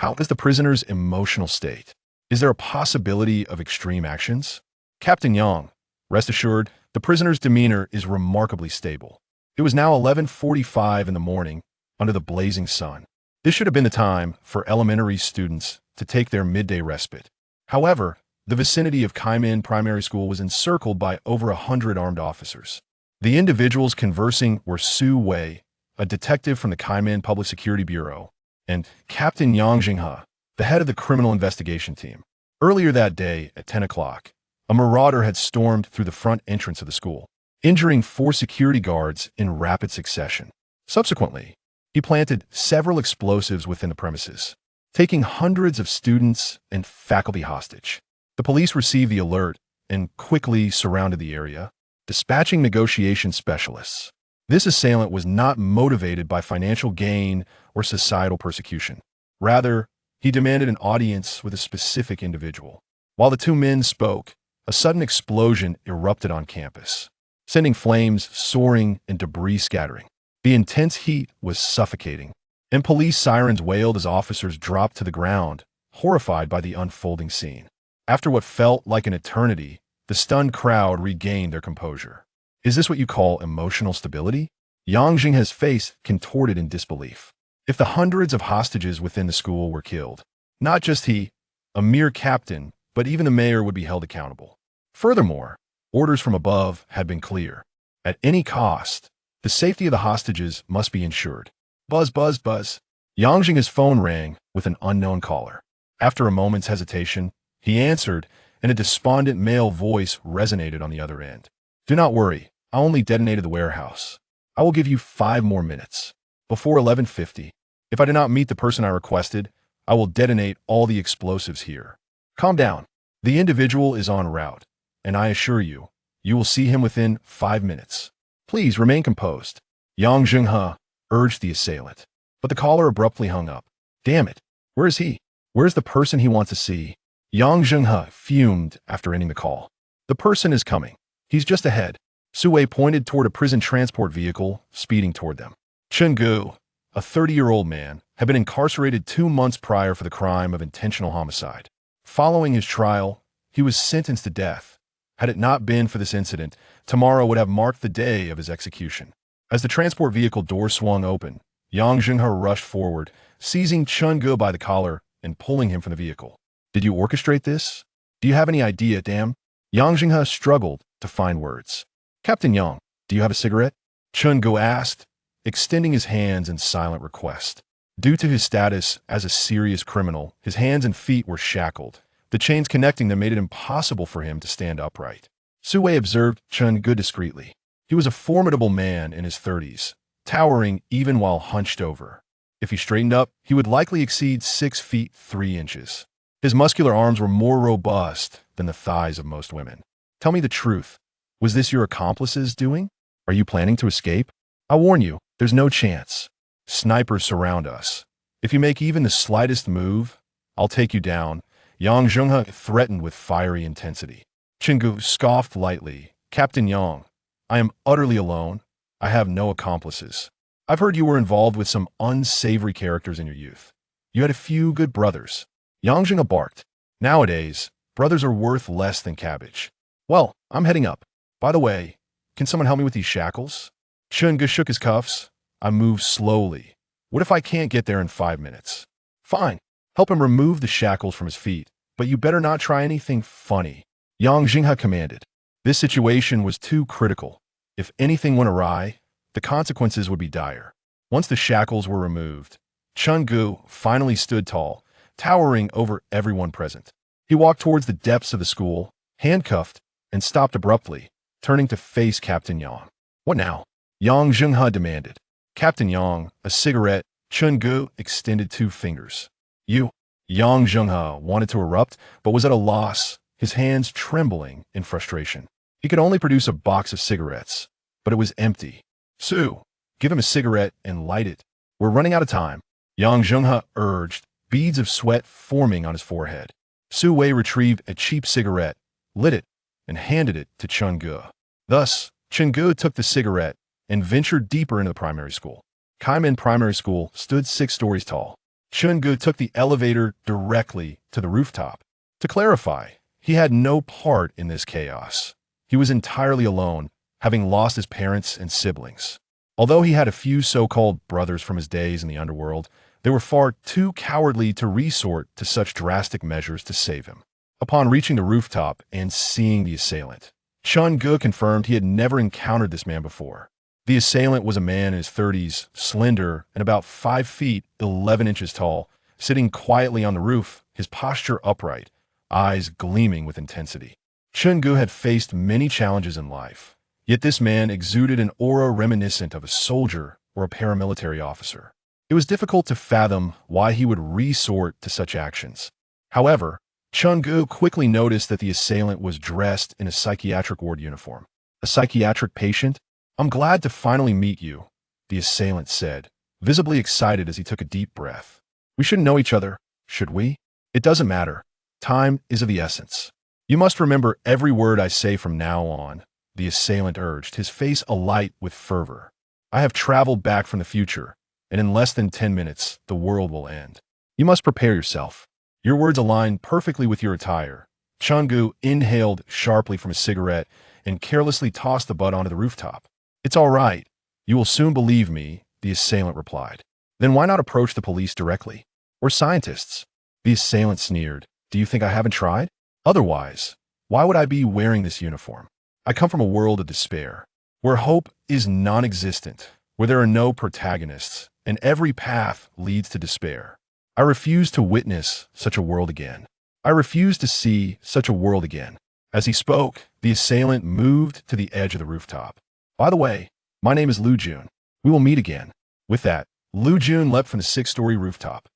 How is the prisoner's emotional state? Is there a possibility of extreme actions? Captain Yang, rest assured, the prisoner's demeanor is remarkably stable. It was now 11:45 in the morning, under the blazing sun. This should have been the time for elementary students to take their midday respite. However, the vicinity of Kaimen Primary School was encircled by over 100 armed officers. The individuals conversing were Su Wei, a detective from the Kaimen Public Security Bureau, and Captain Yang Zhenghe, the head of the criminal investigation team. Earlier that day, at 10 o'clock, a marauder had stormed through the front entrance of the school, injuring 4 security guards in rapid succession. Subsequently, he planted several explosives within the premises, taking hundreds of students and faculty hostage. The police received the alert and quickly surrounded the area, dispatching negotiation specialists. This assailant was not motivated by financial gain or societal persecution. Rather, he demanded an audience with a specific individual. While the two men spoke, a sudden explosion erupted on campus, sending flames soaring and debris scattering. The intense heat was suffocating, and police sirens wailed as officers dropped to the ground, horrified by the unfolding scene. After what felt like an eternity, the stunned crowd regained their composure. Is this what you call emotional stability? Yang Zhenghe's face contorted in disbelief. If the hundreds of hostages within the school were killed, not just he, a mere captain, but even the mayor would be held accountable. Furthermore, orders from above had been clear. At any cost, the safety of the hostages must be ensured. Buzz, buzz, buzz. Yang Zhenghe's phone rang with an unknown caller. After a moment's hesitation, he answered, and a despondent male voice resonated on the other end. Do not worry, I only detonated the warehouse. I will give you 5 more minutes. Before 11:50, if I do not meet the person I requested, I will detonate all the explosives here. Calm down. The individual is en route, and I assure you, you will see him within 5 minutes. Please remain composed. Yang Zhenghe urged the assailant, but the caller abruptly hung up. Damn it. Where is he? Where's the person he wants to see? Yang Zhenghe fumed after ending the call. The person is coming. He's just ahead. Su Wei pointed toward a prison transport vehicle speeding toward them. Chen Ge, a 30-year-old man, had been incarcerated 2 months prior for the crime of intentional homicide. Following his trial, he was sentenced to death. Had it not been for this incident, tomorrow would have marked the day of his execution. As the transport vehicle door swung open, Yang Zhenghe rushed forward, seizing Chen Ge by the collar and pulling him from the vehicle. Did you orchestrate this? Do you have any idea, damn? Yang Zhenghe struggled to find words. Captain Yang, do you have a cigarette? Chen Ge asked, extending his hands in silent request. Due to his status as a serious criminal, his hands and feet were shackled. The chains connecting them made it impossible for him to stand upright. Su Wei observed Chen Ge discreetly. He was a formidable man in his 30s, towering even while hunched over. If he straightened up, he would likely exceed 6 feet 3 inches. His muscular arms were more robust than the thighs of most women. Tell me the truth. Was this your accomplice's doing? Are you planning to escape? I warn you, there's no chance. Snipers surround us. If you make even the slightest move, I'll take you down. Yang Zhenghe threatened with fiery intensity. Chen Ge scoffed lightly. Captain Yang, I am utterly alone. I have no accomplices. I've heard you were involved with some unsavory characters in your youth. You had a few good brothers. Yang Zhenghe barked. Nowadays, brothers are worth less than cabbage. Well, I'm heading up. By the way, can someone help me with these shackles? Chen Ge shook his cuffs. I move slowly. What if I can't get there in 5 minutes? Fine. Help him remove the shackles from his feet, but you better not try anything funny. Yang Zhenghe commanded. This situation was too critical. If anything went awry, the consequences would be dire. Once the shackles were removed, Chen Ge finally stood tall, towering over everyone present. He walked towards the depths of the school, handcuffed, and stopped abruptly, turning to face Captain Yang. What now? Yang Zhenghe demanded. Captain Yang, a cigarette. Chen Ge extended 2 fingers. You. Yang Zhenghe wanted to erupt, but was at a loss, his hands trembling in frustration. He could only produce a box of cigarettes, but it was empty. Su, give him a cigarette and light it. We're running out of time. Yang Zhenghe urged, beads of sweat forming on his forehead. Su Wei retrieved a cheap cigarette, lit it, and handed it to Chen Ge. Thus, Chen Ge took the cigarette and ventured deeper into the primary school. Kaimen Primary School stood 6 stories tall. Chen Ge took the elevator directly to the rooftop. To clarify, he had no part in this chaos. He was entirely alone, having lost his parents and siblings. Although he had a few so-called brothers from his days in the underworld, they were far too cowardly to resort to such drastic measures to save him. Upon reaching the rooftop and seeing the assailant, Chen Ge confirmed he had never encountered this man before. The assailant was a man in his 30s, slender and about 5 feet 11 inches tall, sitting quietly on the roof, his posture upright, eyes gleaming with intensity. Chen Ge had faced many challenges in life, yet this man exuded an aura reminiscent of a soldier or a paramilitary officer. It was difficult to fathom why he would resort to such actions. However, Chen Ge quickly noticed that the assailant was dressed in a psychiatric ward uniform. A psychiatric patient? "I'm glad to finally meet you," the assailant said, visibly excited as he took a deep breath. "We shouldn't know each other, should we? It doesn't matter. Time is of the essence. You must remember every word I say from now on," the assailant urged, his face alight with fervor. "I have traveled back from the future, and in less than 10 minutes, the world will end. You must prepare yourself. Your words align perfectly with your attire." Chen Ge inhaled sharply from a cigarette and carelessly tossed the butt onto the rooftop. "It's all right. You will soon believe me," the assailant replied. "Then why not approach the police directly? Or scientists?" The assailant sneered. "Do you think I haven't tried? Otherwise, why would I be wearing this uniform? I come from a world of despair, where hope is non-existent, where there are no protagonists, and every path leads to despair. I refuse to witness such a world again. I refuse to see such a world again." As he spoke, the assailant moved to the edge of the rooftop. "By the way, my name is Lu Jun. We will meet again." With that, Lu Jun leapt from the 6th-story rooftop.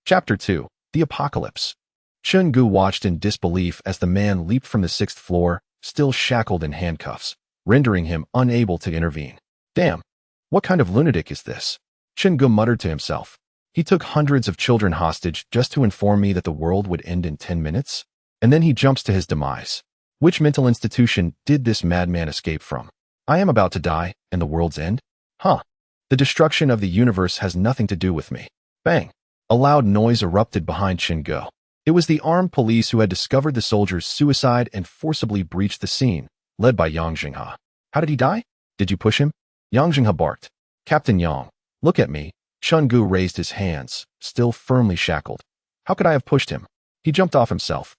Chapter 2. The Apocalypse. Chen Ge watched in disbelief as the man leaped from the 6th floor, still shackled in handcuffs, rendering him unable to intervene. "Damn, what kind of lunatic is this?" Chen Ge muttered to himself. "He took hundreds of children hostage just to inform me that the world would end in 10 minutes? And then he jumps to his demise. Which mental institution did this madman escape from? I am about to die, and the world's end? Huh. The destruction of the universe has nothing to do with me." Bang! A loud noise erupted behind Chen Ge. It was the armed police who had discovered the soldier's suicide and forcibly breached the scene, led by Yang Zhenghe. "How did he die? Did you push him?" Yang Zhenghe barked. "Captain Yang, look at me." Chen Ge raised his hands, still firmly shackled. "How could I have pushed him? He jumped off himself."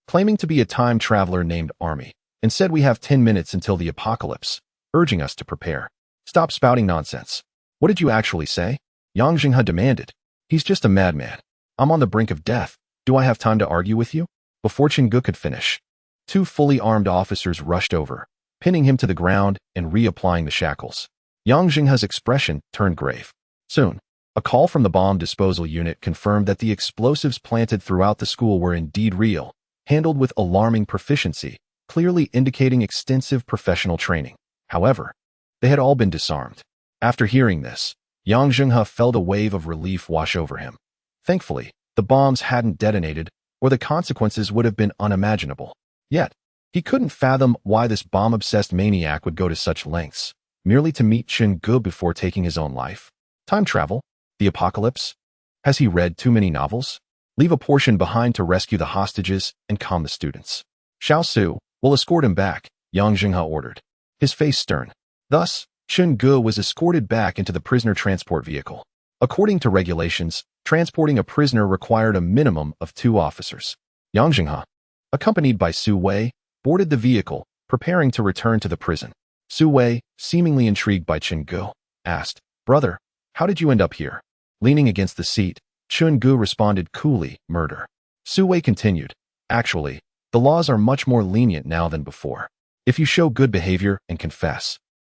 Claiming to be a time traveler named Army, and said we have 10 minutes until the apocalypse, urging us to prepare. "Stop spouting nonsense. What did you actually say?" Yang Zhenghe demanded. "He's just a madman. I'm on the brink of death. Do I have time to argue with you?" Before Chen Ge could finish, 2 fully armed officers rushed over, pinning him to the ground and reapplying the shackles. Yang Zhenghe's expression turned grave. Soon, a call from the bomb disposal unit confirmed that the explosives planted throughout the school were indeed real, handled with alarming proficiency, clearly indicating extensive professional training. However, they had all been disarmed. After hearing this, Yang Zhenghe felt a wave of relief wash over him. Thankfully, the bombs hadn't detonated, or the consequences would have been unimaginable. Yet, he couldn't fathom why this bomb-obsessed maniac would go to such lengths, merely to meet Chen Ge before taking his own life. Time travel? The apocalypse? Has he read too many novels? Leave a portion behind to rescue the hostages and calm the students. "Xiao Su will escort him back," Yang Zhenghe ordered, his face stern. Thus, Chen Ge was escorted back into the prisoner transport vehicle. According to regulations, transporting a prisoner required a minimum of 2 officers. Yang Zhenghe, accompanied by Su Wei, boarded the vehicle, preparing to return to the prison. Su Wei, seemingly intrigued by Chen Ge, asked, "Brother, how did you end up here?" Leaning against the seat, Chen Ge responded coolly, "Murder." Su Wei continued, "Actually, the laws are much more lenient now than before. If you show good behavior and confess,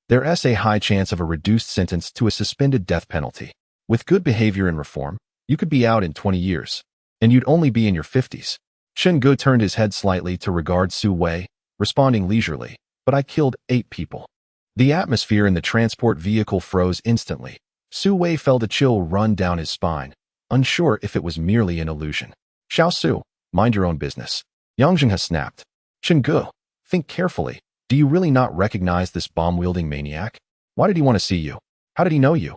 there's a high chance of a reduced sentence to a suspended death penalty. With good behavior and reform, you could be out in 20 years, and you'd only be in your 50s. Chen Ge turned his head slightly to regard Su Wei, responding leisurely, "But I killed 8 people." The atmosphere in the transport vehicle froze instantly. Su Wei felt a chill run down his spine, unsure if it was merely an illusion. "Xiao Su, mind your own business," Yang Zhenghe snapped. "Chen Ge, think carefully. Do you really not recognize this bomb-wielding maniac? Why did he want to see you? How did he know you?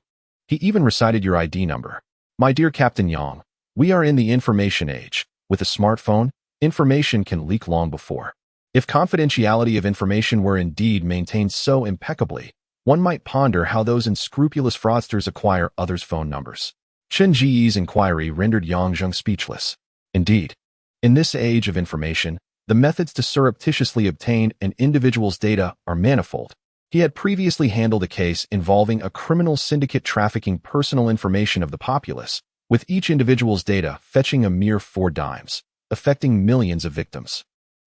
He even recited your ID number." "My dear Captain Yang, We are in the information age. With a smartphone, information can leak long before. If confidentiality of information were indeed maintained so impeccably, one might ponder how those unscrupulous fraudsters acquire others' phone numbers. Chen Ge's inquiry rendered Yang Zhenghe speechless. Indeed, in this age of information, the methods to surreptitiously obtain an individual's data are manifold. He had previously handled a case involving a criminal syndicate trafficking personal information of the populace, with each individual's data fetching a mere 4 dimes, affecting millions of victims.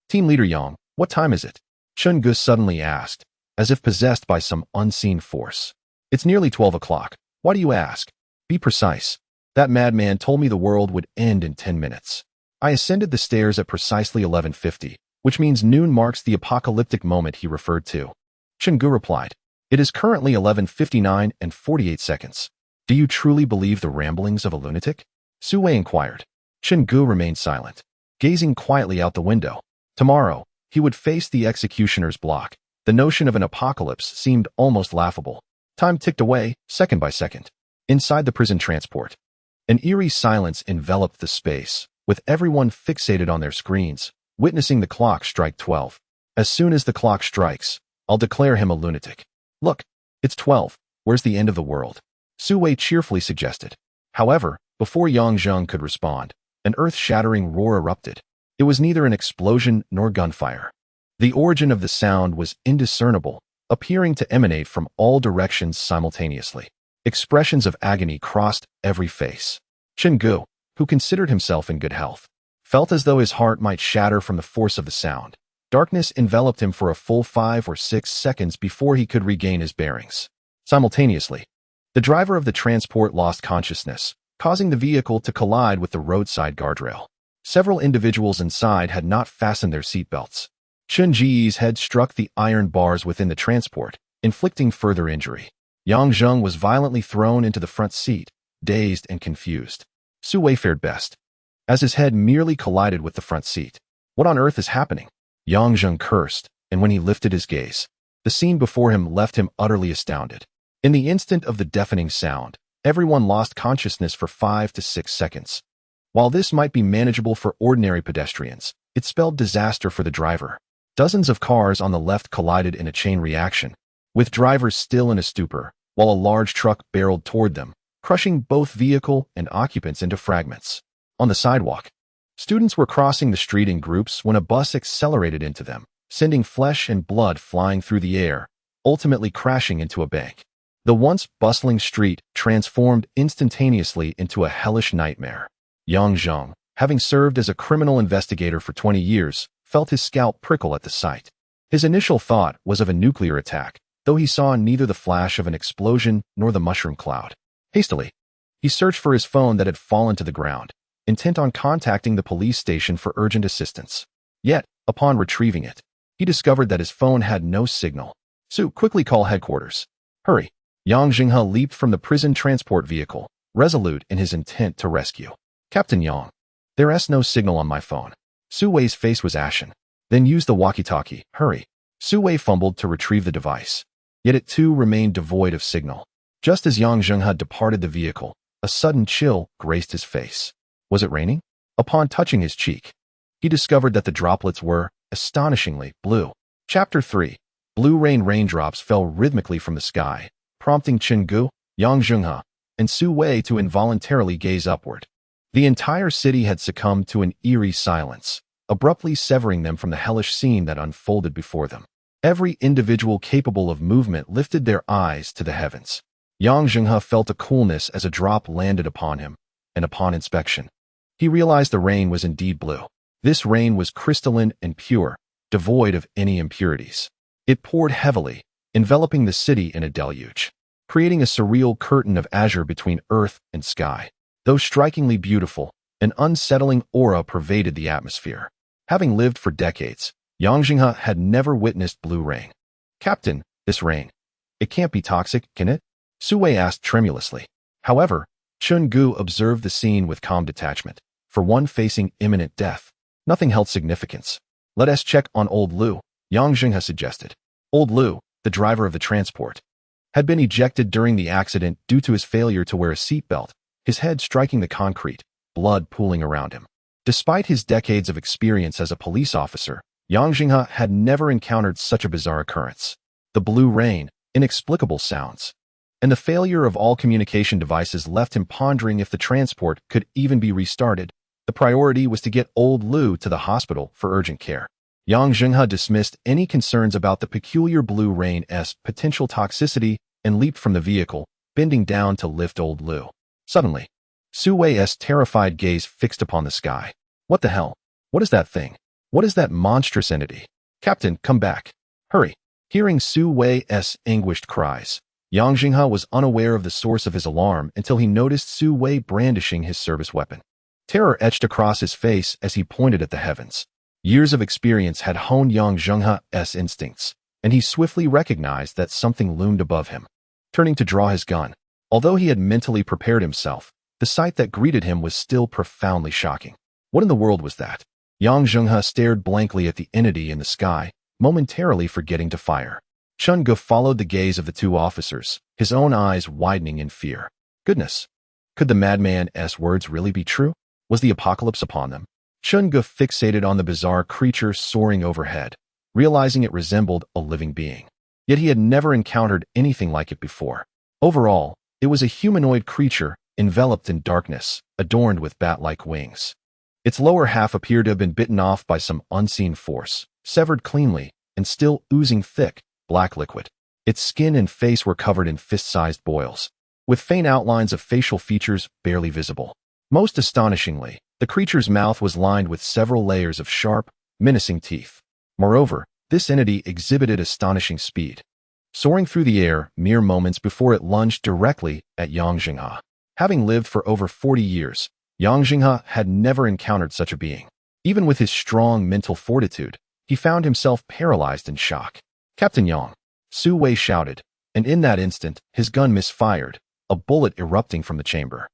Team Leader Yang, what time is it? Chen Ge suddenly asked, as if possessed by some unseen force. It's nearly 12 o'clock. Why do you ask? Be precise. That madman told me the world would end in 10 minutes. I ascended the stairs at precisely 11:50, which means noon marks the apocalyptic moment he referred to. Chen Ge replied, It is currently 11:59 and 48 seconds. Do you truly believe the ramblings of a lunatic? Su Wei inquired. Chen Ge remained silent, gazing quietly out the window. Tomorrow, he would face the executioner's block. The notion of an apocalypse seemed almost laughable. Time ticked away, second by second. Inside the prison transport, an eerie silence enveloped the space, with everyone fixated on their screens, witnessing the clock strike 12. As soon as the clock strikes, I'll declare him a lunatic. Look, it's 12. Where's the end of the world? Su Wei cheerfully suggested. However, before Yang Zhenghe could respond, an earth-shattering roar erupted. It was neither an explosion nor gunfire. The origin of the sound was indiscernible, appearing to emanate from all directions simultaneously. Expressions of agony crossed every face. Chen Ge, who considered himself in good health, felt as though his heart might shatter from the force of the sound. Darkness enveloped him for a full 5 or 6 seconds before he could regain his bearings. Simultaneously, the driver of the transport lost consciousness, causing the vehicle to collide with the roadside guardrail. Several individuals inside had not fastened their seatbelts. Chen Ge's head struck the iron bars within the transport, inflicting further injury. Yang Zhenghe was violently thrown into the front seat, dazed and confused. Su Wei fared best, as his head merely collided with the front seat. What on earth is happening? Yang Zhenghe cursed, and when he lifted his gaze, the scene before him left him utterly astounded. In the instant of the deafening sound, everyone lost consciousness for 5 to 6 seconds. While this might be manageable for ordinary pedestrians, it spelled disaster for the driver. Dozens of cars on the left collided in a chain reaction, with drivers still in a stupor, while a large truck barreled toward them, crushing both vehicle and occupants into fragments. On the sidewalk, students were crossing the street in groups when a bus accelerated into them, sending flesh and blood flying through the air, ultimately crashing into a bank. The once bustling street transformed instantaneously into a hellish nightmare. Yang Zhenghe, having served as a criminal investigator for 20 years, felt his scalp prickle at the sight. His initial thought was of a nuclear attack, though he saw neither the flash of an explosion nor the mushroom cloud. Hastily, he searched for his phone that had fallen to the ground, intent on contacting the police station for urgent assistance. Yet, upon retrieving it, he discovered that his phone had no signal. Su, quickly call headquarters. Hurry. Yang Zhenghe leaped from the prison transport vehicle, resolute in his intent to rescue. Captain Yang, there's no signal on my phone. Su Wei's face was ashen. Then use the walkie-talkie. Hurry. Su Wei fumbled to retrieve the device. Yet it too remained devoid of signal. Just as Yang Zhenghe departed the vehicle, a sudden chill graced his face. Was it raining? Upon touching his cheek, he discovered that the droplets were, astonishingly, blue. Chapter 3. Blue raindrops fell rhythmically from the sky, prompting Chen Ge, Yang Zhenghe, and Su Wei to involuntarily gaze upward. The entire city had succumbed to an eerie silence, abruptly severing them from the hellish scene that unfolded before them. Every individual capable of movement lifted their eyes to the heavens. Yang Zhenghe felt a coolness as a drop landed upon him, and upon inspection, he realized the rain was indeed blue. This rain was crystalline and pure, devoid of any impurities. It poured heavily, enveloping the city in a deluge, creating a surreal curtain of azure between earth and sky. Though strikingly beautiful, an unsettling aura pervaded the atmosphere. Having lived for decades, Yang Zhenghe had never witnessed blue rain. Captain, this rain, it can't be toxic, can it? Su Wei asked tremulously. However, Chen Ge observed the scene with calm detachment. For one facing imminent death, nothing held significance. Let us check on old Lu, Yang Zhenghe suggested. Old Lu, the driver of the transport, had been ejected during the accident due to his failure to wear a seatbelt, his head striking the concrete, blood pooling around him. Despite his decades of experience as a police officer, Yang Zhenghe had never encountered such a bizarre occurrence. The blue rain, inexplicable sounds, and the failure of all communication devices left him pondering if the transport could even be restarted. The priority was to get old Lu to the hospital for urgent care. Yang Zhenghe dismissed any concerns about the peculiar blue rain's potential toxicity and leaped from the vehicle, bending down to lift old Lu. Suddenly, Su Wei's terrified gaze fixed upon the sky. What the hell? What is that thing? What is that monstrous entity? Captain, come back. Hurry. Hearing Su Wei's anguished cries, Yang Zhenghe was unaware of the source of his alarm until he noticed Su Wei brandishing his service weapon. Terror etched across his face as he pointed at the heavens. Years of experience had honed Yang Zhenghe's instincts, and he swiftly recognized that something loomed above him. Turning to draw his gun, although he had mentally prepared himself, the sight that greeted him was still profoundly shocking. What in the world was that? Yang Zhenghe stared blankly at the entity in the sky, momentarily forgetting to fire. Chen Ge followed the gaze of the two officers, his own eyes widening in fear. Goodness! Could the madman's words really be true? Was the apocalypse upon them? Chen Ge fixated on the bizarre creature soaring overhead, realizing it resembled a living being. Yet he had never encountered anything like it before. Overall, it was a humanoid creature, enveloped in darkness, adorned with bat-like wings. Its lower half appeared to have been bitten off by some unseen force, severed cleanly, and still oozing thick, black liquid. Its skin and face were covered in fist-sized boils, with faint outlines of facial features barely visible. Most astonishingly, the creature's mouth was lined with several layers of sharp, menacing teeth. Moreover, this entity exhibited astonishing speed, soaring through the air mere moments before it lunged directly at Yang Zhenghe. Having lived for over 40 years, Yang Zhenghe had never encountered such a being. Even with his strong mental fortitude, he found himself paralyzed in shock. Captain Yang, Su Wei shouted, and in that instant, his gun misfired, a bullet erupting from the chamber.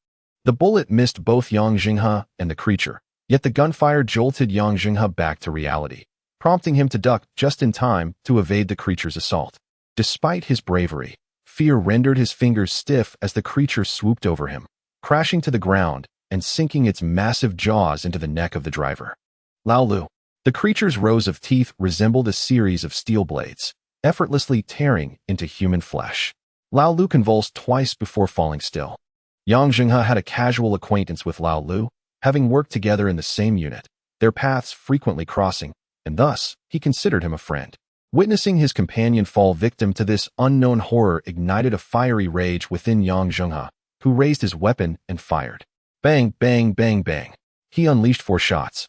The bullet missed both Yang Zhenghe and the creature, yet the gunfire jolted Yang Zhenghe back to reality, prompting him to duck just in time to evade the creature's assault. Despite his bravery, fear rendered his fingers stiff as the creature swooped over him, crashing to the ground and sinking its massive jaws into the neck of the driver. Lao Lu. The creature's rows of teeth resembled a series of steel blades, effortlessly tearing into human flesh. Lao Lu convulsed twice before falling still. Yang Zhenghe had a casual acquaintance with Lao Lu, having worked together in the same unit, their paths frequently crossing, and thus, he considered him a friend. Witnessing his companion fall victim to this unknown horror ignited a fiery rage within Yang Zhenghe, who raised his weapon and fired. Bang, bang, bang, bang. He unleashed 4 shots.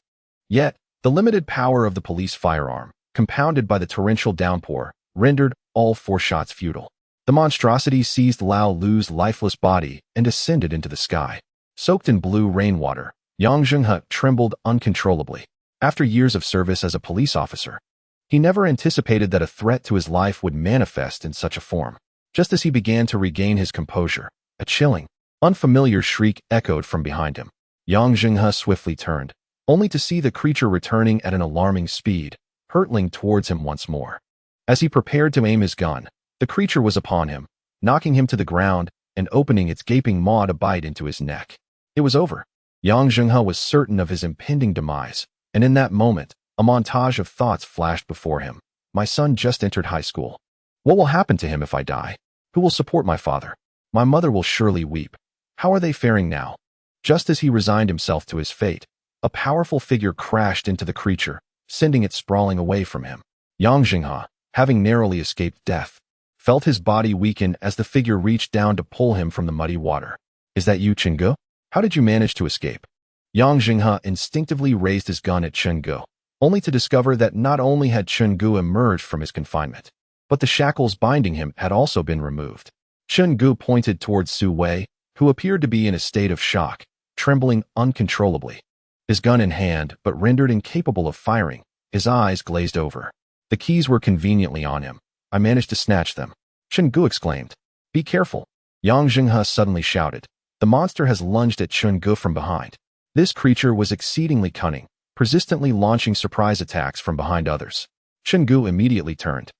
Yet, the limited power of the police firearm, compounded by the torrential downpour, rendered all 4 shots futile. The monstrosity seized Lao Lu's lifeless body and ascended into the sky. Soaked in blue rainwater, Yang Zhenghe trembled uncontrollably. After years of service as a police officer, he never anticipated that a threat to his life would manifest in such a form. Just as he began to regain his composure, a chilling, unfamiliar shriek echoed from behind him. Yang Zhenghe swiftly turned, only to see the creature returning at an alarming speed, hurtling towards him once more. As he prepared to aim his gun, the creature was upon him, knocking him to the ground and opening its gaping maw to bite into his neck. It was over. Yang Zhenghe was certain of his impending demise, and in that moment, a montage of thoughts flashed before him. My son just entered high school. What will happen to him if I die? Who will support my father? My mother will surely weep. How are they faring now? Just as he resigned himself to his fate, a powerful figure crashed into the creature, sending it sprawling away from him. Yang Zhenghe, having narrowly escaped death, felt his body weaken as the figure reached down to pull him from the muddy water. Is that you, Chen Ge? How did you manage to escape? Yang Zhenghe instinctively raised his gun at Chen Ge, only to discover that not only had Chen Ge emerged from his confinement, but the shackles binding him had also been removed. Chen Ge pointed towards Su Wei, who appeared to be in a state of shock, trembling uncontrollably. His gun in hand, but rendered incapable of firing, his eyes glazed over. The keys were conveniently on him. I managed to snatch them. Chen Ge exclaimed. Be careful. Yang Zhenghe suddenly shouted. The monster has lunged at Chen Ge from behind. This creature was exceedingly cunning, persistently launching surprise attacks from behind others. Chen Ge immediately turned,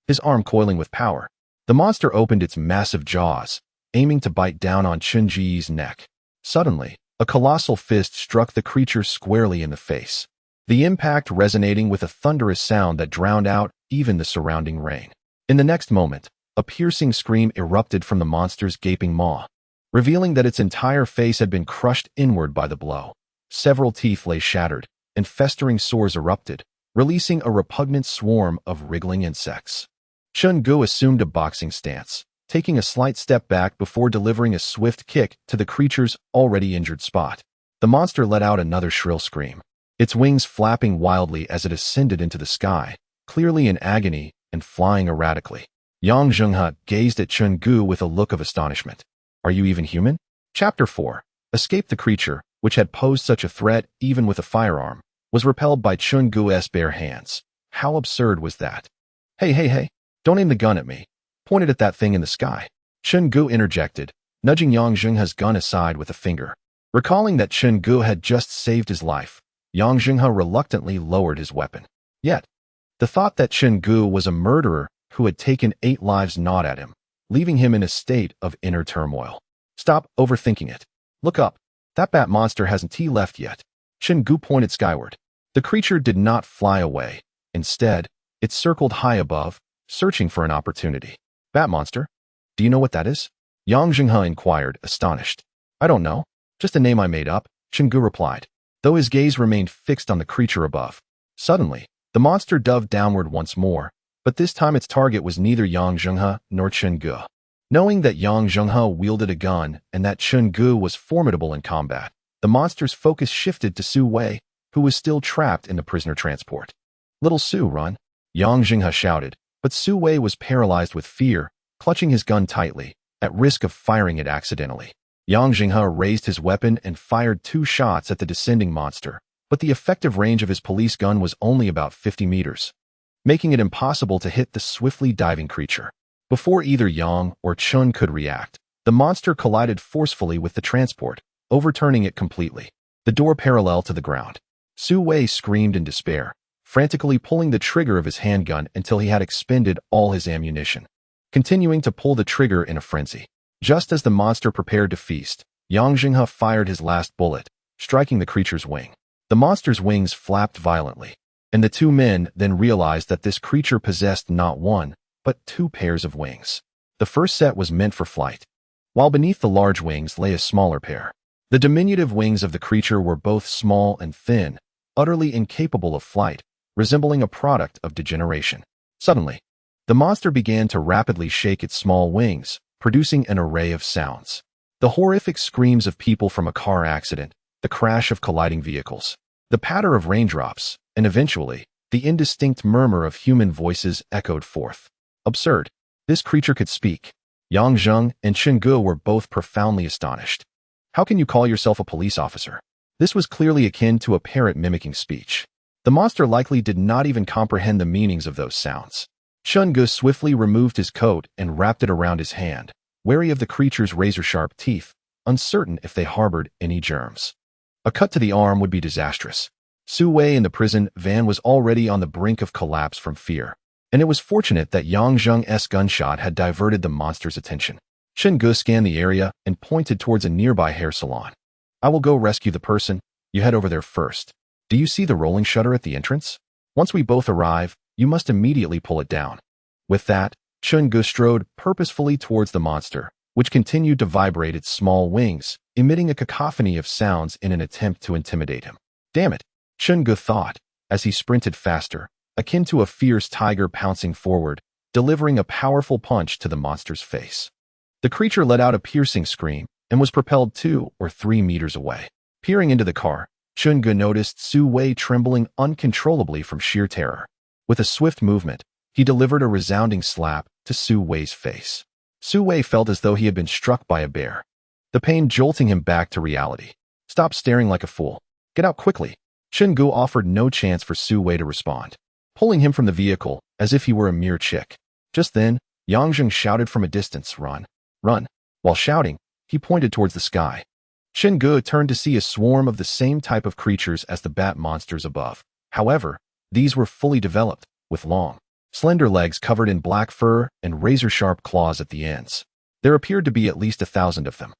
his arm coiling with power. The monster opened its massive jaws, aiming to bite down on Chen Ge's neck. Suddenly, A colossal fist struck the creature squarely in the face, the impact resonating with a thunderous sound that drowned out even the surrounding rain. In the next moment, a piercing scream erupted from the monster's gaping maw, revealing that its entire face had been crushed inward by the blow. Several teeth lay shattered, and festering sores erupted, releasing a repugnant swarm of wriggling insects. Chen Ge assumed a boxing stance, taking a slight step back before delivering a swift kick to the creature's already injured spot. The monster let out another shrill scream, its wings flapping wildly as it ascended into the sky, clearly in agony and flying erratically. Yang Zhenghe gazed at Chen Ge with a look of astonishment. Are you even human? Chapter 4. Escape. The creature, which had posed such a threat even with a firearm, was repelled by Chen Ge's bare hands. How absurd was that? Hey, don't aim the gun at me. Pointed at that thing in the sky. Chen Ge interjected, nudging Yang Zhenghe's gun aside with a finger. Recalling that Chen Ge had just saved his life, Yang Zhenghe reluctantly lowered his weapon. Yet, the thought that Chen Ge was a murderer who had taken 8 lives gnawed at him, leaving him in a state of inner turmoil. Stop overthinking it. Look up. That bat monster hasn't left yet. Chen Ge pointed skyward. The creature did not fly away. Instead, it circled high above, searching for an opportunity. Bat monster? Do you know what that is? Yang Zhenghe inquired, astonished. I don't know. Just a name I made up, Chen Ge replied, though his gaze remained fixed on the creature above. Suddenly, the monster dove downward once more, but this time its target was neither Yang Zhenghe nor Chen Ge. Knowing that Yang Zhenghe wielded a gun and that Chen Ge was formidable in combat, the monster's focus shifted to Su Wei, who was still trapped in the prisoner transport. Little Su, run! Yang Zhenghe shouted, but Su Wei was paralyzed with fear, clutching his gun tightly, at risk of firing it accidentally. Yang Zhenghe raised his weapon and fired 2 shots at the descending monster, but the effective range of his police gun was only about 50 meters, making it impossible to hit the swiftly diving creature. Before either Yang or Chen could react, the monster collided forcefully with the transport, overturning it completely, the door parallel to the ground. Su Wei screamed in despair, frantically pulling the trigger of his handgun until he had expended all his ammunition, continuing to pull the trigger in a frenzy. Just as the monster prepared to feast, Yang Zhenghe fired his last bullet, striking the creature's wing. The monster's wings flapped violently, and the 2 men then realized that this creature possessed not 1, but 2 pairs of wings. The first set was meant for flight, while beneath the large wings lay a smaller pair. The diminutive wings of the creature were both small and thin, utterly incapable of flight, resembling a product of degeneration. Suddenly, the monster began to rapidly shake its small wings, producing an array of sounds. The horrific screams of people from a car accident, the crash of colliding vehicles, the patter of raindrops, and eventually, the indistinct murmur of human voices echoed forth. Absurd. This creature could speak. Yang Zhenghe and Chen Ge were both profoundly astonished. How can you call yourself a police officer? This was clearly akin to a parrot mimicking speech. The monster likely did not even comprehend the meanings of those sounds. Chen Ge swiftly removed his coat and wrapped it around his hand, wary of the creature's razor-sharp teeth, uncertain if they harbored any germs. A cut to the arm would be disastrous. Su Wei in the prison van was already on the brink of collapse from fear, and it was fortunate that Yang Zhenghe's gunshot had diverted the monster's attention. Chen Ge scanned the area and pointed towards a nearby hair salon. I will go rescue the person. You head over there first. Do you see the rolling shutter at the entrance? Once we both arrive, you must immediately pull it down. With that, Chen Ge strode purposefully towards the monster, which continued to vibrate its small wings, emitting a cacophony of sounds in an attempt to intimidate him. Damn it, Chen Ge thought, as he sprinted faster, akin to a fierce tiger pouncing forward, delivering a powerful punch to the monster's face. The creature let out a piercing scream and was propelled 2 or 3 meters away. Peering into the car, Chen Ge noticed Su Wei trembling uncontrollably from sheer terror. With a swift movement, he delivered a resounding slap to Su Wei's face. Su Wei felt as though he had been struck by a bear, the pain jolting him back to reality. Stop staring like a fool. Get out quickly. Chen Ge offered no chance for Su Wei to respond, pulling him from the vehicle as if he were a mere chick. Just then, Yang Zhenghe shouted from a distance, "Run! Run!" While shouting, he pointed towards the sky. Chen Ge turned to see a swarm of the same type of creatures as the bat monsters above. However, these were fully developed, with long, slender legs covered in black fur and razor-sharp claws at the ends. There appeared to be at least 1,000 of them.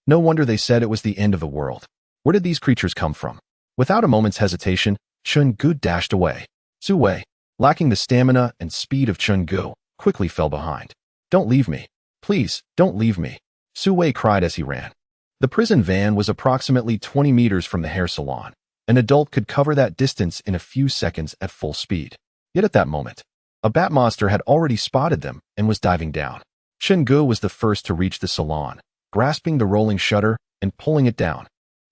No wonder they said it was the end of the world. Where did these creatures come from? Without a moment's hesitation, Chen Ge dashed away. Su Wei, lacking the stamina and speed of Chen Ge, quickly fell behind. Don't leave me. Please, don't leave me, Su Wei cried as he ran. The prison van was approximately 20 meters from the hair salon. An adult could cover that distance in a few seconds at full speed. Yet at that moment, a bat monster had already spotted them and was diving down. Chen Ge was the first to reach the salon, grasping the rolling shutter and pulling it down.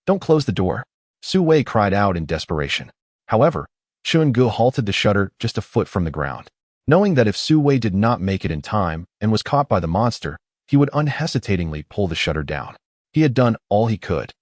Don't close the door, Su Wei cried out in desperation. However, Chen Ge halted the shutter just a foot from the ground. Knowing that if Su Wei did not make it in time and was caught by the monster, he would unhesitatingly pull the shutter down. He had done all he could.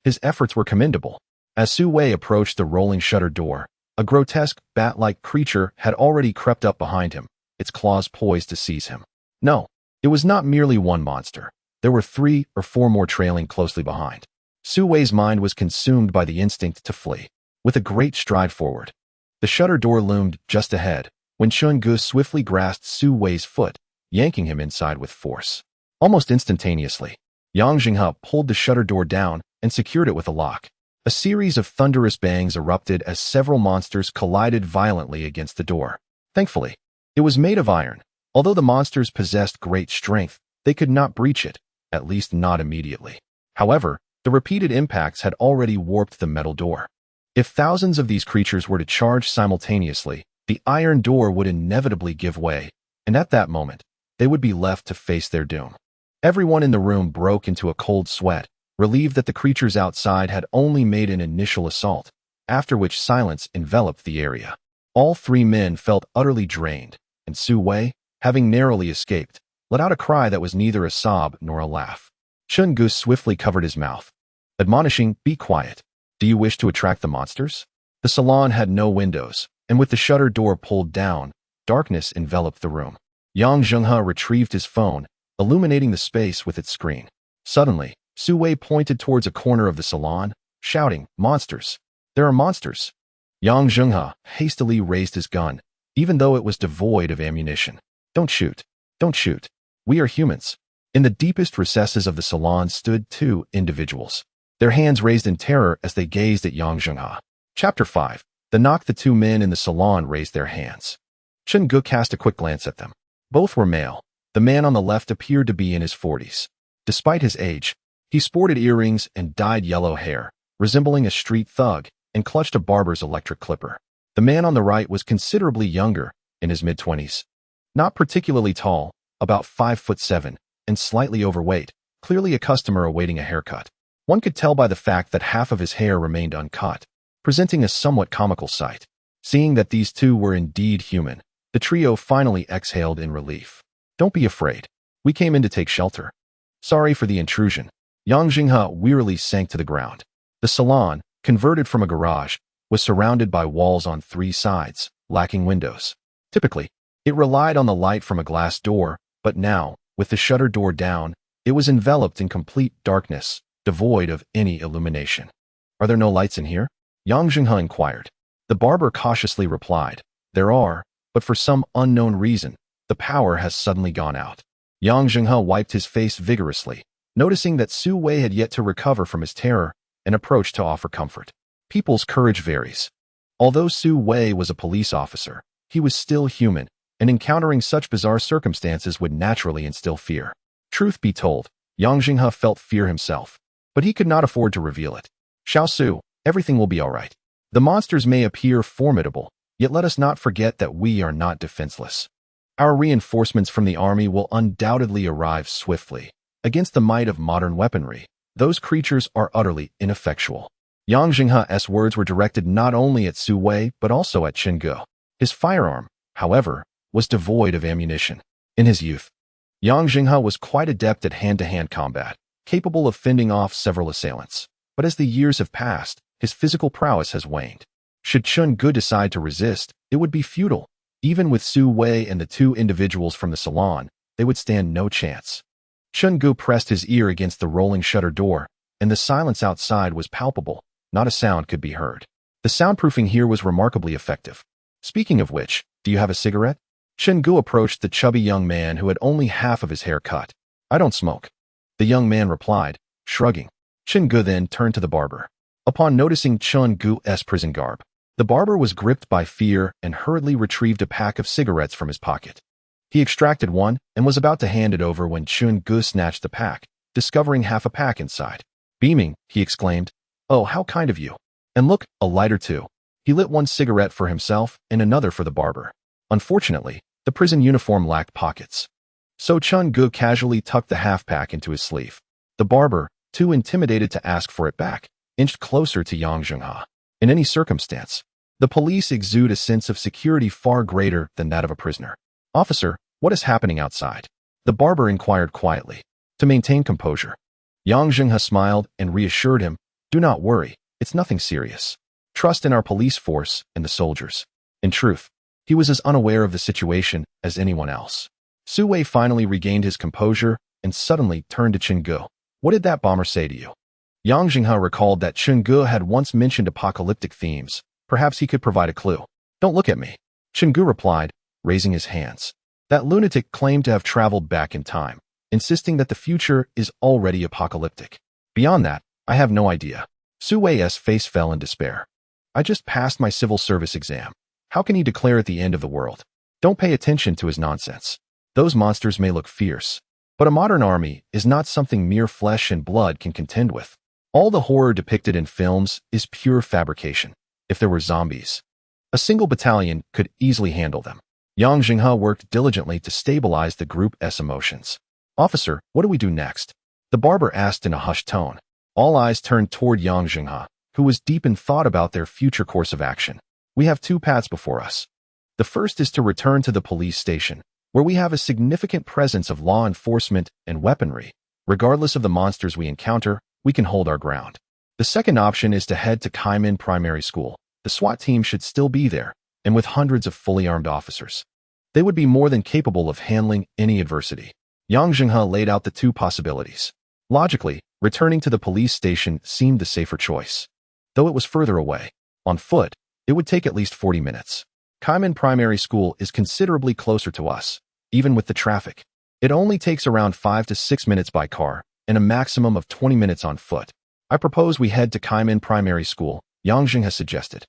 His efforts were commendable. As Su Wei approached the rolling shutter door, a grotesque, bat-like creature had already crept up behind him, its claws poised to seize him. No, it was not merely one monster. There were 3 or 4 more trailing closely behind. Su Wei's mind was consumed by the instinct to flee. With a great stride forward, the shutter door loomed just ahead when Chen Ge swiftly grasped Su Wei's foot, yanking him inside with force. Almost instantaneously, Yang Zhenghe pulled the shutter door down and secured it with a lock. A series of thunderous bangs erupted as several monsters collided violently against the door. Thankfully, it was made of iron. Although the monsters possessed great strength, they could not breach it, at least not immediately. However, the repeated impacts had already warped the metal door. If thousands of these creatures were to charge simultaneously, the iron door would inevitably give way, and at that moment, they would be left to face their doom. Everyone in the room broke into a cold sweat, relieved that the creatures outside had only made an initial assault, after which silence enveloped the area. All 3 men felt utterly drained, and Su Wei, having narrowly escaped, let out a cry that was neither a sob nor a laugh. Chen Ge swiftly covered his mouth, admonishing, "Be quiet. Do you wish to attract the monsters?" The salon had no windows, and with the shutter door pulled down, darkness enveloped the room. Yang Zhenghe retrieved his phone, illuminating the space with its screen. Suddenly, Su Wei pointed towards a corner of the salon, shouting, "Monsters! There are monsters!" Yang Zhenghe hastily raised his gun, even though it was devoid of ammunition. "Don't shoot! Don't shoot! We are humans!" In the deepest recesses of the salon stood 2 individuals, their hands raised in terror as they gazed at Yang Zhenghe. Chapter 5. The knock. The 2 men in the salon raised their hands. Chen Ge cast a quick glance at them. Both were male. The man on the left appeared to be in his 40s. Despite his age, he sported earrings and dyed yellow hair, resembling a street thug, and clutched a barber's electric clipper. The man on the right was considerably younger, in his mid-20s. Not particularly tall, about 5'7", and slightly overweight, clearly a customer awaiting a haircut. One could tell by the fact that half of his hair remained uncut, presenting a somewhat comical sight. Seeing that these 2 were indeed human, the trio finally exhaled in relief. "Don't be afraid. We came in to take shelter. Sorry for the intrusion." Yang Zhenghe wearily sank to the ground. The salon, converted from a garage, was surrounded by walls on 3 sides, lacking windows. Typically, it relied on the light from a glass door, but now, with the shutter door down, it was enveloped in complete darkness, devoid of any illumination. "Are there no lights in here?" Yang Zhenghe inquired. The barber cautiously replied, "There are, but for some unknown reason, the power has suddenly gone out." Yang Zhenghe wiped his face vigorously, noticing that Su Wei had yet to recover from his terror, and approached to offer comfort. People's courage varies. Although Su Wei was a police officer, he was still human, and encountering such bizarre circumstances would naturally instill fear. Truth be told, Yang Zhenghe felt fear himself, but he could not afford to reveal it. "Xiao Su, everything will be all right. The monsters may appear formidable, yet let us not forget that we are not defenseless. Our reinforcements from the army will undoubtedly arrive swiftly. Against the might of modern weaponry, those creatures are utterly ineffectual." Yang Zhenghe's words were directed not only at Su Wei but also at Chen Ge. His firearm, however, was devoid of ammunition. In his youth, Yang Zhenghe was quite adept at hand-to-hand combat, capable of fending off several assailants. But as the years have passed, his physical prowess has waned. Should Chen Ge decide to resist, it would be futile. Even with Su Wei and the 2 individuals from the salon, they would stand no chance. Chen Ge pressed his ear against the rolling shutter door, and the silence outside was palpable. Not a sound could be heard. The soundproofing here was remarkably effective. Speaking of which, do you have a cigarette? Chen Ge approached the chubby young man who had only half of his hair cut. "I don't smoke," the young man replied, shrugging. Chen Ge then turned to the barber. Upon noticing Chen Ge's prison garb, the barber was gripped by fear and hurriedly retrieved a pack of cigarettes from his pocket. He extracted one and was about to hand it over when Chen Ge snatched the pack, discovering half a pack inside. Beaming, he exclaimed, "Oh, how kind of you. And look, a lighter too." He lit one cigarette for himself and another for the barber. Unfortunately, the prison uniform lacked pockets. So Chen Ge casually tucked the half-pack into his sleeve. The barber, too intimidated to ask for it back, inched closer to Yang Zhenghe. In any circumstance, the police exude a sense of security far greater than that of a prisoner. "Officer, what is happening outside?" the barber inquired quietly. To maintain composure, Yang Zhenghe smiled and reassured him, "Do not worry, it's nothing serious. Trust in our police force and the soldiers." In truth, he was as unaware of the situation as anyone else. Su Wei finally regained his composure and suddenly turned to Chen Ge. "What did that bomber say to you?" Yang Zhenghe recalled that Chen Ge had once mentioned apocalyptic themes. Perhaps he could provide a clue. "Don't look at me," Chen Ge replied, raising his hands. That lunatic claimed to have traveled back in time, insisting that the future is already apocalyptic. Beyond that, I have no idea. Su Wei's face fell in despair. "I just passed my civil service exam. How can he declare it the end of the world?" Don't pay attention to his nonsense. Those monsters may look fierce, but a modern army is not something mere flesh and blood can contend with. All the horror depicted in films is pure fabrication. If there were zombies, a single battalion could easily handle them. Yang Zhenghe worked diligently to stabilize the group's emotions. "Officer, what do we do next?" the barber asked in a hushed tone. All eyes turned toward Yang Zhenghe, who was deep in thought about their future course of action. "We have two paths before us. The first is to return to the police station, where we have a significant presence of law enforcement and weaponry. Regardless of the monsters we encounter, we can hold our ground. The second option is to head to Kaimen Primary School. The SWAT team should still be there, and with hundreds of fully armed officers, they would be more than capable of handling any adversity." Yang Zhenghe laid out the two possibilities. Logically, returning to the police station seemed the safer choice. Though it was further away, on foot, it would take at least 40 minutes. Kaimen Primary School is considerably closer to us, even with the traffic. It only takes around 5 to 6 minutes by car, and a maximum of 20 minutes on foot. "I propose we head to Kaimen Primary School," Yang Zhenghe suggested.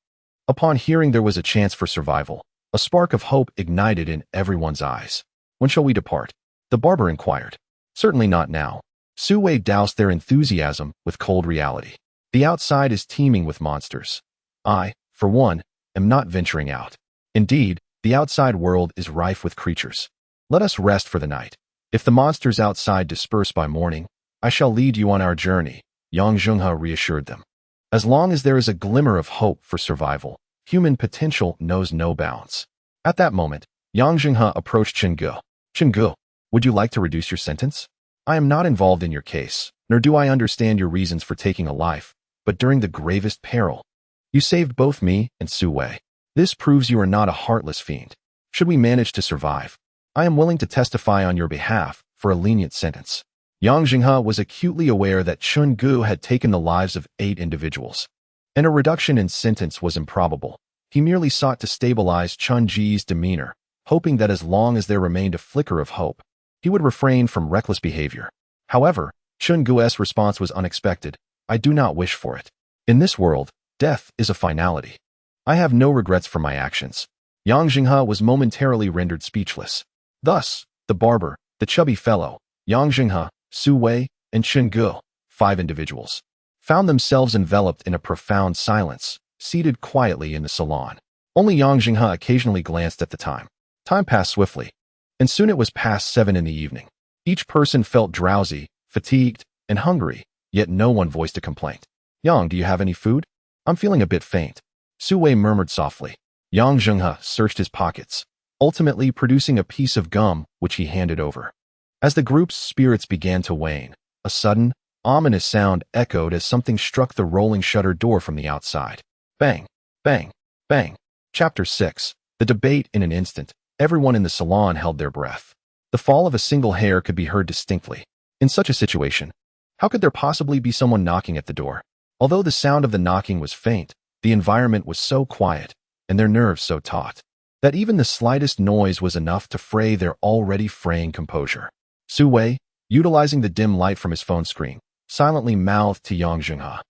Upon hearing there was a chance for survival, a spark of hope ignited in everyone's eyes. "When shall we depart?" the barber inquired. "Certainly not now." Su Wei doused their enthusiasm with cold reality. "The outside is teeming with monsters. I, for one, am not venturing out. Indeed, the outside world is rife with creatures. Let us rest for the night. If the monsters outside disperse by morning, I shall lead you on our journey," Yang Zhenghe reassured them. As long as there is a glimmer of hope for survival, human potential knows no bounds. At that moment, Yang Zhenghe approached Chen Ge. "Chen Ge, would you like to reduce your sentence? I am not involved in your case, nor do I understand your reasons for taking a life, but during the gravest peril, you saved both me and Su Wei. This proves you are not a heartless fiend. Should we manage to survive, I am willing to testify on your behalf for a lenient sentence." Yang Zhenghe was acutely aware that Chen Ge had taken the lives of 8 individuals, and a reduction in sentence was improbable. He merely sought to stabilize Chen Ge's demeanor, hoping that as long as there remained a flicker of hope, he would refrain from reckless behavior. However, Chen Ge's response was unexpected. "I do not wish for it. In this world, death is a finality. I have no regrets for my actions." Yang Zhenghe was momentarily rendered speechless. Thus, the barber, the chubby fellow, Yang Zhenghe, Su Wei, and Chen Ge, 5 individuals, found themselves enveloped in a profound silence, seated quietly in the salon. Only Yang Zhenghe occasionally glanced at the time. Time passed swiftly, and soon it was past 7 in the evening. Each person felt drowsy, fatigued, and hungry, yet no one voiced a complaint. "Yang, do you have any food? I'm feeling a bit faint," Su Wei murmured softly. Yang Zhenghe searched his pockets, ultimately producing a piece of gum which he handed over. As the group's spirits began to wane, a sudden, ominous sound echoed as something struck the rolling shutter door from the outside. Bang, bang, bang. Chapter 6. The debate in an instant. Everyone in the salon held their breath. The fall of a single hair could be heard distinctly. In such a situation, how could there possibly be someone knocking at the door? Although the sound of the knocking was faint, the environment was so quiet, and their nerves so taut, that even the slightest noise was enough to fray their already fraying composure. Su Wei, utilizing the dim light from his phone screen, silently mouthed to Yang Zhenghe.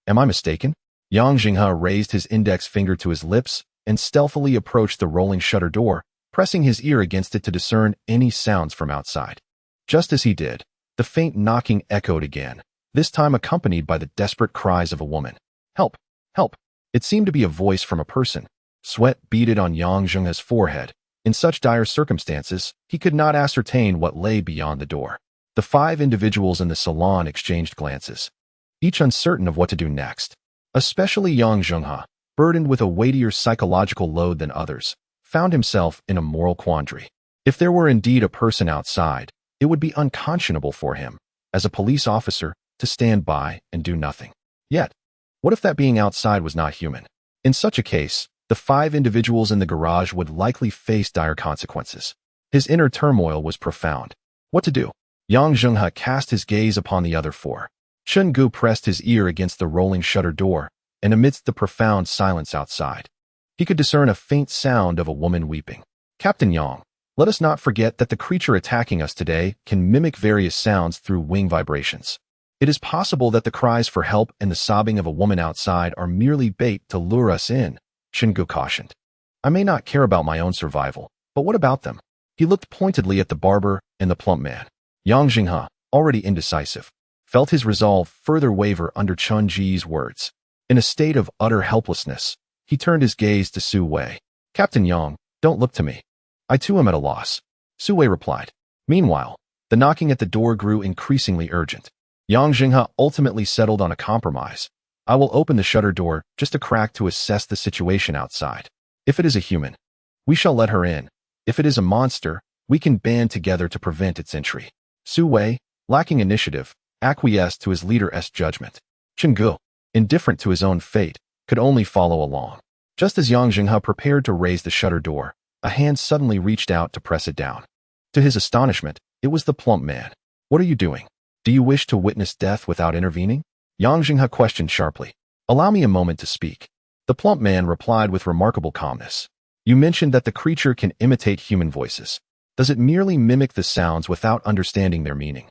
Am I mistaken? Yang Zhenghe raised his index finger to his lips and stealthily approached the rolling shutter door, pressing his ear against it to discern any sounds from outside. Just as he did, the faint knocking echoed again, this time accompanied by the desperate cries of a woman. Help! Help! It seemed to be a voice from a person. Sweat beaded on Yang Zhenghe's forehead. In such dire circumstances, he could not ascertain what lay beyond the door. The 5 individuals in the salon exchanged glances, each uncertain of what to do next. Especially Yang Zhenghe, burdened with a weightier psychological load than others, found himself in a moral quandary. If there were indeed a person outside, it would be unconscionable for him, as a police officer, to stand by and do nothing. Yet, what if that being outside was not human? In such a case, the 5 individuals in the garage would likely face dire consequences. His inner turmoil was profound. What to do? Yang Zhenghe cast his gaze upon the other 4. Chen Ge pressed his ear against the rolling shutter door, and amidst the profound silence outside, he could discern a faint sound of a woman weeping. Captain Yang, let us not forget that the creature attacking us today can mimic various sounds through wing vibrations. It is possible that the cries for help and the sobbing of a woman outside are merely bait to lure us in, Chen Ge cautioned. I may not care about my own survival, but what about them? He looked pointedly at the barber and the plump man. Yang Zhenghe, already indecisive, felt his resolve further waver under Chen Ge's words. In a state of utter helplessness, he turned his gaze to Su Wei. Captain Yang, don't look to me. I too am at a loss, Su Wei replied. Meanwhile, the knocking at the door grew increasingly urgent. Yang Zhenghe ultimately settled on a compromise. I will open the shutter door just a crack to assess the situation outside. If it is a human, we shall let her in. If it is a monster, we can band together to prevent its entry. Su Wei, lacking initiative, acquiesced to his leader's judgment. Chen Ge, indifferent to his own fate, could only follow along. Just as Yang Zhenghe prepared to raise the shutter door, a hand suddenly reached out to press it down. To his astonishment, it was the plump man. What are you doing? Do you wish to witness death without intervening? Yang Zhenghe questioned sharply. Allow me a moment to speak. The plump man replied with remarkable calmness. You mentioned that the creature can imitate human voices. Does it merely mimic the sounds without understanding their meaning?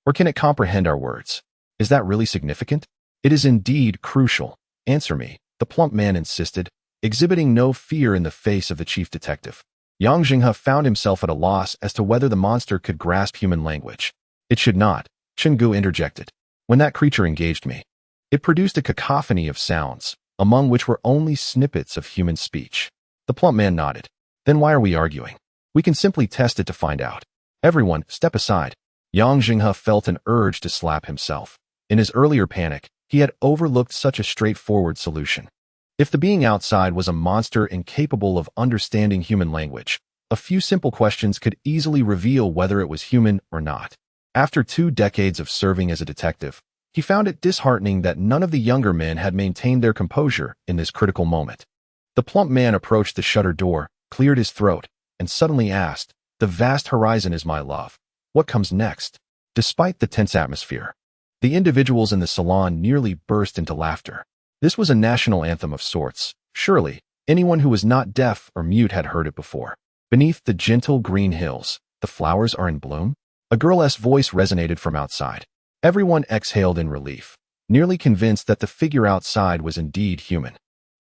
Or can it comprehend our words? Is that really significant? It is indeed crucial. Answer me, the plump man insisted, exhibiting no fear in the face of the chief detective. Yang Zhenghe found himself at a loss as to whether the monster could grasp human language. It should not, Chen Ge interjected. When that creature engaged me, it produced a cacophony of sounds, among which were only snippets of human speech. The plump man nodded. Then why are we arguing? We can simply test it to find out. Everyone, step aside. Yang Zhenghe felt an urge to slap himself. In his earlier panic, he had overlooked such a straightforward solution. If the being outside was a monster incapable of understanding human language, a few simple questions could easily reveal whether it was human or not. After 2 decades of serving as a detective, he found it disheartening that none of the younger men had maintained their composure in this critical moment. The plump man approached the shutter door, cleared his throat, and suddenly asked, "The vast horizon is my love. What comes next?" Despite the tense atmosphere, the individuals in the salon nearly burst into laughter. This was a national anthem of sorts. Surely, anyone who was not deaf or mute had heard it before. Beneath the gentle green hills, the flowers are in bloom. A girl's voice resonated from outside. Everyone exhaled in relief, nearly convinced that the figure outside was indeed human.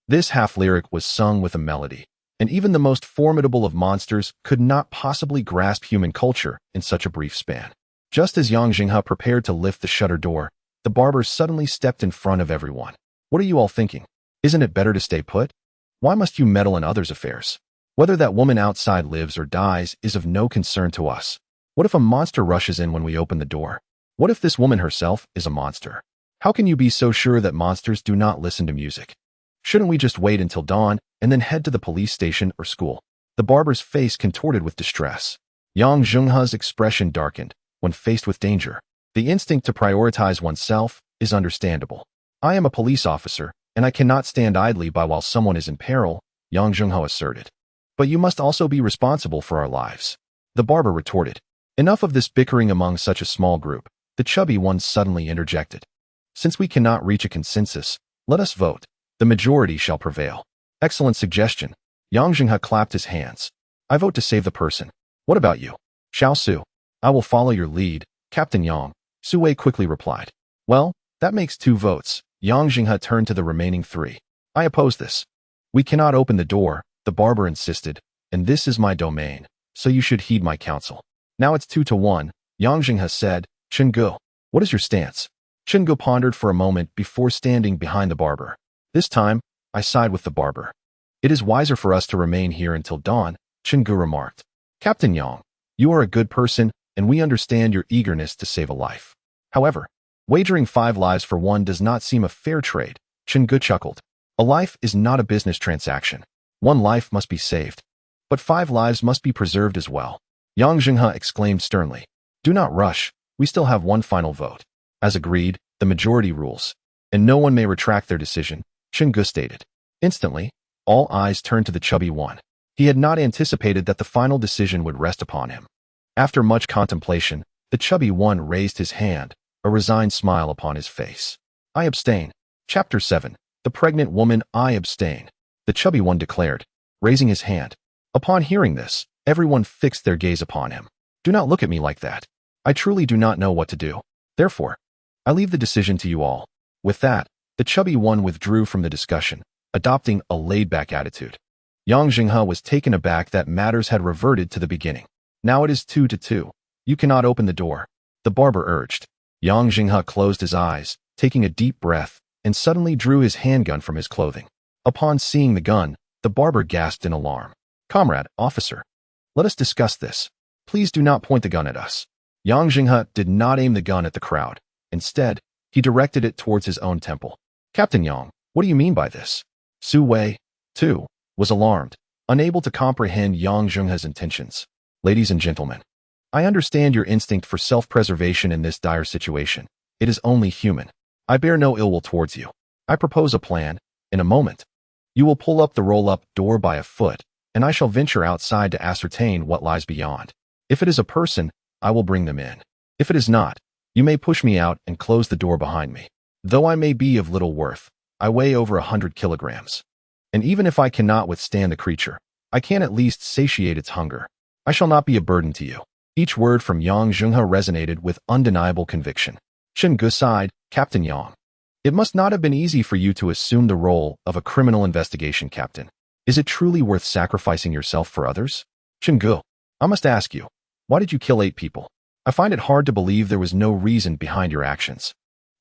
This half-lyric was sung with a melody, and even the most formidable of monsters could not possibly grasp human culture in such a brief span. Just as Yang Zhenghe prepared to lift the shutter door, the barber suddenly stepped in front of everyone. What are you all thinking? Isn't it better to stay put? Why must you meddle in others' affairs? Whether that woman outside lives or dies is of no concern to us. What if a monster rushes in when we open the door? What if this woman herself is a monster? How can you be so sure that monsters do not listen to music? Shouldn't we just wait until dawn and then head to the police station or school? The barber's face contorted with distress. Yang Zhenghe's expression darkened. When faced with danger, the instinct to prioritize oneself is understandable. I am a police officer, and I cannot stand idly by while someone is in peril, Yang Zhenghe asserted. But you must also be responsible for our lives. The barber retorted. Enough of this bickering among such a small group, the chubby one suddenly interjected. Since we cannot reach a consensus, let us vote. The majority shall prevail. Excellent suggestion. Yang Zhenghe clapped his hands. I vote to save the person. What about you? Xiao Su. I will follow your lead, Captain Yang, Su Wei quickly replied. Well, that makes 2 votes, Yang Zhenghe turned to the remaining three. I oppose this. We cannot open the door, the barber insisted, and this is my domain, so you should heed my counsel. Now it's 2-1, Yang Zhenghe said. Chen Ge, what is your stance? Chen Ge pondered for a moment before standing behind the barber. This time, I side with the barber. It is wiser for us to remain here until dawn, Chen Ge remarked. Captain Yang, you are a good person, and we understand your eagerness to save a life. However, wagering 5 lives for one does not seem a fair trade, Chen Ge chuckled. A life is not a business transaction. 1 life must be saved. But 5 lives must be preserved as well. Yang Zhenghe exclaimed sternly. Do not rush, we still have one final vote. As agreed, the majority rules, and no one may retract their decision, Chen Ge stated. Instantly, all eyes turned to the chubby one. He had not anticipated that the final decision would rest upon him. After much contemplation, the chubby one raised his hand, a resigned smile upon his face. I abstain. Chapter 7. The pregnant woman. I abstain, the chubby one declared, raising his hand. Upon hearing this, everyone fixed their gaze upon him. Do not look at me like that. I truly do not know what to do. Therefore, I leave the decision to you all. With that, the chubby one withdrew from the discussion, adopting a laid-back attitude. Yang Zhenghe was taken aback that matters had reverted to the beginning. Now it is 2-2. You cannot open the door, the barber urged. Yang Zhenghe closed his eyes, taking a deep breath, and suddenly drew his handgun from his clothing. Upon seeing the gun, the barber gasped in alarm. Comrade, officer, let us discuss this. Please do not point the gun at us. Yang Zhenghe did not aim the gun at the crowd. Instead, he directed it towards his own temple. Captain Yang, what do you mean by this? Su Wei, too, was alarmed, unable to comprehend Yang Zhenghe's intentions. Ladies and gentlemen, I understand your instinct for self-preservation in this dire situation. It is only human. I bear no ill will towards you. I propose a plan. In a moment, you will pull up the roll-up door by a foot, and I shall venture outside to ascertain what lies beyond. If it is a person, I will bring them in. If it is not, you may push me out and close the door behind me. Though I may be of little worth, I weigh over 100 kilograms. And even if I cannot withstand the creature, I can at least satiate its hunger. I shall not be a burden to you. Each word from Yang Zhenghe resonated with undeniable conviction. Chen Ge sighed. Captain Yang, it must not have been easy for you to assume the role of a criminal investigation captain. Is it truly worth sacrificing yourself for others? Chen Ge, I must ask you, why did you kill 8 people? I find it hard to believe there was no reason behind your actions.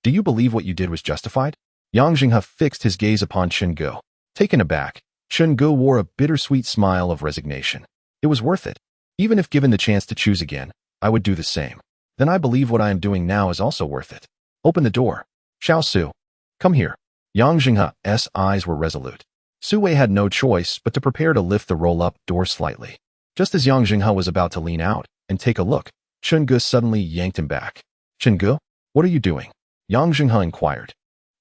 Do you believe what you did was justified? Yang Zhenghe fixed his gaze upon Chen Ge. Taken aback, Chen Ge wore a bittersweet smile of resignation. It was worth it. Even if given the chance to choose again, I would do the same. Then I believe what I am doing now is also worth it. Open the door. Xiao Su, come here. Yang Zhenghe's eyes were resolute. Su Wei had no choice but to prepare to lift the roll-up door slightly. Just as Yang Zhenghe was about to lean out and take a look, Chen Ge suddenly yanked him back. Chen Ge, what are you doing? Yang Zhenghe inquired.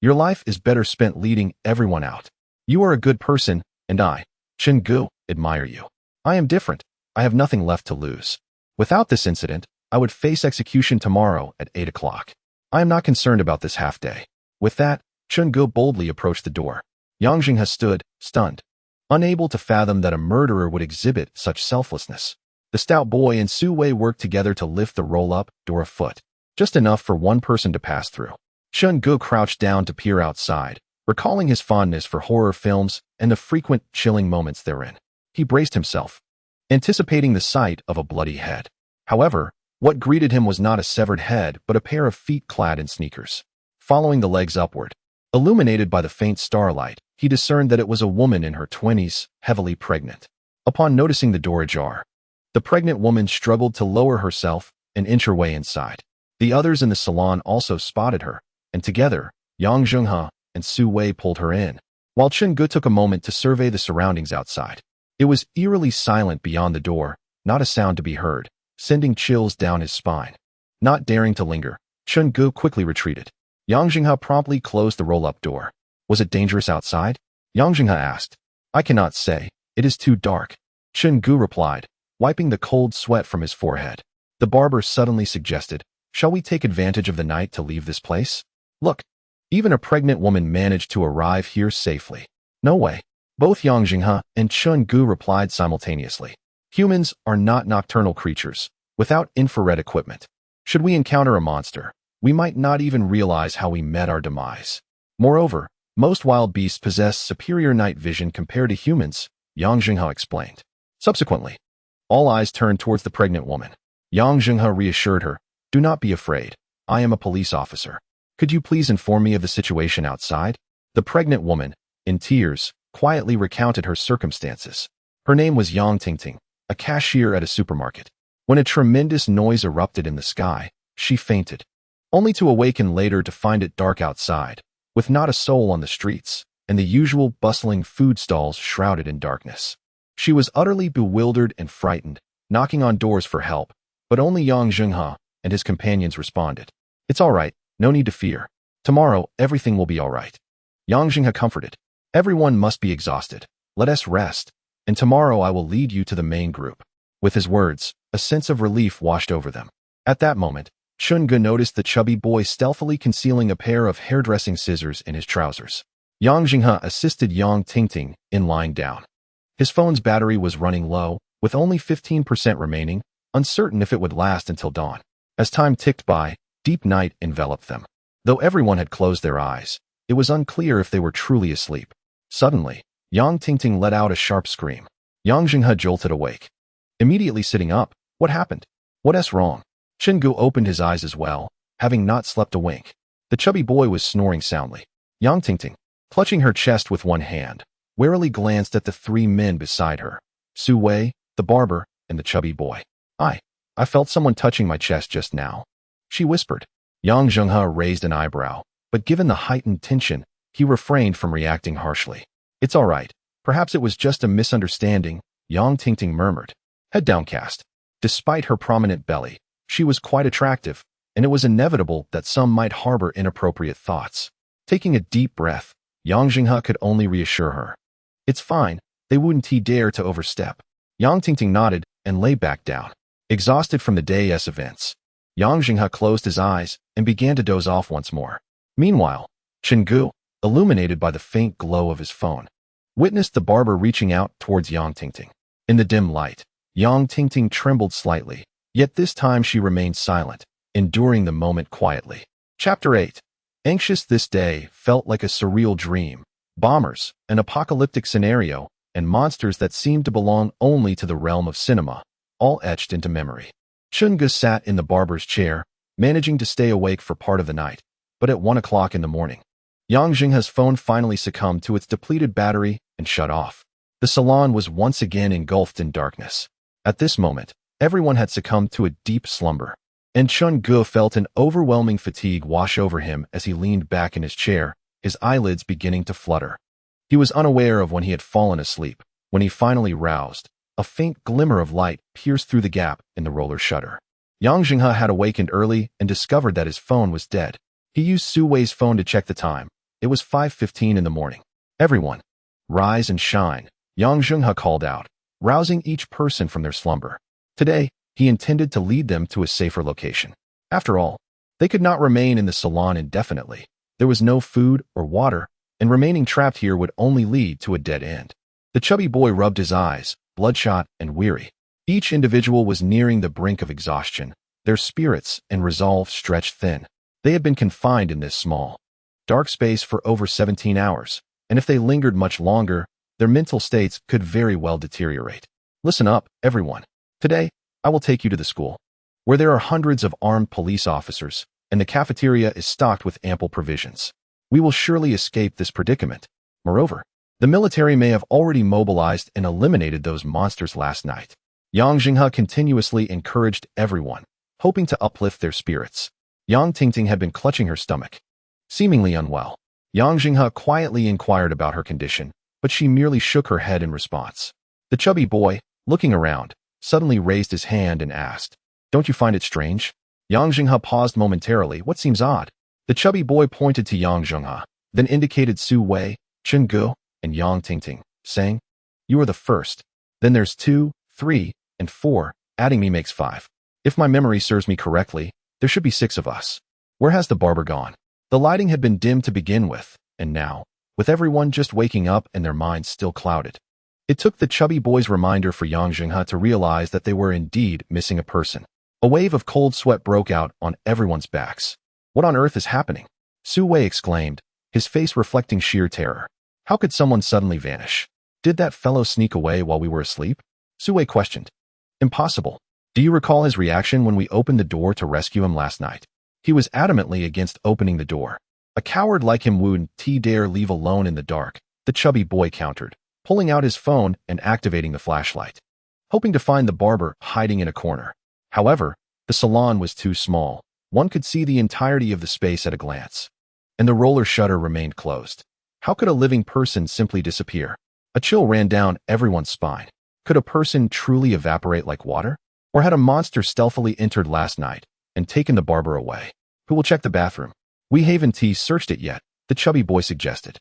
Your life is better spent leading everyone out. You are a good person, and I, Chen Ge, admire you. I am different. I have nothing left to lose. Without this incident, I would face execution tomorrow at 8 o'clock. I am not concerned about this half-day. With that, Chen Ge boldly approached the door. Yang Zhenghe stood, stunned, unable to fathom that a murderer would exhibit such selflessness. The stout boy and Su Wei worked together to lift the roll-up door a foot, just enough for one person to pass through. Chen Ge crouched down to peer outside, recalling his fondness for horror films and the frequent chilling moments therein. He braced himself, anticipating the sight of a bloody head. However, what greeted him was not a severed head but a pair of feet clad in sneakers. Following the legs upward, illuminated by the faint starlight, he discerned that it was a woman in her 20s, heavily pregnant. Upon noticing the door ajar, the pregnant woman struggled to lower herself and inch her way inside. The others in the salon also spotted her, and together, Yang Zhenghe and Su Wei pulled her in, while Chen Ge took a moment to survey the surroundings outside. It was eerily silent beyond the door, not a sound to be heard, sending chills down his spine. Not daring to linger, Chen Ge quickly retreated. Yang Zhenghe promptly closed the roll-up door. Was it dangerous outside? Yang Zhenghe asked. I cannot say. It is too dark. Chen Ge replied, wiping the cold sweat from his forehead. The barber suddenly suggested, shall we take advantage of the night to leave this place? Look, even a pregnant woman managed to arrive here safely. No way. Both Yang Zhenghe and Chen Ge replied simultaneously. Humans are not nocturnal creatures, without infrared equipment. Should we encounter a monster, we might not even realize how we met our demise. Moreover, most wild beasts possess superior night vision compared to humans, Yang Zhenghe explained. Subsequently, all eyes turned towards the pregnant woman. Yang Zhenghe reassured her, "Do not be afraid. I am a police officer. Could you please inform me of the situation outside?" The pregnant woman, in tears, quietly recounted her circumstances. Her name was Yang Zhenghe, a cashier at a supermarket. When a tremendous noise erupted in the sky, she fainted, only to awaken later to find it dark outside, with not a soul on the streets, and the usual bustling food stalls shrouded in darkness. She was utterly bewildered and frightened, knocking on doors for help, but only Yang Zhenghe and his companions responded. "It's all right, no need to fear. Tomorrow, everything will be all right." Yang Zhenghe comforted. "Everyone must be exhausted. Let us rest, and tomorrow I will lead you to the main group." With his words, a sense of relief washed over them. At that moment, Chen Ge noticed the chubby boy stealthily concealing a pair of hairdressing scissors in his trousers. Yang Zhenghe assisted Yang Zhenghe in lying down. His phone's battery was running low, with only 15% remaining, uncertain if it would last until dawn. As time ticked by, deep night enveloped them. Though everyone had closed their eyes, it was unclear if they were truly asleep. Suddenly, Yang Zhenghe let out a sharp scream. Yang Zhenghe jolted awake. Immediately sitting up, "What happened? What's wrong?" Chen Ge opened his eyes as well, having not slept a wink. The chubby boy was snoring soundly. Yang Zhenghe, clutching her chest with one hand, warily glanced at the three men beside her, Su Wei, the barber, and the chubby boy. I felt someone touching my chest just now," she whispered. Yang Zhenghe raised an eyebrow, but given the heightened tension, he refrained from reacting harshly. "It's all right. Perhaps it was just a misunderstanding," Yang Zhenghe murmured, head downcast. Despite her prominent belly, she was quite attractive, and it was inevitable that some might harbor inappropriate thoughts. Taking a deep breath, Yang Zhenghe could only reassure her. "It's fine, they wouldn't dare to overstep." Yang Zhenghe nodded and lay back down, exhausted from the day's events. Yang Zhenghe closed his eyes and began to doze off once more. Meanwhile, Chen Ge, illuminated by the faint glow of his phone, witnessed the barber reaching out towards Yang Zhenghe. In the dim light, Yang Zhenghe trembled slightly, yet this time she remained silent, enduring the moment quietly. Chapter 8. Anxious this day felt like a surreal dream. Bombers, an apocalyptic scenario, and monsters that seemed to belong only to the realm of cinema, all etched into memory. Chen Ge sat in the barber's chair, managing to stay awake for part of the night, but at 1 o'clock in the morning, Yang Zhenghe's phone finally succumbed to its depleted battery and shut off. The salon was once again engulfed in darkness. At this moment, everyone had succumbed to a deep slumber, and Chen Ge felt an overwhelming fatigue wash over him as he leaned back in his chair, his eyelids beginning to flutter. He was unaware of when he had fallen asleep. When he finally roused, a faint glimmer of light pierced through the gap in the roller shutter. Yang Zhenghe had awakened early and discovered that his phone was dead. He used Su Wei's phone to check the time. It was 5:15 in the morning. "Everyone, rise and shine," Yang Zhenghe called out, rousing each person from their slumber. Today, he intended to lead them to a safer location. After all, they could not remain in the salon indefinitely. There was no food or water, and remaining trapped here would only lead to a dead end. The chubby boy rubbed his eyes, bloodshot and weary. Each individual was nearing the brink of exhaustion, their spirits and resolve stretched thin. They had been confined in this small, dark space for over 17 hours, and if they lingered much longer, their mental states could very well deteriorate. "Listen up, everyone. Today, I will take you to the school, where there are hundreds of armed police officers, and the cafeteria is stocked with ample provisions. We will surely escape this predicament. Moreover, the military may have already mobilized and eliminated those monsters last night." Yang Zhenghe continuously encouraged everyone, hoping to uplift their spirits. Yang Zhenghe had been clutching her stomach, seemingly unwell. Yang Zhenghe quietly inquired about her condition, but she merely shook her head in response. The chubby boy, looking around, suddenly raised his hand and asked, "Don't you find it strange?" Yang Zhenghe paused momentarily. "What seems odd?" The chubby boy pointed to Yang Zhenghe, then indicated Su Wei, Chen Ge, and Yang Zhenghe, saying, "You are the first. Then there's 2, 3, and 4, adding me makes 5. If my memory serves me correctly, there should be 6 of us. Where has the barber gone?" The lighting had been dimmed to begin with, and now, with everyone just waking up and their minds still clouded, it took the chubby boy's reminder for Yang Zhenghe to realize that they were indeed missing a person. A wave of cold sweat broke out on everyone's backs. "What on earth is happening?" Su Wei exclaimed, his face reflecting sheer terror. How could someone suddenly vanish? Did that fellow sneak away while we were asleep? Sue questioned. Impossible. Do you recall his reaction when we opened the door to rescue him last night? He was adamantly against opening the door. A coward like him wouldn't dare leave alone in the dark, the chubby boy countered, pulling out his phone and activating the flashlight, hoping to find the barber hiding in a corner. However, the salon was too small. One could see the entirety of the space at a glance. And the roller shutter remained closed. How could a living person simply disappear? A chill ran down everyone's spine. Could a person truly evaporate like water? Or had a monster stealthily entered last night and taken the barber away? Who will check the bathroom? We haven't searched it yet, the chubby boy suggested.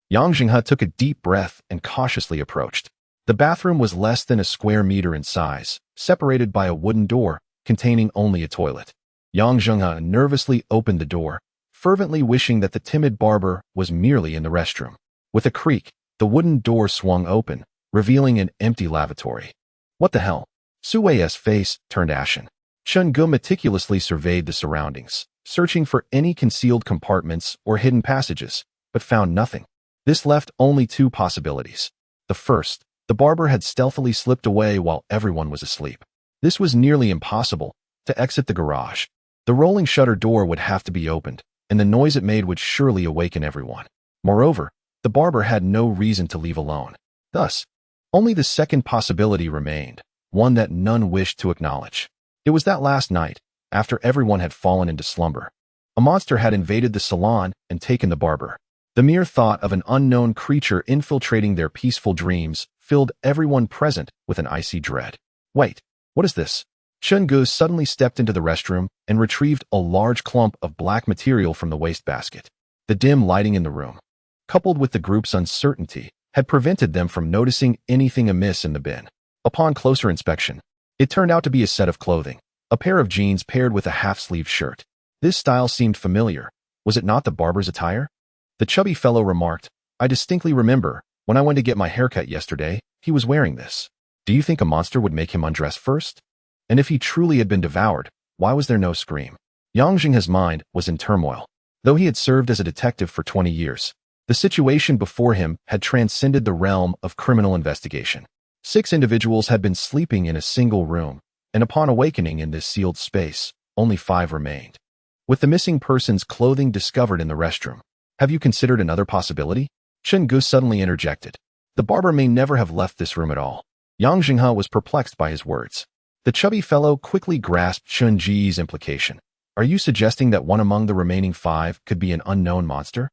Yang Zhenghe took a deep breath and cautiously approached. The bathroom was less than a square meter in size, separated by a wooden door containing only a toilet. Yang Zhenghe nervously opened the door, fervently wishing that the timid barber was merely in the restroom. With a creak, the wooden door swung open, revealing an empty lavatory. What the hell? Sue's face turned ashen. Chen Ge meticulously surveyed the surroundings, searching for any concealed compartments or hidden passages, but found nothing. This left only two possibilities. The first, the barber had stealthily slipped away while everyone was asleep. This was nearly impossible. To exit the garage, the rolling shutter door would have to be opened, and the noise it made would surely awaken everyone. Moreover, the barber had no reason to leave alone. Thus, only the second possibility remained, one that none wished to acknowledge. It was that last night, after everyone had fallen into slumber, a monster had invaded the salon and taken the barber. The mere thought of an unknown creature infiltrating their peaceful dreams filled everyone present with an icy dread. Wait, what is this? Chen Ge suddenly stepped into the restroom and retrieved a large clump of black material from the wastebasket. The dim lighting in the room, coupled with the group's uncertainty, had prevented them from noticing anything amiss in the bin. Upon closer inspection, it turned out to be a set of clothing, a pair of jeans paired with a half-sleeved shirt. This style seemed familiar. Was it not the barber's attire? The chubby fellow remarked, I distinctly remember, when I went to get my haircut yesterday, he was wearing this. Do you think a monster would make him undress first? And if he truly had been devoured, why was there no scream? Yang Zhenghe's mind was in turmoil. Though he had served as a detective for 20 years, the situation before him had transcended the realm of criminal investigation. 6 individuals had been sleeping in a single room, and upon awakening in this sealed space, only 5 remained. With the missing person's clothing discovered in the restroom, have you considered another possibility? Chen Ge suddenly interjected. The barber may never have left this room at all. Yang Zhenghe was perplexed by his words. The chubby fellow quickly grasped Chen Ge's implication. Are you suggesting that one among the remaining 5 could be an unknown monster?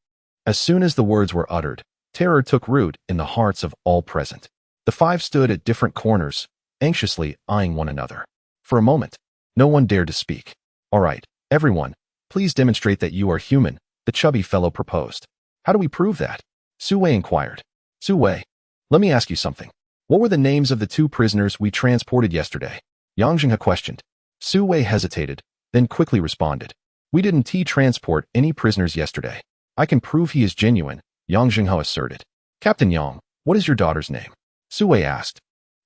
As soon as the words were uttered, terror took root in the hearts of all present. The 5 stood at different corners, anxiously eyeing one another. For a moment, no one dared to speak. All right, everyone, please demonstrate that you are human, the chubby fellow proposed. How do we prove that? Sue inquired. Sue, let me ask you something. What were the names of the 2 prisoners we transported yesterday? Yang Zhenghe questioned. Sue hesitated, then quickly responded. We didn't transport any prisoners yesterday. I can prove he is genuine, Yang Zhenghe asserted. Captain Yang, what is your daughter's name? Sue asked.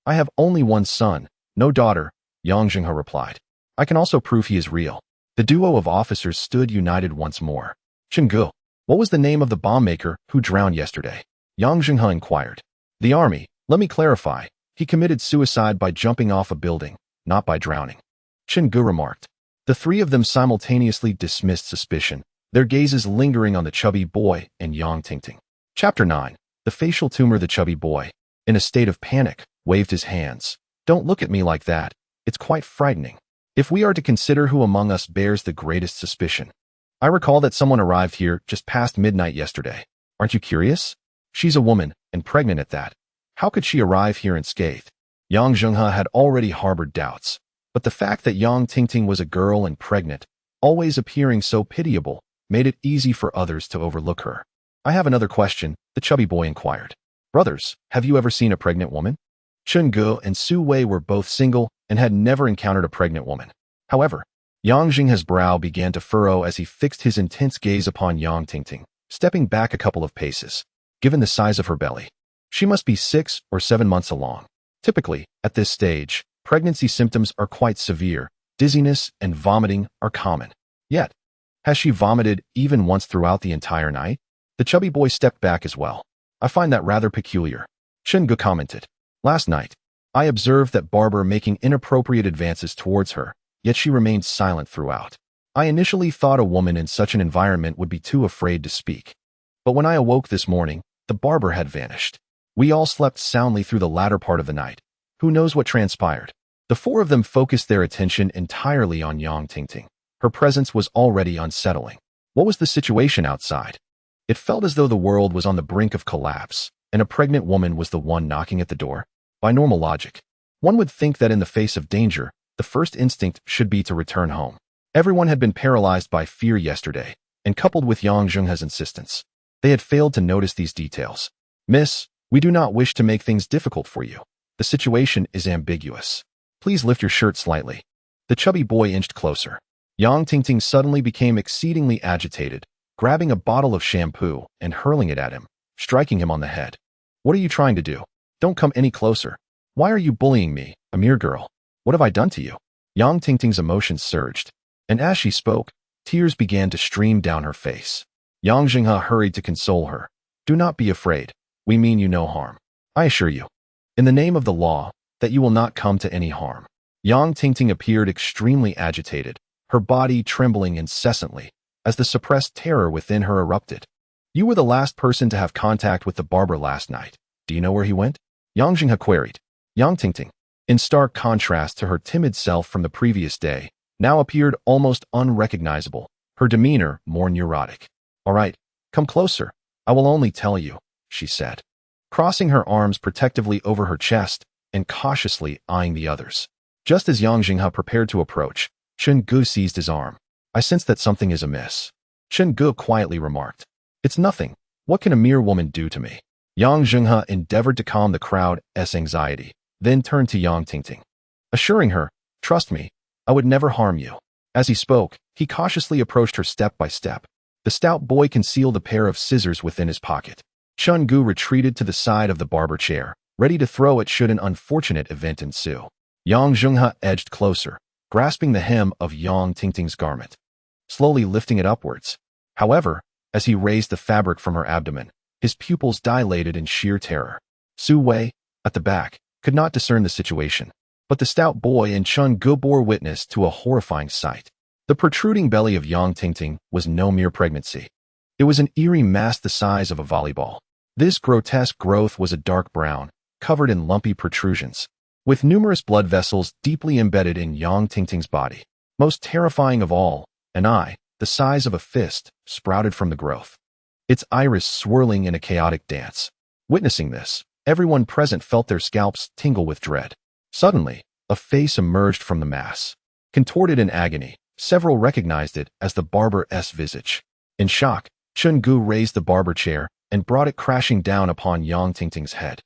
I have only one son, no daughter, Yang Zhenghe replied. I can also prove he is real. The duo of officers stood united once more. Chen Ge, what was the name of the bomb maker who drowned yesterday? Yang Zhenghe inquired. The army, let me clarify. He committed suicide by jumping off a building, not by drowning. Chen Ge remarked. The 3 of them simultaneously dismissed suspicion, their gazes lingering on the chubby boy and Yang Zhenghe. Chapter 9. The facial tumor. The chubby boy, in a state of panic, waved his hands. Don't look at me like that. It's quite frightening. If we are to consider who among us bears the greatest suspicion. I recall that someone arrived here just past midnight yesterday. Aren't you curious? She's a woman, and pregnant at that. How could she arrive here unscathed? Yang Zhenghe had already harbored doubts, but the fact that Yang Zhenghe was a girl and pregnant, always appearing so pitiable, made it easy for others to overlook her. I have another question, the chubby boy inquired. Brothers, have you ever seen a pregnant woman? Chen Ge and Su Wei were both single and had never encountered a pregnant woman. However, Yang Zhenghe's brow began to furrow as he fixed his intense gaze upon Yang Zhenghe, stepping back a couple of paces. Given the size of her belly, she must be 6 or 7 months along. Typically, at this stage, pregnancy symptoms are quite severe. Dizziness and vomiting are common. Yet, has she vomited even once throughout the entire night? The chubby boy stepped back as well. I find that rather peculiar. Chen Ge commented. Last night, I observed that barber making inappropriate advances towards her, yet she remained silent throughout. I initially thought a woman in such an environment would be too afraid to speak. But when I awoke this morning, the barber had vanished. We all slept soundly through the latter part of the night. Who knows what transpired? The four of them focused their attention entirely on Yang Zhenghe. Her presence was already unsettling. What was the situation outside? It felt as though the world was on the brink of collapse, and a pregnant woman was the one knocking at the door. By normal logic, one would think that in the face of danger, the first instinct should be to return home. Everyone had been paralyzed by fear yesterday, and coupled with Yang Zhenghe's insistence, they had failed to notice these details. Miss, we do not wish to make things difficult for you. The situation is ambiguous. Please lift your shirt slightly. The chubby boy inched closer. Yang Zhenghe suddenly became exceedingly agitated, grabbing a bottle of shampoo and hurling it at him, striking him on the head. What are you trying to do? Don't come any closer. Why are you bullying me, a mere girl? What have I done to you? Yang Zhenghe's emotions surged, and as she spoke, tears began to stream down her face. Yang Zhenghe hurried to console her. Do not be afraid. We mean you no harm. I assure you, in the name of the law, that you will not come to any harm. Yang Zhenghe appeared extremely agitated, her body trembling incessantly, as the suppressed terror within her erupted. You were the last person to have contact with the barber last night. Do you know where he went? Yang Zhenghe queried. Yang Zhenghe, in stark contrast to her timid self from the previous day, now appeared almost unrecognizable, her demeanor more neurotic. All right, come closer. I will only tell you, she said, crossing her arms protectively over her chest and cautiously eyeing the others. Just as Yang Zhenghe prepared to approach, Chen Ge seized his arm. I sense that something is amiss. Chen Ge quietly remarked. It's nothing. What can a mere woman do to me? Yang Zhenghe endeavored to calm the crowd's anxiety, then turned to Yang Zhenghe, assuring her, trust me, I would never harm you. As he spoke, he cautiously approached her step by step. The stout boy concealed a pair of scissors within his pocket. Chen Ge retreated to the side of the barber chair, ready to throw it should an unfortunate event ensue. Yang Zhenghe edged closer, grasping the hem of Yang Zhenghe's garment, slowly lifting it upwards. However, as he raised the fabric from her abdomen, his pupils dilated in sheer terror. Su Wei, at the back, could not discern the situation, but the stout boy and Chen Ge bore witness to a horrifying sight. The protruding belly of Yang Zhenghe was no mere pregnancy. It was an eerie mass the size of a volleyball. This grotesque growth was a dark brown, covered in lumpy protrusions, with numerous blood vessels deeply embedded in Yang Zhenghe's body. Most terrifying of all, an eye, the size of a fist, sprouted from the growth, its iris swirling in a chaotic dance. Witnessing this, everyone present felt their scalps tingle with dread. Suddenly, a face emerged from the mass. Contorted in agony, several recognized it as the barber's visage. In shock, Chen Ge raised the barber chair and brought it crashing down upon Yang Zhenghe's head.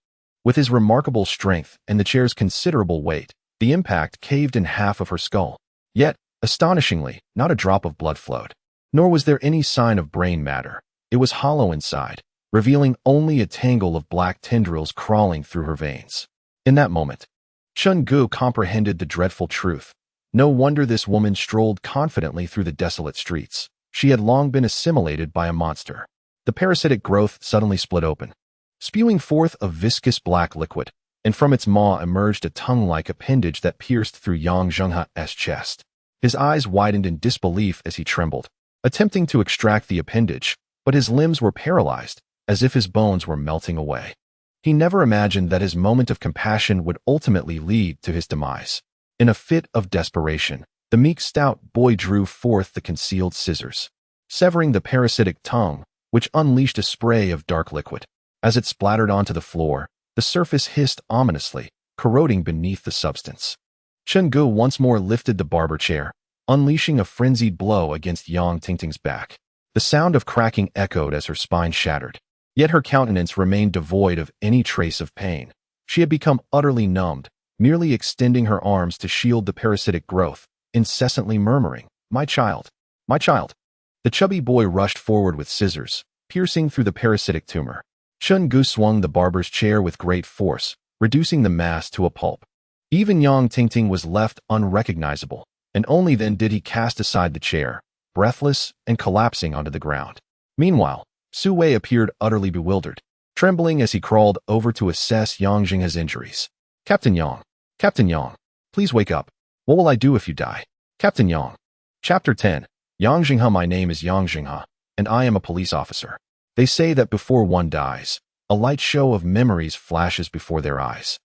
With his remarkable strength and the chair's considerable weight, the impact caved in half of her skull. Yet, astonishingly, not a drop of blood flowed. Nor was there any sign of brain matter. It was hollow inside, revealing only a tangle of black tendrils crawling through her veins. In that moment, Chen Ge comprehended the dreadful truth. No wonder this woman strolled confidently through the desolate streets. She had long been assimilated by a monster. The parasitic growth suddenly split open, spewing forth a viscous black liquid, and from its maw emerged a tongue-like appendage that pierced through Yang Zhenghe's chest. His eyes widened in disbelief as he trembled, attempting to extract the appendage, but his limbs were paralyzed, as if his bones were melting away. He never imagined that his moment of compassion would ultimately lead to his demise. In a fit of desperation, the meek stout boy drew forth the concealed scissors, severing the parasitic tongue, which unleashed a spray of dark liquid. As it splattered onto the floor, the surface hissed ominously, corroding beneath the substance. Chen Ge once more lifted the barber chair, unleashing a frenzied blow against Yang Zhenghe's back. The sound of cracking echoed as her spine shattered. Yet her countenance remained devoid of any trace of pain. She had become utterly numbed, merely extending her arms to shield the parasitic growth, incessantly murmuring, "My child, my child." The chubby boy rushed forward with scissors, piercing through the parasitic tumor. Chen Ge swung the barber's chair with great force, reducing the mass to a pulp. Even Yang Zhenghe was left unrecognizable, and only then did he cast aside the chair, breathless and collapsing onto the ground. Meanwhile, Su Wei appeared utterly bewildered, trembling as he crawled over to assess Yang Zhenghe's injuries. Captain Yang, please wake up. What will I do if you die? Captain Yang. Chapter 10. Yang Zhenghe. My name is Yang Zhenghe, and I am a police officer. They say that before one dies, a light show of memories flashes before their eyes.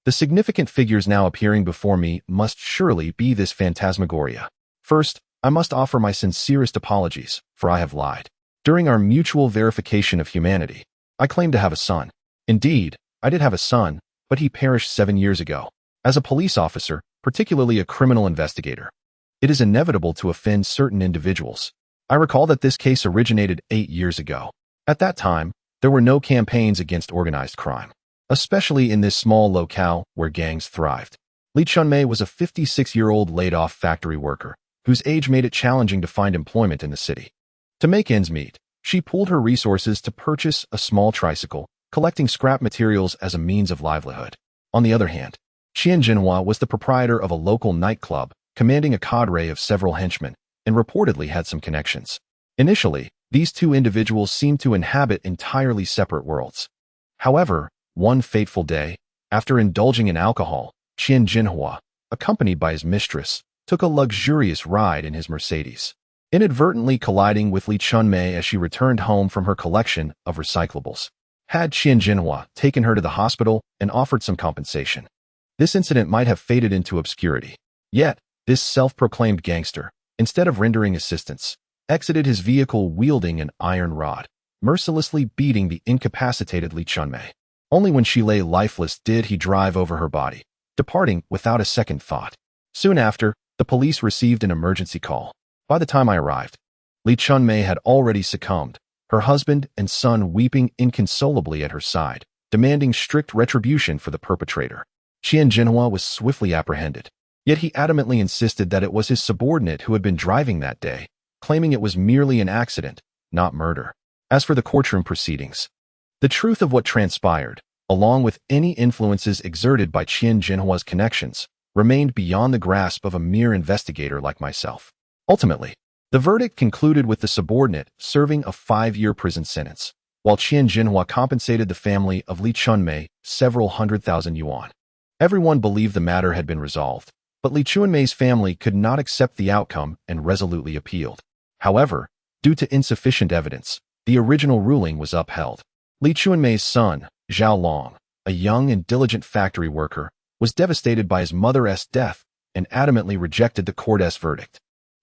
The significant figures now appearing before me must surely be this phantasmagoria. First, I must offer my sincerest apologies, for I have lied. During our mutual verification of humanity, I claimed to have a son. Indeed, I did have a son, but he perished 7 years ago. As a police officer, particularly a criminal investigator, it is inevitable to offend certain individuals. I recall that this case originated 8 years ago. At that time, there were no campaigns against organized crime, especially in this small locale where gangs thrived. Lu Jun was a 56-year-old laid-off factory worker, whose age made it challenging to find employment in the city. To make ends meet, she pooled her resources to purchase a small tricycle, collecting scrap materials as a means of livelihood. On the other hand, Chen Ge was the proprietor of a local nightclub, commanding a cadre of several henchmen, and reportedly had some connections. Initially, these two individuals seemed to inhabit entirely separate worlds. However, one fateful day, after indulging in alcohol, Chen Ge, accompanied by his mistress, took a luxurious ride in his Mercedes, inadvertently colliding with Lu Jun as she returned home from her collection of recyclables. Had Chen Ge taken her to the hospital and offered some compensation, this incident might have faded into obscurity. Yet, this self-proclaimed gangster, instead of rendering assistance, exited his vehicle wielding an iron rod, mercilessly beating the incapacitated Lu Jun. Only when she lay lifeless did he drive over her body, departing without a second thought. Soon after, the police received an emergency call. By the time I arrived, Lu Jun had already succumbed, her husband and son weeping inconsolably at her side, demanding strict retribution for the perpetrator. Chen Ge was swiftly apprehended, yet he adamantly insisted that it was his subordinate who had been driving that day, claiming it was merely an accident, not murder. As for the courtroom proceedings, the truth of what transpired, along with any influences exerted by Chen Ge's connections, remained beyond the grasp of a mere investigator like myself. Ultimately, the verdict concluded with the subordinate serving a 5-year prison sentence, while Chen Ge compensated the family of Lu Jun several 100,000 yuan. Everyone believed the matter had been resolved, but Lu Jun's family could not accept the outcome and resolutely appealed. However, due to insufficient evidence, the original ruling was upheld. Lu Jun's son, Zhao Long, a young and diligent factory worker, was devastated by his mother's death and adamantly rejected the court's verdict.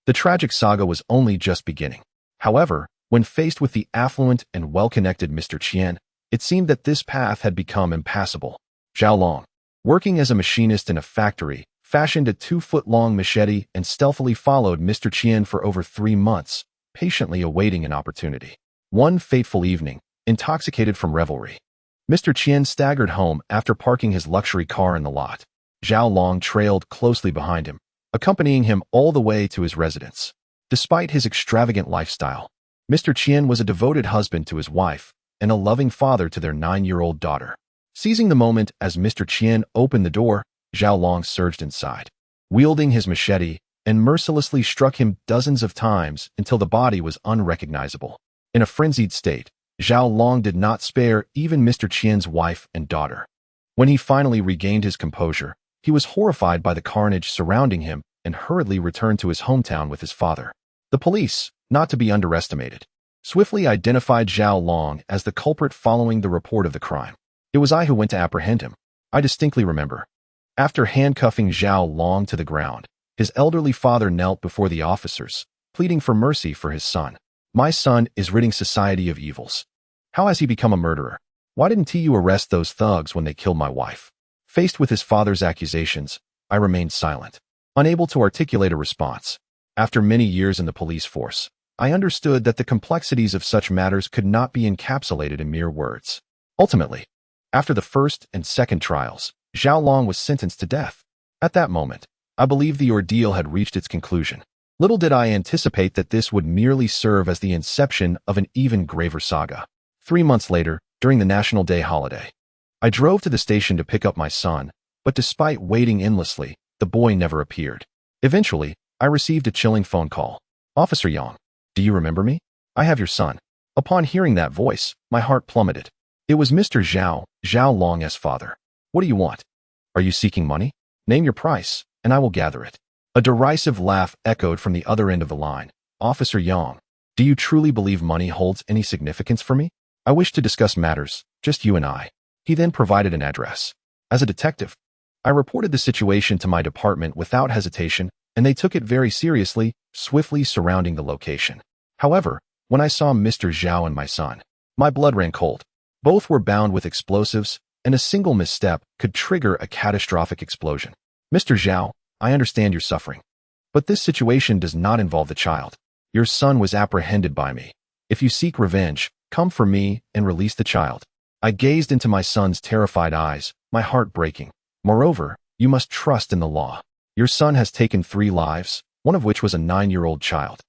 The tragic saga was only just beginning. However, when faced with the affluent and well-connected Mr. Chen, it seemed that this path had become impassable. Zhao Long, working as a machinist in a factory, fashioned a 2-foot-long machete and stealthily followed Mr. Chen for over 3 months, patiently awaiting an opportunity. One fateful evening, intoxicated from revelry, Mr. Chen staggered home after parking his luxury car in the lot. Zhao Long trailed closely behind him, accompanying him all the way to his residence. Despite his extravagant lifestyle, Mr. Chen was a devoted husband to his wife and a loving father to their 9-year-old daughter. Seizing the moment as Mr. Chen opened the door, Zhao Long surged inside, wielding his machete, and mercilessly struck him dozens of times until the body was unrecognizable. In a frenzied state, Zhao Long did not spare even Mr. Chen's wife and daughter. When he finally regained his composure, he was horrified by the carnage surrounding him and hurriedly returned to his hometown with his father. The police, not to be underestimated, swiftly identified Zhao Long as the culprit following the report of the crime. It was I who went to apprehend him. I distinctly remember. After handcuffing Zhao Long to the ground, his elderly father knelt before the officers, pleading for mercy for his son. My son is ridding society of evils. How has he become a murderer? Why didn't you arrest those thugs when they killed my wife? Faced with his father's accusations, I remained silent, unable to articulate a response. After many years in the police force, I understood that the complexities of such matters could not be encapsulated in mere words. Ultimately, after the first and second trials, Zhao Long was sentenced to death. At that moment, I believed the ordeal had reached its conclusion. Little did I anticipate that this would merely serve as the inception of an even graver saga. 3 months later, during the National Day holiday, I drove to the station to pick up my son, but despite waiting endlessly, the boy never appeared. Eventually, I received a chilling phone call. Officer Yang, do you remember me? I have your son. Upon hearing that voice, my heart plummeted. It was Mr. Zhao Long's father. What do you want? Are you seeking money? Name your price, and I will gather it. A derisive laugh echoed from the other end of the line. Officer Yang, do you truly believe money holds any significance for me? I wish to discuss matters, just you and I. He then provided an address. As a detective, I reported the situation to my department without hesitation, and they took it very seriously, swiftly surrounding the location. However, when I saw Mr. Zhao and my son, my blood ran cold. Both were bound with explosives, and a single misstep could trigger a catastrophic explosion. Mr. Zhao, I understand your suffering. But this situation does not involve the child. Your son was apprehended by me. If you seek revenge, come for me and release the child. I gazed into my son's terrified eyes, my heart breaking. Moreover, you must trust in the law. Your son has taken 3 lives, one of which was a 9-year-old child.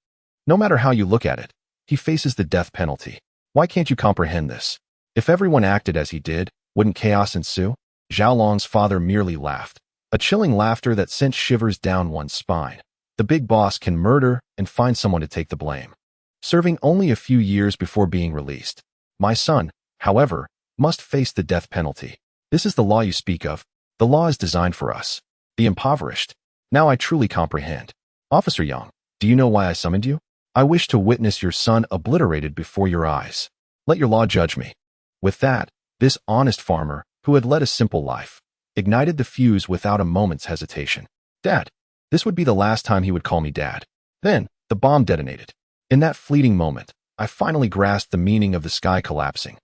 No matter how you look at it, he faces the death penalty. Why can't you comprehend this? If everyone acted as he did, wouldn't chaos ensue? Zhaolong's father merely laughed, a chilling laughter that sent shivers down one's spine. The big boss can murder and find someone to take the blame, serving only a few years before being released. My son, however, must face the death penalty. This is the law you speak of. The law is designed for us, the impoverished. Now I truly comprehend. Officer Yang, do you know why I summoned you? I wish to witness your son obliterated before your eyes. Let your law judge me. With that, this honest farmer, who had led a simple life, ignited the fuse without a moment's hesitation. Dad. This would be the last time he would call me Dad. Then, the bomb detonated. In that fleeting moment, I finally grasped the meaning of the sky collapsing.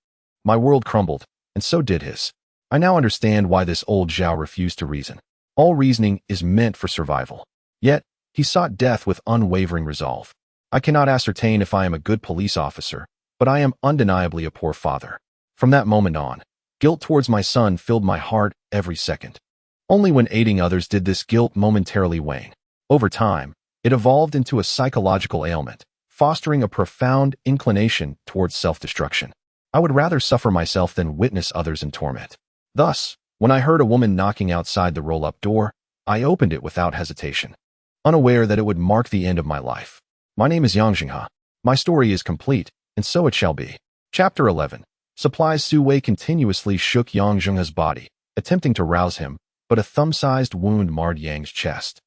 My world crumbled, and so did his. I now understand why this old Zhao refused to reason. All reasoning is meant for survival. Yet, he sought death with unwavering resolve. I cannot ascertain if I am a good police officer, but I am undeniably a poor father. From that moment on, guilt towards my son filled my heart every second. Only when aiding others did this guilt momentarily wane. Over time, it evolved into a psychological ailment, fostering a profound inclination towards self-destruction. I would rather suffer myself than witness others in torment. Thus, when I heard a woman knocking outside the roll-up door, I opened it without hesitation, unaware that it would mark the end of my life. My name is Yang Zhenghe. My story is complete, and so it shall be. Chapter 11. Supplies. Su Wei continuously shook Yang Zhenghe's body, attempting to rouse him, but a thumb-sized wound marred Yang's chest.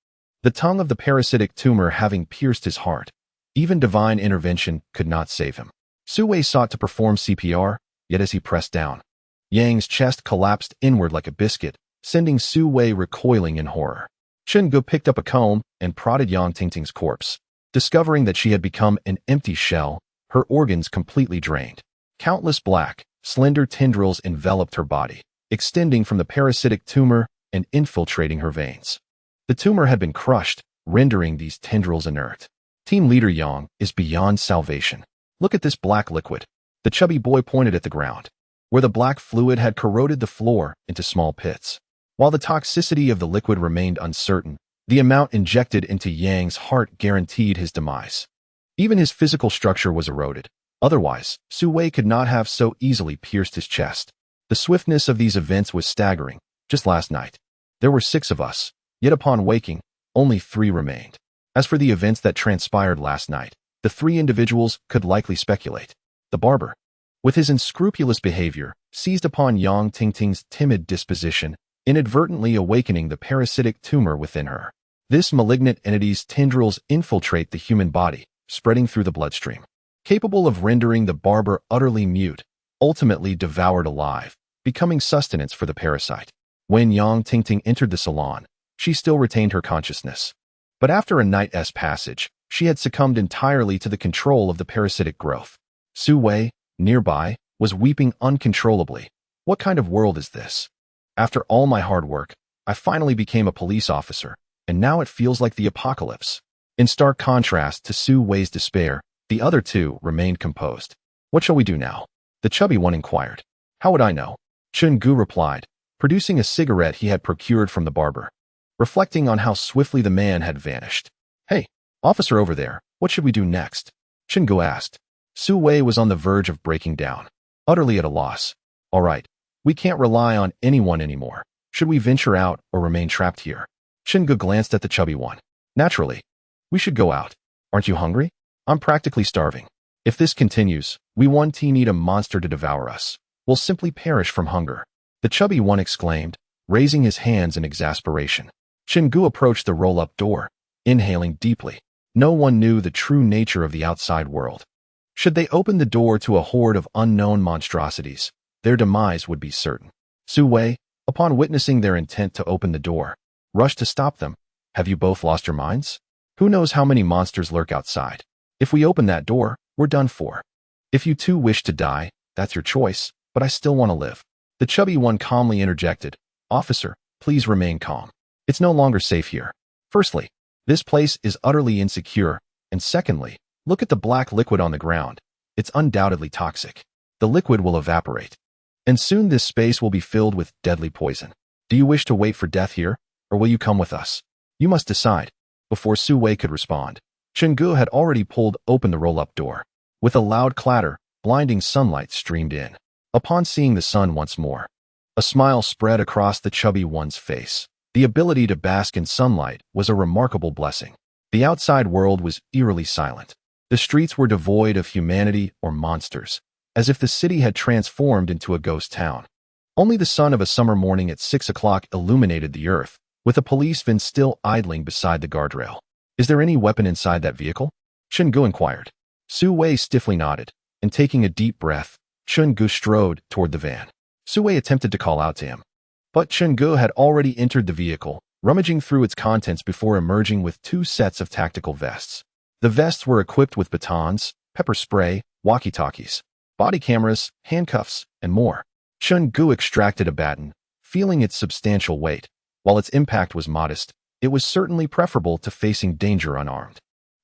The tongue of the parasitic tumor having pierced his heart, even divine intervention could not save him. Su Wei sought to perform CPR, yet as he pressed down, Yang's chest collapsed inward like a biscuit, sending Su Wei recoiling in horror. Chen Ge picked up a comb and prodded Yang Tingting's corpse. Discovering that she had become an empty shell, her organs completely drained. Countless black, slender tendrils enveloped her body, extending from the parasitic tumor and infiltrating her veins. The tumor had been crushed, rendering these tendrils inert. Team leader Yang is beyond salvation. Look at this black liquid. The chubby boy pointed at the ground, where the black fluid had corroded the floor into small pits. While the toxicity of the liquid remained uncertain, the amount injected into Yang's heart guaranteed his demise. Even his physical structure was eroded. Otherwise, Su Wei could not have so easily pierced his chest. The swiftness of these events was staggering. Just last night, there were 6 of us, yet upon waking, only 3 remained. As for the events that transpired last night, the 3 individuals could likely speculate. The barber, with his unscrupulous behavior, seized upon Yang Tingting's timid disposition, inadvertently awakening the parasitic tumor within her. This malignant entity's tendrils infiltrate the human body, spreading through the bloodstream. Capable of rendering the barber utterly mute, ultimately devoured alive, becoming sustenance for the parasite. When Yang Tingting entered the salon, she still retained her consciousness. But after a night's passage, she had succumbed entirely to the control of the parasitic growth. Su Wei, nearby, was weeping uncontrollably. What kind of world is this? After all my hard work, I finally became a police officer, and now it feels like the apocalypse. In stark contrast to Su Wei's despair, the other 2 remained composed. What shall we do now? The chubby one inquired. How would I know? Chen Ge replied, producing a cigarette he had procured from the barber. Reflecting on how swiftly the man had vanished. Hey, officer over there, what should we do next? Chen Ge asked. Su Wei was on the verge of breaking down, utterly at a loss. All right, we can't rely on anyone anymore. Should we venture out or remain trapped here? Chen Ge glanced at the chubby one. Naturally. We should go out. Aren't you hungry? I'm practically starving. If this continues, We one need a monster to devour us. We'll simply perish from hunger. The chubby one exclaimed, raising his hands in exasperation. Chen Ge approached the roll-up door, inhaling deeply. No one knew the true nature of the outside world. Should they open the door to a horde of unknown monstrosities, their demise would be certain. Su Wei, upon witnessing their intent to open the door, rushed to stop them. Have you both lost your minds? Who knows how many monsters lurk outside? If we open that door, we're done for. If you two wish to die, that's your choice, but I still want to live. The chubby one calmly interjected, Officer, please remain calm. It's no longer safe here. Firstly, this place is utterly insecure, and secondly, look at the black liquid on the ground. It's undoubtedly toxic. The liquid will evaporate, and soon this space will be filled with deadly poison. Do you wish to wait for death here, or will you come with us? You must decide. Before Su Wei could respond, Chen Ge had already pulled open the roll-up door. With a loud clatter, blinding sunlight streamed in. Upon seeing the sun once more, a smile spread across the chubby one's face. The ability to bask in sunlight was a remarkable blessing. The outside world was eerily silent. The streets were devoid of humanity or monsters, as if the city had transformed into a ghost town. Only the sun of a summer morning at 6 o'clock illuminated the earth, with a policeman still idling beside the guardrail. Is there any weapon inside that vehicle? Chen Ge inquired. Su Wei stiffly nodded, and taking a deep breath, Chen Ge strode toward the van. Su Wei attempted to call out to him, but Chen Ge had already entered the vehicle, rummaging through its contents before emerging with 2 sets of tactical vests. The vests were equipped with batons, pepper spray, walkie-talkies, body cameras, handcuffs, and more. Chen Ge extracted a baton, feeling its substantial weight. While its impact was modest, it was certainly preferable to facing danger unarmed.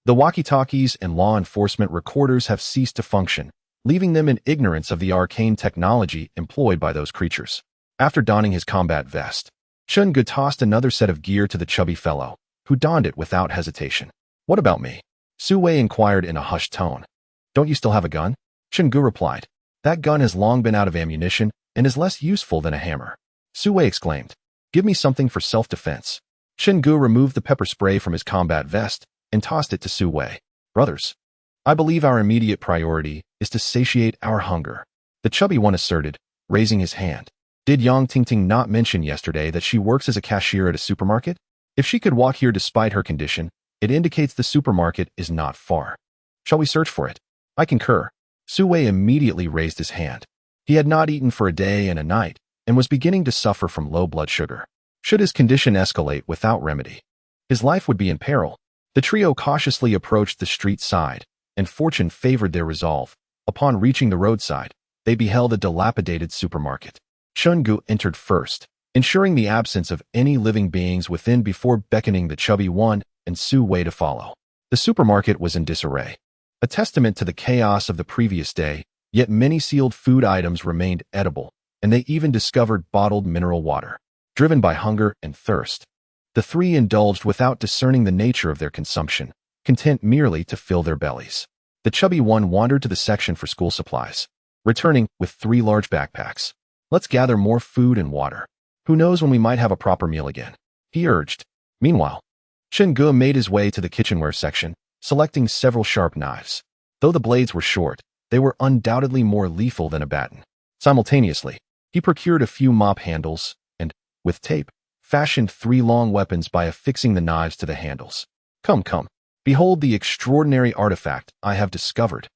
The walkie-talkies and law enforcement recorders have ceased to function, leaving them in ignorance of the arcane technology employed by those creatures. After donning his combat vest, Chen Ge tossed another set of gear to the chubby fellow, who donned it without hesitation. What about me? Su Wei inquired in a hushed tone. Don't you still have a gun? Chen Ge replied. That gun has long been out of ammunition and is less useful than a hammer. Su Wei exclaimed. Give me something for self-defense. Chen Ge removed the pepper spray from his combat vest and tossed it to Su Wei. Brothers, I believe our immediate priority is to satiate our hunger, the chubby one asserted, raising his hand. Did Yang Zhenghe not mention yesterday that she works as a cashier at a supermarket? If she could walk here despite her condition, it indicates the supermarket is not far. Shall we search for it? I concur. Su Wei immediately raised his hand. He had not eaten for a day and a night, and was beginning to suffer from low blood sugar. Should his condition escalate without remedy, his life would be in peril. The trio cautiously approached the street side, and fortune favored their resolve. Upon reaching the roadside, they beheld a dilapidated supermarket. Chen Ge entered first, ensuring the absence of any living beings within before beckoning the chubby one and Su Wei to follow. The supermarket was in disarray, a testament to the chaos of the previous day, yet many sealed food items remained edible, and they even discovered bottled mineral water. Driven by hunger and thirst, the 3 indulged without discerning the nature of their consumption, content merely to fill their bellies. The chubby one wandered to the section for school supplies, returning with 3 large backpacks. Let's gather more food and water. Who knows when we might have a proper meal again, he urged. Meanwhile, Chen Ge made his way to the kitchenware section, selecting several sharp knives. Though the blades were short, they were undoubtedly more lethal than a baton. Simultaneously, he procured a few mop handles and, with tape, fashioned 3 long weapons by affixing the knives to the handles. Come, behold the extraordinary artifact I have discovered.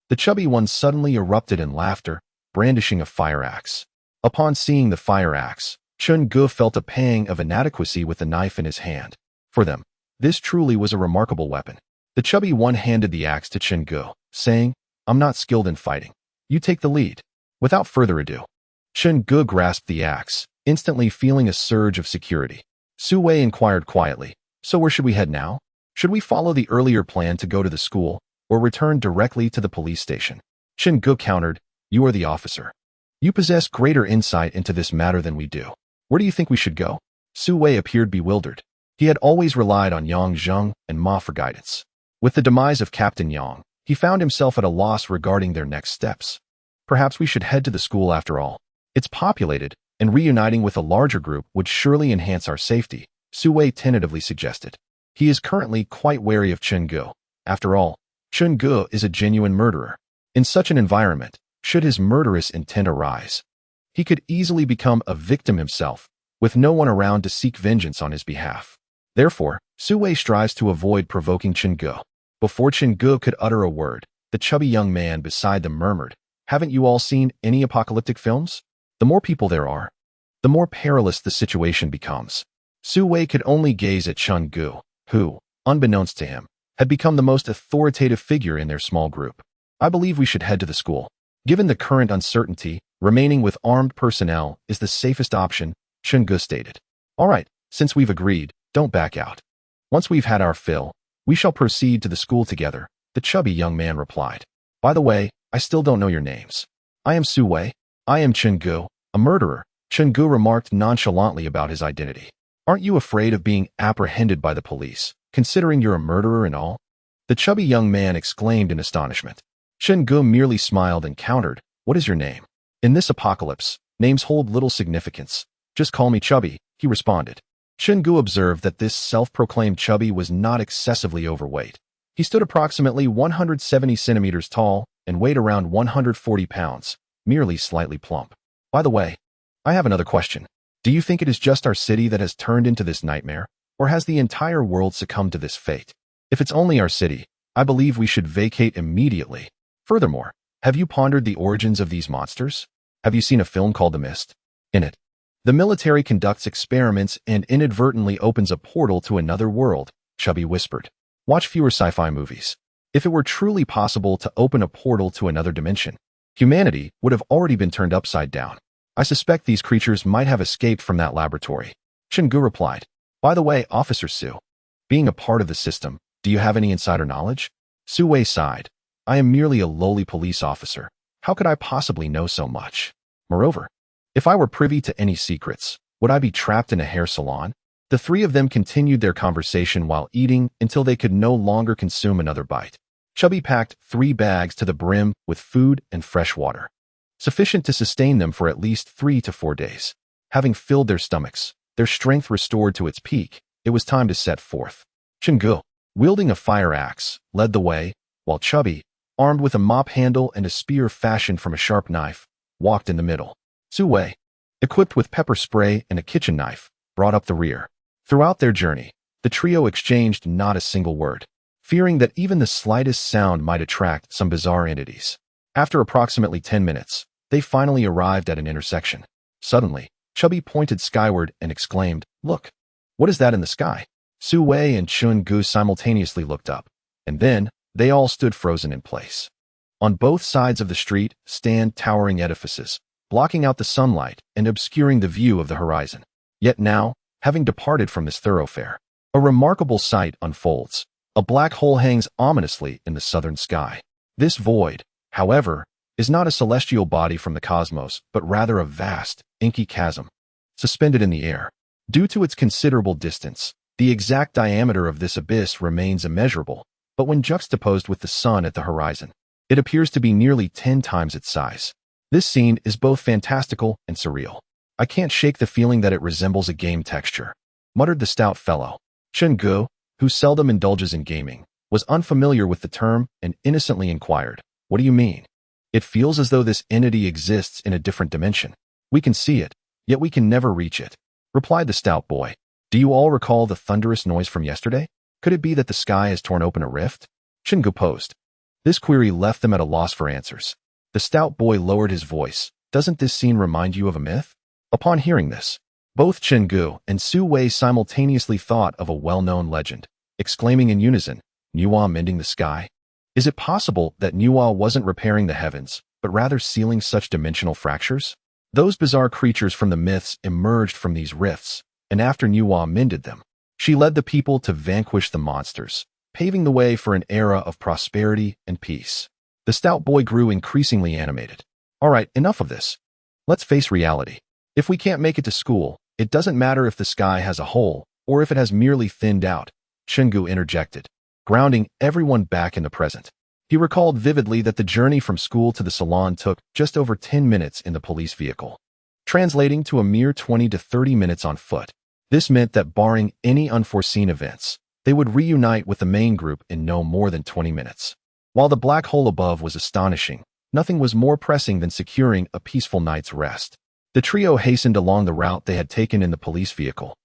The chubby one suddenly erupted in laughter, brandishing a fire axe. Upon seeing the fire axe, Chen Ge felt a pang of inadequacy with the knife in his hand. For them, this truly was a remarkable weapon. The chubby one handed the axe to Chen Ge, saying, I'm not skilled in fighting. You take the lead. Without further ado, Chen Ge grasped the axe, instantly feeling a surge of security. Su Wei inquired quietly, so where should we head now? Should we follow the earlier plan to go to the school, or return directly to the police station? Chen Ge countered, you are the officer. You possess greater insight into this matter than we do. Where do you think we should go? Su Wei appeared bewildered. He had always relied on Yang Zhenghe and Ma for guidance. With the demise of Captain Yang, he found himself at a loss regarding their next steps. Perhaps we should head to the school after all. It's populated, and reuniting with a larger group would surely enhance our safety, Su Wei tentatively suggested. He is currently quite wary of Chen Ge. After all, Chen Ge is a genuine murderer. In such an environment, should his murderous intent arise, he could easily become a victim himself, with no one around to seek vengeance on his behalf. Therefore, Su Wei strives to avoid provoking Chen Ge. Before Chen Ge could utter a word, the chubby young man beside them murmured, "Haven't you all seen any apocalyptic films? The more people there are, the more perilous the situation becomes." Su Wei could only gaze at Chen Ge, who, unbeknownst to him, had become the most authoritative figure in their small group. "I believe we should head to the school. Given the current uncertainty, remaining with armed personnel is the safest option," Chen Ge stated. "All right, since we've agreed, don't back out. Once we've had our fill, we shall proceed to the school together," the chubby young man replied. "By the way, I still don't know your names." "I am Su Wei." "I am Chen Ge, a murderer," Chen Ge remarked nonchalantly about his identity. "Aren't you afraid of being apprehended by the police, considering you're a murderer and all?" the chubby young man exclaimed in astonishment. Chen Ge merely smiled and countered, "What is your name?" "In this apocalypse, names hold little significance. Just call me Chubby," he responded. Chen Ge observed that this self-proclaimed chubby was not excessively overweight. He stood approximately 170 centimeters tall and weighed around 140 pounds, merely slightly plump. "By the way, I have another question. Do you think it is just our city that has turned into this nightmare, or has the entire world succumbed to this fate? If it's only our city, I believe we should vacate immediately. Furthermore, have you pondered the origins of these monsters? Have you seen a film called The Mist? In it, the military conducts experiments and inadvertently opens a portal to another world," Chubby whispered. "Watch fewer sci-fi movies. If it were truly possible to open a portal to another dimension, humanity would have already been turned upside down. I suspect these creatures might have escaped from that laboratory," Chen Ge replied. "By the way, Officer Su, being a part of the system, do you have any insider knowledge?" Su Wei sighed. "I am merely a lowly police officer. How could I possibly know so much? Moreover, if I were privy to any secrets, would I be trapped in a hair salon?" The three of them continued their conversation while eating until they could no longer consume another bite. Chubby packed 3 bags to the brim with food and fresh water, sufficient to sustain them for at least 3 to 4 days. Having filled their stomachs, their strength restored to its peak, it was time to set forth. Chen Ge, wielding a fire axe, led the way, while Chubby, armed with a mop handle and a spear fashioned from a sharp knife, walked in the middle. Su Wei, equipped with pepper spray and a kitchen knife, brought up the rear. Throughout their journey, the trio exchanged not a single word, fearing that even the slightest sound might attract some bizarre entities. After approximately 10 minutes, they finally arrived at an intersection. Suddenly, Chubby pointed skyward and exclaimed, "Look! What is that in the sky?" Su Wei and Chen Ge simultaneously looked up, and then they all stood frozen in place. On both sides of the street stand towering edifices, blocking out the sunlight and obscuring the view of the horizon. Yet now, having departed from this thoroughfare, a remarkable sight unfolds. A black hole hangs ominously in the southern sky. This void, however, is not a celestial body from the cosmos, but rather a vast, inky chasm, suspended in the air. Due to its considerable distance, the exact diameter of this abyss remains immeasurable, but when juxtaposed with the sun at the horizon, it appears to be nearly 10 times its size. This scene is both fantastical and surreal. "I can't shake the feeling that it resembles a game texture," muttered the stout fellow. Chen Ge, who seldom indulges in gaming, was unfamiliar with the term and innocently inquired, "What do you mean?" "It feels as though this entity exists in a different dimension. We can see it, yet we can never reach it," replied the stout boy. "Do you all recall the thunderous noise from yesterday? Could it be that the sky has torn open a rift?" Chen Ge posed. This query left them at a loss for answers. The stout boy lowered his voice. "Doesn't this scene remind you of a myth?" Upon hearing this, both Chen Ge and Su Wei simultaneously thought of a well-known legend, exclaiming in unison, "Nuwa mending the sky? Is it possible that Nuwa wasn't repairing the heavens, but rather sealing such dimensional fractures?" Those bizarre creatures from the myths emerged from these rifts, and after Nuwa mended them, she led the people to vanquish the monsters, paving the way for an era of prosperity and peace. The stout boy grew increasingly animated. "All right, enough of this. Let's face reality. If we can't make it to school, it doesn't matter if the sky has a hole or if it has merely thinned out," Chen Ge interjected, grounding everyone back in the present. He recalled vividly that the journey from school to the salon took just over 10 minutes in the police vehicle, translating to a mere 20 to 30 minutes on foot. This meant that barring any unforeseen events, they would reunite with the main group in no more than 20 minutes. While the black hole above was astonishing, nothing was more pressing than securing a peaceful night's rest. The trio hastened along the route they had taken in the police vehicle,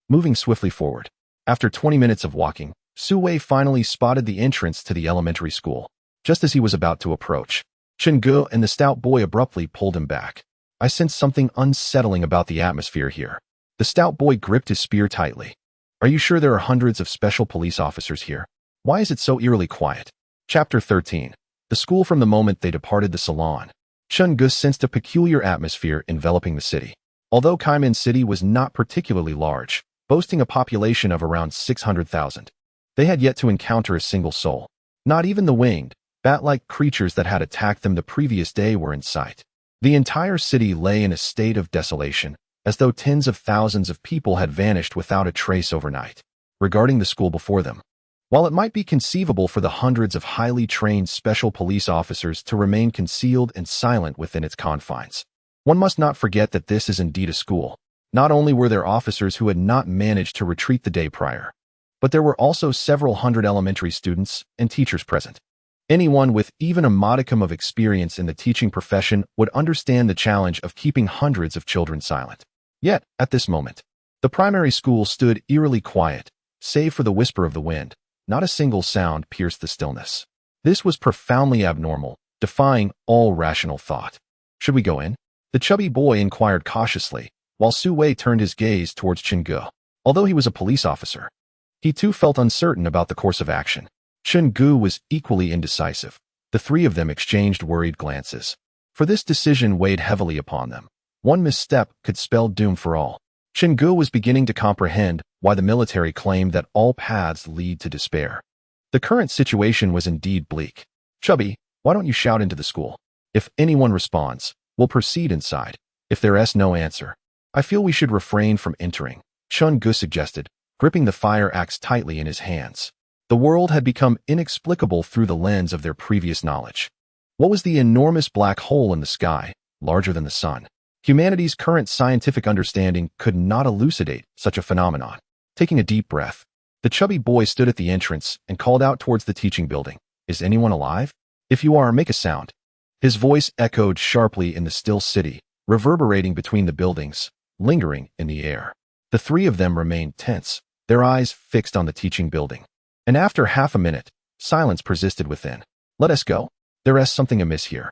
moving swiftly forward. After 20 minutes of walking, Su Wei finally spotted the entrance to the elementary school. Just as he was about to approach, Chen Ge and the stout boy abruptly pulled him back. I sensed something unsettling about the atmosphere here. The stout boy gripped his spear tightly. Are you sure there are hundreds of special police officers here? Why is it so eerily quiet? Chapter 13. The school. From the moment they departed the salon, Chen Ge sensed a peculiar atmosphere enveloping the city. Although Kaimen City was not particularly large, boasting a population of around 600,000, they had yet to encounter a single soul. Not even the winged, bat-like creatures that had attacked them the previous day were in sight. The entire city lay in a state of desolation, as though tens of thousands of people had vanished without a trace overnight. Regarding the school before them, while it might be conceivable for the hundreds of highly trained special police officers to remain concealed and silent within its confines, one must not forget that this is indeed a school. Not only were there officers who had not managed to retreat the day prior, but there were also several hundred elementary students and teachers present. Anyone with even a modicum of experience in the teaching profession would understand the challenge of keeping hundreds of children silent. Yet, at this moment, the primary school stood eerily quiet, save for the whisper of the wind. Not a single sound pierced the stillness. This was profoundly abnormal, defying all rational thought. Should we go in? The chubby boy inquired cautiously, while Su Wei turned his gaze towards Chen Ge. Although he was a police officer, he too felt uncertain about the course of action. Chen Ge was equally indecisive. The three of them exchanged worried glances, for this decision weighed heavily upon them. One misstep could spell doom for all. Chen Ge was beginning to comprehend why the military claimed that all paths lead to despair. The current situation was indeed bleak. Chubby, why don't you shout into the school? If anyone responds, we'll proceed inside. If there's no answer, I feel we should refrain from entering, Chen Ge suggested, gripping the fire axe tightly in his hands. The world had become inexplicable through the lens of their previous knowledge. What was the enormous black hole in the sky, larger than the sun? Humanity's current scientific understanding could not elucidate such a phenomenon. Taking a deep breath, the chubby boy stood at the entrance and called out towards the teaching building. Is anyone alive? If you are, make a sound. His voice echoed sharply in the still city, reverberating between the buildings, lingering in the air. The three of them remained tense, their eyes fixed on the teaching building. And after half a minute, silence persisted within. Let us go. There is something amiss here.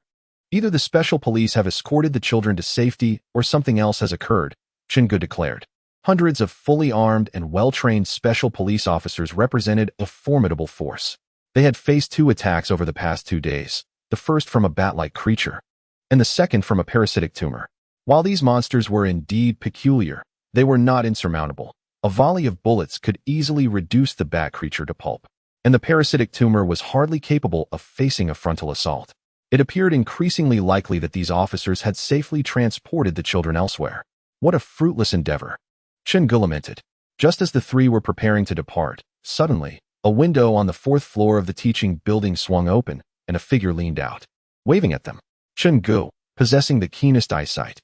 Either the special police have escorted the children to safety or something else has occurred, Chen Ge declared. Hundreds of fully armed and well-trained special police officers represented a formidable force. They had faced 2 attacks over the past 2 days, the first from a bat-like creature, and the second from a parasitic tumor. While these monsters were indeed peculiar, they were not insurmountable. A volley of bullets could easily reduce the bat creature to pulp, and the parasitic tumor was hardly capable of facing a frontal assault. It appeared increasingly likely that these officers had safely transported the children elsewhere. What a fruitless endeavor, Chen Ge lamented. Just as the three were preparing to depart, suddenly, a window on the 4th floor of the teaching building swung open, and a figure leaned out, waving at them. Chen Ge, possessing the keenest eyesight,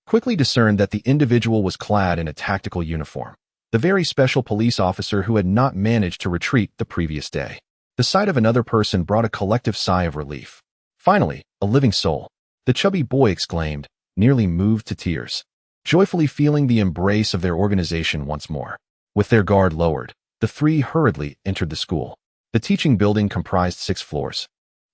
quickly discerned that the individual was clad in a tactical uniform, the very special police officer who had not managed to retreat the previous day. The sight of another person brought a collective sigh of relief. Finally, a living soul, the chubby boy exclaimed, nearly moved to tears, joyfully feeling the embrace of their organization once more. With their guard lowered, the three hurriedly entered the school. The teaching building comprised 6 floors,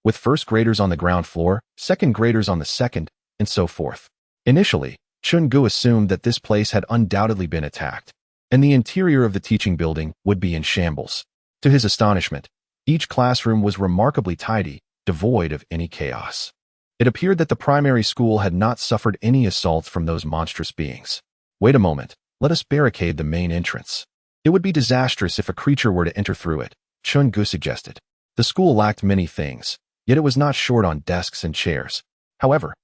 with first graders on the ground floor, second graders on the second, and so forth. Initially, Chen Ge assumed that this place had undoubtedly been attacked, and the interior of the teaching building would be in shambles. To his astonishment, each classroom was remarkably tidy, devoid of any chaos. It appeared that the primary school had not suffered any assaults from those monstrous beings. Wait a moment, let us barricade the main entrance. It would be disastrous if a creature were to enter through it, Chen Ge suggested. The school lacked many things, yet it was not short on desks and chairs. However,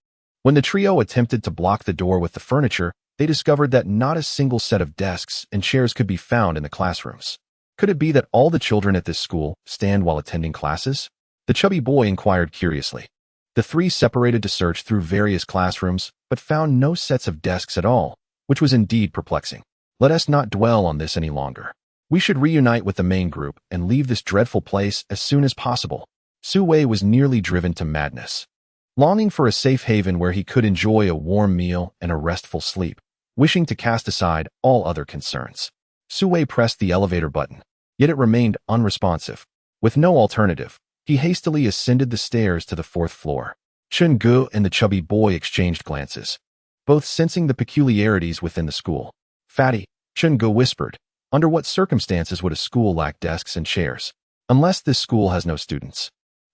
when the trio attempted to block the door with the furniture, they discovered that not a single set of desks and chairs could be found in the classrooms. Could it be that all the children at this school stand while attending classes? The chubby boy inquired curiously. The three separated to search through various classrooms, but found no sets of desks at all, which was indeed perplexing. Let us not dwell on this any longer. We should reunite with the main group and leave this dreadful place as soon as possible, Su Wei was nearly driven to madness. Longing for a safe haven where he could enjoy a warm meal and a restful sleep, wishing to cast aside all other concerns. Su Wei pressed the elevator button, yet it remained unresponsive. With no alternative, he hastily ascended the stairs to the 4th floor. Chen Ge and the chubby boy exchanged glances, both sensing the peculiarities within the school. "Fatty," Chen Ge whispered, "under what circumstances would a school lack desks and chairs? Unless this school has no students."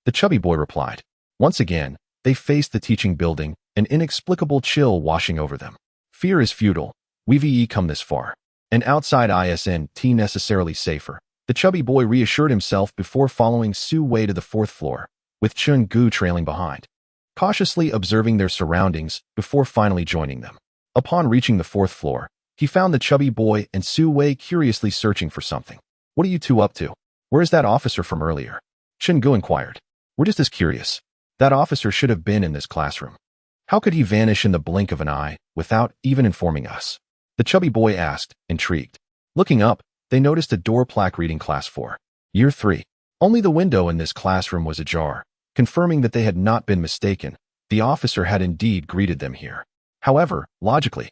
The chubby boy replied. Once again, they faced the teaching building, an inexplicable chill washing over them. Fear is futile. We've come this far. And outside isn't necessarily safer. The chubby boy reassured himself before following Su Wei to the 4th floor, with Chen Ge trailing behind, cautiously observing their surroundings before finally joining them. Upon reaching the 4th floor, he found the chubby boy and Su Wei curiously searching for something. "What are you two up to? Where's that officer from earlier?" Chen Ge inquired. "We're just as curious. That officer should have been in this classroom. How could he vanish in the blink of an eye without even informing us?" The chubby boy asked, intrigued. Looking up, they noticed a door plaque reading Class 4, Year 3. Only the window in this classroom was ajar, confirming that they had not been mistaken. The officer had indeed greeted them here. However, logically,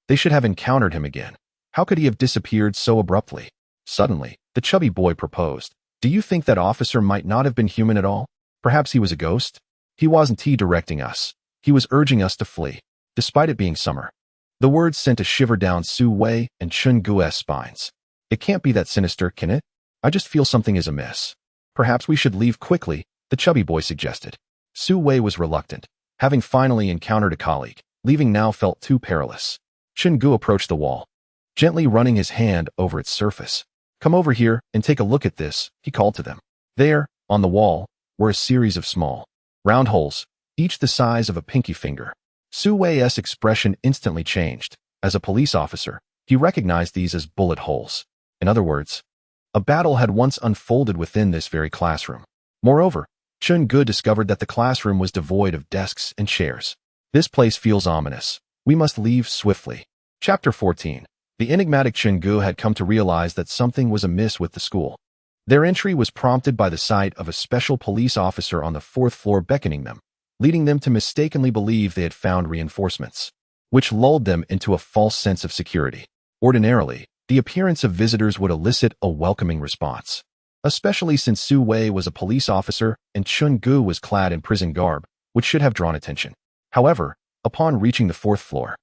they should have encountered him again. How could he have disappeared so abruptly? Suddenly, the chubby boy proposed. "Do you think that officer might not have been human at all? Perhaps he was a ghost? He wasn't directing us. He was urging us to flee, despite it being summer." The words sent a shiver down Su Wei and Chen Ge's spines. "It can't be that sinister, can it? I just feel something is amiss. Perhaps we should leave quickly," the chubby boy suggested. Su Wei was reluctant. Having finally encountered a colleague, leaving now felt too perilous. Chen Ge approached the wall, gently running his hand over its surface. "Come over here and take a look at this," he called to them. There, on the wall, were a series of small, round holes, each the size of a pinky finger. Su Wei's expression instantly changed. As a police officer, he recognized these as bullet holes. In other words, a battle had once unfolded within this very classroom. Moreover, Chen Ge discovered that the classroom was devoid of desks and chairs. "This place feels ominous. We must leave swiftly." Chapter 14. The enigmatic Chen Ge had come to realize that something was amiss with the school. Their entry was prompted by the sight of a special police officer on the 4th floor beckoning them, leading them to mistakenly believe they had found reinforcements, which lulled them into a false sense of security. Ordinarily, the appearance of visitors would elicit a welcoming response, especially since Su Wei was a police officer and Chen Ge was clad in prison garb, which should have drawn attention. However, upon reaching the 4th floor,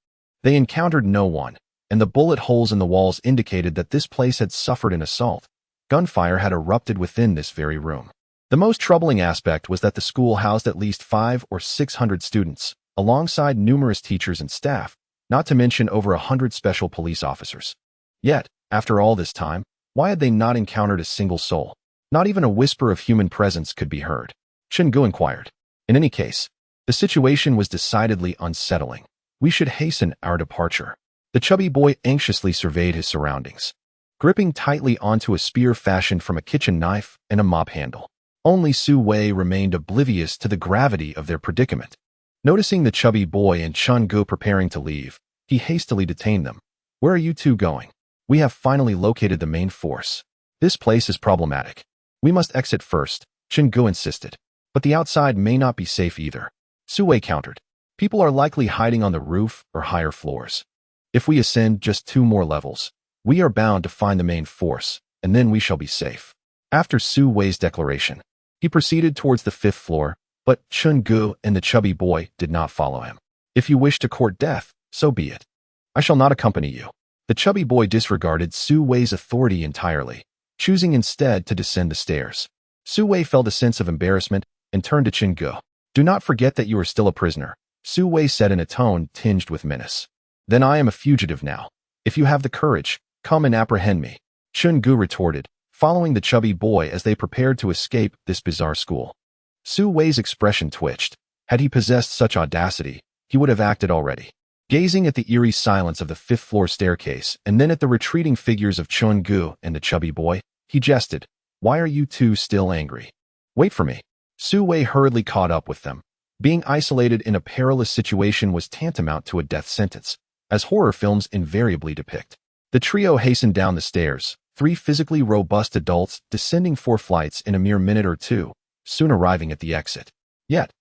they encountered no one, and the bullet holes in the walls indicated that this place had suffered an assault. Gunfire had erupted within this very room. The most troubling aspect was that the school housed at least 500 or 600 students, alongside numerous teachers and staff, not to mention over 100 special police officers. Yet, after all this time, why had they not encountered a single soul? Not even a whisper of human presence could be heard. Chen Ge inquired. In any case, the situation was decidedly unsettling. We should hasten our departure. The chubby boy anxiously surveyed his surroundings, gripping tightly onto a spear fashioned from a kitchen knife and a mop handle. Only Su Wei remained oblivious to the gravity of their predicament. Noticing the chubby boy and Chen Ge preparing to leave, he hastily detained them. "Where are you two going? We have finally located the main force. This place is problematic. We must exit first," Chen Ge insisted. "But the outside may not be safe either," Su Wei countered. "People are likely hiding on the roof or higher floors. If we ascend just 2 more levels, we are bound to find the main force, and then we shall be safe." After Su Wei's declaration, he proceeded towards the 5th floor, but Chen Ge and the chubby boy did not follow him. "If you wish to court death, so be it. I shall not accompany you." The chubby boy disregarded Su Wei's authority entirely, choosing instead to descend the stairs. Su Wei felt a sense of embarrassment and turned to Chen Ge. "Do not forget that you are still a prisoner," Su Wei said in a tone tinged with menace. "Then I am a fugitive now. If you have the courage, come and apprehend me," Chen Ge retorted, following the chubby boy as they prepared to escape this bizarre school. Su Wei's expression twitched. Had he possessed such audacity, he would have acted already. Gazing at the eerie silence of the 5th floor staircase and then at the retreating figures of Chen Ge and the chubby boy, he jested. "Why are you two still angry? Wait for me." Su Wei hurriedly caught up with them. Being isolated in a perilous situation was tantamount to a death sentence, as horror films invariably depict. The trio hastened down the stairs, 3 physically robust adults descending 4 flights in a mere minute or two. soon arriving at the exit. Yet,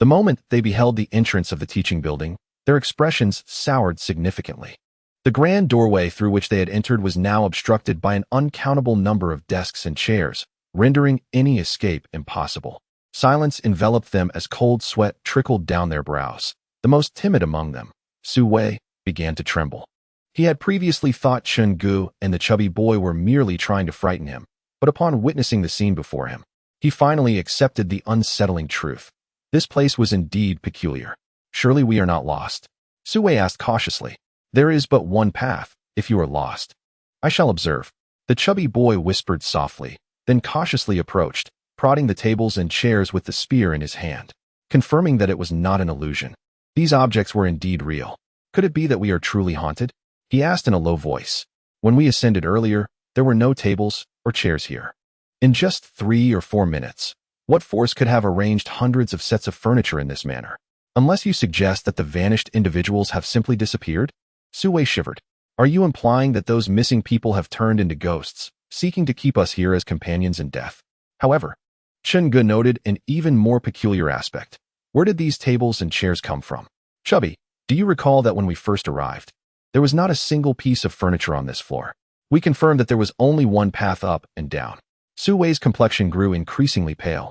the moment they beheld the entrance of the teaching building, their expressions soured significantly. The grand doorway through which they had entered was now obstructed by an uncountable number of desks and chairs, rendering any escape impossible. Silence enveloped them as cold sweat trickled down their brows. The most timid among them, Su Wei, began to tremble. He had previously thought Chen Ge and the chubby boy were merely trying to frighten him, but upon witnessing the scene before him, he finally accepted the unsettling truth. This place was indeed peculiar. Surely we are not lost? Su Wei asked cautiously. There is but one path, if you are lost. I shall observe. The chubby boy whispered softly, then cautiously approached, prodding the tables and chairs with the spear in his hand, confirming that it was not an illusion. These objects were indeed real. Could it be that we are truly haunted? He asked in a low voice. When we ascended earlier, there were no tables or chairs here. In just 3 or 4 minutes, what force could have arranged hundreds of sets of furniture in this manner? Unless you suggest that the vanished individuals have simply disappeared? Su Wei shivered. Are you implying that those missing people have turned into ghosts, seeking to keep us here as companions in death? However, Chen Ge noted an even more peculiar aspect. Where did these tables and chairs come from? Chubby, do you recall that when we first arrived, there was not a single piece of furniture on this floor? We confirmed that there was only one path up and down. Su Wei's complexion grew increasingly pale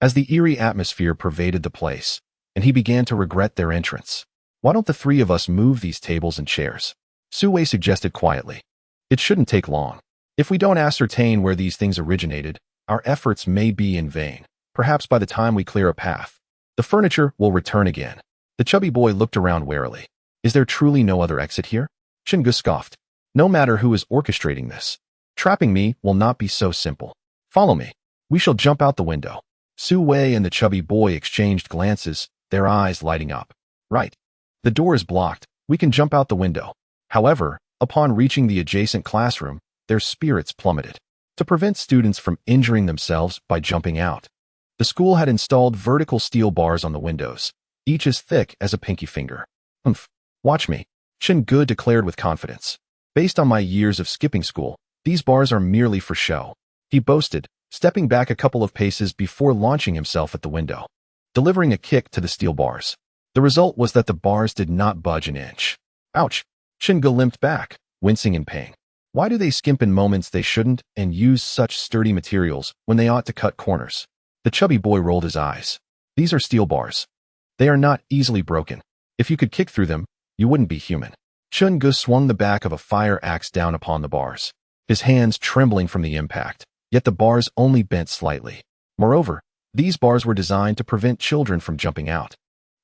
as the eerie atmosphere pervaded the place, and he began to regret their entrance. Why don't the three of us move these tables and chairs? Su Wei suggested quietly. It shouldn't take long. If we don't ascertain where these things originated, our efforts may be in vain. Perhaps by the time we clear a path, the furniture will return again. The chubby boy looked around warily. Is there truly no other exit here? Chen Ge scoffed. No matter who is orchestrating this, trapping me will not be so simple. Follow me. We shall jump out the window. Su Wei and the chubby boy exchanged glances, their eyes lighting up. Right. The door is blocked. We can jump out the window. However, upon reaching the adjacent classroom, their spirits plummeted. To prevent students from injuring themselves by jumping out, the school had installed vertical steel bars on the windows, each as thick as a pinky finger. Watch me, Chen Ge declared with confidence. Based on my years of skipping school, these bars are merely for show. He boasted, stepping back a couple of paces before launching himself at the window, delivering a kick to the steel bars. The result was that the bars did not budge an inch. Ouch! Chen Ge limped back, wincing in pain. Why do they skimp in moments they shouldn't and use such sturdy materials when they ought to cut corners? The chubby boy rolled his eyes. These are steel bars. They are not easily broken. If you could kick through them, you wouldn't be human. Chen Ge swung the back of a fire axe down upon the bars, his hands trembling from the impact, yet the bars only bent slightly. Moreover, these bars were designed to prevent children from jumping out,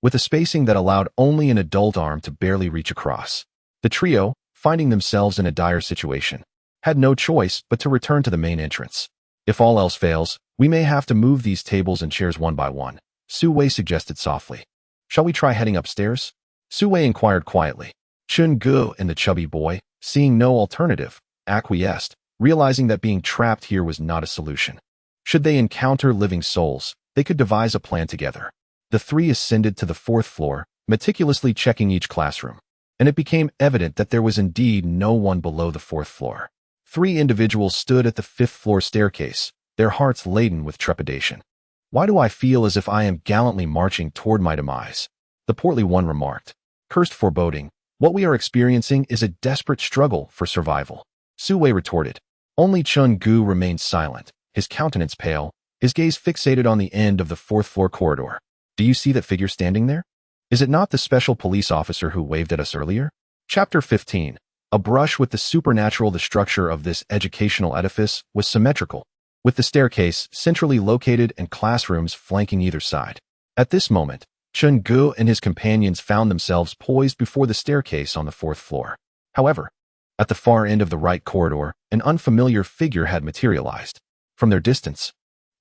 with a spacing that allowed only an adult arm to barely reach across. The trio, finding themselves in a dire situation, had no choice but to return to the main entrance. If all else fails, we may have to move these tables and chairs one by one, Su Wei suggested softly. Shall we try heading upstairs? Su Wei inquired quietly. Chen Ge and the chubby boy, seeing no alternative, acquiesced, realizing that being trapped here was not a solution. Should they encounter living souls, they could devise a plan together. The three ascended to the 4th floor, meticulously checking each classroom, and it became evident that there was indeed no one below the 4th floor. 3 individuals stood at the 5th floor staircase, their hearts laden with trepidation. Why do I feel as if I am gallantly marching toward my demise? The portly one remarked. Cursed foreboding, what we are experiencing is a desperate struggle for survival. Su Wei retorted. Only Chen Ge remained silent, his countenance pale, his gaze fixated on the end of the 4th floor corridor. Do you see that figure standing there? Is it not the special police officer who waved at us earlier? Chapter 15. A brush with the supernatural. The structure of this educational edifice was symmetrical, with the staircase centrally located and classrooms flanking either side. At this moment, Chen Ge and his companions found themselves poised before the staircase on the 4th floor. However, at the far end of the right corridor, an unfamiliar figure had materialized. From their distance,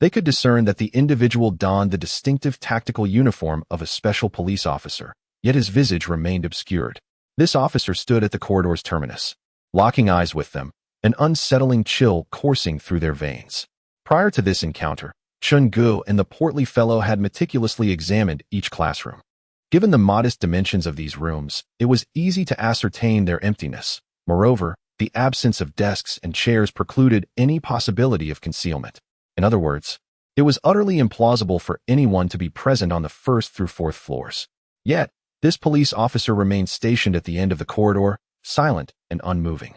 they could discern that the individual donned the distinctive tactical uniform of a special police officer, yet his visage remained obscured. This officer stood at the corridor's terminus, locking eyes with them, an unsettling chill coursing through their veins. Prior to this encounter, Chen Ge and the portly fellow had meticulously examined each classroom. Given the modest dimensions of these rooms, it was easy to ascertain their emptiness. Moreover, the absence of desks and chairs precluded any possibility of concealment. In other words, It was utterly implausible for anyone to be present on the first through fourth floors. Yet, this police officer remained stationed at the end of the corridor, silent and unmoving.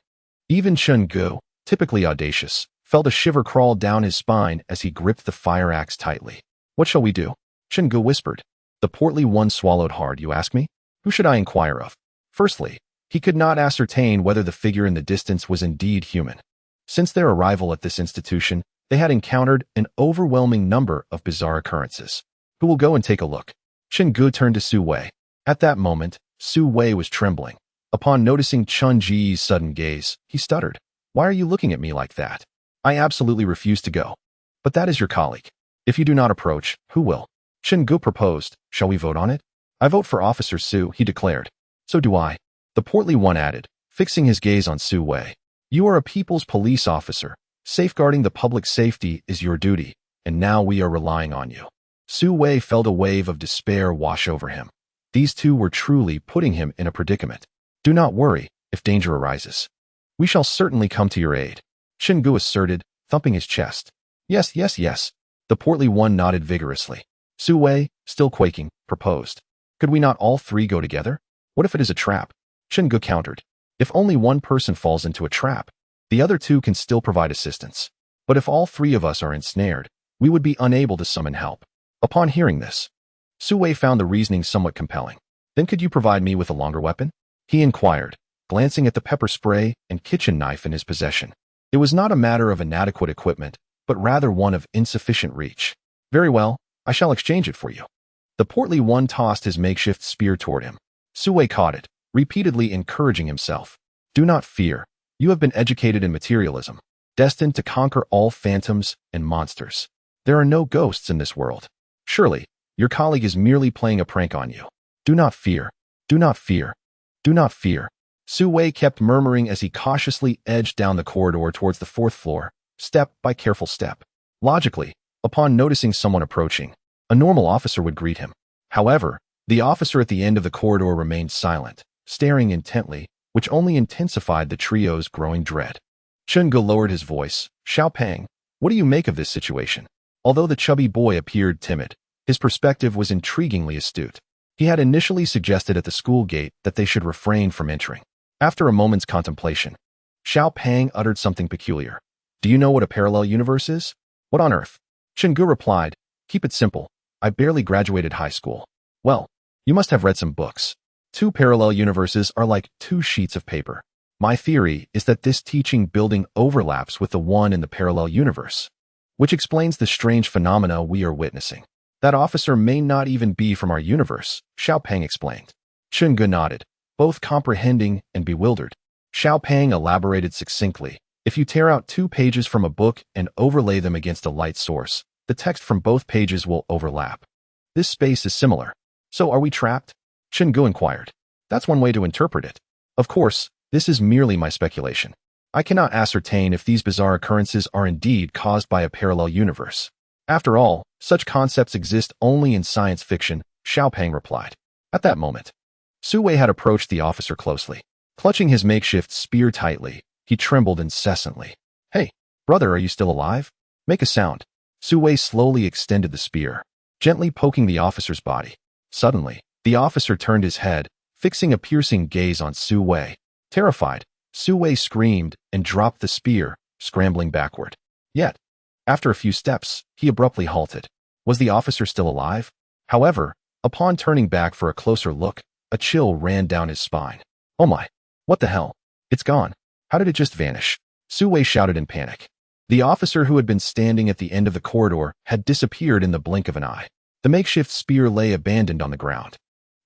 Even Chen Ge, typically audacious, felt a shiver crawl down his spine as he gripped the fire axe tightly. "What shall we do?" Chen Ge whispered. The portly one swallowed hard. "You ask me? Who should I inquire of?" Firstly, he could not ascertain whether the figure in the distance was indeed human. Since their arrival at this institution, they had encountered an overwhelming number of bizarre occurrences. "Who will go and take a look?" Chen Ge turned to Su Wei. At that moment, Su Wei was trembling. Upon noticing Chen Ge's sudden gaze, he stuttered. "Why are you looking at me like that? I absolutely refuse to go." "But that is your colleague. If you do not approach, who will?" Chen Ge proposed. "Shall we vote on it?" "I vote for Officer Su," he declared. "So do I," the portly one added, fixing his gaze on Su Wei. "You are a people's police officer. Safeguarding the public safety is your duty, and now we are relying on you." Su Wei felt a wave of despair wash over him. These two were truly putting him in a predicament. "Do not worry if danger arises. We shall certainly come to your aid," Chen Ge asserted, thumping his chest. "Yes, yes, yes," the portly one nodded vigorously. Su Wei, still quaking, proposed. "Could we not all three go together? What if it is a trap?" Chen Ge countered. "If only one person falls into a trap, the other two can still provide assistance. But if all three of us are ensnared, we would be unable to summon help." Upon hearing this, Su Wei found the reasoning somewhat compelling. "Then could you provide me with a longer weapon?" he inquired, glancing at the pepper spray and kitchen knife in his possession. It was not a matter of inadequate equipment, but rather one of insufficient reach. "Very well, I shall exchange it for you." The portly one tossed his makeshift spear toward him. Su Wei caught it, repeatedly encouraging himself. "Do not fear. You have been educated in materialism, destined to conquer all phantoms and monsters. There are no ghosts in this world. Surely, your colleague is merely playing a prank on you. Do not fear. Do not fear. Do not fear." Su Wei kept murmuring as he cautiously edged down the corridor towards the fourth floor, step by careful step. Logically, upon noticing someone approaching, a normal officer would greet him. However, the officer at the end of the corridor remained silent, staring intently, which only intensified the trio's growing dread. Chen Ge lowered his voice. "Xiao Pang, what do you make of this situation?" Although the chubby boy appeared timid, his perspective was intriguingly astute. He had initially suggested at the school gate that they should refrain from entering. After a moment's contemplation, Xiao Pang uttered something peculiar. "Do you know what a parallel universe is?" "What on earth?" Chen Ge replied. "Keep it simple. I barely graduated high school." "Well, you must have read some books. Two parallel universes are like two sheets of paper. My theory is that this teaching building overlaps with the one in the parallel universe, which explains the strange phenomena we are witnessing. That officer may not even be from our universe," Xiao Pang explained. Chen Ge nodded, both comprehending and bewildered. Xiao Pang elaborated succinctly. "If you tear out 2 pages from a book and overlay them against a light source, the text from both pages will overlap. This space is similar. So are we trapped?" Chen Ge inquired. "That's one way to interpret it. Of course, this is merely my speculation. I cannot ascertain if these bizarre occurrences are indeed caused by a parallel universe. After all, such concepts exist only in science fiction," Xiao Pang replied. At that moment, Su Wei had approached the officer closely. Clutching his makeshift spear tightly, he trembled incessantly. "Hey, brother, are you still alive? Make a sound." Su Wei slowly extended the spear, gently poking the officer's body. Suddenly, the officer turned his head, fixing a piercing gaze on Su Wei. Terrified, Su Wei screamed and dropped the spear, scrambling backward. Yet, after a few steps, he abruptly halted. Was the officer still alive? However, upon turning back for a closer look, a chill ran down his spine. "Oh my! What the hell? It's gone. How did it just vanish?" Su Wei shouted in panic. The officer who had been standing at the end of the corridor had disappeared in the blink of an eye. The makeshift spear lay abandoned on the ground.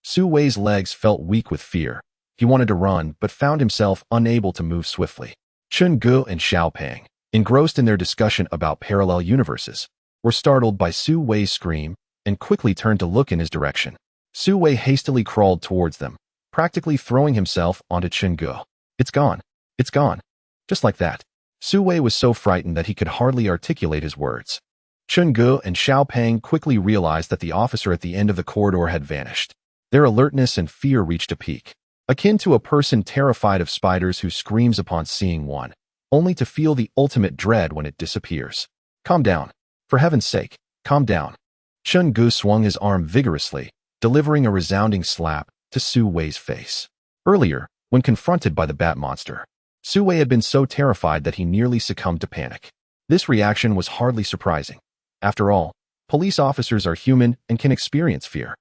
Su Wei's legs felt weak with fear. He wanted to run, but found himself unable to move swiftly. Chen Ge and Xiao Pang, engrossed in their discussion about parallel universes, were startled by Su Wei's scream and quickly turned to look in his direction. Su Wei hastily crawled towards them, practically throwing himself onto Chen Ge. "It's gone. It's gone." Just like that. Su Wei was so frightened that he could hardly articulate his words. Chen Ge and Xiao Pang quickly realized that the officer at the end of the corridor had vanished. Their alertness and fear reached a peak, akin to a person terrified of spiders who screams upon seeing one, only to feel the ultimate dread when it disappears. "Calm down. For heaven's sake," Calm down. Chen Ge swung his arm vigorously, delivering a resounding slap to Su Wei's face. Earlier, when confronted by the bat monster, Su Wei had been so terrified that he nearly succumbed to panic. This reaction was hardly surprising. After all, police officers are human and can experience fear,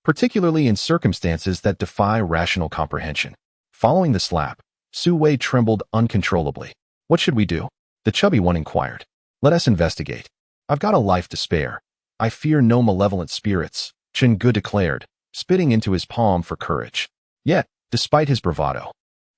particularly in circumstances that defy rational comprehension. Following the slap, Su Wei trembled uncontrollably. What should we do? The chubby one inquired. Let us investigate. I've got a life to spare. I fear no malevolent spirits, Chen Ge declared, spitting into his palm for courage. Yet, despite his bravado,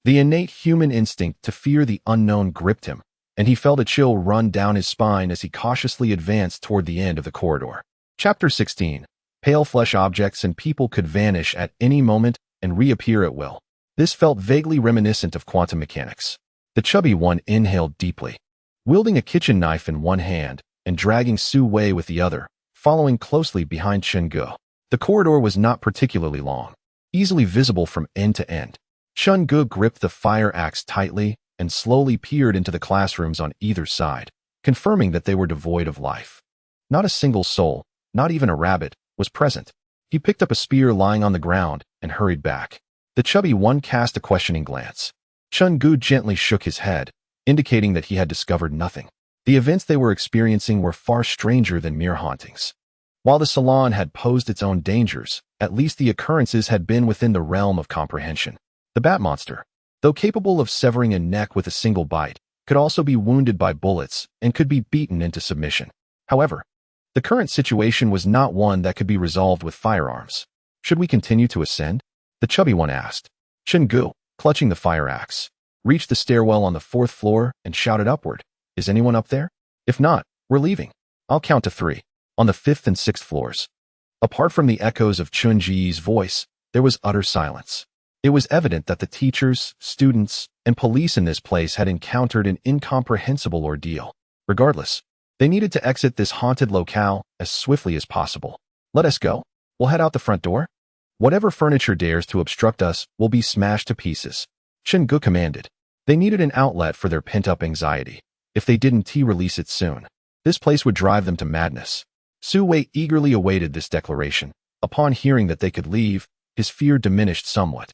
the innate human instinct to fear the unknown gripped him, and he felt a chill run down his spine as he cautiously advanced toward the end of the corridor. Chapter 16. Pale flesh objects and people could vanish at any moment and reappear at will. This felt vaguely reminiscent of quantum mechanics. The chubby one inhaled deeply, wielding a kitchen knife in one hand and dragging Su Wei with the other, following closely behind Chen Ge. The corridor was not particularly long, easily visible from end to end. Chen Ge gripped the fire axe tightly and slowly peered into the classrooms on either side, confirming that they were devoid of life. Not a single soul, not even a rabbit, was present. He picked up a spear lying on the ground and hurried back. The chubby one cast a questioning glance. Chen Ge gently shook his head, indicating that he had discovered nothing. The events they were experiencing were far stranger than mere hauntings. While the salon had posed its own dangers, at least the occurrences had been within the realm of comprehension. The bat monster, though capable of severing a neck with a single bite, could also be wounded by bullets and could be beaten into submission. However, the current situation was not one that could be resolved with firearms. Should we continue to ascend? The chubby one asked. Chen Ge, clutching the fire axe, reached the stairwell on the 4th floor and shouted upward. Is anyone up there? If not, we're leaving. I'll count to 3. On the 5th and 6th floors. Apart from the echoes of Chen Ge's voice, there was utter silence. It was evident that the teachers, students, and police in this place had encountered an incomprehensible ordeal. Regardless, they needed to exit this haunted locale as swiftly as possible. Let us go. We'll head out the front door. Whatever furniture dares to obstruct us will be smashed to pieces, Chen Ge commanded. They needed an outlet for their pent-up anxiety. If they didn't release it soon, this place would drive them to madness. Su Wei eagerly awaited this declaration. Upon hearing that they could leave, his fear diminished somewhat.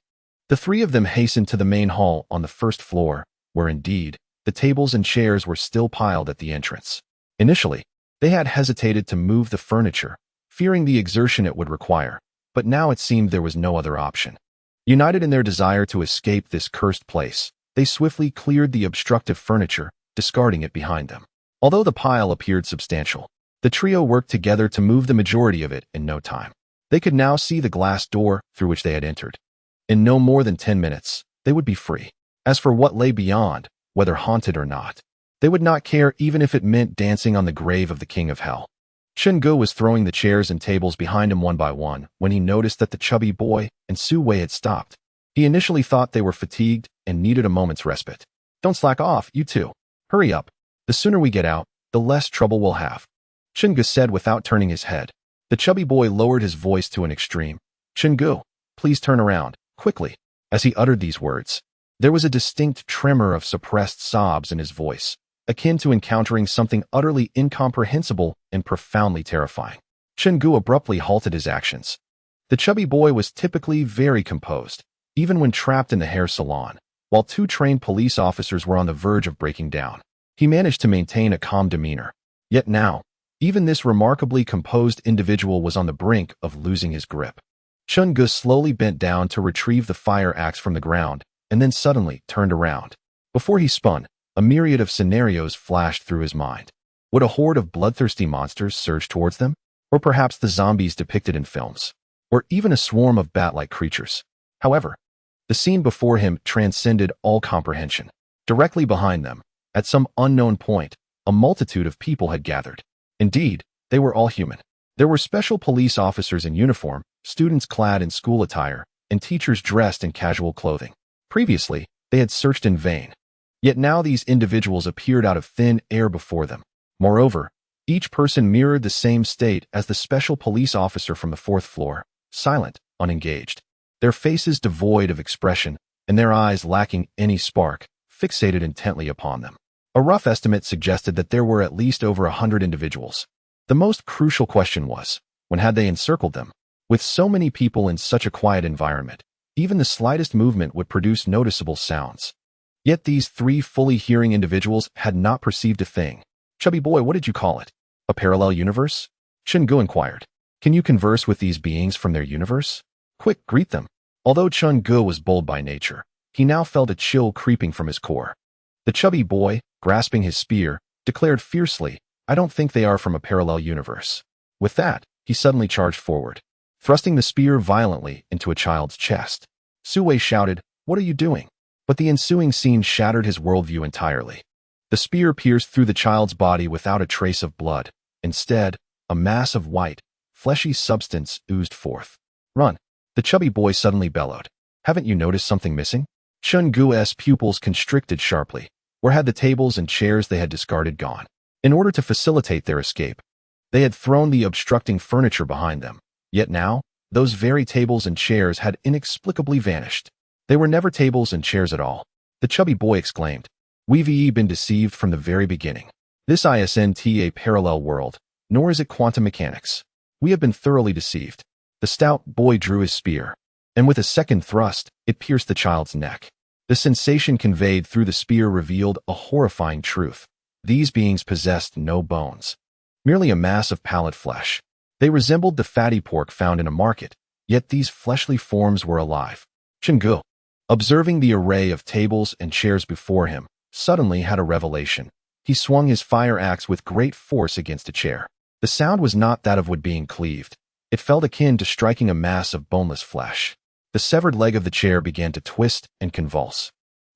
The 3 of them hastened to the main hall on the 1st floor, where indeed, the tables and chairs were still piled at the entrance. Initially, they had hesitated to move the furniture, fearing the exertion it would require, but now it seemed there was no other option. United in their desire to escape this cursed place, they swiftly cleared the obstructive furniture, discarding it behind them. Although the pile appeared substantial, the trio worked together to move the majority of it in no time. They could now see the glass door through which they had entered. In no more than 10 minutes, they would be free. As for what lay beyond, whether haunted or not, they would not care even if it meant dancing on the grave of the king of hell. Chen Ge was throwing the chairs and tables behind him one by one when he noticed that the chubby boy and Su Wei had stopped. He initially thought they were fatigued and needed a moment's respite. Don't slack off, you two. Hurry up. The sooner we get out, the less trouble we'll have, Chen Ge said without turning his head. The chubby boy lowered his voice to an extreme. Chen Ge, please turn around, quickly. As he uttered these words, there was a distinct tremor of suppressed sobs in his voice, akin to encountering something utterly incomprehensible and profoundly terrifying. Chen Ge abruptly halted his actions. The chubby boy was typically very composed, even when trapped in the hair salon, while 2 trained police officers were on the verge of breaking down. He managed to maintain a calm demeanor. Yet now, even this remarkably composed individual was on the brink of losing his grip. Chen Ge slowly bent down to retrieve the fire axe from the ground, and then suddenly turned around. Before he spun, a myriad of scenarios flashed through his mind. Would a horde of bloodthirsty monsters surge towards them? Or perhaps the zombies depicted in films? Or even a swarm of bat-like creatures? However, the scene before him transcended all comprehension. Directly behind them, at some unknown point, a multitude of people had gathered. Indeed, they were all human. There were special police officers in uniform, students clad in school attire, and teachers dressed in casual clothing. Previously, they had searched in vain. Yet now these individuals appeared out of thin air before them. Moreover, each person mirrored the same state as the special police officer from the 4th floor, silent, unengaged. Their faces devoid of expression, and their eyes lacking any spark, fixated intently upon them. A rough estimate suggested that there were at least over 100 individuals. The most crucial question was, when had they encircled them? With so many people in such a quiet environment, even the slightest movement would produce noticeable sounds. Yet these three fully hearing individuals had not perceived a thing. "Chubby boy, what did you call it? A parallel universe?" Chen Ge inquired. "Can you converse with these beings from their universe? Quick, greet them." Although Chen Ge was bold by nature, he now felt a chill creeping from his core. The chubby boy, grasping his spear, declared fiercely, "I don't think they are from a parallel universe." With that, he suddenly charged forward, thrusting the spear violently into a child's chest. Su Wei shouted, "What are you doing?" But the ensuing scene shattered his worldview entirely. The spear pierced through the child's body without a trace of blood. Instead, a mass of white, fleshy substance oozed forth. "Run!" The chubby boy suddenly bellowed. "Haven't you noticed something missing?" Chen Ge's pupils constricted sharply. Where had the tables and chairs they had discarded gone? In order to facilitate their escape, they had thrown the obstructing furniture behind them. Yet now, those very tables and chairs had inexplicably vanished. They were never tables and chairs at all. The chubby boy exclaimed. "We've been deceived from the very beginning. This isn't a parallel world, nor is it quantum mechanics. We have been thoroughly deceived." The stout boy drew his spear, and with a second thrust, it pierced the child's neck. The sensation conveyed through the spear revealed a horrifying truth. These beings possessed no bones, merely a mass of pallid flesh. They resembled the fatty pork found in a market, yet these fleshly forms were alive. Chen Ge, observing the array of tables and chairs before him, suddenly had a revelation. He swung his fire axe with great force against a chair. The sound was not that of wood being cleaved. It felt akin to striking a mass of boneless flesh. The severed leg of the chair began to twist and convulse,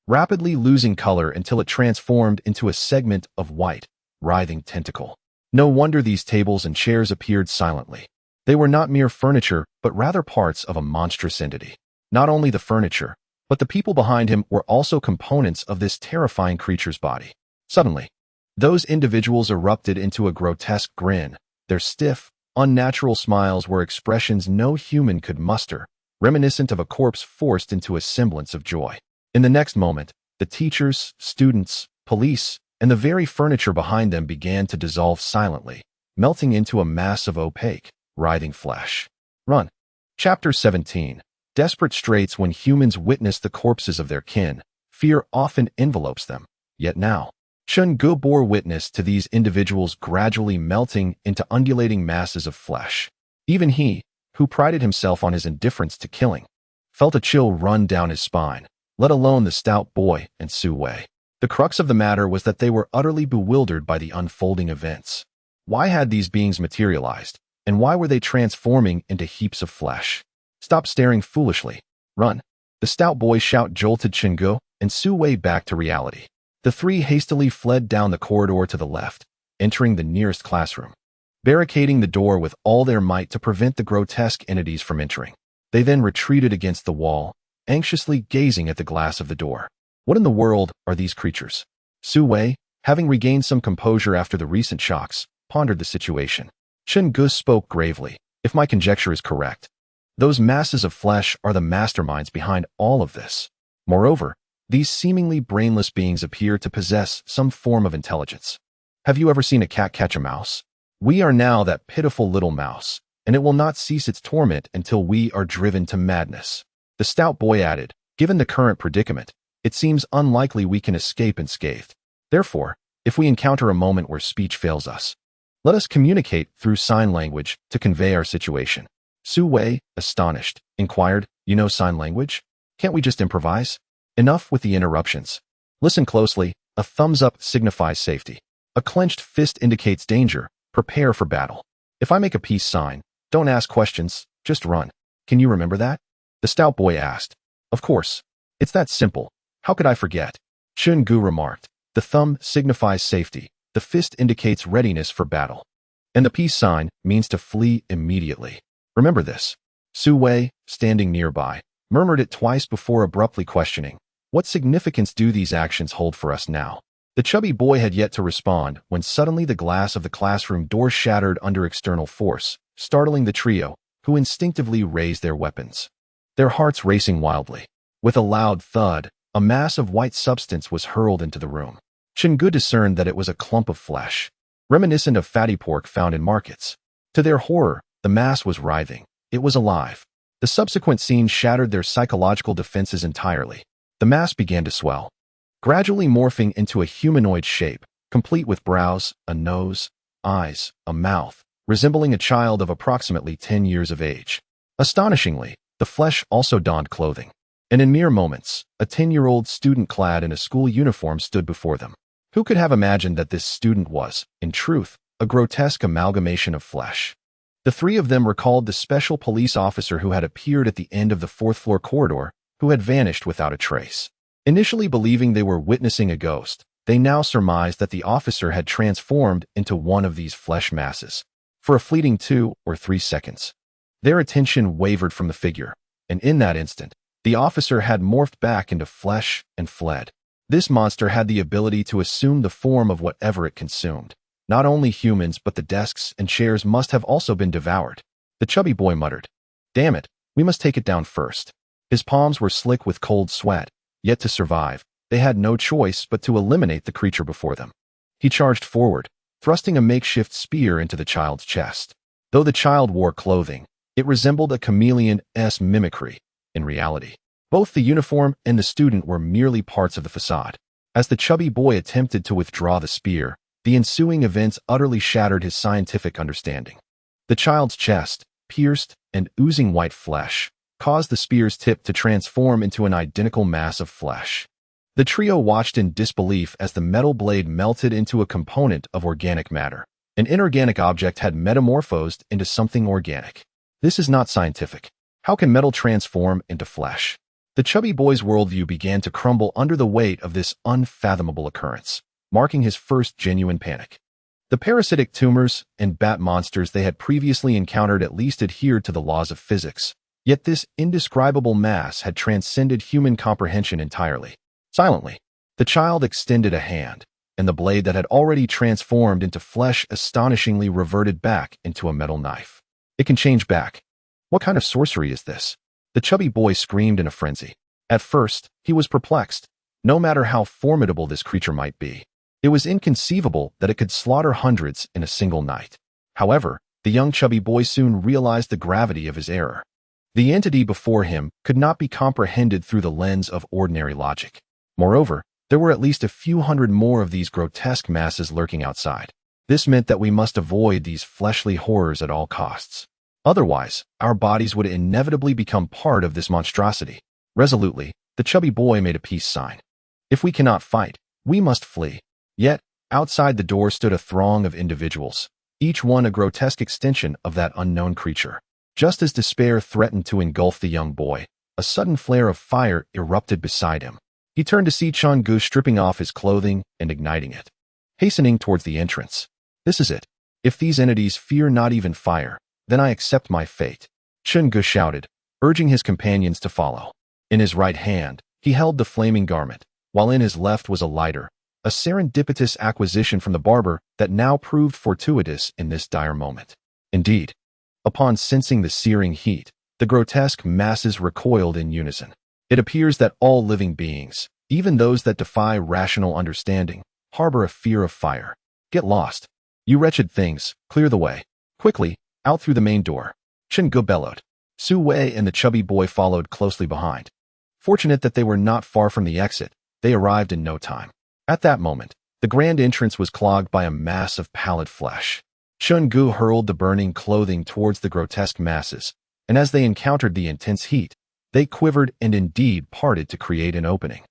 rapidly losing color until it transformed into a segment of white, writhing tentacle. No wonder these tables and chairs appeared silently. They were not mere furniture, but rather parts of a monstrous entity. Not only the furniture, but the people behind him were also components of this terrifying creature's body. Suddenly, those individuals erupted into a grotesque grin. Their stiff, unnatural smiles were expressions no human could muster, reminiscent of a corpse forced into a semblance of joy. In the next moment, the teachers, students, police, and the very furniture behind them began to dissolve silently, melting into a mass of opaque, writhing flesh. Run. Chapter 17. Desperate straits. When humans witness the corpses of their kin, fear often envelopes them. Yet now, Chen Ge bore witness to these individuals gradually melting into undulating masses of flesh. Even he, who prided himself on his indifference to killing, felt a chill run down his spine, let alone the stout boy and Su Wei. The crux of the matter was that they were utterly bewildered by the unfolding events. Why had these beings materialized, and why were they transforming into heaps of flesh? "Stop staring foolishly. Run." The stout boy's shout jolted Chen Ge and Su Wei back to reality. The three hastily fled down the corridor to the left, entering the nearest classroom, barricading the door with all their might to prevent the grotesque entities from entering. They then retreated against the wall, anxiously gazing at the glass of the door. What in the world are these creatures? Su Wei, having regained some composure after the recent shocks, pondered the situation. Chen Ge spoke gravely. "If my conjecture is correct, those masses of flesh are the masterminds behind all of this. Moreover, these seemingly brainless beings appear to possess some form of intelligence. Have you ever seen a cat catch a mouse? We are now that pitiful little mouse, and it will not cease its torment until we are driven to madness." The stout boy added, "Given the current predicament, it seems unlikely we can escape unscathed. Therefore, if we encounter a moment where speech fails us, let us communicate through sign language to convey our situation." Su Wei, astonished, inquired, "You know sign language? Can't we just improvise?" Enough with the interruptions. Listen closely. A thumbs up signifies safety. A clenched fist indicates danger. Prepare for battle. If I make a peace sign, don't ask questions, just run. Can you remember that? The stout boy asked. Of course. It's that simple. How could I forget? Chen Ge remarked. The thumb signifies safety. The fist indicates readiness for battle. And the peace sign means to flee immediately. Remember this. Su Wei, standing nearby, murmured it twice before abruptly questioning, "What significance do these actions hold for us now?" The chubby boy had yet to respond when suddenly the glass of the classroom door shattered under external force, startling the trio, who instinctively raised their weapons, their hearts racing wildly. With a loud thud, a mass of white substance was hurled into the room. Chen Ge discerned that it was a clump of flesh, reminiscent of fatty pork found in markets. To their horror, the mass was writhing. It was alive. The subsequent scene shattered their psychological defenses entirely. The mass began to swell, gradually morphing into a humanoid shape, complete with brows, a nose, eyes, a mouth, resembling a child of approximately 10 years of age. Astonishingly, the flesh also donned clothing. And in mere moments, a 10-year-old student clad in a school uniform stood before them. Who could have imagined that this student was, in truth, a grotesque amalgamation of flesh? The three of them recalled the special police officer who had appeared at the end of the fourth-floor corridor, who had vanished without a trace. Initially believing they were witnessing a ghost, they now surmised that the officer had transformed into one of these flesh masses. For a fleeting 2 or 3 seconds, their attention wavered from the figure, and in that instant, the officer had morphed back into flesh and fled. This monster had the ability to assume the form of whatever it consumed. Not only humans, but the desks and chairs must have also been devoured. The chubby boy muttered, "Damn it, we must take it down first." His palms were slick with cold sweat, yet to survive, they had no choice but to eliminate the creature before them. He charged forward, thrusting a makeshift spear into the child's chest. Though the child wore clothing, it resembled a chameleon's mimicry. In reality, both the uniform and the student were merely parts of the facade. As the chubby boy attempted to withdraw the spear, the ensuing events utterly shattered his scientific understanding. The child's chest, pierced and oozing white flesh, caused the spear's tip to transform into an identical mass of flesh. The trio watched in disbelief as the metal blade melted into a component of organic matter. An inorganic object had metamorphosed into something organic. This is not scientific. How can metal transform into flesh? The chubby boy's worldview began to crumble under the weight of this unfathomable occurrence, marking his first genuine panic. The parasitic tumors and bat monsters they had previously encountered at least adhered to the laws of physics, yet this indescribable mass had transcended human comprehension entirely. Silently, the child extended a hand, and the blade that had already transformed into flesh astonishingly reverted back into a metal knife. It can change back. What kind of sorcery is this? The chubby boy screamed in a frenzy. At first, he was perplexed. No matter how formidable this creature might be, it was inconceivable that it could slaughter hundreds in a single night. However, the young chubby boy soon realized the gravity of his error. The entity before him could not be comprehended through the lens of ordinary logic. Moreover, there were at least a few hundred more of these grotesque masses lurking outside. This meant that we must avoid these fleshly horrors at all costs. Otherwise, our bodies would inevitably become part of this monstrosity. Resolutely, the chubby boy made a peace sign. If we cannot fight, we must flee. Yet, outside the door stood a throng of individuals, each one a grotesque extension of that unknown creature. Just as despair threatened to engulf the young boy, a sudden flare of fire erupted beside him. He turned to see Chen Ge stripping off his clothing and igniting it, hastening towards the entrance. This is it. If these entities fear not even fire, then I accept my fate, Chen Ge shouted, urging his companions to follow. In his right hand, he held the flaming garment, while in his left was a lighter, a serendipitous acquisition from the barber that now proved fortuitous in this dire moment. Indeed, upon sensing the searing heat, the grotesque masses recoiled in unison. It appears that all living beings, even those that defy rational understanding, harbor a fear of fire. Get lost. You wretched things, clear the way. Quickly, out through the main door. Chen Ge bellowed. Su Wei and the chubby boy followed closely behind. Fortunate that they were not far from the exit, they arrived in no time. At that moment, the grand entrance was clogged by a mass of pallid flesh. Chen Ge hurled the burning clothing towards the grotesque masses, and as they encountered the intense heat, they quivered and indeed parted to create an opening.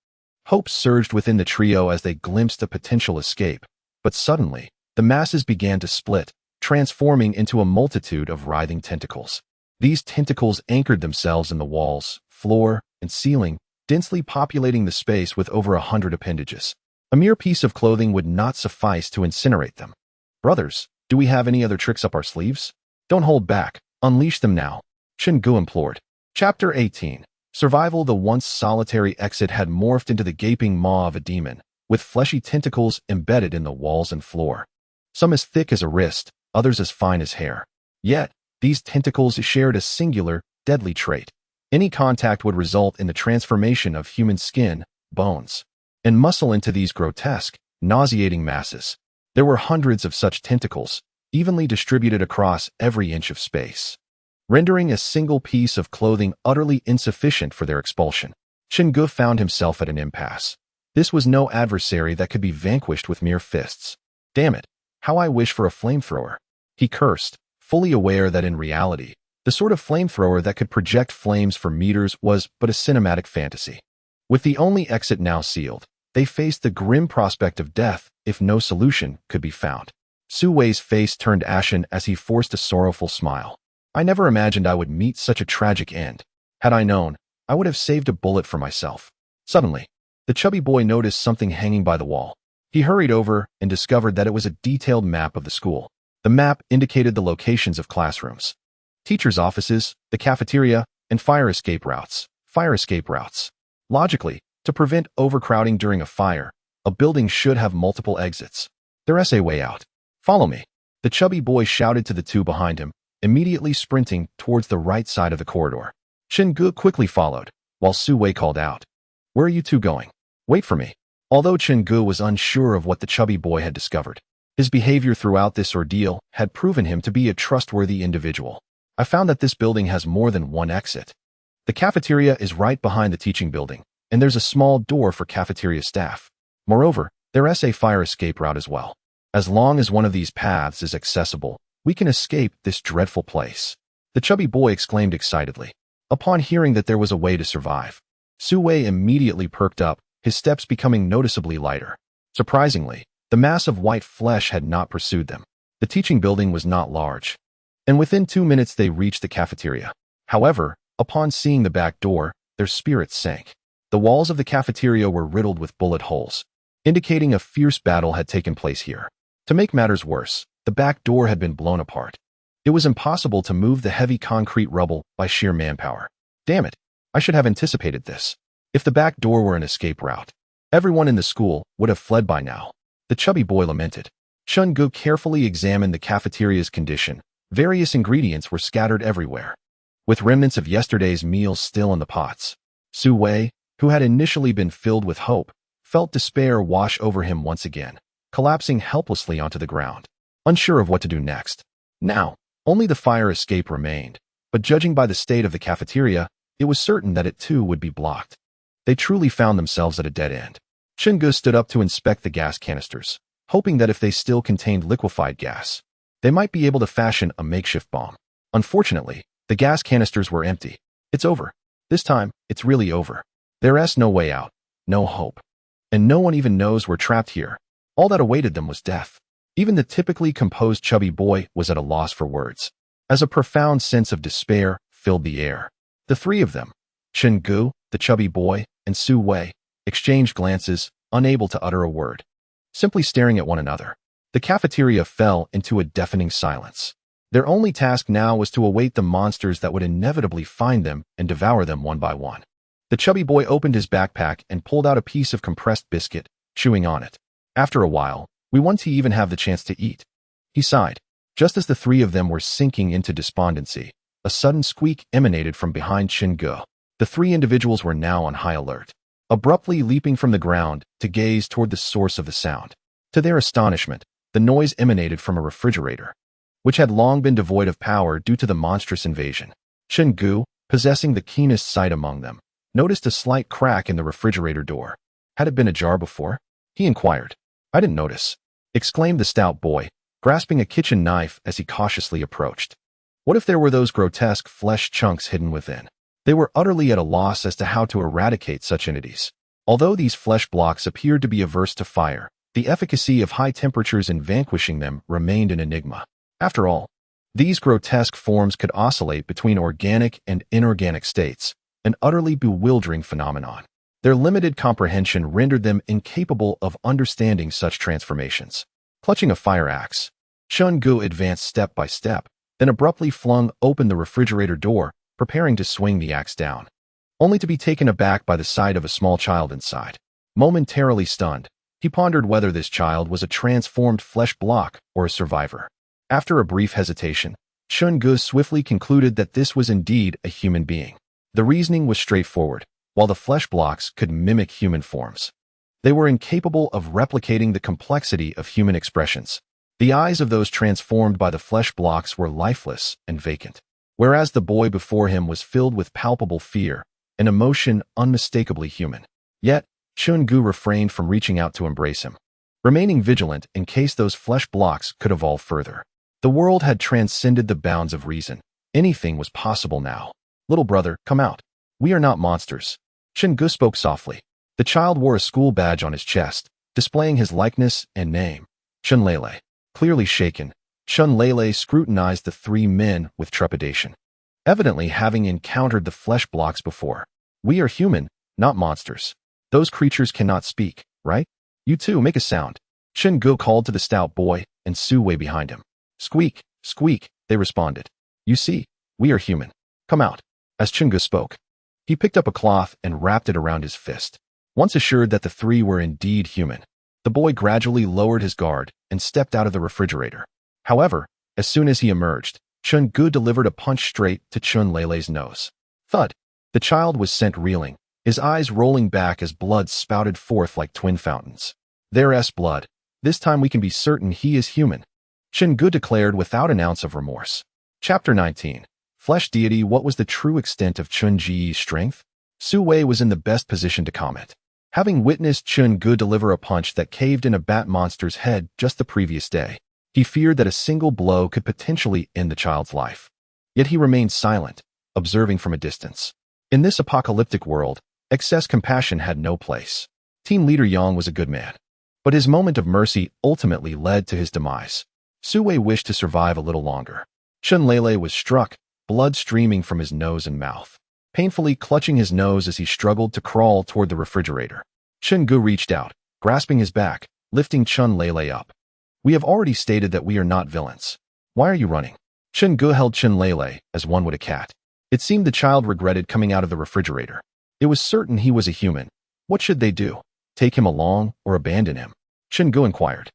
Hope surged within the trio as they glimpsed a potential escape, but suddenly, the masses began to split, transforming into a multitude of writhing tentacles. These tentacles anchored themselves in the walls, floor, and ceiling, densely populating the space with over 100 appendages. A mere piece of clothing would not suffice to incinerate them. Brothers, do we have any other tricks up our sleeves? Don't hold back, unleash them now, Chen Ge implored. Chapter 18. Survival. The once solitary exit had morphed into the gaping maw of a demon, with fleshy tentacles embedded in the walls and floor. Some as thick as a wrist, others as fine as hair. Yet, these tentacles shared a singular, deadly trait. Any contact would result in the transformation of human skin, bones, and muscle into these grotesque, nauseating masses. There were hundreds of such tentacles, evenly distributed across every inch of space, rendering a single piece of clothing utterly insufficient for their expulsion. Chen Ge found himself at an impasse. This was no adversary that could be vanquished with mere fists. Damn it, how I wish for a flamethrower. He cursed, fully aware that in reality, the sort of flamethrower that could project flames for meters was but a cinematic fantasy. With the only exit now sealed, they faced the grim prospect of death if no solution could be found. Su Wei's face turned ashen as he forced a sorrowful smile. I never imagined I would meet such a tragic end. Had I known, I would have saved a bullet for myself. Suddenly, the chubby boy noticed something hanging by the wall. He hurried over and discovered that it was a detailed map of the school. The map indicated the locations of classrooms, teachers' offices, the cafeteria, and fire escape routes. Logically, to prevent overcrowding during a fire, a building should have multiple exits. There's a way out. Follow me. The chubby boy shouted to the two behind him, immediately sprinting towards the right side of the corridor. Chen Ge quickly followed, while Su Wei called out, "Where are you two going? Wait for me." Although Chen Ge was unsure of what the chubby boy had discovered, his behavior throughout this ordeal had proven him to be a trustworthy individual. I found that this building has more than one exit. The cafeteria is right behind the teaching building, and there's a small door for cafeteria staff. Moreover, there's a fire escape route as well. As long as one of these paths is accessible, we can escape this dreadful place. The chubby boy exclaimed excitedly. Upon hearing that there was a way to survive, Su Wei immediately perked up, his steps becoming noticeably lighter. Surprisingly, the mass of white flesh had not pursued them. The teaching building was not large, and within 2 minutes they reached the cafeteria. However, upon seeing the back door, their spirits sank. The walls of the cafeteria were riddled with bullet holes, indicating a fierce battle had taken place here. To make matters worse, the back door had been blown apart. It was impossible to move the heavy concrete rubble by sheer manpower. Damn it, I should have anticipated this. If the back door were an escape route, everyone in the school would have fled by now. The chubby boy lamented. Chen Ge carefully examined the cafeteria's condition. Various ingredients were scattered everywhere, with remnants of yesterday's meals still in the pots. Su Wei, who had initially been filled with hope, felt despair wash over him once again, collapsing helplessly onto the ground, unsure of what to do next. Now, only the fire escape remained, but judging by the state of the cafeteria, it was certain that it too would be blocked. They truly found themselves at a dead end. Chen Ge stood up to inspect the gas canisters, hoping that if they still contained liquefied gas, they might be able to fashion a makeshift bomb. Unfortunately, the gas canisters were empty. It's over. This time, it's really over. There's no way out, no hope. And no one even knows we're trapped here. All that awaited them was death. Even the typically composed chubby boy was at a loss for words, as a profound sense of despair filled the air. The three of them, Chen Ge, the chubby boy, and Su Wei, exchanged glances, unable to utter a word, simply staring at one another. The cafeteria fell into a deafening silence. Their only task now was to await the monsters that would inevitably find them and devour them one by one. The chubby boy opened his backpack and pulled out a piece of compressed biscuit, chewing on it. After a while, we want to even have the chance to eat. He sighed. Just as the three of them were sinking into despondency, a sudden squeak emanated from behind Chen Ge. The three individuals were now on high alert, abruptly leaping from the ground to gaze toward the source of the sound. To their astonishment, the noise emanated from a refrigerator, which had long been devoid of power due to the monstrous invasion. Chen Ge, possessing the keenest sight among them, noticed a slight crack in the refrigerator door. Had it been ajar before? He inquired. I didn't notice, exclaimed the stout boy, grasping a kitchen knife as he cautiously approached. What if there were those grotesque flesh chunks hidden within? They were utterly at a loss as to how to eradicate such entities. Although these flesh blocks appeared to be averse to fire, the efficacy of high temperatures in vanquishing them remained an enigma. After all, these grotesque forms could oscillate between organic and inorganic states, an utterly bewildering phenomenon. Their limited comprehension rendered them incapable of understanding such transformations. Clutching a fire axe, Chen Ge advanced step by step, then abruptly flung open the refrigerator door, preparing to swing the axe down, only to be taken aback by the sight of a small child inside. Momentarily stunned, he pondered whether this child was a transformed flesh block or a survivor. After a brief hesitation, Chen Ge swiftly concluded that this was indeed a human being. The reasoning was straightforward. While the flesh blocks could mimic human forms, They were incapable of replicating the complexity of human expressions. The eyes of those transformed by the flesh blocks were lifeless and vacant, whereas the boy before him was filled with palpable fear, an emotion unmistakably human. Yet, Chen Ge refrained from reaching out to embrace him, remaining vigilant in case those flesh blocks could evolve further. The world had transcended the bounds of reason. Anything was possible now. "Little brother, come out. We are not monsters." Chen Ge spoke softly. The child wore a school badge on his chest, displaying his likeness and name, Chen Lele. Clearly shaken, Chen Lele scrutinized the three men with trepidation, evidently having encountered the flesh blocks before. "We are human, not monsters. Those creatures cannot speak, right? You too, make a sound." Chen Ge called to the stout boy and Su Wei behind him. "Squeak, squeak," they responded. "You see, we are human. Come out." As Chen Ge spoke, he picked up a cloth and wrapped it around his fist. Once assured that the three were indeed human, the boy gradually lowered his guard and stepped out of the refrigerator. However, as soon as he emerged, Chen Ge delivered a punch straight to Chen Lele's nose. Thud! The child was sent reeling, his eyes rolling back as blood spouted forth like twin fountains. "There's blood. This time we can be certain he is human," Chen Ge declared without an ounce of remorse. Chapter 19. Flesh Deity. What was the true extent of Chen Ge's strength? Su Wei was in the best position to comment, having witnessed Chen Ge deliver a punch that caved in a bat monster's head just the previous day. He feared that a single blow could potentially end the child's life. Yet he remained silent, observing from a distance. In this apocalyptic world, excess compassion had no place. Team leader Yang was a good man, but his moment of mercy ultimately led to his demise. Su Wei wished to survive a little longer. Chen Lele was struck, blood streaming from his nose and mouth, painfully clutching his nose as he struggled to crawl toward the refrigerator. Chen Ge reached out, grasping his back, lifting Chen Lele up. "We have already stated that we are not villains. Why are you running?" Chen Ge held Chen Lele as one would a cat. It seemed the child regretted coming out of the refrigerator. It was certain he was a human. What should they do? Take him along or abandon him? Chen Ge inquired.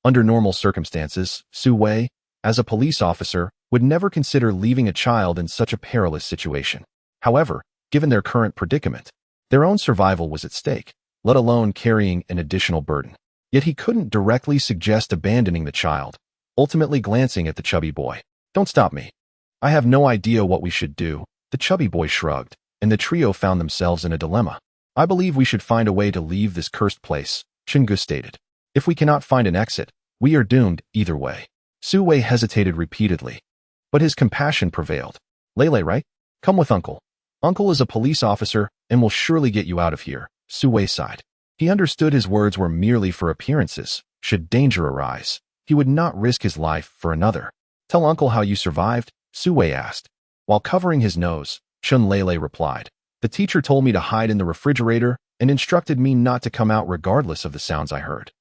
Under normal circumstances, Su Wei, as a police officer, would never consider leaving a child in such a perilous situation. However, given their current predicament, their own survival was at stake, let alone carrying an additional burden. Yet he couldn't directly suggest abandoning the child, ultimately glancing at the chubby boy. "Don't stop me. I have no idea what we should do." The chubby boy shrugged, and the trio found themselves in a dilemma. "I believe we should find a way to leave this cursed place," Chen Ge stated. "If we cannot find an exit, we are doomed either way." Su Wei hesitated repeatedly, but his compassion prevailed. "Lele, right? Come with Uncle. Uncle is a police officer and will surely get you out of here." Su Wei sighed. He understood his words were merely for appearances. Should danger arise, he would not risk his life for another. "Tell Uncle how you survived?" Su Wei asked. While covering his nose, Chen Lele replied, "The teacher told me to hide in the refrigerator and instructed me not to come out regardless of the sounds I heard."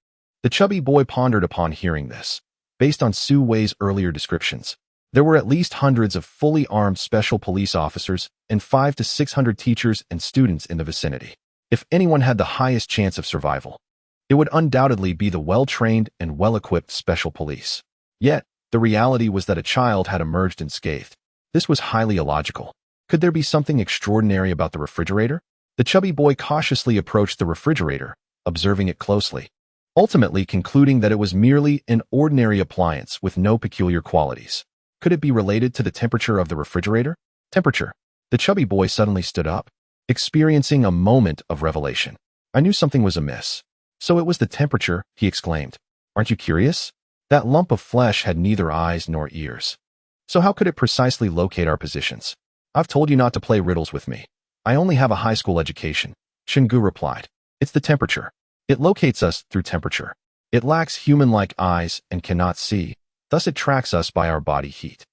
The chubby boy pondered upon hearing this. Based on Su Wei's earlier descriptions, there were at least hundreds of fully armed special police officers and 500 to 600 teachers and students in the vicinity. If anyone had the highest chance of survival, it would undoubtedly be the well-trained and well-equipped special police. Yet, the reality was that a child had emerged unscathed. This was highly illogical. Could there be something extraordinary about the refrigerator? The chubby boy cautiously approached the refrigerator, observing it closely, ultimately concluding that it was merely an ordinary appliance with no peculiar qualities. Could it be related to the temperature of the refrigerator? Temperature. The chubby boy suddenly stood up, experiencing a moment of revelation. "I knew something was amiss. So it was the temperature," he exclaimed. "Aren't you curious? That lump of flesh had neither eyes nor ears. So how could it precisely locate our positions?" "I've told you not to play riddles with me. I only have a high school education," Chen Ge replied. "It's the temperature. It locates us through temperature. It lacks human-like eyes and cannot see, thus it tracks us by our body heat.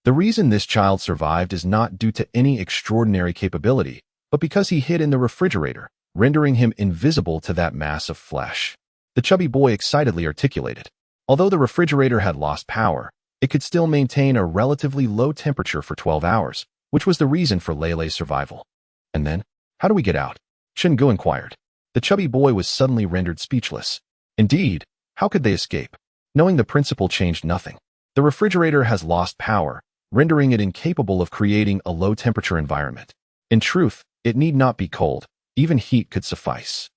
The reason this child survived is not due to any extraordinary capability, but because he hid in the refrigerator, rendering him invisible to that mass of flesh." The chubby boy excitedly articulated. Although the refrigerator had lost power, it could still maintain a relatively low temperature for 12 hours, which was the reason for Lele's survival. "And then, how do we get out?" Chen Ge inquired. The chubby boy was suddenly rendered speechless. Indeed, how could they escape? Knowing the principle changed nothing. The refrigerator has lost power, rendering it incapable of creating a low-temperature environment. In truth, it need not be cold. Even heat could suffice.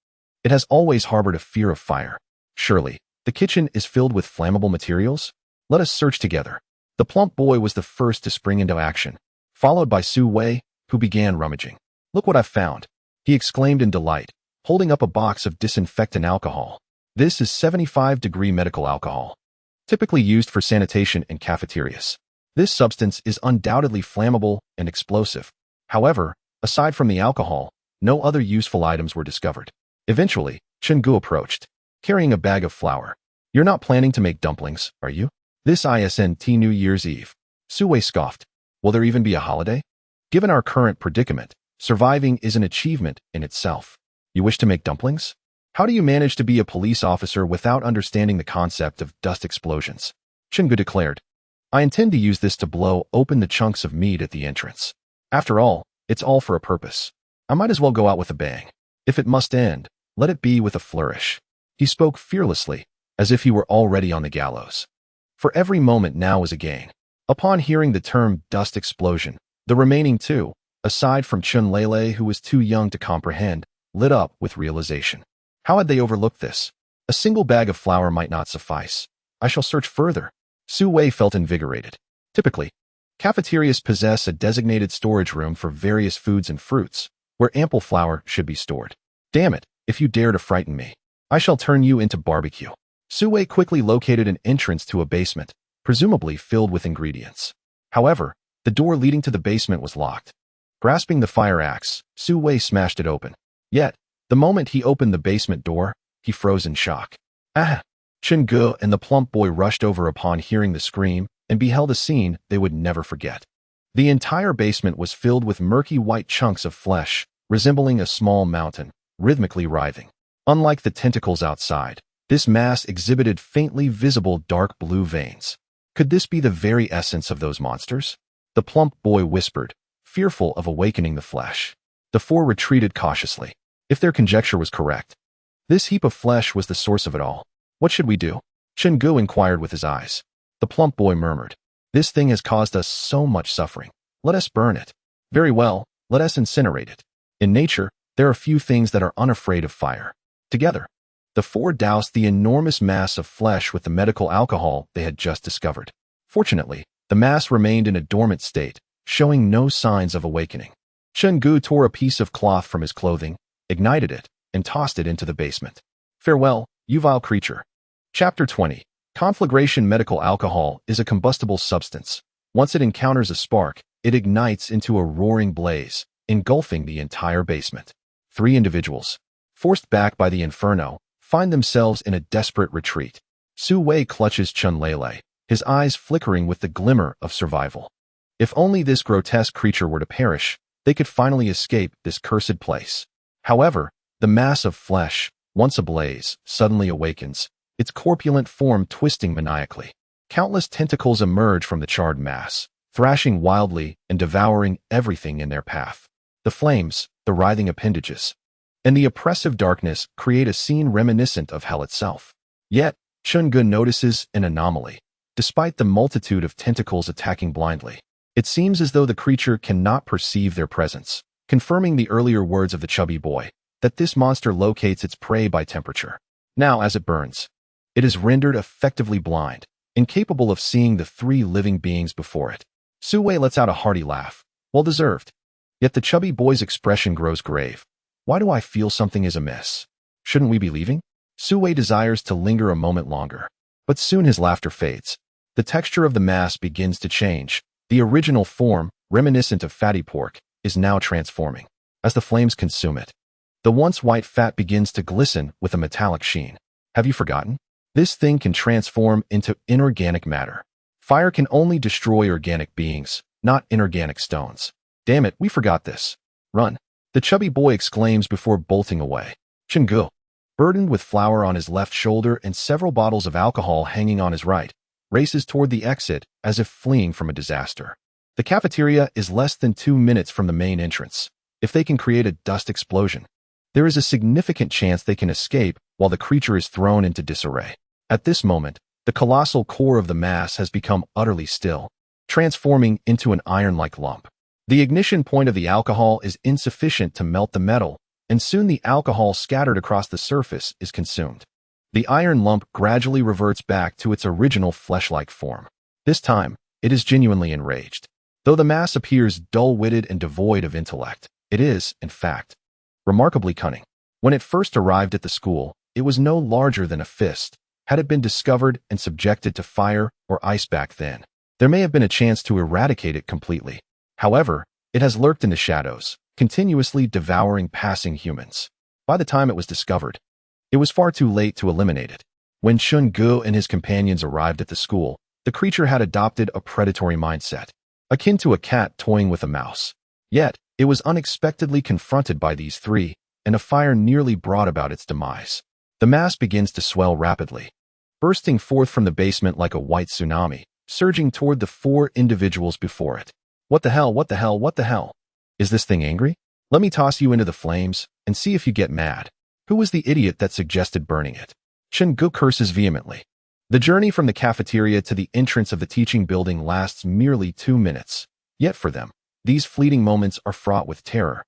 It has always harbored a fear of fire. Surely, the kitchen is filled with flammable materials? Let us search together. The plump boy was the first to spring into action, followed by Su Wei, who began rummaging. Look what I've found, he exclaimed in delight, holding up a box of disinfectant alcohol. This is 75-degree medical alcohol, typically used for sanitation in cafeterias. This substance is undoubtedly flammable and explosive. However, aside from the alcohol, no other useful items were discovered. Eventually, Chen Ge approached, carrying a bag of flour. You're not planning to make dumplings, are you? This isn't New Year's Eve. Su Wei scoffed. Will there even be a holiday? Given our current predicament, surviving is an achievement in itself. You wish to make dumplings? How do you manage to be a police officer without understanding the concept of dust explosions? Chen Ge declared. I intend to use this to blow open the chunks of meat at the entrance. After all, it's all for a purpose. I might as well go out with a bang. If it must end, let it be with a flourish. He spoke fearlessly, as if he were already on the gallows. For every moment now was a gain. Upon hearing the term dust explosion, the remaining two, aside from Chun Lele who was too young to comprehend, lit up with realization. How had they overlooked this? A single bag of flour might not suffice. I shall search further. Su Wei felt invigorated. Typically, cafeterias possess a designated storage room for various foods and fruits, where ample flour should be stored. Damn it, if you dare to frighten me, I shall turn you into barbecue. Su Wei quickly located an entrance to a basement, presumably filled with ingredients. However, the door leading to the basement was locked. Grasping the fire axe, Su Wei smashed it open. Yet, the moment he opened the basement door, he froze in shock. Ah! Chen Ge and the plump boy rushed over upon hearing the scream and beheld a scene they would never forget. The entire basement was filled with murky white chunks of flesh, resembling a small mountain, rhythmically writhing. Unlike the tentacles outside, this mass exhibited faintly visible dark blue veins. Could this be the very essence of those monsters? The plump boy whispered, fearful of awakening the flesh. The four retreated cautiously. If their conjecture was correct, this heap of flesh was the source of it all. What should we do? Chen Ge inquired with his eyes. The plump boy murmured, this thing has caused us so much suffering. Let us burn it. Very well, let us incinerate it. In nature, there are few things that are unafraid of fire. Together, the four doused the enormous mass of flesh with the medical alcohol they had just discovered. Fortunately, the mass remained in a dormant state, showing no signs of awakening. Chen Ge tore a piece of cloth from his clothing, ignited it, and tossed it into the basement. Farewell, you vile creature. Chapter 20. Conflagration medical alcohol is a combustible substance. Once it encounters a spark, it ignites into a roaring blaze, engulfing the entire basement. 3 individuals, forced back by the inferno, find themselves in a desperate retreat. Su Wei clutches Chun Lele, his eyes flickering with the glimmer of survival. If only this grotesque creature were to perish, they could finally escape this cursed place. However, the mass of flesh, once ablaze, suddenly awakens, its corpulent form twisting maniacally. Countless tentacles emerge from the charred mass, thrashing wildly and devouring everything in their path. The flames, the writhing appendages, and the oppressive darkness create a scene reminiscent of hell itself. Yet, Chen Ge notices an anomaly. Despite the multitude of tentacles attacking blindly, it seems as though the creature cannot perceive their presence, confirming the earlier words of the chubby boy, that this monster locates its prey by temperature. Now, as it burns, it is rendered effectively blind, incapable of seeing the 3 living beings before it. Su Wei lets out a hearty laugh. Well deserved. Yet the chubby boy's expression grows grave. Why do I feel something is amiss? Shouldn't we be leaving? Su Wei desires to linger a moment longer, but soon his laughter fades. The texture of the mass begins to change. The original form, reminiscent of fatty pork, is now transforming. As the flames consume it, the once white fat begins to glisten with a metallic sheen. Have you forgotten? This thing can transform into inorganic matter. Fire can only destroy organic beings, not inorganic stones. Damn it, we forgot this. Run. The chubby boy exclaims before bolting away. Chen Ge, burdened with flour on his left shoulder and several bottles of alcohol hanging on his right, races toward the exit as if fleeing from a disaster. The cafeteria is less than 2 minutes from the main entrance. If they can create a dust explosion, there is a significant chance they can escape while the creature is thrown into disarray. At this moment, the colossal core of the mass has become utterly still, transforming into an iron-like lump. The ignition point of the alcohol is insufficient to melt the metal, and soon the alcohol scattered across the surface is consumed. The iron lump gradually reverts back to its original flesh-like form. This time, it is genuinely enraged. Though the mass appears dull-witted and devoid of intellect, it is, in fact, remarkably cunning. When it first arrived at the school, it was no larger than a fist. Had it been discovered and subjected to fire or ice back then, there may have been a chance to eradicate it completely. However, it has lurked in the shadows, continuously devouring passing humans. By the time it was discovered, it was far too late to eliminate it. When Chen Ge and his companions arrived at the school, the creature had adopted a predatory mindset, akin to a cat toying with a mouse. Yet, it was unexpectedly confronted by these three, and a fire nearly brought about its demise. The mass begins to swell rapidly, bursting forth from the basement like a white tsunami, surging toward the four individuals before it. What the hell, what the hell, what the hell? Is this thing angry? Let me toss you into the flames, and see if you get mad. Who was the idiot that suggested burning it? Chen Ge curses vehemently. The journey from the cafeteria to the entrance of the teaching building lasts merely 2 minutes. Yet for them, these fleeting moments are fraught with terror,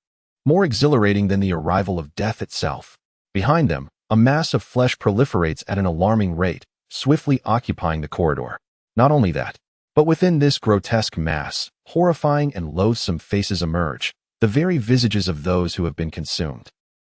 more exhilarating than the arrival of death itself. Behind them, a mass of flesh proliferates at an alarming rate, swiftly occupying the corridor. Not only that, but within this grotesque mass, horrifying and loathsome faces emerge, the very visages of those who have been consumed.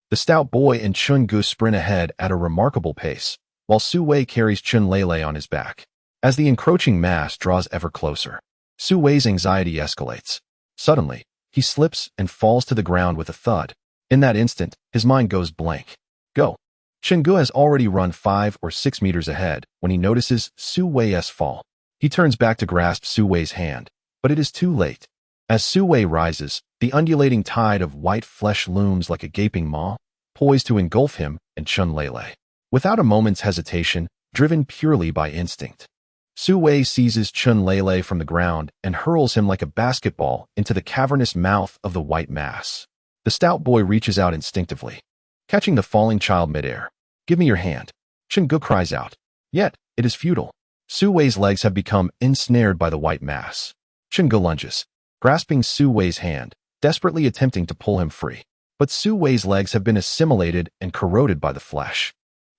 The stout boy and Chen Ge sprint ahead at a remarkable pace, while Su Wei carries Chen Lele on his back. As the encroaching mass draws ever closer, Su Wei's anxiety escalates. Suddenly, he slips and falls to the ground with a thud. In that instant, his mind goes blank. Go! Chen Ge has already run 5 or 6 meters ahead when he notices Su Wei's fall. He turns back to grasp Su Wei's hand, but it is too late. As Su Wei rises, the undulating tide of white flesh looms like a gaping maw, poised to engulf him and Chen Lele. Without a moment's hesitation, driven purely by instinct, Su Wei seizes Chen Lele from the ground and hurls him like a basketball into the cavernous mouth of the white mass. The stout boy reaches out instinctively, catching the falling child midair. Give me your hand, Chen Ge cries out. Yet, it is futile. Su Wei's legs have become ensnared by the white mass. Chen Ge lunges, grasping Su Wei's hand, desperately attempting to pull him free. But Su Wei's legs have been assimilated and corroded by the flesh.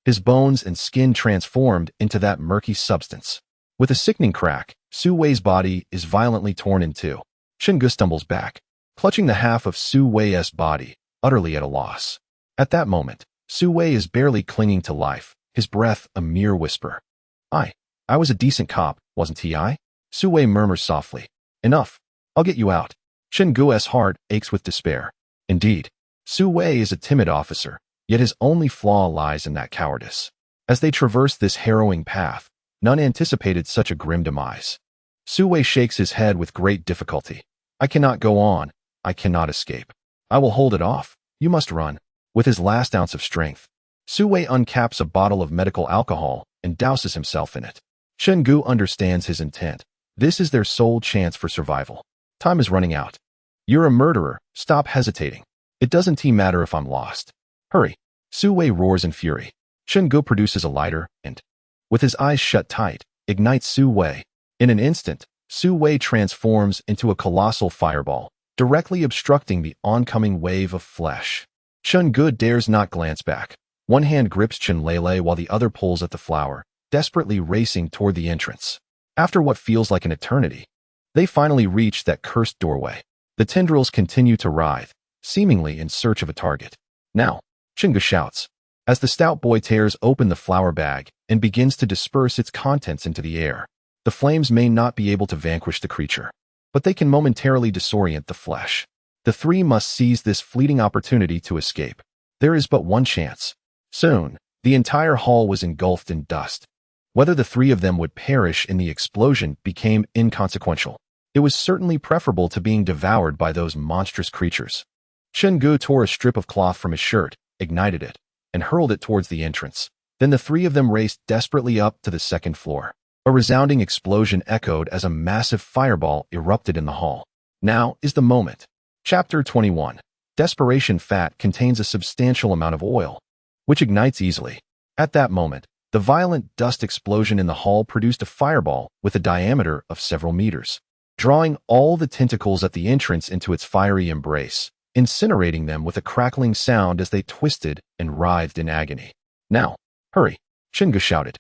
His bones and skin transformed into that murky substance. With a sickening crack, Su Wei's body is violently torn in two. Chen Ge stumbles back, clutching the half of Su Wei's body, utterly at a loss. At that moment, Su Wei is barely clinging to life, his breath a mere whisper. I was a decent cop, wasn't I? Su Wei murmurs softly. Enough. I'll get you out. Chen Ge's heart aches with despair. Indeed, Su Wei is a timid officer, yet his only flaw lies in that cowardice. As they traverse this harrowing path, none anticipated such a grim demise. Su Wei shakes his head with great difficulty. I cannot go on. I cannot escape. I will hold it off. You must run. With his last ounce of strength, Su Wei uncaps a bottle of medical alcohol and douses himself in it. Chen Ge understands his intent. This is their sole chance for survival. Time is running out. You're a murderer. Stop hesitating. It doesn't matter if I'm lost. Hurry. Su Wei roars in fury. Chen Ge produces a lighter and, with his eyes shut tight, ignites Su Wei. In an instant, Su Wei transforms into a colossal fireball, directly obstructing the oncoming wave of flesh. Chen Ge dares not glance back. One hand grips Chen Lele while the other pulls at the flower, desperately racing toward the entrance. After what feels like an eternity, they finally reach that cursed doorway. The tendrils continue to writhe, seemingly in search of a target. Now, Chen Ge shouts, as the stout boy tears open the flower bag and begins to disperse its contents into the air. The flames may not be able to vanquish the creature, but they can momentarily disorient the flesh. The three must seize this fleeting opportunity to escape. There is but one chance. Soon, the entire hall was engulfed in dust. Whether the three of them would perish in the explosion became inconsequential. It was certainly preferable to being devoured by those monstrous creatures. Chen Ge tore a strip of cloth from his shirt, ignited it, and hurled it towards the entrance. Then the three of them raced desperately up to the second floor. A resounding explosion echoed as a massive fireball erupted in the hall. Now is the moment. Chapter 21. Desperation fat contains a substantial amount of oil, which ignites easily. At that moment, the violent dust explosion in the hall produced a fireball with a diameter of several meters, drawing all the tentacles at the entrance into its fiery embrace. incinerating them with a crackling sound as they twisted and writhed in agony. "Now, hurry," Chen Ge shouted,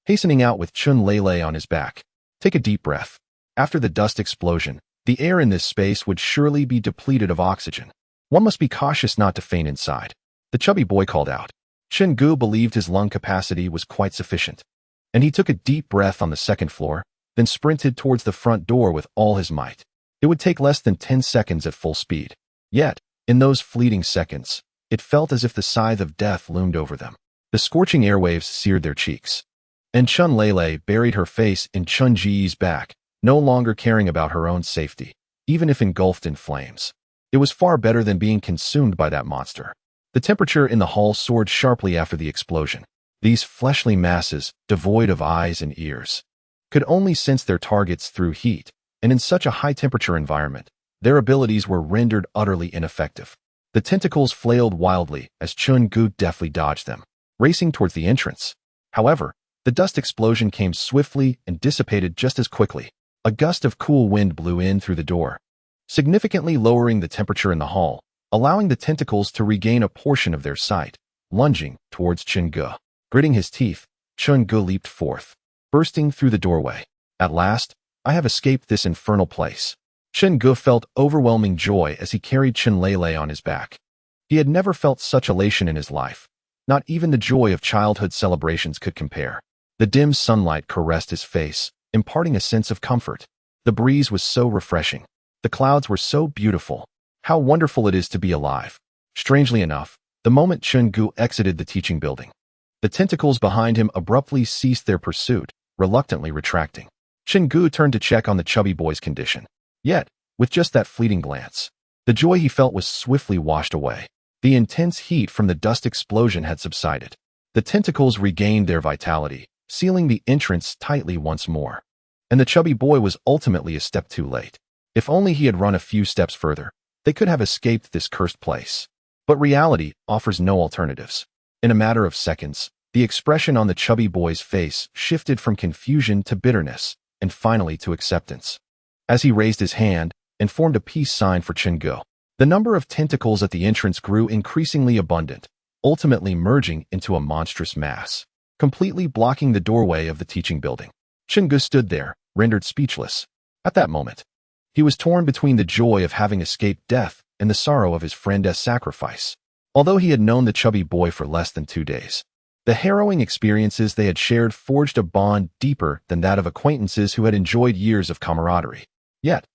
hastening out with Chun Lele on his back. "Take a deep breath. After the dust explosion, the air in this space would surely be depleted of oxygen. One must be cautious not to faint inside," the chubby boy called out. Chen Ge believed his lung capacity was quite sufficient, and he took a deep breath on the second floor, then sprinted towards the front door with all his might. It would take less than 10 seconds at full speed. Yet, in those fleeting seconds, it felt as if the scythe of death loomed over them. The scorching airwaves seared their cheeks, and Chun Lele buried her face in Chen Ge's back, no longer caring about her own safety, even if engulfed in flames. It was far better than being consumed by that monster. The temperature in the hall soared sharply after the explosion. These fleshly masses, devoid of eyes and ears, could only sense their targets through heat, and in such a high-temperature environment, their abilities were rendered utterly ineffective. The tentacles flailed wildly as Chen Ge deftly dodged them, racing towards the entrance. However, the dust explosion came swiftly and dissipated just as quickly. A gust of cool wind blew in through the door, significantly lowering the temperature in the hall, allowing the tentacles to regain a portion of their sight. Lunging towards Chen Ge, gritting his teeth, Chen Ge leaped forth, bursting through the doorway. "At last, I have escaped this infernal place." Chen Ge felt overwhelming joy as he carried Chen Lele on his back. He had never felt such elation in his life. Not even the joy of childhood celebrations could compare. The dim sunlight caressed his face, imparting a sense of comfort. The breeze was so refreshing. The clouds were so beautiful. How wonderful it is to be alive. Strangely enough, the moment Chen Ge exited the teaching building, the tentacles behind him abruptly ceased their pursuit, reluctantly retracting. Chen Ge turned to check on the chubby boy's condition. Yet, with just that fleeting glance, the joy he felt was swiftly washed away. The intense heat from the dust explosion had subsided. The tentacles regained their vitality, sealing the entrance tightly once more. And the chubby boy was ultimately a step too late. If only he had run a few steps further, they could have escaped this cursed place. But reality offers no alternatives. In a matter of seconds, the expression on the chubby boy's face shifted from confusion to bitterness, and finally to acceptance. As he raised his hand and formed a peace sign for Chen Ge, the number of tentacles at the entrance grew increasingly abundant, ultimately merging into a monstrous mass, completely blocking the doorway of the teaching building. Chen Ge stood there, rendered speechless. At that moment, he was torn between the joy of having escaped death and the sorrow of his friend's sacrifice. Although he had known the chubby boy for less than 2 days, the harrowing experiences they had shared forged a bond deeper than that of acquaintances who had enjoyed years of camaraderie. Yet,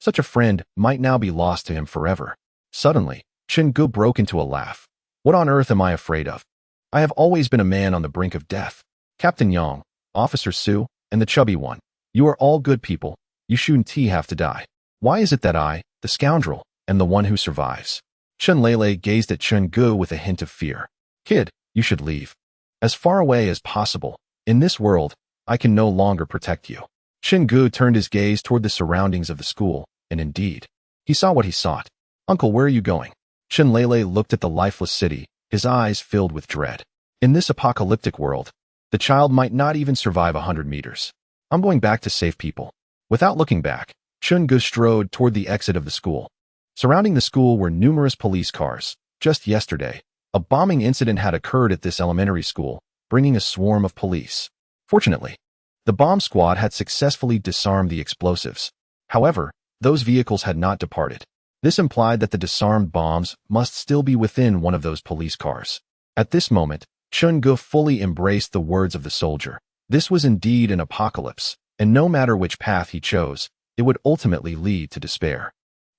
such a friend might now be lost to him forever. Suddenly, Chen Ge broke into a laugh. "What on earth am I afraid of? I have always been a man on the brink of death. Captain Yang, Officer Su, and the chubby one, you are all good people. You shouldn't have to die. Why is it that I, the scoundrel, am the one who survives?" Chen Lele gazed at Chen Ge with a hint of fear. "Kid, you should leave. As far away as possible. In this world, I can no longer protect you." Chen Ge turned his gaze toward the surroundings of the school, and indeed, he saw what he sought. "Uncle, where are you going?" Chen Lele looked at the lifeless city, his eyes filled with dread. In this apocalyptic world, the child might not even survive 100 meters. "I'm going back to save people." Without looking back, Chen Ge strode toward the exit of the school. Surrounding the school were numerous police cars. Just yesterday, a bombing incident had occurred at this elementary school, bringing a swarm of police. Fortunately, the bomb squad had successfully disarmed the explosives. However, those vehicles had not departed. This implied that the disarmed bombs must still be within one of those police cars. At this moment, Chen Ge fully embraced the words of the soldier. This was indeed an apocalypse, and no matter which path he chose, it would ultimately lead to despair.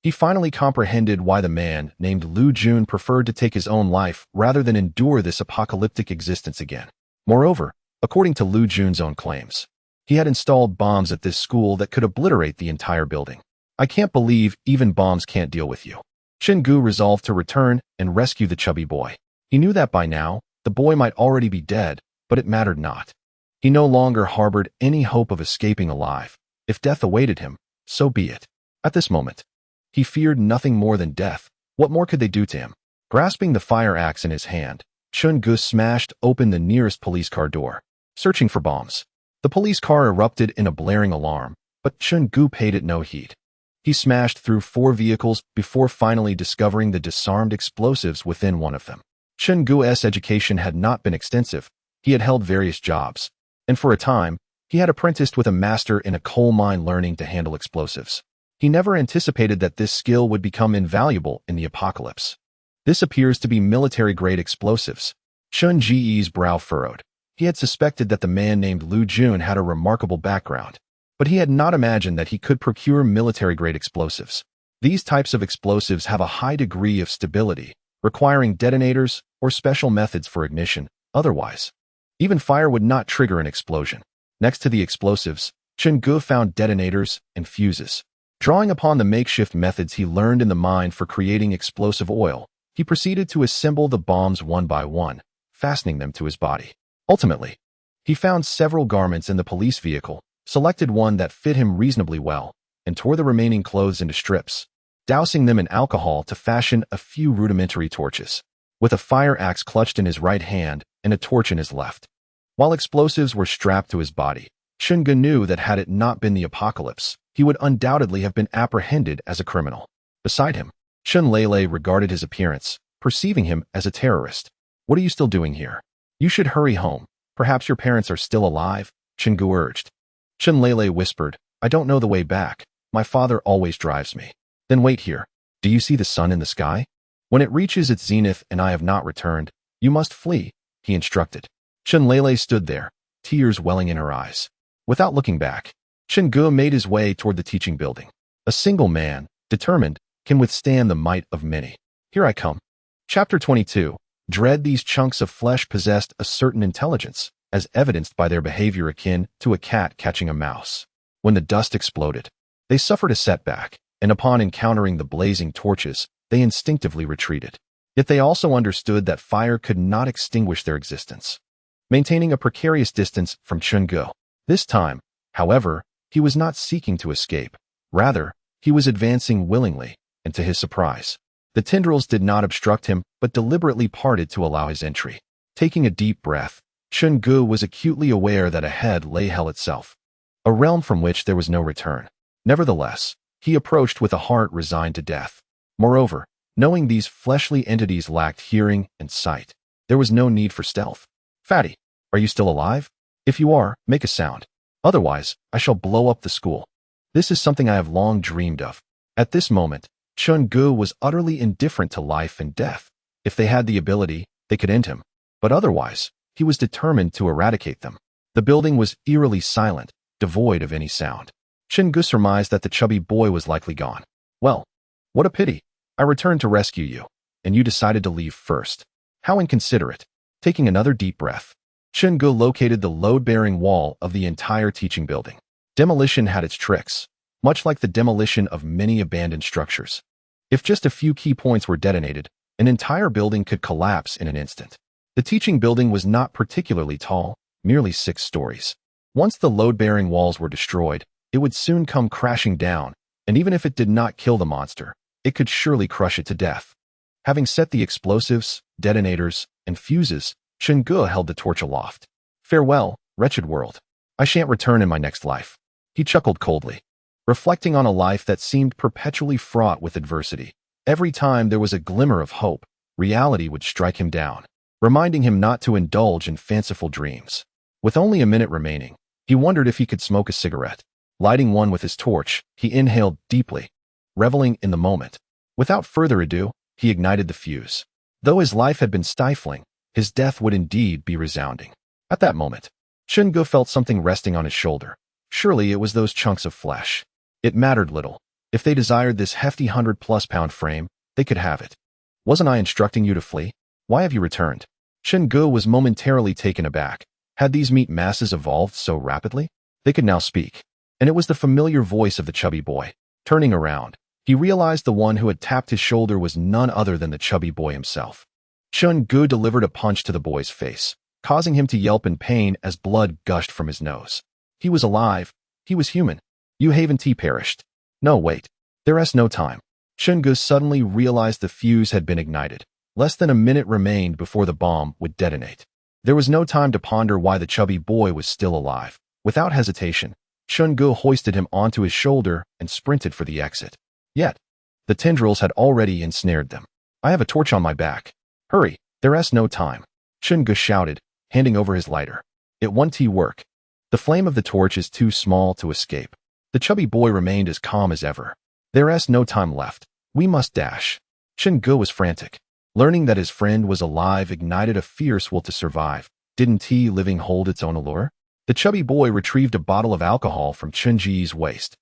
He finally comprehended why the man named Lu Jun preferred to take his own life rather than endure this apocalyptic existence again. Moreover, according to Lu Jun's own claims, he had installed bombs at this school that could obliterate the entire building. "I can't believe even bombs can't deal with you." Chen Ge resolved to return and rescue the chubby boy. He knew that by now, the boy might already be dead, but it mattered not. He no longer harbored any hope of escaping alive. If death awaited him, so be it. At this moment, he feared nothing more than death. What more could they do to him? Grasping the fire axe in his hand, Chen Ge smashed open the nearest police car door, searching for bombs. The police car erupted in a blaring alarm, but Chen Ge paid it no heed. He smashed through 4 vehicles before finally discovering the disarmed explosives within one of them. Chen Ge's education had not been extensive. He had held various jobs, and for a time, he had apprenticed with a master in a coal mine learning to handle explosives. He never anticipated that this skill would become invaluable in the apocalypse. This appears to be military-grade explosives. Chen Ge's brow furrowed. He had suspected that the man named Lu Jun had a remarkable background, but he had not imagined that he could procure military-grade explosives. These types of explosives have a high degree of stability, requiring detonators or special methods for ignition. Otherwise, even fire would not trigger an explosion. Next to the explosives, Chen Ge found detonators and fuses. Drawing upon the makeshift methods he learned in the mine for creating explosive oil, he proceeded to assemble the bombs one by one, fastening them to his body. Ultimately, he found several garments in the police vehicle, selected one that fit him reasonably well, and tore the remaining clothes into strips, dousing them in alcohol to fashion a few rudimentary torches. With a fire axe clutched in his right hand and a torch in his left, while explosives were strapped to his body, Chen Ge knew that had it not been the apocalypse, he would undoubtedly have been apprehended as a criminal. Beside him, Chen Lele regarded his appearance, perceiving him as a terrorist. "What are you still doing here? You should hurry home. Perhaps your parents are still alive," Chen Ge urged. Chen Lele whispered, "I don't know the way back. My father always drives me." "Then wait here. Do you see the sun in the sky? When it reaches its zenith and I have not returned, you must flee," he instructed. Chen Lele stood there, tears welling in her eyes. Without looking back, Chen Ge made his way toward the teaching building. A single man, determined, can withstand the might of many. "Here I come." Chapter 22. Dread. These chunks of flesh possessed a certain intelligence, as evidenced by their behavior akin to a cat catching a mouse. When the dust exploded, they suffered a setback, and upon encountering the blazing torches, they instinctively retreated. Yet they also understood that fire could not extinguish their existence. Maintaining a precarious distance from Chen Ge. This time, however, he was not seeking to escape. Rather, he was advancing willingly, and to his surprise, the tendrils did not obstruct him but deliberately parted to allow his entry. Taking a deep breath, Chen Ge was acutely aware that ahead lay hell itself, a realm from which there was no return. Nevertheless, he approached with a heart resigned to death. Moreover, knowing these fleshly entities lacked hearing and sight, there was no need for stealth. "Fatty, are you still alive? If you are, make a sound. Otherwise, I shall blow up the school. This is something I have long dreamed of." At this moment, Chen Ge was utterly indifferent to life and death. If they had the ability, they could end him. But otherwise, he was determined to eradicate them. The building was eerily silent, devoid of any sound. Chen Ge surmised that the chubby boy was likely gone. "Well, what a pity. I returned to rescue you, and you decided to leave first. How inconsiderate." Taking another deep breath, Chen Ge located the load-bearing wall of the entire teaching building. Demolition had its tricks, much like the demolition of many abandoned structures. If just a few key points were detonated, an entire building could collapse in an instant. The teaching building was not particularly tall, merely 6 stories. Once the load-bearing walls were destroyed, it would soon come crashing down, and even if it did not kill the monster, it could surely crush it to death. Having set the explosives, detonators, and fuses, Chen Ge held the torch aloft. "Farewell, wretched world. I shan't return in my next life." He chuckled coldly, reflecting on a life that seemed perpetually fraught with adversity. Every time there was a glimmer of hope, reality would strike him down, reminding him not to indulge in fanciful dreams. With only a minute remaining, he wondered if he could smoke a cigarette. Lighting one with his torch, he inhaled deeply, reveling in the moment. Without further ado, he ignited the fuse. Though his life had been stifling, his death would indeed be resounding. At that moment, Chen Ge felt something resting on his shoulder. Surely it was those chunks of flesh. It mattered little. If they desired this hefty 100-plus-pound frame, they could have it. "Wasn't I instructing you to flee? Why have you returned?" Chen Ge was momentarily taken aback. Had these meat masses evolved so rapidly? They could now speak, and it was the familiar voice of the chubby boy. Turning around, he realized the one who had tapped his shoulder was none other than the chubby boy himself. Chen Ge delivered a punch to the boy's face, causing him to yelp in pain as blood gushed from his nose. He was alive. He was human. "You haven't perished." "No, wait. There's no time." Chen Ge suddenly realized the fuse had been ignited. Less than a minute remained before the bomb would detonate. There was no time to ponder why the chubby boy was still alive. Without hesitation, Chen Ge hoisted him onto his shoulder and sprinted for the exit. Yet, the tendrils had already ensnared them. I have a torch on my back. Hurry, there's no time. Chen Ge shouted, handing over his lighter. It won't work. The flame of the torch is too small to escape. The chubby boy remained as calm as ever. There's no time left. We must dash. Chen Ge was frantic. Learning that his friend was alive ignited a fierce will to survive. Didn't he living hold its own allure? The chubby boy retrieved a bottle of alcohol from Chen Ge's waist,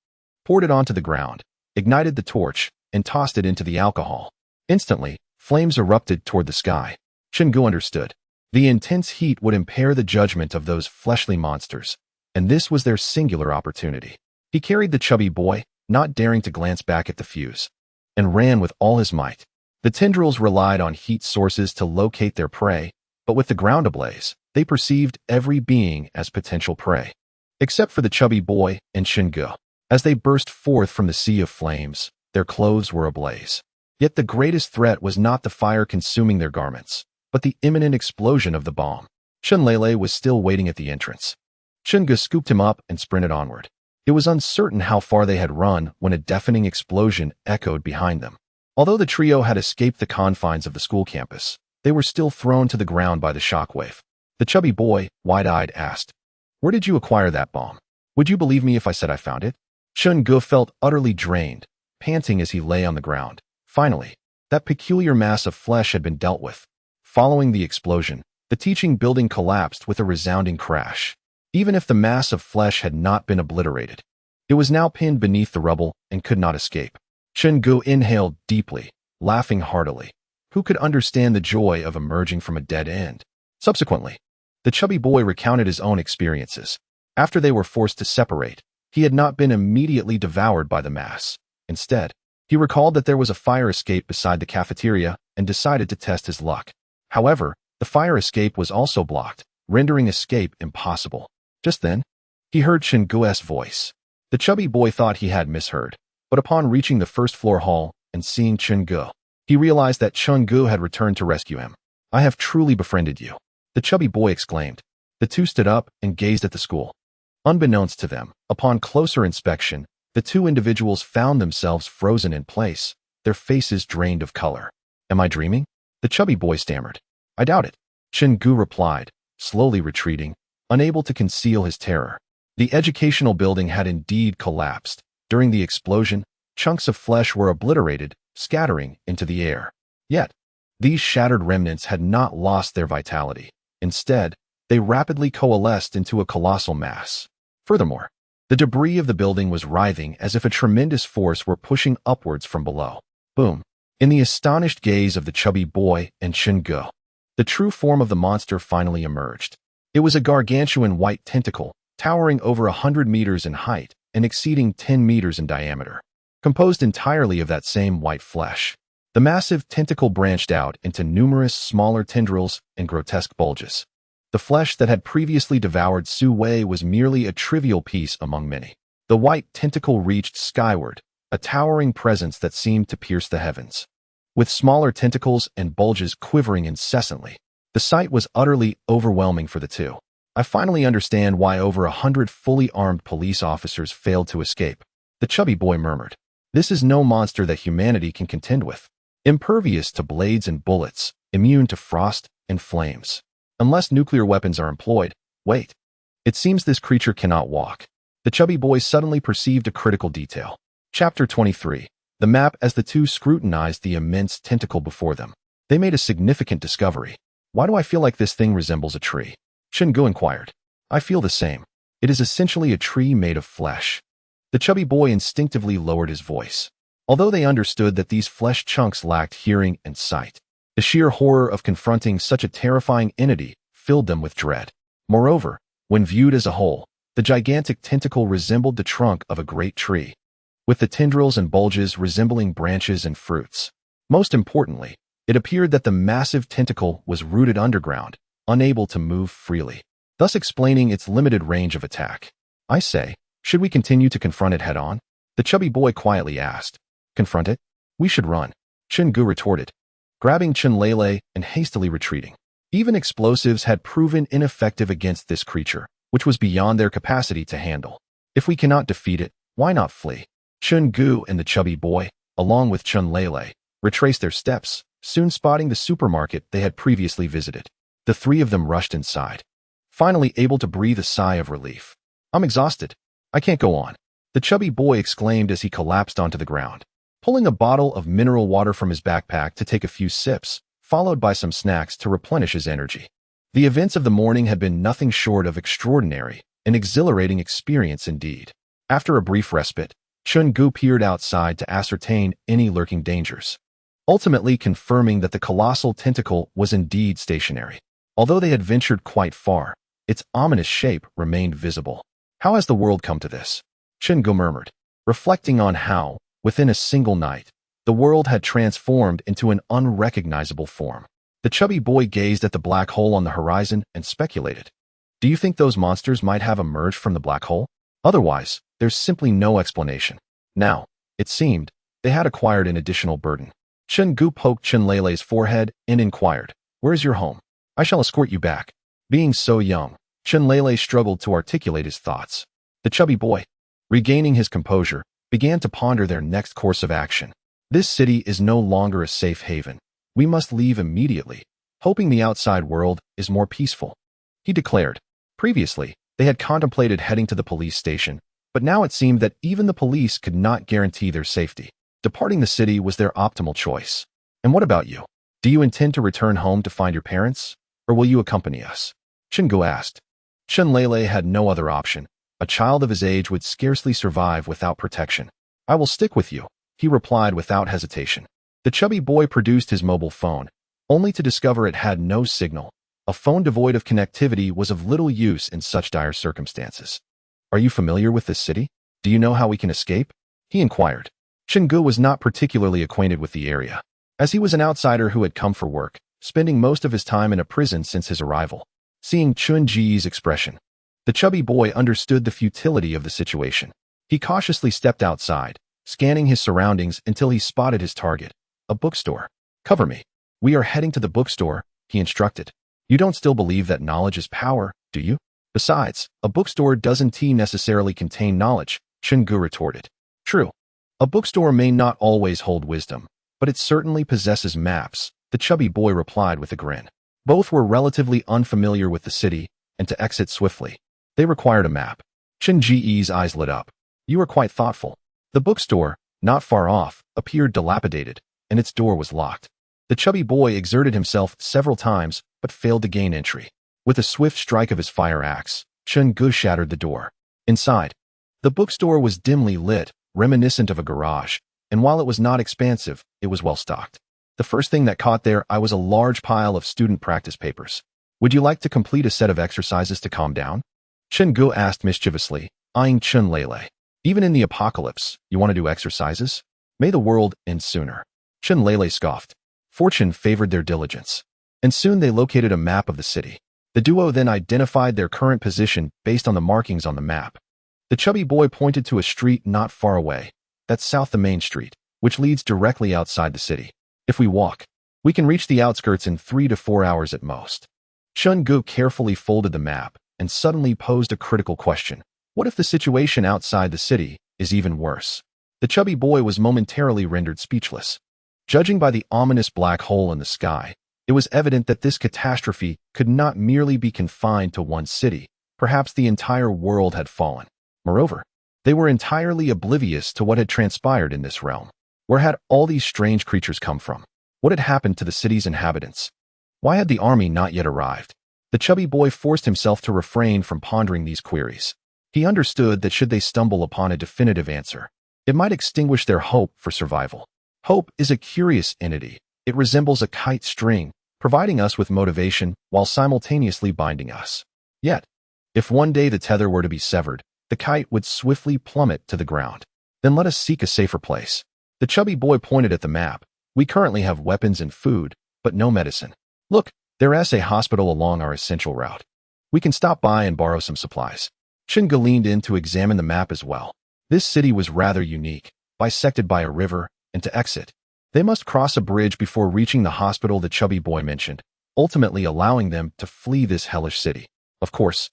poured it onto the ground, ignited the torch, and tossed it into the alcohol. Instantly, flames erupted toward the sky. Chen Ge understood. The intense heat would impair the judgment of those fleshly monsters, and this was their singular opportunity. He carried the chubby boy, not daring to glance back at the fuse, and ran with all his might. The tendrils relied on heat sources to locate their prey, but with the ground ablaze, they perceived every being as potential prey. Except for the chubby boy and Chen Ge. As they burst forth from the sea of flames, their clothes were ablaze. Yet the greatest threat was not the fire consuming their garments, but the imminent explosion of the bomb. Chen Lele was still waiting at the entrance. Chen Ge scooped him up and sprinted onward. It was uncertain how far they had run when a deafening explosion echoed behind them. Although the trio had escaped the confines of the school campus, they were still thrown to the ground by the shockwave. The chubby boy, wide-eyed, asked, "Where did you acquire that bomb? Would you believe me if I said I found it?" Chen Ge felt utterly drained, panting as he lay on the ground. Finally, that peculiar mass of flesh had been dealt with. Following the explosion, the teaching building collapsed with a resounding crash. Even if the mass of flesh had not been obliterated, it was now pinned beneath the rubble and could not escape. Chen Ge inhaled deeply, laughing heartily. Who could understand the joy of emerging from a dead end? Subsequently, the chubby boy recounted his own experiences. After they were forced to separate, he had not been immediately devoured by the mass. Instead, he recalled that there was a fire escape beside the cafeteria and decided to test his luck. However, the fire escape was also blocked, rendering escape impossible. Just then, he heard Chen Ge's voice. The chubby boy thought he had misheard, but upon reaching the first-floor hall and seeing Chen Ge, he realized that Chen Ge had returned to rescue him. "I have truly befriended you," the chubby boy exclaimed. The two stood up and gazed at the school. Unbeknownst to them, upon closer inspection, the two individuals found themselves frozen in place, their faces drained of color. "Am I dreaming?" the chubby boy stammered. "I doubt it," Chen Ge replied, slowly retreating, unable to conceal his terror. The educational building had indeed collapsed. During the explosion, chunks of flesh were obliterated, scattering into the air. Yet, these shattered remnants had not lost their vitality. Instead, they rapidly coalesced into a colossal mass. Furthermore, the debris of the building was writhing as if a tremendous force were pushing upwards from below. Boom! In the astonished gaze of the chubby boy and Chen Ge, the true form of the monster finally emerged. It was a gargantuan white tentacle, towering over 100 meters in height and exceeding 10 meters in diameter. Composed entirely of that same white flesh, the massive tentacle branched out into numerous smaller tendrils and grotesque bulges. The flesh that had previously devoured Su Wei was merely a trivial piece among many. The white tentacle reached skyward, a towering presence that seemed to pierce the heavens. With smaller tentacles and bulges quivering incessantly, the sight was utterly overwhelming for the two. "I finally understand why over 100 fully armed police officers failed to escape," the chubby boy murmured. "This is no monster that humanity can contend with. Impervious to blades and bullets, immune to frost and flames. Unless nuclear weapons are employed, wait. It seems this creature cannot walk." The chubby boy suddenly perceived a critical detail. Chapter 23. The map. As the two scrutinized the immense tentacle before them, they made a significant discovery. "Why do I feel like this thing resembles a tree?" Chen Ge inquired. "I feel the same. It is essentially a tree made of flesh." The chubby boy instinctively lowered his voice. Although they understood that these flesh chunks lacked hearing and sight, the sheer horror of confronting such a terrifying entity filled them with dread. Moreover, when viewed as a whole, the gigantic tentacle resembled the trunk of a great tree, with the tendrils and bulges resembling branches and fruits. Most importantly, it appeared that the massive tentacle was rooted underground, unable to move freely, thus explaining its limited range of attack. "I say, should we continue to confront it head-on?" the chubby boy quietly asked. "Confront it? We should run," Chen Ge retorted, grabbing Chen Lele and hastily retreating. Even explosives had proven ineffective against this creature, which was beyond their capacity to handle. If we cannot defeat it, why not flee? Chen Ge and the chubby boy, along with Chen Lele, retraced their steps, soon spotting the supermarket they had previously visited. The three of them rushed inside, finally able to breathe a sigh of relief. I'm exhausted. I can't go on, the chubby boy exclaimed as he collapsed onto the ground, pulling a bottle of mineral water from his backpack to take a few sips, followed by some snacks to replenish his energy. The events of the morning had been nothing short of extraordinary, an exhilarating experience indeed. After a brief respite, Chen Ge peered outside to ascertain any lurking dangers, ultimately confirming that the colossal tentacle was indeed stationary. Although they had ventured quite far, its ominous shape remained visible. How has the world come to this? Chen Ge murmured, reflecting on how, within a single night, the world had transformed into an unrecognizable form. The chubby boy gazed at the black hole on the horizon and speculated. Do you think those monsters might have emerged from the black hole? Otherwise, there's simply no explanation. Now, it seemed, they had acquired an additional burden. Chen Ge poked Chen Lele's forehead and inquired, "Where is your home? I shall escort you back." Being so young, Chen Lele struggled to articulate his thoughts. The chubby boy, regaining his composure, began to ponder their next course of action. This city is no longer a safe haven. We must leave immediately, hoping the outside world is more peaceful, he declared. Previously, they had contemplated heading to the police station, but now it seemed that even the police could not guarantee their safety. Departing the city was their optimal choice. And what about you? Do you intend to return home to find your parents, or will you accompany us? Chen Ge asked. Chen Lele had no other option. A child of his age would scarcely survive without protection. I will stick with you, he replied without hesitation. The chubby boy produced his mobile phone, only to discover it had no signal. A phone devoid of connectivity was of little use in such dire circumstances. Are you familiar with this city? Do you know how we can escape? He inquired. Chen Ge was not particularly acquainted with the area, as he was an outsider who had come for work, spending most of his time in a prison since his arrival. Seeing Chen Ge's expression, the chubby boy understood the futility of the situation. He cautiously stepped outside, scanning his surroundings until he spotted his target, a bookstore. Cover me. We are heading to the bookstore, he instructed. You don't still believe that knowledge is power, do you? Besides, a bookstore doesn't necessarily contain knowledge, Chen Ge retorted. True. A bookstore may not always hold wisdom, but it certainly possesses maps, the chubby boy replied with a grin. Both were relatively unfamiliar with the city, and to exit swiftly, they required a map. Chen Ge's eyes lit up. You are quite thoughtful. The bookstore, not far off, appeared dilapidated, and its door was locked. The chubby boy exerted himself several times, but failed to gain entry. With a swift strike of his fire axe, Chen Ge shattered the door. Inside, the bookstore was dimly lit, reminiscent of a garage, and while it was not expansive, it was well stocked. The first thing that caught their eye was a large pile of student practice papers. Would you like to complete a set of exercises to calm down? Chen Ge asked mischievously, eyeing Chen Lele. Even in the apocalypse, you want to do exercises? May the world end sooner. Chen Lele scoffed. Fortune favored their diligence, and soon they located a map of the city. The duo then identified their current position based on the markings on the map. The chubby boy pointed to a street not far away. That's south the main street, which leads directly outside the city. If we walk, we can reach the outskirts in 3 to 4 hours at most. Chen Ge carefully folded the map and suddenly posed a critical question. What if the situation outside the city is even worse? The chubby boy was momentarily rendered speechless. Judging by the ominous black hole in the sky, it was evident that this catastrophe could not merely be confined to one city. Perhaps the entire world had fallen. Moreover, they were entirely oblivious to what had transpired in this realm. Where had all these strange creatures come from? What had happened to the city's inhabitants? Why had the army not yet arrived? The chubby boy forced himself to refrain from pondering these queries. He understood that should they stumble upon a definitive answer, it might extinguish their hope for survival. Hope is a curious entity. It resembles a kite string, providing us with motivation while simultaneously binding us. Yet, if one day the tether were to be severed, the kite would swiftly plummet to the ground. Then let us seek a safer place. The chubby boy pointed at the map. We currently have weapons and food, but no medicine. Look, there is a hospital along our essential route. We can stop by and borrow some supplies. Chen Ge leaned in to examine the map as well. This city was rather unique, bisected by a river, and to exit, they must cross a bridge before reaching the hospital the chubby boy mentioned, ultimately allowing them to flee this hellish city. Of course,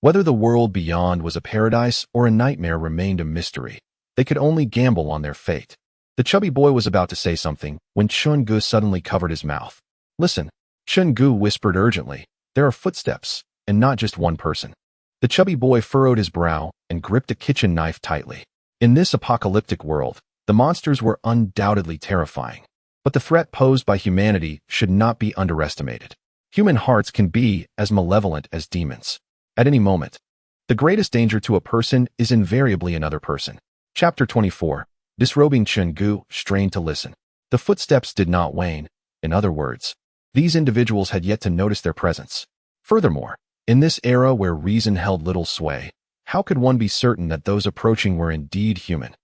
Whether the world beyond was a paradise or a nightmare remained a mystery. They could only gamble on their fate. The chubby boy was about to say something when Chen Ge suddenly covered his mouth. Listen, Chen Ge whispered urgently. There are footsteps, and not just one person. The chubby boy furrowed his brow and gripped a kitchen knife tightly. In this apocalyptic world, the monsters were undoubtedly terrifying. But the threat posed by humanity should not be underestimated. Human hearts can be as malevolent as demons. At any moment, the greatest danger to a person is invariably another person. Chapter 24. Disrobing. Chen Ge strained to listen. The footsteps did not wane. In other words, these individuals had yet to notice their presence. Furthermore, in this era where reason held little sway, how could one be certain that those approaching were indeed human?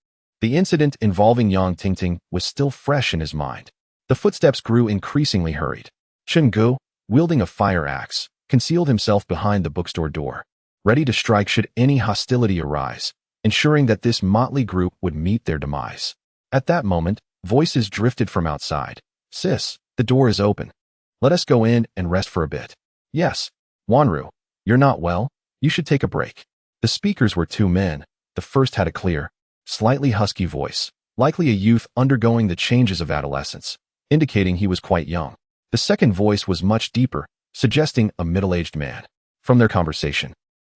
The incident involving Yang Zhenghe was still fresh in his mind. The footsteps grew increasingly hurried. Chen Ge, wielding a fire axe, concealed himself behind the bookstore door, ready to strike should any hostility arise, ensuring that this motley group would meet their demise. At that moment, voices drifted from outside. Sis, the door is open. Let us go in and rest for a bit. Yes, Wanru, you're not well? You should take a break. The speakers were two men. The first had a clear, slightly husky voice, likely a youth undergoing the changes of adolescence, indicating he was quite young. The second voice was much deeper, suggesting a middle-aged man. From their conversation,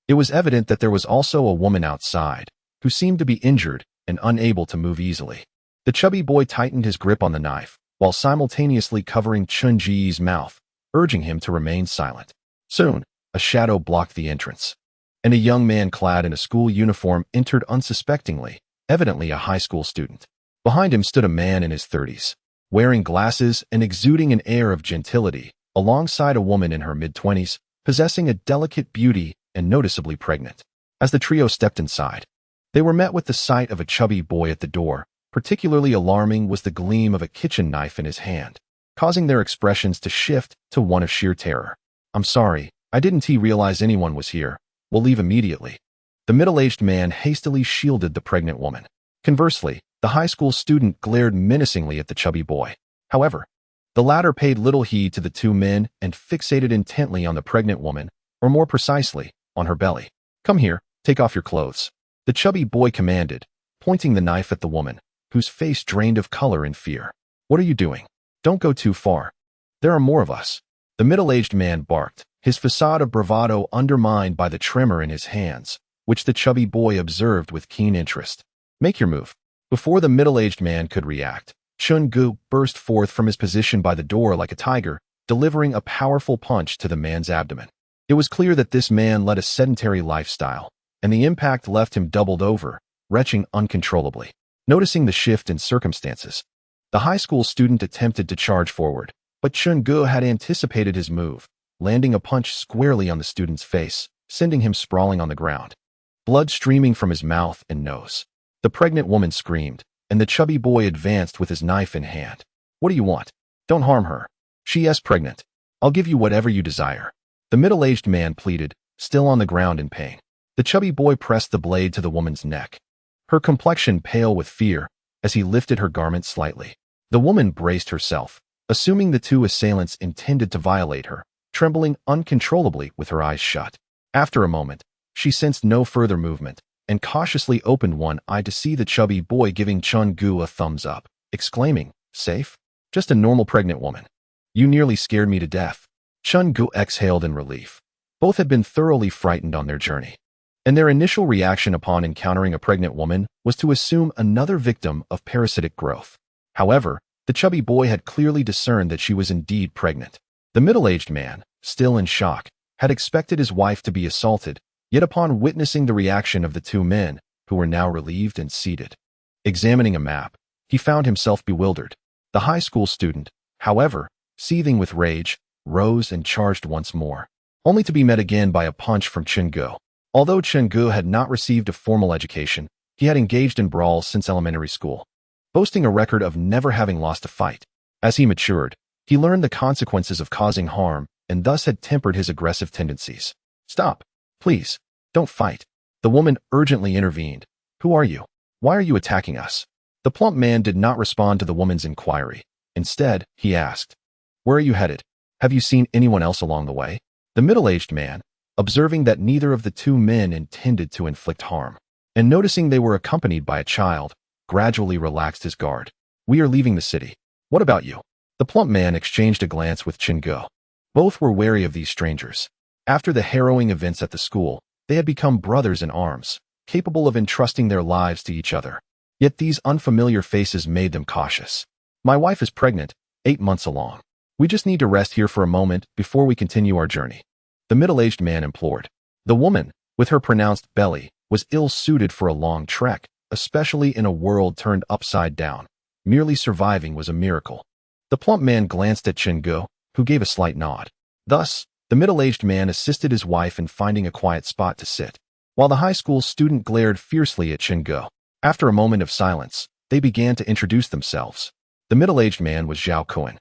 it was evident that there was also a woman outside, who seemed to be injured and unable to move easily. The chubby boy tightened his grip on the knife, while simultaneously covering Chen Ge's mouth, urging him to remain silent. Soon, a shadow blocked the entrance, and a young man clad in a school uniform entered unsuspectingly, evidently a high school student. Behind him stood a man in his 30s, wearing glasses and exuding an air of gentility, alongside a woman in her mid-20s, possessing a delicate beauty and noticeably pregnant. As the trio stepped inside, they were met with the sight of a chubby boy at the door. Particularly alarming was the gleam of a kitchen knife in his hand, causing their expressions to shift to one of sheer terror. I'm sorry, I didn't realize anyone was here. We'll leave immediately. The middle-aged man hastily shielded the pregnant woman. Conversely, the high school student glared menacingly at the chubby boy. However, the latter paid little heed to the two men and fixated intently on the pregnant woman, or more precisely, on her belly. Come here, take off your clothes. The chubby boy commanded, pointing the knife at the woman, whose face drained of color in fear. What are you doing? Don't go too far. There are more of us. The middle-aged man barked, his facade of bravado undermined by the tremor in his hands, which the chubby boy observed with keen interest. Make your move. Before the middle-aged man could react, Chen Ge burst forth from his position by the door like a tiger, delivering a powerful punch to the man's abdomen. It was clear that this man led a sedentary lifestyle, and the impact left him doubled over, retching uncontrollably. Noticing the shift in circumstances, the high school student attempted to charge forward, but Chen Ge had anticipated his move, landing a punch squarely on the student's face, sending him sprawling on the ground, blood streaming from his mouth and nose. The pregnant woman screamed, and the chubby boy advanced with his knife in hand. What do you want? Don't harm her. She is pregnant. I'll give you whatever you desire. The middle-aged man pleaded, still on the ground in pain. The chubby boy pressed the blade to the woman's neck, her complexion pale with fear, as he lifted her garment slightly. The woman braced herself, assuming the two assailants intended to violate her, trembling uncontrollably with her eyes shut. After a moment, she sensed no further movement, and cautiously opened one eye to see the chubby boy giving Chen Ge a thumbs up, exclaiming, Safe? Just a normal pregnant woman. You nearly scared me to death. Chen Ge exhaled in relief. Both had been thoroughly frightened on their journey, and their initial reaction upon encountering a pregnant woman was to assume another victim of parasitic growth. However, the chubby boy had clearly discerned that she was indeed pregnant. The middle-aged man, still in shock, had expected his wife to be assaulted, yet upon witnessing the reaction of the two men, who were now relieved and seated, examining a map, he found himself bewildered. The high school student, however, seething with rage, rose and charged once more, only to be met again by a punch from Chen Ge. Although Chen Ge had not received a formal education, he had engaged in brawls since elementary school, boasting a record of never having lost a fight. As he matured, he learned the consequences of causing harm and thus had tempered his aggressive tendencies. Stop, please, don't fight. The woman urgently intervened. Who are you? Why are you attacking us? The plump man did not respond to the woman's inquiry. Instead, he asked, Where are you headed? Have you seen anyone else along the way? The middle-aged man, observing that neither of the two men intended to inflict harm, and noticing they were accompanied by a child, gradually relaxed his guard. "We are leaving the city. What about you?" The plump man exchanged a glance with Chen Ge. Both were wary of these strangers. After the harrowing events at the school, they had become brothers in arms, capable of entrusting their lives to each other. Yet these unfamiliar faces made them cautious. "My wife is pregnant, 8 months along. We just need to rest here for a moment before we continue our journey," the middle-aged man implored. The woman, with her pronounced belly, was ill-suited for a long trek, especially in a world turned upside down. Merely surviving was a miracle. The plump man glanced at Chen Ge, who gave a slight nod. Thus, the middle-aged man assisted his wife in finding a quiet spot to sit, while the high school student glared fiercely at Chen Ge. After a moment of silence, they began to introduce themselves. The middle-aged man was Zhao Kun,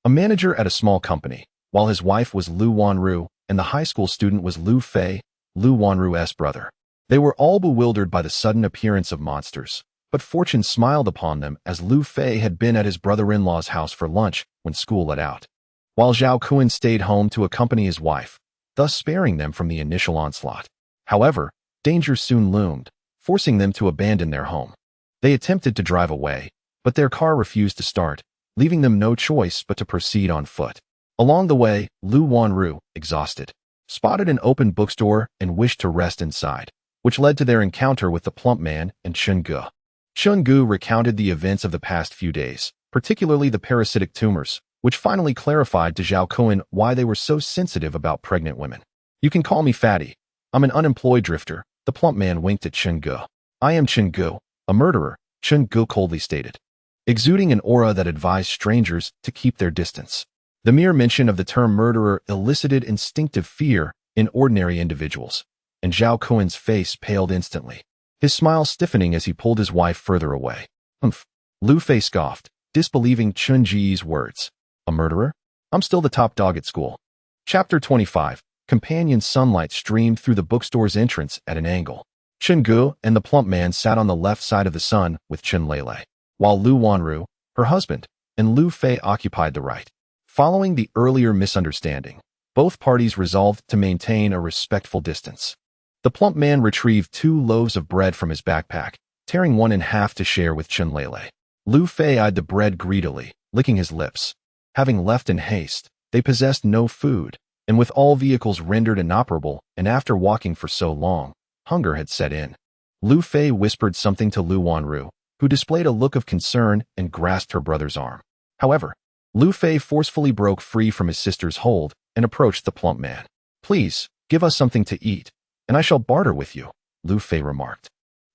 a manager at a small company, while his wife was Lu Wanru, and the high school student was Lu Fei, Lu Wanru's brother. They were all bewildered by the sudden appearance of monsters, but fortune smiled upon them as Lu Fei had been at his brother-in-law's house for lunch when school let out, while Zhao Kun stayed home to accompany his wife, thus sparing them from the initial onslaught. However, danger soon loomed, forcing them to abandon their home. They attempted to drive away, but their car refused to start, leaving them no choice but to proceed on foot. Along the way, Lu Wanru, exhausted, spotted an open bookstore and wished to rest inside, which led to their encounter with the plump man and Chen Ge. Chen Ge recounted the events of the past few days, particularly the parasitic tumors, which finally clarified to Zhao Kun why they were so sensitive about pregnant women. "You can call me Fatty. I'm an unemployed drifter," the plump man winked at Chen Ge. "I am Chen Ge, a murderer," Chen Ge coldly stated, exuding an aura that advised strangers to keep their distance. The mere mention of the term murderer elicited instinctive fear in ordinary individuals, and Zhao Kun's face paled instantly, his smile stiffening as he pulled his wife further away. "Humph," Lu Fei scoffed, disbelieving Chen Ge's words. "A murderer? I'm still the top dog at school." Chapter 25. Companion sunlight streamed through the bookstore's entrance at an angle. Chen Ge and the plump man sat on the left side of the sun with Chen Lele, while Lu Wanru, her husband, and Lu Fei occupied the right. Following the earlier misunderstanding, both parties resolved to maintain a respectful distance. The plump man retrieved 2 loaves of bread from his backpack, tearing one in half to share with Chen Lele. Lu Fei eyed the bread greedily, licking his lips. Having left in haste, they possessed no food, and with all vehicles rendered inoperable and after walking for so long, hunger had set in. Lu Fei whispered something to Lu Wanru, who displayed a look of concern and grasped her brother's arm. However, Lu Fei forcefully broke free from his sister's hold and approached the plump man. "Please, give us something to eat, and I shall barter with you," Lu Fei remarked.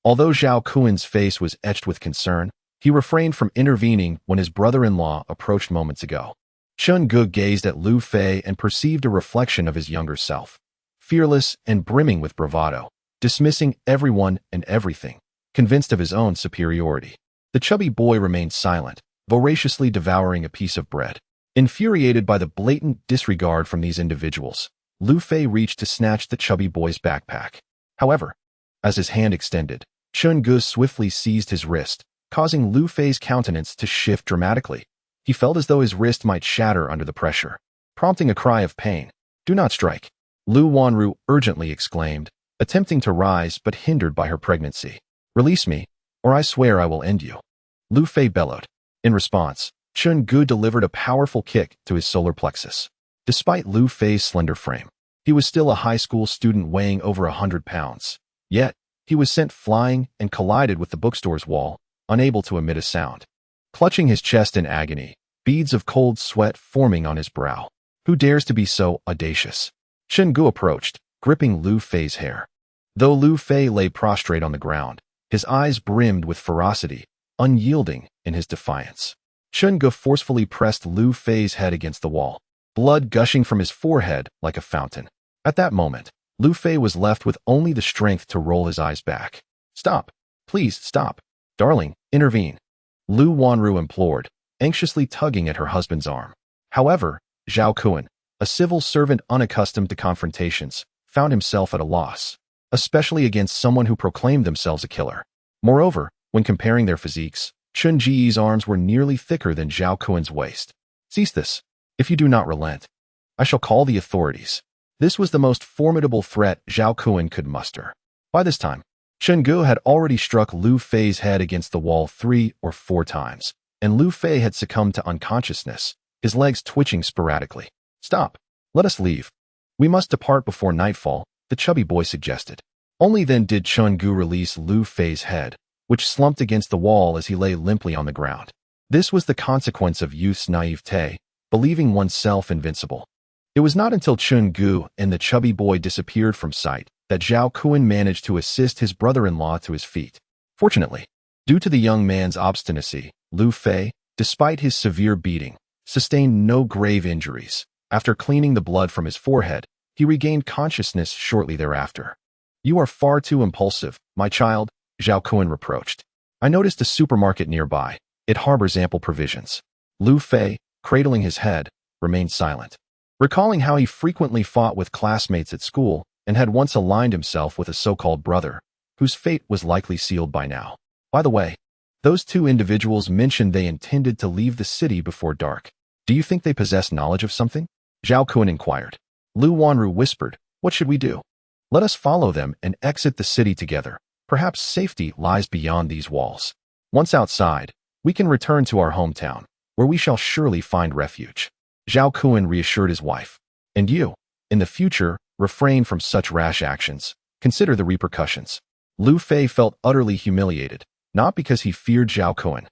Although Zhao Kun's face was etched with concern, he refrained from intervening when his brother-in-law approached moments ago. Chen Ge gazed at Lu Fei and perceived a reflection of his younger self, fearless and brimming with bravado, dismissing everyone and everything, convinced of his own superiority. The chubby boy remained silent, voraciously devouring a piece of bread. Infuriated by the blatant disregard from these individuals, Lu Fei reached to snatch the chubby boy's backpack. However, as his hand extended, Chen Ge swiftly seized his wrist, causing Lu Fei's countenance to shift dramatically. He felt as though his wrist might shatter under the pressure, prompting a cry of pain. "Do not strike," Lu Wanru urgently exclaimed, attempting to rise but hindered by her pregnancy. "Release me, or I swear I will end you," Lu Fei bellowed. In response, Chen Ge delivered a powerful kick to his solar plexus. Despite Lu Fei's slender frame, he was still a high school student weighing over 100 pounds. Yet, he was sent flying and collided with the bookstore's wall, unable to emit a sound. Clutching his chest in agony, beads of cold sweat forming on his brow. Who dares to be so audacious? Chen Ge approached, gripping Lu Fei's hair. Though Lu Fei lay prostrate on the ground, his eyes brimmed with ferocity, unyielding in his defiance. Chen Ge forcefully pressed Lu Fei's head against the wall, blood gushing from his forehead like a fountain. At that moment, Lu Fei was left with only the strength to roll his eyes back. "Stop. Please stop. Darling, intervene," Lu Wanru implored, anxiously tugging at her husband's arm. However, Zhao Kun, a civil servant unaccustomed to confrontations, found himself at a loss, especially against someone who proclaimed themselves a killer. Moreover, when comparing their physiques, Chen Ge's arms were nearly thicker than Zhao Kun's waist. "Cease this. If you do not relent, I shall call the authorities," This was the most formidable threat Zhao Kun could muster. By this time, Chen Ge had already struck Lu Fei's head against the wall 3 or 4 times, and Lu Fei had succumbed to unconsciousness, his legs twitching sporadically. "Stop. Let us leave. We must depart before nightfall," the chubby boy suggested. Only then did Chen Ge release Lu Fei's head, which slumped against the wall as he lay limply on the ground. This was the consequence of youth's naivete, believing oneself invincible. It was not until Chen Ge and the chubby boy disappeared from sight that Zhao Kun managed to assist his brother-in-law to his feet. Fortunately, due to the young man's obstinacy, Lu Fei, despite his severe beating, sustained no grave injuries. After cleaning the blood from his forehead, he regained consciousness shortly thereafter. "You are far too impulsive, my child," Zhao Kun reproached. "I noticed a supermarket nearby. It harbors ample provisions." Lu Fei, cradling his head, remained silent. Recalling how he frequently fought with classmates at school and had once aligned himself with a so-called brother, whose fate was likely sealed by now. By the way, those 2 individuals mentioned they intended to leave the city before dark. "Do you think they possess knowledge of something?" Zhao Kun inquired. Lu Wanru whispered, "What should we do?" "Let us follow them and exit the city together. Perhaps safety lies beyond these walls. Once outside, we can return to our hometown, where we shall surely find refuge." Zhao Kun reassured his wife. "And you, in the future, refrain from such rash actions. Consider the repercussions." Lu Fei felt utterly humiliated, not because he feared Zhao Kun,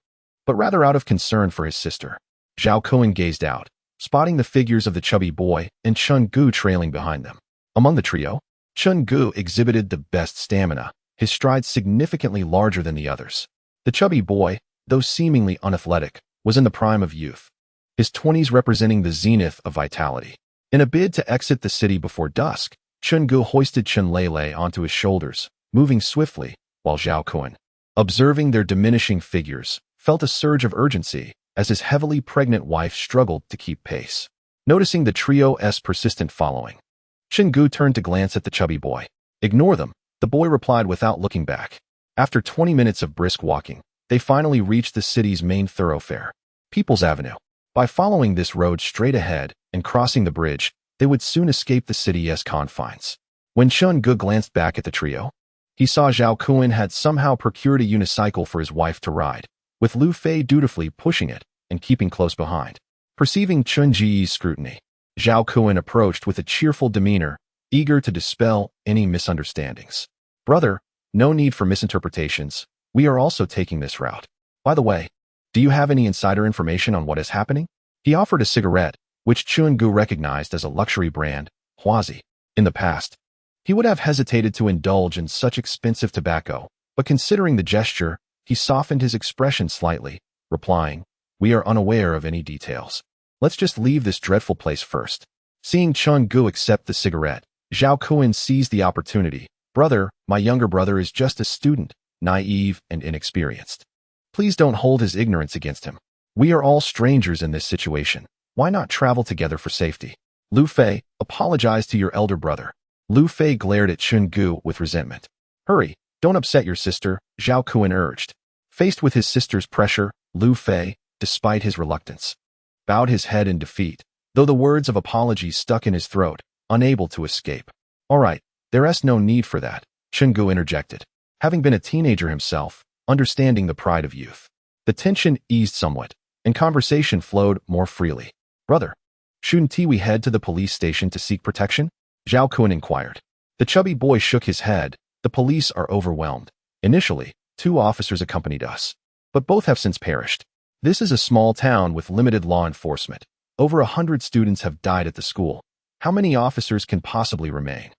but rather out of concern for his sister. Zhao Kun gazed out, spotting the figures of the chubby boy and Chen Ge trailing behind them. Among the trio, Chen Ge exhibited the best stamina, his strides significantly larger than the others. The chubby boy, though seemingly unathletic, was in the prime of youth, his 20s representing the zenith of vitality. In a bid to exit the city before dusk, Chen Ge hoisted Chen Lele onto his shoulders, moving swiftly, while Zhao Kun, observing their diminishing figures, felt a surge of urgency as his heavily pregnant wife struggled to keep pace. Noticing the trio's persistent following, Chen Ge turned to glance at the chubby boy. "Ignore them," the boy replied without looking back. After 20 minutes of brisk walking, they finally reached the city's main thoroughfare, People's Avenue. By following this road straight ahead and crossing the bridge, they would soon escape the city's confines. When Chen Ge glanced back at the trio, he saw Zhao Kun had somehow procured a unicycle for his wife to ride, with Lu Fei dutifully pushing it and keeping close behind. Perceiving Chen Ge's scrutiny, Zhao Kun approached with a cheerful demeanor, eager to dispel any misunderstandings. "Brother, no need for misinterpretations. We are also taking this route. By the way, do you have any insider information on what is happening?" He offered a cigarette, which Chen Ge recognized as a luxury brand, Huazi. In the past, he would have hesitated to indulge in such expensive tobacco, but considering the gesture, he softened his expression slightly, replying, "We are unaware of any details. Let's just leave this dreadful place first." Seeing Chen Ge accept the cigarette, Zhao Kun seized the opportunity. "Brother, my younger brother is just a student, naive and inexperienced. Please don't hold his ignorance against him. We are all strangers in this situation. Why not travel together for safety?" Lu Fei, apologize to your elder brother. Lu Fei glared at Chen Ge with resentment. "Hurry, don't upset your sister," Zhao Kun urged. Faced with his sister's pressure, Lu Fei, despite his reluctance, bowed his head in defeat, though the words of apology stuck in his throat, unable to escape. "All right, there's no need for that," Chen Ge interjected, having been a teenager himself, understanding the pride of youth. The tension eased somewhat, and conversation flowed more freely. "Brother, shouldn't we head to the police station to seek protection?" Zhao Kun inquired. The chubby boy shook his head. "The police are overwhelmed. Initially, 2 officers accompanied us, but both have since perished. This is a small town with limited law enforcement. Over 100 students have died at the school. How many officers can possibly remain?"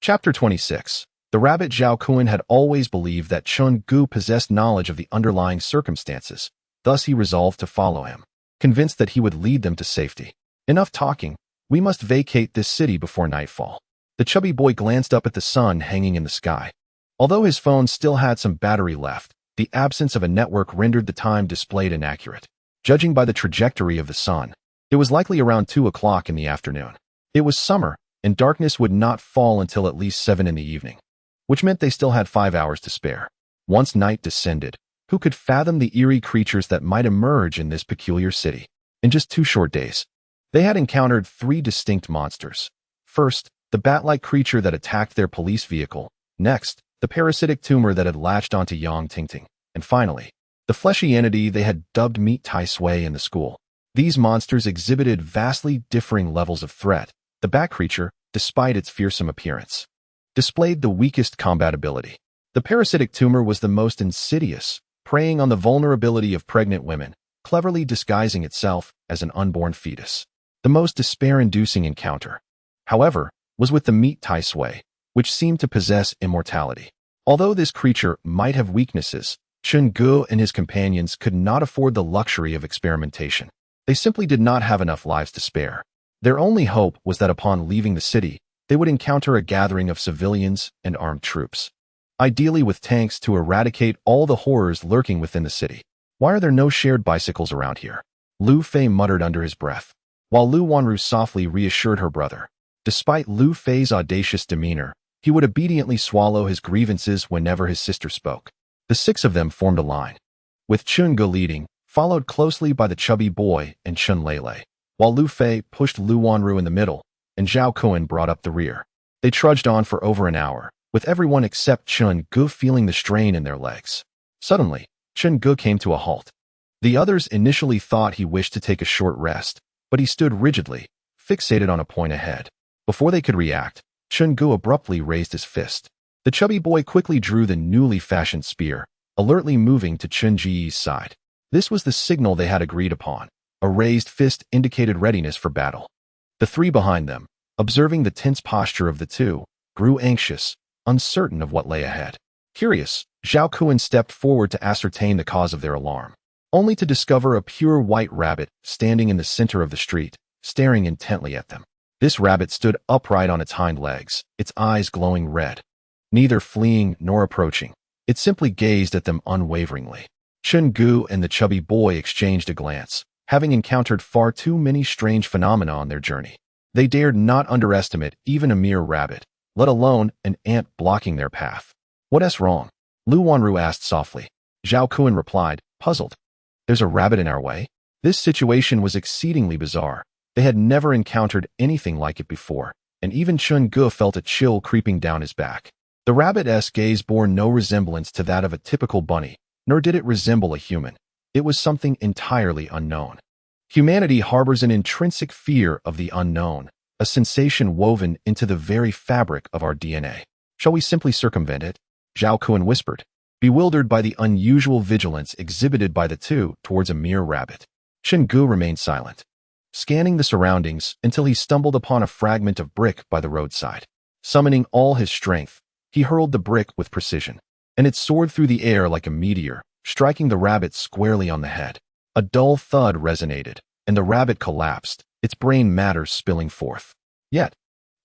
Chapter 26. The rabbit. Zhao Kun had always believed that Chen Ge possessed knowledge of the underlying circumstances, thus he resolved to follow him, convinced that he would lead them to safety. "Enough talking. We must vacate this city before nightfall." The chubby boy glanced up at the sun hanging in the sky. Although his phone still had some battery left, the absence of a network rendered the time displayed inaccurate. Judging by the trajectory of the sun, it was likely around 2 o'clock in the afternoon. It was summer, and darkness would not fall until at least 7 in the evening, which meant they still had 5 hours to spare. Once night descended, who could fathom the eerie creatures that might emerge in this peculiar city? In just 2 short days, they had encountered 3 distinct monsters. First, the bat-like creature that attacked their police vehicle, next, the parasitic tumor that had latched onto Yang Zhenghe, and finally, the fleshy entity they had dubbed Meat Tai Sui in the school. These monsters exhibited vastly differing levels of threat. The bat creature, despite its fearsome appearance, displayed the weakest combat ability. The parasitic tumor was the most insidious, preying on the vulnerability of pregnant women, cleverly disguising itself as an unborn fetus. The most despair-inducing encounter, however, was with the Meat Tai Sui, which seemed to possess immortality. Although this creature might have weaknesses, Chen Ge and his companions could not afford the luxury of experimentation. They simply did not have enough lives to spare. Their only hope was that upon leaving the city, they would encounter a gathering of civilians and armed troops, ideally with tanks to eradicate all the horrors lurking within the city. Why are there no shared bicycles around here? Lu Fei muttered under his breath, while Lu Wanru softly reassured her brother. Despite Lu Fei's audacious demeanor, he would obediently swallow his grievances whenever his sister spoke. The six of them formed a line, with Chen Ge leading, followed closely by the chubby boy and Chen Lele, while Lu Fei pushed Lu Wanru in the middle, and Zhao Kuan brought up the rear. They trudged on for over an hour, with everyone except Chen Ge feeling the strain in their legs. Suddenly, Chen Ge came to a halt. The others initially thought he wished to take a short rest, but he stood rigidly, fixated on a point ahead. Before they could react, Chen Ge abruptly raised his fist. The chubby boy quickly drew the newly fashioned spear, alertly moving to Chen Ge's side. This was the signal they had agreed upon. A raised fist indicated readiness for battle. The three behind them, observing the tense posture of the two, grew anxious, uncertain of what lay ahead. Curious, Zhao Kuan stepped forward to ascertain the cause of their alarm, only to discover a pure white rabbit standing in the center of the street, staring intently at them. This rabbit stood upright on its hind legs, its eyes glowing red. Neither fleeing nor approaching, it simply gazed at them unwaveringly. Chen Ge and the chubby boy exchanged a glance, having encountered far too many strange phenomena on their journey. They dared not underestimate even a mere rabbit, let alone an ant blocking their path. What's wrong? Lu Wanru asked softly. Zhao Kuan replied, puzzled. There's a rabbit in our way? This situation was exceedingly bizarre. They had never encountered anything like it before, and even Chen Ge felt a chill creeping down his back. The rabbit's gaze bore no resemblance to that of a typical bunny, nor did it resemble a human. It was something entirely unknown. Humanity harbors an intrinsic fear of the unknown, a sensation woven into the very fabric of our DNA. Shall we simply circumvent it? Zhao Kuan whispered, bewildered by the unusual vigilance exhibited by the two towards a mere rabbit. Chen Ge remained silent, scanning the surroundings until he stumbled upon a fragment of brick by the roadside. Summoning all his strength, he hurled the brick with precision, and it soared through the air like a meteor, striking the rabbit squarely on the head. A dull thud resonated, and the rabbit collapsed, its brain matter spilling forth. Yet,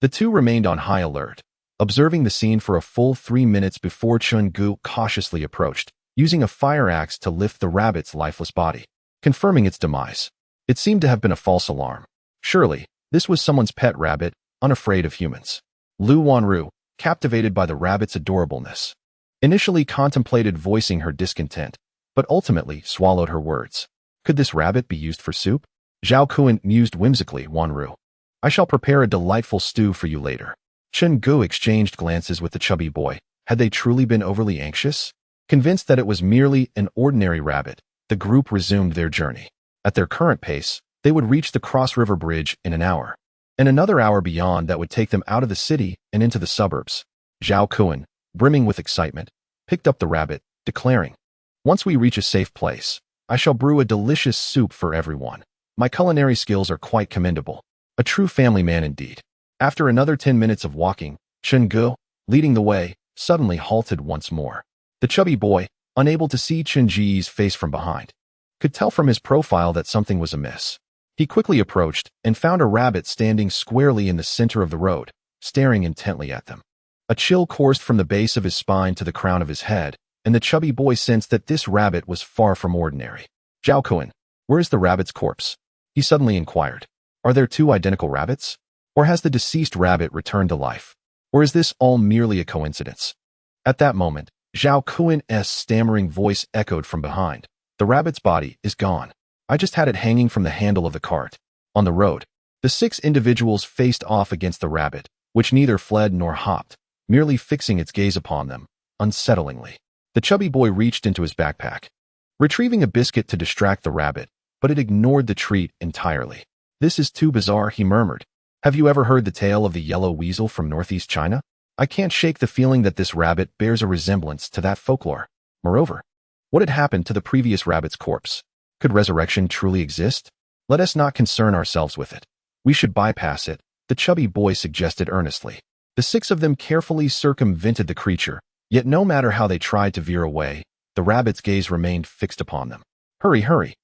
the two remained on high alert, observing the scene for a full 3 minutes before Chen Ge cautiously approached, using a fire axe to lift the rabbit's lifeless body, confirming its demise. It seemed to have been a false alarm. Surely, this was someone's pet rabbit, unafraid of humans. Lu Wanru, captivated by the rabbit's adorableness, initially contemplated voicing her discontent, but ultimately swallowed her words. Could this rabbit be used for soup? Zhao Kuan mused whimsically. Wanru, I shall prepare a delightful stew for you later. Chen Ge exchanged glances with the chubby boy. Had they truly been overly anxious? Convinced that it was merely an ordinary rabbit, the group resumed their journey. At their current pace, they would reach the Cross River Bridge in an hour, and another hour beyond that would take them out of the city and into the suburbs. Zhao Kuan, brimming with excitement, picked up the rabbit, declaring, once we reach a safe place, I shall brew a delicious soup for everyone. My culinary skills are quite commendable. A true family man indeed. After another 10 minutes of walking, Chen Ge, leading the way, suddenly halted once more. The chubby boy, unable to see Chen Ge's face from behind, could tell from his profile that something was amiss. He quickly approached and found a rabbit standing squarely in the center of the road, staring intently at them. A chill coursed from the base of his spine to the crown of his head, and the chubby boy sensed that this rabbit was far from ordinary. Zhao Kuan, where is the rabbit's corpse? He suddenly inquired. Are there two identical rabbits? Or has the deceased rabbit returned to life? Or is this all merely a coincidence? At that moment, Zhao Kuan's stammering voice echoed from behind. The rabbit's body is gone. I just had it hanging from the handle of the cart. On the road, the 6 individuals faced off against the rabbit, which neither fled nor hopped, merely fixing its gaze upon them, unsettlingly. The chubby boy reached into his backpack, retrieving a biscuit to distract the rabbit, but it ignored the treat entirely. "This is too bizarre," he murmured. "Have you ever heard the tale of the yellow weasel from northeast China? I can't shake the feeling that this rabbit bears a resemblance to that folklore. Moreover, what had happened to the previous rabbit's corpse? Could resurrection truly exist? Let us not concern ourselves with it. We should bypass it," the chubby boy suggested earnestly. The six of them carefully circumvented the creature, yet no matter how they tried to veer away, the rabbit's gaze remained fixed upon them. "Hurry, hurry.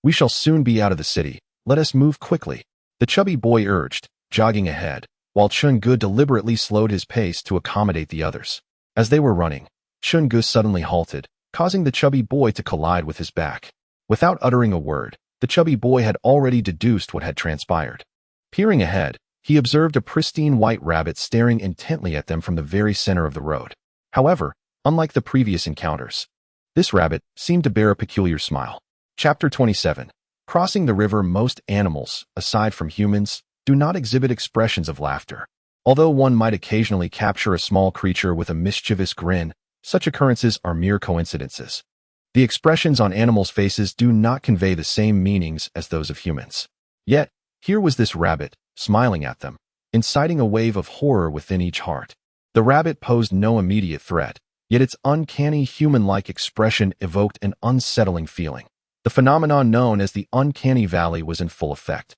We shall soon be out of the city. Let us move quickly," the chubby boy urged, jogging ahead, while Chen Ge deliberately slowed his pace to accommodate the others. As they were running, Chen Ge suddenly halted, causing the chubby boy to collide with his back. Without uttering a word, the chubby boy had already deduced what had transpired. Peering ahead, he observed a pristine white rabbit staring intently at them from the very center of the road. However, unlike the previous encounters, this rabbit seemed to bear a peculiar smile. Chapter 27. Crossing the river. Most animals, aside from humans, do not exhibit expressions of laughter. Although one might occasionally capture a small creature with a mischievous grin, such occurrences are mere coincidences. The expressions on animals' faces do not convey the same meanings as those of humans. Yet, here was this rabbit, smiling at them, inciting a wave of horror within each heart. The rabbit posed no immediate threat, yet its uncanny human-like expression evoked an unsettling feeling. The phenomenon known as the uncanny valley was in full effect.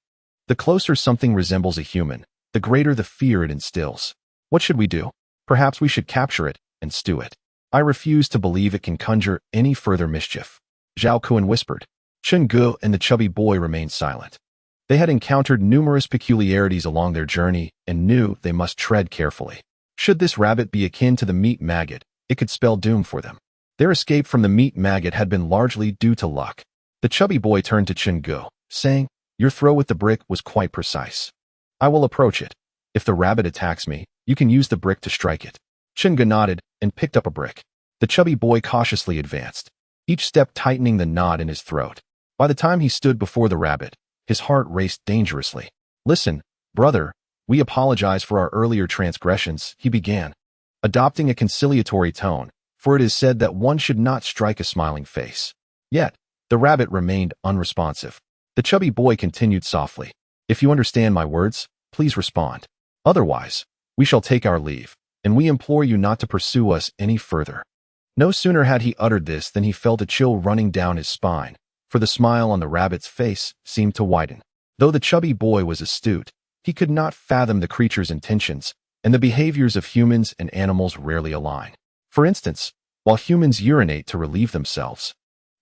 The closer something resembles a human, the greater the fear it instills. What should we do? Perhaps we should capture it and stew it. I refuse to believe it can conjure any further mischief, Zhao Kuan whispered. Chen Ge and the chubby boy remained silent. They had encountered numerous peculiarities along their journey and knew they must tread carefully. Should this rabbit be akin to the meat maggot, it could spell doom for them. Their escape from the meat maggot had been largely due to luck. The chubby boy turned to Chen Ge, saying, "Your throw with the brick was quite precise. I will approach it. If the rabbit attacks me, you can use the brick to strike it." Chen Ge nodded and picked up a brick. The chubby boy cautiously advanced, each step tightening the knot in his throat. By the time he stood before the rabbit, his heart raced dangerously. "Listen, brother, we apologize for our earlier transgressions," he began, adopting a conciliatory tone, for it is said that one should not strike a smiling face. Yet, the rabbit remained unresponsive. The chubby boy continued softly, "If you understand my words, please respond. Otherwise, we shall take our leave, and we implore you not to pursue us any further." No sooner had he uttered this than he felt a chill running down his spine, for the smile on the rabbit's face seemed to widen. Though the chubby boy was astute, he could not fathom the creature's intentions, and the behaviors of humans and animals rarely align. For instance, while humans urinate to relieve themselves,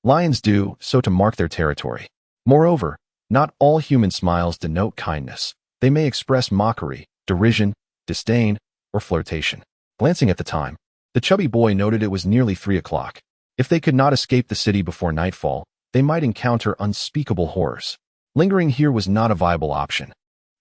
lions do so to mark their territory. Moreover, not all human smiles denote kindness. They may express mockery, derision, disdain, or flirtation. Glancing at the time, the chubby boy noted it was nearly 3 o'clock. If they could not escape the city before nightfall, they might encounter unspeakable horrors. Lingering here was not a viable option.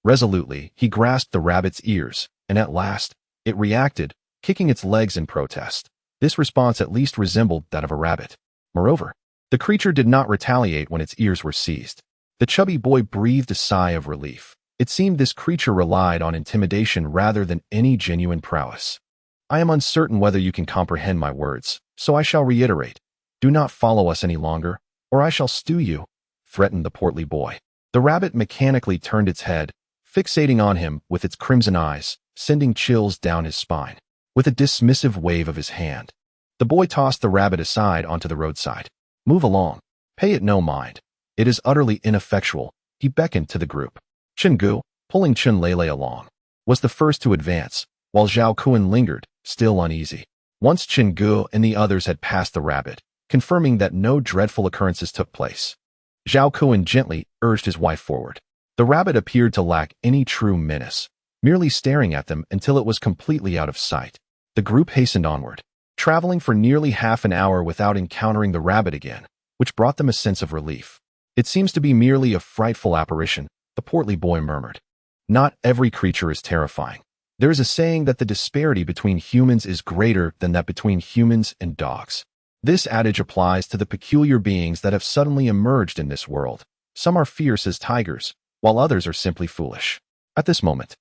Resolutely, he grasped the rabbit's ears, and at last, it reacted, kicking its legs in protest. This response at least resembled that of a rabbit. Moreover, the creature did not retaliate when its ears were seized. The chubby boy breathed a sigh of relief. It seemed this creature relied on intimidation rather than any genuine prowess. "I am uncertain whether you can comprehend my words, so I shall reiterate. Do not follow us any longer, or I shall stew you," threatened the portly boy. The rabbit mechanically turned its head, fixating on him with its crimson eyes, sending chills down his spine. With a dismissive wave of his hand, the boy tossed the rabbit aside onto the roadside. "Move along. Pay it no mind. It is utterly ineffectual," he beckoned to the group. Chen Ge, pulling Chen Lele along, was the first to advance, while Zhao Kuan lingered, still uneasy. Once Chen Ge and the others had passed the rabbit, confirming that no dreadful occurrences took place, Zhao Kuan gently urged his wife forward. The rabbit appeared to lack any true menace, merely staring at them until it was completely out of sight. The group hastened onward, traveling for nearly half an hour without encountering the rabbit again, which brought them a sense of relief. "It seems to be merely a frightful apparition," the portly boy murmured. "Not every creature is terrifying. There is a saying that the disparity between humans is greater than that between humans and dogs. This adage applies to the peculiar beings that have suddenly emerged in this world. Some are fierce as tigers, while others are simply foolish." At this moment,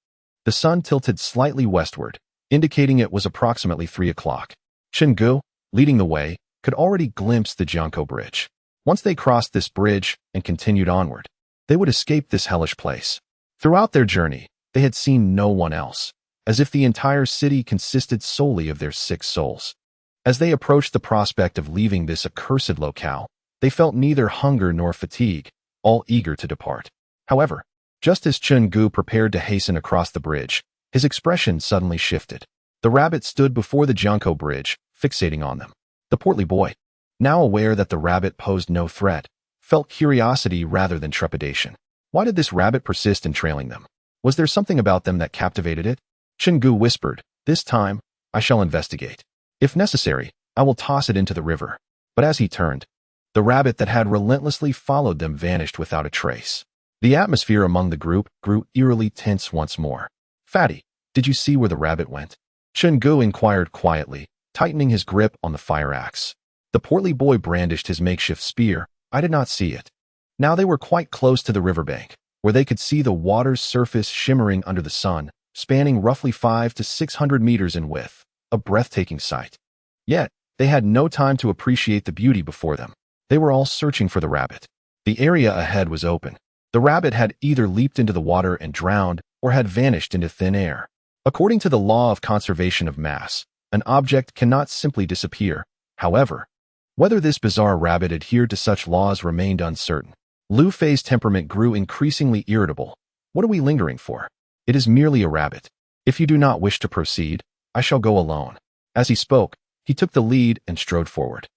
The sun tilted slightly westward, indicating it was approximately 3 o'clock. Chen Ge, leading the way, could already glimpse the Jiangkou Bridge. Once they crossed this bridge and continued onward, they would escape this hellish place. Throughout their journey, they had seen no one else, as if the entire city consisted solely of their 6 souls. As they approached the prospect of leaving this accursed locale, they felt neither hunger nor fatigue, all eager to depart. However, just as Chen Ge prepared to hasten across the bridge, his expression suddenly shifted. The rabbit stood before the Jiangkou Bridge, fixating on them. The portly boy, now aware that the rabbit posed no threat, felt curiosity rather than trepidation. Why did this rabbit persist in trailing them? Was there something about them that captivated it? Chen Ge whispered, "This time, I shall investigate. If necessary, I will toss it into the river." But as he turned, the rabbit that had relentlessly followed them vanished without a trace. The atmosphere among the group grew eerily tense once more. "Fatty, did you see where the rabbit went?" Chen Ge inquired quietly, tightening his grip on the fire axe. The portly boy brandished his makeshift spear. "I did not see it." Now they were quite close to the riverbank, where they could see the water's surface shimmering under the sun, spanning roughly 500 to 600 meters in width, a breathtaking sight. Yet, they had no time to appreciate the beauty before them. They were all searching for the rabbit. The area ahead was open. The rabbit had either leaped into the water and drowned, or had vanished into thin air. According to the law of conservation of mass, an object cannot simply disappear. However, whether this bizarre rabbit adhered to such laws remained uncertain. Lu Fei's temperament grew increasingly irritable. "What are we lingering for? It is merely a rabbit. If you do not wish to proceed, I shall go alone." As he spoke, he took the lead and strode forward.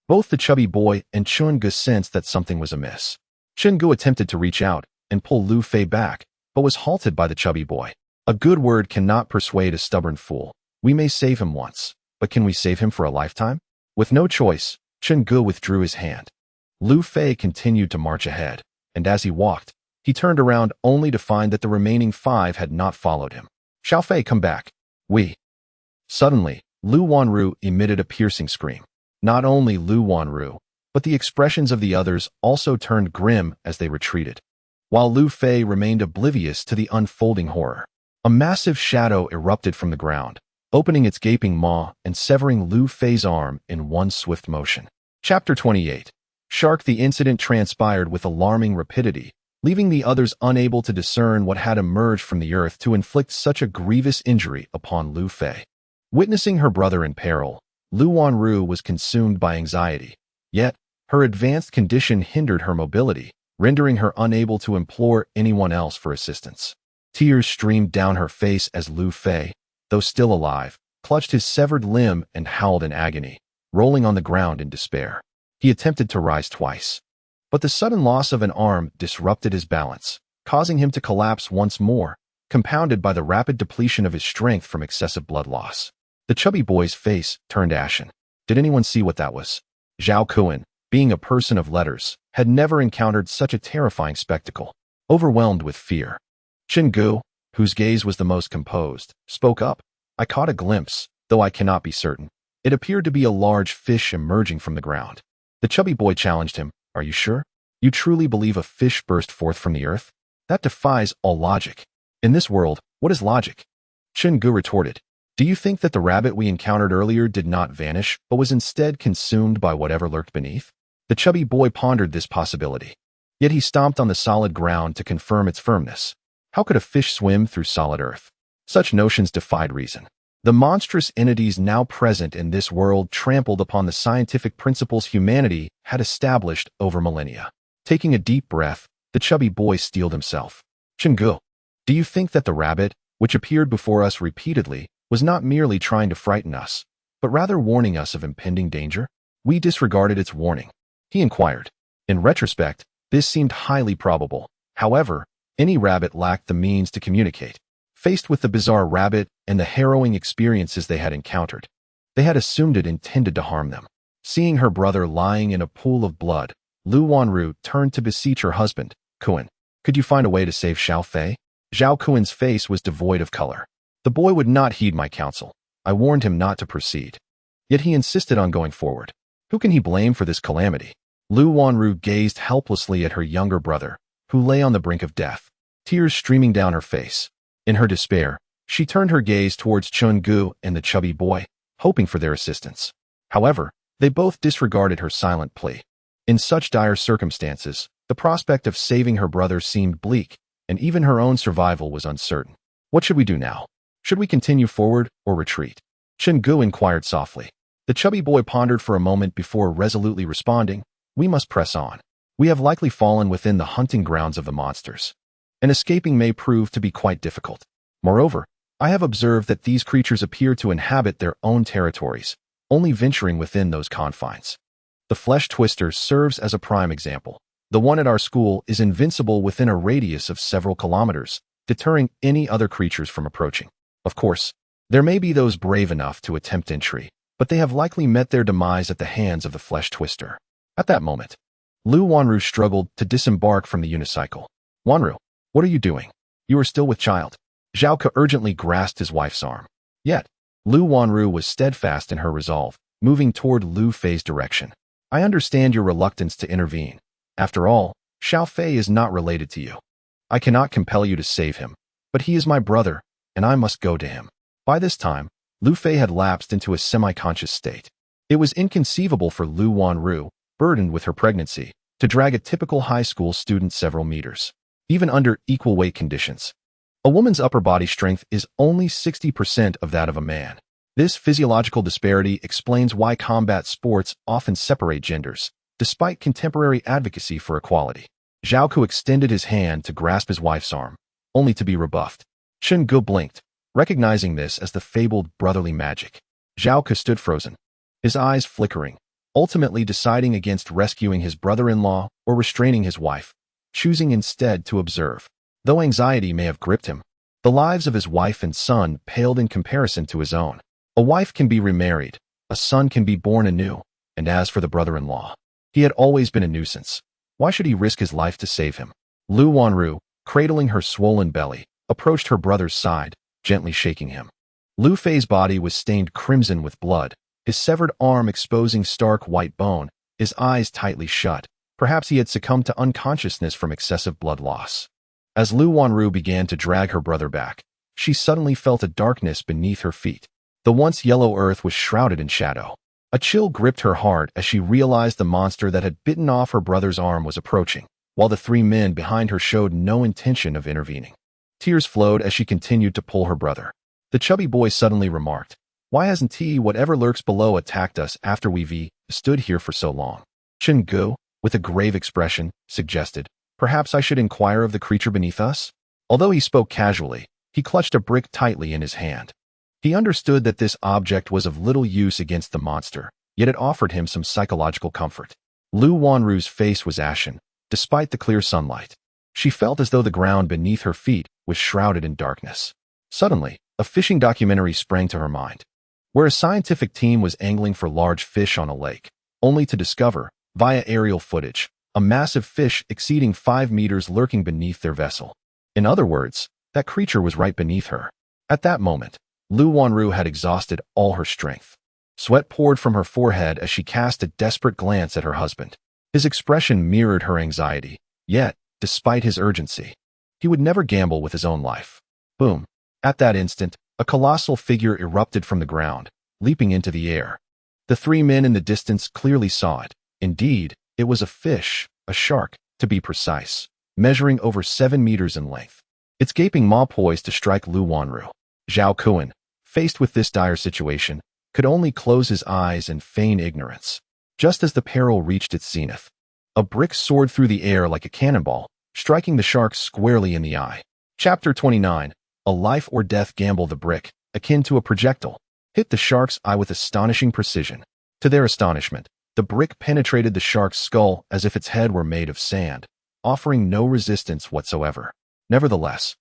Both the chubby boy and Chen Ge sensed that something was amiss. Chen Ge attempted to reach out and pull Lu Fei back, but was halted by the chubby boy. "A good word cannot persuade a stubborn fool. We may save him once, but can we save him for a lifetime?" With no choice, Chen Ge withdrew his hand. Lu Fei continued to march ahead, and as he walked, he turned around only to find that the remaining 5 had not followed him. "Xiao Fei, come back. We." Suddenly, Lu Wanru emitted a piercing scream. Not only Lu Wanru, but the expressions of the others also turned grim as they retreated. While Lu Fei remained oblivious to the unfolding horror, a massive shadow erupted from the ground, opening its gaping maw and severing Lu Fei's arm in one swift motion. Chapter 28. Shark. The incident transpired with alarming rapidity, leaving the others unable to discern what had emerged from the earth to inflict such a grievous injury upon Lu Fei. Witnessing her brother in peril, Lu Wanru was consumed by anxiety, yet her advanced condition hindered her mobility, rendering her unable to implore anyone else for assistance. Tears streamed down her face as Lu Fei, though still alive, clutched his severed limb and howled in agony, rolling on the ground in despair. He attempted to rise twice, but the sudden loss of an arm disrupted his balance, causing him to collapse once more, compounded by the rapid depletion of his strength from excessive blood loss. The chubby boy's face turned ashen. Did anyone see what that was? Zhao Kuan, being a person of letters, had never encountered such a terrifying spectacle. Overwhelmed with fear, Chen Ge, whose gaze was the most composed, spoke up. "I caught a glimpse, though I cannot be certain. It appeared to be a large fish emerging from the ground." The chubby boy challenged him. "Are you sure? You truly believe a fish burst forth from the earth? That defies all logic. In this world, what is logic?" Chen Ge retorted. "Do you think that the rabbit we encountered earlier did not vanish, but was instead consumed by whatever lurked beneath?" The chubby boy pondered this possibility. Yet he stomped on the solid ground to confirm its firmness. How could a fish swim through solid earth? Such notions defied reason. The monstrous entities now present in this world trampled upon the scientific principles humanity had established over millennia. Taking a deep breath, the chubby boy steeled himself. "Chen Ge, do you think that the rabbit, which appeared before us repeatedly, was not merely trying to frighten us, but rather warning us of impending danger? We disregarded its warning," he inquired. In retrospect, this seemed highly probable. However, any rabbit lacked the means to communicate. Faced with the bizarre rabbit and the harrowing experiences they had encountered, they had assumed it intended to harm them. Seeing her brother lying in a pool of blood, Lu Wanru turned to beseech her husband. "Kuan, could you find a way to save Xiao Fei?" Zhao Kuan's face was devoid of color. The boy would not heed my counsel. I warned him not to proceed. Yet he insisted on going forward. Who can he blame for this calamity? Lu Wanru gazed helplessly at her younger brother, who lay on the brink of death, tears streaming down her face. In her despair, She turned her gaze towards Chen Ge and the chubby boy, hoping for their assistance. However, they both disregarded her silent plea. In such dire circumstances, the prospect of saving her brother seemed bleak, and even her own survival was uncertain. What should we do now? Should we continue forward or retreat? Chen Ge inquired softly. The chubby boy pondered for a moment before resolutely responding, "We must press on. We have likely fallen within the hunting grounds of the monsters, and escaping may prove to be quite difficult. Moreover, I have observed that these creatures appear to inhabit their own territories, only venturing within those confines. The flesh twister serves as a prime example. The one at our school is invincible within a radius of several kilometers, deterring any other creatures from approaching. Of course, there may be those brave enough to attempt entry, but they have likely met their demise at the hands of the flesh twister." At that moment, Lu Wanru struggled to disembark from the unicycle. "Wanru, what are you doing? You are still with child." Zhao Ke urgently grasped his wife's arm. Yet, Lu Wanru was steadfast in her resolve, moving toward Lu Fei's direction. "I understand your reluctance to intervene. After all, Xiao Fei is not related to you. I cannot compel you to save him, but he is my brother, and I must go to him." By this time, Lu Fei had lapsed into a semi-conscious state. It was inconceivable for Lu Wanru, burdened with her pregnancy, to drag a typical high school student several meters, even under equal weight conditions. A woman's upper body strength is only 60% of that of a man. This physiological disparity explains why combat sports often separate genders, despite contemporary advocacy for equality. Zhao Ke extended his hand to grasp his wife's arm, only to be rebuffed. Chen Ge blinked, recognizing this as the fabled brotherly magic. Zhao Ke stood frozen, his eyes flickering, ultimately deciding against rescuing his brother-in-law or restraining his wife, choosing instead to observe. Though anxiety may have gripped him, the lives of his wife and son paled in comparison to his own. A wife can be remarried, a son can be born anew, and as for the brother-in-law, he had always been a nuisance. Why should he risk his life to save him? Lu Wanru, cradling her swollen belly, approached her brother's side, gently shaking him. Lu Fei's body was stained crimson with blood, his severed arm exposing stark white bone, his eyes tightly shut. Perhaps he had succumbed to unconsciousness from excessive blood loss. As Lu Wanru began to drag her brother back, she suddenly felt a darkness beneath her feet. The once yellow earth was shrouded in shadow. A chill gripped her heart as she realized the monster that had bitten off her brother's arm was approaching, while the three men behind her showed no intention of intervening. Tears flowed as she continued to pull her brother. The chubby boy suddenly remarked, "Why hasn't whatever lurks below attacked us after we've stood here for so long?" Chen Ge, with a grave expression, suggested, "Perhaps I should inquire of the creature beneath us?" Although he spoke casually, he clutched a brick tightly in his hand. He understood that this object was of little use against the monster, yet it offered him some psychological comfort. Lu Wanru's face was ashen, despite the clear sunlight. She felt as though the ground beneath her feet was shrouded in darkness. Suddenly, a fishing documentary sprang to her mind, where a scientific team was angling for large fish on a lake, only to discover, via aerial footage, a massive fish exceeding 5 meters lurking beneath their vessel. In other words, that creature was right beneath her. At that moment, Lu Wanru had exhausted all her strength. Sweat poured from her forehead as she cast a desperate glance at her husband. His expression mirrored her anxiety, yet, despite his urgency, he would never gamble with his own life. Boom. At that instant, a colossal figure erupted from the ground, leaping into the air. The three men in the distance clearly saw it. Indeed, it was a fish, a shark, to be precise, measuring over 7 meters in length. Its gaping maw poised to strike Lu Wanru. Zhao Ke, faced with this dire situation, could only close his eyes and feign ignorance. Just as the peril reached its zenith, a brick soared through the air like a cannonball, striking the shark squarely in the eye. Chapter 29. A life or death gamble. The brick, akin to a projectile, hit the shark's eye with astonishing precision. To their astonishment, the brick penetrated the shark's skull as if its head were made of sand, offering no resistance whatsoever. Nevertheless,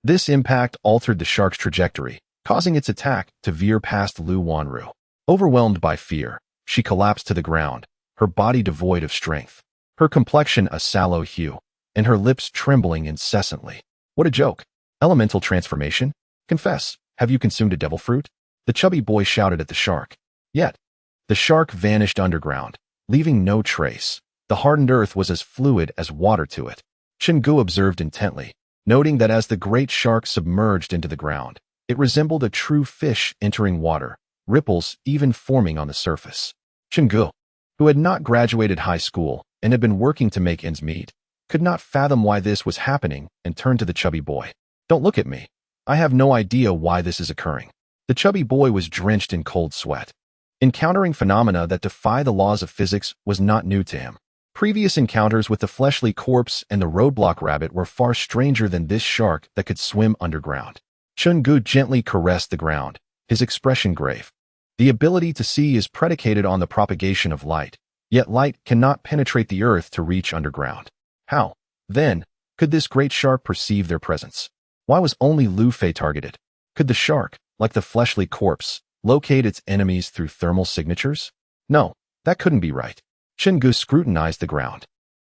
this impact altered the shark's trajectory, causing its attack to veer past Lu Wanru. Overwhelmed by fear, she collapsed to the ground, her body devoid of strength, her complexion a sallow hue, and her lips trembling incessantly. What a joke! Elemental transformation? Confess, have you consumed a devil fruit? The chubby boy shouted at the shark. Yet, the shark vanished underground, leaving no trace. The hardened earth was as fluid as water to it. Chen Ge observed intently, noting that as the great shark submerged into the ground, It resembled a true fish entering water, ripples even forming on the surface. Chen Ge, who had not graduated high school and had been working to make ends meet, could not fathom why this was happening and turned to the chubby boy. "Don't look at me. I have no idea why this is occurring." The chubby boy was drenched in cold sweat. Encountering phenomena that defy the laws of physics was not new to him. Previous encounters with the fleshly corpse and the roadblock rabbit were far stranger than this shark that could swim underground. Chen Ge gently caressed the ground, his expression grave. The ability to see is predicated on the propagation of light, yet light cannot penetrate the earth to reach underground. How, then, could this great shark perceive their presence? Why was only Lu Fei targeted? Could the shark, like the fleshly corpse, locate its enemies through thermal signatures? No, that couldn't be right. Chen Ge scrutinized the ground.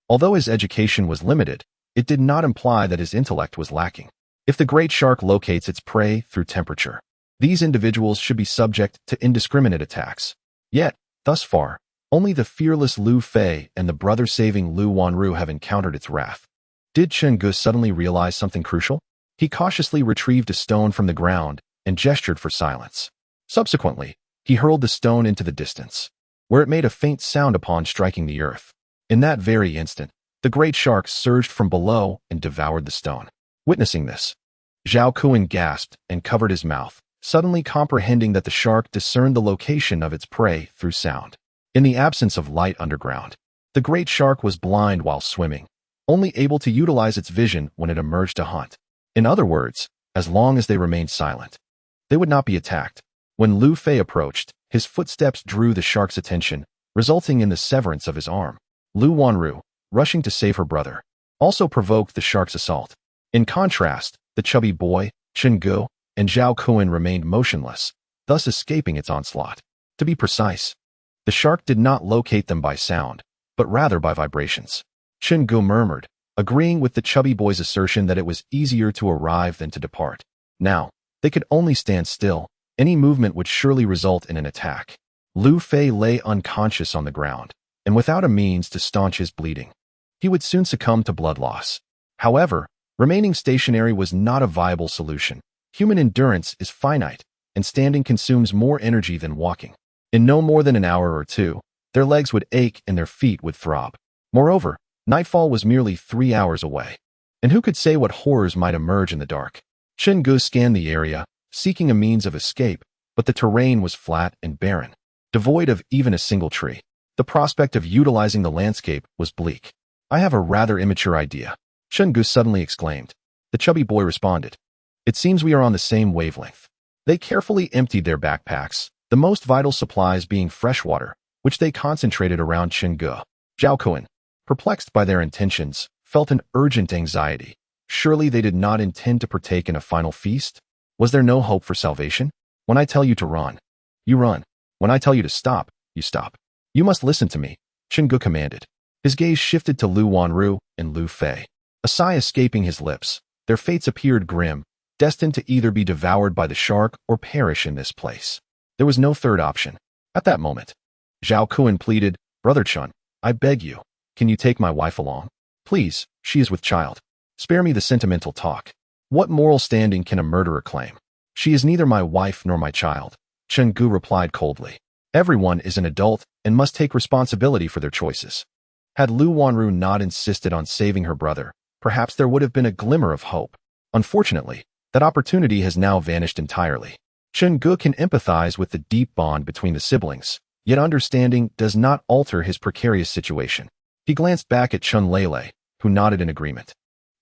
Although his education was limited, it did not imply that his intellect was lacking. If the great shark locates its prey through temperature, these individuals should be subject to indiscriminate attacks. Yet, thus far, only the fearless Lu Fei and the brother-saving Lu Wanru have encountered its wrath. Did Chen Ge suddenly realize something crucial? He cautiously retrieved a stone from the ground and gestured for silence. Subsequently, he hurled the stone into the distance, where it made a faint sound upon striking the earth. In that very instant, the great shark surged from below and devoured the stone. Witnessing this, Zhao Kuan gasped and covered his mouth, suddenly comprehending that the shark discerned the location of its prey through sound. In the absence of light underground, the great shark was blind while swimming, only able to utilize its vision when it emerged to hunt. In other words, as long as they remained silent, they would not be attacked. When Lu Fei approached, his footsteps drew the shark's attention, resulting in the severance of his arm. Lu Wanru, rushing to save her brother, also provoked the shark's assault. In contrast, the chubby boy, Chen Ge, and Zhao Kuan remained motionless, thus escaping its onslaught. To be precise, the shark did not locate them by sound, but rather by vibrations. Chen Ge murmured, agreeing with the chubby boy's assertion that it was easier to arrive than to depart. Now, they could only stand still. Any movement would surely result in an attack. Lu Fei lay unconscious on the ground, and without a means to staunch his bleeding. He would soon succumb to blood loss. However, remaining stationary was not a viable solution. Human endurance is finite, and standing consumes more energy than walking. In no more than an hour or two, their legs would ache and their feet would throb. Moreover, nightfall was merely 3 hours away. And who could say what horrors might emerge in the dark? Chen Ge scanned the area, seeking a means of escape, but the terrain was flat and barren, devoid of even a single tree. The prospect of utilizing the landscape was bleak. "I have a rather immature idea," Chen Ge suddenly exclaimed. The chubby boy responded, "It seems we are on the same wavelength." They carefully emptied their backpacks, the most vital supplies being fresh water, which they concentrated around Chen Ge. Zhao Kuan, perplexed by their intentions, felt an urgent anxiety. Surely they did not intend to partake in a final feast? Was there no hope for salvation? "When I tell you to run, you run. When I tell you to stop, you stop. You must listen to me," Chen Ge commanded. His gaze shifted to Lu Wanru and Lu Fei. A sigh escaping his lips, their fates appeared grim, destined to either be devoured by the shark or perish in this place. There was no third option. At that moment, Zhao Kuan pleaded, "Brother Chen, I beg you, can you take my wife along? Please, she is with child. Spare me the sentimental talk. What moral standing can a murderer claim? She is neither my wife nor my child," Chen Ge replied coldly. Everyone is an adult and must take responsibility for their choices. Had Lu Wanru not insisted on saving her brother, perhaps there would have been a glimmer of hope. Unfortunately, that opportunity has now vanished entirely. Chen Ge can empathize with the deep bond between the siblings, yet understanding does not alter his precarious situation. He glanced back at Chen Lele, who nodded in agreement.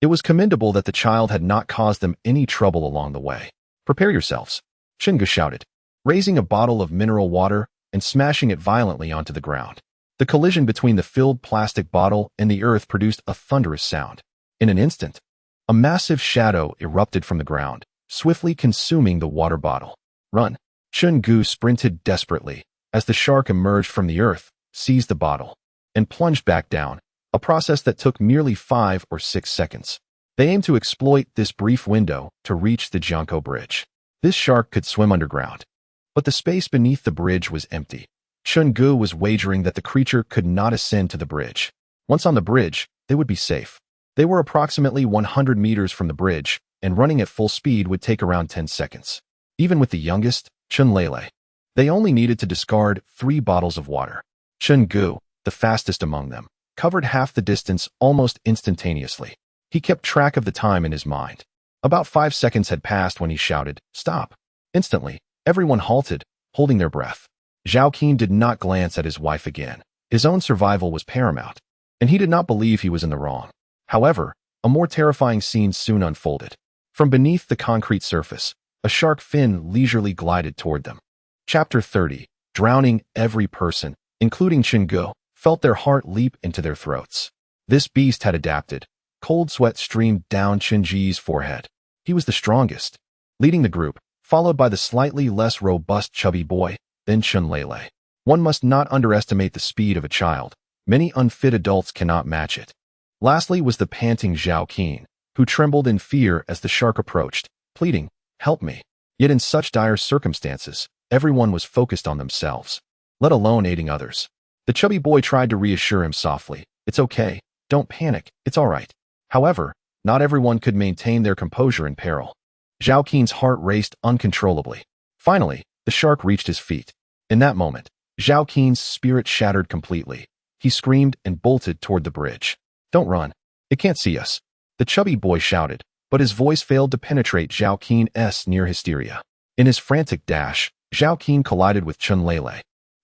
It was commendable that the child had not caused them any trouble along the way. "Prepare yourselves," Chen Ge shouted, raising a bottle of mineral water and smashing it violently onto the ground. The collision between the filled plastic bottle and the earth produced a thunderous sound. In an instant, a massive shadow erupted from the ground, swiftly consuming the water bottle. "Run!" Chen Ge sprinted desperately as the shark emerged from the earth, seized the bottle, and plunged back down, a process that took merely 5 or 6 seconds. They aimed to exploit this brief window to reach the Jiangkou Bridge. This shark could swim underground, but the space beneath the bridge was empty. Chen Ge was wagering that the creature could not ascend to the bridge. Once on the bridge, they would be safe. They were approximately 100 meters from the bridge, and running at full speed would take around 10 seconds. even with the youngest, Chen Lele. They only needed to discard 3 bottles of water. Chen Ge, the fastest among them, covered half the distance almost instantaneously. He kept track of the time in his mind. About 5 seconds had passed when he shouted, "Stop!" Instantly, everyone halted, holding their breath. Zhao Qin did not glance at his wife again. His own survival was paramount, and he did not believe he was in the wrong. However, a more terrifying scene soon unfolded. From beneath the concrete surface, a shark fin leisurely glided toward them. Chapter 30, drowning every person, including Chen Ge, felt their heart leap into their throats. This beast had adapted. Cold sweat streamed down Chen Ge's forehead. He was the strongest, leading the group, followed by the slightly less robust chubby boy, then Chen Lele. One must not underestimate the speed of a child. Many unfit adults cannot match it. Lastly was the panting Zhao Qin, who trembled in fear as the shark approached, pleading, "Help me." Yet in such dire circumstances, everyone was focused on themselves, let alone aiding others. The chubby boy tried to reassure him softly, "It's okay, don't panic, it's all right." However, not everyone could maintain their composure in peril. Zhao Qin's heart raced uncontrollably. Finally, the shark reached his feet. In that moment, Zhao Qin's spirit shattered completely. He screamed and bolted toward the bridge. "Don't run. It can't see us," the chubby boy shouted, but his voice failed to penetrate Zhao Qin's near hysteria. In his frantic dash, Zhao Qin collided with Chen Lele,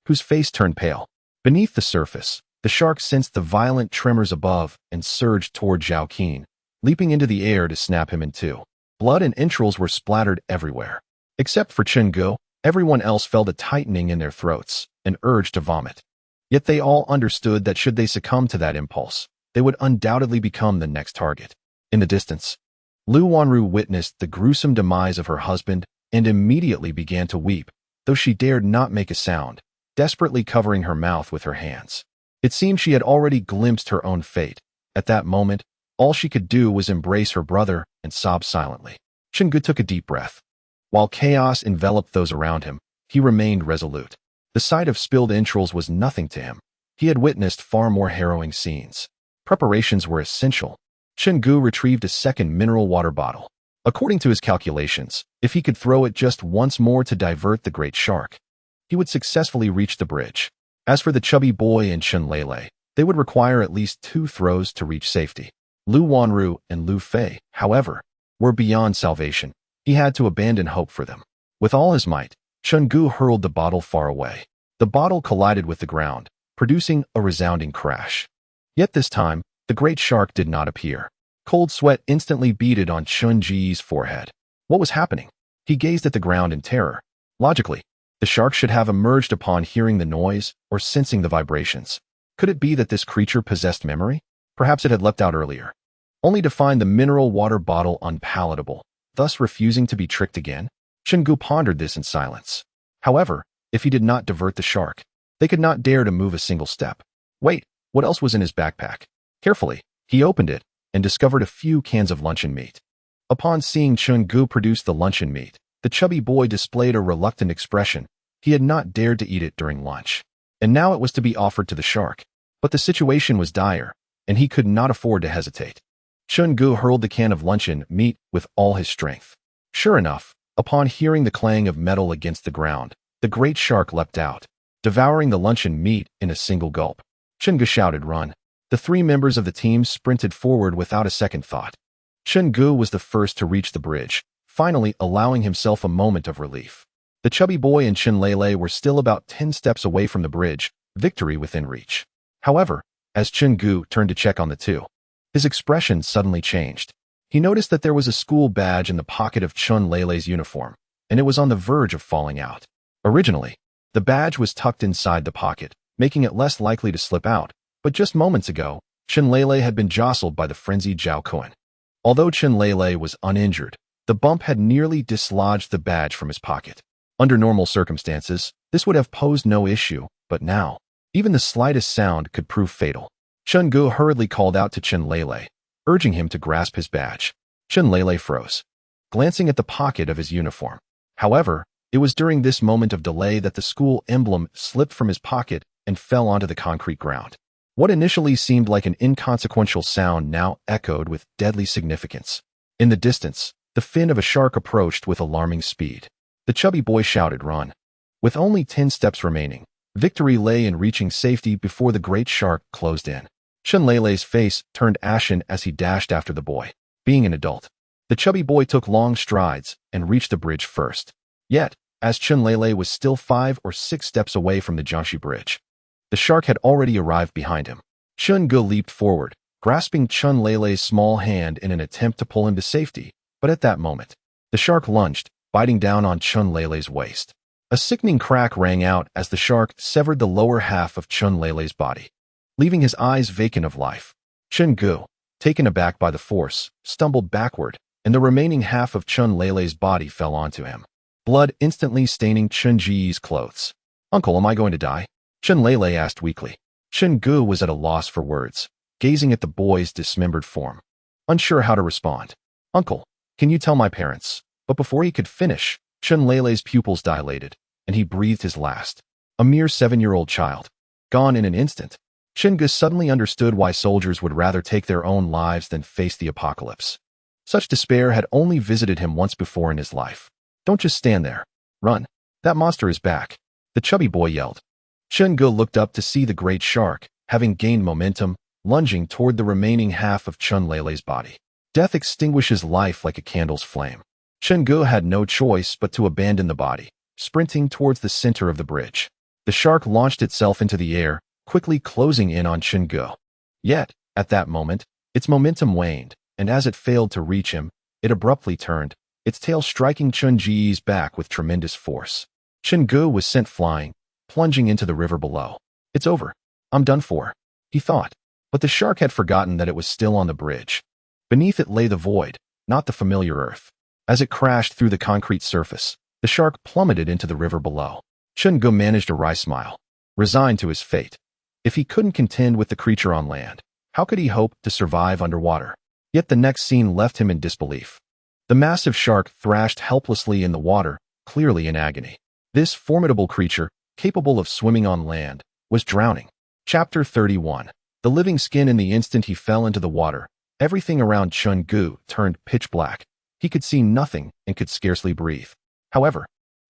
whose face turned pale. Beneath the surface, the shark sensed the violent tremors above and surged toward Zhao Qin, leaping into the air to snap him in two. Blood and entrails were splattered everywhere. Except for Chen Ge, everyone else felt a tightening in their throats, an urge to vomit. Yet they all understood that should they succumb to that impulse, they would undoubtedly become the next target. In the distance, Lu Wanru witnessed the gruesome demise of her husband and immediately began to weep, though she dared not make a sound, desperately covering her mouth with her hands. It seemed she had already glimpsed her own fate. At that moment, all she could do was embrace her brother and sob silently. Chen Ge took a deep breath. While chaos enveloped those around him, he remained resolute. The sight of spilled entrails was nothing to him. He had witnessed far more harrowing scenes. Preparations were essential. Chen Ge retrieved a second mineral water bottle. According to his calculations, if he could throw it just once more to divert the great shark, he would successfully reach the bridge. As for the chubby boy and Chen Lele, they would require at least 2 throws to reach safety. Lu Wanru and Lu Fei, however, were beyond salvation. He had to abandon hope for them. With all his might, Chen Ge hurled the bottle far away. The bottle collided with the ground, producing a resounding crash. Yet this time, the great shark did not appear. Cold sweat instantly beaded on Chen Ge's forehead. What was happening? He gazed at the ground in terror. Logically, the shark should have emerged upon hearing the noise or sensing the vibrations. Could it be that this creature possessed memory? Perhaps it had leapt out earlier, only to find the mineral water bottle unpalatable, thus refusing to be tricked again? Chen Ge pondered this in silence. However, if he did not divert the shark, they could not dare to move a single step. Wait, what else was in his backpack? Carefully, he opened it and discovered a few cans of luncheon meat. Upon seeing Chen Ge produce the luncheon meat, the chubby boy displayed a reluctant expression. He had not dared to eat it during lunch, and now it was to be offered to the shark. But the situation was dire, and he could not afford to hesitate. Chen Ge hurled the can of luncheon meat with all his strength. Sure enough, upon hearing the clang of metal against the ground, the great shark leapt out, devouring the luncheon meat in a single gulp. Chen Ge shouted, "Run!" The 3 members of the team sprinted forward without a second thought. Chen Ge was the first to reach the bridge, finally allowing himself a moment of relief. The chubby boy and Chen Lele were still about 10 steps away from the bridge, victory within reach. However, as Chen Ge turned to check on the two, his expression suddenly changed. He noticed that there was a school badge in the pocket of Chen Lele's uniform, and it was on the verge of falling out. Originally, the badge was tucked inside the pocket, making it less likely to slip out, but just moments ago, Chen Lele had been jostled by the frenzied Zhao Qin. Although Chen Lele was uninjured, the bump had nearly dislodged the badge from his pocket. Under normal circumstances, this would have posed no issue, but now, even the slightest sound could prove fatal. Chen Ge hurriedly called out to Chen Lele, urging him to grasp his badge. Chen Lele froze, glancing at the pocket of his uniform. However, it was during this moment of delay that the school emblem slipped from his pocket and fell onto the concrete ground. What initially seemed like an inconsequential sound now echoed with deadly significance. In the distance, the fin of a shark approached with alarming speed. The chubby boy shouted, "Run." With only 10 steps remaining, victory lay in reaching safety before the great shark closed in. Chen Lele's face turned ashen as he dashed after the boy. Being an adult, the chubby boy took long strides and reached the bridge first. Yet, as Chen Lele was still 5 or 6 steps away from the Jiangxi Bridge, the shark had already arrived behind him. Chen Ge leaped forward, grasping Chen Lele's small hand in an attempt to pull him to safety, but at that moment, the shark lunged, biting down on Chen Lele's waist. A sickening crack rang out as the shark severed the lower half of Chen Lele's body, leaving his eyes vacant of life. Chen Ge, taken aback by the force, stumbled backward, and the remaining half of Chen Lele's body fell onto him, blood instantly staining Chen Ge's clothes. "Uncle, am I going to die?" Chen Lele asked weakly. Chen Ge was at a loss for words, gazing at the boy's dismembered form, unsure how to respond. "Uncle, can you tell my parents?" But before he could finish, Chen Lele's pupils dilated, and he breathed his last. A mere 7-year-old child. Gone in an instant. Chen Ge suddenly understood why soldiers would rather take their own lives than face the apocalypse. Such despair had only visited him once before in his life. "Don't just stand there. Run. That monster is back," the chubby boy yelled. Chen Ge looked up to see the great shark, having gained momentum, lunging toward the remaining half of Chen Lele's body. Death extinguishes life like a candle's flame. Chen Ge had no choice but to abandon the body, sprinting towards the center of the bridge. The shark launched itself into the air, quickly closing in on Chen Ge. Yet, at that moment, its momentum waned, and as it failed to reach him, it abruptly turned, its tail striking Chen Ge's back with tremendous force. Chen Ge was sent flying, plunging into the river below. "It's over. I'm done for," he thought. But the shark had forgotten that it was still on the bridge. Beneath it lay the void, not the familiar earth. As it crashed through the concrete surface, the shark plummeted into the river below. Chen Ge managed a wry smile, resigned to his fate. If he couldn't contend with the creature on land, how could he hope to survive underwater? Yet the next scene left him in disbelief. The massive shark thrashed helplessly in the water, clearly in agony. This formidable creature, capable of swimming on land, was drowning. Chapter 31. The living skin. In the instant he fell into the water, everything around Chen Ge turned pitch black. He could see nothing and could scarcely breathe. However,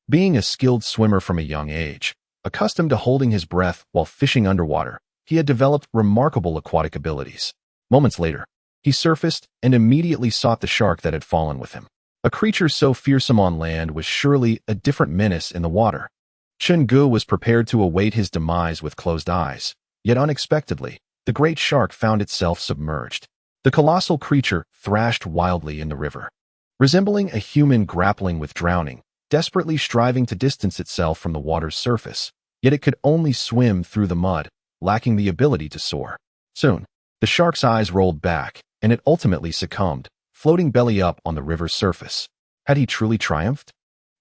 being a skilled swimmer from a young age, accustomed to holding his breath while fishing underwater, he had developed remarkable aquatic abilities. Moments later, he surfaced and immediately sought the shark that had fallen with him. A creature so fearsome on land was surely a different menace in the water. Chen Ge was prepared to await his demise with closed eyes, yet unexpectedly, the great shark found itself submerged. The colossal creature thrashed wildly in the river, resembling a human grappling with drowning, desperately striving to distance itself from the water's surface, yet it could only swim through the mud, lacking the ability to soar. Soon, the shark's eyes rolled back, and it ultimately succumbed, floating belly up on the river's surface. Had he truly triumphed?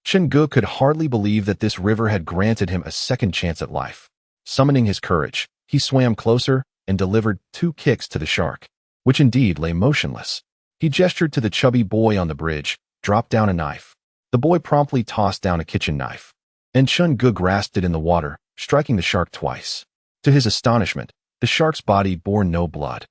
Chen Ge could hardly believe that this river had granted him a second chance at life. Summoning his courage, he swam closer and delivered 2 kicks to the shark, which indeed lay motionless. He gestured to the chubby boy on the bridge, dropped down a knife. The boy promptly tossed down a kitchen knife, and Chen Ge grasped it in the water, striking the shark twice. To his astonishment, the shark's body bore no blood,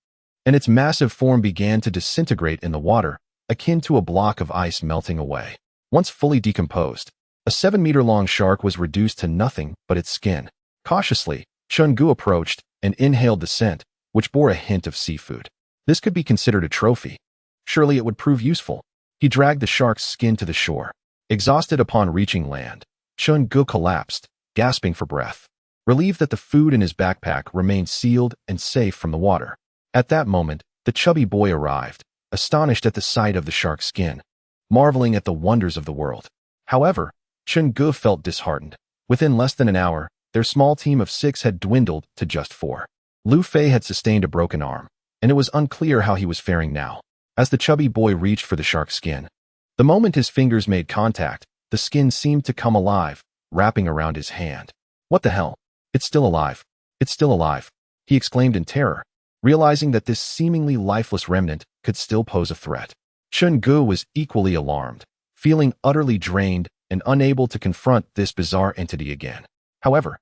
and its massive form began to disintegrate in the water, akin to a block of ice melting away. Once fully decomposed, a 7-meter-long shark was reduced to nothing but its skin. Cautiously, Chen Ge approached and inhaled the scent, which bore a hint of seafood. This could be considered a trophy. Surely it would prove useful. He dragged the shark's skin to the shore. Exhausted upon reaching land, Chen Ge collapsed, gasping for breath, relieved that the food in his backpack remained sealed and safe from the water. At that moment, the chubby boy arrived, astonished at the sight of the shark's skin, marveling at the wonders of the world. However, Chen Ge felt disheartened. Within less than an hour, their small team of 6 had dwindled to just 4. Lu Fei had sustained a broken arm, and it was unclear how he was faring now. As the chubby boy reached for the shark's skin, the moment his fingers made contact, the skin seemed to come alive, wrapping around his hand. "What the hell? It's still alive. It's still alive," he exclaimed in terror, realizing that this seemingly lifeless remnant could still pose a threat. Chen Ge was equally alarmed, feeling utterly drained and unable to confront this bizarre entity again. However,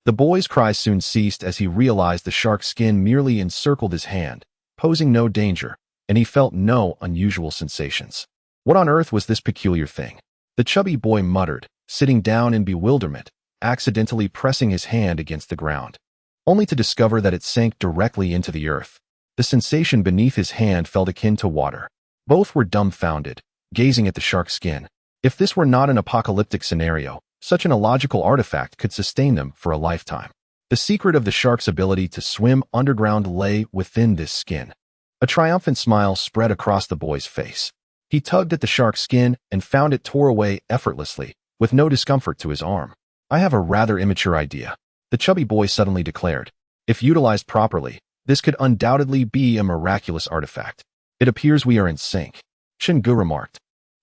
the boy's cries soon ceased as he realized the shark's skin merely encircled his hand, posing no danger, and he felt no unusual sensations. What on earth was this peculiar thing? The chubby boy muttered, sitting down in bewilderment, accidentally pressing his hand against the ground, only to discover that it sank directly into the earth. The sensation beneath his hand felt akin to water. Both were dumbfounded, gazing at the shark's skin. If this were not an apocalyptic scenario, such an illogical artifact could sustain them for a lifetime. The secret of the shark's ability to swim underground lay within this skin. A triumphant smile spread across the boy's face. He tugged at the shark's skin and found it tore away effortlessly, with no discomfort to his arm. I have a rather immature idea, the chubby boy suddenly declared. If utilized properly, this could undoubtedly be a miraculous artifact. It appears we are in sync, Chen Ge remarked.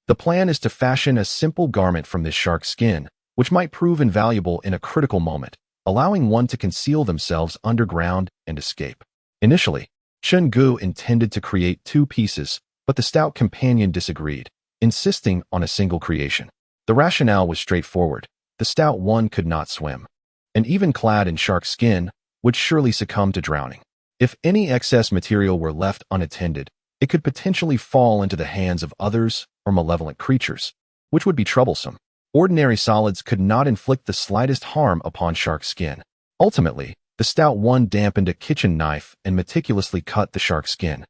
The plan is to fashion a simple garment from this shark's skin, which might prove invaluable in a critical moment, allowing one to conceal themselves underground and escape. Initially, Chen Ge intended to create 2 pieces, but the stout companion disagreed, insisting on a single creation. The rationale was straightforward. The stout one could not swim, and even clad in shark skin, would surely succumb to drowning. If any excess material were left unattended, it could potentially fall into the hands of others or malevolent creatures, which would be troublesome. Ordinary solids could not inflict the slightest harm upon shark skin. Ultimately, the stout one dampened a kitchen knife and meticulously cut the shark skin,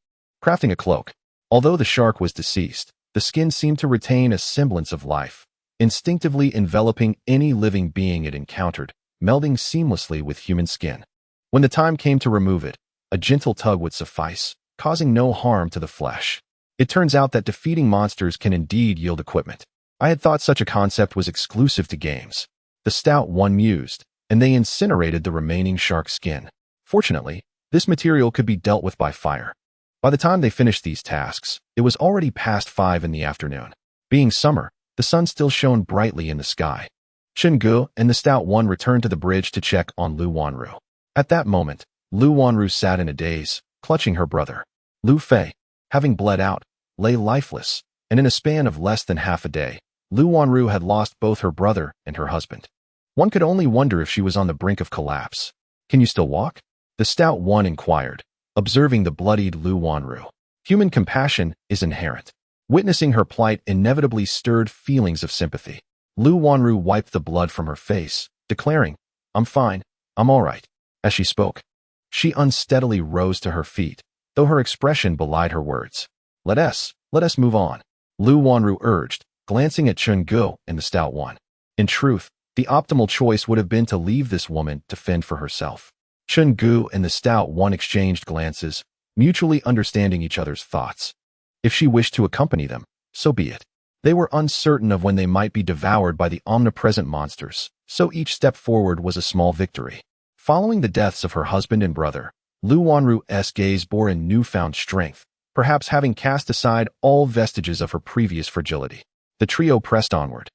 crafting a cloak. Although the shark was deceased, the skin seemed to retain a semblance of life, instinctively enveloping any living being it encountered, melding seamlessly with human skin. When the time came to remove it, a gentle tug would suffice, causing no harm to the flesh. It turns out that defeating monsters can indeed yield equipment. I had thought such a concept was exclusive to games. The stout one mused, and they incinerated the remaining shark skin. Fortunately, this material could be dealt with by fire. By the time they finished these tasks, it was already past 5 in the afternoon. Being summer, the sun still shone brightly in the sky. Chen Ge and the stout one returned to the bridge to check on Lu Wanru. At that moment, Lu Wanru sat in a daze, clutching her brother. Lu Fei, having bled out, lay lifeless, and in a span of less than half a day, Lu Wanru had lost both her brother and her husband. One could only wonder if she was on the brink of collapse. Can you still walk? The stout one inquired, observing the bloodied Lu Wanru. Human compassion is inherent. Witnessing her plight inevitably stirred feelings of sympathy. Lu Wanru wiped the blood from her face, declaring, "I'm fine, I'm all right." As she spoke, she unsteadily rose to her feet, though her expression belied her words. Let us move on," Lu Wanru urged, glancing at Chen Ge and the stout one. In truth, the optimal choice would have been to leave this woman to fend for herself. Chen Ge and the stout one exchanged glances, mutually understanding each other's thoughts. If she wished to accompany them, so be it. They were uncertain of when they might be devoured by the omnipresent monsters, so each step forward was a small victory. Following the deaths of her husband and brother, Lu Wanru's gaze bore in newfound strength, perhaps having cast aside all vestiges of her previous fragility. The trio pressed onward,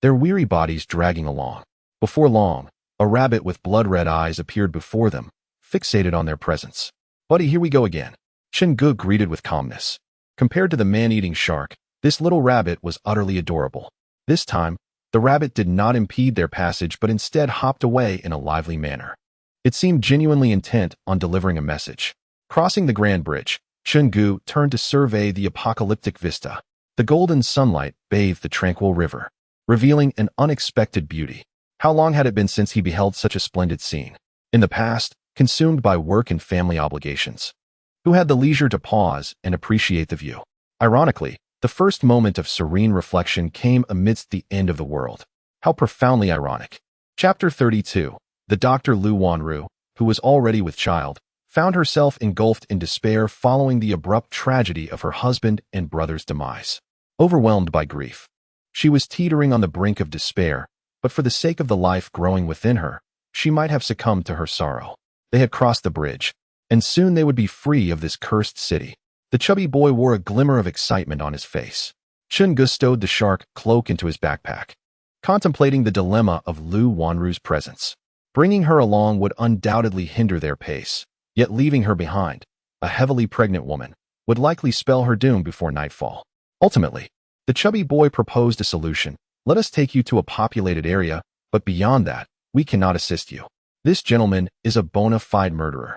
their weary bodies dragging along. Before long, a rabbit with blood-red eyes appeared before them, fixated on their presence. "Buddy, here we go again," Chen Ge greeted with calmness. Compared to the man-eating shark, this little rabbit was utterly adorable. This time, the rabbit did not impede their passage but instead hopped away in a lively manner. It seemed genuinely intent on delivering a message. Crossing the Grand Bridge, Chen Ge turned to survey the apocalyptic vista. The golden sunlight bathed the tranquil river, revealing an unexpected beauty. How long had it been since he beheld such a splendid scene? In the past, consumed by work and family obligations. Who had the leisure to pause and appreciate the view? Ironically, the first moment of serene reflection came amidst the end of the world. How profoundly ironic. Chapter 32. The Dr. Lu Wanru, who was already with child, found herself engulfed in despair following the abrupt tragedy of her husband and brother's demise. Overwhelmed by grief, she was teetering on the brink of despair, but for the sake of the life growing within her, she might have succumbed to her sorrow. They had crossed the bridge, and soon they would be free of this cursed city. The chubby boy wore a glimmer of excitement on his face. Chen Ge stowed the shark cloak into his backpack, contemplating the dilemma of Lu Wanru's presence. Bringing her along would undoubtedly hinder their pace, yet leaving her behind, a heavily pregnant woman, would likely spell her doom before nightfall. Ultimately, the chubby boy proposed a solution. "Let us take you to a populated area, but beyond that, we cannot assist you. This gentleman is a bona fide murderer,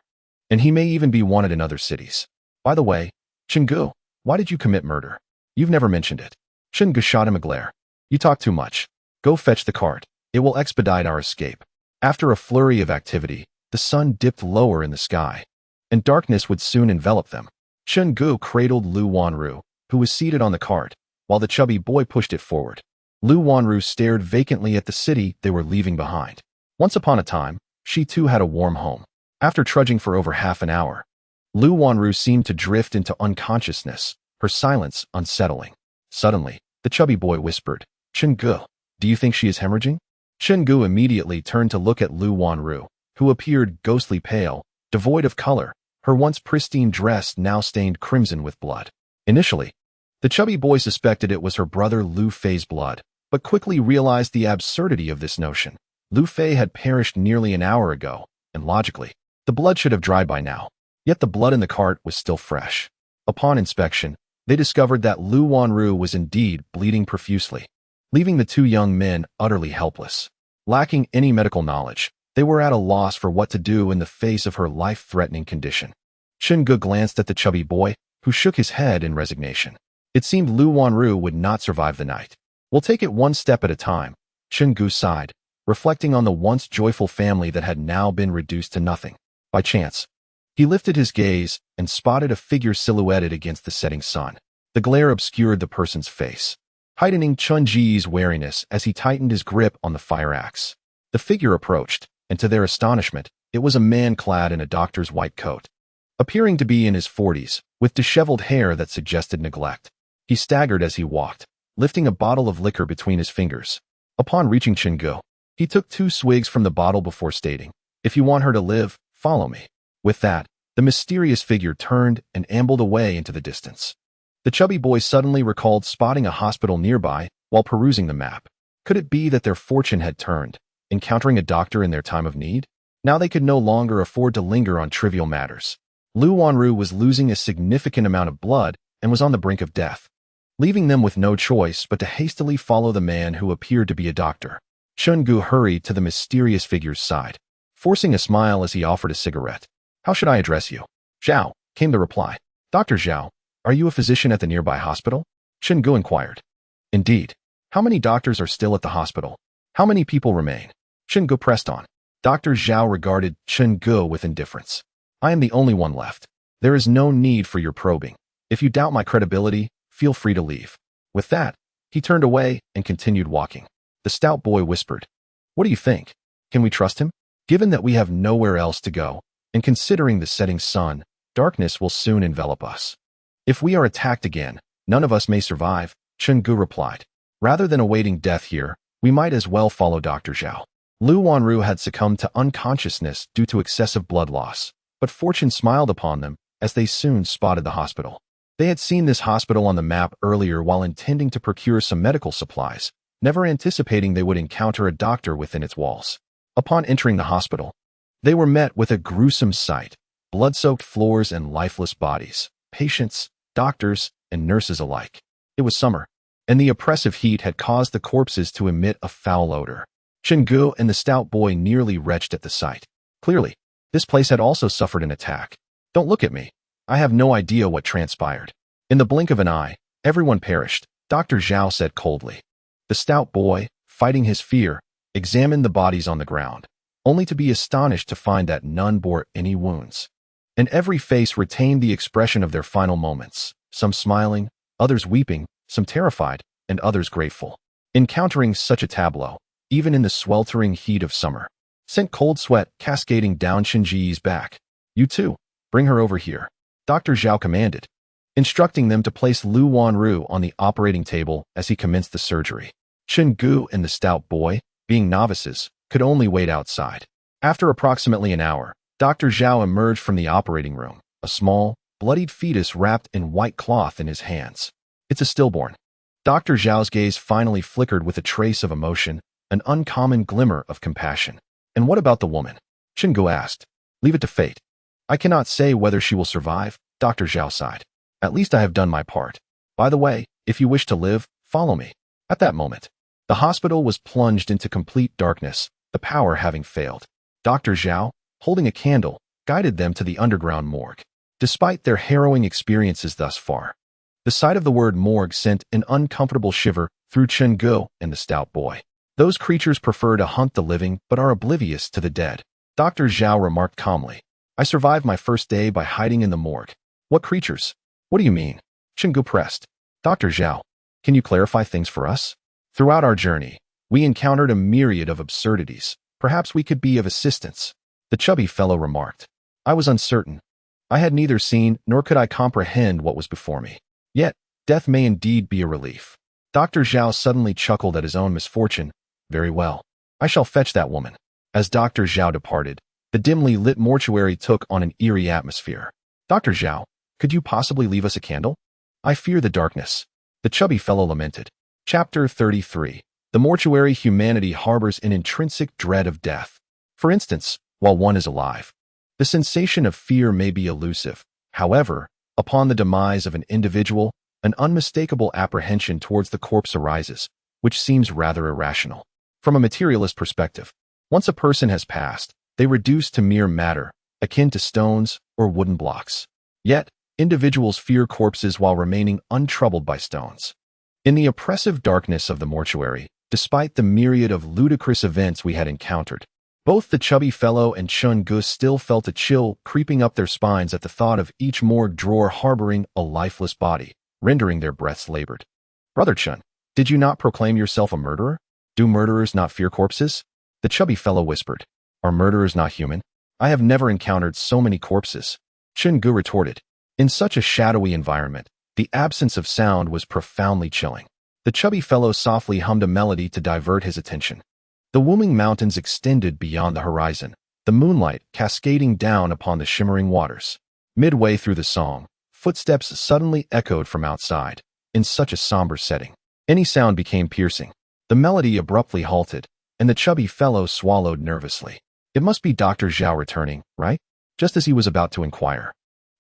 and he may even be wanted in other cities. By the way, Chen Ge, why did you commit murder? You've never mentioned it." Chen Ge shot him a glare. You talk too much. Go fetch the cart. It will expedite our escape. After a flurry of activity, the sun dipped lower in the sky, and darkness would soon envelop them. Chen Ge cradled Lu Wanru, who was seated on the cart, while the chubby boy pushed it forward. Lu Wanru stared vacantly at the city they were leaving behind. Once upon a time, she too had a warm home. After trudging for over half an hour, Lu Wanru seemed to drift into unconsciousness, her silence unsettling. Suddenly, the chubby boy whispered, "Chen Ge, do you think she is hemorrhaging?" Chen Ge immediately turned to look at Lu Wanru, who appeared ghostly pale, devoid of color, her once pristine dress now stained crimson with blood. Initially, the chubby boy suspected it was her brother Lu Fei's blood, but quickly realized the absurdity of this notion. Lu Fei had perished nearly an hour ago, and logically, the blood should have dried by now. Yet the blood in the cart was still fresh. Upon inspection, they discovered that Lu Wanru was indeed bleeding profusely, leaving the two young men utterly helpless. Lacking any medical knowledge, they were at a loss for what to do in the face of her life-threatening condition. Chen Ge glanced at the chubby boy, who shook his head in resignation. It seemed Lu Wanru would not survive the night. "We'll take it one step at a time," Chen Ge sighed, reflecting on the once joyful family that had now been reduced to nothing. By chance, he lifted his gaze and spotted a figure silhouetted against the setting sun. The glare obscured the person's face, heightening Chen Ge's wariness as he tightened his grip on the fire axe. The figure approached, and to their astonishment, it was a man clad in a doctor's white coat. Appearing to be in his 40s, with disheveled hair that suggested neglect. He staggered as he walked, lifting a bottle of liquor between his fingers. Upon reaching Chen Ge, he took 2 swigs from the bottle before stating, "If you want her to live, follow me." With that, the mysterious figure turned and ambled away into the distance. The chubby boy suddenly recalled spotting a hospital nearby while perusing the map. Could it be that their fortune had turned, encountering a doctor in their time of need? Now they could no longer afford to linger on trivial matters. Lu Wanru was losing a significant amount of blood and was on the brink of death, leaving them with no choice but to hastily follow the man who appeared to be a doctor. Chen Ge hurried to the mysterious figure's side, forcing a smile as he offered a cigarette. "How should I address you?" "Zhao," came the reply. "Dr. Zhao, are you a physician at the nearby hospital?" Chen Ge inquired. "Indeed. How many doctors are still at the hospital? How many people remain?" Chen Ge pressed on. Dr. Zhao regarded Chen Ge with indifference. "I am the only one left. There is no need for your probing. If you doubt my credibility, feel free to leave." With that, he turned away and continued walking. The stout boy whispered, "What do you think? Can we trust him? Given that we have nowhere else to go, and considering the setting sun, darkness will soon envelop us. If we are attacked again, none of us may survive," Chen Ge replied. "Rather than awaiting death here, we might as well follow Dr. Zhao." Lu Wanru had succumbed to unconsciousness due to excessive blood loss, but fortune smiled upon them as they soon spotted the hospital. They had seen this hospital on the map earlier while intending to procure some medical supplies, never anticipating they would encounter a doctor within its walls. Upon entering the hospital, they were met with a gruesome sight: blood-soaked floors and lifeless bodies, patients, doctors, and nurses alike. It was summer, and the oppressive heat had caused the corpses to emit a foul odor. Chen Ge and the stout boy nearly retched at the sight. Clearly, this place had also suffered an attack. "Don't look at me. I have no idea what transpired." In the blink of an eye, everyone perished, Dr. Zhao said coldly. The stout boy, fighting his fear, examined the bodies on the ground, only to be astonished to find that none bore any wounds. And every face retained the expression of their final moments, some smiling, others weeping, some terrified, and others grateful. Encountering such a tableau, even in the sweltering heat of summer, sent cold sweat cascading down Chen Ge's back. "You too, bring her over here," Dr. Zhao commanded, instructing them to place Lu Wanru on the operating table as he commenced the surgery. Chen Ge and the stout boy, being novices, could only wait outside. After approximately an hour, Dr. Zhao emerged from the operating room, a small, bloodied fetus wrapped in white cloth in his hands. "It's a stillborn." Dr. Zhao's gaze finally flickered with a trace of emotion, an uncommon glimmer of compassion. "And what about the woman?" Chen Ge asked. "Leave it to fate. I cannot say whether she will survive," Dr. Zhao sighed. "At least I have done my part. By the way, if you wish to live, follow me." At that moment, the hospital was plunged into complete darkness, the power having failed. Dr. Zhao, holding a candle, guided them to the underground morgue. Despite their harrowing experiences thus far, the sight of the word morgue sent an uncomfortable shiver through Chen Ge and the stout boy. Those creatures prefer to hunt the living but are oblivious to the dead. Dr. Zhao remarked calmly. I survived my first day by hiding in the morgue. What creatures? What do you mean? Chen Ge pressed. Dr. Zhao, can you clarify things for us? Throughout our journey, we encountered a myriad of absurdities. Perhaps we could be of assistance. The chubby fellow remarked. I was uncertain. I had neither seen nor could I comprehend what was before me. Yet, death may indeed be a relief. Dr. Zhao suddenly chuckled at his own misfortune. Very well. I shall fetch that woman. As Dr. Zhao departed, the dimly lit mortuary took on an eerie atmosphere. Dr. Zhao, could you possibly leave us a candle? I fear the darkness. The chubby fellow lamented. Chapter 33. The mortuary humanity harbors an intrinsic dread of death. For instance, while one is alive, the sensation of fear may be elusive. However, upon the demise of an individual, an unmistakable apprehension towards the corpse arises, which seems rather irrational. From a materialist perspective, once a person has passed, they reduce to mere matter, akin to stones or wooden blocks. Yet, individuals fear corpses while remaining untroubled by stones. In the oppressive darkness of the mortuary, despite the myriad of ludicrous events we had encountered, both the chubby fellow and Chen Ge still felt a chill creeping up their spines at the thought of each morgue drawer harboring a lifeless body, rendering their breaths labored. Brother Chen, did you not proclaim yourself a murderer? Do murderers not fear corpses? The chubby fellow whispered. Are murderers not human? I have never encountered so many corpses. Chen Ge retorted. In such a shadowy environment, the absence of sound was profoundly chilling. The chubby fellow softly hummed a melody to divert his attention. The Wuming Mountains extended beyond the horizon, the moonlight cascading down upon the shimmering waters. Midway through the song, footsteps suddenly echoed from outside. In such a somber setting, any sound became piercing. The melody abruptly halted, and the chubby fellow swallowed nervously. It must be Dr. Zhao returning, right? Just as he was about to inquire.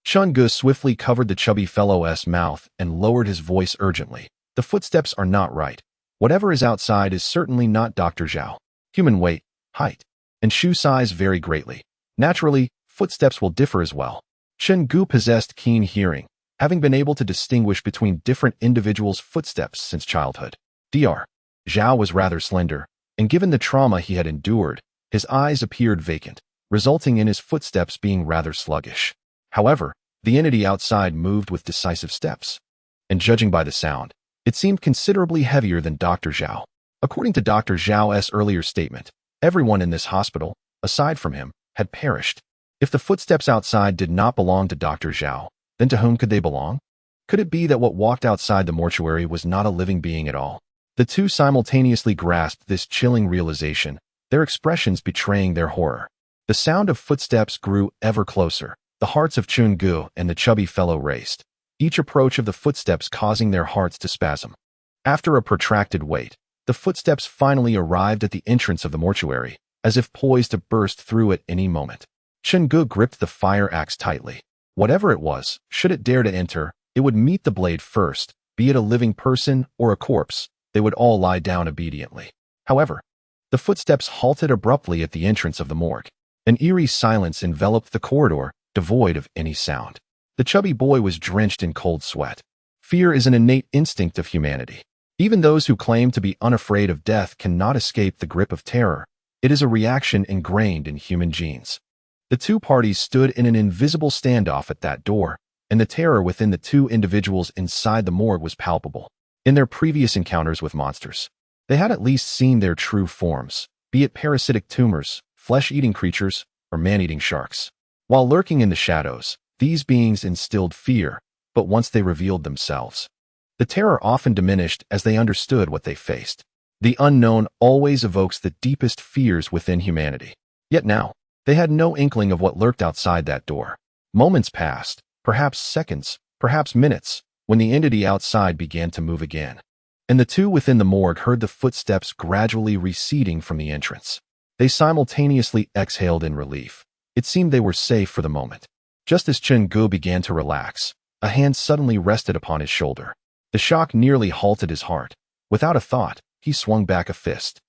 Chen Ge swiftly covered the chubby fellow's mouth and lowered his voice urgently. The footsteps are not right. Whatever is outside is certainly not Dr. Zhao. Human weight, height, and shoe size vary greatly. Naturally, footsteps will differ as well. Chen Ge possessed keen hearing, having been able to distinguish between different individuals' footsteps since childhood. Dr. Zhao was rather slender, and given the trauma he had endured, his eyes appeared vacant, resulting in his footsteps being rather sluggish. However, the entity outside moved with decisive steps, and judging by the sound, it seemed considerably heavier than Dr. Zhao. According to Dr. Zhao's earlier statement, everyone in this hospital, aside from him, had perished. If the footsteps outside did not belong to Dr. Zhao, then to whom could they belong? Could it be that what walked outside the mortuary was not a living being at all? The two simultaneously grasped this chilling realization, their expressions betraying their horror. The sound of footsteps grew ever closer. The hearts of Chen Ge and the chubby fellow raced, each approach of the footsteps causing their hearts to spasm. After a protracted wait, the footsteps finally arrived at the entrance of the mortuary, as if poised to burst through at any moment. Chen Ge gripped the fire axe tightly. Whatever it was, should it dare to enter, it would meet the blade first, be it a living person or a corpse. They would all lie down obediently. However, the footsteps halted abruptly at the entrance of the morgue. An eerie silence enveloped the corridor, devoid of any sound. The chubby boy was drenched in cold sweat. Fear is an innate instinct of humanity. Even those who claim to be unafraid of death cannot escape the grip of terror. It is a reaction ingrained in human genes. The two parties stood in an invisible standoff at that door, and the terror within the two individuals inside the morgue was palpable. In their previous encounters with monsters, they had at least seen their true forms, be it parasitic tumors, flesh-eating creatures, or man-eating sharks. While lurking in the shadows, these beings instilled fear, but once they revealed themselves, the terror often diminished as they understood what they faced. The unknown always evokes the deepest fears within humanity. Yet now, they had no inkling of what lurked outside that door. Moments passed, perhaps seconds, perhaps minutes, when the entity outside began to move again, and the two within the morgue heard the footsteps gradually receding from the entrance. They simultaneously exhaled in relief. It seemed they were safe for the moment. Just as Chen Ge began to relax, a hand suddenly rested upon his shoulder. The shock nearly halted his heart. Without a thought, he swung back a fist,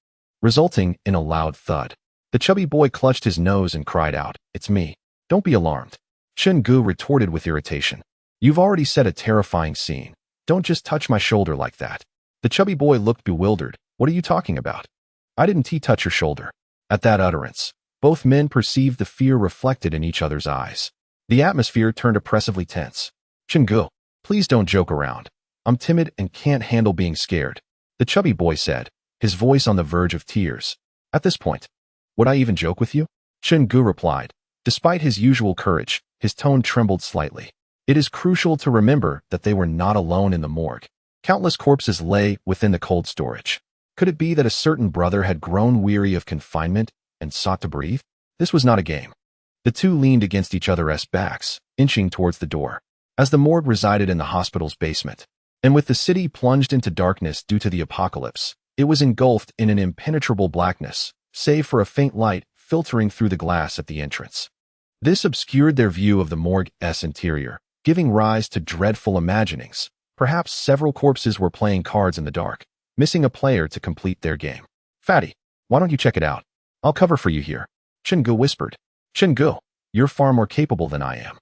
resulting in a loud thud. The chubby boy clutched his nose and cried out, "It's me. Don't be alarmed." Chen Ge retorted with irritation. "You've already set a terrifying scene. Don't just touch my shoulder like that." The chubby boy looked bewildered. What are you talking about? I didn't touch your shoulder. At that utterance, both men perceived the fear reflected in each other's eyes. The atmosphere turned oppressively tense. Chen Ge, please don't joke around. I'm timid and can't handle being scared, the chubby boy said, his voice on the verge of tears. At this point, would I even joke with you? Chen Ge replied. Despite his usual courage, his tone trembled slightly. It is crucial to remember that they were not alone in the morgue. Countless corpses lay within the cold storage. Could it be that a certain brother had grown weary of confinement and sought to breathe? This was not a game. The two leaned against each other's backs, inching towards the door. As the morgue resided in the hospital's basement, and with the city plunged into darkness due to the apocalypse, it was engulfed in an impenetrable blackness, save for a faint light filtering through the glass at the entrance. This obscured their view of the morgue's interior, giving rise to dreadful imaginings. Perhaps several corpses were playing cards in the dark, missing a player to complete their game. Fatty, why don't you check it out? I'll cover for you here, Chen Ge whispered. Chen Ge, you're far more capable than I am.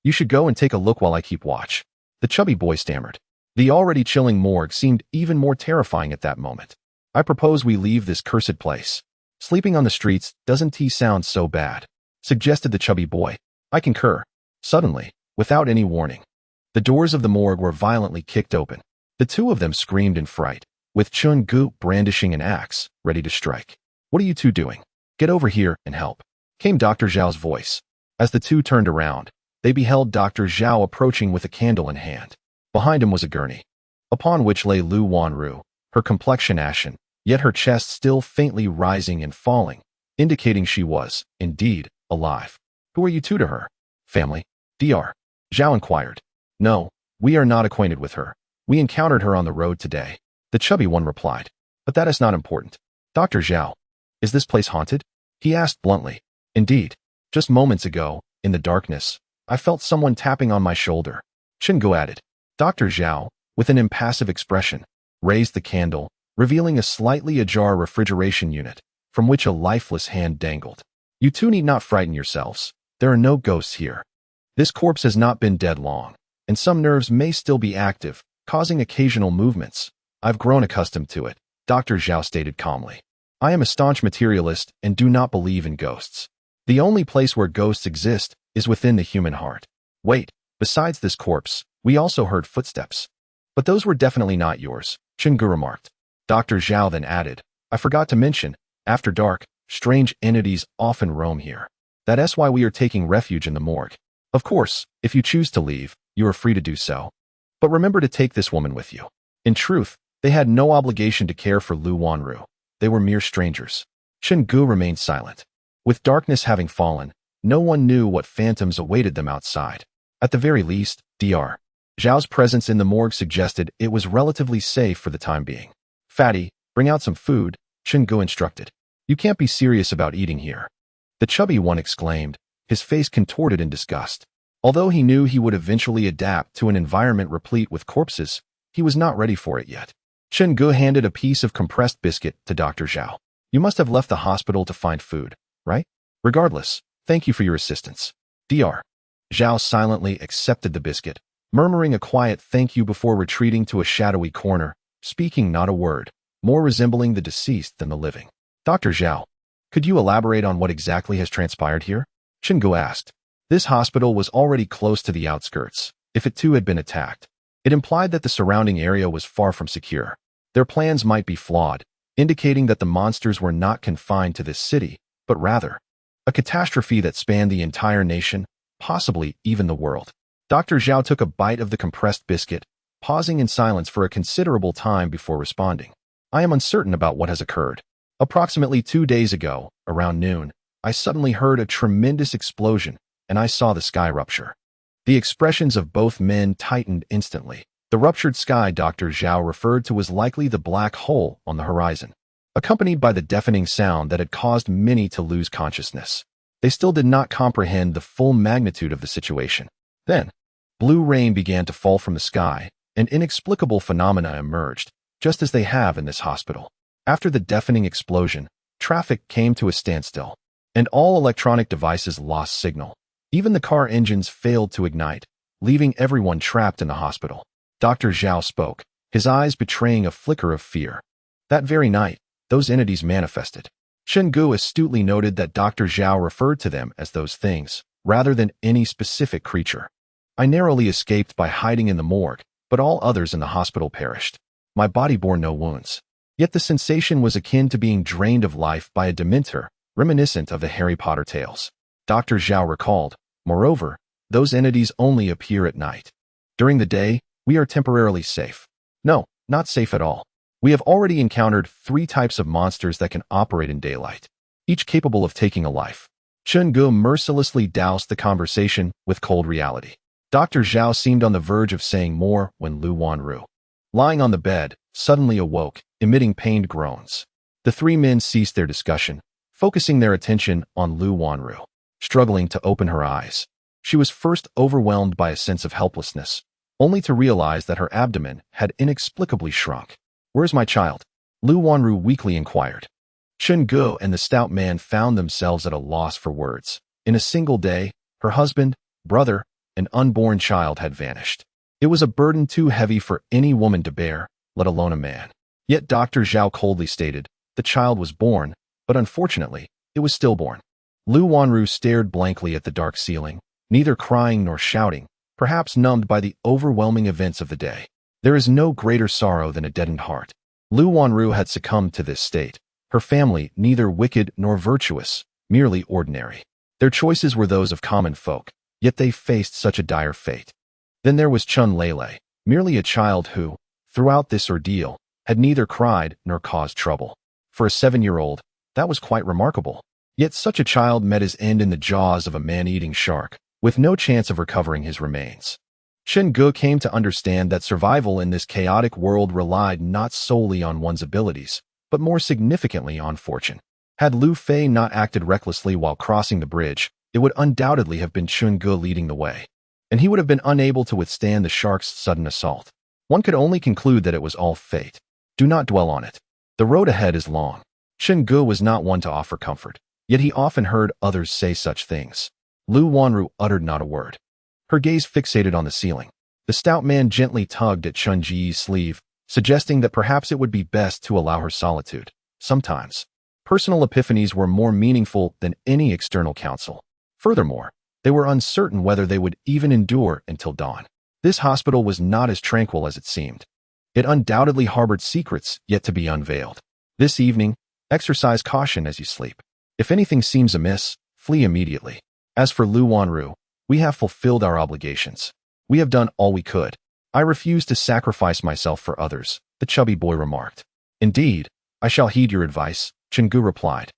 You should go and take a look while I keep watch, the chubby boy stammered. The already chilling morgue seemed even more terrifying at that moment. I propose we leave this cursed place. Sleeping on the streets doesn't sound so bad, suggested the chubby boy. I concur. Suddenly, without any warning, the doors of the morgue were violently kicked open. The two of them screamed in fright, with Chen Ge brandishing an axe, ready to strike. What are you two doing? Get over here and help, came Dr. Zhao's voice. As the two turned around, they beheld Dr. Zhao approaching with a candle in hand. Behind him was a gurney, upon which lay Lu Wanru, her complexion ashen, yet her chest still faintly rising and falling, indicating she was, indeed, alive. Who are you two to her? Family? Dr. Zhao inquired. No, we are not acquainted with her. We encountered her on the road today, the chubby one replied. But that is not important. Dr. Zhao, is this place haunted? He asked bluntly. Indeed. Just moments ago, in the darkness, I felt someone tapping on my shoulder, Chen Ge added. Dr. Zhao, with an impassive expression, raised the candle, revealing a slightly ajar refrigeration unit, from which a lifeless hand dangled. You two need not frighten yourselves. There are no ghosts here. This corpse has not been dead long, and some nerves may still be active, causing occasional movements. I've grown accustomed to it, Dr. Zhao stated calmly. I am a staunch materialist and do not believe in ghosts. The only place where ghosts exist is within the human heart. Wait, besides this corpse, we also heard footsteps. But those were definitely not yours, Chen Ge remarked. Dr. Zhao then added, I forgot to mention, after dark, strange entities often roam here. That's why we are taking refuge in the morgue. Of course, if you choose to leave, you are free to do so. But remember to take this woman with you. In truth, they had no obligation to care for Lu Wanru. They were mere strangers. Chen Ge remained silent. With darkness having fallen, no one knew what phantoms awaited them outside. At the very least, Dr. Zhao's presence in the morgue suggested it was relatively safe for the time being. Fatty, bring out some food, Chen Ge instructed. You can't be serious about eating here, the chubby one exclaimed, his face contorted in disgust. Although he knew he would eventually adapt to an environment replete with corpses, he was not ready for it yet. Chen Ge handed a piece of compressed biscuit to Dr. Zhao. You must have left the hospital to find food, right? Regardless, thank you for your assistance. Dr. Zhao silently accepted the biscuit, murmuring a quiet thank you before retreating to a shadowy corner, speaking not a word, more resembling the deceased than the living. Dr. Zhao, could you elaborate on what exactly has transpired here? Chen Ge asked. This hospital was already close to the outskirts. If it too had been attacked, it implied that the surrounding area was far from secure. Their plans might be flawed, indicating that the monsters were not confined to this city, but rather a catastrophe that spanned the entire nation, possibly even the world. Dr. Zhao took a bite of the compressed biscuit, pausing in silence for a considerable time before responding. I am uncertain about what has occurred. Approximately 2 days ago, around noon, I suddenly heard a tremendous explosion, and I saw the sky rupture. The expressions of both men tightened instantly. The ruptured sky Dr. Zhao referred to was likely the black hole on the horizon, accompanied by the deafening sound that had caused many to lose consciousness. They still did not comprehend the full magnitude of the situation. Then, blue rain began to fall from the sky, and inexplicable phenomena emerged, just as they have in this hospital. After the deafening explosion, traffic came to a standstill, and all electronic devices lost signal. Even the car engines failed to ignite, leaving everyone trapped in the hospital. Dr. Zhao spoke, his eyes betraying a flicker of fear. That very night, those entities manifested. Chen Ge astutely noted that Dr. Zhao referred to them as those things, rather than any specific creature. I narrowly escaped by hiding in the morgue, but all others in the hospital perished. My body bore no wounds. Yet the sensation was akin to being drained of life by a dementor, reminiscent of the Harry Potter tales. Dr. Zhao recalled, moreover, those entities only appear at night. During the day, we are temporarily safe. No, not safe at all. We have already encountered 3 types of monsters that can operate in daylight, each capable of taking a life. Chen Ge mercilessly doused the conversation with cold reality. Dr. Zhao seemed on the verge of saying more when Lu Wanru, lying on the bed, suddenly awoke, emitting pained groans. The 3 men ceased their discussion, focusing their attention on Lu Wanru, struggling to open her eyes. She was first overwhelmed by a sense of helplessness, only to realize that her abdomen had inexplicably shrunk. "Where's my child?" Lu Wanru weakly inquired. Chen Ge and the stout man found themselves at a loss for words. In a single day, her husband, brother, and unborn child had vanished. It was a burden too heavy for any woman to bear, let alone a man. Yet Dr. Zhao coldly stated, the child was born, but unfortunately, it was stillborn. Lu Wanru stared blankly at the dark ceiling, neither crying nor shouting, perhaps numbed by the overwhelming events of the day. There is no greater sorrow than a deadened heart. Lu Wanru had succumbed to this state, her family neither wicked nor virtuous, merely ordinary. Their choices were those of common folk, yet they faced such a dire fate. Then there was Chun Lele, merely a child who, throughout this ordeal, had neither cried nor caused trouble. For a 7-year-old, that was quite remarkable. Yet such a child met his end in the jaws of a man-eating shark, with no chance of recovering his remains. Chen Ge came to understand that survival in this chaotic world relied not solely on one's abilities, but more significantly on fortune. Had Lu Fei not acted recklessly while crossing the bridge, it would undoubtedly have been Chen Ge leading the way, and he would have been unable to withstand the shark's sudden assault. One could only conclude that it was all fate. Do not dwell on it. The road ahead is long. Chen Ge was not one to offer comfort, yet he often heard others say such things. Lu Wanru uttered not a word, her gaze fixated on the ceiling. The stout man gently tugged at Chen Ge's sleeve, suggesting that perhaps it would be best to allow her solitude. Sometimes, personal epiphanies were more meaningful than any external counsel. Furthermore, they were uncertain whether they would even endure until dawn. This hospital was not as tranquil as it seemed. It undoubtedly harbored secrets yet to be unveiled. This evening, exercise caution as you sleep. If anything seems amiss, flee immediately. As for Lu Wanru, we have fulfilled our obligations. We have done all we could. I refuse to sacrifice myself for others, the chubby boy remarked. Indeed, I shall heed your advice, Chen Ge replied.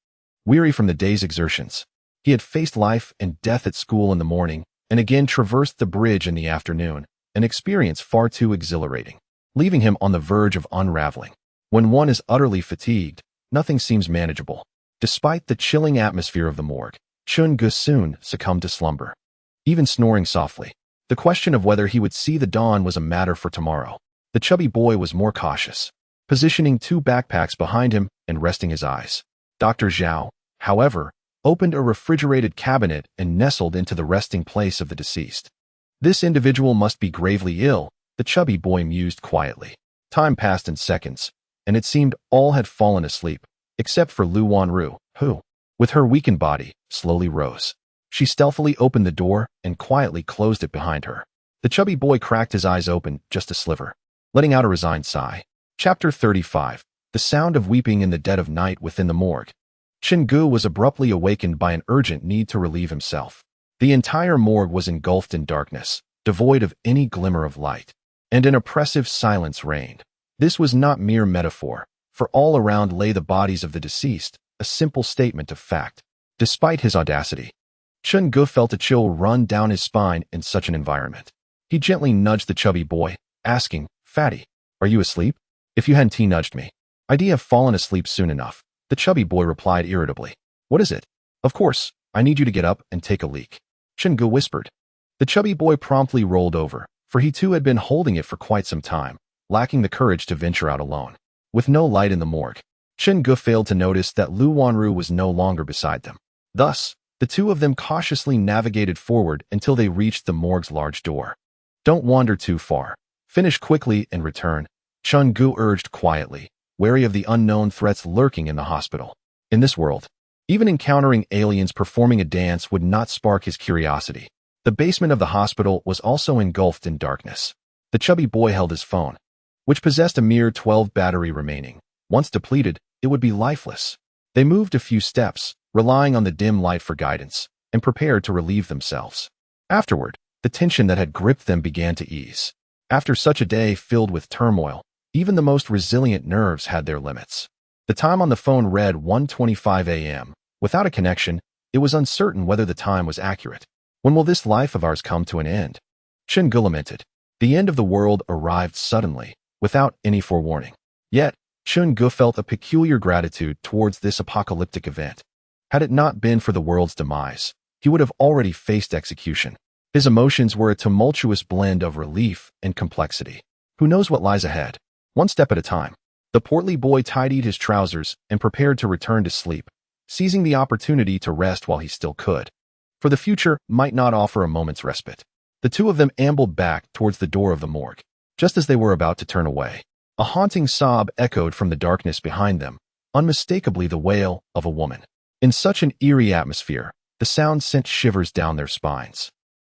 Weary from the day's exertions, he had faced life and death at school in the morning, and again traversed the bridge in the afternoon, an experience far too exhilarating, leaving him on the verge of unraveling. When one is utterly fatigued, nothing seems manageable. Despite the chilling atmosphere of the morgue, Chen Ge soon succumbed to slumber, even snoring softly. The question of whether he would see the dawn was a matter for tomorrow. The chubby boy was more cautious, positioning 2 backpacks behind him and resting his eyes. Dr. Zhao, however, opened a refrigerated cabinet and nestled into the resting place of the deceased. This individual must be gravely ill, the chubby boy mused quietly. Time passed in seconds, and it seemed all had fallen asleep, except for Lu Wanru, who, with her weakened body, slowly rose. She stealthily opened the door and quietly closed it behind her. The chubby boy cracked his eyes open just a sliver, letting out a resigned sigh. Chapter 35. The sound of weeping in the dead of night within the morgue. Chen Ge was abruptly awakened by an urgent need to relieve himself. The entire morgue was engulfed in darkness, devoid of any glimmer of light, and an oppressive silence reigned. This was not mere metaphor, for all around lay the bodies of the deceased, a simple statement of fact. Despite his audacity, Chen Ge felt a chill run down his spine in such an environment. He gently nudged the chubby boy, asking, "Fatty, are you asleep? If you hadn't nudged me, I'd have fallen asleep soon enough." The chubby boy replied irritably. "What is it?" "Of course, I need you to get up and take a leak," Chen Ge whispered. The chubby boy promptly rolled over, for he too had been holding it for quite some time, lacking the courage to venture out alone. With no light in the morgue, Chen Ge failed to notice that Lu Wanru was no longer beside them. Thus, the two of them cautiously navigated forward until they reached the morgue's large door. "Don't wander too far. Finish quickly and return," Chen Ge urged quietly, wary of the unknown threats lurking in the hospital. In this world, even encountering aliens performing a dance would not spark his curiosity. The basement of the hospital was also engulfed in darkness. The chubby boy held his phone, which possessed a mere 12 battery remaining. Once depleted, it would be lifeless. They moved a few steps, relying on the dim light for guidance, and prepared to relieve themselves. Afterward, the tension that had gripped them began to ease. After such a day filled with turmoil, even the most resilient nerves had their limits. The time on the phone read 1:25 a.m. Without a connection, it was uncertain whether the time was accurate. When will this life of ours come to an end? Chen Ge lamented. The end of the world arrived suddenly, without any forewarning. Yet, Chen Ge felt a peculiar gratitude towards this apocalyptic event. Had it not been for the world's demise, he would have already faced execution. His emotions were a tumultuous blend of relief and complexity. Who knows what lies ahead? One step at a time. The portly boy tidied his trousers and prepared to return to sleep, seizing the opportunity to rest while he still could. For the future might not offer a moment's respite. The two of them ambled back towards the door of the morgue. Just as they were about to turn away, a haunting sob echoed from the darkness behind them, unmistakably the wail of a woman. In such an eerie atmosphere, the sound sent shivers down their spines.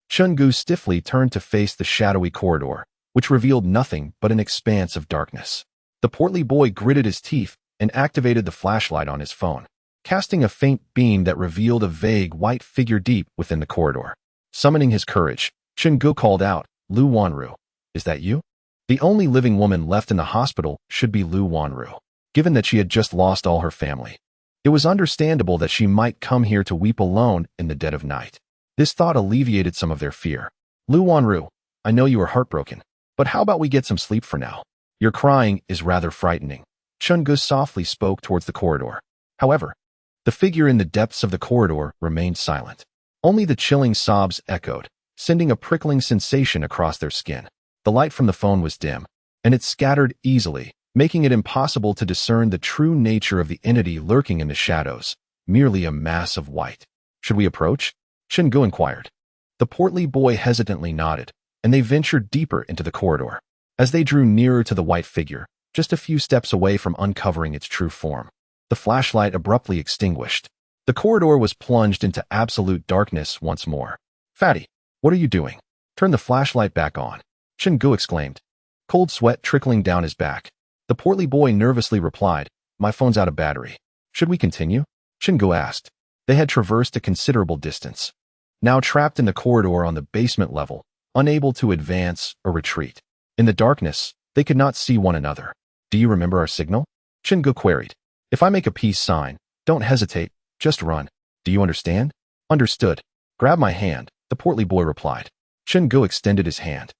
Chen Ge stiffly turned to face the shadowy corridor, which revealed nothing but an expanse of darkness. The portly boy gritted his teeth and activated the flashlight on his phone, casting a faint beam that revealed a vague white figure deep within the corridor. Summoning his courage, Chen Ge called out, "Lu Wanru, is that you?" The only living woman left in the hospital should be Lu Wanru, given that she had just lost all her family. It was understandable that she might come here to weep alone in the dead of night. This thought alleviated some of their fear. "Lu Wanru, I know you are heartbroken, but how about we get some sleep for now? Your crying is rather frightening." Chen Ge softly spoke towards the corridor. However, the figure in the depths of the corridor remained silent. Only the chilling sobs echoed, sending a prickling sensation across their skin. The light from the phone was dim, and it scattered easily, making it impossible to discern the true nature of the entity lurking in the shadows, merely a mass of white. "Should we approach?" Chen Ge inquired. The portly boy hesitantly nodded, and they ventured deeper into the corridor. As they drew nearer to the white figure, just a few steps away from uncovering its true form, the flashlight abruptly extinguished. The corridor was plunged into absolute darkness once more. "Fatty, what are you doing? Turn the flashlight back on," Chen Ge exclaimed, cold sweat trickling down his back. The portly boy nervously replied, "My phone's out of battery." "Should we continue?" Chen Ge asked. They had traversed a considerable distance, now trapped in the corridor on the basement level, unable to advance or retreat. In the darkness, they could not see one another. "Do you remember our signal?" Chen Ge queried. "If I make a peace sign, don't hesitate, just run. Do you understand?" "Understood. Grab my hand," the portly boy replied. Chen Ge extended his hand,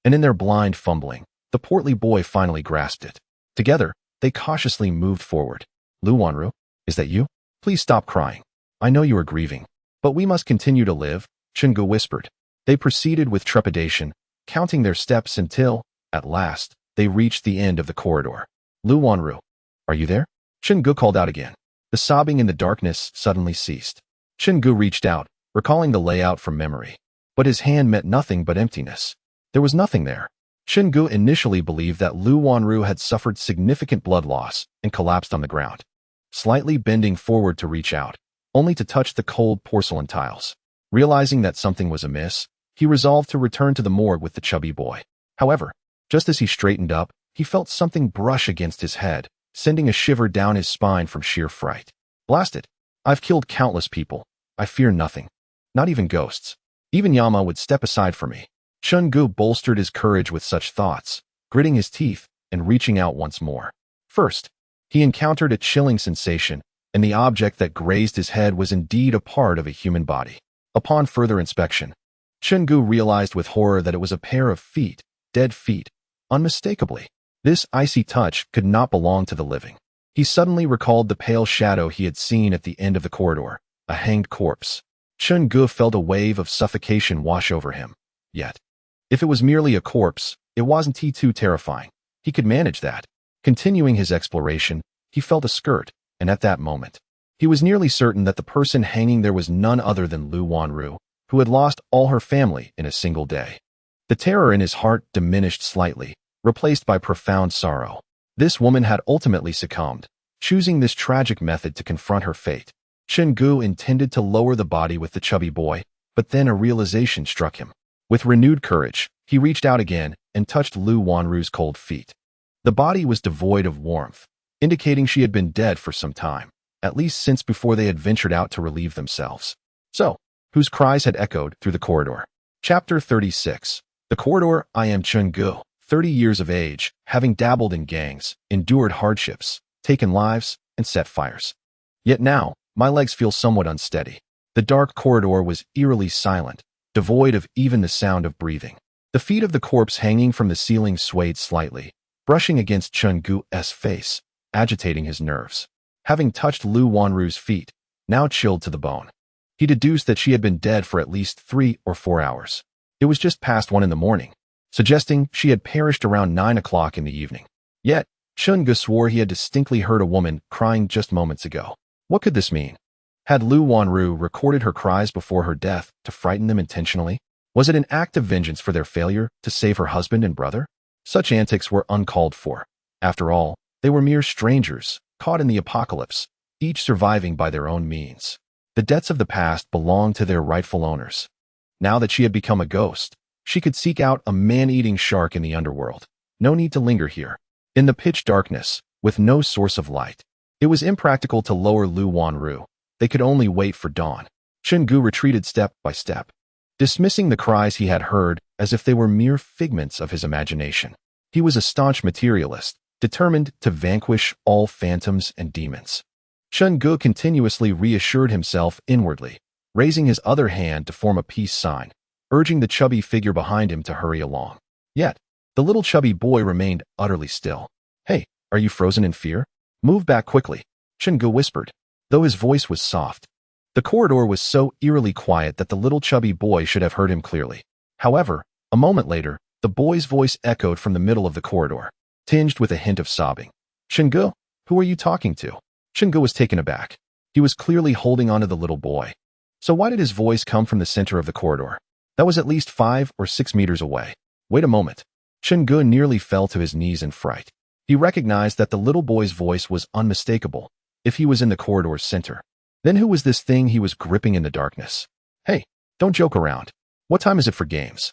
and in their blind fumbling, the portly boy finally grasped it. Together, they cautiously moved forward. "Lu Wanru, is that you? Please stop crying. I know you are grieving, but we must continue to live," Chen Ge whispered. They proceeded with trepidation, counting their steps until, at last, they reached the end of the corridor. "Lu Wanru, are you there?" Chen Ge called out again. The sobbing in the darkness suddenly ceased. Chen Ge reached out, recalling the layout from memory, but his hand met nothing but emptiness. There was nothing there. Chen Ge initially believed that Lu Wanru had suffered significant blood loss and collapsed on the ground, slightly bending forward to reach out, only to touch the cold porcelain tiles. Realizing that something was amiss, he resolved to return to the morgue with the chubby boy. However, just as he straightened up, he felt something brush against his head, sending a shiver down his spine from sheer fright. "Blast it! I've killed countless people. I fear nothing. Not even ghosts. Even Yama would step aside for me." Chen Ge bolstered his courage with such thoughts, gritting his teeth and reaching out once more. First, he encountered a chilling sensation, and the object that grazed his head was indeed a part of a human body. Upon further inspection, Chen Ge realized with horror that it was a pair of feet, dead feet, unmistakably. This icy touch could not belong to the living. He suddenly recalled the pale shadow he had seen at the end of the corridor, a hanged corpse. Chen Ge felt a wave of suffocation wash over him. Yet, if it was merely a corpse, it wasn't too terrifying. He could manage that. Continuing his exploration, he felt a skirt, and at that moment, he was nearly certain that the person hanging there was none other than Lu Wanru, who had lost all her family in a single day. The terror in his heart diminished slightly, replaced by profound sorrow. This woman had ultimately succumbed, choosing this tragic method to confront her fate. Chen Ge intended to lower the body with the chubby boy, but then a realization struck him. With renewed courage, he reached out again and touched Lu Wanru's cold feet. The body was devoid of warmth, indicating she had been dead for some time, at least since before they had ventured out to relieve themselves. So, whose cries had echoed through the corridor? Chapter 36. The corridor. I am Chen Ge, 30 years of age, having dabbled in gangs, endured hardships, taken lives, and set fires. Yet now, my legs feel somewhat unsteady. The dark corridor was eerily silent, devoid of even the sound of breathing. The feet of the corpse hanging from the ceiling swayed slightly, brushing against Chen Ge's face, agitating his nerves. Having touched Lu Wanru's feet, now chilled to the bone, he deduced that she had been dead for at least 3 or 4 hours. It was just past 1 in the morning, suggesting she had perished around 9 o'clock in the evening. Yet, Chen Ge swore he had distinctly heard a woman crying just moments ago. What could this mean? Had Lu Wanru recorded her cries before her death to frighten them intentionally? Was it an act of vengeance for their failure to save her husband and brother? Such antics were uncalled for. After all, they were mere strangers, caught in the apocalypse, each surviving by their own means. The debts of the past belonged to their rightful owners. Now that she had become a ghost, she could seek out a man-eating shark in the underworld. No need to linger here. In the pitch darkness, with no source of light, it was impractical to lower Lu Wanru. They could only wait for dawn. Chen Ge retreated step by step, dismissing the cries he had heard as if they were mere figments of his imagination. He was a staunch materialist, determined to vanquish all phantoms and demons. Chen Ge continuously reassured himself inwardly, raising his other hand to form a peace sign, urging the chubby figure behind him to hurry along. Yet, the little chubby boy remained utterly still. Hey, are you frozen in fear? Move back quickly, Chen Ge whispered, though his voice was soft. The corridor was so eerily quiet that the little chubby boy should have heard him clearly. However, a moment later, the boy's voice echoed from the middle of the corridor, tinged with a hint of sobbing. Chen Ge, who are you talking to? Chen Ge was taken aback. He was clearly holding onto the little boy. So why did his voice come from the center of the corridor? That was at least 5 or 6 meters away. Wait a moment. Chen Ge nearly fell to his knees in fright. He recognized that the little boy's voice was unmistakable if he was in the corridor's center. Then who was this thing he was gripping in the darkness? Hey, don't joke around. What time is it for games?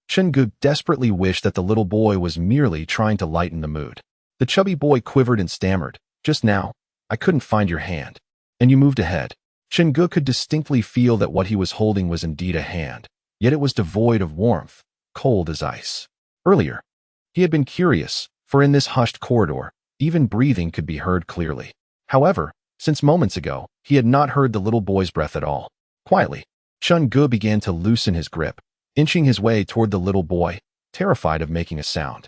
Chen Ge desperately wished that the little boy was merely trying to lighten the mood. The chubby boy quivered and stammered. Just now, I couldn't find your hand. And you moved ahead. Chen Ge could distinctly feel that what he was holding was indeed a hand, yet it was devoid of warmth, cold as ice. Earlier, he had been curious, for in this hushed corridor, even breathing could be heard clearly. However, since moments ago, he had not heard the little boy's breath at all. Quietly, Chen Ge began to loosen his grip, inching his way toward the little boy, terrified of making a sound.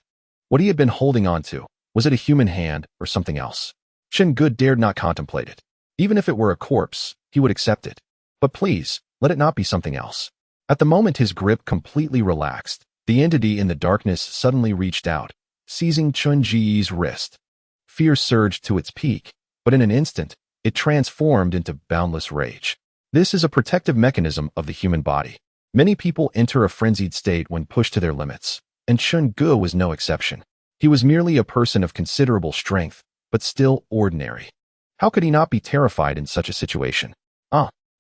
What he had been holding on to, was it a human hand or something else? Chen Ge dared not contemplate it. Even if it were a corpse, he would accept it. But please, let it not be something else. At the moment his grip completely relaxed, the entity in the darkness suddenly reached out, seizing Chen Ge's wrist. Fear surged to its peak, but in an instant, it transformed into boundless rage. This is a protective mechanism of the human body. Many people enter a frenzied state when pushed to their limits, and Chen Ge was no exception. He was merely a person of considerable strength, but still ordinary. How could he not be terrified in such a situation?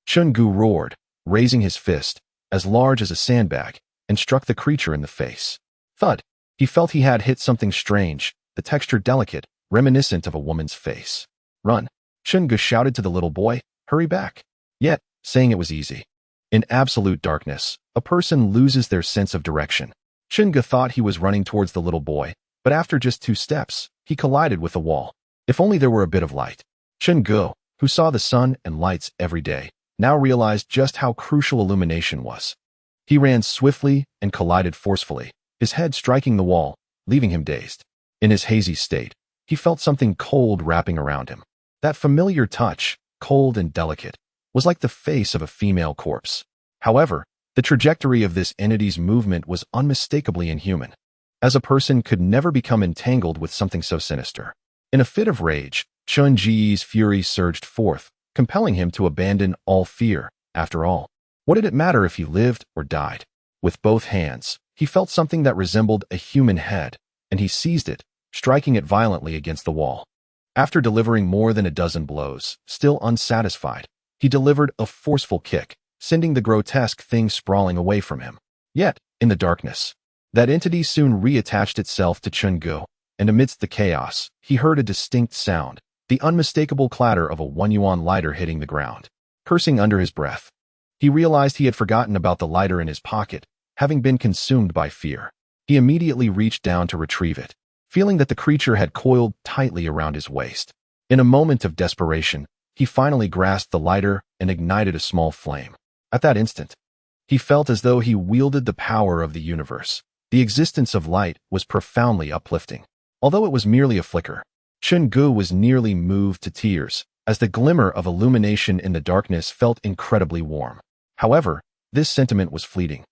Chen Ge roared, raising his fist, as large as a sandbag, and struck the creature in the face. Thud! He felt he had hit something strange, the texture delicate, reminiscent of a woman's face. Run! Chen Ge shouted to the little boy, hurry back. Yet, saying it was easy. In absolute darkness, a person loses their sense of direction. Chen Ge thought he was running towards the little boy, but after just 2 steps, he collided with the wall. If only there were a bit of light. Chen Ge, who saw the sun and lights every day, now realized just how crucial illumination was. He ran swiftly and collided forcefully, his head striking the wall, leaving him dazed. In his hazy state, he felt something cold wrapping around him. That familiar touch, cold and delicate, was like the face of a female corpse. However, the trajectory of this entity's movement was unmistakably inhuman, as a person could never become entangled with something so sinister. In a fit of rage, Chen Ge's fury surged forth, compelling him to abandon all fear. After all, what did it matter if he lived or died? With both hands, he felt something that resembled a human head, and he seized it, striking it violently against the wall. After delivering more than a dozen blows, still unsatisfied, he delivered a forceful kick, sending the grotesque thing sprawling away from him. Yet, in the darkness, that entity soon reattached itself to Chen Ge, and amidst the chaos, he heard a distinct sound, the unmistakable clatter of a 1 yuan lighter hitting the ground. Cursing under his breath, he realized he had forgotten about the lighter in his pocket, having been consumed by fear. He immediately reached down to retrieve it, feeling that the creature had coiled tightly around his waist. In a moment of desperation, he finally grasped the lighter and ignited a small flame. At that instant, he felt as though he wielded the power of the universe. The existence of light was profoundly uplifting. Although it was merely a flicker, Chen Ge was nearly moved to tears, as the glimmer of illumination in the darkness felt incredibly warm. However, this sentiment was fleeting.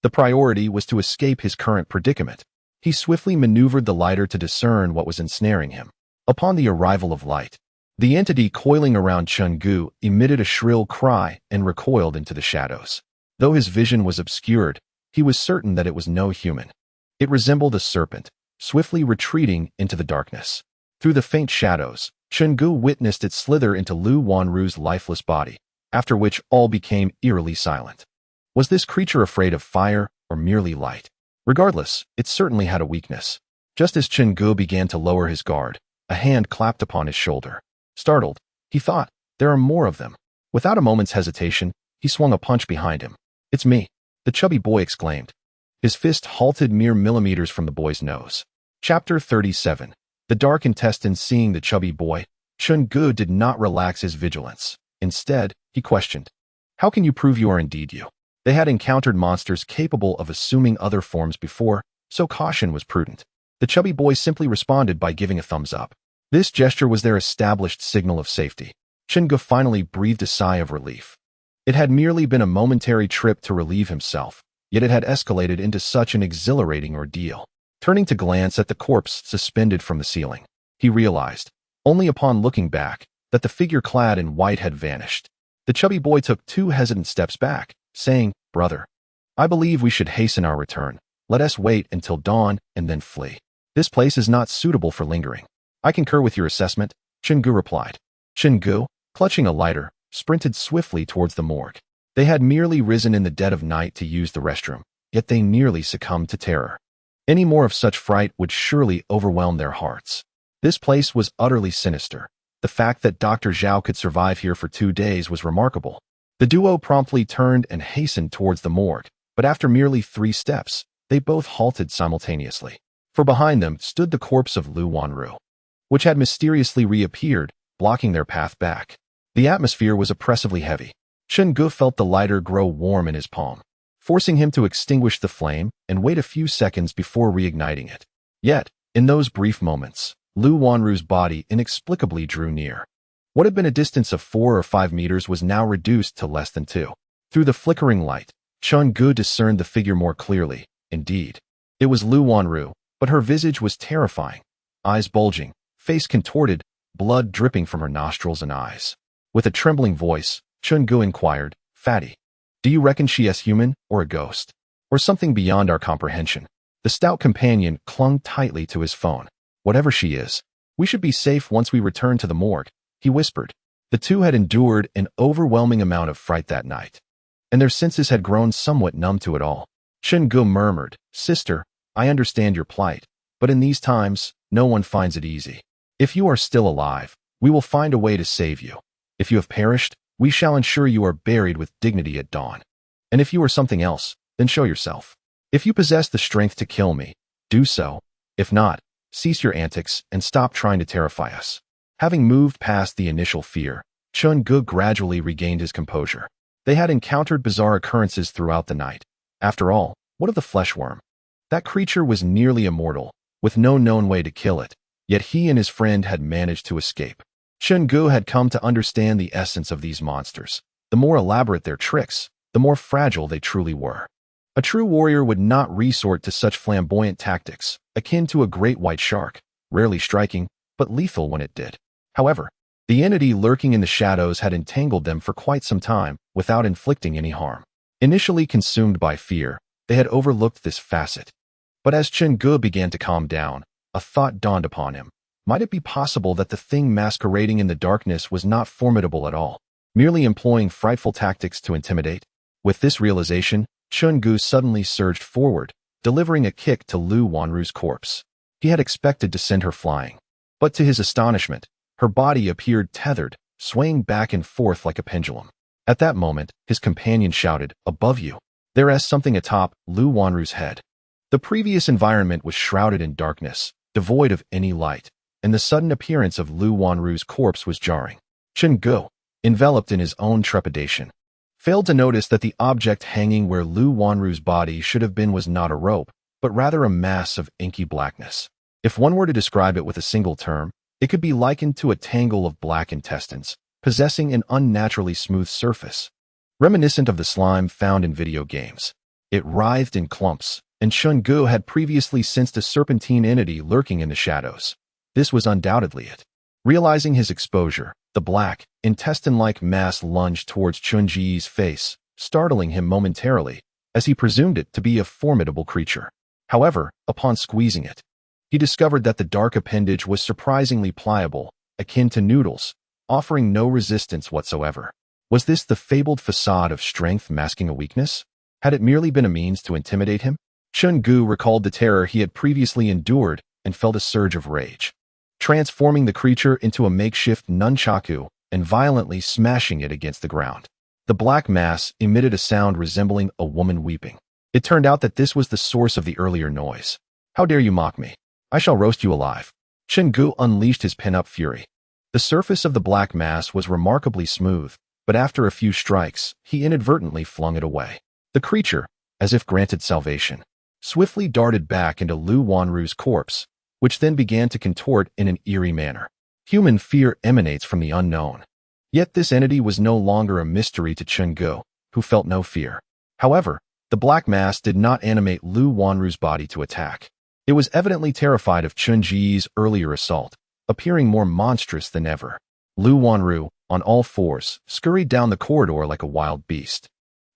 The priority was to escape his current predicament. He swiftly maneuvered the lighter to discern what was ensnaring him. Upon the arrival of light, the entity coiling around Chen Ge emitted a shrill cry and recoiled into the shadows. Though his vision was obscured, he was certain that it was no human. It resembled a serpent, swiftly retreating into the darkness. Through the faint shadows, Chen Ge witnessed it slither into Lu Wanru's lifeless body, after which all became eerily silent. Was this creature afraid of fire or merely light? Regardless, it certainly had a weakness. Just as Chen Ge began to lower his guard, a hand clapped upon his shoulder. Startled, he thought, there are more of them. Without a moment's hesitation, he swung a punch behind him. It's me, the chubby boy exclaimed. His fist halted mere millimeters from the boy's nose. Chapter 37. The dark intestines. Seeing the chubby boy, Chen Ge did not relax his vigilance. Instead, he questioned, how can you prove you are indeed you? They had encountered monsters capable of assuming other forms before, so caution was prudent. The chubby boy simply responded by giving a thumbs up. This gesture was their established signal of safety. Chen Ge finally breathed a sigh of relief. It had merely been a momentary trip to relieve himself, yet it had escalated into such an exhilarating ordeal. Turning to glance at the corpse suspended from the ceiling, he realized, only upon looking back, that the figure clad in white had vanished. The chubby boy took 2 hesitant steps back, saying, Brother, I believe we should hasten our return. Let us wait until dawn and then flee. This place is not suitable for lingering. I concur with your assessment, Chen Ge replied. Chen Ge, clutching a lighter, sprinted swiftly towards the morgue. They had merely risen in the dead of night to use the restroom, yet they nearly succumbed to terror. Any more of such fright would surely overwhelm their hearts. This place was utterly sinister. The fact that Dr. Zhao could survive here for 2 days was remarkable. The duo promptly turned and hastened towards the morgue, but after merely 3 steps, they both halted simultaneously. For behind them stood the corpse of Lu Wanru, which had mysteriously reappeared, blocking their path back. The atmosphere was oppressively heavy. Chen Ge felt the lighter grow warm in his palm, forcing him to extinguish the flame and wait a few seconds before reigniting it. Yet, in those brief moments, Lu Wanru's body inexplicably drew near. What had been a distance of 4 or 5 meters was now reduced to less than 2. Through the flickering light, Chen Ge discerned the figure more clearly. Indeed, it was Lu Wanru, but her visage was terrifying. Eyes bulging, face contorted, blood dripping from her nostrils and eyes. With a trembling voice, Chen Ge inquired, Fatty, do you reckon she is human or a ghost? Or something beyond our comprehension? The stout companion clung tightly to his phone. Whatever she is, we should be safe once we return to the morgue, he whispered. The two had endured an overwhelming amount of fright that night, and their senses had grown somewhat numb to it all. Chen Ge murmured, Sister, I understand your plight, but in these times, no one finds it easy. If you are still alive, we will find a way to save you. If you have perished, we shall ensure you are buried with dignity at dawn. And if you are something else, then show yourself. If you possess the strength to kill me, do so. If not, cease your antics and stop trying to terrify us. Having moved past the initial fear, Chen Ge gradually regained his composure. They had encountered bizarre occurrences throughout the night. After all, what of the fleshworm? That creature was nearly immortal, with no known way to kill it, yet he and his friend had managed to escape. Chen Ge had come to understand the essence of these monsters. The more elaborate their tricks, the more fragile they truly were. A true warrior would not resort to such flamboyant tactics, akin to a great white shark, rarely striking, but lethal when it did. However, the entity lurking in the shadows had entangled them for quite some time, without inflicting any harm. Initially consumed by fear, they had overlooked this facet. But as Chen Ge began to calm down, a thought dawned upon him. Might it be possible that the thing masquerading in the darkness was not formidable at all, merely employing frightful tactics to intimidate? With this realization, Chen Ge suddenly surged forward, delivering a kick to Lu Wanru's corpse. He had expected to send her flying, but to his astonishment, her body appeared tethered, swaying back and forth like a pendulum. At that moment, his companion shouted, "Above you!" There is something atop Lu Wanru's head. The previous environment was shrouded in darkness, devoid of any light, and the sudden appearance of Lu Wanru's corpse was jarring. Chen Ge, enveloped in his own trepidation, failed to notice that the object hanging where Lu Wanru's body should have been was not a rope, but rather a mass of inky blackness. If one were to describe it with a single term, it could be likened to a tangle of black intestines, possessing an unnaturally smooth surface, reminiscent of the slime found in video games. It writhed in clumps, and Chen Ge had previously sensed a serpentine entity lurking in the shadows. This was undoubtedly it. Realizing his exposure, the black, intestine-like mass lunged towards Chen Ge's face, startling him momentarily, as he presumed it to be a formidable creature. However, upon squeezing it, he discovered that the dark appendage was surprisingly pliable, akin to noodles, offering no resistance whatsoever. Was this the fabled facade of strength masking a weakness? Had it merely been a means to intimidate him? Chen Ge recalled the terror he had previously endured and felt a surge of rage, transforming the creature into a makeshift nunchaku and violently smashing it against the ground. The black mass emitted a sound resembling a woman weeping. It turned out that this was the source of the earlier noise. "How dare you mock me? I shall roast you alive." Chen Ge unleashed his pent-up fury. The surface of the black mass was remarkably smooth, but after a few strikes, he inadvertently flung it away. The creature, as if granted salvation, swiftly darted back into Lu Wanru's corpse, which then began to contort in an eerie manner. Human fear emanates from the unknown. Yet this entity was no longer a mystery to Chen Ge, who felt no fear. However, the black mass did not animate Lu Wanru's body to attack. It was evidently terrified of Chen Ge's earlier assault, appearing more monstrous than ever. Lu Wanru, on all fours, scurried down the corridor like a wild beast.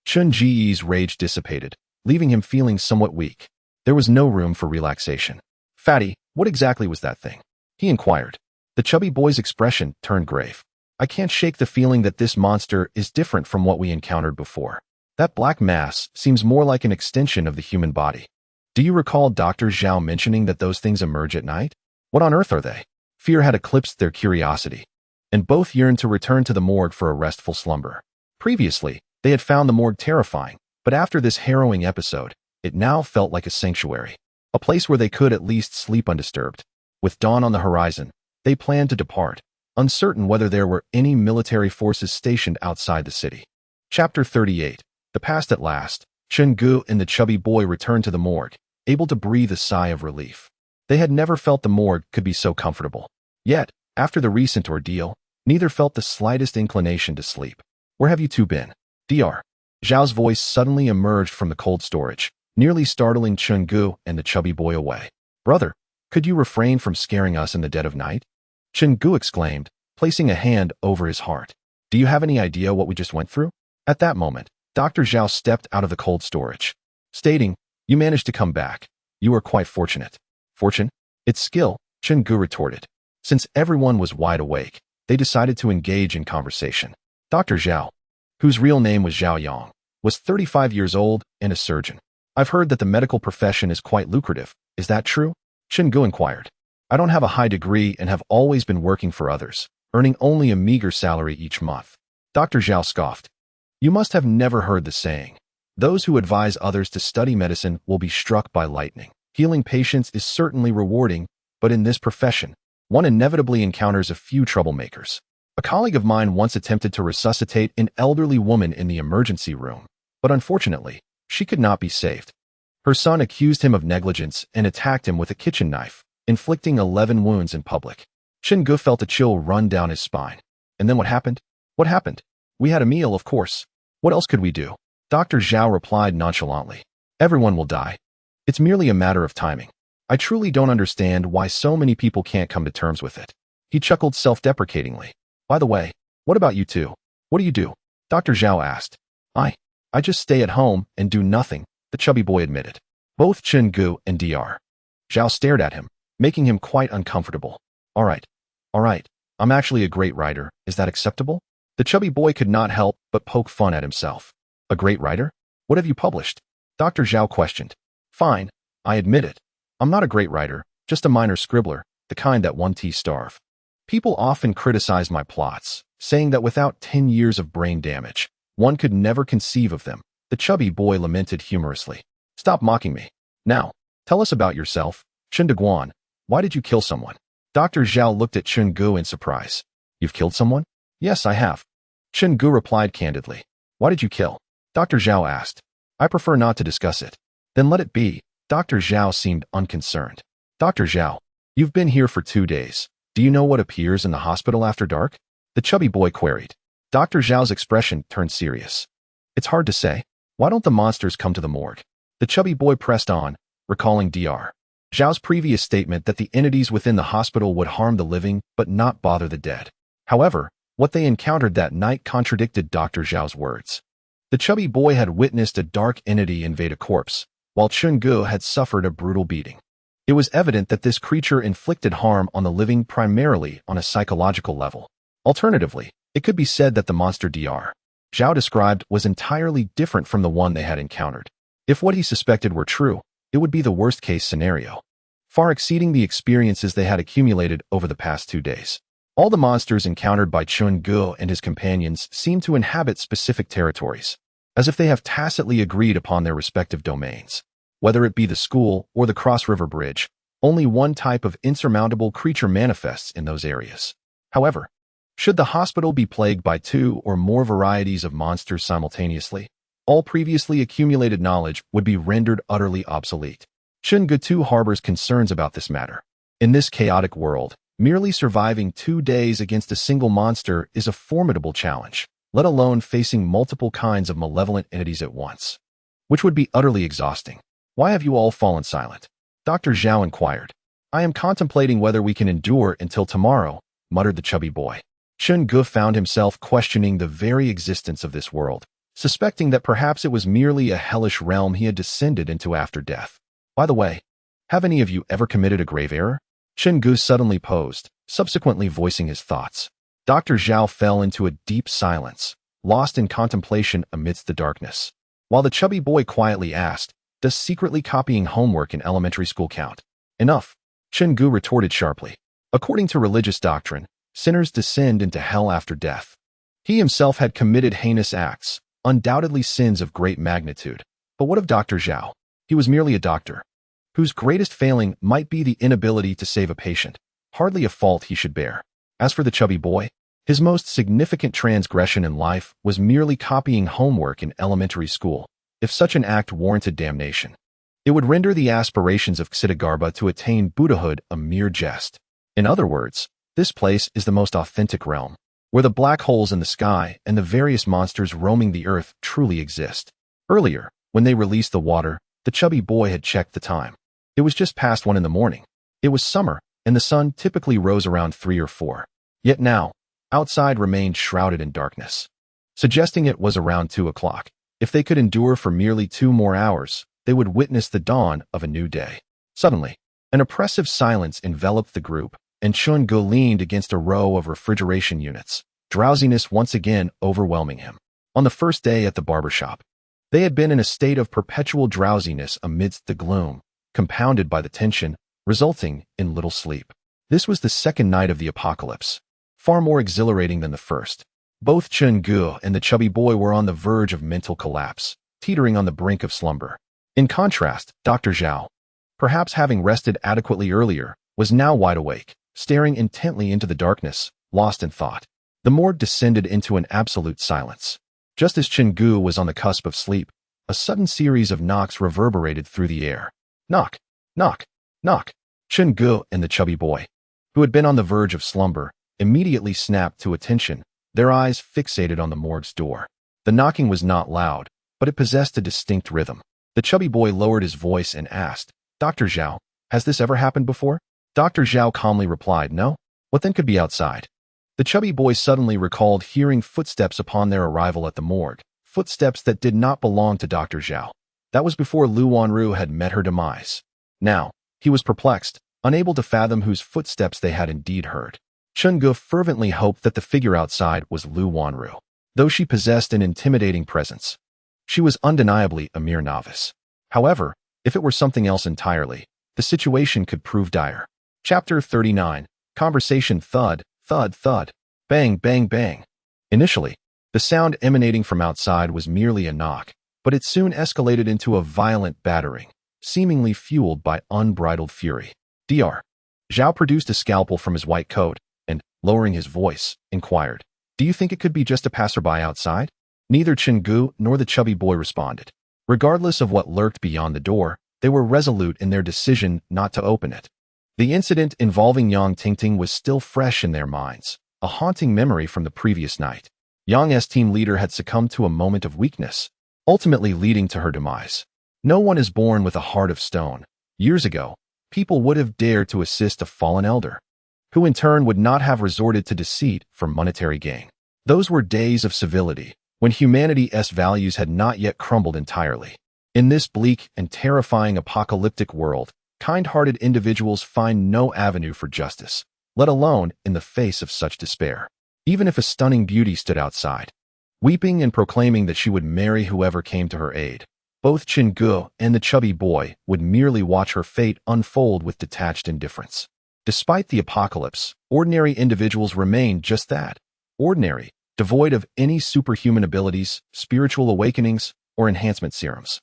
Chen Ge's rage dissipated, leaving him feeling somewhat weak. There was no room for relaxation. "Fatty, what exactly was that thing?" he inquired. The chubby boy's expression turned grave. "I can't shake the feeling that this monster is different from what we encountered before. That black mass seems more like an extension of the human body. Do you recall Dr. Zhao mentioning that those things emerge at night? What on earth are they?" Fear had eclipsed their curiosity, and both yearned to return to the morgue for a restful slumber. Previously, they had found the morgue terrifying, but after this harrowing episode, it now felt like a sanctuary, a place where they could at least sleep undisturbed. With dawn on the horizon, they planned to depart, uncertain whether there were any military forces stationed outside the city. Chapter 38. The past at last. Chen Ge and the chubby boy returned to the morgue, able to breathe a sigh of relief. They had never felt the morgue could be so comfortable. Yet, after the recent ordeal, neither felt the slightest inclination to sleep. "Where have you two been?" Dr. Zhao's voice suddenly emerged from the cold storage, nearly startling Chen Ge and the chubby boy away. "Brother, could you refrain from scaring us in the dead of night?" Chen Ge exclaimed, placing a hand over his heart. "Do you have any idea what we just went through?" At that moment, Dr. Zhao stepped out of the cold storage, stating, "You managed to come back. You are quite fortunate." "Fortune? It's skill," Chen Ge retorted. Since everyone was wide awake, they decided to engage in conversation. Dr. Zhao, whose real name was Zhao Yang, was 35 years old and a surgeon. "I've heard that the medical profession is quite lucrative. Is that true?" Chen Ge inquired. "I don't have a high degree and have always been working for others, earning only a meager salary each month." Dr. Zhao scoffed. "You must have never heard the saying, 'Those who advise others to study medicine will be struck by lightning.' Healing patients is certainly rewarding, but in this profession, one inevitably encounters a few troublemakers. A colleague of mine once attempted to resuscitate an elderly woman in the emergency room, but unfortunately, she could not be saved. Her son accused him of negligence and attacked him with a kitchen knife, inflicting 11 wounds in public." Chen Ge felt a chill run down his spine. "And then what happened?" "What happened? We had a meal, of course. What else could we do?" Dr. Zhao replied nonchalantly. "Everyone will die. It's merely a matter of timing. I truly don't understand why so many people can't come to terms with it." He chuckled self-deprecatingly. "By the way, what about you two? What do you do?" Dr. Zhao asked. I just stay at home and do nothing," the chubby boy admitted. Both Chen Ge and Dr. Zhao stared at him, making him quite uncomfortable. All right, I'm actually a great writer. Is that acceptable? The chubby boy could not help but poke fun at himself. A great writer? What have you published? Dr. Zhao questioned. Fine, I admit it. I'm not a great writer, just a minor scribbler, the kind that one starve. People often criticize my plots, saying that without 10 years of brain damage, one could never conceive of them. The chubby boy lamented humorously. Stop mocking me. Now, tell us about yourself. Chen Ge, why did you kill someone? Dr. Zhao looked at Chen Ge in surprise. You've killed someone? Yes, I have. Chen Ge replied candidly. Why did you kill? Dr. Zhao asked. I prefer not to discuss it. Then let it be. Dr. Zhao seemed unconcerned. Dr. Zhao, you've been here for 2 days. Do you know what appears in the hospital after dark? The chubby boy queried. Dr. Zhao's expression turned serious. It's hard to say. Why don't the monsters come to the morgue? The chubby boy pressed on, recalling Dr. Zhao's previous statement that the entities within the hospital would harm the living but not bother the dead. However, what they encountered that night contradicted Dr. Zhao's words. The chubby boy had witnessed a dark entity invade a corpse, while Chen Ge had suffered a brutal beating. It was evident that this creature inflicted harm on the living primarily on a psychological level. Alternatively, it could be said that the monster Dr. Zhao described was entirely different from the one they had encountered. If what he suspected were true, it would be the worst-case scenario, far exceeding the experiences they had accumulated over the past 2 days. All the monsters encountered by Chen Ge and his companions seemed to inhabit specific territories, as if they have tacitly agreed upon their respective domains. Whether it be the school or the Cross River Bridge, only one type of insurmountable creature manifests in those areas. However, should the hospital be plagued by 2 or more varieties of monsters simultaneously, all previously accumulated knowledge would be rendered utterly obsolete. Chen Ge too harbors concerns about this matter. In this chaotic world, merely surviving 2 days against a single monster is a formidable challenge, let alone facing multiple kinds of malevolent entities at once, which would be utterly exhausting. Why have you all fallen silent? Dr. Zhao inquired. I am contemplating whether we can endure until tomorrow, muttered the chubby boy. Chen Ge found himself questioning the very existence of this world, suspecting that perhaps it was merely a hellish realm he had descended into after death. By the way, have any of you ever committed a grave error? Chen Ge suddenly posed, subsequently voicing his thoughts. Dr. Zhao fell into a deep silence, lost in contemplation amidst the darkness, while the chubby boy quietly asked, does secretly copying homework in elementary school count? Enough, Chen Ge retorted sharply. According to religious doctrine, sinners descend into hell after death. He himself had committed heinous acts, undoubtedly sins of great magnitude. But what of Dr. Zhao? He was merely a doctor, whose greatest failing might be the inability to save a patient, hardly a fault he should bear. As for the chubby boy, his most significant transgression in life was merely copying homework in elementary school. If such an act warranted damnation, it would render the aspirations of Ksitigarbha to attain Buddhahood a mere jest. In other words, this place is the most authentic realm, where the black holes in the sky and the various monsters roaming the earth truly exist. Earlier, when they released the water, the chubby boy had checked the time. It was just past 1 in the morning. It was summer, and the sun typically rose around 3 or 4. Yet now, outside remained shrouded in darkness, suggesting it was around 2 o'clock. If they could endure for merely 2 more hours, they would witness the dawn of a new day. Suddenly, an oppressive silence enveloped the group, and Chen Ge leaned against a row of refrigeration units, drowsiness once again overwhelming him. On the first day at the barber shop, they had been in a state of perpetual drowsiness amidst the gloom, compounded by the tension, resulting in little sleep. This was the second night of the apocalypse, far more exhilarating than the first. Both Chen Ge and the chubby boy were on the verge of mental collapse, teetering on the brink of slumber. In contrast, Dr. Zhao, perhaps having rested adequately earlier, was now wide awake, staring intently into the darkness, lost in thought. The morgue descended into an absolute silence. Just as Chen Ge was on the cusp of sleep, a sudden series of knocks reverberated through the air. Knock, knock, knock. Chen Ge and the chubby boy, who had been on the verge of slumber, immediately snapped to attention, their eyes fixated on the morgue's door. The knocking was not loud, but it possessed a distinct rhythm. The chubby boy lowered his voice and asked, Dr. Zhao, has this ever happened before? Dr. Zhao calmly replied, no. What then could be outside? The chubby boy suddenly recalled hearing footsteps upon their arrival at the morgue, footsteps that did not belong to Dr. Zhao. That was before Lu Wanru had met her demise. Now, he was perplexed. unable to fathom whose footsteps they had indeed heard. Chen Ge fervently hoped that the figure outside was Lu Wanru. Though she possessed an intimidating presence, she was undeniably a mere novice. However, if it were something else entirely, the situation could prove dire. Chapter 39. Conversation. Thud, thud, thud. Bang, bang, bang. Initially, the sound emanating from outside was merely a knock, but it soon escalated into a violent battering, seemingly fueled by unbridled fury. Dr. Zhao produced a scalpel from his white coat and, lowering his voice, inquired, "Do you think it could be just a passerby outside?" Neither Chen Ge nor the chubby boy responded. Regardless of what lurked beyond the door, they were resolute in their decision not to open it. The incident involving Yang Zhenghe was still fresh in their minds, a haunting memory from the previous night. Yang's team leader had succumbed to a moment of weakness, ultimately leading to her demise. No one is born with a heart of stone. Years ago, people would have dared to assist a fallen elder, who in turn would not have resorted to deceit for monetary gain. Those were days of civility, when humanity's values had not yet crumbled entirely. In this bleak and terrifying apocalyptic world, kind-hearted individuals find no avenue for justice, let alone in the face of such despair. Even if a stunning beauty stood outside, weeping and proclaiming that she would marry whoever came to her aid, both Chen Ge and the chubby boy would merely watch her fate unfold with detached indifference. Despite the apocalypse, ordinary individuals remain just that, ordinary, devoid of any superhuman abilities, spiritual awakenings, or enhancement serums.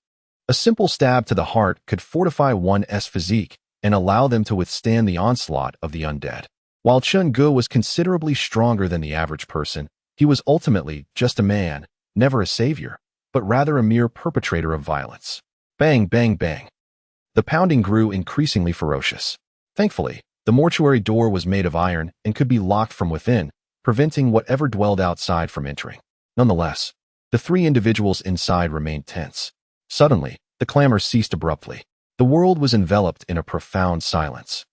A simple stab to the heart could fortify one's physique and allow them to withstand the onslaught of the undead. While Chen Ge was considerably stronger than the average person, he was ultimately just a man, never a savior, but rather a mere perpetrator of violence. Bang, bang, bang. The pounding grew increasingly ferocious. Thankfully, the mortuary door was made of iron and could be locked from within, preventing whatever dwelled outside from entering. Nonetheless, the three individuals inside remained tense. Suddenly, the clamor ceased abruptly. The world was enveloped in a profound silence,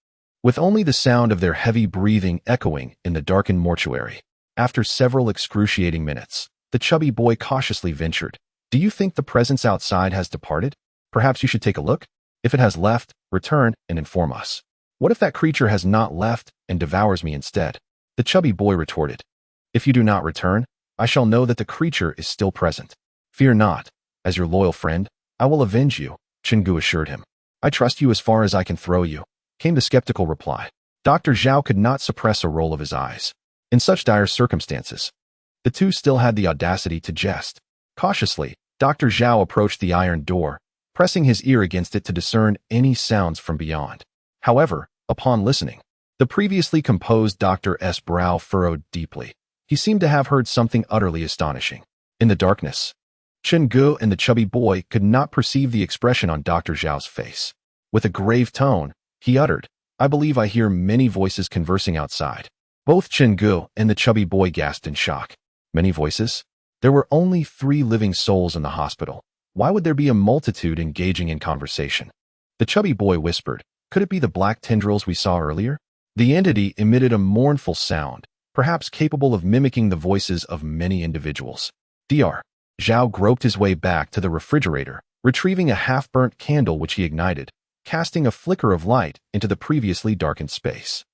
with only the sound of their heavy breathing echoing in the darkened mortuary. After several excruciating minutes, the chubby boy cautiously ventured, "Do you think the presence outside has departed? Perhaps you should take a look? If it has left, return and inform us." "What if that creature has not left and devours me instead?" The chubby boy retorted, "If you do not return, I shall know that the creature is still present. Fear not. As your loyal friend, I will avenge you," Chen Ge assured him. "I trust you as far as I can throw you," came the skeptical reply. Dr. Zhao could not suppress a roll of his eyes. In such dire circumstances, the two still had the audacity to jest. Cautiously, Dr. Zhao approached the iron door, pressing his ear against it to discern any sounds from beyond. However, upon listening, the previously composed Dr.'s brow furrowed deeply. He seemed to have heard something utterly astonishing. In the darkness, Chen Ge and the chubby boy could not perceive the expression on Dr. Zhao's face. With a grave tone, he uttered, "I believe I hear many voices conversing outside." Both Chen Ge and the chubby boy gasped in shock. Many voices? There were only 3 living souls in the hospital. Why would there be a multitude engaging in conversation? The chubby boy whispered, "Could it be the black tendrils we saw earlier?" The entity emitted a mournful sound, perhaps capable of mimicking the voices of many individuals. Dr. Zhao groped his way back to the refrigerator, retrieving a half-burnt candle which he ignited, casting a flicker of light into the previously darkened space.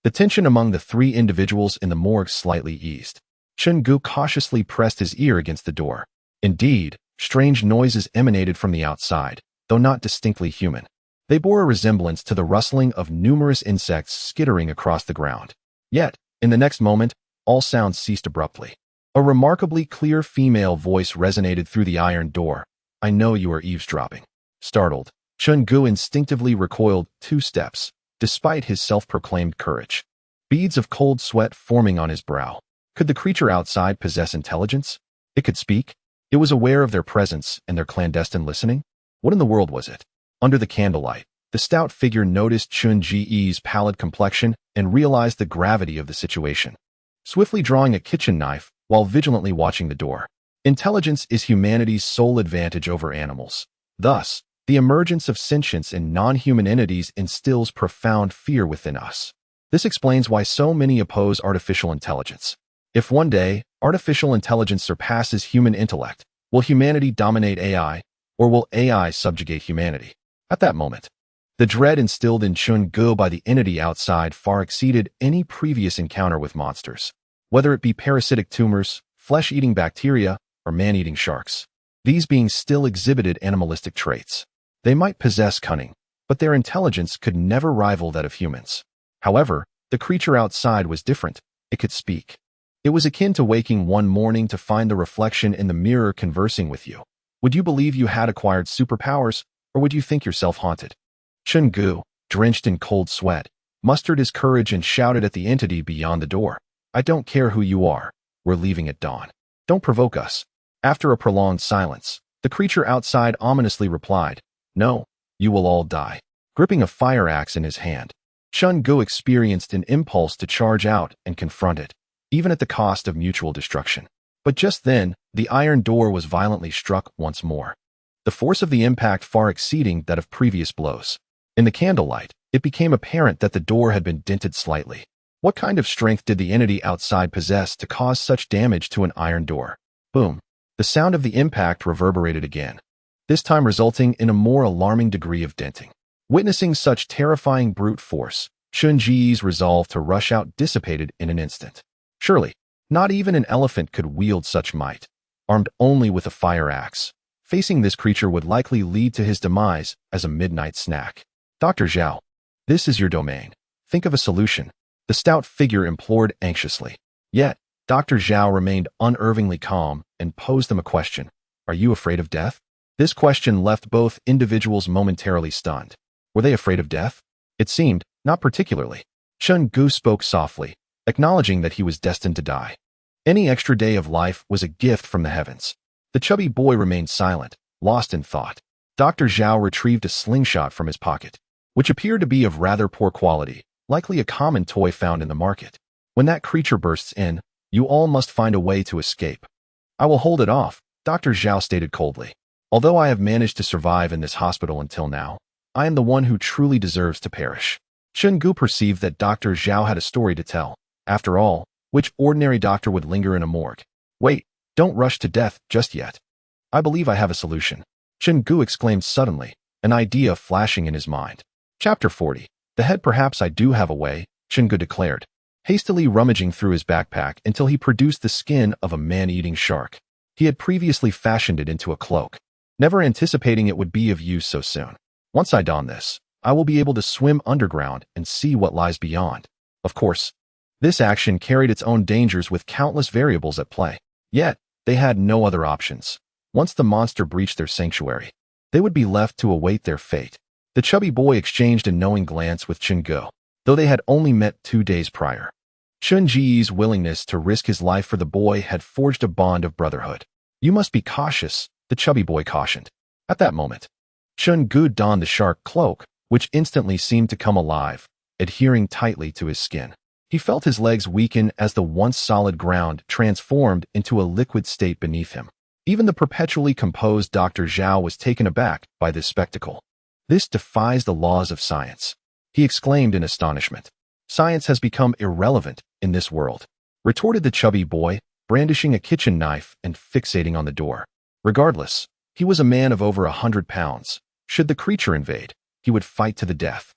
The tension among the 3 individuals in the morgue slightly eased. Chen Ge cautiously pressed his ear against the door. Indeed, strange noises emanated from the outside, though not distinctly human. They bore a resemblance to the rustling of numerous insects skittering across the ground. Yet, in the next moment, all sounds ceased abruptly. A remarkably clear female voice resonated through the iron door. "I know you are eavesdropping." Startled, Chen Ge instinctively recoiled 2 steps, despite his self-proclaimed courage. Beads of cold sweat forming on his brow. Could the creature outside possess intelligence? It could speak? It was aware of their presence and their clandestine listening? What in the world was it? Under the candlelight, the stout figure noticed Chen Ge's pallid complexion and realized the gravity of the situation. Swiftly drawing a kitchen knife while vigilantly watching the door. Intelligence is humanity's sole advantage over animals. Thus, the emergence of sentience in non-human entities instills profound fear within us. This explains why so many oppose artificial intelligence. If one day, artificial intelligence surpasses human intellect, will humanity dominate AI, or will AI subjugate humanity? At that moment, The dread instilled in Chen Ge by the entity outside far exceeded any previous encounter with monsters. Whether it be parasitic tumors, flesh-eating bacteria, or man-eating sharks, these beings still exhibited animalistic traits. They might possess cunning, but their intelligence could never rival that of humans. However, the creature outside was different. It could speak. It was akin to waking one morning to find the reflection in the mirror conversing with you. Would you believe you had acquired superpowers, or would you think yourself haunted? Chen Ge, drenched in cold sweat, mustered his courage and shouted at the entity beyond the door. I don't care who you are. We're leaving at dawn. Don't provoke us. After a prolonged silence, the creature outside ominously replied, No, you will all die. Gripping a fire axe in his hand, Chen Ge experienced an impulse to charge out and confront it, even at the cost of mutual destruction. But just then, the iron door was violently struck once more, the force of the impact far exceeding that of previous blows. In the candlelight, it became apparent that the door had been dented slightly. What kind of strength did the entity outside possess to cause such damage to an iron door? Boom. The sound of the impact reverberated again, this time resulting in a more alarming degree of denting. Witnessing such terrifying brute force, Chen Ge's resolve to rush out dissipated in an instant. Surely, not even an elephant could wield such might. Armed only with a fire axe, facing this creature would likely lead to his demise as a midnight snack. Dr. Zhao, this is your domain. Think of a solution, the stout figure implored anxiously. Yet, Dr. Zhao remained unerringly calm and posed them a question. Are you afraid of death? This question left both individuals momentarily stunned. Were they afraid of death? It seemed, not particularly. Chen Ge spoke softly, acknowledging that he was destined to die. Any extra day of life was a gift from the heavens. The chubby boy remained silent, lost in thought. Dr. Zhao retrieved a slingshot from his pocket, which appeared to be of rather poor quality, likely a common toy found in the market. When that creature bursts in, you all must find a way to escape. I will hold it off, Dr. Zhao stated coldly. Although I have managed to survive in this hospital until now, I am the one who truly deserves to perish. Chen Ge perceived that Dr. Zhao had a story to tell. After all, which ordinary doctor would linger in a morgue? Wait, don't rush to death just yet. I believe I have a solution. Chen Ge exclaimed suddenly, an idea flashing in his mind. Chapter 40. The head. Perhaps I do have a way, Chen Ge declared, hastily rummaging through his backpack until he produced the skin of a man-eating shark. He had previously fashioned it into a cloak, never anticipating it would be of use so soon. Once I don this, I will be able to swim underground and see what lies beyond. Of course, this action carried its own dangers with countless variables at play. Yet, they had no other options. Once the monster breached their sanctuary, they would be left to await their fate. The chubby boy exchanged a knowing glance with Chen Ge, though they had only met 2 days prior. Chen Ge's willingness to risk his life for the boy had forged a bond of brotherhood. You must be cautious, the chubby boy cautioned. At that moment, Chen Ge donned the shark cloak, which instantly seemed to come alive, adhering tightly to his skin. He felt his legs weaken as the once solid ground transformed into a liquid state beneath him. Even the perpetually composed Dr. Zhao was taken aback by this spectacle. This defies the laws of science, he exclaimed in astonishment. Science has become irrelevant in this world, retorted the chubby boy, brandishing a kitchen knife and fixating on the door. Regardless, he was a man of over 100 pounds. Should the creature invade, he would fight to the death.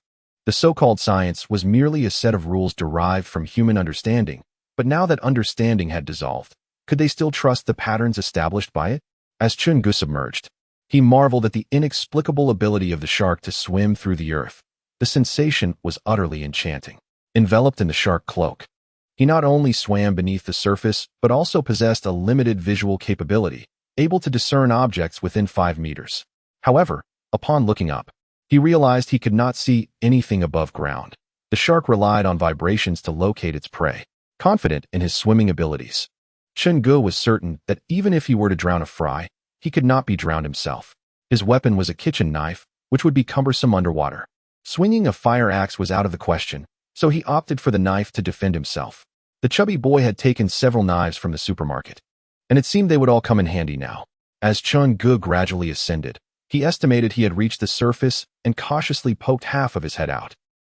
The so-called science was merely a set of rules derived from human understanding, but now that understanding had dissolved, could they still trust the patterns established by it? As Chen Ge submerged, he marveled at the inexplicable ability of the shark to swim through the earth. The sensation was utterly enchanting. Enveloped in the shark cloak, he not only swam beneath the surface, but also possessed a limited visual capability, able to discern objects within 5 meters. However, upon looking up, he realized he could not see anything above ground. The shark relied on vibrations to locate its prey. Confident in his swimming abilities, Chen Ge was certain that even if he were to drown a fry, he could not be drowned himself. His weapon was a kitchen knife, which would be cumbersome underwater. Swinging a fire axe was out of the question, so he opted for the knife to defend himself. The chubby boy had taken several knives from the supermarket, and it seemed they would all come in handy now. As Chen Ge gradually ascended, he estimated he had reached the surface and cautiously poked half of his head out.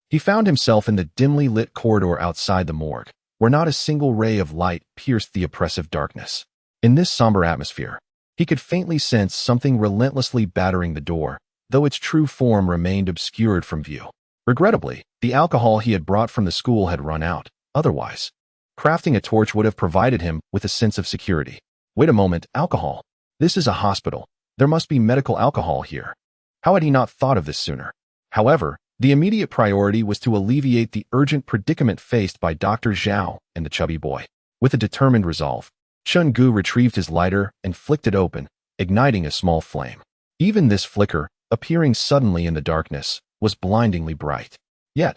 He found himself in the dimly lit corridor outside the morgue, where not a single ray of light pierced the oppressive darkness. In this somber atmosphere, he could faintly sense something relentlessly battering the door, though its true form remained obscured from view. Regrettably, the alcohol he had brought from the school had run out. Otherwise, crafting a torch would have provided him with a sense of security. Wait a moment, alcohol. This is a hospital. There must be medical alcohol here. How had he not thought of this sooner? However, the immediate priority was to alleviate the urgent predicament faced by Dr. Zhao and the chubby boy. With a determined resolve, Chen Ge retrieved his lighter and flicked it open, igniting a small flame. Even this flicker, appearing suddenly in the darkness, was blindingly bright. Yet,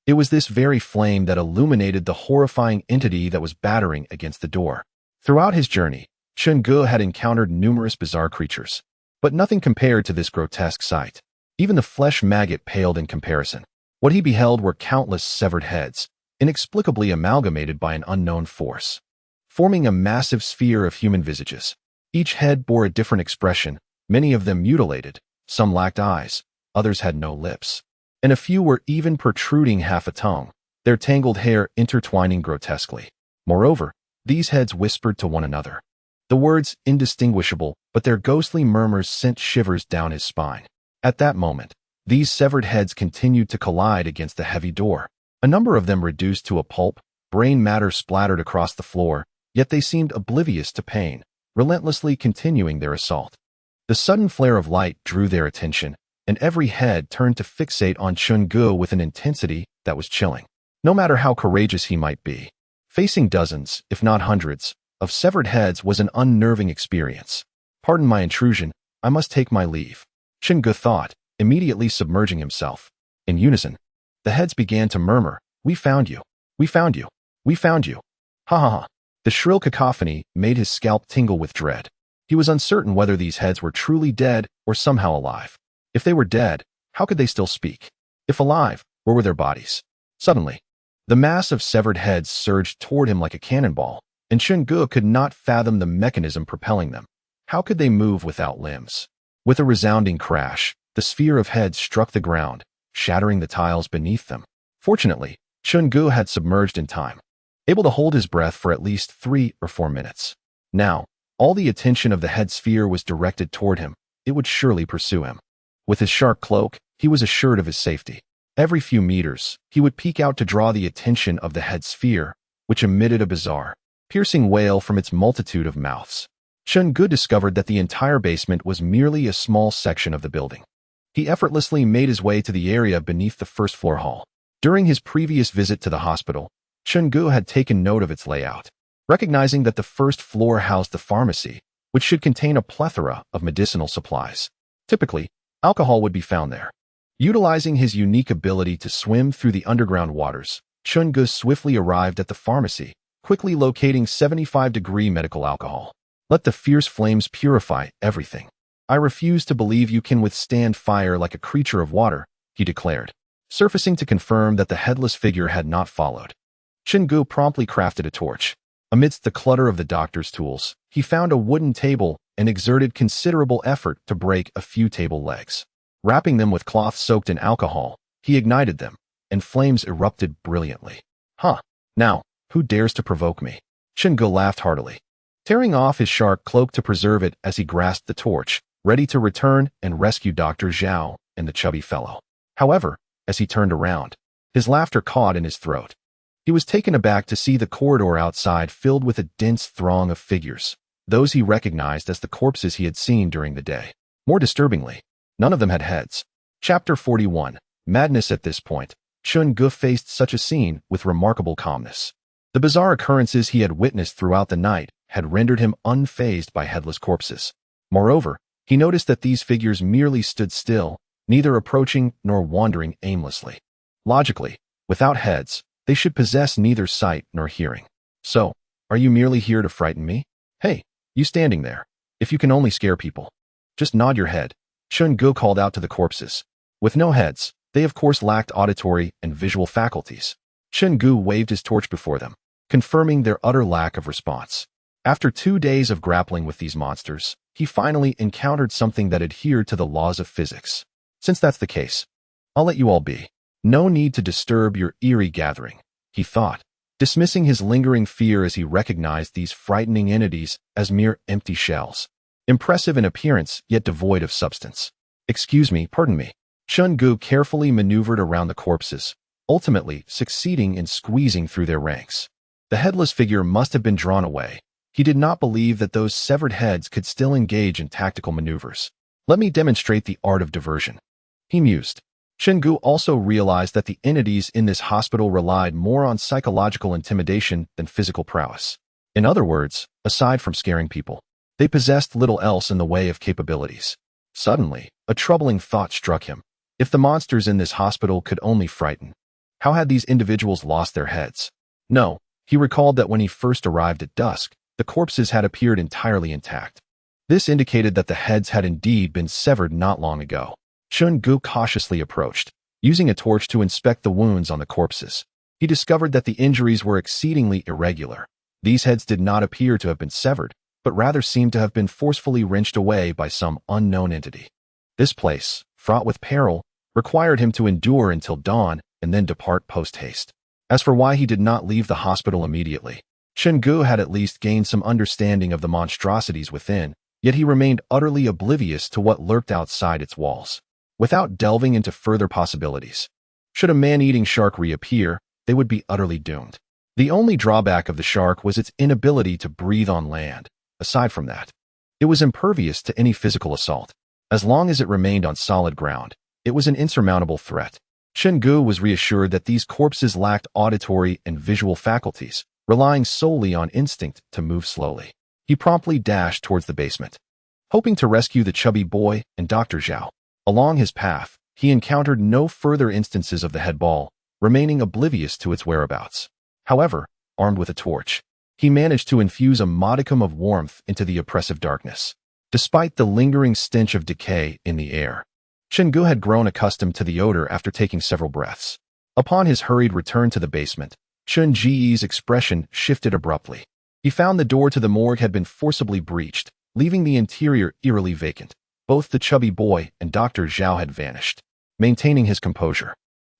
it was this very flame that illuminated the horrifying entity that was battering against the door. Throughout his journey, Chen Ge had encountered numerous bizarre creatures, but nothing compared to this grotesque sight. Even the flesh maggot paled in comparison. What he beheld were countless severed heads, inexplicably amalgamated by an unknown force, forming a massive sphere of human visages. Each head bore a different expression, many of them mutilated, some lacked eyes, others had no lips, and a few were even protruding half a tongue, their tangled hair intertwining grotesquely. Moreover, these heads whispered to one another. The words indistinguishable, but their ghostly murmurs sent shivers down his spine. At that moment, these severed heads continued to collide against the heavy door. A number of them reduced to a pulp, brain matter splattered across the floor, yet they seemed oblivious to pain, relentlessly continuing their assault. The sudden flare of light drew their attention, and every head turned to fixate on Chen Ge with an intensity that was chilling. No matter how courageous he might be, facing dozens, if not hundreds, of severed heads was an unnerving experience. Pardon my intrusion, I must take my leave, Chen Ge thought, immediately submerging himself. In unison, the heads began to murmur, "We found you. We found you. We found you." Ha ha ha. The shrill cacophony made his scalp tingle with dread. He was uncertain whether these heads were truly dead or somehow alive. If they were dead, how could they still speak? If alive, where were their bodies? Suddenly, the mass of severed heads surged toward him like a cannonball, and Chen Ge could not fathom the mechanism propelling them. How could they move without limbs? With a resounding crash, the sphere of heads struck the ground, shattering the tiles beneath them. Fortunately, Chen Ge had submerged in time, able to hold his breath for at least 3 or 4 minutes. Now, all the attention of the head sphere was directed toward him. It would surely pursue him. With his shark cloak, he was assured of his safety. Every few meters, he would peek out to draw the attention of the head sphere, which emitted a bizarre, piercing wail from its multitude of mouths. Chen Ge discovered that the entire basement was merely a small section of the building. He effortlessly made his way to the area beneath the first-floor hall. During his previous visit to the hospital, Chen Ge had taken note of its layout, recognizing that the first floor housed the pharmacy, which should contain a plethora of medicinal supplies. Typically, alcohol would be found there. Utilizing his unique ability to swim through the underground waters, Chen Ge swiftly arrived at the pharmacy, quickly locating 75-degree medical alcohol. Let the fierce flames purify everything. I refuse to believe you can withstand fire like a creature of water, he declared, surfacing to confirm that the headless figure had not followed. Chen Ge promptly crafted a torch. Amidst the clutter of the doctor's tools, he found a wooden table and exerted considerable effort to break a few table legs. Wrapping them with cloth soaked in alcohol, he ignited them, and flames erupted brilliantly. Now, who dares to provoke me? Chen Ge laughed heartily, tearing off his shark cloak to preserve it as he grasped the torch, ready to return and rescue Dr. Zhao and the chubby fellow. However, as he turned around, his laughter caught in his throat. He was taken aback to see the corridor outside filled with a dense throng of figures, those he recognized as the corpses he had seen during the day. More disturbingly, none of them had heads. Chapter 41. Madness. At this point, Chen Ge faced such a scene with remarkable calmness. The bizarre occurrences he had witnessed throughout the night had rendered him unfazed by headless corpses. Moreover, he noticed that these figures merely stood still, neither approaching nor wandering aimlessly. Logically, without heads, they should possess neither sight nor hearing. So, are you merely here to frighten me? Hey, you standing there. If you can only scare people, just nod your head, Chen Ge called out to the corpses. With no heads, they of course lacked auditory and visual faculties. Chen Ge waved his torch before them, confirming their utter lack of response. After 2 days of grappling with these monsters, he finally encountered something that adhered to the laws of physics. Since that's the case, I'll let you all be. No need to disturb your eerie gathering, he thought, dismissing his lingering fear as he recognized these frightening entities as mere empty shells, impressive in appearance yet devoid of substance. Excuse me, pardon me. Chen Ge carefully maneuvered around the corpses, ultimately succeeding in squeezing through their ranks. The headless figure must have been drawn away. He did not believe that those severed heads could still engage in tactical maneuvers. Let me demonstrate the art of diversion, he mused. Chen Ge also realized that the entities in this hospital relied more on psychological intimidation than physical prowess. In other words, aside from scaring people, they possessed little else in the way of capabilities. Suddenly, a troubling thought struck him. If the monsters in this hospital could only frighten, how had these individuals lost their heads? No, he recalled that when he first arrived at dusk, the corpses had appeared entirely intact. This indicated that the heads had indeed been severed not long ago. Chen Ge cautiously approached, using a torch to inspect the wounds on the corpses. He discovered that the injuries were exceedingly irregular. These heads did not appear to have been severed, but rather seemed to have been forcefully wrenched away by some unknown entity. This place, fraught with peril, required him to endure until dawn and then depart post-haste. As for why he did not leave the hospital immediately, Chen Ge had at least gained some understanding of the monstrosities within, yet he remained utterly oblivious to what lurked outside its walls. Without delving into further possibilities, should a man-eating shark reappear, they would be utterly doomed. The only drawback of the shark was its inability to breathe on land. Aside from that, it was impervious to any physical assault. As long as it remained on solid ground, it was an insurmountable threat. Chen Ge was reassured that these corpses lacked auditory and visual faculties, relying solely on instinct to move slowly. He promptly dashed towards the basement, hoping to rescue the chubby boy and Dr. Zhao. Along his path, he encountered no further instances of the head ball, remaining oblivious to its whereabouts. However, armed with a torch, he managed to infuse a modicum of warmth into the oppressive darkness. Despite the lingering stench of decay in the air, Chen Ge had grown accustomed to the odor after taking several breaths. Upon his hurried return to the basement, Chen Ge's expression shifted abruptly. He found the door to the morgue had been forcibly breached, leaving the interior eerily vacant. Both the chubby boy and Dr. Zhao had vanished. Maintaining his composure,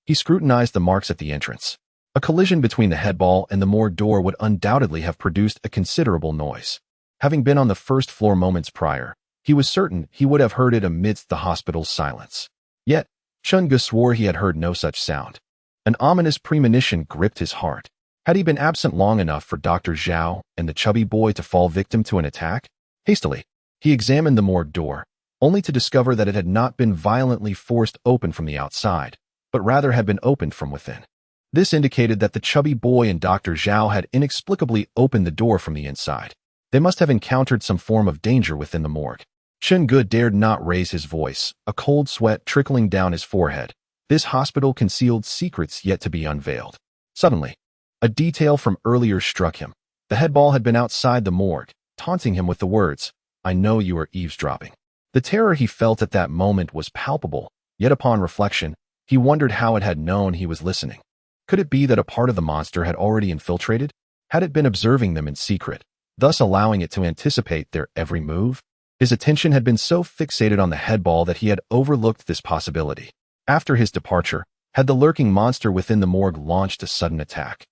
he scrutinized the marks at the entrance. A collision between the head ball and the morgue door would undoubtedly have produced a considerable noise. Having been on the first floor moments prior, he was certain he would have heard it amidst the hospital's silence. Yet, Chen Ge swore he had heard no such sound. An ominous premonition gripped his heart. Had he been absent long enough for Dr. Zhao and the chubby boy to fall victim to an attack? Hastily, he examined the morgue door, only to discover that it had not been violently forced open from the outside, but rather had been opened from within. This indicated that the chubby boy and Dr. Zhao had inexplicably opened the door from the inside. They must have encountered some form of danger within the morgue. Chen Ge dared not raise his voice, a cold sweat trickling down his forehead. This hospital concealed secrets yet to be unveiled. Suddenly, a detail from earlier struck him. The head ball had been outside the morgue, taunting him with the words, "I know you are eavesdropping." The terror he felt at that moment was palpable, yet upon reflection, he wondered how it had known he was listening. Could it be that a part of the monster had already infiltrated? Had it been observing them in secret, thus allowing it to anticipate their every move? His attention had been so fixated on the head ball that he had overlooked this possibility. After his departure, had the lurking monster within the morgue launched a sudden attack,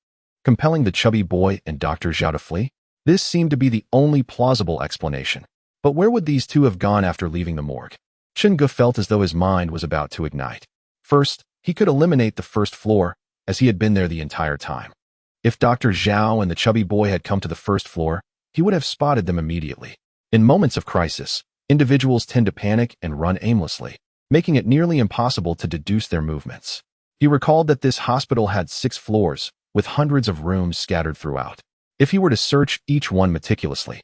compelling the chubby boy and Dr. Zhao to flee? This seemed to be the only plausible explanation. But where would these two have gone after leaving the morgue? Chen Ge felt as though his mind was about to ignite. First, he could eliminate the first floor, as he had been there the entire time. If Dr. Zhao and the chubby boy had come to the first floor, he would have spotted them immediately. In moments of crisis, individuals tend to panic and run aimlessly, making it nearly impossible to deduce their movements. He recalled that this hospital had 6 floors, with hundreds of rooms scattered throughout. If he were to search each one meticulously,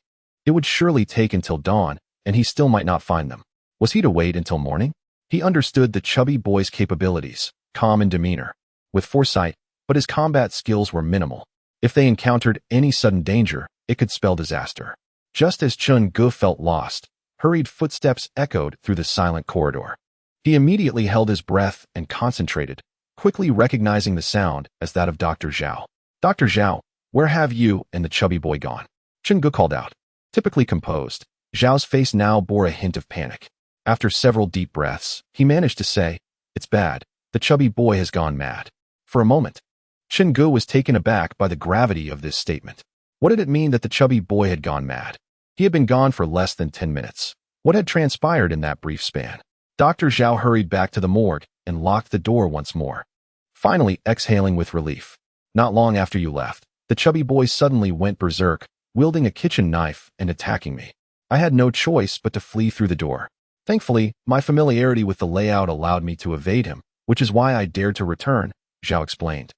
it would surely take until dawn, and he still might not find them. Was he to wait until morning? He understood the chubby boy's capabilities, calm in demeanor, with foresight, but his combat skills were minimal. If they encountered any sudden danger, it could spell disaster. Just as Chen Ge felt lost, hurried footsteps echoed through the silent corridor. He immediately held his breath and concentrated, quickly recognizing the sound as that of Dr. Zhao. "Dr. Zhao, where have you and the chubby boy gone?" Chen Ge called out. Typically composed, Zhao's face now bore a hint of panic. After several deep breaths, he managed to say, "It's bad. The chubby boy has gone mad." For a moment, Chen Ge was taken aback by the gravity of this statement. What did it mean that the chubby boy had gone mad? He had been gone for less than 10 minutes. What had transpired in that brief span? Dr. Zhao hurried back to the morgue and locked the door once more, finally exhaling with relief. Not long after you left, the chubby boy suddenly went berserk, wielding a kitchen knife and attacking me. I had no choice but to flee through the door. Thankfully, my familiarity with the layout allowed me to evade him, which is why I dared to return, Zhao explained.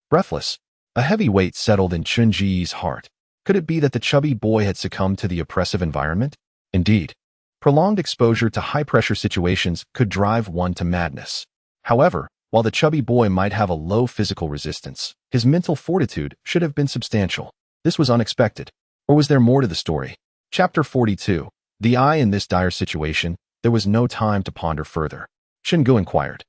Breathless, a heavy weight settled in Chen Ge's heart. Could it be that the chubby boy had succumbed to the oppressive environment? Indeed, prolonged exposure to high-pressure situations could drive one to madness. However, while the chubby boy might have a low physical resistance, his mental fortitude should have been substantial. This was unexpected. Or was there more to the story? Chapter 42. The Eye. In this dire situation, there was no time to ponder further. Chen Ge inquired.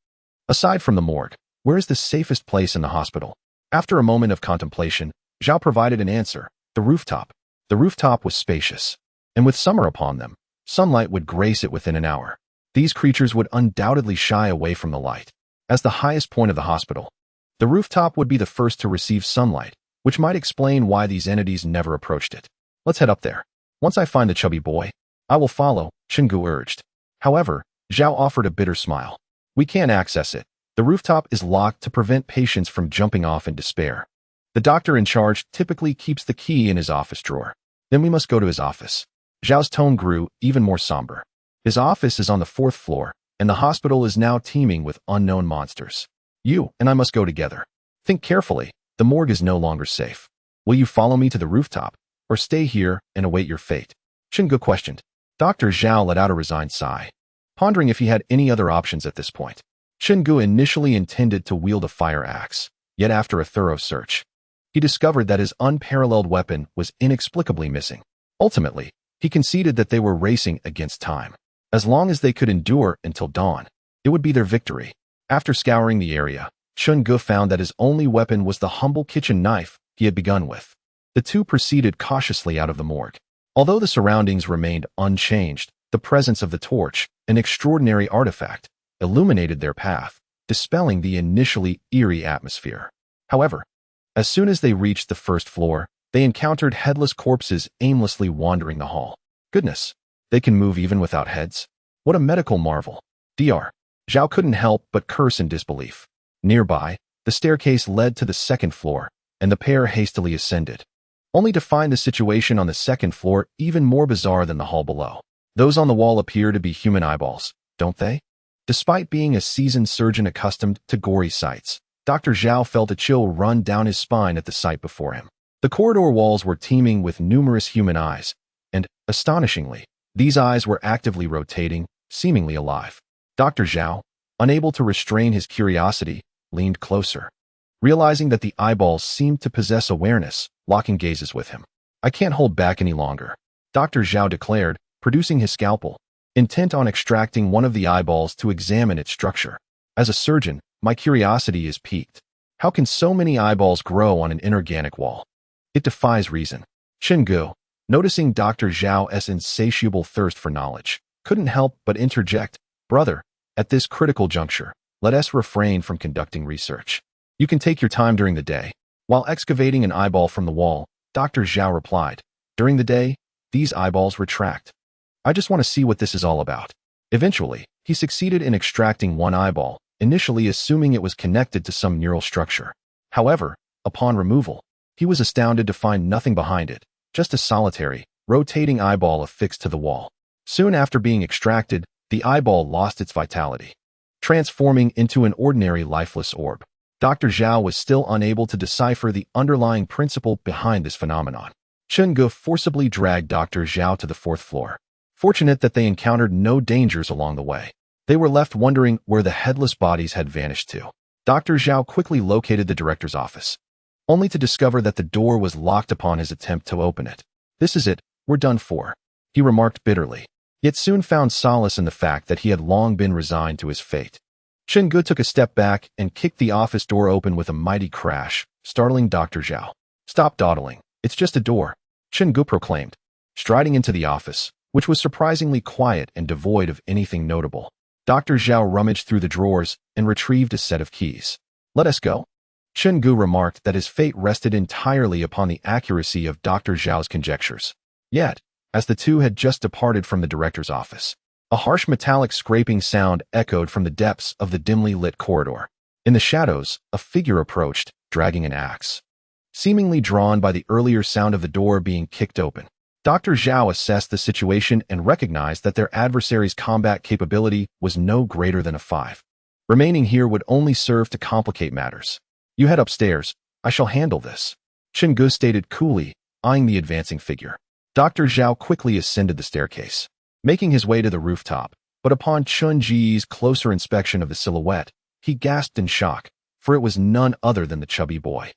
Aside from the morgue, where is the safest place in the hospital? After a moment of contemplation, Zhao provided an answer. The rooftop. The rooftop was spacious, and with summer upon them, sunlight would grace it within an hour. These creatures would undoubtedly shy away from the light. As the highest point of the hospital, the rooftop would be the first to receive sunlight, which might explain why these entities never approached it. Let's head up there. Once I find the chubby boy, I will follow, Chen Ge urged. However, Zhao offered a bitter smile. We can't access it. The rooftop is locked to prevent patients from jumping off in despair. The doctor in charge typically keeps the key in his office drawer. Then we must go to his office. Zhao's tone grew even more somber. His office is on the 4th floor, and the hospital is now teeming with unknown monsters. You and I must go together. Think carefully. The morgue is no longer safe. Will you follow me to the rooftop, or stay here and await your fate? Chen Ge questioned. Dr. Zhao let out a resigned sigh, pondering if he had any other options at this point. Chen Ge initially intended to wield a fire axe, yet after a thorough search, he discovered that his unparalleled weapon was inexplicably missing. Ultimately, he conceded that they were racing against time. As long as they could endure until dawn, it would be their victory. After scouring the area, Chen Ge found that his only weapon was the humble kitchen knife he had begun with. The two proceeded cautiously out of the morgue. Although the surroundings remained unchanged, the presence of the torch, an extraordinary artifact, illuminated their path, dispelling the initially eerie atmosphere. However, as soon as they reached the 1st floor, they encountered headless corpses aimlessly wandering the hall. Goodness, they can move even without heads? What a medical marvel. Dr. Zhao couldn't help but curse in disbelief. Nearby, the staircase led to the 2nd floor, and the pair hastily ascended, only to find the situation on the 2nd floor even more bizarre than the hall below. Those on the wall appear to be human eyeballs, don't they? Despite being a seasoned surgeon accustomed to gory sights, Dr. Zhao felt a chill run down his spine at the sight before him. The corridor walls were teeming with numerous human eyes, and, astonishingly, these eyes were actively rotating, seemingly alive. Dr. Zhao, unable to restrain his curiosity, leaned closer, realizing that the eyeballs seemed to possess awareness, locking gazes with him. I can't hold back any longer, Dr. Zhao declared, producing his scalpel, intent on extracting one of the eyeballs to examine its structure. As a surgeon, my curiosity is piqued. How can so many eyeballs grow on an inorganic wall? It defies reason. Chen Ge, noticing Dr. Zhao's insatiable thirst for knowledge, couldn't help but interject. Brother, at this critical juncture, let us refrain from conducting research. You can take your time during the day. While excavating an eyeball from the wall, Dr. Zhao replied, during the day, these eyeballs retract. I just want to see what this is all about. Eventually, he succeeded in extracting one eyeball, initially assuming it was connected to some neural structure. However, upon removal, he was astounded to find nothing behind it, just a solitary, rotating eyeball affixed to the wall. Soon after being extracted, the eyeball lost its vitality, transforming into an ordinary lifeless orb. Dr. Zhao was still unable to decipher the underlying principle behind this phenomenon. Chen Ge forcibly dragged Dr. Zhao to the 4th floor. Fortunate that they encountered no dangers along the way. They were left wondering where the headless bodies had vanished to. Dr. Zhao quickly located the director's office, only to discover that the door was locked upon his attempt to open it. This is it, we're done for, he remarked bitterly, yet soon found solace in the fact that he had long been resigned to his fate. Chen Ge took a step back and kicked the office door open with a mighty crash, startling Dr. Zhao. Stop dawdling, it's just a door, Chen Ge proclaimed, striding into the office, which was surprisingly quiet and devoid of anything notable. Dr. Zhao rummaged through the drawers and retrieved a set of keys. Let us go. Chen Ge remarked that his fate rested entirely upon the accuracy of Dr. Zhao's conjectures. Yet, as the two had just departed from the director's office, A harsh metallic scraping sound echoed from the depths of the dimly lit corridor. In the shadows, a figure approached, dragging an axe. Seemingly drawn by the earlier sound of the door being kicked open, Dr. Zhao assessed the situation and recognized that their adversary's combat capability was no greater than a 5. Remaining here would only serve to complicate matters. You head upstairs. I shall handle this, Chen Ge stated coolly, eyeing the advancing figure. Dr. Zhao quickly ascended the staircase, making his way to the rooftop, but upon Chen Ge's closer inspection of the silhouette, he gasped in shock, for it was none other than the chubby boy.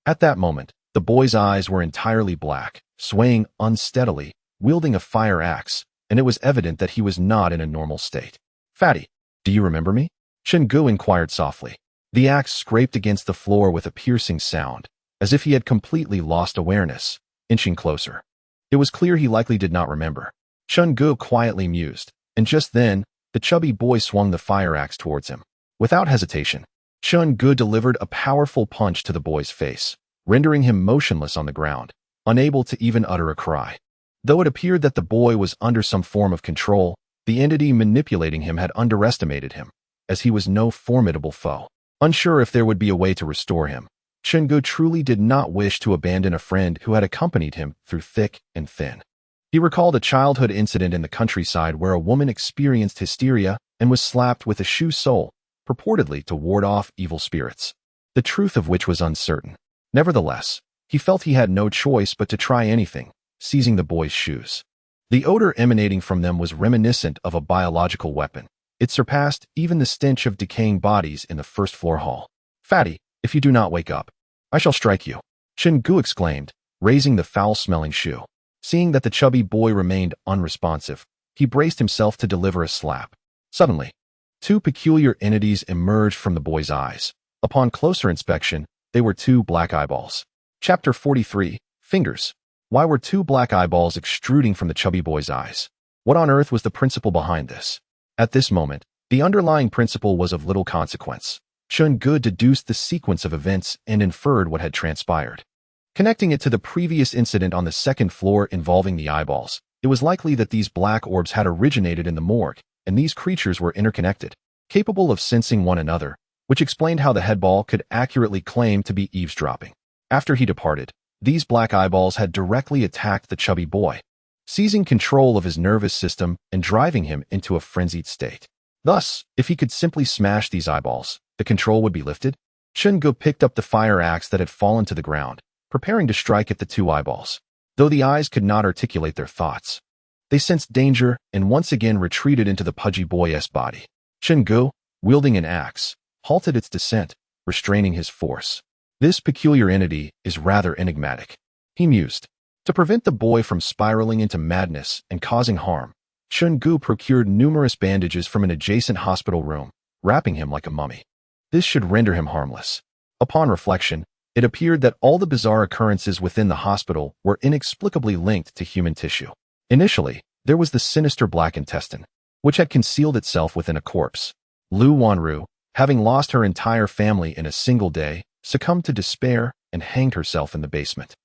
At that moment, the boy's eyes were entirely black, swaying unsteadily, wielding a fire axe, and it was evident that he was not in a normal state. Fatty, do you remember me? Chen Ge inquired softly. The axe scraped against the floor with a piercing sound, as if he had completely lost awareness, inching closer. It was clear he likely did not remember. Chen Ge quietly mused, and just then, the chubby boy swung the fire axe towards him. Without hesitation, Chen Ge delivered a powerful punch to the boy's face, rendering him motionless on the ground, unable to even utter a cry. Though it appeared that the boy was under some form of control, the entity manipulating him had underestimated him, as he was no formidable foe. Unsure if there would be a way to restore him, Chen Ge truly did not wish to abandon a friend who had accompanied him through thick and thin. He recalled a childhood incident in the countryside where a woman experienced hysteria and was slapped with a shoe sole, purportedly to ward off evil spirits, the truth of which was uncertain. Nevertheless, he felt he had no choice but to try anything, seizing the boy's shoes. The odor emanating from them was reminiscent of a biological weapon. It surpassed even the stench of decaying bodies in the first-floor hall. Fatty, if you do not wake up, I shall strike you, Chen Ge exclaimed, raising the foul-smelling shoe. Seeing that the chubby boy remained unresponsive, he braced himself to deliver a slap. Suddenly, two peculiar entities emerged from the boy's eyes. Upon closer inspection, they were two black eyeballs. Chapter 43, Fingers. Why were two black eyeballs extruding from the chubby boy's eyes? What on earth was the principle behind this? At this moment, the underlying principle was of little consequence. Chen Ge deduced the sequence of events and inferred what had transpired. Connecting it to the previous incident on the second floor involving the eyeballs, it was likely that these black orbs had originated in the morgue, and these creatures were interconnected, capable of sensing one another, which explained how the headball could accurately claim to be eavesdropping. After he departed, these black eyeballs had directly attacked the chubby boy, seizing control of his nervous system and driving him into a frenzied state. Thus, if he could simply smash these eyeballs, the control would be lifted. Chen Ge picked up the fire axe that had fallen to the ground, preparing to strike at the two eyeballs. Though the eyes could not articulate their thoughts, they sensed danger and once again retreated into the pudgy boy's body. Chen Ge, wielding an axe, halted its descent, restraining his force. This peculiar entity is rather enigmatic, he mused. To prevent the boy from spiraling into madness and causing harm, Chen Ge procured numerous bandages from an adjacent hospital room, wrapping him like a mummy. This should render him harmless. Upon reflection, it appeared that all the bizarre occurrences within the hospital were inexplicably linked to human tissue. Initially, there was the sinister black intestine, which had concealed itself within a corpse. Lu Wanru, having lost her entire family in a single day, succumbed to despair and hanged herself in the basement.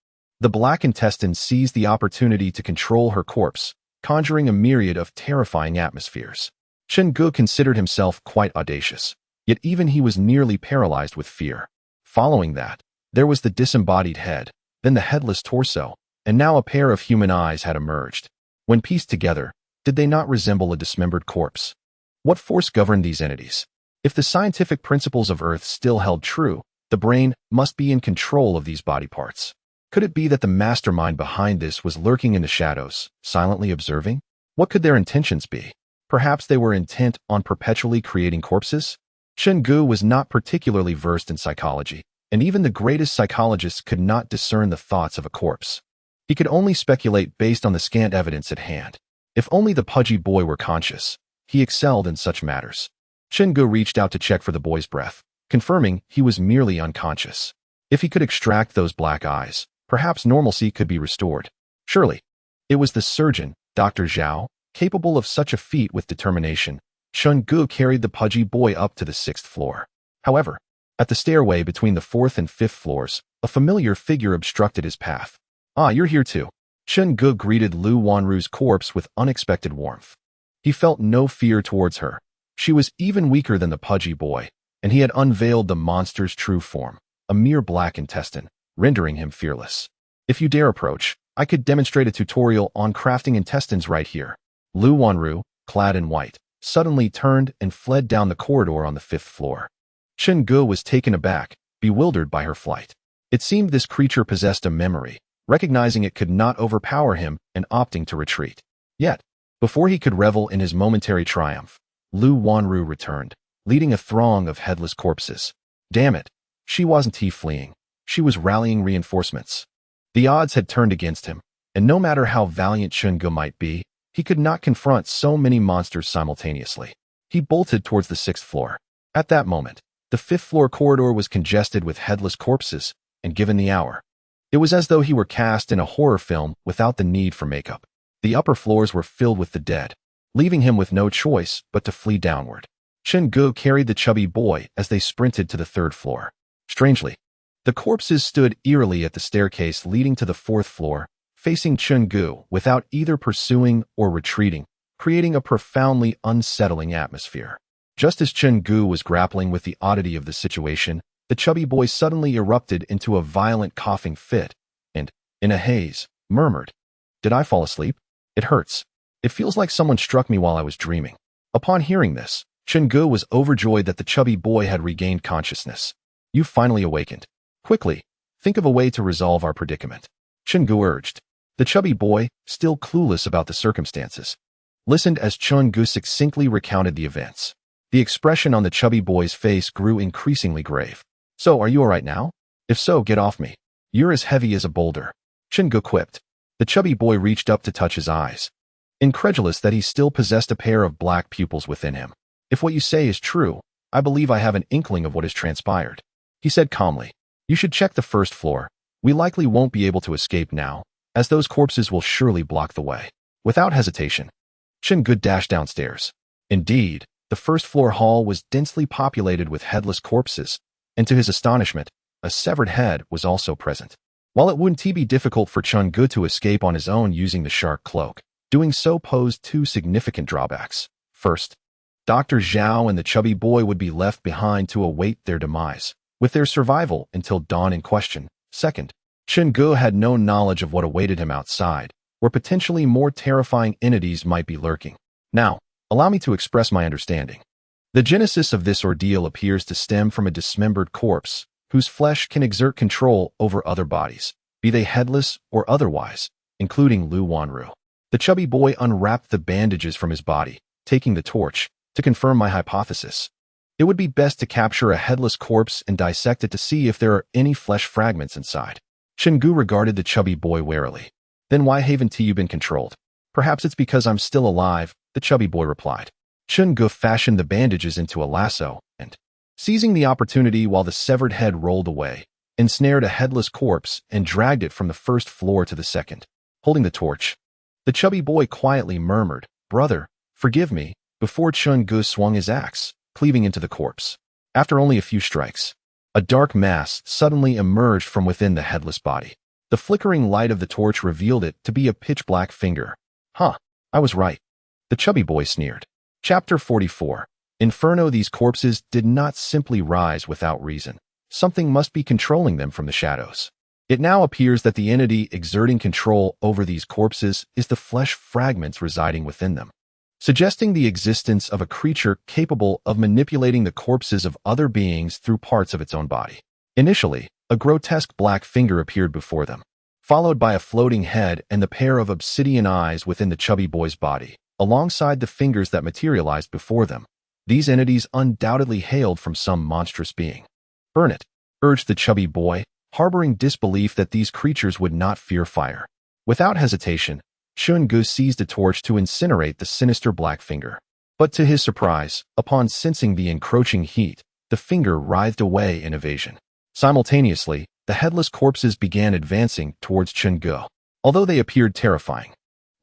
The black intestine seized the opportunity to control her corpse, conjuring a myriad of terrifying atmospheres. Chen Ge considered himself quite audacious, yet even he was nearly paralyzed with fear. Following that, there was the disembodied head, then the headless torso, and now a pair of human eyes had emerged. When pieced together, did they not resemble a dismembered corpse? What force governed these entities? If the scientific principles of Earth still held true, the brain must be in control of these body parts. Could it be that the mastermind behind this was lurking in the shadows, silently observing? What could their intentions be? Perhaps they were intent on perpetually creating corpses? Chen Ge was not particularly versed in psychology, and even the greatest psychologists could not discern the thoughts of a corpse. He could only speculate based on the scant evidence at hand. If only the pudgy boy were conscious. He excelled in such matters. Chen Ge reached out to check for the boy's breath, confirming he was merely unconscious. If he could extract those black eyes, perhaps normalcy could be restored. Surely, it was the surgeon, Dr. Zhao, capable of such a feat with determination. Chen Ge carried the pudgy boy up to the 6th floor. However, at the stairway between the 4th and 5th floors, a familiar figure obstructed his path. Ah, you're here too. Chen Ge greeted Lu Wanru's corpse with unexpected warmth. He felt no fear towards her. She was even weaker than the pudgy boy, and he had unveiled the monster's true form, a mere black intestine, rendering him fearless. If you dare approach, I could demonstrate a tutorial on crafting intestines right here. Lu Wanru, clad in white, suddenly turned and fled down the corridor on the 5th floor. Chen Ge was taken aback, bewildered by her flight. It seemed this creature possessed a memory, recognizing it could not overpower him and opting to retreat. Yet, before he could revel in his momentary triumph, Lu Wanru returned, leading a throng of headless corpses. Damn it, she wasn't fleeing. She was rallying reinforcements. The odds had turned against him, and no matter how valiant Chen Ge might be, he could not confront so many monsters simultaneously. He bolted towards the 6th floor. At that moment, the 5th floor corridor was congested with headless corpses, and given the hour, it was as though he were cast in a horror film without the need for makeup. The upper floors were filled with the dead, leaving him with no choice but to flee downward. Chen Ge carried the chubby boy as they sprinted to the 3rd floor. Strangely, the corpses stood eerily at the staircase leading to the 4th floor, facing Chen Ge without either pursuing or retreating, creating a profoundly unsettling atmosphere. Just as Chen Ge was grappling with the oddity of the situation, the chubby boy suddenly erupted into a violent coughing fit and, in a haze, murmured, "Did I fall asleep? It hurts. It feels like someone struck me while I was dreaming." Upon hearing this, Chen Ge was overjoyed that the chubby boy had regained consciousness. "You finally awakened. Quickly, think of a way to resolve our predicament," Chen Ge urged. The chubby boy, still clueless about the circumstances, listened as Chen Ge succinctly recounted the events. The expression on the chubby boy's face grew increasingly grave. "So, are you all right now? If so, get off me. You're as heavy as a boulder," Chen Ge quipped. The chubby boy reached up to touch his eyes, incredulous that he still possessed a pair of black pupils within him. "If what you say is true, I believe I have an inkling of what has transpired," he said calmly. "You should check the 1st floor. We likely won't be able to escape now, as those corpses will surely block the way." Without hesitation, Chen Ge dashed downstairs. Indeed, the 1st floor hall was densely populated with headless corpses, and to his astonishment, a severed head was also present. While it wouldn't be difficult for Chen Ge to escape on his own using the shark cloak, doing so posed 2 significant drawbacks. First, Dr. Zhao and the chubby boy would be left behind to await their demise, with their survival until dawn in question. Second, Chen Ge had no knowledge of what awaited him outside, where potentially more terrifying entities might be lurking. Now, allow me to express my understanding. The genesis of this ordeal appears to stem from a dismembered corpse, whose flesh can exert control over other bodies, be they headless or otherwise, including Lu Wanru. The chubby boy unwrapped the bandages from his body, taking the torch, to confirm my hypothesis. It would be best to capture a headless corpse and dissect it to see if there are any flesh fragments inside. Chen Ge regarded the chubby boy warily. "Then why haven't you been controlled?" "Perhaps it's because I'm still alive," the chubby boy replied. Chen Ge fashioned the bandages into a lasso and, seizing the opportunity while the severed head rolled away, ensnared a headless corpse and dragged it from the 1st floor to the 2nd. Holding the torch, the chubby boy quietly murmured, "Brother, forgive me," before Chen Ge swung his axe, cleaving into the corpse. After only a few strikes, a dark mass suddenly emerged from within the headless body. The flickering light of the torch revealed it to be a pitch-black finger. "Huh, I was right," the chubby boy sneered. Chapter 44. Inferno. These corpses did not simply rise without reason. Something must be controlling them from the shadows. It now appears that the entity exerting control over these corpses is the flesh fragments residing within them, suggesting the existence of a creature capable of manipulating the corpses of other beings through parts of its own body. Initially, a grotesque black finger appeared before them, followed by a floating head and the pair of obsidian eyes within the chubby boy's body, alongside the fingers that materialized before them. These entities undoubtedly hailed from some monstrous being. "Burn it," urged the chubby boy, harboring disbelief that these creatures would not fear fire. Without hesitation, Chen Ge seized a torch to incinerate the sinister black finger. But to his surprise, upon sensing the encroaching heat, the finger writhed away in evasion. Simultaneously, the headless corpses began advancing towards Chen Ge. Although they appeared terrifying,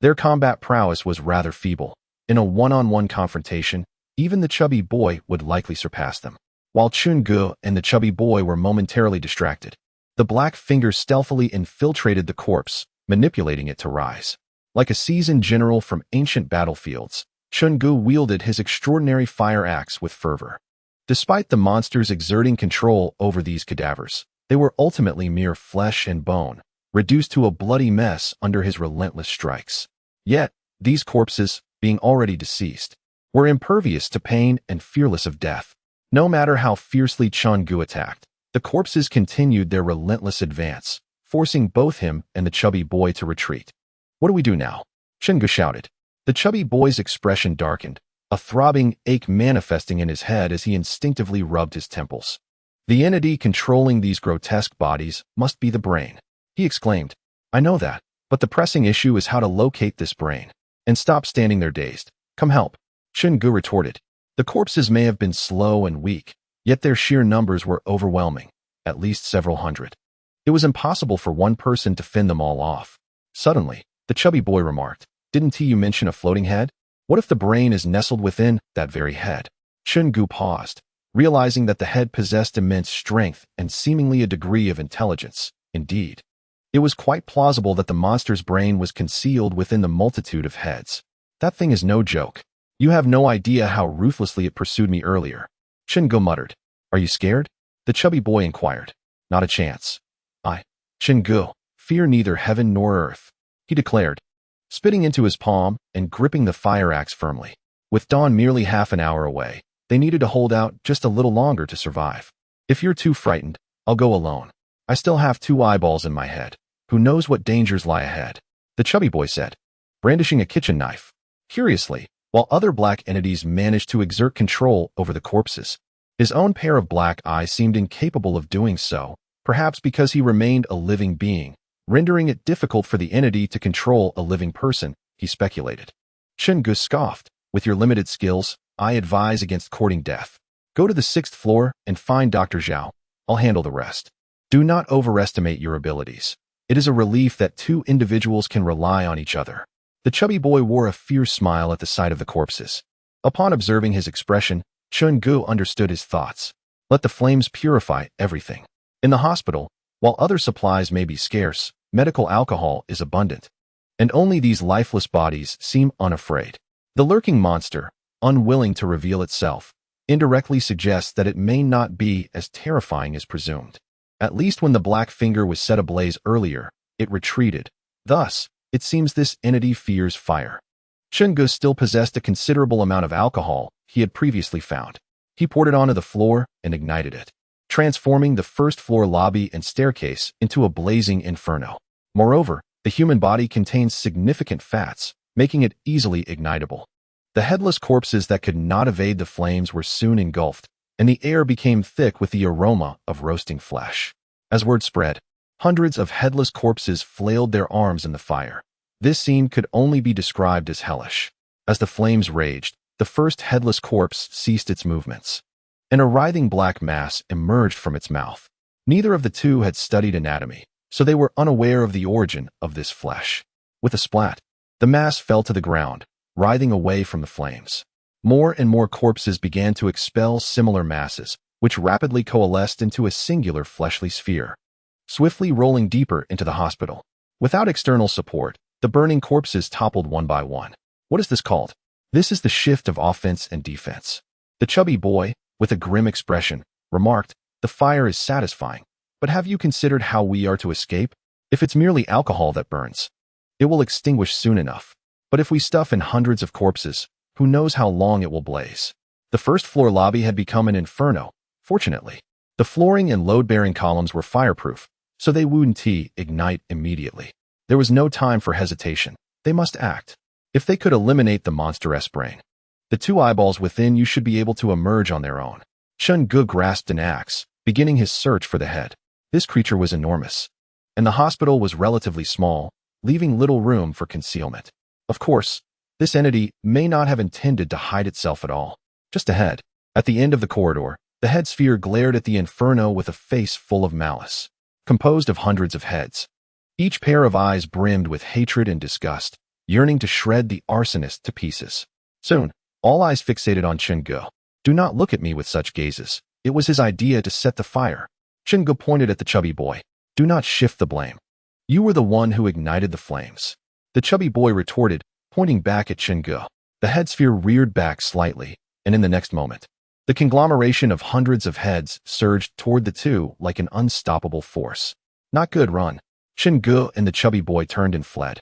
their combat prowess was rather feeble. In a one-on-one confrontation, even the chubby boy would likely surpass them. While Chen Ge and the chubby boy were momentarily distracted, the black finger stealthily infiltrated the corpse, manipulating it to rise. Like a seasoned general from ancient battlefields, Chen Ge wielded his extraordinary fire axe with fervor. Despite the monsters exerting control over these cadavers, they were ultimately mere flesh and bone, reduced to a bloody mess under his relentless strikes. Yet, these corpses, being already deceased, were impervious to pain and fearless of death. No matter how fiercely Chen Ge attacked, the corpses continued their relentless advance, forcing both him and the chubby boy to retreat. "What do we do now?" Chen Ge shouted. The chubby boy's expression darkened, a throbbing ache manifesting in his head as he instinctively rubbed his temples. "The entity controlling these grotesque bodies must be the brain," he exclaimed. "I know that, but the pressing issue is how to locate this brain. And stop standing there dazed. Come help," Chen Ge retorted. The corpses may have been slow and weak, yet their sheer numbers were overwhelming, at least several hundred. It was impossible for one person to fend them all off. Suddenly, the chubby boy remarked, "Didn't you mention a floating head? What if the brain is nestled within that very head?" Chen Ge paused, realizing that the head possessed immense strength and seemingly a degree of intelligence. Indeed, it was quite plausible that the monster's brain was concealed within the multitude of heads. "That thing is no joke. You have no idea how ruthlessly it pursued me earlier," Chen Ge muttered. "Are you scared?" the chubby boy inquired. "Not a chance. Chen Ge, fear neither heaven nor earth," he declared, spitting into his palm and gripping the fire axe firmly. With dawn merely half an hour away, they needed to hold out just a little longer to survive. "If you're too frightened, I'll go alone. I still have 2 eyeballs in my head. Who knows what dangers lie ahead," the chubby boy said, brandishing a kitchen knife. Curiously, while other black entities managed to exert control over the corpses, his own pair of black eyes seemed incapable of doing so, perhaps because he remained a living being, rendering it difficult for the entity to control a living person, he speculated. Chen Ge scoffed, "With your limited skills, I advise against courting death. Go to the 6th floor and find Dr. Zhao. I'll handle the rest. Do not overestimate your abilities. It is a relief that 2 individuals can rely on each other." The chubby boy wore a fierce smile at the sight of the corpses. Upon observing his expression, Chen Ge understood his thoughts. Let the flames purify everything. In the hospital, while other supplies may be scarce, medical alcohol is abundant. And only these lifeless bodies seem unafraid. The lurking monster, unwilling to reveal itself, indirectly suggests that it may not be as terrifying as presumed. At least when the black finger was set ablaze earlier, it retreated. Thus, it seems this entity fears fire. Chen Ge still possessed a considerable amount of alcohol he had previously found. He poured it onto the floor and ignited it, transforming the 1st floor lobby and staircase into a blazing inferno. Moreover, the human body contains significant fats, making it easily ignitable. The headless corpses that could not evade the flames were soon engulfed, and the air became thick with the aroma of roasting flesh. As word spread, hundreds of headless corpses flailed their arms in the fire. This scene could only be described as hellish. As the flames raged, the first headless corpse ceased its movements, and a writhing black mass emerged from its mouth. Neither of the 2 had studied anatomy, so they were unaware of the origin of this flesh. With a splat, the mass fell to the ground, writhing away from the flames. More and more corpses began to expel similar masses, which rapidly coalesced into a singular fleshly sphere, swiftly rolling deeper into the hospital. Without external support, the burning corpses toppled one by one. "What is this called?" "This is the shift of offense and defense." The chubby boy, with a grim expression, remarked, "The fire is satisfying, but have you considered how we are to escape? If it's merely alcohol that burns, it will extinguish soon enough. But if we stuff in hundreds of corpses, who knows how long it will blaze?" The 1st floor lobby had become an inferno. Fortunately, the flooring and load-bearing columns were fireproof, so they wouldn't ignite immediately. There was no time for hesitation. They must act. If they could eliminate the monstrous brain, the 2 eyeballs within you should be able to emerge on their own. Chen Ge grasped an axe, beginning his search for the head. This creature was enormous, and the hospital was relatively small, leaving little room for concealment. Of course, this entity may not have intended to hide itself at all. Just ahead, at the end of the corridor, the head sphere glared at the inferno with a face full of malice, composed of hundreds of heads. Each pair of eyes brimmed with hatred and disgust, yearning to shred the arsonist to pieces. Soon, all eyes fixated on Chen Ge. "Do not look at me with such gazes. It was his idea to set the fire." Chen Ge pointed at the chubby boy. "Do not shift the blame. You were the one who ignited the flames." The chubby boy retorted, pointing back at Chen Ge. The head sphere reared back slightly, and in the next moment, the conglomeration of hundreds of heads surged toward the two like an unstoppable force. Not good, run. Chen Ge and the chubby boy turned and fled.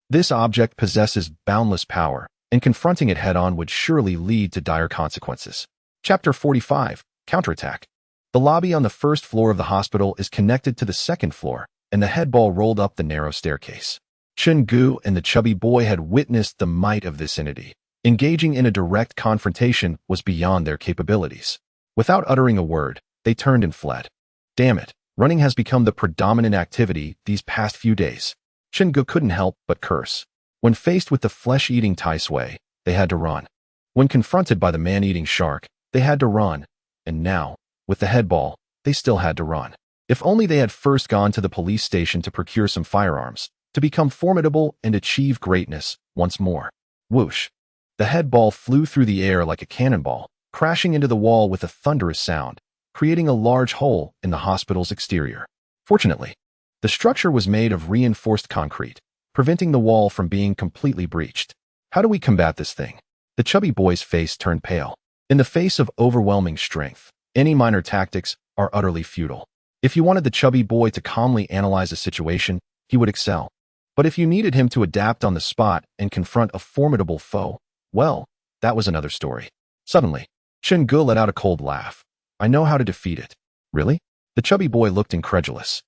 This object possesses boundless power, and confronting it head-on would surely lead to dire consequences. Chapter 45, Counterattack. The lobby on the first floor of the hospital is connected to the second floor, and the headball rolled up the narrow staircase. Chen Ge and the chubby boy had witnessed the might of this entity. Engaging in a direct confrontation was beyond their capabilities. Without uttering a word, they turned and fled. Damn it, running has become the predominant activity these past few days. Chen Ge couldn't help but curse. When faced with the flesh-eating Tai Sui, they had to run. When confronted by the man-eating shark, they had to run. And now, with the headball, they still had to run. If only they had first gone to the police station to procure some firearms, to become formidable and achieve greatness once more. Whoosh. The headball flew through the air like a cannonball, crashing into the wall with a thunderous sound, creating a large hole in the hospital's exterior. Fortunately, the structure was made of reinforced concrete, preventing the wall from being completely breached. How do we combat this thing? The chubby boy's face turned pale. In the face of overwhelming strength, any minor tactics are utterly futile. If you wanted the chubby boy to calmly analyze a situation, he would excel. But if you needed him to adapt on the spot and confront a formidable foe, well, that was another story. Suddenly, Chen Ge let out a cold laugh. I know how to defeat it. Really? The chubby boy looked incredulous.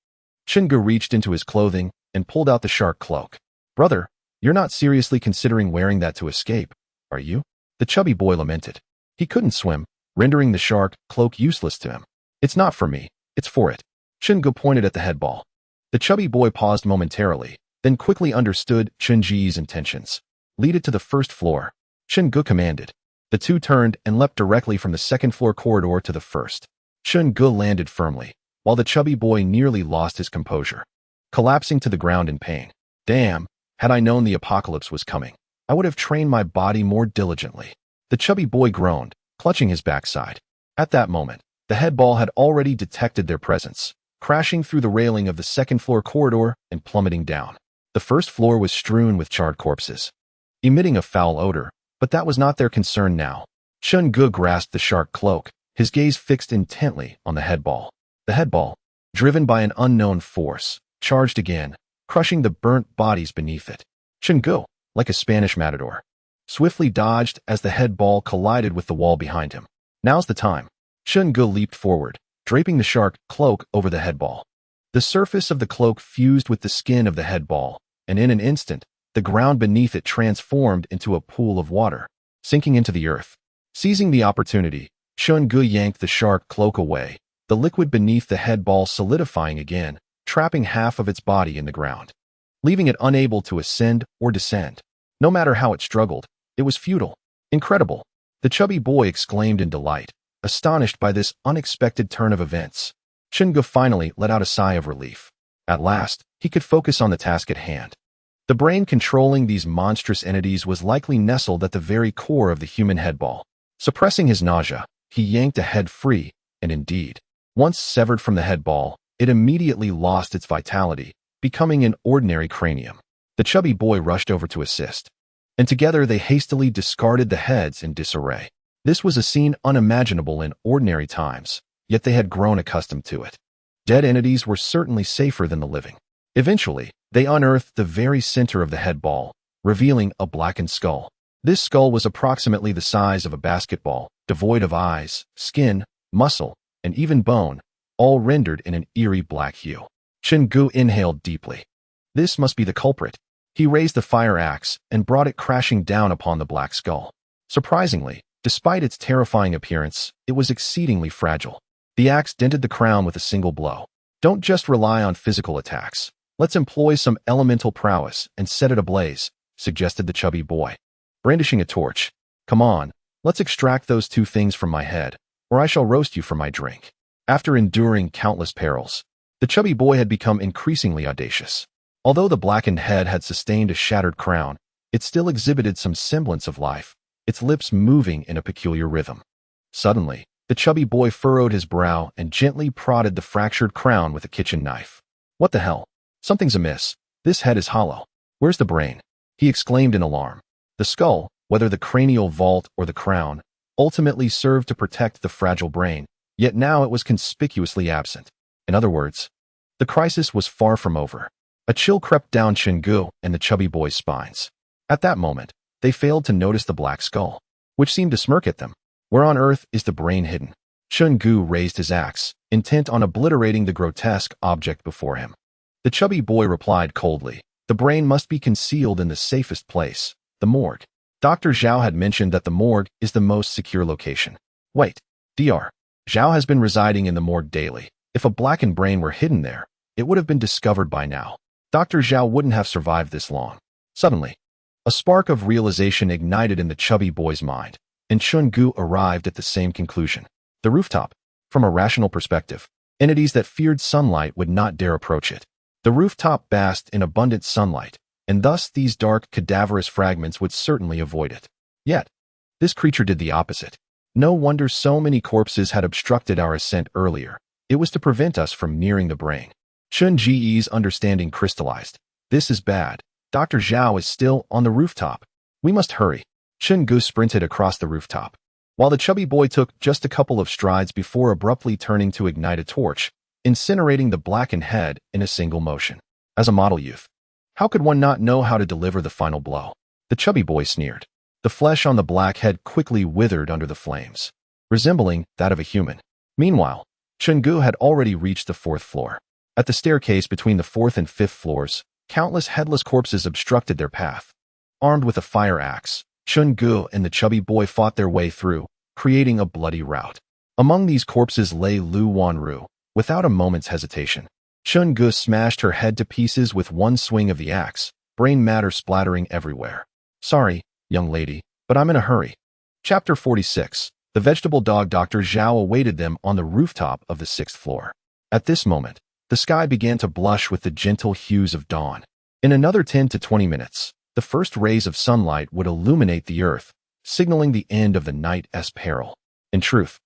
Chen Ge reached into his clothing and pulled out the shark cloak. Brother, you're not seriously considering wearing that to escape, are you? The chubby boy lamented. He couldn't swim, rendering the shark cloak useless to him. It's not for me, it's for it. Chen Ge pointed at the headball. The chubby boy paused momentarily, then quickly understood Chen Ge's intentions. Lead it to the first floor. Chen Ge commanded. The two turned and leapt directly from the second floor corridor to the first. Chen Ge landed firmly, while the chubby boy nearly lost his composure, collapsing to the ground in pain. Damn, had I known the apocalypse was coming, I would have trained my body more diligently. The chubby boy groaned, clutching his backside. At that moment, the headball had already detected their presence, crashing through the railing of the second floor corridor and plummeting down. The first floor was strewn with charred corpses, emitting a foul odor, but that was not their concern now. Chen Ge grasped the shark cloak, his gaze fixed intently on the headball. The headball, driven by an unknown force, charged again, crushing the burnt bodies beneath it. Chen Ge, like a Spanish matador, swiftly dodged as the headball collided with the wall behind him. Now's the time. Chen Ge leaped forward, draping the shark cloak over the headball. The surface of the cloak fused with the skin of the headball, and in an instant, the ground beneath it transformed into a pool of water, sinking into the earth. Seizing the opportunity, Chen Ge yanked the shark cloak away, the liquid beneath the headball solidifying again, trapping half of its body in the ground, leaving it unable to ascend or descend. No matter how it struggled, it was futile. Incredible! The chubby boy exclaimed in delight, astonished by this unexpected turn of events. Chen Ge finally let out a sigh of relief. At last, he could focus on the task at hand. The brain controlling these monstrous entities was likely nestled at the very core of the human headball. Suppressing his nausea, he yanked a head free, and indeed, once severed from the headball, it immediately lost its vitality, becoming an ordinary cranium. The chubby boy rushed over to assist, and together they hastily discarded the heads in disarray. This was a scene unimaginable in ordinary times, yet they had grown accustomed to it. Dead entities were certainly safer than the living. Eventually, they unearthed the very center of the headball, revealing a blackened skull. This skull was approximately the size of a basketball, devoid of eyes, skin, muscle, and even bone, all rendered in an eerie black hue. Chen Ge inhaled deeply. This must be the culprit. He raised the fire axe and brought it crashing down upon the black skull. Surprisingly, despite its terrifying appearance, it was exceedingly fragile. The axe dented the crown with a single blow. Don't just rely on physical attacks. Let's employ some elemental prowess and set it ablaze, suggested the chubby boy, brandishing a torch. Come on, let's extract those two things from my head, or I shall roast you for my drink. After enduring countless perils, the chubby boy had become increasingly audacious. Although the blackened head had sustained a shattered crown, it still exhibited some semblance of life, its lips moving in a peculiar rhythm. Suddenly, the chubby boy furrowed his brow and gently prodded the fractured crown with a kitchen knife. What the hell? Something's amiss. This head is hollow. Where's the brain? He exclaimed in alarm. The skull, whether the cranial vault or the crown, ultimately served to protect the fragile brain, yet now it was conspicuously absent. In other words, the crisis was far from over. A chill crept down Chen Ge and the chubby boy's spines. At that moment, they failed to notice the black skull, which seemed to smirk at them. Where on earth is the brain hidden? Chen Ge raised his axe, intent on obliterating the grotesque object before him. The chubby boy replied coldly, "The brain must be concealed in the safest place, the morgue." Dr. Zhao had mentioned that the morgue is the most secure location. Wait, Dr. Zhao has been residing in the morgue daily. If a blackened brain were hidden there, it would have been discovered by now. Dr. Zhao wouldn't have survived this long. Suddenly, a spark of realization ignited in the chubby boy's mind, and Chen Ge arrived at the same conclusion. The rooftop. From a rational perspective, entities that feared sunlight would not dare approach it. The rooftop basked in abundant sunlight, and thus these dark, cadaverous fragments would certainly avoid it. Yet, this creature did the opposite. No wonder so many corpses had obstructed our ascent earlier. It was to prevent us from nearing the brain. Chen Ge's understanding crystallized. This is bad. Dr. Zhao is still on the rooftop. We must hurry. Chen Ge sprinted across the rooftop, while the chubby boy took just a couple of strides before abruptly turning to ignite a torch, incinerating the blackened head in a single motion. As a model youth, how could one not know how to deliver the final blow? The chubby boy sneered. The flesh on the black head quickly withered under the flames, resembling that of a human. Meanwhile, Chen Ge had already reached the 4th floor. At the staircase between the 4th and 5th floors, countless headless corpses obstructed their path. Armed with a fire axe, Chen Ge and the chubby boy fought their way through, creating a bloody rout. Among these corpses lay Lu Wanru. Without a moment's hesitation, Chen Ge smashed her head to pieces with one swing of the axe, brain matter splattering everywhere. "Sorry, young lady, but I'm in a hurry." Chapter 46. The vegetable dog. Dr. Zhao awaited them on the rooftop of the 6th floor. At this moment, the sky began to blush with the gentle hues of dawn. In another 10 to 20 minutes, the first rays of sunlight would illuminate the earth, signaling the end of the night's peril. In truth,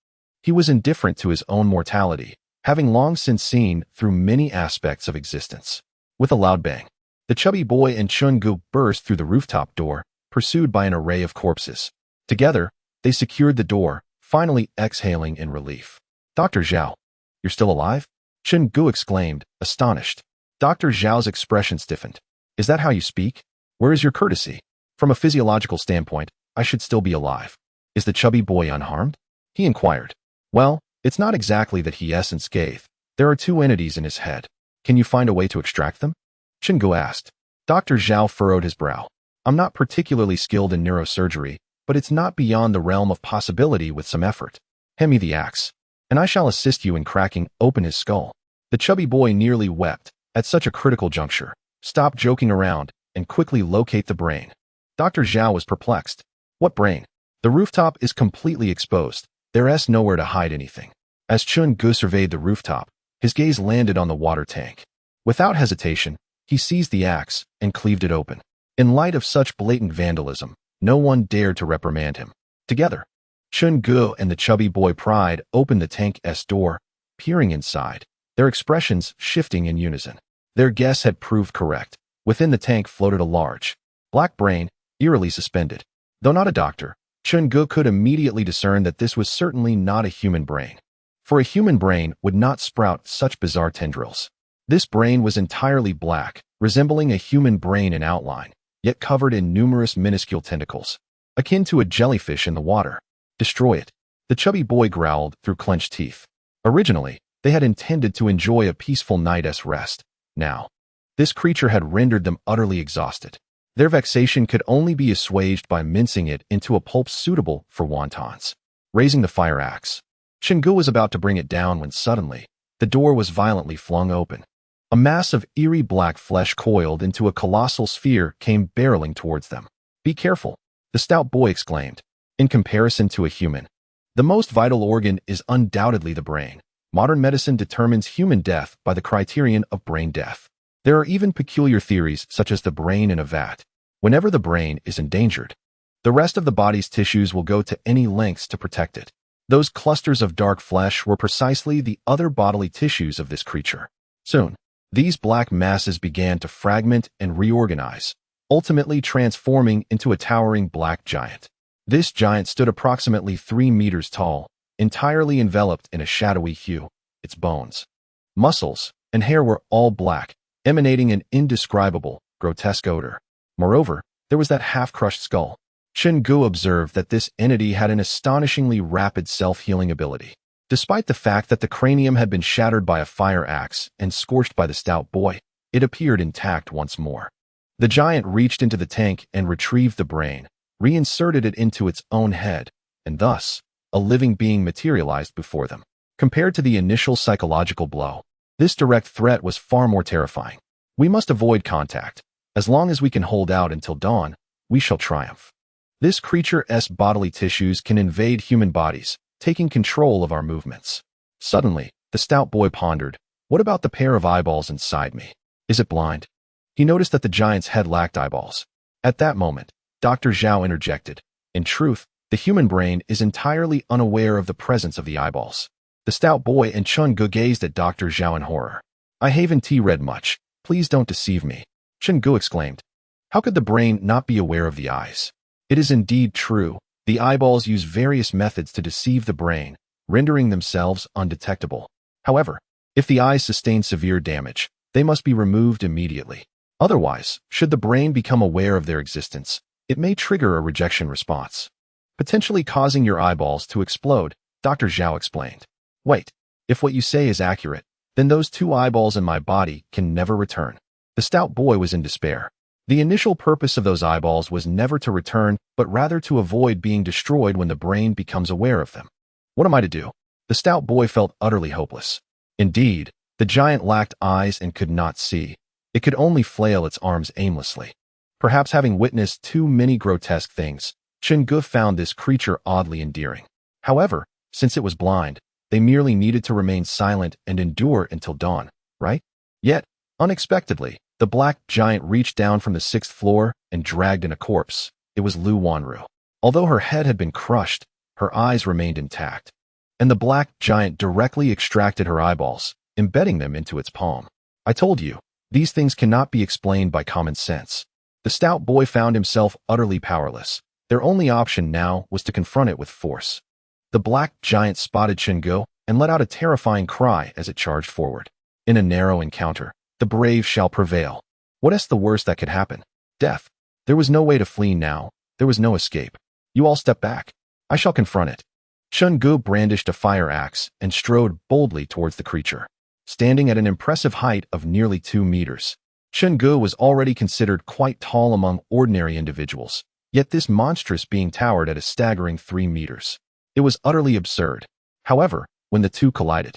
he was indifferent to his own mortality, having long since seen through many aspects of existence. With a loud bang, the chubby boy and Chen Ge burst through the rooftop door, pursued by an array of corpses. Together, they secured the door, finally exhaling in relief. "Dr. Zhao, you're still alive?" Chen Ge exclaimed, astonished. Dr. Zhao's expression stiffened. "Is that how you speak? Where is your courtesy? From a physiological standpoint, I should still be alive. Is the chubby boy unharmed?" he inquired. "Well, it's not exactly that he isn't scathed. There are 2 entities in his head. Can you find a way to extract them?" Chen Ge asked. Dr. Zhao furrowed his brow. "I'm not particularly skilled in neurosurgery, but it's not beyond the realm of possibility with some effort. Hand me the axe, and I shall assist you in cracking open his skull." The chubby boy nearly wept. At such a critical juncture, stop joking around and quickly locate the brain. Dr. Zhao was perplexed. What brain? The rooftop is completely exposed. There's nowhere to hide anything. As Chen Ge surveyed the rooftop, his gaze landed on the water tank. Without hesitation, he seized the axe and cleaved it open. In light of such blatant vandalism, no one dared to reprimand him. Together, Chen Ge and the chubby boy pried open the tank's door, peering inside, their expressions shifting in unison. Their guess had proved correct. Within the tank floated a large, black brain, eerily suspended. Though not a doctor, Chen Ge could immediately discern that this was certainly not a human brain. For a human brain would not sprout such bizarre tendrils. This brain was entirely black, resembling a human brain in outline, yet covered in numerous minuscule tentacles, akin to a jellyfish in the water. "Destroy it," the chubby boy growled through clenched teeth. Originally, they had intended to enjoy a peaceful night's rest. Now, this creature had rendered them utterly exhausted. Their vexation could only be assuaged by mincing it into a pulp suitable for wontons. Raising the fire axe, Chen Ge was about to bring it down when suddenly, the door was violently flung open. A mass of eerie black flesh coiled into a colossal sphere came barreling towards them. "Be careful," the stout boy exclaimed. In comparison to a human, the most vital organ is undoubtedly the brain. Modern medicine determines human death by the criterion of brain death. There are even peculiar theories such as the brain in a vat. Whenever the brain is endangered, the rest of the body's tissues will go to any lengths to protect it. Those clusters of dark flesh were precisely the other bodily tissues of this creature. Soon, these black masses began to fragment and reorganize, ultimately transforming into a towering black giant. This giant stood approximately 3 meters tall, entirely enveloped in a shadowy hue. Its bones, muscles, and hair were all black, emanating an indescribable, grotesque odor. Moreover, there was that half-crushed skull. Chen Ge observed that this entity had an astonishingly rapid self-healing ability. Despite the fact that the cranium had been shattered by a fire axe and scorched by the stout boy, it appeared intact once more. The giant reached into the tank and retrieved the brain, reinserted it into its own head, and thus, a living being materialized before them. Compared to the initial psychological blow, this direct threat was far more terrifying. We must avoid contact. As long as we can hold out until dawn, we shall triumph. This creature's bodily tissues can invade human bodies, taking control of our movements. Suddenly, the stout boy pondered, what about the pair of eyeballs inside me? Is it blind? He noticed that the giant's head lacked eyeballs. At that moment, Dr. Zhao interjected. In truth, the human brain is entirely unaware of the presence of the eyeballs. The stout boy and Chen Ge gazed at Dr. Zhao in horror. I haven't read much. Please don't deceive me. Chen Ge exclaimed. How could the brain not be aware of the eyes? It is indeed true. The eyeballs use various methods to deceive the brain, rendering themselves undetectable. However, if the eyes sustain severe damage, they must be removed immediately. Otherwise, should the brain become aware of their existence, it may trigger a rejection response, potentially causing your eyeballs to explode, Dr. Zhao explained. Wait, if what you say is accurate, then those 2 eyeballs in my body can never return. The stout boy was in despair. The initial purpose of those eyeballs was never to return, but rather to avoid being destroyed when the brain becomes aware of them. What am I to do? The stout boy felt utterly hopeless. Indeed, the giant lacked eyes and could not see. It could only flail its arms aimlessly. Perhaps having witnessed too many grotesque things, Chen Ge found this creature oddly endearing. However, since it was blind, they merely needed to remain silent and endure until dawn, right? Yet, unexpectedly, the black giant reached down from the 6th floor and dragged in a corpse. It was Lu Wanru. Although her head had been crushed, her eyes remained intact. And the black giant directly extracted her eyeballs, embedding them into its palm. I told you, these things cannot be explained by common sense. The stout boy found himself utterly powerless. Their only option now was to confront it with force. The black giant spotted Chen Ge and let out a terrifying cry as it charged forward. In a narrow encounter, the brave shall prevail. What is the worst that could happen? Death. There was no way to flee now. There was no escape. You all step back. I shall confront it. Chen Ge brandished a fire axe and strode boldly towards the creature. Standing at an impressive height of nearly 2 meters, Chen Ge was already considered quite tall among ordinary individuals, yet this monstrous being towered at a staggering 3 meters. It was utterly absurd. However, when the two collided,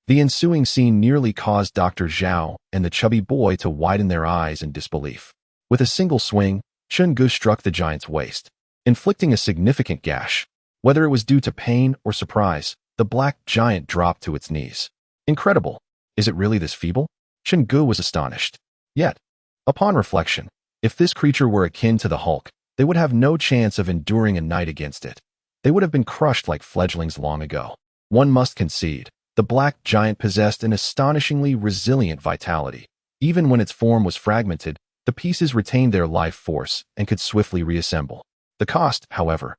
the ensuing scene nearly caused Dr. Zhao and the chubby boy to widen their eyes in disbelief. With a single swing, Chen Ge struck the giant's waist, inflicting a significant gash. Whether it was due to pain or surprise, the black giant dropped to its knees. Incredible. Is it really this feeble? Chen Ge was astonished. Yet, upon reflection, if this creature were akin to the Hulk, they would have no chance of enduring a night against it. They would have been crushed like fledglings long ago. One must concede, the black giant possessed an astonishingly resilient vitality. Even when its form was fragmented, the pieces retained their life force and could swiftly reassemble. The cost, however,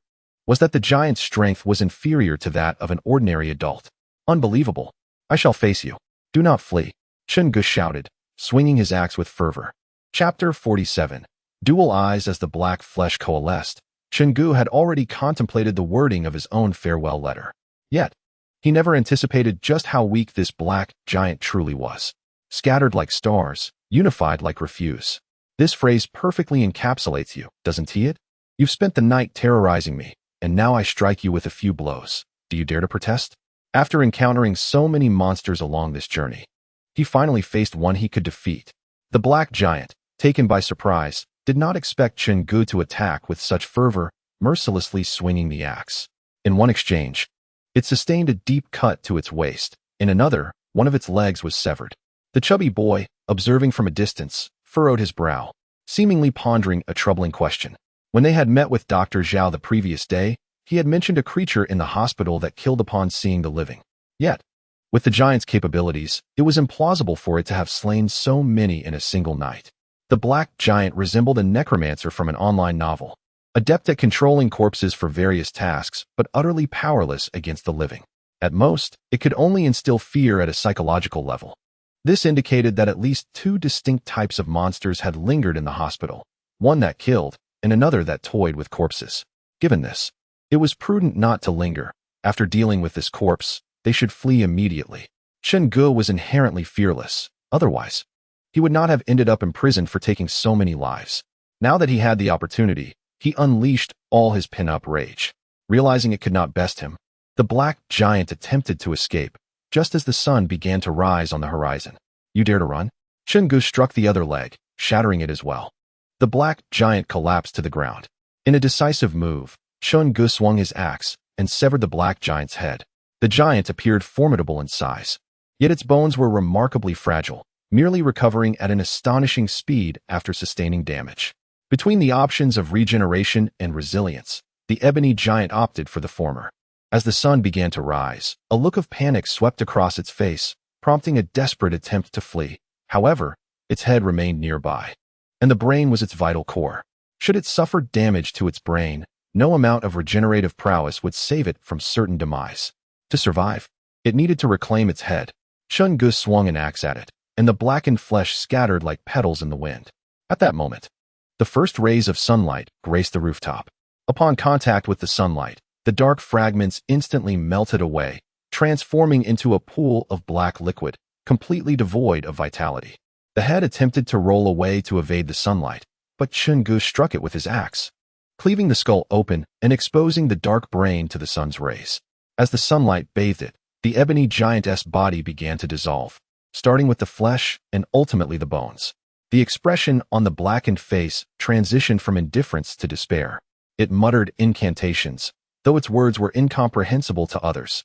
was that the giant's strength was inferior to that of an ordinary adult. Unbelievable. I shall face you. Do not flee, Chen Ge shouted, swinging his axe with fervor. Chapter 47. Dual eyes. As the black flesh coalesced, Chen Ge had already contemplated the wording of his own farewell letter. Yet, he never anticipated just how weak this black giant truly was. Scattered like stars, unified like refuse. This phrase perfectly encapsulates you, doesn't it? You've spent the night terrorizing me, and now I strike you with a few blows. Do you dare to protest? After encountering so many monsters along this journey, he finally faced one he could defeat. The black giant, taken by surprise, did not expect Chen Ge to attack with such fervor, mercilessly swinging the axe. In one exchange, it sustained a deep cut to its waist. In another, one of its legs was severed. The chubby boy, observing from a distance, furrowed his brow, seemingly pondering a troubling question. When they had met with Dr. Zhao the previous day, he had mentioned a creature in the hospital that killed upon seeing the living. Yet, with the giant's capabilities, it was implausible for it to have slain so many in a single night. The black giant resembled a necromancer from an online novel, adept at controlling corpses for various tasks, but utterly powerless against the living. At most, it could only instill fear at a psychological level. This indicated that at least two distinct types of monsters had lingered in the hospital, one that killed, and another that toyed with corpses. Given this, it was prudent not to linger. After dealing with this corpse, they should flee immediately. Chen Ge was inherently fearless. Otherwise, he would not have ended up imprisoned for taking so many lives. Now that he had the opportunity, he unleashed all his pin-up rage. Realizing it could not best him, the black giant attempted to escape, just as the sun began to rise on the horizon. You dare to run? Chen Ge struck the other leg, shattering it as well. The black giant collapsed to the ground. In a decisive move, Chen Ge swung his axe and severed the black giant's head. The giant appeared formidable in size, yet its bones were remarkably fragile, merely recovering at an astonishing speed after sustaining damage. Between the options of regeneration and resilience, the ebony giant opted for the former. As the sun began to rise, a look of panic swept across its face, prompting a desperate attempt to flee. However, its head remained nearby, and the brain was its vital core. Should it suffer damage to its brain, no amount of regenerative prowess would save it from certain demise. To survive, it needed to reclaim its head. Chen Ge swung an axe at it, and the blackened flesh scattered like petals in the wind. At that moment, the first rays of sunlight graced the rooftop. Upon contact with the sunlight, the dark fragments instantly melted away, transforming into a pool of black liquid, completely devoid of vitality. The head attempted to roll away to evade the sunlight, but Chen Ge struck it with his axe, cleaving the skull open and exposing the dark brain to the sun's rays. As the sunlight bathed it, the ebony giantess body began to dissolve, starting with the flesh and ultimately the bones. The expression on the blackened face transitioned from indifference to despair. It muttered incantations, though its words were incomprehensible to others.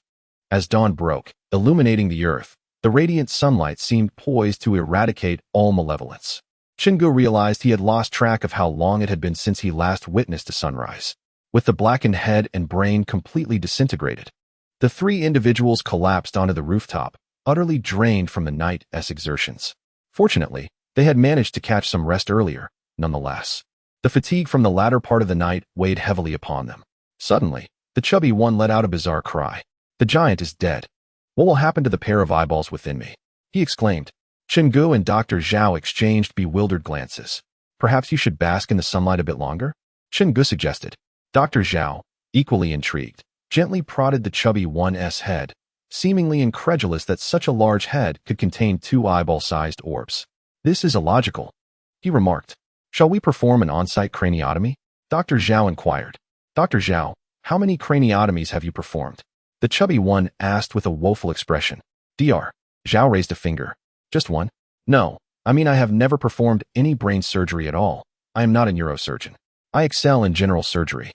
As dawn broke, illuminating the earth, the radiant sunlight seemed poised to eradicate all malevolence. Chen Ge realized he had lost track of how long it had been since he last witnessed a sunrise. With the blackened head and brain completely disintegrated, the three individuals collapsed onto the rooftop, utterly drained from the night's exertions. Fortunately, they had managed to catch some rest earlier. Nonetheless, the fatigue from the latter part of the night weighed heavily upon them. Suddenly, the chubby one let out a bizarre cry. "The giant is dead. What will happen to the pair of eyeballs within me?" he exclaimed. Chen Ge and Dr. Zhao exchanged bewildered glances. "Perhaps you should bask in the sunlight a bit longer?" Chen Ge suggested. Dr. Zhao, equally intrigued, gently prodded the chubby one's head, seemingly incredulous that such a large head could contain two eyeball-sized orbs. "This is illogical," he remarked. "Shall we perform an on-site craniotomy?" Dr. Zhao inquired. "Dr. Zhao, how many craniotomies have you performed?" the chubby one asked with a woeful expression. Dr. Zhao raised a finger. "Just one? No, I mean I have never performed any brain surgery at all. I am not a neurosurgeon. I excel in general surgery.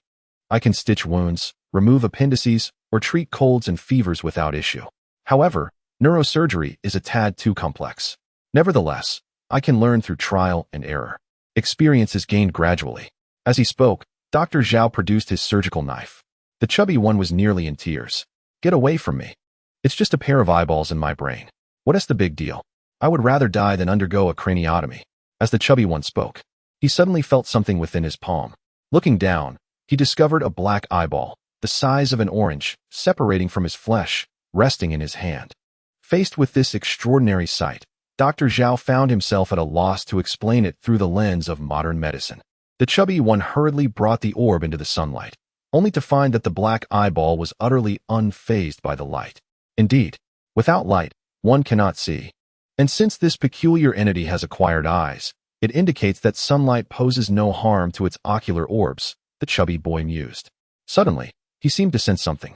I can stitch wounds, remove appendices, or treat colds and fevers without issue. However, neurosurgery is a tad too complex. Nevertheless, I can learn through trial and error. Experience is gained gradually." As he spoke, Dr. Zhao produced his surgical knife. The chubby one was nearly in tears. "Get away from me. It's just a pair of eyeballs in my brain. What is the big deal? I would rather die than undergo a craniotomy." As the chubby one spoke, he suddenly felt something within his palm. Looking down, he discovered a black eyeball, the size of an orange, separating from his flesh, resting in his hand. Faced with this extraordinary sight, Dr. Zhao found himself at a loss to explain it through the lens of modern medicine. The chubby one hurriedly brought the orb into the sunlight, only to find that the black eyeball was utterly unfazed by the light. Indeed, without light, one cannot see. And since this peculiar entity has acquired eyes, it indicates that sunlight poses no harm to its ocular orbs, the chubby boy mused. Suddenly, he seemed to sense something,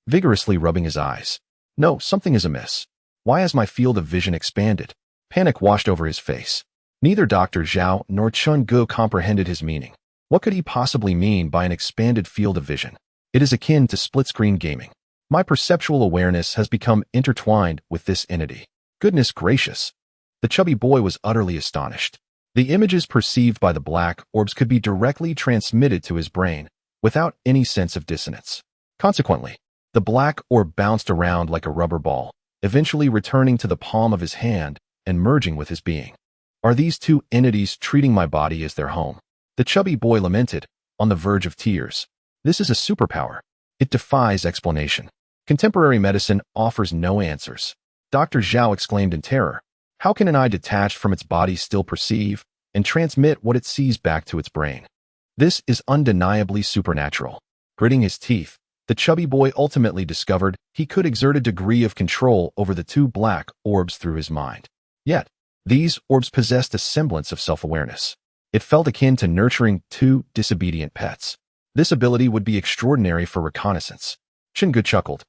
vigorously rubbing his eyes. "No, something is amiss. Why has my field of vision expanded?" Panic washed over his face. Neither Dr. Zhao nor Chen Ge comprehended his meaning. What could he possibly mean by an expanded field of vision? It is akin to split-screen gaming. My perceptual awareness has become intertwined with this entity. Goodness gracious! The chubby boy was utterly astonished. The images perceived by the black orbs could be directly transmitted to his brain, without any sense of dissonance. Consequently, the black orb bounced around like a rubber ball, eventually returning to the palm of his hand and merging with his being. Are these two entities treating my body as their home? The chubby boy lamented, on the verge of tears. This is a superpower. It defies explanation. Contemporary medicine offers no answers. Dr. Zhao exclaimed in terror. How can an eye detached from its body still perceive and transmit what it sees back to its brain? This is undeniably supernatural. Gritting his teeth, the chubby boy ultimately discovered he could exert a degree of control over the two black orbs through his mind. Yet, these orbs possessed a semblance of self-awareness. It felt akin to nurturing two disobedient pets. This ability would be extraordinary for reconnaissance. Chen Ge chuckled,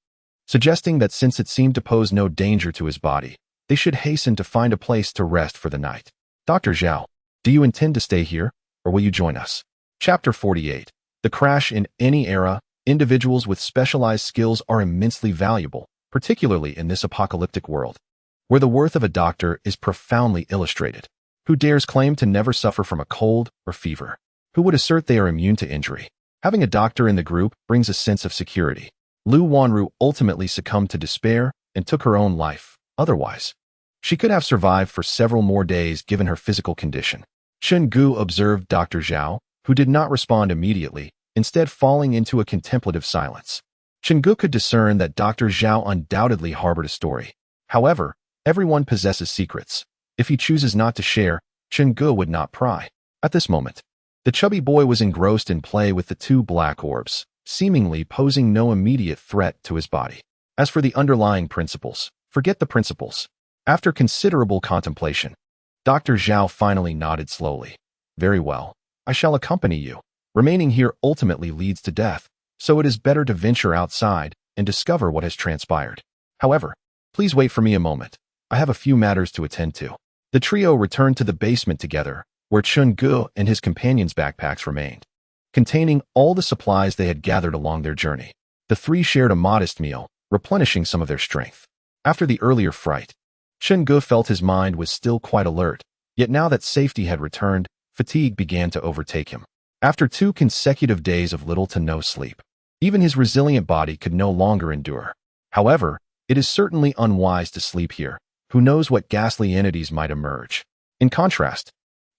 suggesting that since it seemed to pose no danger to his body, they should hasten to find a place to rest for the night. Dr. Zhao, do you intend to stay here, or will you join us? Chapter 48. The crash in any era. Individuals with specialized skills are immensely valuable, particularly in this apocalyptic world, where the worth of a doctor is profoundly illustrated. Who dares claim to never suffer from a cold or fever? Who would assert they are immune to injury? Having a doctor in the group brings a sense of security. Lu Wanru ultimately succumbed to despair and took her own life. Otherwise, she could have survived for several more days given her physical condition. Chen Ge observed Dr. Zhao, who did not respond immediately, instead falling into a contemplative silence. Chen Ge could discern that Dr. Zhao undoubtedly harbored a story. However, everyone possesses secrets. If he chooses not to share, Chen Ge would not pry. At this moment, the chubby boy was engrossed in play with the two black orbs, seemingly posing no immediate threat to his body. As for the underlying principles, forget the principles. After considerable contemplation, Dr. Zhao finally nodded slowly. Very well, I shall accompany you. Remaining here ultimately leads to death, so it is better to venture outside and discover what has transpired. However, please wait for me a moment. I have a few matters to attend to. The trio returned to the basement together, where Chen Ge and his companions' backpacks remained, containing all the supplies they had gathered along their journey. The three shared a modest meal, replenishing some of their strength. After the earlier fright, Chen Ge felt his mind was still quite alert, yet now that safety had returned, fatigue began to overtake him. After 2 consecutive days of little to no sleep, even his resilient body could no longer endure. However, it is certainly unwise to sleep here. Who knows what ghastly entities might emerge? In contrast,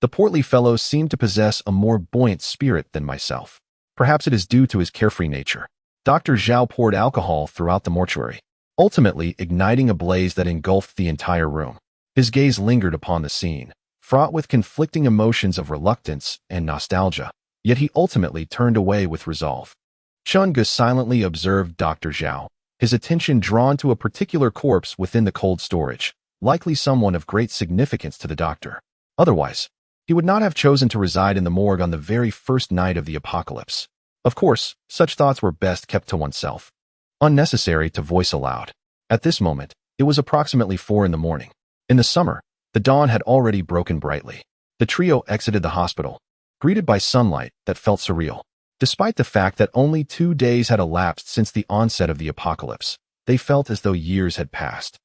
the portly fellow seemed to possess a more buoyant spirit than myself. Perhaps it is due to his carefree nature. Dr. Zhao poured alcohol throughout the mortuary, ultimately igniting a blaze that engulfed the entire room. His gaze lingered upon the scene, fraught with conflicting emotions of reluctance and nostalgia, yet he ultimately turned away with resolve. Chen Ge silently observed Dr. Zhao, his attention drawn to a particular corpse within the cold storage, likely someone of great significance to the doctor. Otherwise, he would not have chosen to reside in the morgue on the very first night of the apocalypse. Of course, such thoughts were best kept to oneself. Unnecessary to voice aloud. At this moment, it was approximately 4 in the morning. In the summer, the dawn had already broken brightly. The trio exited the hospital, greeted by sunlight that felt surreal. Despite the fact that only 2 days had elapsed since the onset of the apocalypse, they felt as though years had passed.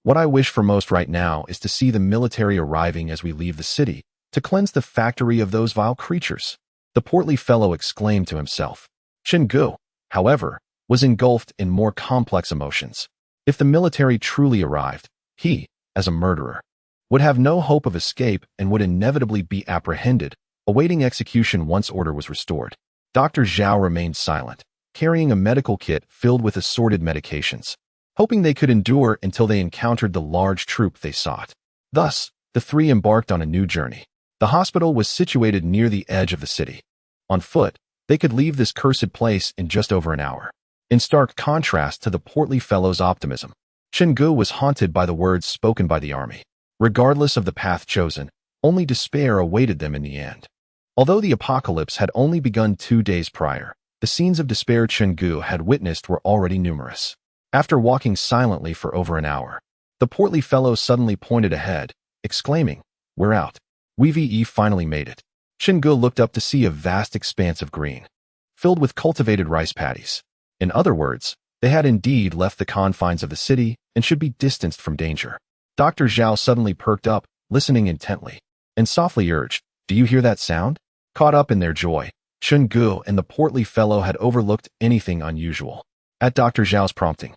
What I wish for most right now is to see the military arriving as we leave the city, to cleanse the factory of those vile creatures, the portly fellow exclaimed to himself. Chen Ge, however, was engulfed in more complex emotions. If the military truly arrived, he, as a murderer, would have no hope of escape and would inevitably be apprehended, awaiting execution once order was restored. Dr. Zhao remained silent, carrying a medical kit filled with assorted medications, hoping they could endure until they encountered the large troop they sought. Thus, the three embarked on a new journey. The hospital was situated near the edge of the city. On foot, they could leave this cursed place in just over an hour. In stark contrast to the portly fellow's optimism, Chen Ge was haunted by the words spoken by the army. Regardless of the path chosen, only despair awaited them in the end. Although the apocalypse had only begun 2 days prior, the scenes of despair Chen Ge had witnessed were already numerous. After walking silently for over an hour, the portly fellow suddenly pointed ahead, exclaiming, "We're out. We've finally made it." Chen Ge looked up to see a vast expanse of green, filled with cultivated rice paddies. In other words, they had indeed left the confines of the city and should be distanced from danger. Dr. Zhao suddenly perked up, listening intently, and softly urged, "Do you hear that sound?" Caught up in their joy, Chen Ge and the portly fellow had overlooked anything unusual. At Dr. Zhao's prompting,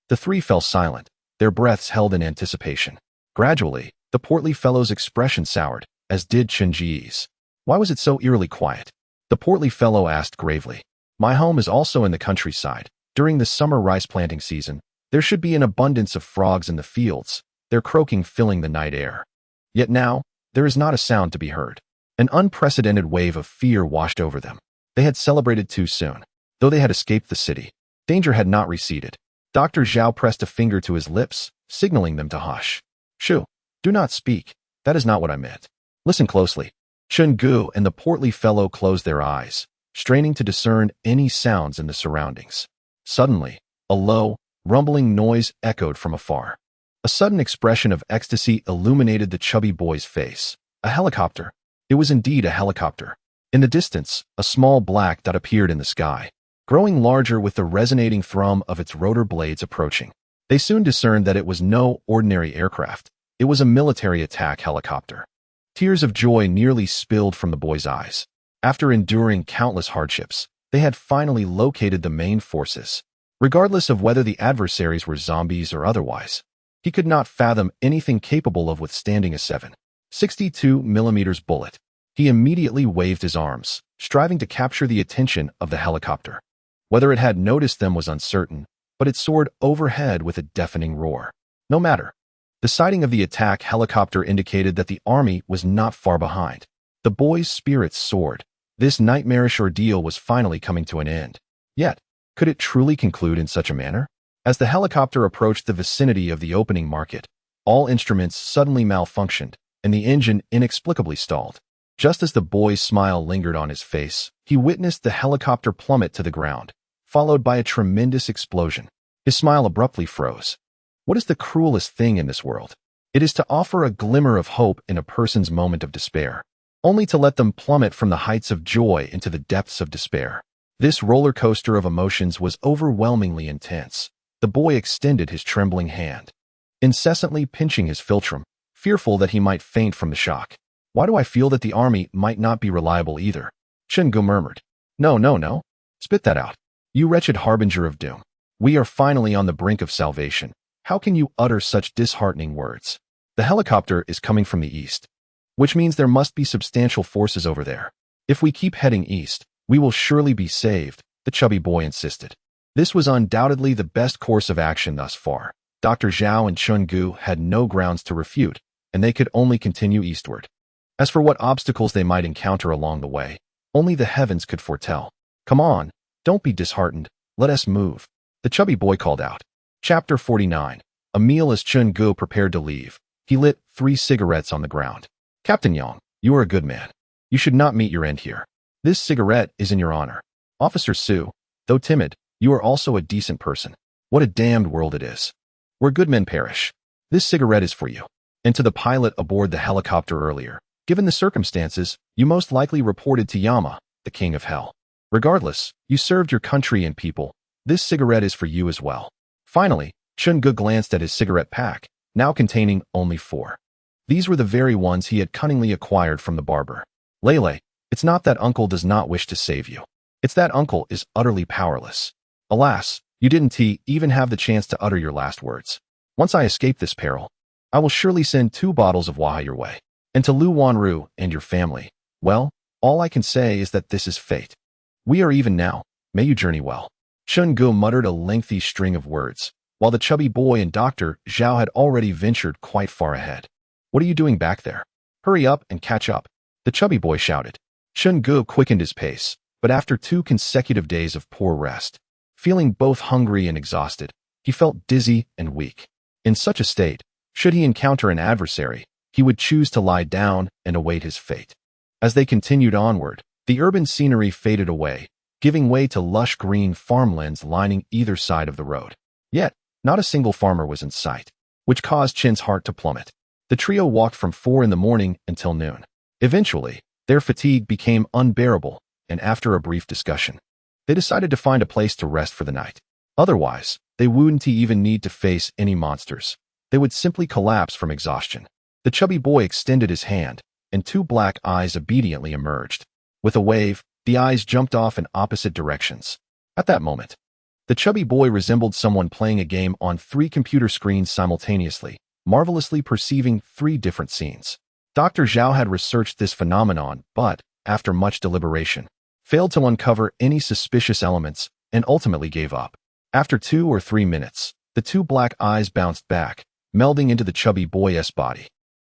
the three fell silent, their breaths held in anticipation. Gradually, The portly fellow's expression soured, as did Chen Ge's. Why was it so eerily quiet? The portly fellow asked gravely. My home is also in the countryside. During the summer rice planting season, there should be an abundance of frogs in the fields, their croaking filling the night air. Yet now, there is not a sound to be heard. An unprecedented wave of fear washed over them. They had celebrated too soon. Though they had escaped the city, danger had not receded. Dr. Zhao pressed a finger to his lips, signaling them to hush. Shoo, do not speak. That is not what I meant. Listen closely. Chen Ge and the portly fellow closed their eyes, straining to discern any sounds in the surroundings. Suddenly, a low, rumbling noise echoed from afar. A sudden expression of ecstasy illuminated the chubby boy's face. A helicopter. It was indeed a helicopter. In the distance, a small black dot appeared in the sky, growing larger with the resonating thrum of its rotor blades approaching. They soon discerned that it was no ordinary aircraft. It was a military attack helicopter. Tears of joy nearly spilled from the boy's eyes. After enduring countless hardships, they had finally located the main forces. Regardless of whether the adversaries were zombies or otherwise, he could not fathom anything capable of withstanding a 7.62mm bullet. He immediately waved his arms, striving to capture the attention of the helicopter. Whether it had noticed them was uncertain, but it soared overhead with a deafening roar. No matter. The sighting of the attack helicopter indicated that the army was not far behind. The boy's spirits soared. This nightmarish ordeal was finally coming to an end. Yet, could it truly conclude in such a manner? As the helicopter approached the vicinity of the opening market, all instruments suddenly malfunctioned, and the engine inexplicably stalled. Just as the boy's smile lingered on his face, he witnessed the helicopter plummet to the ground, followed by a tremendous explosion. His smile abruptly froze. What is the cruelest thing in this world? It is to offer a glimmer of hope in a person's moment of despair, only to let them plummet from the heights of joy into the depths of despair. This roller coaster of emotions was overwhelmingly intense. The boy extended his trembling hand, incessantly pinching his philtrum, fearful that he might faint from the shock. Why do I feel that the army might not be reliable either? Chen Ge murmured. No. Spit that out. You wretched harbinger of doom. We are finally on the brink of salvation. How can you utter such disheartening words? The helicopter is coming from the east, which means there must be substantial forces over there. If we keep heading east, we will surely be saved, the chubby boy insisted. This was undoubtedly the best course of action thus far. Dr. Zhao and Chen Ge had no grounds to refute, and they could only continue eastward. As for what obstacles they might encounter along the way, only the heavens could foretell. Come on, don't be disheartened, let us move, the chubby boy called out. Chapter 49. A meal. As Chen Ge prepared to leave, he lit 3 cigarettes on the ground. Captain Yang, you are a good man. You should not meet your end here. This cigarette is in your honor. Officer Su, though timid, you are also a decent person. What a damned world it is, where good men perish. This cigarette is for you. And to the pilot aboard the helicopter earlier. Given the circumstances, you most likely reported to Yama, the king of hell. Regardless, you served your country and people. This cigarette is for you as well. Finally, Chen Ge glanced at his cigarette pack, now containing only 4. These were the very ones he had cunningly acquired from the barber. Lele, it's not that uncle does not wish to save you. It's that uncle is utterly powerless. Alas, you didn't even have the chance to utter your last words. Once I escape this peril, I will surely send 2 bottles of Waha your way. And to Lu Wanru and your family, well, all I can say is that this is fate. We are even now. May you journey well. Chen Ge muttered a lengthy string of words, while the chubby boy and Dr. Zhao had already ventured quite far ahead. What are you doing back there? Hurry up and catch up, the chubby boy shouted. Chen Ge quickened his pace, but after 2 consecutive days of poor rest, feeling both hungry and exhausted, he felt dizzy and weak. In such a state, should he encounter an adversary, he would choose to lie down and await his fate. As they continued onward, the urban scenery faded away, giving way to lush green farmlands lining either side of the road. Yet, not a single farmer was in sight, which caused Chen's heart to plummet. The trio walked from 4 in the morning until noon. Eventually, their fatigue became unbearable, and after a brief discussion, they decided to find a place to rest for the night. Otherwise, they wouldn't even need to face any monsters. They would simply collapse from exhaustion. The chubby boy extended his hand, and 2 black eyes obediently emerged. With a wave, the eyes jumped off in opposite directions. At that moment, the chubby boy resembled someone playing a game on 3 computer screens simultaneously. marvelously perceiving 3 different scenes. Dr. Zhao had researched this phenomenon, but, after much deliberation, failed to uncover any suspicious elements and ultimately gave up. After 2 or 3 minutes, the 2 black eyes bounced back, melding into the chubby boy's body.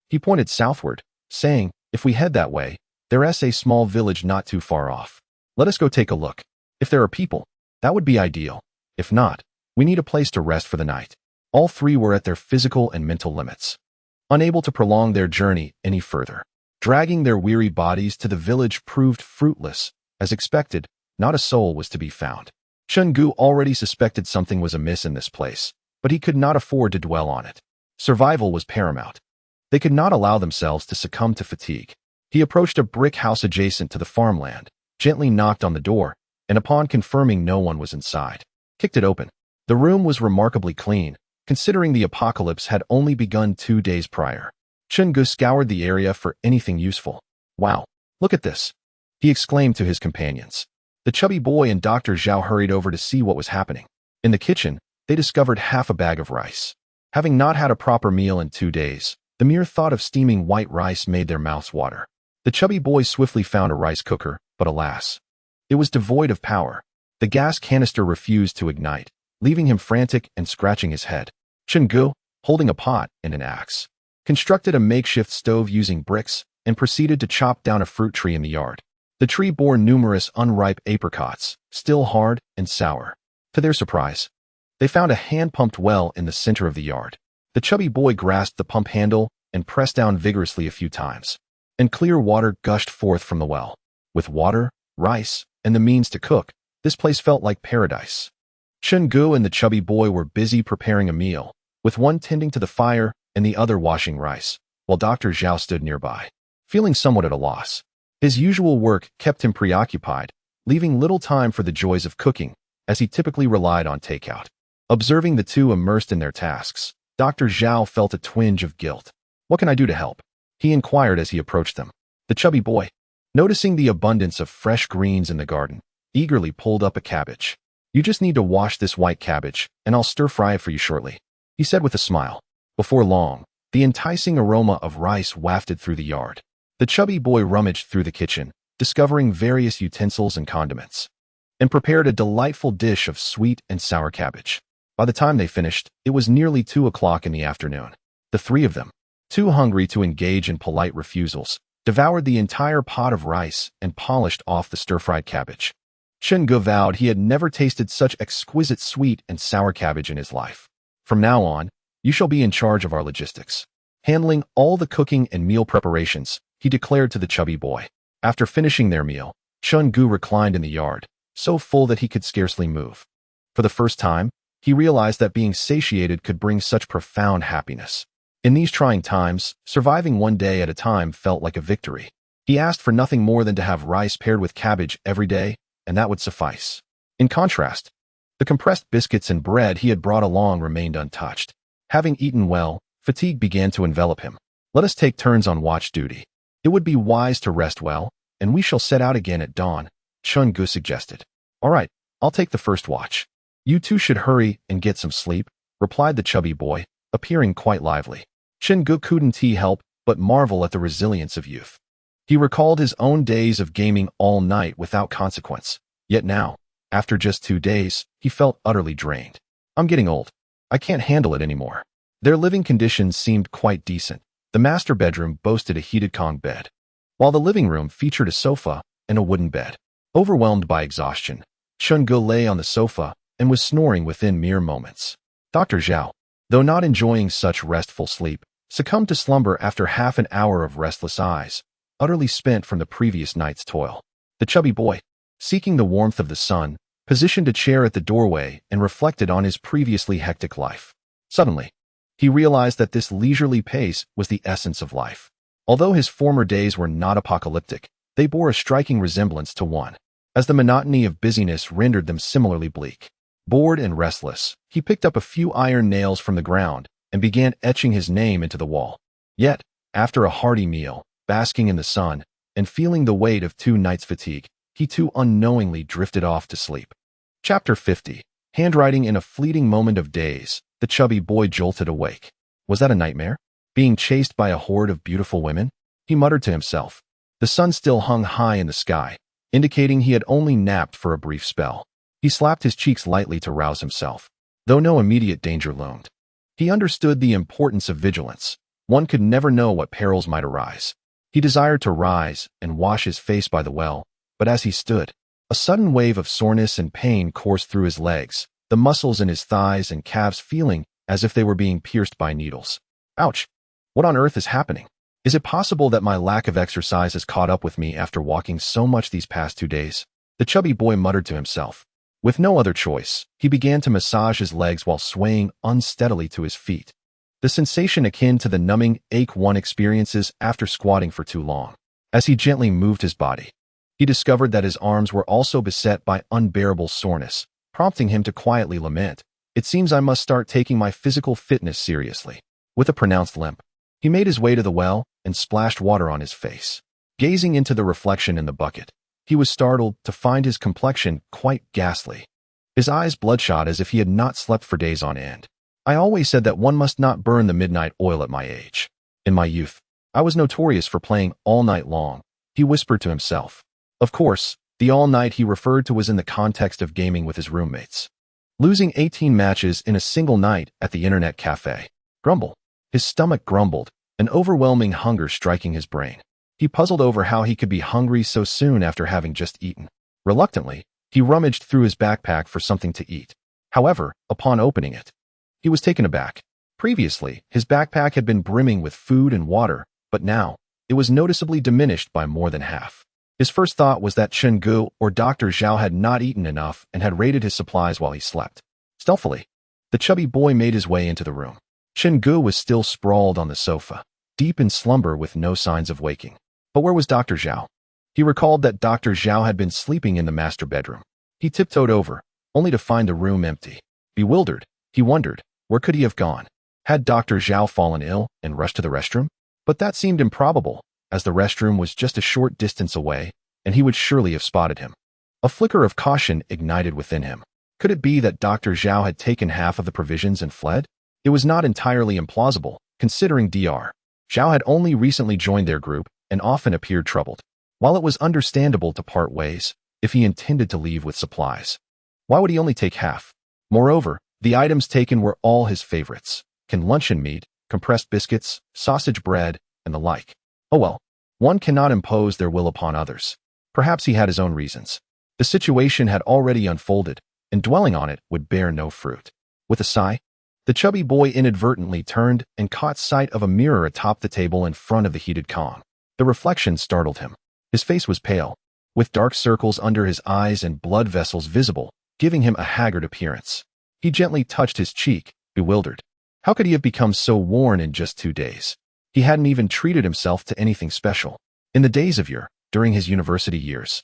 He pointed southward, saying, "If we head that way, there's a small village not too far off. Let us go take a look. If there are people, that would be ideal. If not, we need a place to rest for the night." All 3 were at their physical and mental limits, unable to prolong their journey any further. Dragging their weary bodies to the village proved fruitless. As expected, not a soul was to be found. Chen Ge already suspected something was amiss in this place, but he could not afford to dwell on it. Survival was paramount. They could not allow themselves to succumb to fatigue. He approached a brick house adjacent to the farmland, gently knocked on the door, and upon confirming no one was inside, kicked it open. The room was remarkably clean, considering the apocalypse had only begun 2 days prior. Chen Ge scoured the area for anything useful. "Wow, look at this," he exclaimed to his companions. The chubby boy and Dr. Zhao hurried over to see what was happening. In the kitchen, they discovered half a bag of rice. Having not had a proper meal in 2 days, the mere thought of steaming white rice made their mouths water. The chubby boy swiftly found a rice cooker, but alas, it was devoid of power. The gas canister refused to ignite, leaving him frantic and scratching his head. Chen Ge, holding a pot and an axe, constructed a makeshift stove using bricks and proceeded to chop down a fruit tree in the yard. The tree bore numerous unripe apricots, still hard and sour. To their surprise, they found a hand-pumped well in the center of the yard. The chubby boy grasped the pump handle and pressed down vigorously a few times, and clear water gushed forth from the well. With water, rice, and the means to cook, this place felt like paradise. Chen Ge and the chubby boy were busy preparing a meal, with one tending to the fire and the other washing rice, while Dr. Zhao stood nearby, feeling somewhat at a loss. His usual work kept him preoccupied, leaving little time for the joys of cooking, as he typically relied on takeout. Observing the 2 immersed in their tasks, Dr. Zhao felt a twinge of guilt. "What can I do to help?" he inquired as he approached them. The chubby boy, noticing the abundance of fresh greens in the garden, eagerly pulled up a cabbage. "You just need to wash this white cabbage, and I'll stir-fry it for you shortly," he said with a smile. Before long, the enticing aroma of rice wafted through the yard. The chubby boy rummaged through the kitchen, discovering various utensils and condiments, and prepared a delightful dish of sweet and sour cabbage. By the time they finished, it was nearly 2 o'clock in the afternoon. The 3 of them, too hungry to engage in polite refusals, devoured the entire pot of rice and polished off the stir-fried cabbage. Chen Ge vowed he had never tasted such exquisite sweet and sour cabbage in his life. "From now on, you shall be in charge of our logistics, handling all the cooking and meal preparations," he declared to the chubby boy. After finishing their meal, Chen Ge reclined in the yard, so full that he could scarcely move. For the first time, he realized that being satiated could bring such profound happiness. In these trying times, surviving 1 day at a time felt like a victory. He asked for nothing more than to have rice paired with cabbage every day, and that would suffice. In contrast, the compressed biscuits and bread he had brought along remained untouched. Having eaten well, fatigue began to envelop him. "Let us take turns on watch duty. It would be wise to rest well, and we shall set out again at dawn," Chen Ge suggested. "All right, I'll take the first watch. You 2 should hurry and get some sleep," replied the chubby boy, appearing quite lively. Chen Ge couldn't help but marvel at the resilience of youth. He recalled his own days of gaming all night without consequence. Yet now, after just 2 days, he felt utterly drained. "I'm getting old. I can't handle it anymore." Their living conditions seemed quite decent. The master bedroom boasted a heated Kong bed, while the living room featured a sofa and a wooden bed. Overwhelmed by exhaustion, Chen Ge lay on the sofa and was snoring within mere moments. Dr. Zhao, though not enjoying such restful sleep, succumbed to slumber after half an hour of restless eyes, utterly spent from the previous night's toil. The chubby boy, seeking the warmth of the sun, positioned a chair at the doorway and reflected on his previously hectic life. Suddenly, he realized that this leisurely pace was the essence of life. Although his former days were not apocalyptic, they bore a striking resemblance to one, as the monotony of busyness rendered them similarly bleak. Bored and restless, he picked up a few iron nails from the ground and began etching his name into the wall. Yet, after a hearty meal, basking in the sun, and feeling the weight of 2 nights' fatigue, he too unknowingly drifted off to sleep. Chapter 50. Handwriting. In a fleeting moment of daze, the chubby boy jolted awake. Was that a nightmare? Being chased by a horde of beautiful women? He muttered to himself. The sun still hung high in the sky, indicating he had only napped for a brief spell. He slapped his cheeks lightly to rouse himself, though no immediate danger loomed. He understood the importance of vigilance. One could never know what perils might arise. He desired to rise and wash his face by the well, but as he stood, a sudden wave of soreness and pain coursed through his legs, the muscles in his thighs and calves feeling as if they were being pierced by needles. Ouch! What on earth is happening? Is it possible that my lack of exercise has caught up with me after walking so much these past 2 days? The chubby boy muttered to himself. With no other choice, he began to massage his legs while swaying unsteadily to his feet. The sensation akin to the numbing ache one experiences after squatting for too long. As he gently moved his body, he discovered that his arms were also beset by unbearable soreness, prompting him to quietly lament, "It seems I must start taking my physical fitness seriously." With a pronounced limp, he made his way to the well and splashed water on his face. Gazing into the reflection in the bucket, he was startled to find his complexion quite ghastly. His eyes bloodshot as if he had not slept for days on end. "I always said that one must not burn the midnight oil at my age. In my youth, I was notorious for playing all night long," he whispered to himself. Of course, the all night he referred to was in the context of gaming with his roommates. Losing 18 matches in a single night at the internet cafe. Grumble. His stomach grumbled, an overwhelming hunger striking his brain. He puzzled over how he could be hungry so soon after having just eaten. Reluctantly, he rummaged through his backpack for something to eat. However, upon opening it, he was taken aback. Previously, his backpack had been brimming with food and water, but now, it was noticeably diminished by more than half. His first thought was that Chen Ge or Dr. Zhao had not eaten enough and had raided his supplies while he slept. Stealthily, the chubby boy made his way into the room. Chen Ge was still sprawled on the sofa, deep in slumber with no signs of waking. But where was Dr. Zhao? He recalled that Dr. Zhao had been sleeping in the master bedroom. He tiptoed over, only to find the room empty. Bewildered, he wondered, where could he have gone? Had Dr. Zhao fallen ill and rushed to the restroom? But that seemed improbable, as the restroom was just a short distance away, and he would surely have spotted him. A flicker of caution ignited within him. Could it be that Dr. Zhao had taken half of the provisions and fled? It was not entirely implausible, considering Dr. Zhao had only recently joined their group and often appeared troubled. While it was understandable to part ways, if he intended to leave with supplies, why would he only take half? Moreover, the items taken were all his favorites: canned luncheon meat, compressed biscuits, sausage bread, and the like. Oh well, one cannot impose their will upon others. Perhaps he had his own reasons. The situation had already unfolded, and dwelling on it would bear no fruit. With a sigh, the chubby boy inadvertently turned and caught sight of a mirror atop the table in front of the heated Kong. The reflection startled him. His face was pale, with dark circles under his eyes and blood vessels visible, giving him a haggard appearance. He gently touched his cheek, bewildered. How could he have become so worn in just 2 days? He hadn't even treated himself to anything special. In the days of yore, during his university years,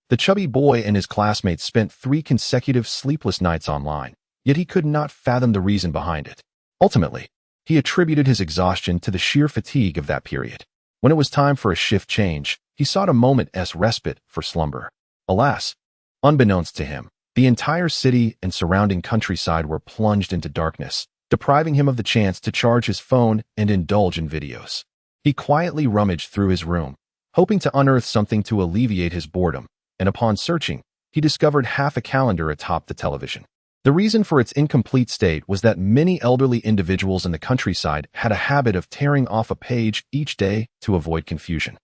the chubby boy and his classmates spent 3 consecutive sleepless nights online, yet he could not fathom the reason behind it. Ultimately, he attributed his exhaustion to the sheer fatigue of that period. When it was time for a shift change, he sought a moment's respite for slumber. Alas, unbeknownst to him, the entire city and surrounding countryside were plunged into darkness, depriving him of the chance to charge his phone and indulge in videos. He quietly rummaged through his room, hoping to unearth something to alleviate his boredom, and upon searching, he discovered half a calendar atop the television. The reason for its incomplete state was that many elderly individuals in the countryside had a habit of tearing off a page each day to avoid confusion.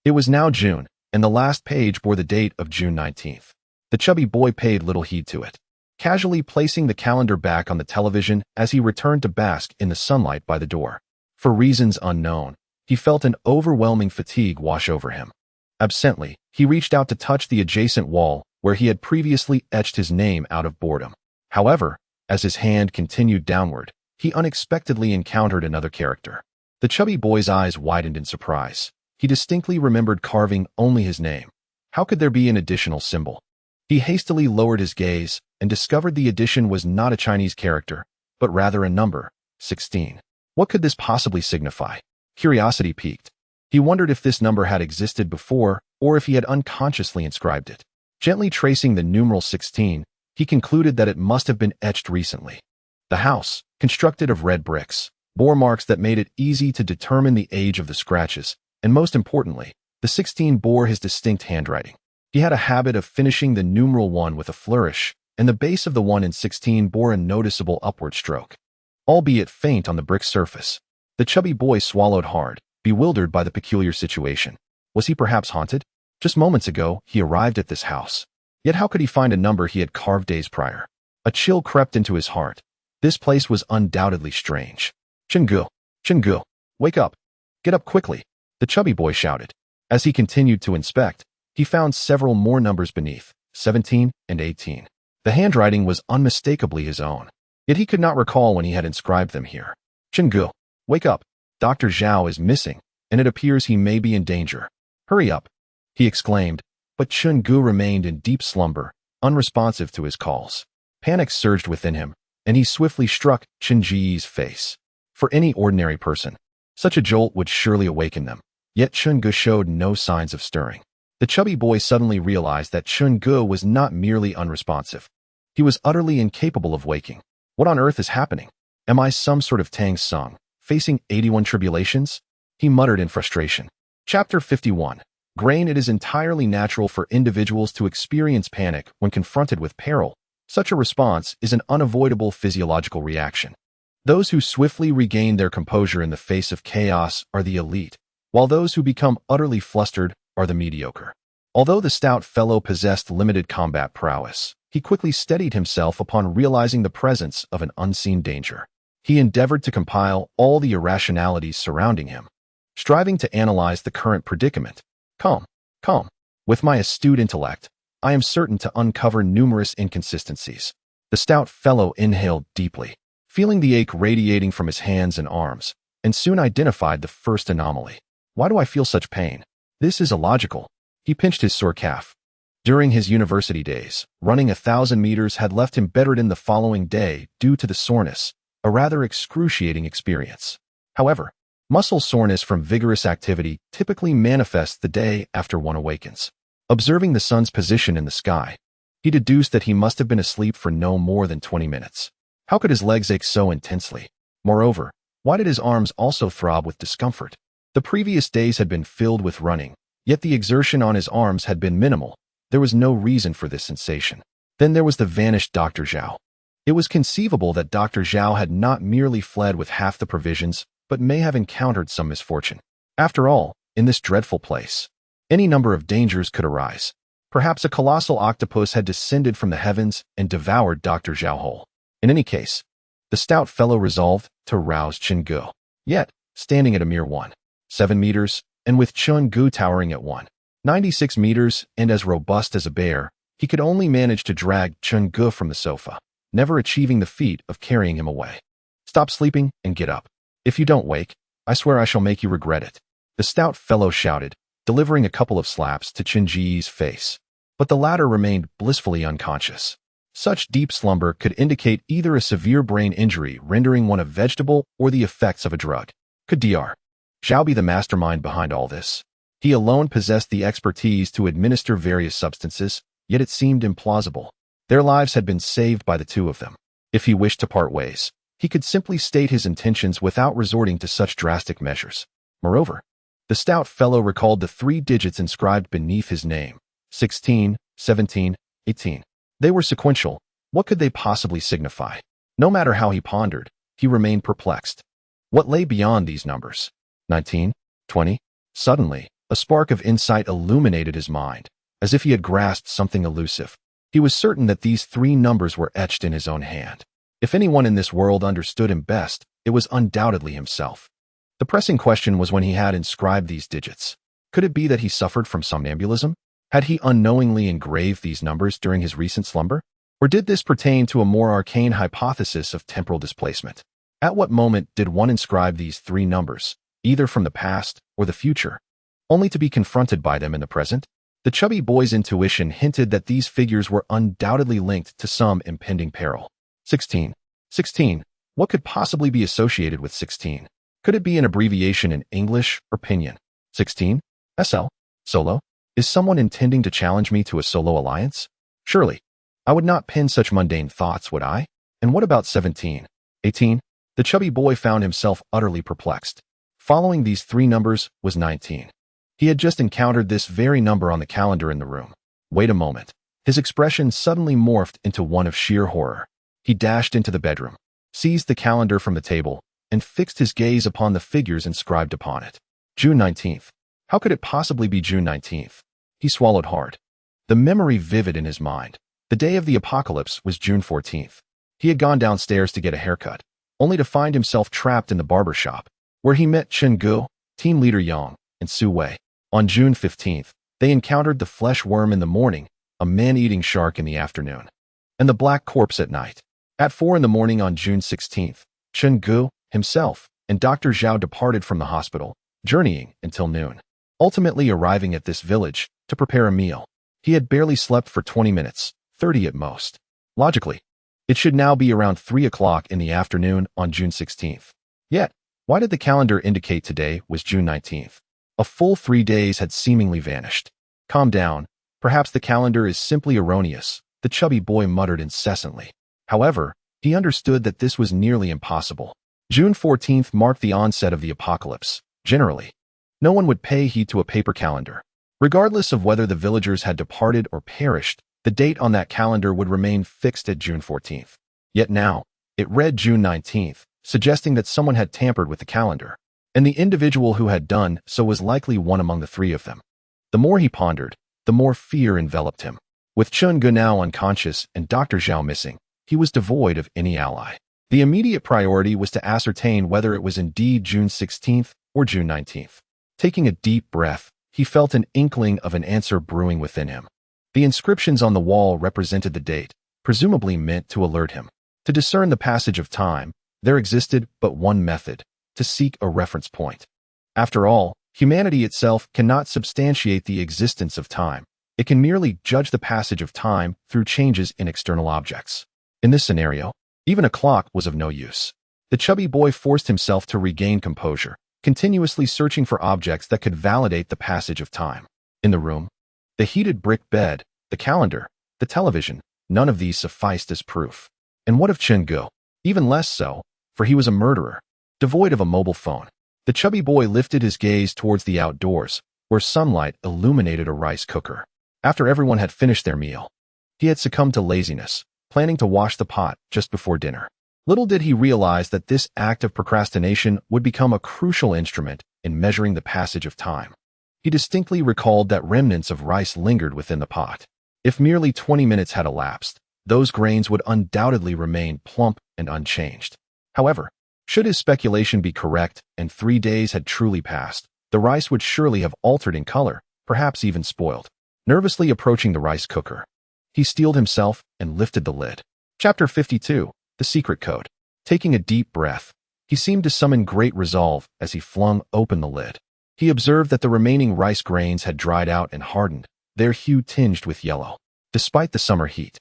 It was now June, and the last page bore the date of June 19th. The chubby boy paid little heed to it, casually placing the calendar back on the television as he returned to bask in the sunlight by the door. For reasons unknown, he felt an overwhelming fatigue wash over him. Absently, he reached out to touch the adjacent wall where he had previously etched his name out of boredom. However, as his hand continued downward, he unexpectedly encountered another character. The chubby boy's eyes widened in surprise. He distinctly remembered carving only his name. How could there be an additional symbol? He hastily lowered his gaze and discovered the addition was not a Chinese character, but rather a number, 16. What could this possibly signify? Curiosity piqued. He wondered if this number had existed before or if he had unconsciously inscribed it. Gently tracing the numeral 16, he concluded that it must have been etched recently. The house, constructed of red bricks, bore marks that made it easy to determine the age of the scratches, and most importantly, the 16 bore his distinct handwriting. He had a habit of finishing the numeral 1 with a flourish, and the base of the 1 in 16 bore a noticeable upward stroke, albeit faint on the brick surface. The chubby boy swallowed hard, bewildered by the peculiar situation. Was he perhaps haunted? Just moments ago, he arrived at this house. Yet how could he find a number he had carved days prior? A chill crept into his heart. This place was undoubtedly strange. Chen Ge, wake up. Get up quickly, the chubby boy shouted. As he continued to inspect, he found several more numbers beneath, 17 and 18. The handwriting was unmistakably his own, yet he could not recall when he had inscribed them here. Chen Ge, wake up. Dr. Zhao is missing, and it appears he may be in danger. Hurry up, he exclaimed, but Chen Ge remained in deep slumber, unresponsive to his calls. Panic surged within him, and he swiftly struck Chen Ge's face. For any ordinary person, such a jolt would surely awaken them, yet Chen Ge showed no signs of stirring. The chubby boy suddenly realized that Chen Ge was not merely unresponsive. He was utterly incapable of waking. What on earth is happening? Am I some sort of Tang Sung, facing 81 tribulations? He muttered in frustration. Chapter 51. Grain. It is entirely natural for individuals to experience panic when confronted with peril. Such a response is an unavoidable physiological reaction. Those who swiftly regain their composure in the face of chaos are the elite, while those who become utterly flustered are the mediocre. Although the stout fellow possessed limited combat prowess, he quickly steadied himself upon realizing the presence of an unseen danger. He endeavored to compile all the irrationalities surrounding him, striving to analyze the current predicament. Calm. With my astute intellect, I am certain to uncover numerous inconsistencies. The stout fellow inhaled deeply, feeling the ache radiating from his hands and arms, and soon identified the first anomaly. Why do I feel such pain? This is illogical. He pinched his sore calf. During his university days, running 1,000 meters had left him bedridden the following day due to the soreness, a rather excruciating experience. However, muscle soreness from vigorous activity typically manifests the day after one awakens. Observing the sun's position in the sky, he deduced that he must have been asleep for no more than 20 minutes. How could his legs ache so intensely? Moreover, why did his arms also throb with discomfort? The previous days had been filled with running, yet the exertion on his arms had been minimal. There was no reason for this sensation. Then there was the vanished Dr. Zhao. It was conceivable that Dr. Zhao had not merely fled with half the provisions, but may have encountered some misfortune. After all, in this dreadful place, any number of dangers could arise. Perhaps a colossal octopus had descended from the heavens and devoured Dr. Zhao whole. In any case, the stout fellow resolved to rouse Chen Ge. Yet, standing at a mere 1.7 meters, and with Chen Ge towering at 1.96 meters and as robust as a bear, he could only manage to drag Chen Ge from the sofa, never achieving the feat of carrying him away. Stop sleeping and get up. If you don't wake, I swear I shall make you regret it, the stout fellow shouted, delivering a couple of slaps to Chen Ge's face. But the latter remained blissfully unconscious. Such deep slumber could indicate either a severe brain injury rendering one a vegetable or the effects of a drug. Could Dr. Zhao be the mastermind behind all this? He alone possessed the expertise to administer various substances, yet it seemed implausible. Their lives had been saved by the two of them. If he wished to part ways, he could simply state his intentions without resorting to such drastic measures. Moreover, the stout fellow recalled the 3 digits inscribed beneath his name: 16, 17, 18. They were sequential. What could they possibly signify? No matter how he pondered, he remained perplexed. What lay beyond these numbers? 19, 20? Suddenly, a spark of insight illuminated his mind, as if he had grasped something elusive. He was certain that these 3 numbers were etched in his own hand. If anyone in this world understood him best, it was undoubtedly himself. The pressing question was when he had inscribed these digits. Could it be that he suffered from somnambulism? Had he unknowingly engraved these numbers during his recent slumber? Or did this pertain to a more arcane hypothesis of temporal displacement? At what moment did one inscribe these 3 numbers, either from the past or the future, only to be confronted by them in the present? The chubby boy's intuition hinted that these figures were undoubtedly linked to some impending peril. 16. What could possibly be associated with 16? Could it be an abbreviation in English or pinyin? 16? SL? Solo? Is someone intending to challenge me to a solo alliance? Surely, I would not pin such mundane thoughts, would I? And what about 17? 18? The chubby boy found himself utterly perplexed. Following these three numbers was 19. He had just encountered this very number on the calendar in the room. Wait a moment. His expression suddenly morphed into one of sheer horror. He dashed into the bedroom, seized the calendar from the table, and fixed his gaze upon the figures inscribed upon it. June 19th. How could it possibly be June 19th? He swallowed hard. The memory vivid in his mind. The day of the apocalypse was June 14th. He had gone downstairs to get a haircut, only to find himself trapped in the barber shop, where he met Chen Ge, team leader Yang, and Su Wei. On June 15th, they encountered the flesh worm in the morning, a man-eating shark in the afternoon, and the black corpse at night. At 4 in the morning on June 16th, Chen Ge, himself, and Dr. Zhao departed from the hospital, journeying until noon, ultimately arriving at this village to prepare a meal. He had barely slept for 20 minutes, 30 at most. Logically, it should now be around 3 o'clock in the afternoon on June 16th. Yet, why did the calendar indicate today was June 19th? A full 3 days had seemingly vanished. Calm down. Perhaps the calendar is simply erroneous, the chubby boy muttered incessantly. However, he understood that this was nearly impossible. June 14th marked the onset of the apocalypse. Generally, no one would pay heed to a paper calendar. Regardless of whether the villagers had departed or perished, the date on that calendar would remain fixed at June 14th. Yet now, it read June 19th, suggesting that someone had tampered with the calendar, and the individual who had done so was likely one among the three of them. The more he pondered, the more fear enveloped him. With Chen Ge now unconscious and Dr. Zhao missing, he was devoid of any ally. The immediate priority was to ascertain whether it was indeed June 16th or June 19th. Taking a deep breath, he felt an inkling of an answer brewing within him. The inscriptions on the wall represented the date, presumably meant to alert him. To discern the passage of time, there existed but one method: to seek a reference point. After all, humanity itself cannot substantiate the existence of time. It can merely judge the passage of time through changes in external objects. In this scenario, even a clock was of no use. The chubby boy forced himself to regain composure, continuously searching for objects that could validate the passage of time. In the room, the heated brick bed, the calendar, the television, none of these sufficed as proof. And what of Chen Ge? Even less so, for he was a murderer, devoid of a mobile phone. The chubby boy lifted his gaze towards the outdoors, where sunlight illuminated a rice cooker. After everyone had finished their meal, he had succumbed to laziness, planning to wash the pot just before dinner. Little did he realize that this act of procrastination would become a crucial instrument in measuring the passage of time. He distinctly recalled that remnants of rice lingered within the pot. If merely 20 minutes had elapsed, those grains would undoubtedly remain plump and unchanged. However, should his speculation be correct and 3 days had truly passed, the rice would surely have altered in color, perhaps even spoiled. Nervously approaching the rice cooker, he steeled himself and lifted the lid. Chapter 52. The Secret Code. Taking a deep breath, he seemed to summon great resolve as he flung open the lid. He observed that the remaining rice grains had dried out and hardened, their hue tinged with yellow. Despite the summer heat,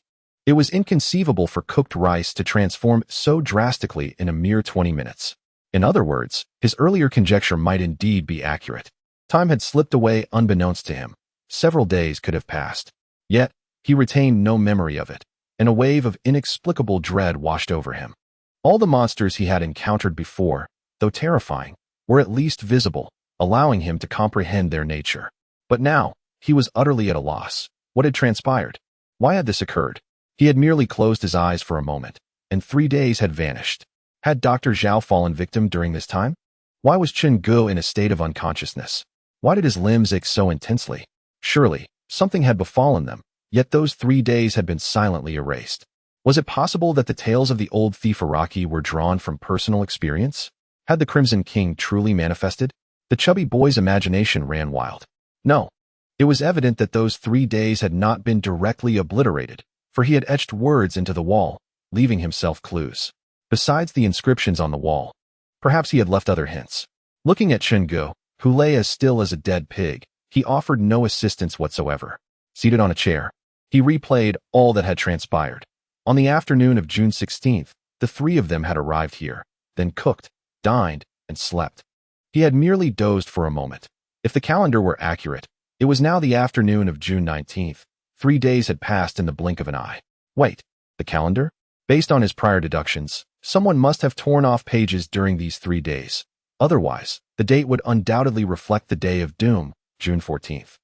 it was inconceivable for cooked rice to transform so drastically in a mere 20 minutes. In other words, his earlier conjecture might indeed be accurate. Time had slipped away unbeknownst to him. Several days could have passed. Yet, he retained no memory of it, and a wave of inexplicable dread washed over him. All the monsters he had encountered before, though terrifying, were at least visible, allowing him to comprehend their nature. But now, he was utterly at a loss. What had transpired? Why had this occurred? He had merely closed his eyes for a moment, and 3 days had vanished. Had Dr. Zhao fallen victim during this time? Why was Chen Ge in a state of unconsciousness? Why did his limbs ache so intensely? Surely, something had befallen them, yet those 3 days had been silently erased. Was it possible that the tales of the old thief Iraqi were drawn from personal experience? Had the Crimson King truly manifested? The chubby boy's imagination ran wild. No, it was evident that those 3 days had not been directly obliterated, for he had etched words into the wall, leaving himself clues. Besides the inscriptions on the wall, perhaps he had left other hints. Looking at Chen Ge, who lay as still as a dead pig, he offered no assistance whatsoever. Seated on a chair, he replayed all that had transpired. On the afternoon of June 16th, the three of them had arrived here, then cooked, dined, and slept. He had merely dozed for a moment. If the calendar were accurate, it was now the afternoon of June 19th. 3 days had passed in the blink of an eye. Wait, the calendar? Based on his prior deductions, Someone must have torn off pages during these 3 days. Otherwise, the date would undoubtedly reflect the day of doom, June 14th.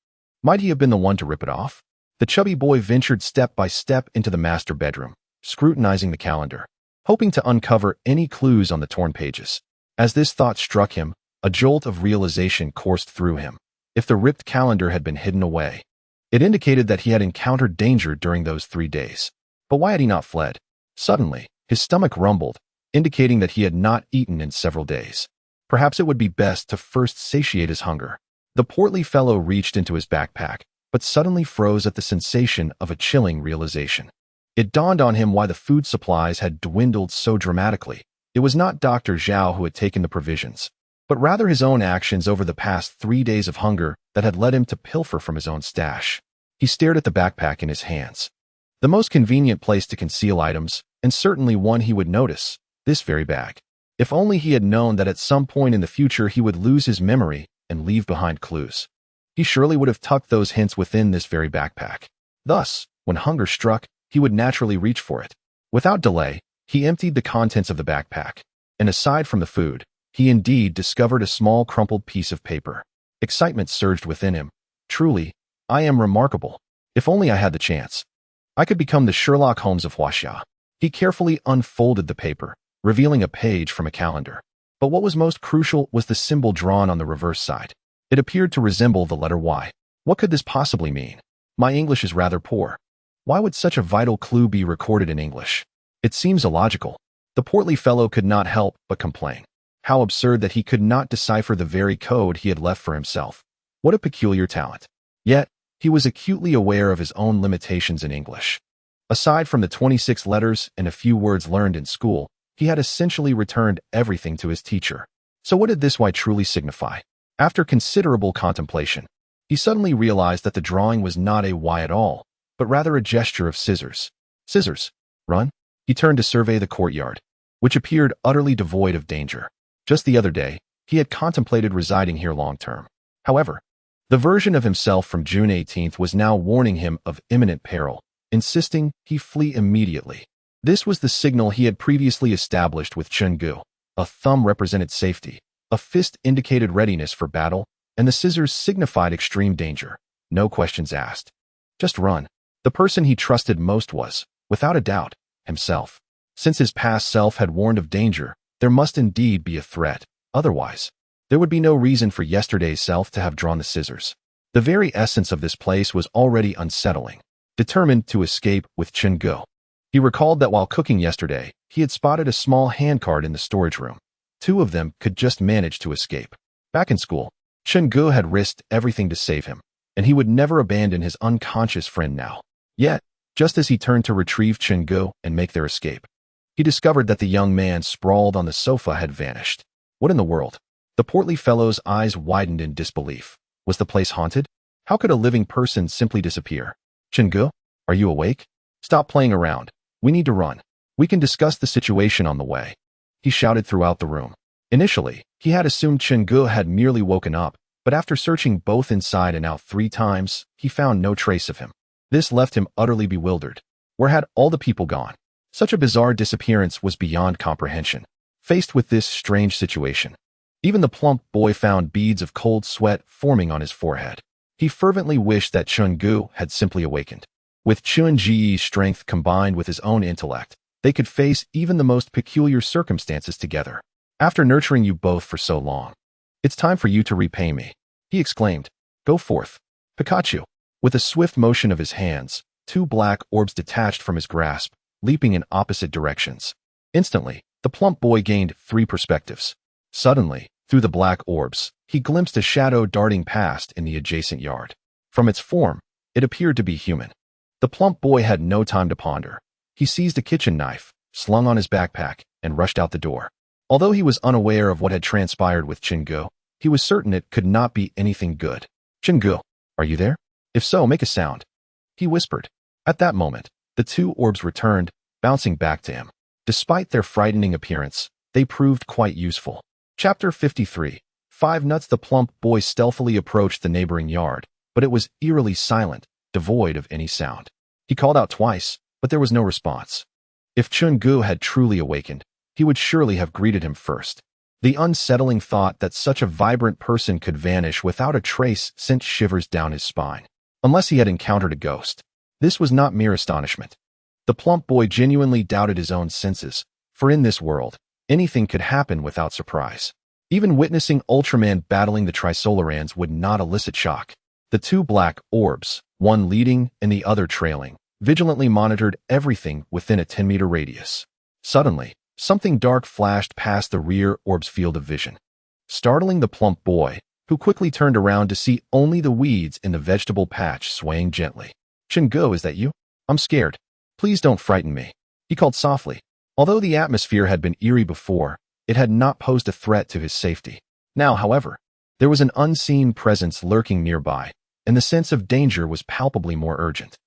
Might he have been the one to rip it off? The chubby boy ventured step by step into the master bedroom, scrutinizing the calendar, hoping to uncover any clues on the torn pages. As this thought struck him, a jolt of realization coursed through him. If the ripped calendar had been hidden away, it indicated that he had encountered danger during those 3 days. But why had he not fled? Suddenly, his stomach rumbled, indicating that he had not eaten in several days. Perhaps it would be best to first satiate his hunger. The portly fellow reached into his backpack, but suddenly froze at the sensation of a chilling realization. It dawned on him why the food supplies had dwindled so dramatically. It was not Dr. Zhao who had taken the provisions, but rather his own actions over the past 3 days of hunger that had led him to pilfer from his own stash. He stared at the backpack in his hands. The most convenient place to conceal items, and certainly one he would notice, this very bag. If only he had known that at some point in the future he would lose his memory and leave behind clues. He surely would have tucked those hints within this very backpack. Thus, when hunger struck, he would naturally reach for it. Without delay, he emptied the contents of the backpack, and aside from the food, he indeed discovered a small crumpled piece of paper. Excitement surged within him. Truly, I am remarkable. If only I had the chance. I could become the Sherlock Holmes of Huaxia. He carefully unfolded the paper, revealing a page from a calendar. But what was most crucial was the symbol drawn on the reverse side. It appeared to resemble the letter Y. What could this possibly mean? My English is rather poor. Why would such a vital clue be recorded in English? It seems illogical. The portly fellow could not help but complain. How absurd that he could not decipher the very code he had left for himself. What a peculiar talent. Yet, he was acutely aware of his own limitations in English. Aside from the 26 letters and a few words learned in school, he had essentially returned everything to his teacher. So what did this Y truly signify? After considerable contemplation, he suddenly realized that the drawing was not a Y at all, but rather a gesture of scissors. Scissors. Run. He turned to survey the courtyard, which appeared utterly devoid of danger. Just the other day, he had contemplated residing here long-term. However, the version of himself from June 18th was now warning him of imminent peril, insisting he flee immediately. This was the signal he had previously established with Chen Ge. A thumb represented safety, a fist indicated readiness for battle, and the scissors signified extreme danger. No questions asked. Just run. The person he trusted most was, without a doubt, himself. Since his past self had warned of danger, there must indeed be a threat. Otherwise, there would be no reason for yesterday's self to have drawn the scissors. The very essence of this place was already unsettling. Determined to escape with Chen Ge, he recalled that while cooking yesterday, he had spotted a small handcart in the storage room. 2 of them could just manage to escape. Back in school, Chen Ge had risked everything to save him, and he would never abandon his unconscious friend now. Yet, just as he turned to retrieve Chen Ge and make their escape, he discovered that the young man sprawled on the sofa had vanished. What in the world? The portly fellow's eyes widened in disbelief. Was the place haunted? How could a living person simply disappear? Chen Ge, are you awake? Stop playing around. We need to run. We can discuss the situation on the way. He shouted throughout the room. Initially, he had assumed Chen Ge had merely woken up, but after searching both inside and out 3 times, he found no trace of him. This left him utterly bewildered. Where had all the people gone? Such a bizarre disappearance was beyond comprehension. Faced with this strange situation, even the plump boy found beads of cold sweat forming on his forehead. He fervently wished that Chen Ge had simply awakened. With Chen Ge's strength combined with his own intellect, they could face even the most peculiar circumstances together. After nurturing you both for so long, it's time for you to repay me, he exclaimed. Go forth. Pikachu. With a swift motion of his hands, 2 black orbs detached from his grasp, leaping in opposite directions. Instantly, the plump boy gained 3 perspectives. Suddenly, through the black orbs, he glimpsed a shadow darting past in the adjacent yard. From its form, it appeared to be human. The plump boy had no time to ponder. He seized a kitchen knife, slung on his backpack, and rushed out the door. Although he was unaware of what had transpired with Chen Ge, he was certain it could not be anything good. Chen Ge, are you there? If so, make a sound, he whispered. At that moment, the 2 orbs returned, bouncing back to him. Despite their frightening appearance, they proved quite useful. Chapter 53. 5 nuts. The plump boy stealthily approached the neighboring yard, but it was eerily silent, devoid of any sound. He called out twice, but there was no response. If Chen Ge had truly awakened, he would surely have greeted him first. The unsettling thought that such a vibrant person could vanish without a trace sent shivers down his spine. Unless he had encountered a ghost. This was not mere astonishment. The plump boy genuinely doubted his own senses, for in this world, anything could happen without surprise. Even witnessing Ultraman battling the Trisolarans would not elicit shock. The two black orbs, one leading and the other trailing, vigilantly monitored everything within a 10-meter radius. Suddenly, something dark flashed past the rear orb's field of vision, startling the plump boy, who quickly turned around to see only the weeds in the vegetable patch swaying gently. "Chen Ge, is that you? I'm scared. Please don't frighten me," he called softly. Although the atmosphere had been eerie before, it had not posed a threat to his safety. Now, however, there was an unseen presence lurking nearby, and the sense of danger was palpably more urgent.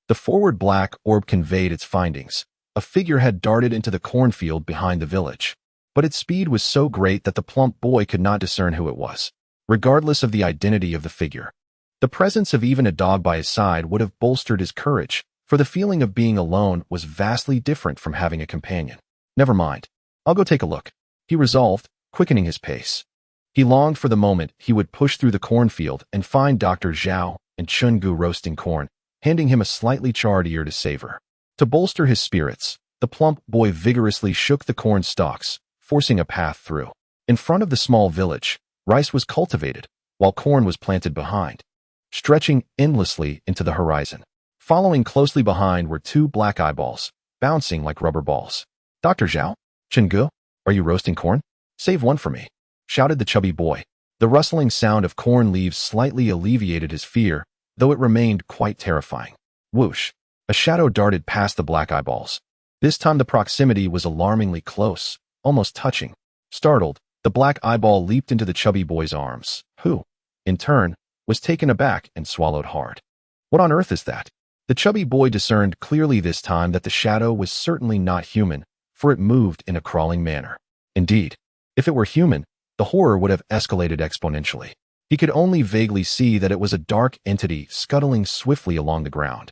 The forward black orb conveyed its findings. A figure had darted into the cornfield behind the village, but its speed was so great that the plump boy could not discern who it was. Regardless of the identity of the figure, the presence of even a dog by his side would have bolstered his courage, for the feeling of being alone was vastly different from having a companion. "Never mind. I'll go take a look," he resolved, quickening his pace. He longed for the moment he would push through the cornfield and find Dr. Zhao and Chen Ge roasting corn, handing him a slightly charred ear to savor. To bolster his spirits, the plump boy vigorously shook the corn stalks, forcing a path through. In front of the small village, rice was cultivated, while corn was planted behind, stretching endlessly into the horizon. Following closely behind were two black eyeballs, bouncing like rubber balls. "Dr. Zhao? Chen Ge, are you roasting corn? Save one for me," shouted the chubby boy. The rustling sound of corn leaves slightly alleviated his fear, though it remained quite terrifying. Whoosh! A shadow darted past the black eyeballs. This time the proximity was alarmingly close, almost touching. Startled, the black eyeball leaped into the chubby boy's arms, who, in turn, was taken aback and swallowed hard. "What on earth is that?" The chubby boy discerned clearly this time that the shadow was certainly not human, for it moved in a crawling manner. Indeed, if it were human, the horror would have escalated exponentially. He could only vaguely see that it was a dark entity scuttling swiftly along the ground,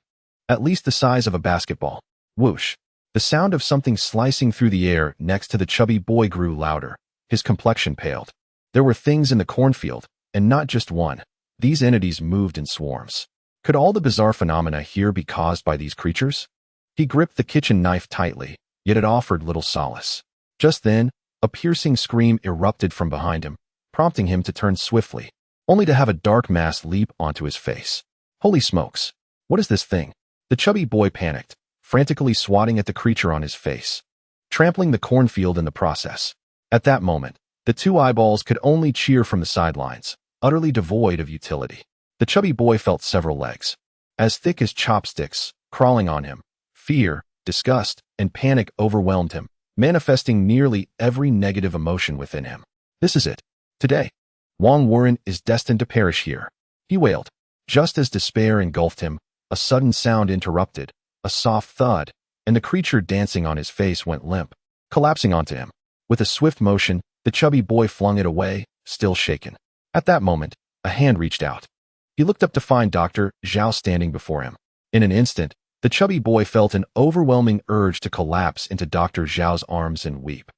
at least the size of a basketball. Whoosh! The sound of something slicing through the air next to the chubby boy grew louder. His complexion paled. There were things in the cornfield, and not just one. These entities moved in swarms. Could all the bizarre phenomena here be caused by these creatures? He gripped the kitchen knife tightly, yet it offered little solace. Just then, a piercing scream erupted from behind him, prompting him to turn swiftly, only to have a dark mass leap onto his face. "Holy smokes! What is this thing?" The chubby boy panicked, frantically swatting at the creature on his face, trampling the cornfield in the process. At that moment, the two eyeballs could only cheer from the sidelines, utterly devoid of utility. The chubby boy felt several legs, as thick as chopsticks, crawling on him. Fear, disgust, and panic overwhelmed him, manifesting nearly every negative emotion within him. "This is it. Today, Wang Warren is destined to perish here," he wailed. Just as despair engulfed him, a sudden sound interrupted, a soft thud, and the creature dancing on his face went limp, collapsing onto him. With a swift motion, the chubby boy flung it away, still shaken. At that moment, a hand reached out. He looked up to find Dr. Zhao standing before him. In an instant, the chubby boy felt an overwhelming urge to collapse into Dr. Zhao's arms and weep.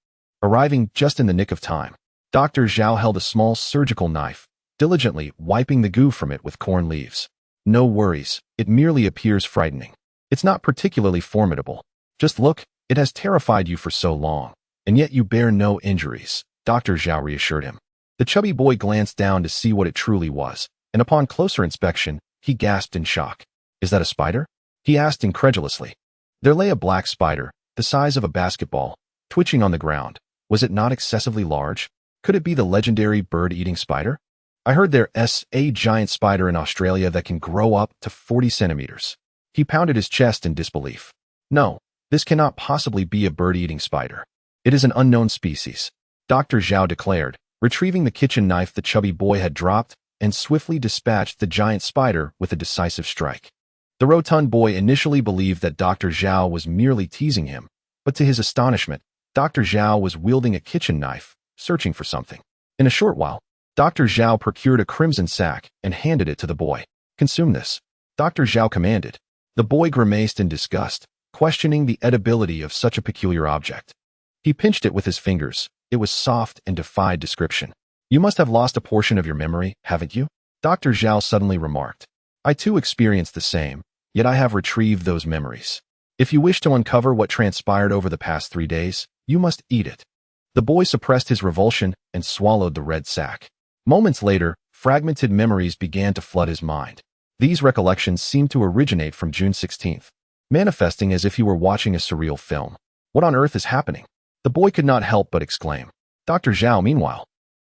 Arriving just in the nick of time, Dr. Zhao held a small surgical knife, diligently wiping the goo from it with corn leaves. "No worries, it merely appears frightening. It's not particularly formidable. Just look, it has terrified you for so long, and yet you bear no injuries," Dr. Zhao reassured him. The chubby boy glanced down to see what it truly was, and upon closer inspection, he gasped in shock. "Is that a spider?" he asked incredulously. There lay a black spider, the size of a basketball, twitching on the ground. Was it not excessively large? Could it be the legendary bird-eating spider? "I heard there's a giant spider in Australia that can grow up to 40 centimeters. He pounded his chest in disbelief. "No, this cannot possibly be a bird-eating spider. It is an unknown species," Dr. Zhao declared, retrieving the kitchen knife the chubby boy had dropped, and swiftly dispatched the giant spider with a decisive strike. The rotund boy initially believed that Dr. Zhao was merely teasing him, but to his astonishment, Dr. Zhao was wielding a kitchen knife, searching for something. In a short while, Dr. Zhao procured a crimson sack and handed it to the boy. "Consume this," Dr. Zhao commanded. The boy grimaced in disgust, questioning the edibility of such a peculiar object. He pinched it with his fingers. It was soft and defied description. You must have lost a portion of your memory, haven't you? Dr. Zhao suddenly remarked. I too experienced the same, yet I have retrieved those memories. If you wish to uncover what transpired over the past 3 days, you must eat it. The boy suppressed his revulsion and swallowed the red sack. Moments later, fragmented memories began to flood his mind. These recollections seemed to originate from June 16th, manifesting as if he were watching a surreal film. What on earth is happening? The boy could not help but exclaim. Dr. Zhao, meanwhile,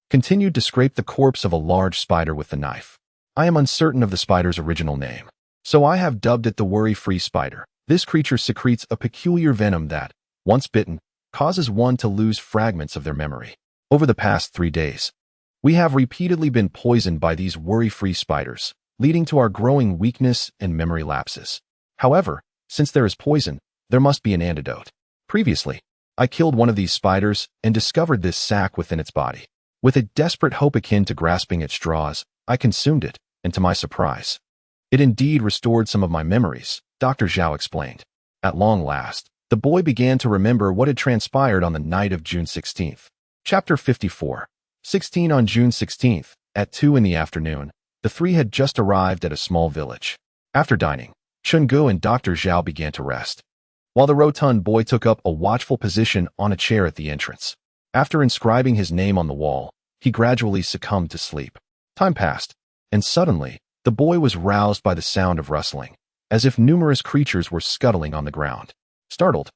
continued to scrape the corpse of a large spider with the knife. I am uncertain of the spider's original name, so I have dubbed it the worry-free spider. This creature secretes a peculiar venom that, once bitten, causes one to lose fragments of their memory. Over the past 3 days, we have repeatedly been poisoned by these worry-free spiders, leading to our growing weakness and memory lapses. However, since there is poison, there must be an antidote. Previously, I killed one of these spiders and discovered this sac within its body. With a desperate hope akin to grasping at straws, I consumed it, and to my surprise, it indeed restored some of my memories, Dr. Zhao explained. At long last, the boy began to remember what had transpired on the night of June 16th. Chapter 54. 16 On June 16th, at 2 in the afternoon, the three had just arrived at a small village. After dining, Chen Ge and Dr. Zhao began to rest, while the rotund boy took up a watchful position on a chair at the entrance. After inscribing his name on the wall, he gradually succumbed to sleep. Time passed, and suddenly, the boy was roused by the sound of rustling, as if numerous creatures were scuttling on the ground. Startled,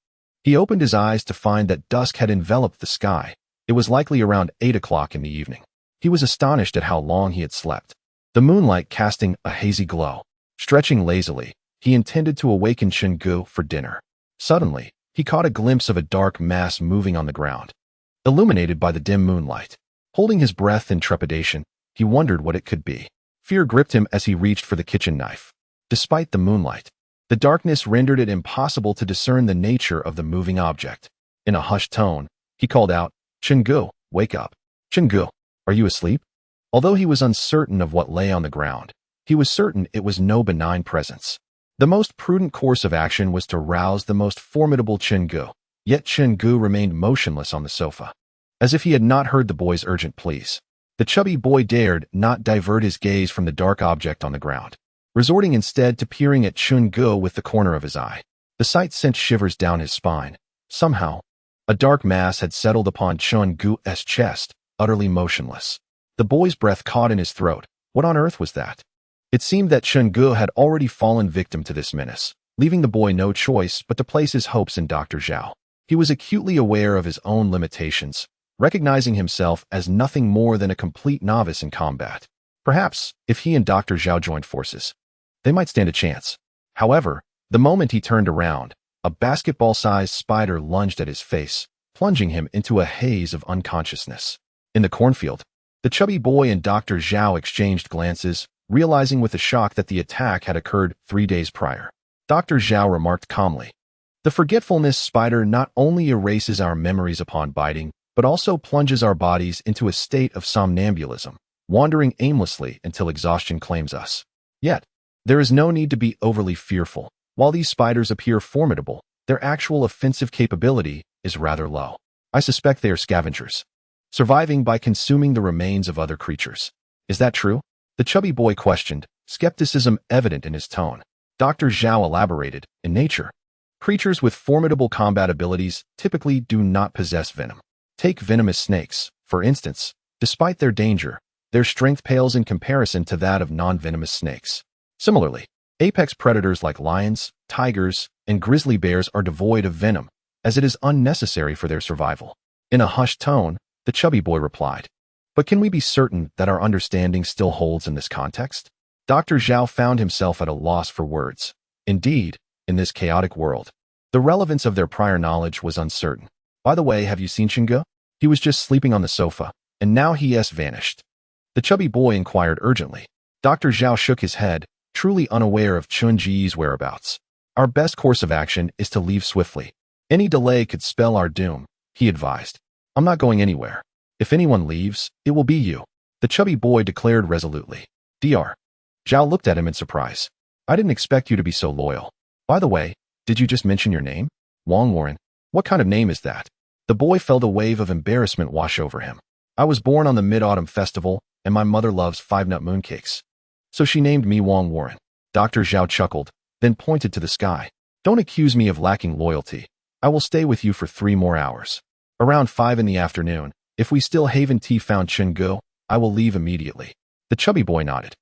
he opened his eyes to find that dusk had enveloped the sky. It was likely around 8 o'clock in the evening. He was astonished at how long he had slept, the moonlight casting a hazy glow. Stretching lazily, he intended to awaken Chen Ge for dinner. Suddenly, he caught a glimpse of a dark mass moving on the ground, illuminated by the dim moonlight. Holding his breath in trepidation, he wondered what it could be. Fear gripped him as he reached for the kitchen knife. Despite the moonlight, the darkness rendered it impossible to discern the nature of the moving object. In a hushed tone, he called out, Chen Ge, wake up. Chen Ge, are you asleep? Although he was uncertain of what lay on the ground, he was certain it was no benign presence. The most prudent course of action was to rouse the most formidable Chen Ge, yet Chen Ge remained motionless on the sofa, as if he had not heard the boy's urgent pleas. The chubby boy dared not divert his gaze from the dark object on the ground, resorting instead to peering at Chen Ge with the corner of his eye. The sight sent shivers down his spine. Somehow, a dark mass had settled upon Chen Ge's chest, utterly motionless. The boy's breath caught in his throat. What on earth was that? It seemed that Chen Ge had already fallen victim to this menace, leaving the boy no choice but to place his hopes in Dr. Zhao. He was acutely aware of his own limitations, recognizing himself as nothing more than a complete novice in combat. Perhaps, if he and Dr. Zhao joined forces, they might stand a chance. However, the moment he turned around, a basketball-sized spider lunged at his face, plunging him into a haze of unconsciousness. In the cornfield, the chubby boy and Dr. Zhao exchanged glances, realizing with a shock that the attack had occurred 3 days prior. Dr. Zhao remarked calmly, the forgetfulness spider not only erases our memories upon biting, but also plunges our bodies into a state of somnambulism, wandering aimlessly until exhaustion claims us. Yet, there is no need to be overly fearful. While these spiders appear formidable, their actual offensive capability is rather low. I suspect they are scavengers, surviving by consuming the remains of other creatures. Is that true? The chubby boy questioned, skepticism evident in his tone. Dr. Zhao elaborated, in nature, creatures with formidable combat abilities typically do not possess venom. Take venomous snakes, for instance. Despite their danger, their strength pales in comparison to that of non-venomous snakes. Similarly, apex predators like lions, tigers, and grizzly bears are devoid of venom, as it is unnecessary for their survival. In a hushed tone, the chubby boy replied, but can we be certain that our understanding still holds in this context? Dr. Zhao found himself at a loss for words. Indeed, in this chaotic world, the relevance of their prior knowledge was uncertain. By the way, have you seen Chen Ge? He was just sleeping on the sofa, and now he has vanished. The chubby boy inquired urgently. Dr. Zhao shook his head, truly unaware of Chen Ge's whereabouts. Our best course of action is to leave swiftly. Any delay could spell our doom, he advised. I'm not going anywhere. If anyone leaves, it will be you, the chubby boy declared resolutely. Dr. Zhao looked at him in surprise. I didn't expect you to be so loyal. By the way, did you just mention your name? Wang Warren. What kind of name is that? The boy felt a wave of embarrassment wash over him. I was born on the Mid-Autumn Festival, and my mother loves 5-nut mooncakes. So she named me Wong Warren. Dr. Zhao chuckled, then pointed to the sky. Don't accuse me of lacking loyalty. I will stay with you for 3 more hours. Around 5 in the afternoon, if we still haven't found Chen Ge, I will leave immediately. The chubby boy nodded.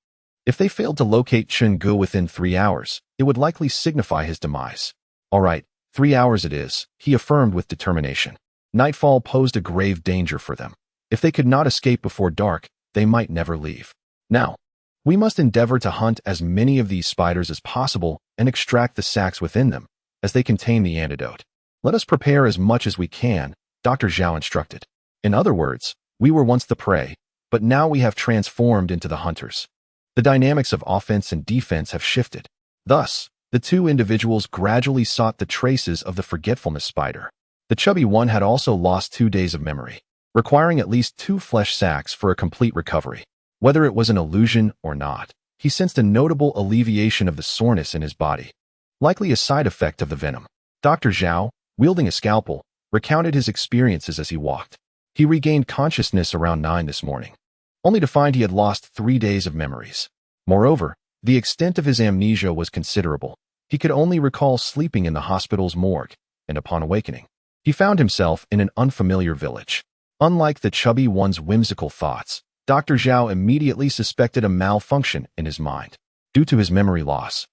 If they failed to locate Chen Ge within 3 hours, it would likely signify his demise. All right, 3 hours it is, he affirmed with determination. Nightfall posed a grave danger for them. If they could not escape before dark, they might never leave. Now, we must endeavor to hunt as many of these spiders as possible and extract the sacs within them, as they contain the antidote. Let us prepare as much as we can, Dr. Zhao instructed. In other words, we were once the prey, but now we have transformed into the hunters. The dynamics of offense and defense have shifted. Thus, the two individuals gradually sought the traces of the forgetfulness spider. The chubby one had also lost 2 days of memory, requiring at least 2 flesh sacs for a complete recovery. Whether it was an illusion or not, he sensed a notable alleviation of the soreness in his body, likely a side effect of the venom. Dr. Zhao, wielding a scalpel, recounted his experiences as he walked. He regained consciousness around 9 this morning, only to find he had lost 3 days of memories. Moreover, the extent of his amnesia was considerable. He could only recall sleeping in the hospital's morgue, and upon awakening, he found himself in an unfamiliar village. Unlike the chubby one's whimsical thoughts, Dr. Zhao immediately suspected a malfunction in his mind. Due to his memory loss,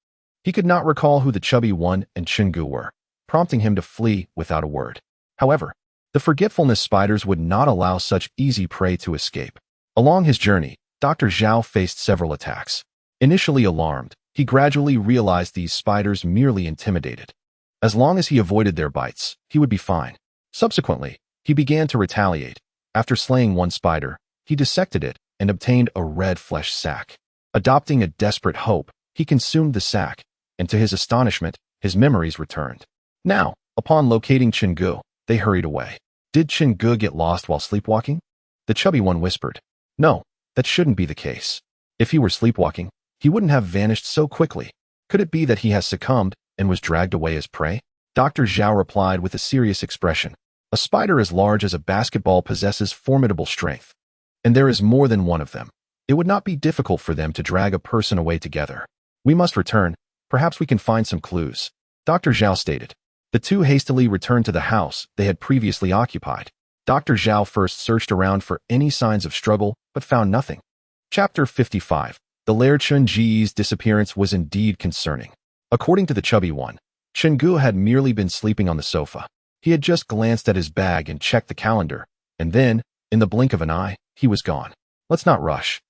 he could not recall who the chubby one and Chen Ge were, prompting him to flee without a word. However, the forgetfulness spiders would not allow such easy prey to escape. Along his journey, Dr. Zhao faced several attacks. Initially alarmed, he gradually realized these spiders merely intimidated. As long as he avoided their bites, he would be fine. Subsequently, he began to retaliate. After slaying one spider, he dissected it and obtained a red flesh sac. Adopting a desperate hope, he consumed the sac, and to his astonishment, his memories returned. Now, upon locating Chen Ge, they hurried away. Did Chen Ge get lost while sleepwalking? The chubby one whispered. No, that shouldn't be the case. If he were sleepwalking, he wouldn't have vanished so quickly. Could it be that he has succumbed and was dragged away as prey? Dr. Zhao replied with a serious expression. A spider as large as a basketball possesses formidable strength, and there is more than one of them. It would not be difficult for them to drag a person away together. We must return. Perhaps we can find some clues, Dr. Zhao stated. The two hastily returned to the house they had previously occupied. Dr. Zhao first searched around for any signs of struggle, but found nothing. Chapter 55. The laird Chen Ge's disappearance was indeed concerning. According to the chubby one, Chen Ge had merely been sleeping on the sofa. He had just glanced at his bag and checked the calendar, and then, in the blink of an eye, he was gone. Let's not rush.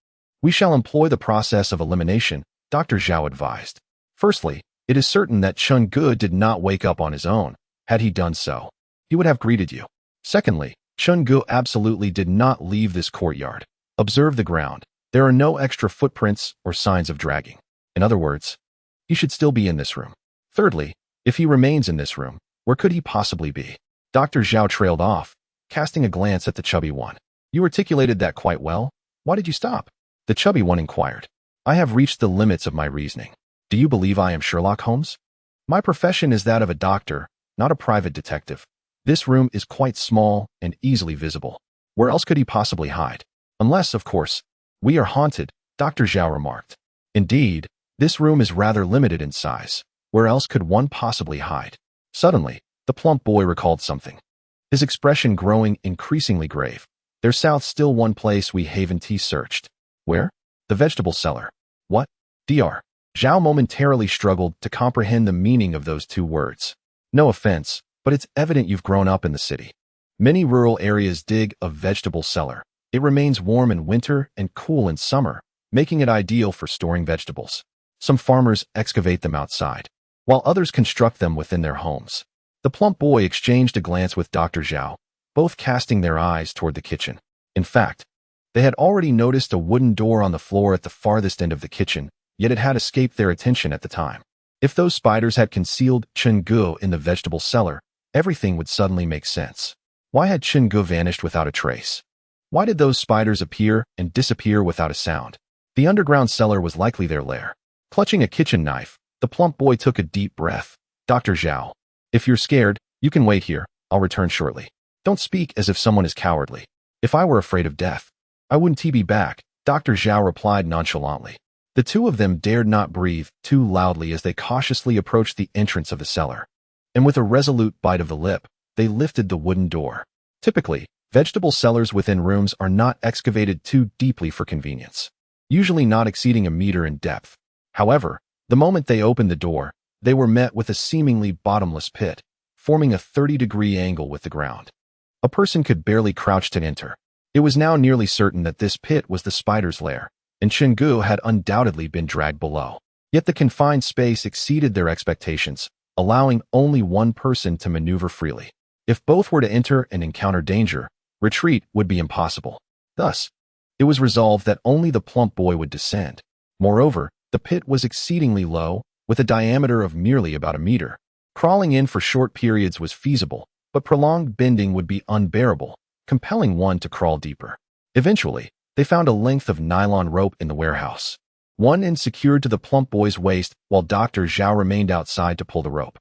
We shall employ the process of elimination, Dr. Zhao advised. Firstly, it is certain that Chen Ge did not wake up on his own. Had he done so, he would have greeted you. Secondly, Chen Ge absolutely did not leave this courtyard. Observe the ground. There are no extra footprints or signs of dragging. In other words, he should still be in this room. Thirdly, if he remains in this room, where could he possibly be? Dr. Zhao trailed off, casting a glance at the chubby one. You articulated that quite well. Why did you stop? The chubby one inquired. I have reached the limits of my reasoning. Do you believe I am Sherlock Holmes? My profession is that of a doctor, not a private detective. This room is quite small and easily visible. Where else could he possibly hide? Unless, of course, we are haunted, Dr. Zhao remarked. Indeed, this room is rather limited in size. Where else could one possibly hide? Suddenly, the plump boy recalled something, his expression growing increasingly grave. There's still one place we haven't searched. Where? The vegetable cellar. What? Dr. Zhao momentarily struggled to comprehend the meaning of those 2 words. No offense, but it's evident you've grown up in the city. Many rural areas dig a vegetable cellar. It remains warm in winter and cool in summer, making it ideal for storing vegetables. Some farmers excavate them outside, while others construct them within their homes. The plump boy exchanged a glance with Dr. Zhao, both casting their eyes toward the kitchen. In fact, they had already noticed a wooden door on the floor at the farthest end of the kitchen, yet it had escaped their attention at the time. If those spiders had concealed Chen Ge in the vegetable cellar, everything would suddenly make sense. Why had Chen Ge vanished without a trace? Why did those spiders appear and disappear without a sound? The underground cellar was likely their lair. Clutching a kitchen knife, the plump boy took a deep breath. Dr. Zhao, if you're scared, you can wait here. I'll return shortly. Don't speak as if someone is cowardly. If I were afraid of death, I wouldn't be back, Dr. Zhao replied nonchalantly. The two of them dared not breathe too loudly as they cautiously approached the entrance of the cellar. And with a resolute bite of the lip, they lifted the wooden door. Typically, vegetable cellars within rooms are not excavated too deeply for convenience, usually not exceeding a meter in depth. However, the moment they opened the door, they were met with a seemingly bottomless pit, forming a 30-degree angle with the ground. A person could barely crouch to enter. It was now nearly certain that this pit was the spider's lair, and Chen Ge had undoubtedly been dragged below. Yet the confined space exceeded their expectations, allowing only one person to maneuver freely. If both were to enter and encounter danger, retreat would be impossible. Thus, it was resolved that only the plump boy would descend. Moreover, the pit was exceedingly low, with a diameter of merely about a meter. Crawling in for short periods was feasible, but prolonged bending would be unbearable, compelling one to crawl deeper. Eventually, they found a length of nylon rope in the warehouse. One end secured to the plump boy's waist while Dr. Zhao remained outside to pull the rope.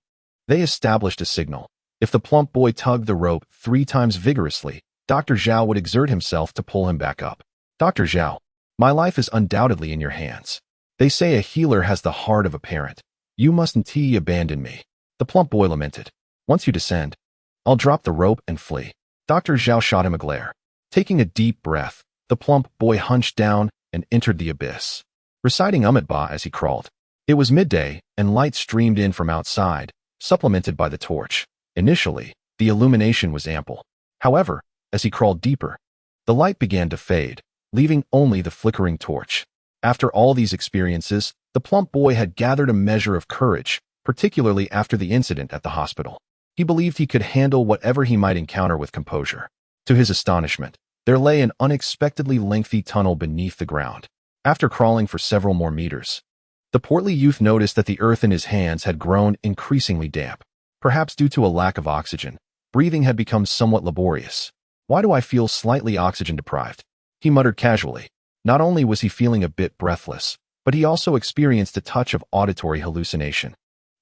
They established a signal. If the plump boy tugged the rope 3 times vigorously, Dr. Zhao would exert himself to pull him back up. Dr. Zhao, my life is undoubtedly in your hands. They say a healer has the heart of a parent. You mustn't abandon me. The plump boy lamented. Once you descend, I'll drop the rope and flee. Dr. Zhao shot him a glare. Taking a deep breath, the plump boy hunched down and entered the abyss, reciting Ba as he crawled. It was midday, and light streamed in from outside, supplemented by the torch. Initially, the illumination was ample. However, as he crawled deeper, the light began to fade, leaving only the flickering torch. After all these experiences, the plump boy had gathered a measure of courage, particularly after the incident at the hospital. He believed he could handle whatever he might encounter with composure. To his astonishment, there lay an unexpectedly lengthy tunnel beneath the ground. After crawling for several more meters, the portly youth noticed that the earth in his hands had grown increasingly damp. Perhaps due to a lack of oxygen, breathing had become somewhat laborious. Why do I feel slightly oxygen deprived? He muttered casually. Not only was he feeling a bit breathless, but he also experienced a touch of auditory hallucination,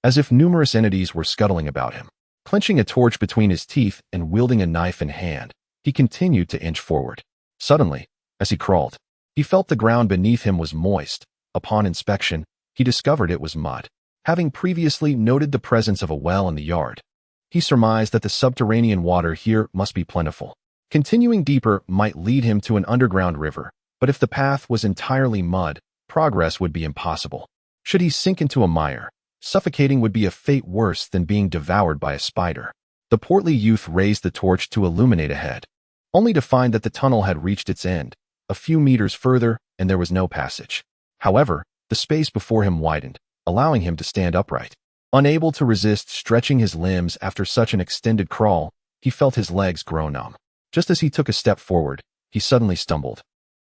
as if numerous entities were scuttling about him. Clenching a torch between his teeth and wielding a knife in hand, he continued to inch forward. Suddenly, as he crawled, he felt the ground beneath him was moist. Upon inspection, he discovered it was mud. Having previously noted the presence of a well in the yard, he surmised that the subterranean water here must be plentiful. Continuing deeper might lead him to an underground river, but if the path was entirely mud, progress would be impossible. Should he sink into a mire, suffocating would be a fate worse than being devoured by a spider. The portly youth raised the torch to illuminate ahead, only to find that the tunnel had reached its end. A few meters further, and there was no passage. However, the space before him widened, allowing him to stand upright. Unable to resist stretching his limbs after such an extended crawl, he felt his legs grow numb. Just as he took a step forward, he suddenly stumbled,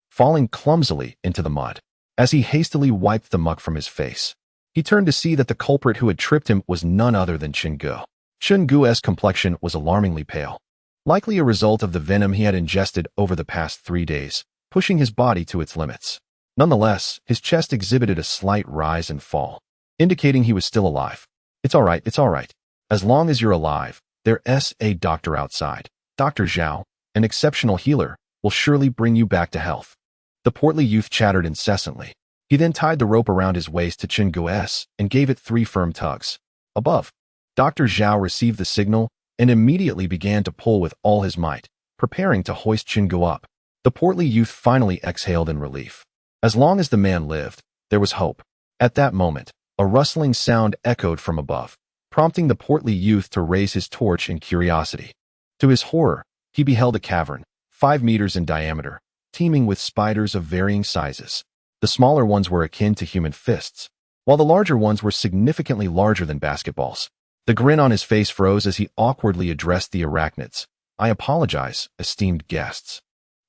falling clumsily into the mud. As he hastily wiped the muck from his face, he turned to see that the culprit who had tripped him was none other than Chen Ge. Chen Ge's complexion was alarmingly pale, likely a result of the venom he had ingested over the past 3 days, pushing his body to its limits. Nonetheless, his chest exhibited a slight rise and fall, indicating he was still alive. It's all right. As long as you're alive, there's a doctor outside. Dr. Zhao, an exceptional healer, will surely bring you back to health. The portly youth chattered incessantly. He then tied the rope around his waist to Chen Ge's and gave it 3 firm tugs. Above, Dr. Zhao received the signal and immediately began to pull with all his might, preparing to hoist Chen Ge up. The portly youth finally exhaled in relief. As long as the man lived, there was hope. At that moment, a rustling sound echoed from above, prompting the portly youth to raise his torch in curiosity. To his horror, he beheld a cavern, 5 meters in diameter, teeming with spiders of varying sizes. The smaller ones were akin to human fists, while the larger ones were significantly larger than basketballs. The grin on his face froze as he awkwardly addressed the arachnids. I apologize, esteemed guests.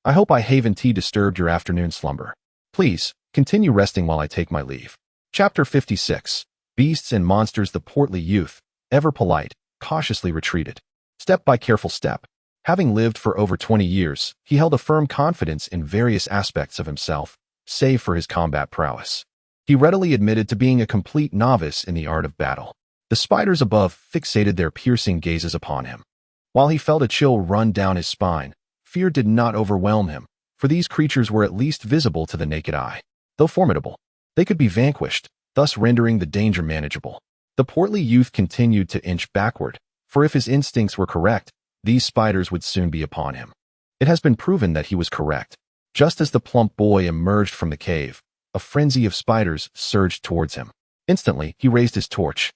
I hope I haven't disturbed your afternoon slumber. Please, continue resting while I take my leave. Chapter 56. Beasts and Monsters. The portly youth, ever polite, cautiously retreated, step by careful step. Having lived for over 20 years, he held a firm confidence in various aspects of himself, save for his combat prowess. He readily admitted to being a complete novice in the art of battle. The spiders above fixated their piercing gazes upon him. While he felt a chill run down his spine, fear did not overwhelm him, for these creatures were at least visible to the naked eye. Though formidable, they could be vanquished, thus rendering the danger manageable. The portly youth continued to inch backward, for if his instincts were correct, these spiders would soon be upon him. It has been proven that he was correct. Just as the plump boy emerged from the cave, a frenzy of spiders surged towards him. Instantly, he raised his torch.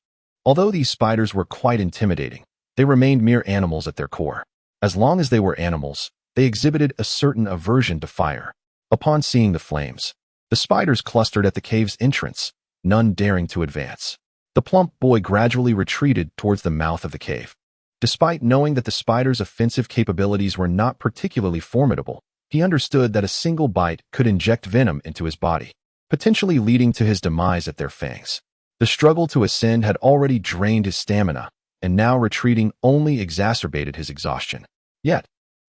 Although these spiders were quite intimidating, they remained mere animals at their core. As long as they were animals, they exhibited a certain aversion to fire. Upon seeing the flames, the spiders clustered at the cave's entrance, none daring to advance. The plump boy gradually retreated towards the mouth of the cave. Despite knowing that the spider's offensive capabilities were not particularly formidable, he understood that a single bite could inject venom into his body, potentially leading to his demise at their fangs. The struggle to ascend had already drained his stamina, and now retreating only exacerbated his exhaustion. Yet,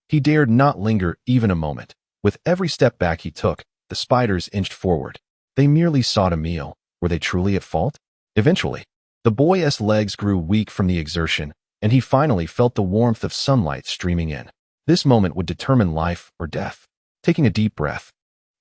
he dared not linger even a moment. With every step back he took, the spiders inched forward. They merely sought a meal. Were they truly at fault? Eventually, the boy's legs grew weak from the exertion, and he finally felt the warmth of sunlight streaming in. This moment would determine life or death. Taking a deep breath,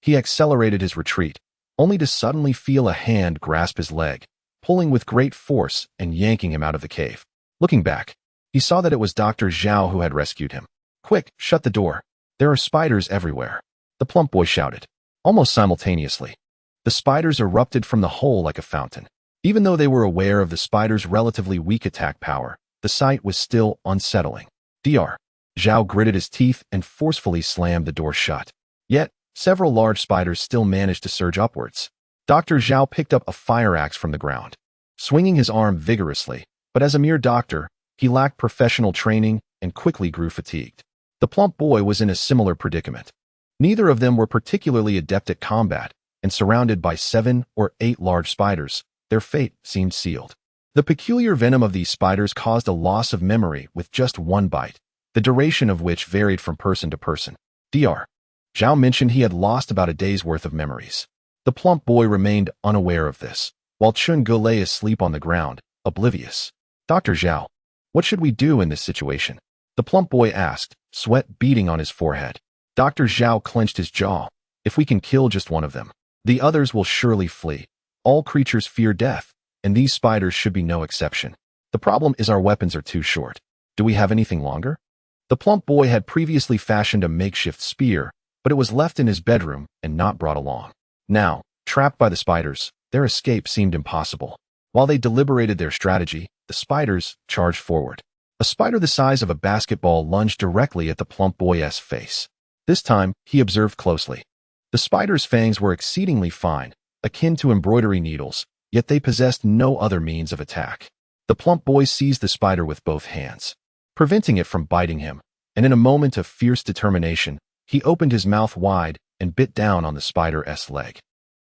he accelerated his retreat, only to suddenly feel a hand grasp his leg, pulling with great force and yanking him out of the cave. Looking back, he saw that it was Dr. Zhao who had rescued him. "Quick, shut the door. There are spiders everywhere," the plump boy shouted. Almost simultaneously, the spiders erupted from the hole like a fountain. Even though they were aware of the spider's relatively weak attack power, the sight was still unsettling. Dr. Zhao gritted his teeth and forcefully slammed the door shut. Yet, several large spiders still managed to surge upwards. Dr. Zhao picked up a fire axe from the ground, swinging his arm vigorously, but as a mere doctor, he lacked professional training and quickly grew fatigued. The plump boy was in a similar predicament. Neither of them were particularly adept at combat, and surrounded by 7 or 8 large spiders, their fate seemed sealed. The peculiar venom of these spiders caused a loss of memory with just one bite, the duration of which varied from person to person. Dr. Zhao mentioned he had lost about a day's worth of memories. The plump boy remained unaware of this, while Chen Ge lay asleep on the ground, oblivious. "Dr. Zhao, what should we do in this situation?" the plump boy asked, sweat beading on his forehead. Dr. Zhao clenched his jaw. "If we can kill just one of them, the others will surely flee. All creatures fear death, and these spiders should be no exception. The problem is our weapons are too short. Do we have anything longer?" The plump boy had previously fashioned a makeshift spear, but it was left in his bedroom and not brought along. Now, trapped by the spiders, their escape seemed impossible. While they deliberated their strategy, the spiders charged forward. A spider the size of a basketball lunged directly at the plump boy's face. This time, he observed closely. The spider's fangs were exceedingly fine, akin to embroidery needles, yet they possessed no other means of attack. The plump boy seized the spider with both hands, preventing it from biting him, and in a moment of fierce determination, he opened his mouth wide and bit down on the spider's leg.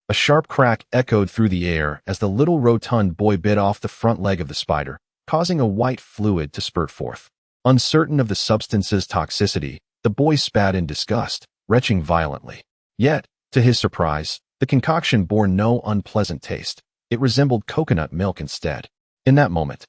A sharp crack echoed through the air as the little rotund boy bit off the front leg of the spider, causing a white fluid to spurt forth. Uncertain of the substance's toxicity, the boy spat in disgust, retching violently. Yet, to his surprise, the concoction bore no unpleasant taste. It resembled coconut milk instead. In that moment,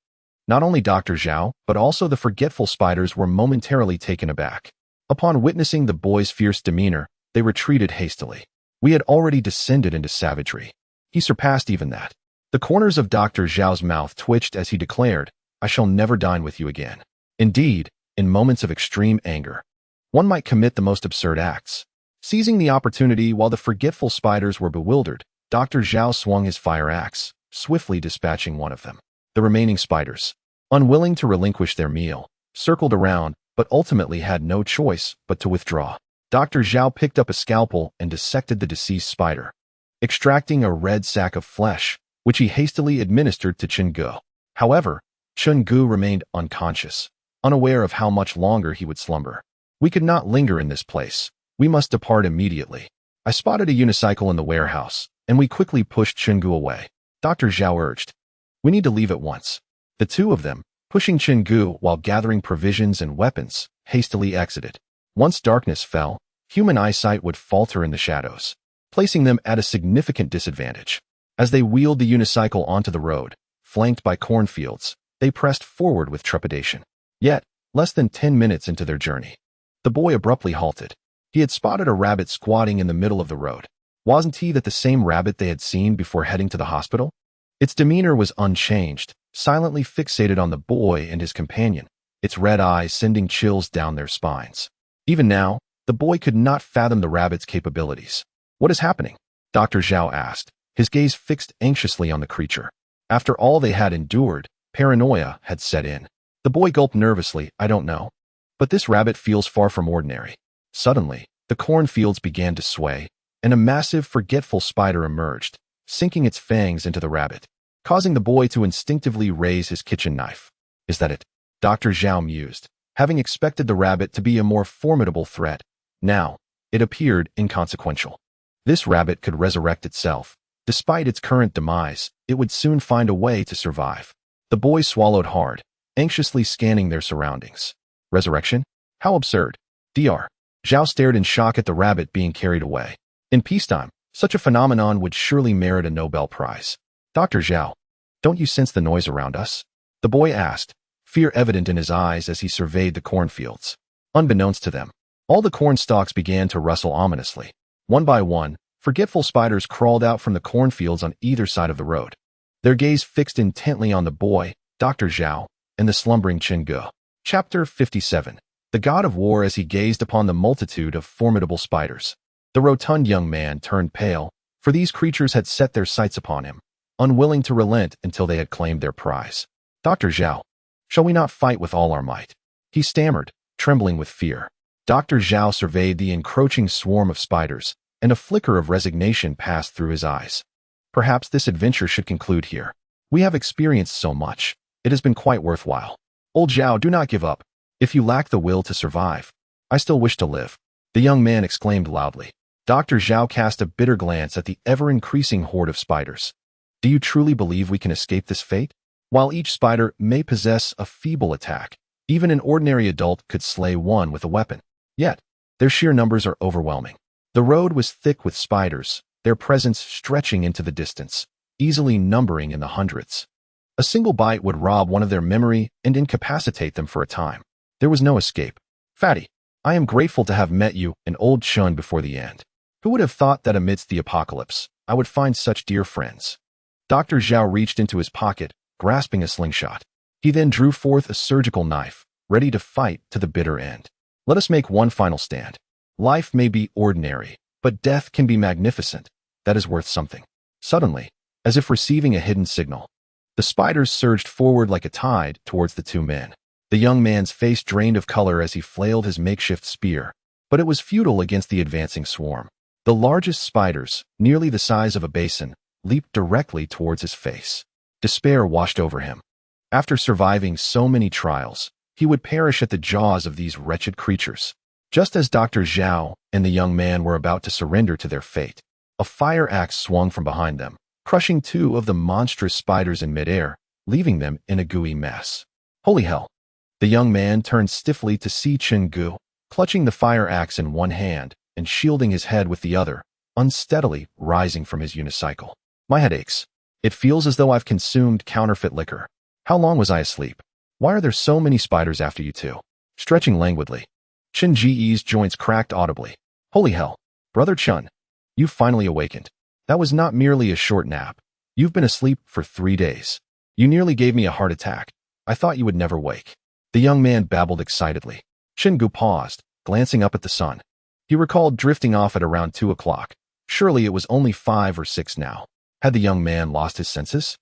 not only Dr. Zhao, but also the forgetful spiders were momentarily taken aback. Upon witnessing the boy's fierce demeanor, they retreated hastily. We had already descended into savagery. He surpassed even that. The corners of Dr. Zhao's mouth twitched as he declared, "I shall never dine with you again." Indeed, in moments of extreme anger, one might commit the most absurd acts. Seizing the opportunity while the forgetful spiders were bewildered, Dr. Zhao swung his fire axe, swiftly dispatching one of them. The remaining spiders, unwilling to relinquish their meal, circled around, but ultimately had no choice but to withdraw. Dr. Zhao picked up a scalpel and dissected the deceased spider, extracting a red sack of flesh, which he hastily administered to Chen Ge. However, Chen Ge remained unconscious, unaware of how much longer he would slumber. "We could not linger in this place. We must depart immediately." I spotted a unicycle in the warehouse, and we quickly pushed Chen Ge away. Dr. Zhao urged, "We need to leave at once." The two of them, pushing Chen Ge while gathering provisions and weapons, hastily exited. Once darkness fell, human eyesight would falter in the shadows, placing them at a significant disadvantage. As they wheeled the unicycle onto the road, flanked by cornfields, they pressed forward with trepidation. Yet, Less than 10 minutes into their journey, the boy abruptly halted. He had spotted a rabbit squatting in the middle of the road. Wasn't he that the same rabbit they had seen before heading to the hospital? Its demeanor was unchanged, silently fixated on the boy and his companion, its red eyes sending chills down their spines. Even now, the boy could not fathom the rabbit's capabilities. "What is happening?" Dr. Zhao asked, his gaze fixed anxiously on the creature. After all they had endured, paranoia had set in. The boy gulped nervously. "I don't know. But this rabbit feels far from ordinary." Suddenly, the cornfields began to sway, and a massive, forgetful spider emerged, sinking its fangs into the rabbit, causing the boy to instinctively raise his kitchen knife. "Is that it?" Dr. Zhao mused, having expected the rabbit to be a more formidable threat. Now, it appeared inconsequential. This rabbit could resurrect itself. Despite its current demise, it would soon find a way to survive. The boy swallowed hard, anxiously scanning their surroundings. Resurrection? How absurd. Dr. Zhao stared in shock at the rabbit being carried away. In peacetime, such a phenomenon would surely merit a Nobel Prize. "Dr. Zhao, don't you sense the noise around us?" the boy asked, fear evident in his eyes as he surveyed the cornfields. Unbeknownst to them, all the corn stalks began to rustle ominously. One by one, forgetful spiders crawled out from the cornfields on either side of the road, their gaze fixed intently on the boy, Dr. Zhao, and the slumbering Chen Ge. Chapter 57. The God of War. As he gazed upon the multitude of formidable spiders, the rotund young man turned pale, for these creatures had set their sights upon him, unwilling to relent until they had claimed their prize. "Dr. Zhao, shall we not fight with all our might?" he stammered, trembling with fear. Dr. Zhao surveyed the encroaching swarm of spiders, and a flicker of resignation passed through his eyes. "Perhaps this adventure should conclude here. We have experienced so much. It has been quite worthwhile. Old Zhao, do not give up. If you lack the will to survive, I still wish to live," the young man exclaimed loudly. Dr. Zhao cast a bitter glance at the ever-increasing horde of spiders. "Do you truly believe we can escape this fate? While each spider may possess a feeble attack, even an ordinary adult could slay one with a weapon. Yet, their sheer numbers are overwhelming." The road was thick with spiders, their presence stretching into the distance, easily numbering in the hundreds. A single bite would rob one of their memory and incapacitate them for a time. There was no escape. "Fatty, I am grateful to have met you and old Chun before the end. Who would have thought that amidst the apocalypse, I would find such dear friends?" Dr. Zhao reached into his pocket, grasping a slingshot. He then drew forth a surgical knife, ready to fight to the bitter end. "Let us make one final stand. Life may be ordinary, but death can be magnificent. That is worth something." Suddenly, as if receiving a hidden signal, the spiders surged forward like a tide towards the two men. The young man's face drained of color as he flailed his makeshift spear, but it was futile against the advancing swarm. The largest spiders, nearly the size of a basin, leaped directly towards his face. Despair washed over him. After surviving so many trials, he would perish at the jaws of these wretched creatures. Just as Dr. Zhao and the young man were about to surrender to their fate, a fire axe swung from behind them, crushing two of the monstrous spiders in midair, leaving them in a gooey mess. "Holy hell!" The young man turned stiffly to see Chen Ge, clutching the fire axe in one hand and shielding his head with the other, unsteadily rising from his unicycle. "My head aches. It feels as though I've consumed counterfeit liquor. How long was I asleep? Why are there so many spiders after you two?" Stretching languidly, Chen Ge's joints cracked audibly. "Holy hell, Brother Chun, you've finally awakened. That was not merely a short nap. You've been asleep for 3 days. You nearly gave me a heart attack. I thought you would never wake." The young man babbled excitedly. Chen Ge paused, glancing up at the sun. He recalled drifting off at around 2 o'clock. Surely it was only 5 or 6 now. Had the young man lost his senses?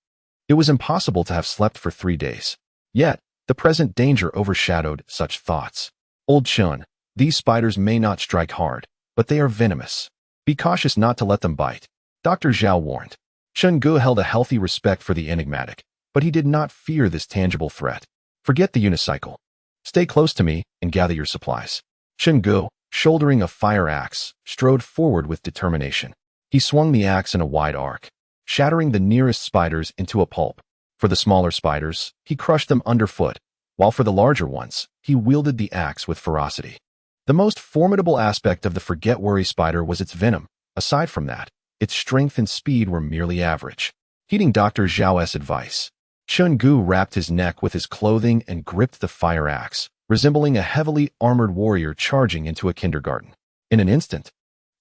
It was impossible to have slept for 3 days. Yet, the present danger overshadowed such thoughts. "Old Chun, these spiders may not strike hard, but they are venomous. Be cautious not to let them bite," Dr. Zhao warned. Chen Ge held a healthy respect for the enigmatic, but he did not fear this tangible threat. "Forget the unicycle. Stay close to me and gather your supplies." Chen Ge, shouldering a fire axe, strode forward with determination. He swung the axe in a wide arc, shattering the nearest spiders into a pulp. For the smaller spiders, he crushed them underfoot, while for the larger ones, he wielded the axe with ferocity. The most formidable aspect of the forget-worry spider was its venom. Aside from that, its strength and speed were merely average. Heeding Dr. Zhao's advice, Chen Ge wrapped his neck with his clothing and gripped the fire axe, resembling a heavily armored warrior charging into a kindergarten. In an instant,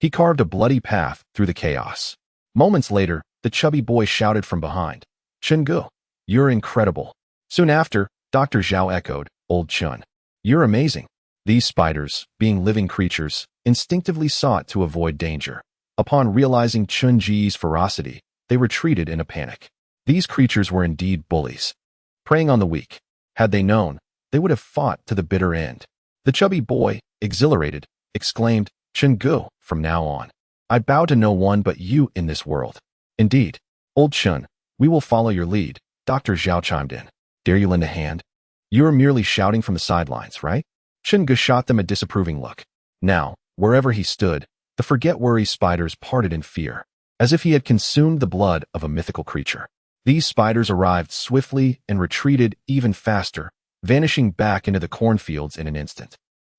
he carved a bloody path through the chaos. Moments later, the chubby boy shouted from behind, "Chen Ge, you're incredible." Soon after, Dr. Zhao echoed, "Old Chen, you're amazing." These spiders, being living creatures, instinctively sought to avoid danger. Upon realizing Chen Ge's ferocity, they retreated in a panic. These creatures were indeed bullies, preying on the weak. Had they known, they would have fought to the bitter end. The chubby boy, exhilarated, exclaimed, "Chen Ge, from now on, I bow to no one but you in this world." "Indeed, old Chen, we will follow your lead," Dr. Zhao chimed in. "Dare you lend a hand? You are merely shouting from the sidelines, right?" Chen Ge shot them a disapproving look. Now, wherever he stood, the forget-worry spiders parted in fear, as if he had consumed the blood of a mythical creature. These spiders arrived swiftly and retreated even faster, vanishing back into the cornfields in an instant.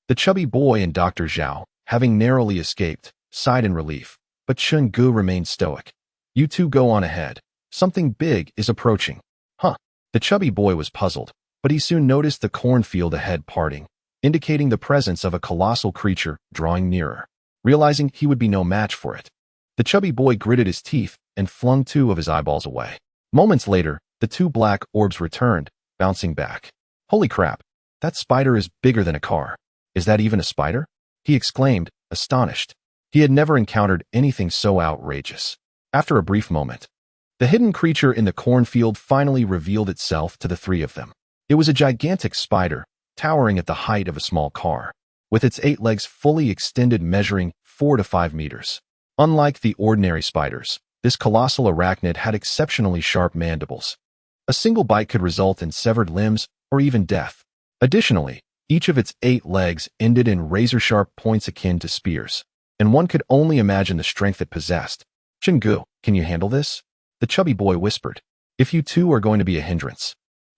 The chubby boy and Dr. Zhao, having narrowly escaped, sighed in relief, but Chen Ge remained stoic. "You two go on ahead. Something big is approaching." "Huh." The chubby boy was puzzled, but he soon noticed the cornfield ahead parting, indicating the presence of a colossal creature drawing nearer. Realizing he would be no match for it, the chubby boy gritted his teeth and flung two of his eyeballs away. Moments later, the two black orbs returned, bouncing back. "Holy crap, that spider is bigger than a car. Is that even a spider?" he exclaimed, astonished. He had never encountered anything so outrageous. After a brief moment, the hidden creature in the cornfield finally revealed itself to the three of them. It was a gigantic spider, towering at the height of a small car, with its 8 legs fully extended measuring 4 to 5 meters. Unlike the ordinary spiders, this colossal arachnid had exceptionally sharp mandibles. A single bite could result in severed limbs or even death. Additionally, each of its 8 legs ended in razor-sharp points akin to spears, and one could only imagine the strength it possessed. "Chen Ge, can you handle this?" the chubby boy whispered. "If you two are going to be a hindrance."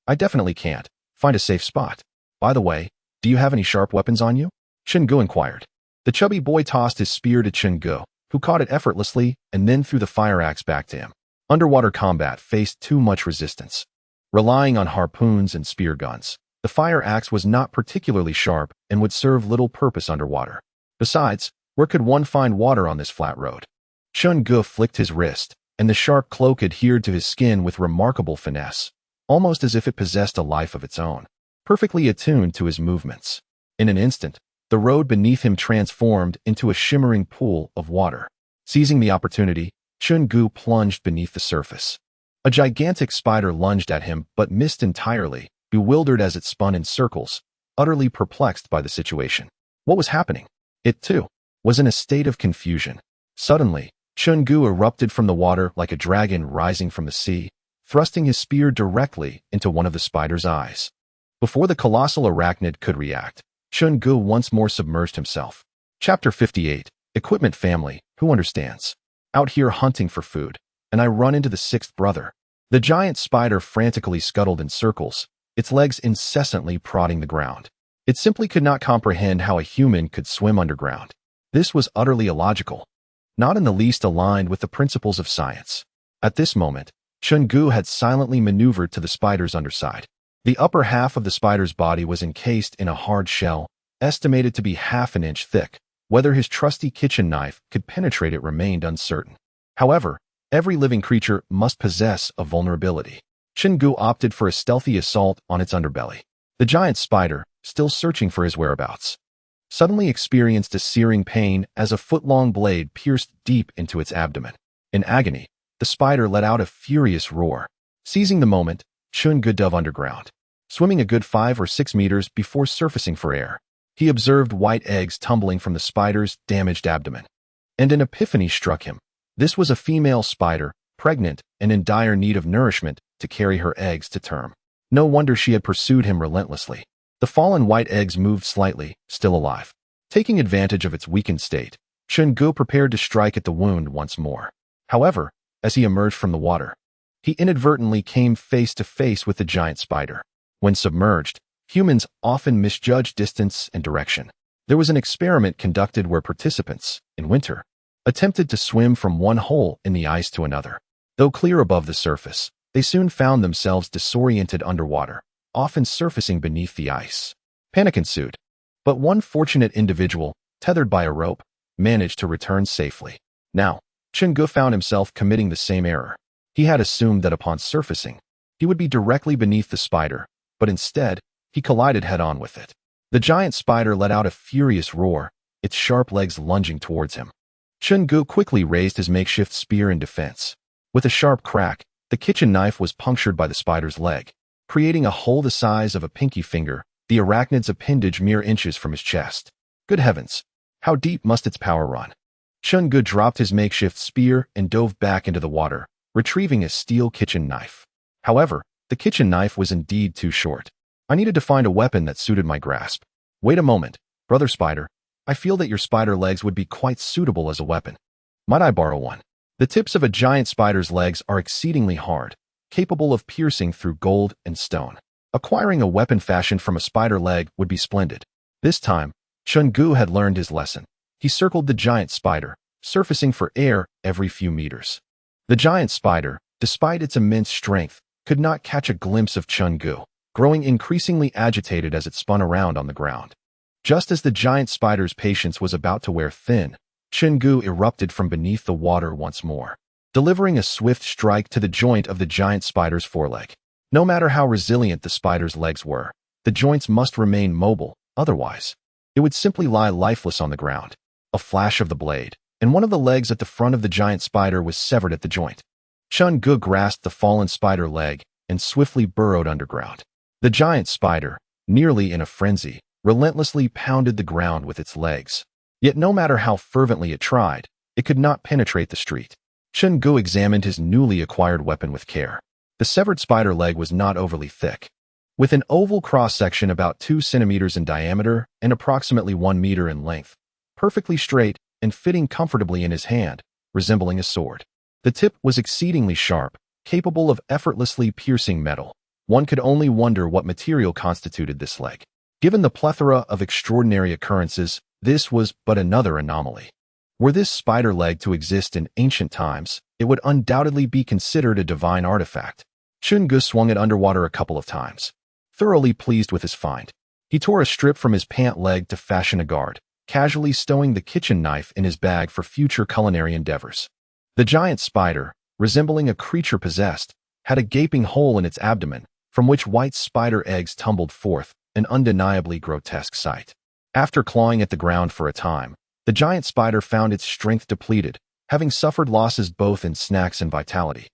"I definitely can't. Find a safe spot. By the way, do you have any sharp weapons on you?" Chen Ge inquired. The chubby boy tossed his spear to Chen Ge, who caught it effortlessly and then threw the fire axe back to him. Underwater combat faced too much resistance. Relying on harpoons and spear guns, the fire axe was not particularly sharp and would serve little purpose underwater. Besides, where could one find water on this flat road? Chen Ge flicked his wrist, and the sharp cloak adhered to his skin with remarkable finesse, almost as if it possessed a life of its own, perfectly attuned to his movements. In an instant, the road beneath him transformed into a shimmering pool of water. Seizing the opportunity, Chen Ge plunged beneath the surface. A gigantic spider lunged at him but missed entirely, bewildered as it spun in circles, utterly perplexed by the situation. What was happening? It, too, was in a state of confusion. Suddenly, Chen Ge erupted from the water like a dragon rising from the sea, thrusting his spear directly into one of the spider's eyes. Before the colossal arachnid could react, Chen Ge once more submerged himself. Chapter 58, Equipment Family, Who Understands? Out here hunting for food, and I run into the 6th brother. The giant spider frantically scuttled in circles, its legs incessantly prodding the ground. It simply could not comprehend how a human could swim underground. This was utterly illogical, not in the least aligned with the principles of science. At this moment, Chen Ge had silently maneuvered to the spider's underside. The upper half of the spider's body was encased in a hard shell, estimated to be half an inch thick. Whether his trusty kitchen knife could penetrate it remained uncertain. However, every living creature must possess a vulnerability. Chen Ge opted for a stealthy assault on its underbelly. The giant spider, still searching for his whereabouts, suddenly experienced a searing pain as a foot-long blade pierced deep into its abdomen. In agony, the spider let out a furious roar. Seizing the moment, Chen Ge dove underground, swimming a good 5 or 6 meters before surfacing for air. He observed white eggs tumbling from the spider's damaged abdomen, and an epiphany struck him. This was a female spider, pregnant and in dire need of nourishment to carry her eggs to term. No wonder she had pursued him relentlessly. The fallen white eggs moved slightly, still alive. Taking advantage of its weakened state, Chen Ge prepared to strike at the wound once more. However, as he emerged from the water, he inadvertently came face to face with the giant spider. When submerged, humans often misjudge distance and direction. There was an experiment conducted where participants, in winter, attempted to swim from one hole in the ice to another. Though clear above the surface, they soon found themselves disoriented underwater, often surfacing beneath the ice. Panic ensued. But one fortunate individual, tethered by a rope, managed to return safely. Now, Chen Ge found himself committing the same error. He had assumed that upon surfacing, he would be directly beneath the spider, but instead, he collided head-on with it. The giant spider let out a furious roar, its sharp legs lunging towards him. Chen Ge quickly raised his makeshift spear in defense. With a sharp crack, the kitchen knife was punctured by the spider's leg, creating a hole the size of a pinky finger, the arachnid's appendage mere inches from his chest. Good heavens! How deep must its power run? Chen Ge dropped his makeshift spear and dove back into the water, retrieving a steel kitchen knife. However, the kitchen knife was indeed too short. I needed to find a weapon that suited my grasp. Wait a moment, brother spider. I feel that your spider legs would be quite suitable as a weapon. Might I borrow one? The tips of a giant spider's legs are exceedingly hard, capable of piercing through gold and stone. Acquiring a weapon fashioned from a spider leg would be splendid. This time, Chen Ge had learned his lesson. He circled the giant spider, surfacing for air every few meters. The giant spider, despite its immense strength, could not catch a glimpse of Chen Ge, growing increasingly agitated as it spun around on the ground. Just as the giant spider's patience was about to wear thin, Chen Ge erupted from beneath the water once more, delivering a swift strike to the joint of the giant spider's foreleg. No matter how resilient the spider's legs were, the joints must remain mobile, otherwise, it would simply lie lifeless on the ground. A flash of the blade, and one of the legs at the front of the giant spider was severed at the joint. Chen Ge grasped the fallen spider leg and swiftly burrowed underground. The giant spider, nearly in a frenzy, relentlessly pounded the ground with its legs. Yet no matter how fervently it tried, it could not penetrate the street. Chen Ge examined his newly acquired weapon with care. The severed spider leg was not overly thick. With an oval cross-section about 2 centimeters in diameter and approximately 1 meter in length, perfectly straight and fitting comfortably in his hand, resembling a sword. The tip was exceedingly sharp, capable of effortlessly piercing metal. One could only wonder what material constituted this leg. Given the plethora of extraordinary occurrences, this was but another anomaly. Were this spider leg to exist in ancient times, it would undoubtedly be considered a divine artifact. Chen Ge swung it underwater a couple of times, thoroughly pleased with his find. He tore a strip from his pant leg to fashion a guard, casually stowing the kitchen knife in his bag for future culinary endeavors. The giant spider, resembling a creature possessed, had a gaping hole in its abdomen, from which white spider eggs tumbled forth, an undeniably grotesque sight. After clawing at the ground for a time, the giant spider found its strength depleted, having suffered losses both in snacks and vitality.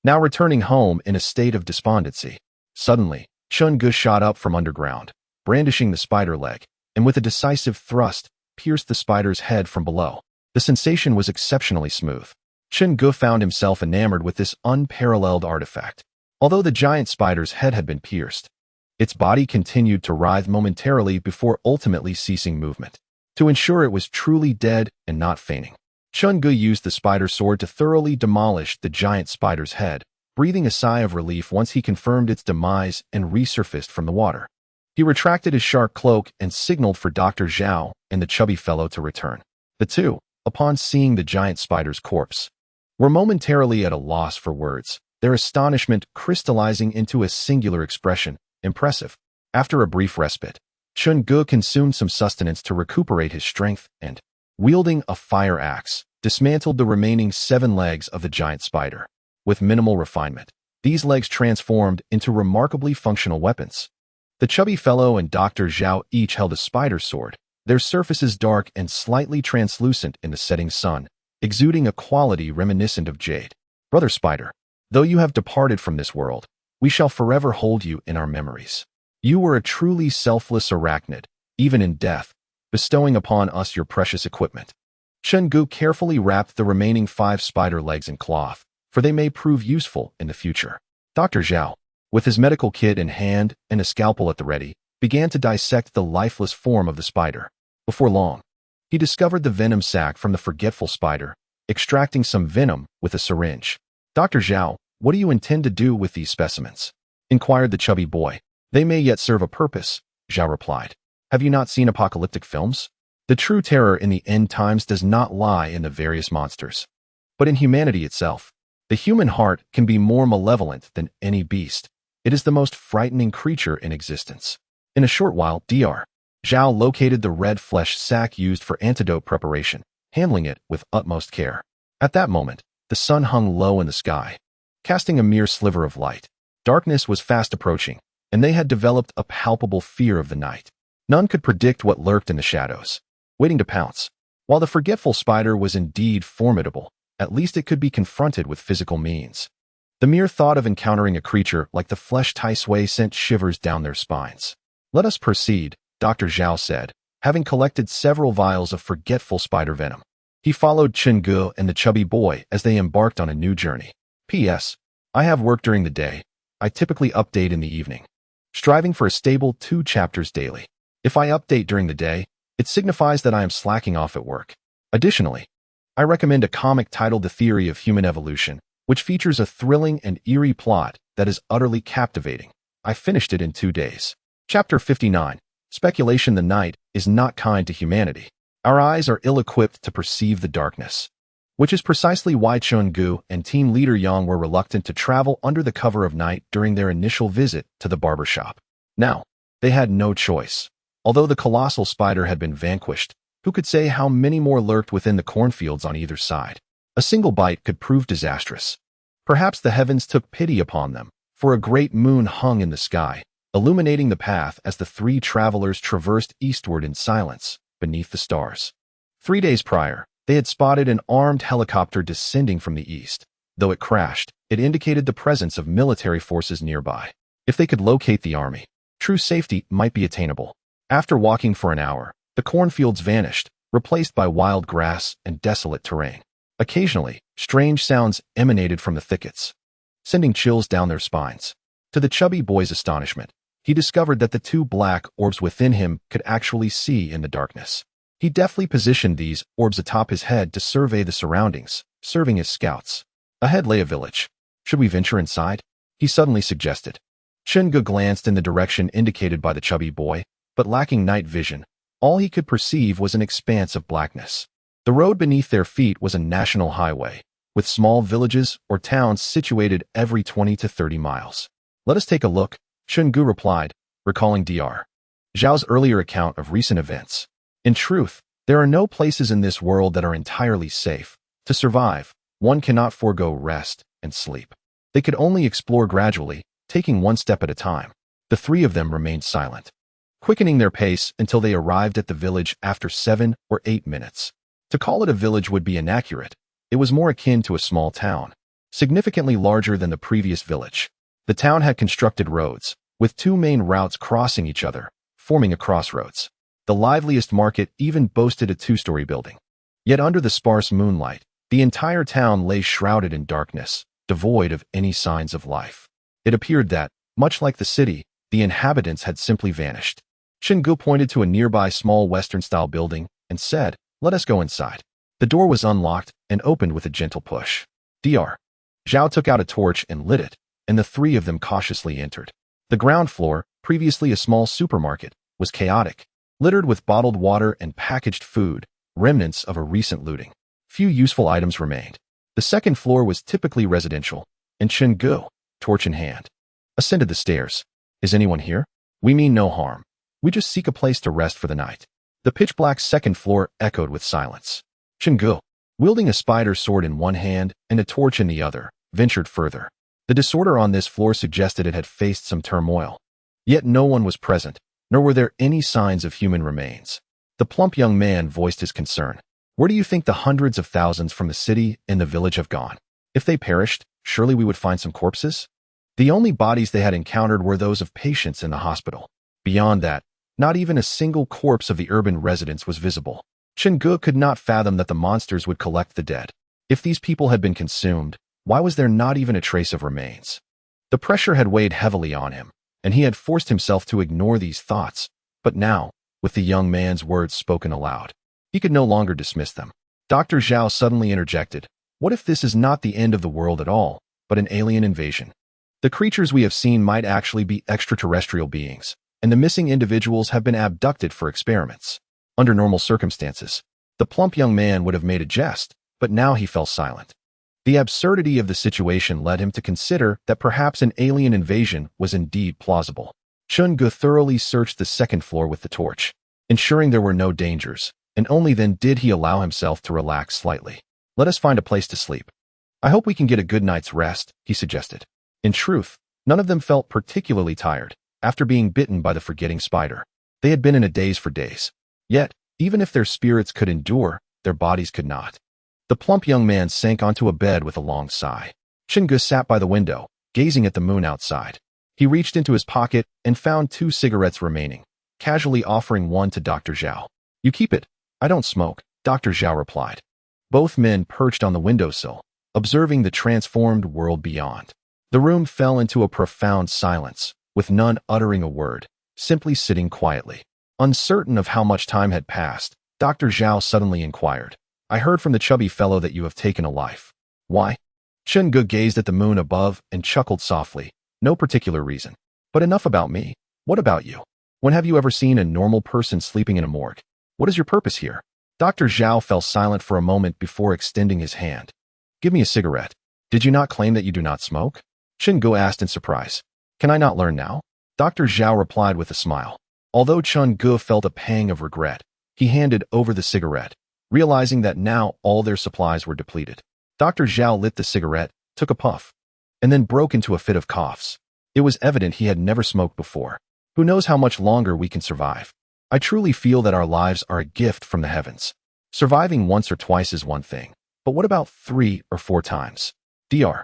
Now returning home in a state of despondency. Suddenly, Chen Ge shot up from underground, brandishing the spider leg, and with a decisive thrust, pierced the spider's head from below. The sensation was exceptionally smooth. Chen Ge found himself enamored with this unparalleled artifact. Although the giant spider's head had been pierced, its body continued to writhe momentarily before ultimately ceasing movement. To ensure it was truly dead and not fainting, Chen Ge used the spider sword to thoroughly demolish the giant spider's head, breathing a sigh of relief once he confirmed its demise and resurfaced from the water. He retracted his shark cloak and signaled for Dr. Zhao and the chubby fellow to return. The two, upon seeing the giant spider's corpse, were momentarily at a loss for words, their astonishment crystallizing into a singular expression, impressive. After a brief respite, Chen Ge consumed some sustenance to recuperate his strength and, wielding a fire axe, dismantled the remaining 7 legs of the giant spider. With minimal refinement, these legs transformed into remarkably functional weapons. The chubby fellow and Dr. Zhao each held a spider sword, their surfaces dark and slightly translucent in the setting sun, exuding a quality reminiscent of jade. Brother Spider, though you have departed from this world, we shall forever hold you in our memories. You were a truly selfless arachnid, even in death, bestowing upon us your precious equipment. Chen Ge carefully wrapped the remaining 5 spider legs in cloth, for they may prove useful in the future. Dr. Zhao, with his medical kit in hand and a scalpel at the ready, began to dissect the lifeless form of the spider. Before long, he discovered the venom sac from the forgetful spider, extracting some venom with a syringe. Dr. Zhao, what do you intend to do with these specimens? Inquired the chubby boy. They may yet serve a purpose, Zhao replied. Have you not seen apocalyptic films? The true terror in the end times does not lie in the various monsters, but in humanity itself. The human heart can be more malevolent than any beast. It is the most frightening creature in existence. In a short while, Dr. Zhao located the red flesh sac used for antidote preparation, handling it with utmost care. At that moment, the sun hung low in the sky, casting a mere sliver of light. Darkness was fast approaching, and they had developed a palpable fear of the night. None could predict what lurked in the shadows, waiting to pounce. While the forgetful spider was indeed formidable, at least it could be confronted with physical means. The mere thought of encountering a creature like the flesh Tai Sui sent shivers down their spines. "Let us proceed," Dr. Zhao said, having collected several vials of forgetful spider venom. He followed Chen Ge and the chubby boy as they embarked on a new journey. P.S. I have work during the day. I typically update in the evening, striving for a stable 2 chapters daily. If I update during the day, it signifies that I am slacking off at work. Additionally, I recommend a comic titled The Theory of Human Evolution, which features a thrilling and eerie plot that is utterly captivating. I finished it in 2 days. Chapter 59. Speculation. The night is not kind to humanity. Our eyes are ill-equipped to perceive the darkness, which is precisely why Chen Ge and team leader Yang were reluctant to travel under the cover of night during their initial visit to the barber shop. Now, they had no choice. Although the colossal spider had been vanquished, who could say how many more lurked within the cornfields on either side? A single bite could prove disastrous. Perhaps the heavens took pity upon them, for a great moon hung in the sky, illuminating the path as the 3 travelers traversed eastward in silence, beneath the stars. 3 days prior, they had spotted an armed helicopter descending from the east. Though it crashed, it indicated the presence of military forces nearby. If they could locate the army, true safety might be attainable. After walking for an hour, the cornfields vanished, replaced by wild grass and desolate terrain. Occasionally, strange sounds emanated from the thickets, sending chills down their spines. To the chubby boy's astonishment, he discovered that the 2 black orbs within him could actually see in the darkness. He deftly positioned these orbs atop his head to survey the surroundings, serving as scouts. Ahead lay a village. "Should we venture inside?" he suddenly suggested. Chen Ge glanced in the direction indicated by the chubby boy, but lacking night vision, all he could perceive was an expanse of blackness. The road beneath their feet was a national highway, with small villages or towns situated every 20 to 30 miles. "Let us take a look," Chen Ge replied, recalling Dr. Zhao's earlier account of recent events. In truth, there are no places in this world that are entirely safe. To survive, one cannot forego rest and sleep. They could only explore gradually, taking 1 step at a time. The 3 of them remained silent, quickening their pace until they arrived at the village after 7 or 8 minutes. To call it a village would be inaccurate. It was more akin to a small town, significantly larger than the previous village. The town had constructed roads, with 2 main routes crossing each other, forming a crossroads. The liveliest market even boasted a 2-story building. Yet under the sparse moonlight, the entire town lay shrouded in darkness, devoid of any signs of life. It appeared that, much like the city, the inhabitants had simply vanished. Chen Ge pointed to a nearby small Western-style building and said, "Let us go inside." The door was unlocked and opened with a gentle push. Dr. Zhao took out a torch and lit it, and the 3 of them cautiously entered. The ground floor, previously a small supermarket, was chaotic, littered with bottled water and packaged food, remnants of a recent looting. Few useful items remained. The second floor was typically residential, and Chen Ge, torch in hand, ascended the stairs. "Is anyone here? We mean no harm. We just seek a place to rest for the night." The pitch-black second floor echoed with silence. Chen Ge, wielding a spider sword in one hand and a torch in the other, ventured further. The disorder on this floor suggested it had faced some turmoil. Yet no one was present, nor were there any signs of human remains. The plump young man voiced his concern. "Where do you think the hundreds of thousands from the city and the village have gone? If they perished, surely we would find some corpses?" The only bodies they had encountered were those of patients in the hospital. Beyond that, not even a single corpse of the urban residents was visible. Chen Ge could not fathom that the monsters would collect the dead. If these people had been consumed, why was there not even a trace of remains? The pressure had weighed heavily on him, and he had forced himself to ignore these thoughts. But now, with the young man's words spoken aloud, he could no longer dismiss them. Dr. Zhao suddenly interjected, "What if this is not the end of the world at all, but an alien invasion? The creatures we have seen might actually be extraterrestrial beings, and the missing individuals have been abducted for experiments." Under normal circumstances, the plump young man would have made a jest, but now he fell silent. The absurdity of the situation led him to consider that perhaps an alien invasion was indeed plausible. Chen Ge thoroughly searched the second floor with the torch. ensuring there were no dangers, and only then did he allow himself to relax slightly. Let us find a place to sleep. I hope we can get a good night's rest, he suggested. In truth, none of them felt particularly tired after being bitten by the forgetting spider. They had been in a daze for days. Yet, even if their spirits could endure, their bodies could not. The plump young man sank onto a bed with a long sigh. Chen Ge sat by the window, gazing at the moon outside. He reached into his pocket and found 2 cigarettes remaining, casually offering one to Dr. Zhao. You keep it. I don't smoke, Dr. Zhao replied. Both men perched on the windowsill, observing the transformed world beyond. The room fell into a profound silence, with none uttering a word, simply sitting quietly. Uncertain of how much time had passed, Dr. Zhao suddenly inquired, I heard from the chubby fellow that you have taken a life. Why? Chen Ge gazed at the moon above and chuckled softly. No particular reason. But enough about me. What about you? When have you ever seen a normal person sleeping in a morgue? What is your purpose here? Dr. Zhao fell silent for a moment before extending his hand. Give me a cigarette. Did you not claim that you do not smoke? Chen Ge asked in surprise. Can I not learn now? Dr. Zhao replied with a smile. Although Chen Ge felt a pang of regret, he handed over the cigarette, realizing that now all their supplies were depleted. Dr. Zhao lit the cigarette, took a puff, and then broke into a fit of coughs. It was evident he had never smoked before. Who knows how much longer we can survive? I truly feel that our lives are a gift from the heavens. Surviving once or twice is one thing, but what about 3 or 4 times? Dr.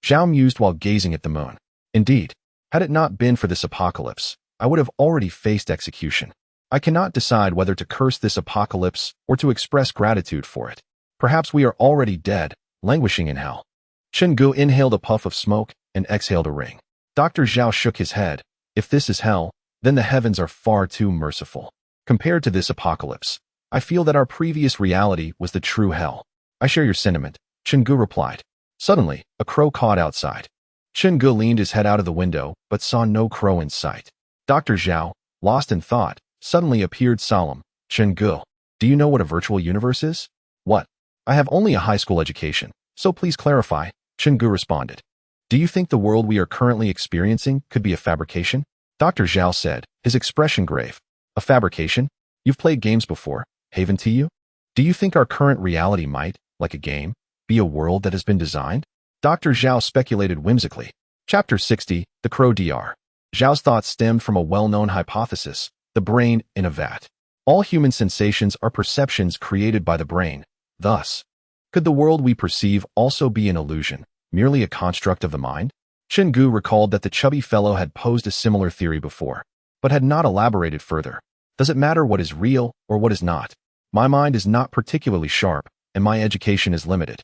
Zhao mused while gazing at the moon. Indeed, had it not been for this apocalypse, I would have already faced execution. I cannot decide whether to curse this apocalypse or to express gratitude for it. Perhaps we are already dead, languishing in hell. Chen Ge inhaled a puff of smoke and exhaled a ring. Dr. Zhao shook his head. If this is hell, then the heavens are far too merciful. Compared to this apocalypse, I feel that our previous reality was the true hell. I share your sentiment, Chen Ge replied. Suddenly, a crow cawed outside. Chen Ge leaned his head out of the window, but saw no crow in sight. Dr. Zhao, lost in thought, suddenly appeared solemn. Chen Ge, do you know what a virtual universe is? What? I have only a high school education, so please clarify, Chen Ge responded. Do you think the world we are currently experiencing could be a fabrication? Dr. Zhao said, his expression grave. A fabrication? You've played games before, haven't you? Do you think our current reality might, like a game, be a world that has been designed? Dr. Zhao speculated whimsically. Chapter 60, The Crow Dr. Zhao's thoughts stemmed from a well-known hypothesis, the brain in a vat. All human sensations are perceptions created by the brain. Thus, could the world we perceive also be an illusion, merely a construct of the mind? Chen Ge recalled that the chubby fellow had posed a similar theory before, but had not elaborated further. Does it matter what is real or what is not? My mind is not particularly sharp, and my education is limited.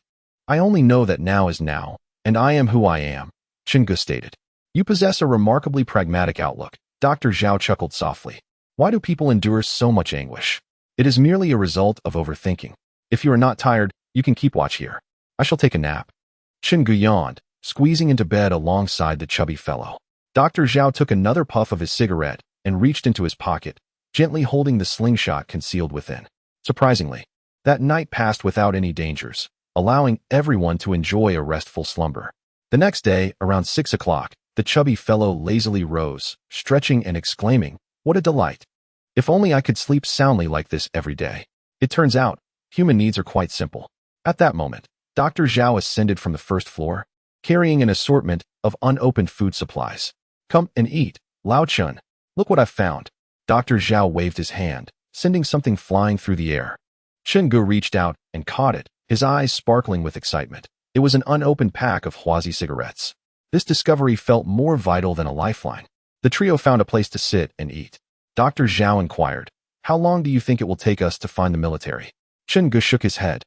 I only know that now is now, and I am who I am, Chen Ge stated. You possess a remarkably pragmatic outlook, Dr. Zhao chuckled softly. Why do people endure so much anguish? It is merely a result of overthinking. If you are not tired, you can keep watch here. I shall take a nap. Chen Ge yawned, squeezing into bed alongside the chubby fellow. Dr. Zhao took another puff of his cigarette and reached into his pocket, gently holding the slingshot concealed within. Surprisingly, that night passed without any dangers, allowing everyone to enjoy a restful slumber. The next day, around 6 o'clock, the chubby fellow lazily rose, stretching and exclaiming, "What a delight! If only I could sleep soundly like this every day." It turns out, human needs are quite simple. At that moment, Dr. Zhao ascended from the first floor, carrying an assortment of unopened food supplies. Come and eat, Lao Chun. Look what I've found. Dr. Zhao waved his hand, sending something flying through the air. Chen Ge reached out and caught it, his eyes sparkling with excitement. It was an unopened pack of Huazi cigarettes. This discovery felt more vital than a lifeline. The trio found a place to sit and eat. Dr. Zhao inquired, "How long do you think it will take us to find the military?" Chen Ge shook his head.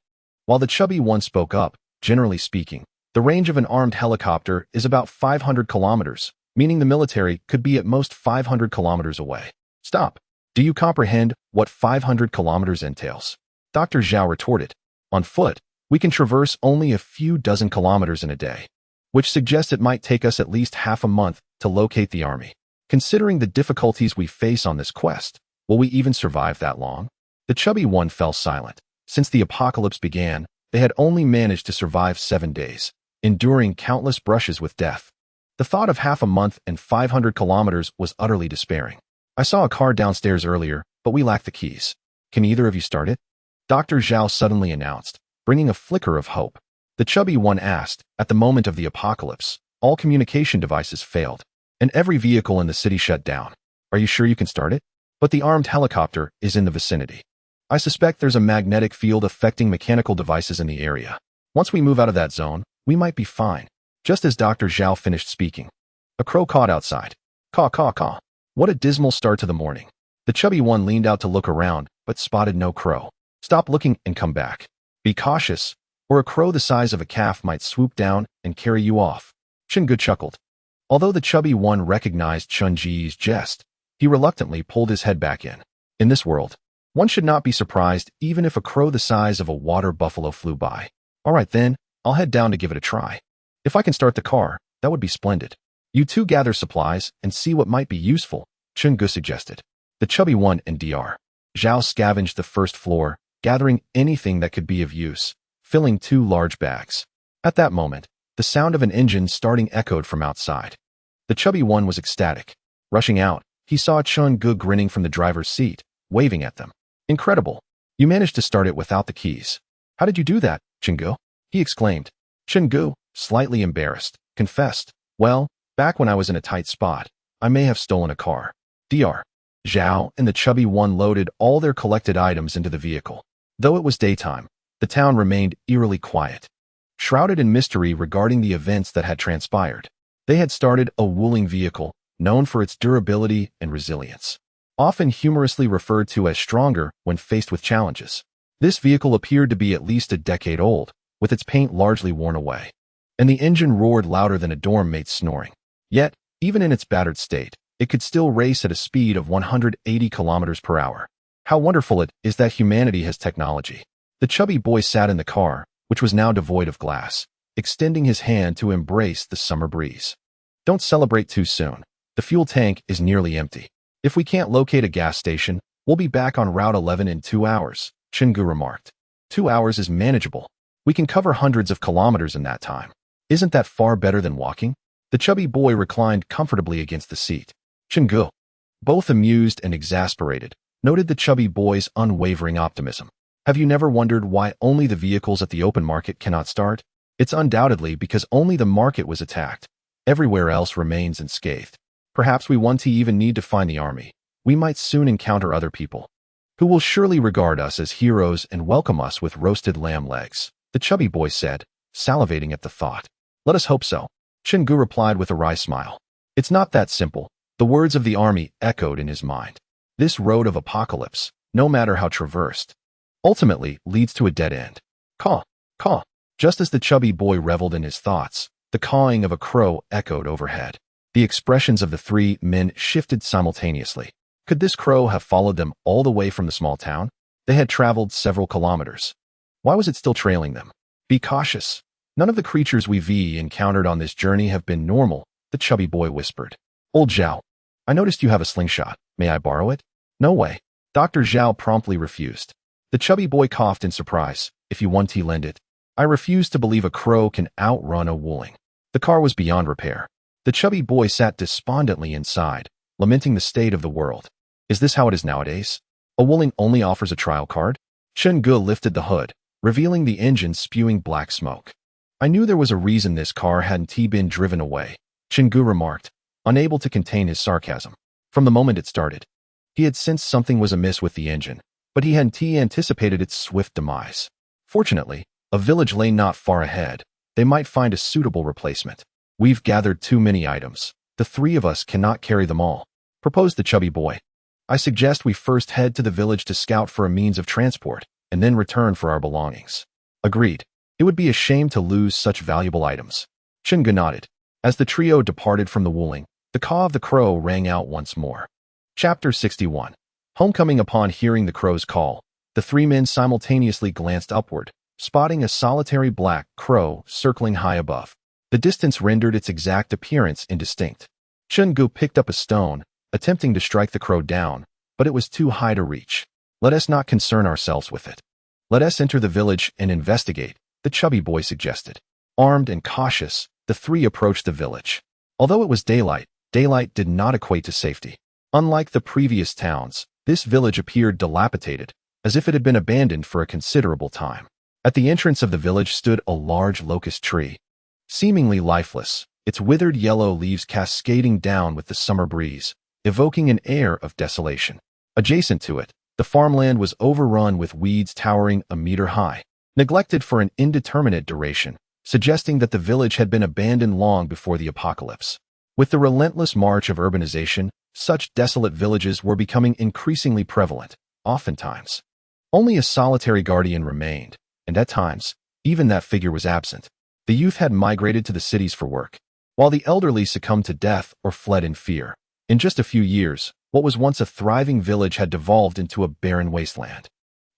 While the chubby one spoke up, generally speaking, the range of an armed helicopter is about 500 kilometers, meaning the military could be at most 500 kilometers away. Stop. Do you comprehend what 500 kilometers entails? Dr. Zhao retorted. On foot, we can traverse only a few dozen kilometers in a day, which suggests it might take us at least half a month to locate the army. Considering the difficulties we face on this quest, will we even survive that long? The chubby one fell silent. Since the apocalypse began, they had only managed to survive 7 days, enduring countless brushes with death. The thought of half a month and 500 kilometers was utterly despairing. I saw a car downstairs earlier, but we lack the keys. Can either of you start it? Dr. Zhao suddenly announced, bringing a flicker of hope. The chubby one asked, at the moment of the apocalypse, all communication devices failed, and every vehicle in the city shut down. Are you sure you can start it? But the armed helicopter is in the vicinity. I suspect there's a magnetic field affecting mechanical devices in the area. Once we move out of that zone, we might be fine. Just as Dr. Zhao finished speaking, a crow cawed outside. Caw, caw, caw. What a dismal start to the morning. The chubby one leaned out to look around, but spotted no crow. Stop looking and come back. Be cautious, or a crow the size of a calf might swoop down and carry you off. Chen Ge chuckled. Although the chubby one recognized Chen Ge's jest, he reluctantly pulled his head back in. In this world, one should not be surprised even if a crow the size of a water buffalo flew by. All right then, I'll head down to give it a try. If I can start the car, that would be splendid. You two gather supplies and see what might be useful, Chen Ge suggested. The chubby one and Dr. Zhao scavenged the first floor, gathering anything that could be of use, filling 2 large bags. At that moment, the sound of an engine starting echoed from outside. The chubby one was ecstatic. Rushing out, he saw Chen Ge grinning from the driver's seat, waving at them. Incredible. You managed to start it without the keys. How did you do that, Chen Ge? He exclaimed. Chen Ge, slightly embarrassed, confessed, well, back when I was in a tight spot, I may have stolen a car. Dr. Zhao and the chubby one loaded all their collected items into the vehicle. Though it was daytime, the town remained eerily quiet. Shrouded in mystery regarding the events that had transpired, they had started a Wuling vehicle, known for its durability and resilience. Often humorously referred to as stronger when faced with challenges. This vehicle appeared to be at least a decade old, with its paint largely worn away. And the engine roared louder than a dorm mate's snoring. Yet, even in its battered state, it could still race at a speed of 180 kilometers per hour. How wonderful it is that humanity has technology. The chubby boy sat in the car, which was now devoid of glass, extending his hand to embrace the summer breeze. Don't celebrate too soon. The fuel tank is nearly empty. If we can't locate a gas station, we'll be back on Route 11 in 2 hours, Chen Ge remarked. 2 hours is manageable. We can cover hundreds of kilometers in that time. Isn't that far better than walking? The chubby boy reclined comfortably against the seat. Chen Ge, both amused and exasperated, noted the chubby boy's unwavering optimism. Have you never wondered why only the vehicles at the open market cannot start? It's undoubtedly because only the market was attacked. Everywhere else remains unscathed. Perhaps we won't even need to find the army. We might soon encounter other people, who will surely regard us as heroes and welcome us with roasted lamb legs, the chubby boy said, salivating at the thought. Let us hope so, Chen Ge replied with a wry smile. It's not that simple. The words of the army echoed in his mind. This road of apocalypse, no matter how traversed, ultimately leads to a dead end. Caw, caw. Just as the chubby boy reveled in his thoughts, the cawing of a crow echoed overhead. The expressions of the 3 men shifted simultaneously. Could this crow have followed them all the way from the small town? They had traveled several kilometers. Why was it still trailing them? Be cautious. None of the creatures we've encountered on this journey have been normal, the chubby boy whispered. Old Zhao, I noticed you have a slingshot. May I borrow it? No way. Dr. Zhao promptly refused. The chubby boy coughed in surprise. If you want to lend it. I refuse to believe a crow can outrun a Wuling. The car was beyond repair. The chubby boy sat despondently inside, lamenting the state of the world. Is this how it is nowadays? A Wuling only offers a trial card? Chen Ge lifted the hood, revealing the engine spewing black smoke. I knew there was a reason this car hadn't been driven away, Chen Ge remarked, unable to contain his sarcasm. From the moment it started, he had sensed something was amiss with the engine, but he hadn't anticipated its swift demise. Fortunately, a village lay not far ahead. They might find a suitable replacement. We've gathered too many items. The 3 of us cannot carry them all, proposed the chubby boy. I suggest we first head to the village to scout for a means of transport, and then return for our belongings. Agreed. It would be a shame to lose such valuable items. Chen Ge nodded. As the trio departed from the Wuling, the caw of the crow rang out once more. Chapter 61. Homecoming. Upon hearing the crow's call, the 3 men simultaneously glanced upward, spotting a solitary black crow circling high above. The distance rendered its exact appearance indistinct. Chen Ge picked up a stone, attempting to strike the crow down, but it was too high to reach. Let us not concern ourselves with it. Let us enter the village and investigate, the chubby boy suggested. Armed and cautious, the 3 approached the village. Although it was daylight, daylight did not equate to safety. Unlike the previous towns, This village appeared dilapidated, as if it had been abandoned for a considerable time. At the entrance of the village stood a large locust tree, seemingly lifeless, its withered yellow leaves cascading down with the summer breeze, evoking an air of desolation. Adjacent to it, the farmland was overrun with weeds towering a meter high, neglected for an indeterminate duration, suggesting that the village had been abandoned long before the apocalypse. With the relentless march of urbanization, such desolate villages were becoming increasingly prevalent. Oftentimes, only a solitary guardian remained, and at times, even that figure was absent. The youth had migrated to the cities for work, while the elderly succumbed to death or fled in fear. In just a few years, what was once a thriving village had devolved into a barren wasteland.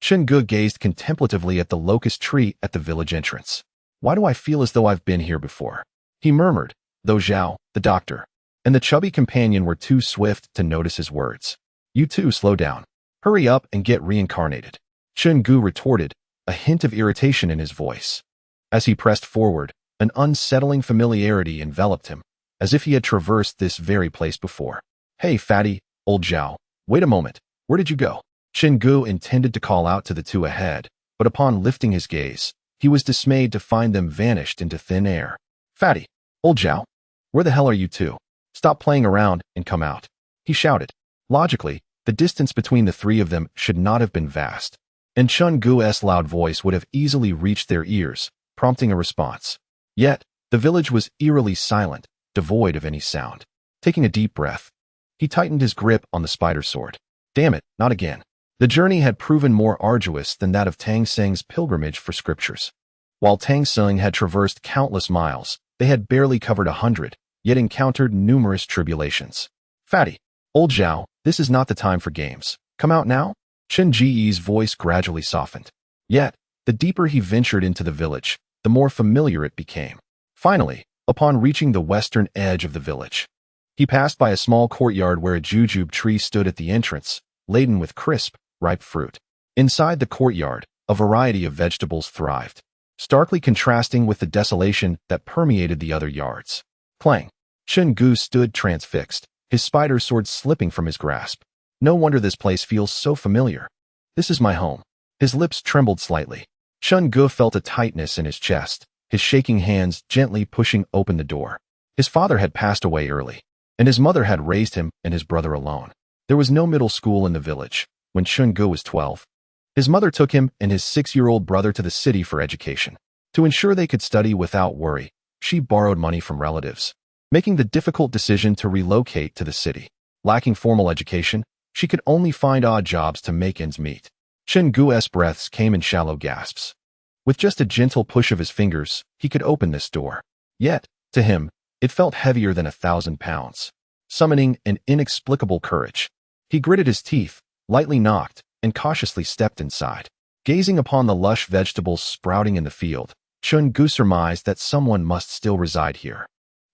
Chen Ge gazed contemplatively at the locust tree at the village entrance. "Why do I feel as though I've been here before?" he murmured, though Zhao, the doctor, and the chubby companion were too swift to notice his words. "You too, slow down. Hurry up and get reincarnated," Chen Ge retorted, a hint of irritation in his voice. As he pressed forward, an unsettling familiarity enveloped him, as if he had traversed this very place before. "Hey, fatty, old Zhao, wait a moment, where did you go?" Chen Ge intended to call out to the two ahead, but upon lifting his gaze, he was dismayed to find them vanished into thin air. "Fatty, old Zhao, where the hell are you two? Stop playing around and come out," he shouted. Logically, the distance between the three of them should not have been vast, and Chen Ge's loud voice would have easily reached their ears, prompting a response. Yet, the village was eerily silent, devoid of any sound. Taking a deep breath, he tightened his grip on the spider sword. Damn it, not again. The journey had proven more arduous than that of Tang Seng's pilgrimage for scriptures. While Tang Seng had traversed countless miles, they had barely covered 100, yet encountered numerous tribulations. "Fatty, old Zhao, this is not the time for games. Come out now?" Chen Ge's voice gradually softened. Yet, the deeper he ventured into the village, the more familiar it became. Finally, upon reaching the western edge of the village, he passed by a small courtyard where a jujube tree stood at the entrance, laden with crisp, ripe fruit. Inside the courtyard, a variety of vegetables thrived, starkly contrasting with the desolation that permeated the other yards. Clang! Chen Ge stood transfixed, his spider sword slipping from his grasp. "No wonder this place feels so familiar. This is my home." His lips trembled slightly. Chen Ge felt a tightness in his chest, his shaking hands gently pushing open the door. His father had passed away early, and his mother had raised him and his brother alone. There was no middle school in the village. When Chen Ge was 12, his mother took him and his 6-year-old brother to the city for education. To ensure they could study without worry, she borrowed money from relatives, making the difficult decision to relocate to the city. Lacking formal education, she could only find odd jobs to make ends meet. Chen Ge's breaths came in shallow gasps. With just a gentle push of his fingers, he could open this door. Yet, to him, it felt heavier than 1,000 pounds. Summoning an inexplicable courage, he gritted his teeth, lightly knocked, and cautiously stepped inside. Gazing upon the lush vegetables sprouting in the field, Chen Ge surmised that someone must still reside here.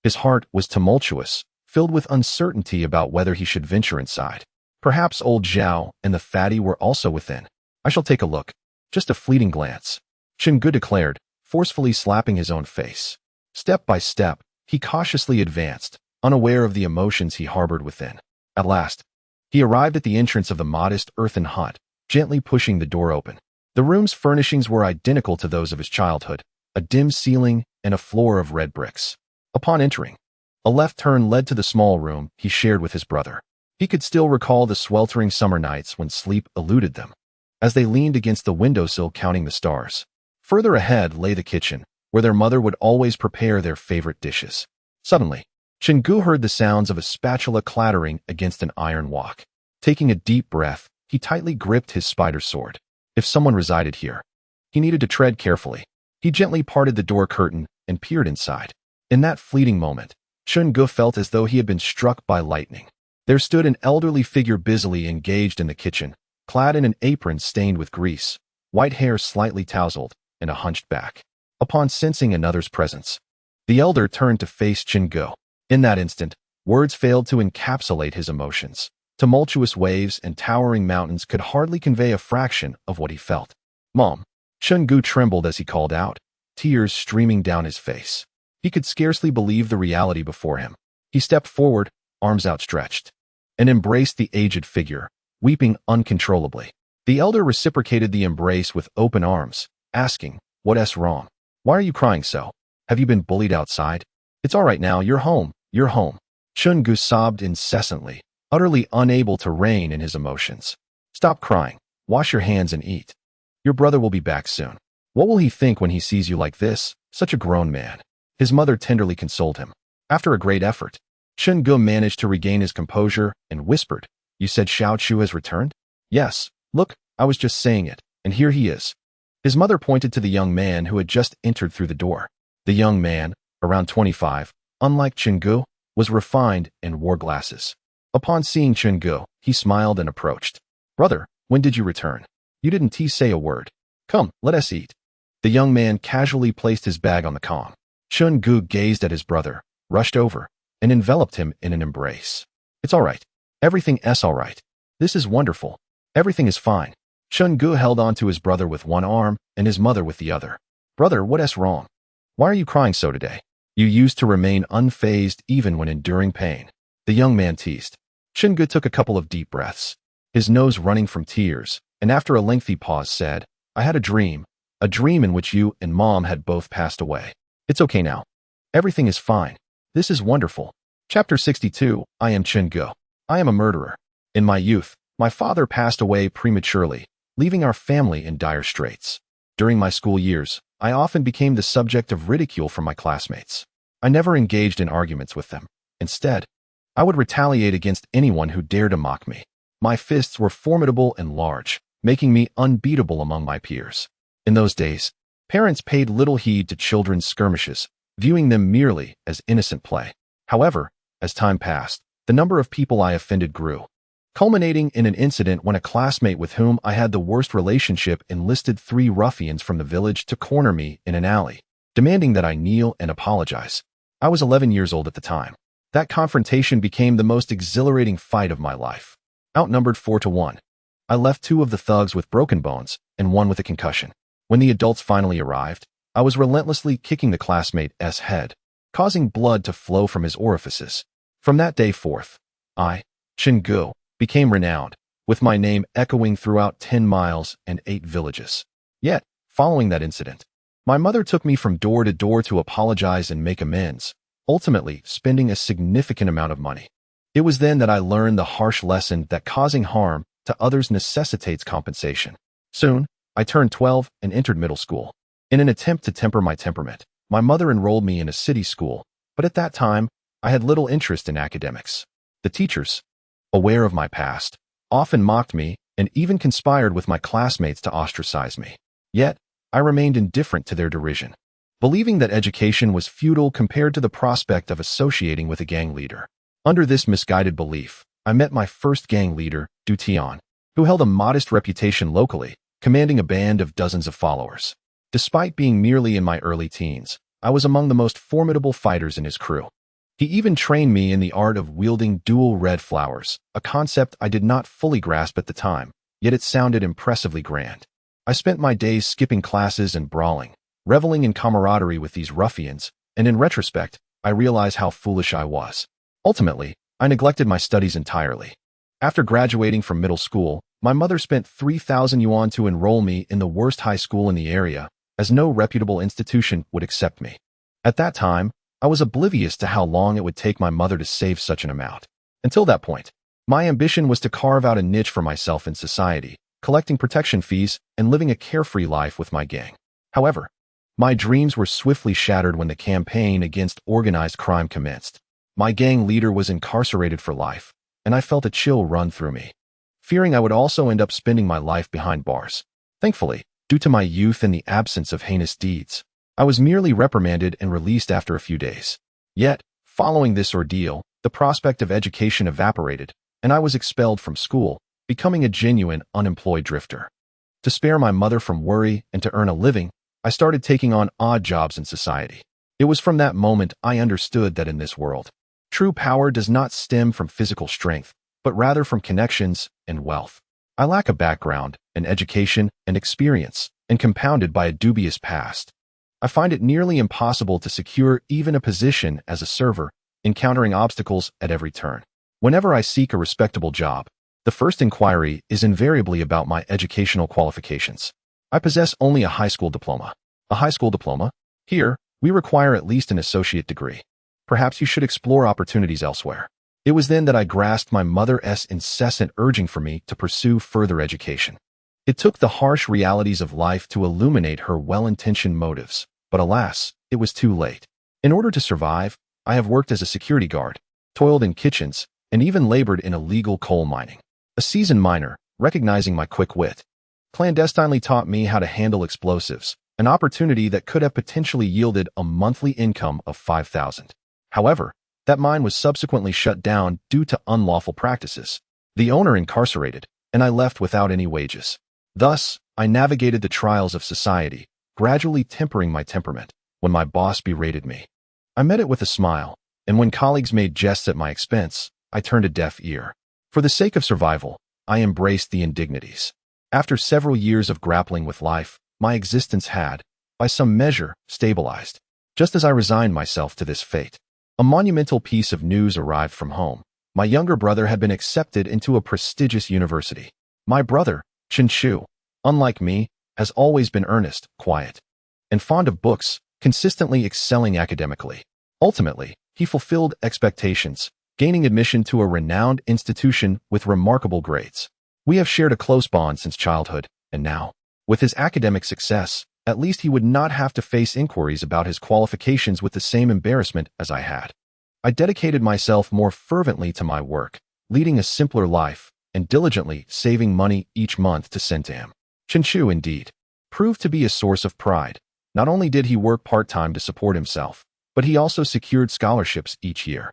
His heart was tumultuous, filled with uncertainty about whether he should venture inside. Perhaps old Zhao and the fatty were also within. "I shall take a look. Just a fleeting glance," Chen Ge declared, forcefully slapping his own face. Step by step, he cautiously advanced, unaware of the emotions he harbored within. At last, he arrived at the entrance of the modest earthen hut, gently pushing the door open. The room's furnishings were identical to those of his childhood, a dim ceiling and a floor of red bricks. Upon entering, a left turn led to the small room he shared with his brother. He could still recall the sweltering summer nights when sleep eluded them, as they leaned against the windowsill counting the stars. Further ahead lay the kitchen, where their mother would always prepare their favorite dishes. Suddenly, Chen Ge heard the sounds of a spatula clattering against an iron wok. Taking a deep breath, he tightly gripped his spider sword. If someone resided here, he needed to tread carefully. He gently parted the door curtain and peered inside. In that fleeting moment, Chen Ge felt as though he had been struck by lightning. There stood an elderly figure busily engaged in the kitchen, clad in an apron stained with grease, white hair slightly tousled, and a hunched back. Upon sensing another's presence, the elder turned to face Chen Ge. In that instant, words failed to encapsulate his emotions. Tumultuous waves and towering mountains could hardly convey a fraction of what he felt. "Mom." Chen Ge trembled as he called out, tears streaming down his face. He could scarcely believe the reality before him. He stepped forward, arms outstretched, and embraced the aged figure, weeping uncontrollably. The elder reciprocated the embrace with open arms, asking, "What's wrong? Why are you crying so? Have you been bullied outside? It's all right now, you're home, you're home." Chen Ge sobbed incessantly, utterly unable to rein in his emotions. "Stop crying, wash your hands and eat. Your brother will be back soon. What will he think when he sees you like this, such a grown man?" His mother tenderly consoled him. After a great effort, Chen Ge managed to regain his composure and whispered, "You said Xiao Chu has returned?" "Yes, look, I was just saying it, and here he is." His mother pointed to the young man who had just entered through the door. The young man, around 25, unlike Chen Ge, was refined and wore glasses. Upon seeing Chen Ge, he smiled and approached. "Brother, when did you return? You didn't say a word. Come, let us eat." The young man casually placed his bag on the com. Chen Ge gazed at his brother, rushed over, and enveloped him in an embrace. "It's all right. Everything's all right. This is wonderful. Everything is fine." Chen Ge held on to his brother with one arm and his mother with the other. "Brother, what's wrong? Why are you crying so today? You used to remain unfazed even when enduring pain." The young man teased. Chen Ge took a couple of deep breaths, his nose running from tears, and after a lengthy pause said, "I had a dream in which you and Mom had both passed away. It's okay now. Everything is fine. This is wonderful." Chapter 62, I am Chen Ge. I am a murderer. In my youth, my father passed away prematurely, leaving our family in dire straits. During my school years, I often became the subject of ridicule from my classmates. I never engaged in arguments with them. Instead, I would retaliate against anyone who dared to mock me. My fists were formidable and large, making me unbeatable among my peers. In those days, parents paid little heed to children's skirmishes, viewing them merely as innocent play. However, as time passed, the number of people I offended grew, culminating in an incident when a classmate with whom I had the worst relationship enlisted 3 ruffians from the village to corner me in an alley, demanding that I kneel and apologize. I was 11 years old at the time. That confrontation became the most exhilarating fight of my life. Outnumbered 4-1, I left 2 of the thugs with broken bones and 1 with a concussion. When the adults finally arrived, I was relentlessly kicking the classmate's head, causing blood to flow from his orifices. From that day forth, I, Chen Ge, became renowned, with my name echoing throughout 10 miles and 8 villages. Yet, following that incident, my mother took me from door to door to apologize and make amends, ultimately spending a significant amount of money. It was then that I learned the harsh lesson that causing harm to others necessitates compensation. Soon, I turned 12 and entered middle school. In an attempt to temper my temperament, my mother enrolled me in a city school, but at that time, I had little interest in academics. The teachers, aware of my past, often mocked me and even conspired with my classmates to ostracize me. Yet, I remained indifferent to their derision, believing that education was futile compared to the prospect of associating with a gang leader. Under this misguided belief, I met my first gang leader, Du Tian, who held a modest reputation locally, commanding a band of dozens of followers. Despite being merely in my early teens, I was among the most formidable fighters in his crew. He even trained me in the art of wielding dual red flowers, a concept I did not fully grasp at the time, yet it sounded impressively grand. I spent my days skipping classes and brawling, reveling in camaraderie with these ruffians, and in retrospect, I realize how foolish I was. Ultimately, I neglected my studies entirely. After graduating from middle school, my mother spent 3,000 yuan to enroll me in the worst high school in the area, as no reputable institution would accept me. At that time, I was oblivious to how long it would take my mother to save such an amount. Until that point, my ambition was to carve out a niche for myself in society, collecting protection fees and living a carefree life with my gang. However, my dreams were swiftly shattered when the campaign against organized crime commenced. My gang leader was incarcerated for life, and I felt a chill run through me, fearing I would also end up spending my life behind bars. Thankfully, due to my youth and the absence of heinous deeds, I was merely reprimanded and released after a few days. Yet, following this ordeal, the prospect of education evaporated, and I was expelled from school, becoming a genuine unemployed drifter. To spare my mother from worry and to earn a living, I started taking on odd jobs in society. It was from that moment I understood that in this world, true power does not stem from physical strength, but rather from connections and wealth. I lack a background, an education, and experience, and compounded by a dubious past, I find it nearly impossible to secure even a position as a server, encountering obstacles at every turn. Whenever I seek a respectable job, The first inquiry is invariably about my educational qualifications. I possess only a high school diploma. A high school diploma? Here, we require at least an associate degree. Perhaps you should explore opportunities elsewhere. It was then that I grasped my mother's incessant urging for me to pursue further education. It took the harsh realities of life to illuminate her well-intentioned motives, but alas, it was too late. In order to survive, I have worked as a security guard, toiled in kitchens, and even labored in illegal coal mining. A seasoned miner, recognizing my quick wit, clandestinely taught me how to handle explosives, an opportunity that could have potentially yielded a monthly income of $5,000. However, that mine was subsequently shut down due to unlawful practices. The owner incarcerated, and I left without any wages. Thus, I navigated the trials of society, gradually tempering my temperament. When my boss berated me, I met it with a smile, and when colleagues made jests at my expense, I turned a deaf ear. For the sake of survival, I embraced the indignities. After several years of grappling with life, my existence had, by some measure, stabilized. Just as I resigned myself to this fate, a monumental piece of news arrived from home. My younger brother had been accepted into a prestigious university. My brother, Chen Ge, unlike me, has always been earnest, quiet, and fond of books, consistently excelling academically. Ultimately, he fulfilled expectations, gaining admission to a renowned institution with remarkable grades. We have shared a close bond since childhood, and now, with his academic success, at least he would not have to face inquiries about his qualifications with the same embarrassment as I had. I dedicated myself more fervently to my work, leading a simpler life, and diligently saving money each month to send to him. Chen Ge, indeed, proved to be a source of pride. Not only did he work part-time to support himself, but he also secured scholarships each year.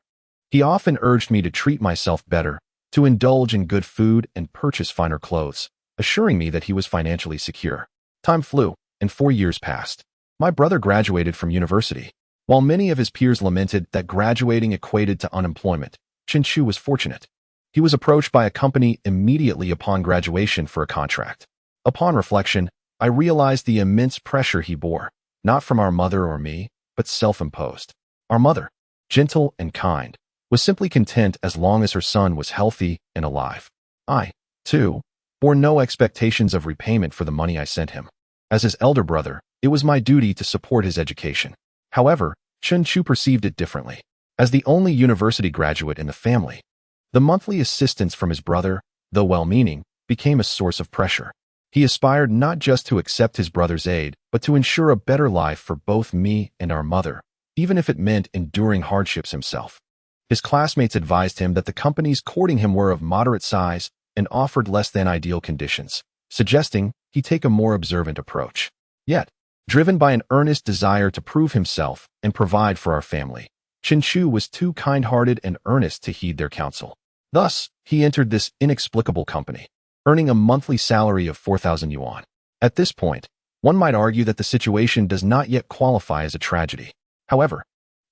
He often urged me to treat myself better, to indulge in good food and purchase finer clothes, assuring me that he was financially secure. Time flew, and 4 years passed. My brother graduated from university. While many of his peers lamented that graduating equated to unemployment, Chen Ge was fortunate. He was approached by a company immediately upon graduation for a contract. Upon reflection, I realized the immense pressure he bore, not from our mother or me, but self-imposed. Our mother, gentle and kind, was simply content as long as her son was healthy and alive. I, too, bore no expectations of repayment for the money I sent him. As his elder brother, it was my duty to support his education. However, Chen Ge perceived it differently. As the only university graduate in the family, the monthly assistance from his brother, though well-meaning, became a source of pressure. He aspired not just to accept his brother's aid, but to ensure a better life for both me and our mother, even if it meant enduring hardships himself. His classmates advised him that the companies courting him were of moderate size and offered less than ideal conditions, suggesting he take a more observant approach. Yet, driven by an earnest desire to prove himself and provide for our family, Chen Ge was too kind-hearted and earnest to heed their counsel. Thus, he entered this inexplicable company, earning a monthly salary of 4,000 yuan. At this point, one might argue that the situation does not yet qualify as a tragedy. However,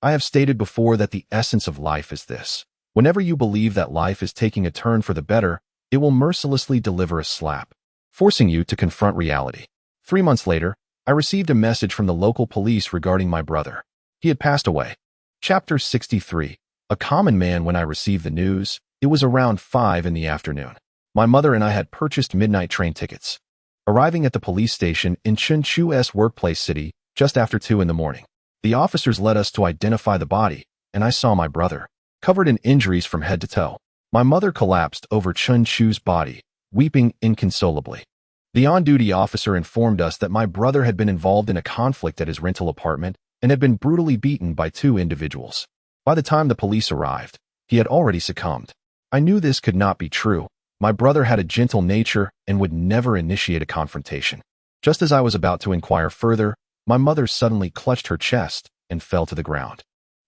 I have stated before that the essence of life is this. Whenever you believe that life is taking a turn for the better, it will mercilessly deliver a slap, forcing you to confront reality. 3 months later, I received a message from the local police regarding my brother. He had passed away. Chapter 63. A common man. When I received the news, it was around 5 in the afternoon. My mother and I had purchased midnight train tickets, arriving at the police station in Chen Ge's workplace city just after 2 in the morning. The officers led us to identify the body, and I saw my brother, covered in injuries from head to toe. My mother collapsed over Chen Ge's body, weeping inconsolably. The on-duty officer informed us that my brother had been involved in a conflict at his rental apartment and had been brutally beaten by 2 individuals. By the time the police arrived, he had already succumbed. I knew this could not be true. My brother had a gentle nature and would never initiate a confrontation. Just as I was about to inquire further, my mother suddenly clutched her chest and fell to the ground.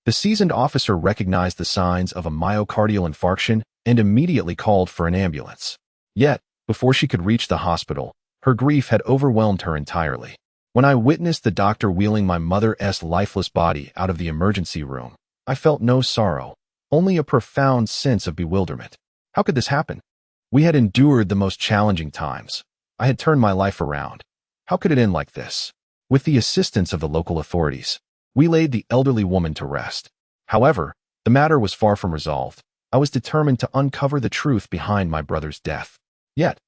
The seasoned officer recognized the signs of a myocardial infarction and immediately called for an ambulance. Yet, before she could reach the hospital, her grief had overwhelmed her entirely. When I witnessed the doctor wheeling my mother's lifeless body out of the emergency room, I felt no sorrow, only a profound sense of bewilderment. How could this happen? We had endured the most challenging times. I had turned my life around. How could it end like this? With the assistance of the local authorities, we laid the elderly woman to rest. However, the matter was far from resolved. I was determined to uncover the truth behind my brother's death. Yet,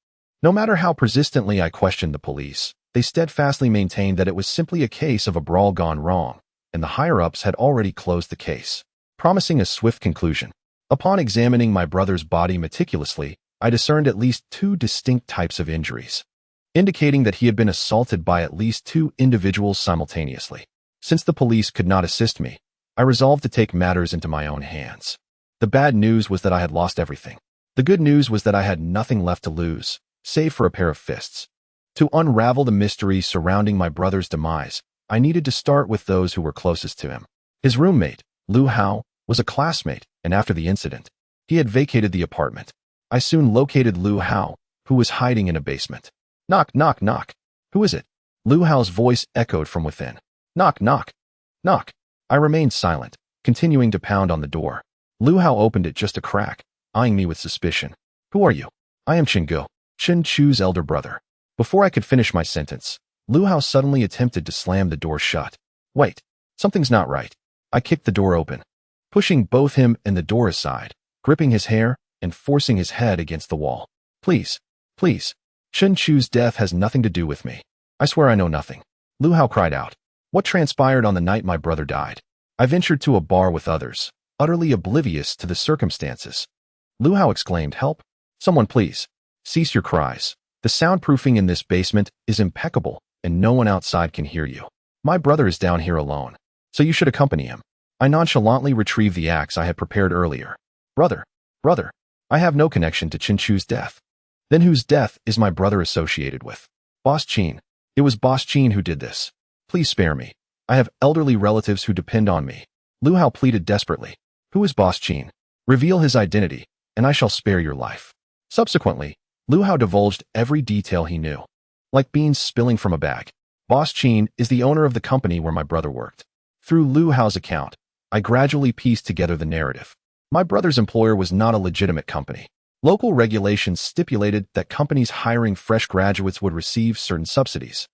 no matter how persistently I questioned the police, they steadfastly maintained that it was simply a case of a brawl gone wrong, and the higher-ups had already closed the case, promising a swift conclusion. Upon examining my brother's body meticulously, I discerned at least 2 distinct types of injuries, indicating that he had been assaulted by at least 2 individuals simultaneously. Since the police could not assist me, I resolved to take matters into my own hands. The bad news was that I had lost everything. The good news was that I had nothing left to lose, save for a pair of fists. To unravel the mystery surrounding my brother's demise, I needed to start with those who were closest to him. His roommate, Lu Hao, was a classmate, and after the incident, he had vacated the apartment. I soon located Lu Hao, who was hiding in a basement. Knock, knock, knock. Who is it? Lu Hao's voice echoed from within. Knock, knock, knock. I remained silent, continuing to pound on the door. Lu Hao opened it just a crack, eyeing me with suspicion. Who are you? I am Chen Ge, Chen Chu's elder brother. Before I could finish my sentence, Lu Hao suddenly attempted to slam the door shut. Wait, something's not right. I kicked the door open, pushing both him and the door aside, gripping his hair and forcing his head against the wall. Please, please. Chen Chu's death has nothing to do with me. I swear I know nothing. Lu Hao cried out. What transpired on the night my brother died? I ventured to a bar with others, utterly oblivious to the circumstances. Lu Hao exclaimed, help! Someone please. Cease your cries. The soundproofing in this basement is impeccable, and no one outside can hear you. My brother is down here alone, so you should accompany him. I nonchalantly retrieved the axe I had prepared earlier. Brother, I have no connection to Chen Chu's death. Then whose death is my brother associated with? Boss Chen. It was Boss Chen who did this. Please spare me. I have elderly relatives who depend on me. Lu Hao pleaded desperately. Who is Boss Chen? Reveal his identity, and I shall spare your life. Subsequently, Lu Hao divulged every detail he knew. Like beans spilling from a bag, Boss Chen is the owner of the company where my brother worked. Through Lu Hao's account, I gradually pieced together the narrative. My brother's employer was not a legitimate company. Local regulations stipulated that companies hiring fresh graduates would receive certain subsidies,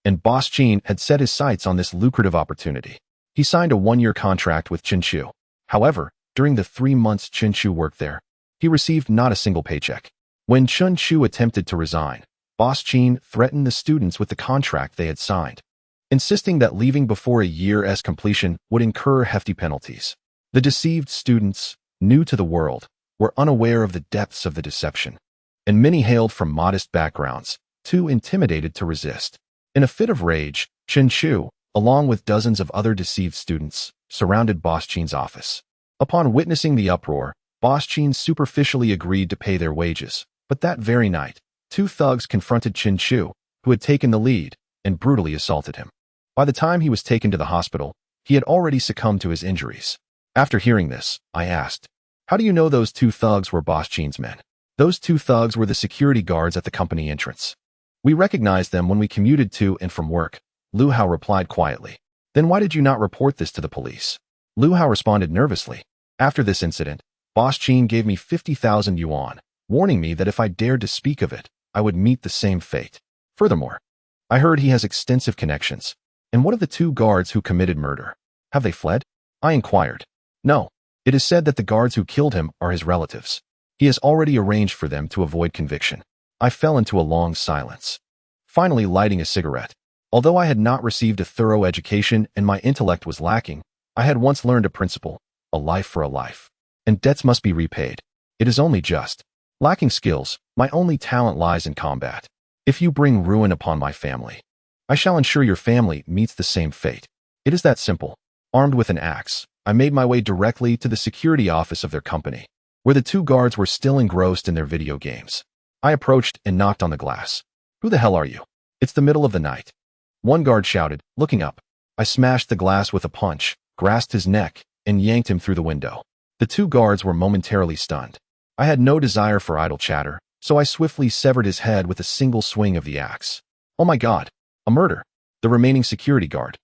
and Boss Chen had set his sights on this lucrative opportunity. He signed a 1-year contract with Chen Chu. However, during the 3 months Chen Chu worked there, he received not a single paycheck. When Chen Chu attempted to resign, Boss Chen threatened the students with the contract they had signed, insisting that leaving before a year's completion would incur hefty penalties. The deceived students, new to the world, were unaware of the depths of the deception, and many hailed from modest backgrounds, too intimidated to resist. In a fit of rage, Chen Chu, along with dozens of other deceived students, surrounded Boss Chen's office. Upon witnessing the uproar, Boss Chen superficially agreed to pay their wages, but that very night, 2 thugs confronted Chen Chu, who had taken the lead, and brutally assaulted him. By the time he was taken to the hospital, he had already succumbed to his injuries. After hearing this, I asked, how do you know those 2 thugs were Boss Chen's men? Those 2 thugs were the security guards at the company entrance. We recognized them when we commuted to and from work, Lu Hao replied quietly. Then why did you not report this to the police? Lu Hao responded nervously. After this incident, Boss Chen gave me 50,000 yuan, warning me that if I dared to speak of it, I would meet the same fate. Furthermore, I heard he has extensive connections. And what of the 2 guards who committed murder? Have they fled? I inquired. No. It is said that the guards who killed him are his relatives. He has already arranged for them to avoid conviction. I fell into a long silence, finally lighting a cigarette. Although I had not received a thorough education and my intellect was lacking, I had once learned a principle, a life for a life. And debts must be repaid. It is only just. Lacking skills, my only talent lies in combat. If you bring ruin upon my family, I shall ensure your family meets the same fate. It is that simple. Armed with an axe, I made my way directly to the security office of their company, where the 2 guards were still engrossed in their video games. I approached and knocked on the glass. Who the hell are you? It's the middle of the night. One guard shouted, looking up. I smashed the glass with a punch, grasped his neck, and yanked him through the window. The 2 guards were momentarily stunned. I had no desire for idle chatter, so I swiftly severed his head with a single swing of the axe. Oh my God, a murder! The remaining security guard,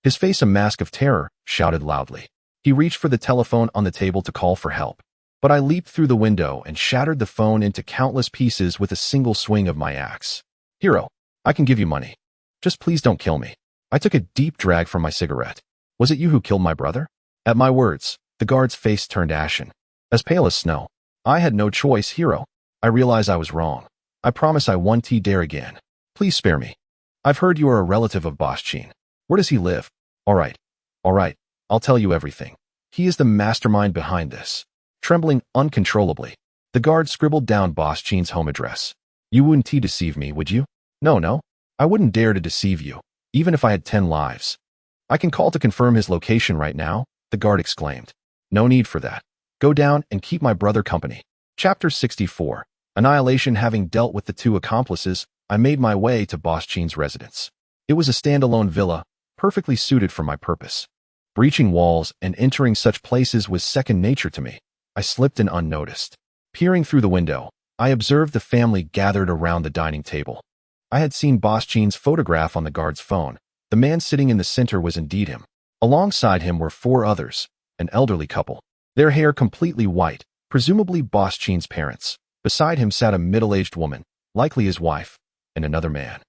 his face a mask of terror, shouted loudly. He reached for the telephone on the table to call for help, but I leaped through the window and shattered the phone into countless pieces with a single swing of my axe. Hero, I can give you money. Just please don't kill me. I took a deep drag from my cigarette. Was it you who killed my brother? At my words, the guard's face turned ashen. as pale as snow. I had no choice, hero. I realize I was wrong. I promise I won't dare again. Please spare me. I've heard you are a relative of Boss Chen. Where does he live? All right. I'll tell you everything. He is the mastermind behind this. Trembling uncontrollably, the guard scribbled down Boss Chen's home address. You wouldn't deceive me, would you? No. I wouldn't dare to deceive you, even if I had 10 lives. I can call to confirm his location right now, the guard exclaimed. No need for that. Go down and keep my brother company. Chapter 64. Annihilation. Having dealt with the two accomplices, I made my way to Boss Chen's residence. It was a standalone villa, perfectly suited for my purpose. Breaching walls and entering such places was second nature to me. I slipped in unnoticed. Peering through the window, I observed the family gathered around the dining table. I had seen Boss Chen's photograph on the guard's phone. The man sitting in the center was indeed him. Alongside him were 4 others, an elderly couple, their hair completely white, presumably Boss Chen's parents. Beside him sat a middle-aged woman, likely his wife, and another man.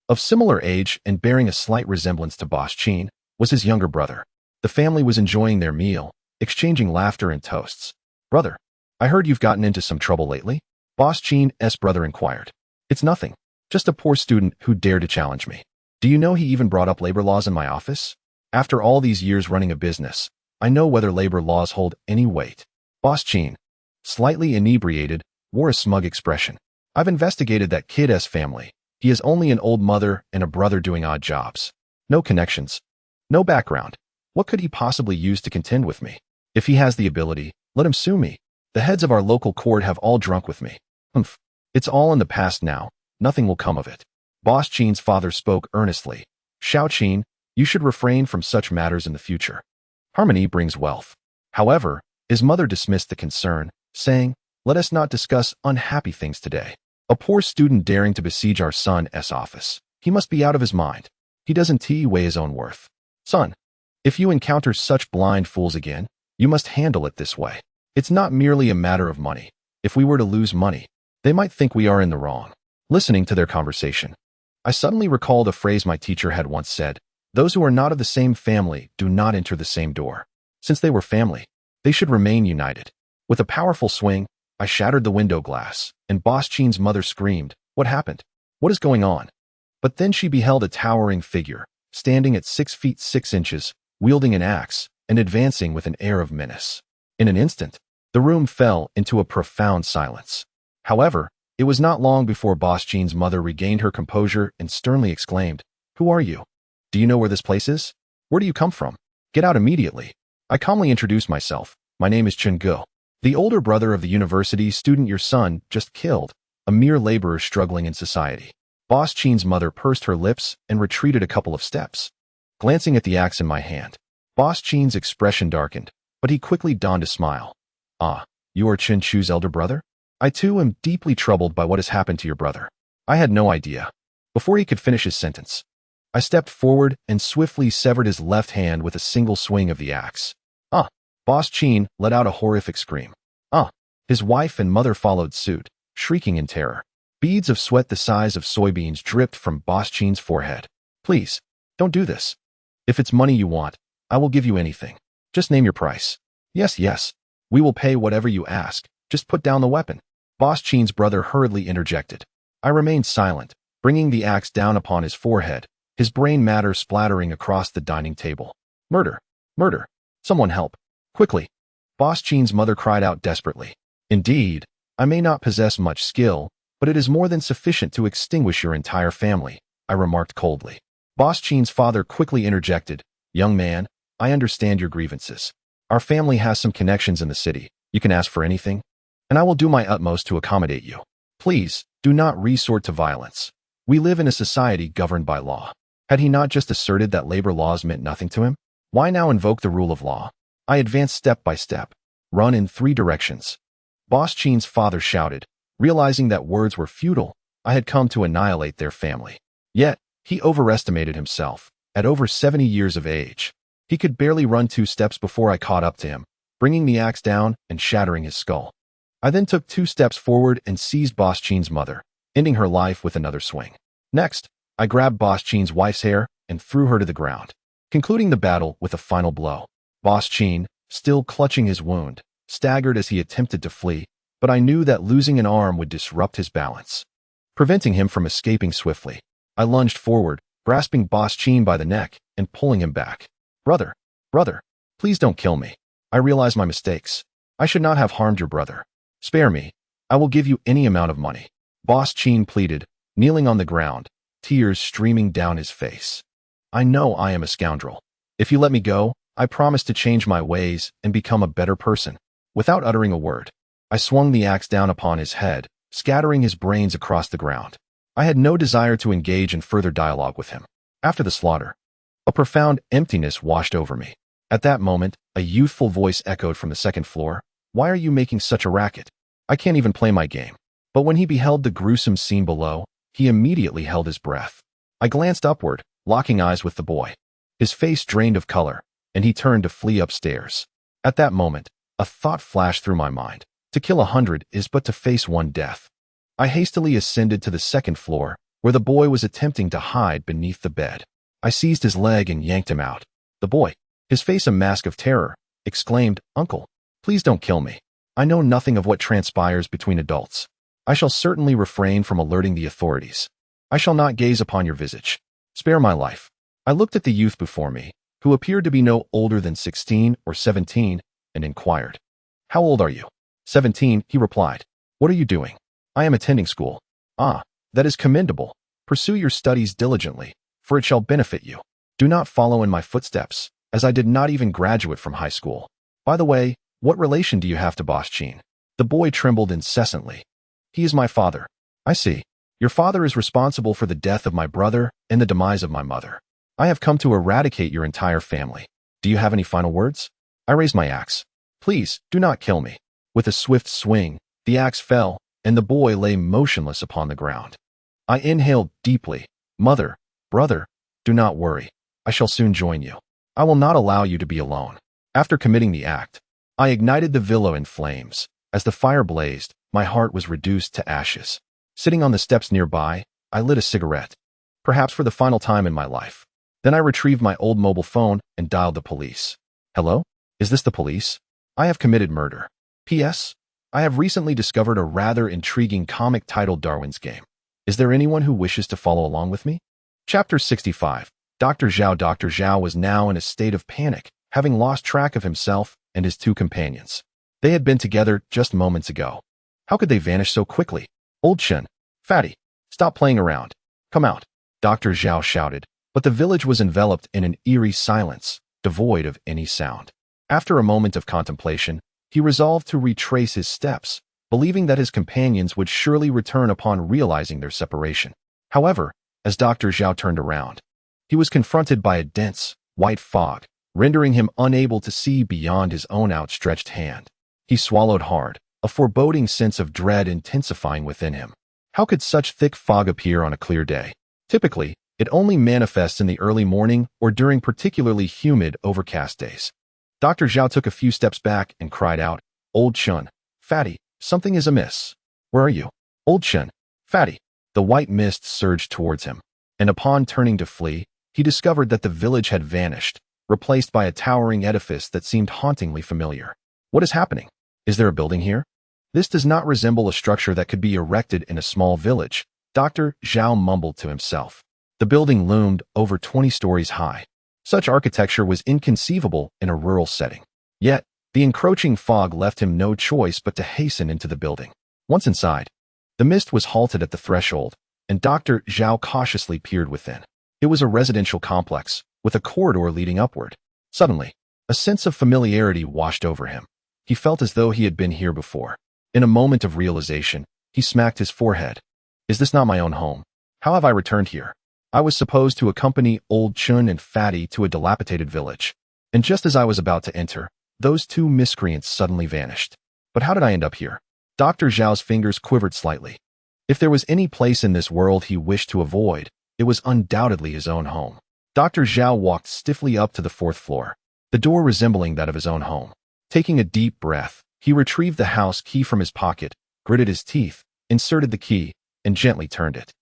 Of similar age and bearing a slight resemblance to Boss Chen was his younger brother. The family was enjoying their meal, exchanging laughter and toasts. Brother, I heard you've gotten into some trouble lately? Boss Chen's brother inquired. It's nothing. Just a poor student who dared to challenge me. Do you know he even brought up labor laws in my office? After all these years running a business, I know whether labor laws hold any weight. Boss Chen, slightly inebriated, wore a smug expression. I've investigated that kid's family. He has only an old mother and a brother doing odd jobs. No connections. No background. What could he possibly use to contend with me? If he has the ability, let him sue me. The heads of our local court have all drunk with me. Humph. It's all in the past now. Nothing will come of it. Boss Chen's father spoke earnestly. Xiao Chen, you should refrain from such matters in the future. Harmony brings wealth. However, his mother dismissed the concern, saying, let us not discuss unhappy things today. A poor student daring to besiege our son's office. He must be out of his mind. He doesn't weigh his own worth. Son, if you encounter such blind fools again, you must handle it this way. It's not merely a matter of money. If we were to lose money, they might think we are in the wrong. Listening to their conversation, I suddenly recalled a phrase my teacher had once said, those who are not of the same family do not enter the same door. Since they were family, they should remain united. With a powerful swing, I shattered the window glass, and Boss Chen's mother screamed, what happened? What is going on? But then she beheld a towering figure, standing at 6 feet 6 inches, wielding an axe, and advancing with an air of menace. In an instant, the room fell into a profound silence. However, it was not long before Boss Chen's mother regained her composure and sternly exclaimed, who are you? Do you know where this place is? Where do you come from? Get out immediately. I calmly introduced myself. My name is Chen Ge, the older brother of the university student your son just killed, a mere laborer struggling in society. Boss Chen's mother pursed her lips and retreated a couple of steps. Glancing at the axe in my hand, Boss Chen's expression darkened, but he quickly donned a smile. Ah, you are Chen Chu's elder brother? I too am deeply troubled by what has happened to your brother. I had no idea. Before he could finish his sentence, I stepped forward and swiftly severed his left hand with a single swing of the axe. Ah! Boss Chen let out a horrific scream. Ah! His wife and mother followed suit, shrieking in terror. Beads of sweat the size of soybeans dripped from Boss Chen's forehead. Please, don't do this. If it's money you want, I will give you anything. Just name your price. Yes. We will pay whatever you ask. Just put down the weapon. Boss Chen's brother hurriedly interjected. I remained silent, bringing the axe down upon his forehead, his brain matter splattering across the dining table. Murder! Murder! Someone help! Quickly! Boss Chen's mother cried out desperately. Indeed, I may not possess much skill, but it is more than sufficient to extinguish your entire family, I remarked coldly. Boss Chen's father quickly interjected. Young man, I understand your grievances. Our family has some connections in the city. You can ask for anything, and I will do my utmost to accommodate you. Please, do not resort to violence. We live in a society governed by law. Had he not just asserted that labor laws meant nothing to him? Why now invoke the rule of law? I advanced step by step, run in 3 directions. Boss Chen's father shouted, realizing that words were futile. I had come to annihilate their family. Yet, he overestimated himself. At over 70 years of age, he could barely run 2 steps before I caught up to him, bringing the axe down and shattering his skull. I then took 2 steps forward and seized Boss Chen's mother, ending her life with another swing. Next, I grabbed Boss Chen's wife's hair and threw her to the ground, concluding the battle with a final blow. Boss Chen, still clutching his wound, staggered as he attempted to flee, but I knew that losing an arm would disrupt his balance, preventing him from escaping swiftly. I lunged forward, grasping Boss Chen by the neck and pulling him back. Brother, please don't kill me. I realize my mistakes. I should not have harmed your brother. Spare me. I will give you any amount of money. Boss Chen pleaded, kneeling on the ground, tears streaming down his face. I know I am a scoundrel. If you let me go, I promise to change my ways and become a better person. Without uttering a word, I swung the axe down upon his head, scattering his brains across the ground. I had no desire to engage in further dialogue with him. After the slaughter, a profound emptiness washed over me. At that moment, a youthful voice echoed from the second floor. Why are you making such a racket? I can't even play my game. But when he beheld the gruesome scene below, he immediately held his breath. I glanced upward, locking eyes with the boy. His face drained of color, and he turned to flee upstairs. At that moment, a thought flashed through my mind. To kill 100 is but to face one death. I hastily ascended to the second floor, where the boy was attempting to hide beneath the bed. I seized his leg and yanked him out. The boy, his face a mask of terror, exclaimed, "Uncle, please don't kill me. I know nothing of what transpires between adults. I shall certainly refrain from alerting the authorities. I shall not gaze upon your visage. Spare my life." I looked at the youth before me, who appeared to be no older than 16 or 17, and inquired, "How old are you?" 17, he replied. "What are you doing?" "I am attending school." "Ah, that is commendable. Pursue your studies diligently, for it shall benefit you. Do not follow in my footsteps, as I did not even graduate from high school. By the way, what relation do you have to Boss Chen?" The boy trembled incessantly. "He is my father." "I see. Your father is responsible for the death of my brother and the demise of my mother. I have come to eradicate your entire family. Do you have any final words?" I raised my axe. "Please, do not kill me." With a swift swing, the axe fell, and the boy lay motionless upon the ground. I inhaled deeply. "Mother, brother, do not worry. I shall soon join you. I will not allow you to be alone." After committing the act, I ignited the villa in flames. As the fire blazed, my heart was reduced to ashes. Sitting on the steps nearby, I lit a cigarette, perhaps for the final time in my life. Then I retrieved my old mobile phone and dialed the police. "Hello? Is this the police? I have committed murder. P.S. I have recently discovered a rather intriguing comic titled Darwin's Game. Is there anyone who wishes to follow along with me?" Chapter 65. Dr. Zhao. Dr. Zhao was now in a state of panic, having lost track of himself and his two companions. They had been together just moments ago. How could they vanish so quickly? "Old Chen, Fatty, stop playing around. Come out," Dr. Zhao shouted, but the village was enveloped in an eerie silence, devoid of any sound. After a moment of contemplation, he resolved to retrace his steps, believing that his companions would surely return upon realizing their separation. However, as Dr. Zhao turned around, he was confronted by a dense, white fog, rendering him unable to see beyond his own outstretched hand. He swallowed hard, a foreboding sense of dread intensifying within him. How could such thick fog appear on a clear day? Typically, it only manifests in the early morning or during particularly humid, overcast days. Dr. Zhao took a few steps back and cried out, "Old Chen, Fatty, something is amiss. Where are you?" "Old Chen, Fatty." The white mist surged towards him, and upon turning to flee, he discovered that the village had vanished, replaced by a towering edifice that seemed hauntingly familiar. What is happening? Is there a building here? This does not resemble a structure that could be erected in a small village, Dr. Zhao mumbled to himself. The building loomed over 20 stories high. Such architecture was inconceivable in a rural setting. Yet, the encroaching fog left him no choice but to hasten into the building. Once inside, the mist was halted at the threshold, and Dr. Zhao cautiously peered within. It was a residential complex, with a corridor leading upward. Suddenly, a sense of familiarity washed over him. He felt as though he had been here before. In a moment of realization, he smacked his forehead. "Is this not my own home? How have I returned here? I was supposed to accompany Old Chun and Fatty to a dilapidated village. And just as I was about to enter, those two miscreants suddenly vanished. But how did I end up here?" Dr. Zhao's fingers quivered slightly. If there was any place in this world he wished to avoid, it was undoubtedly his own home. Dr. Zhao walked stiffly up to the 4th floor, the door resembling that of his own home. Taking a deep breath, he retrieved the house key from his pocket, gritted his teeth, inserted the key, and gently turned it.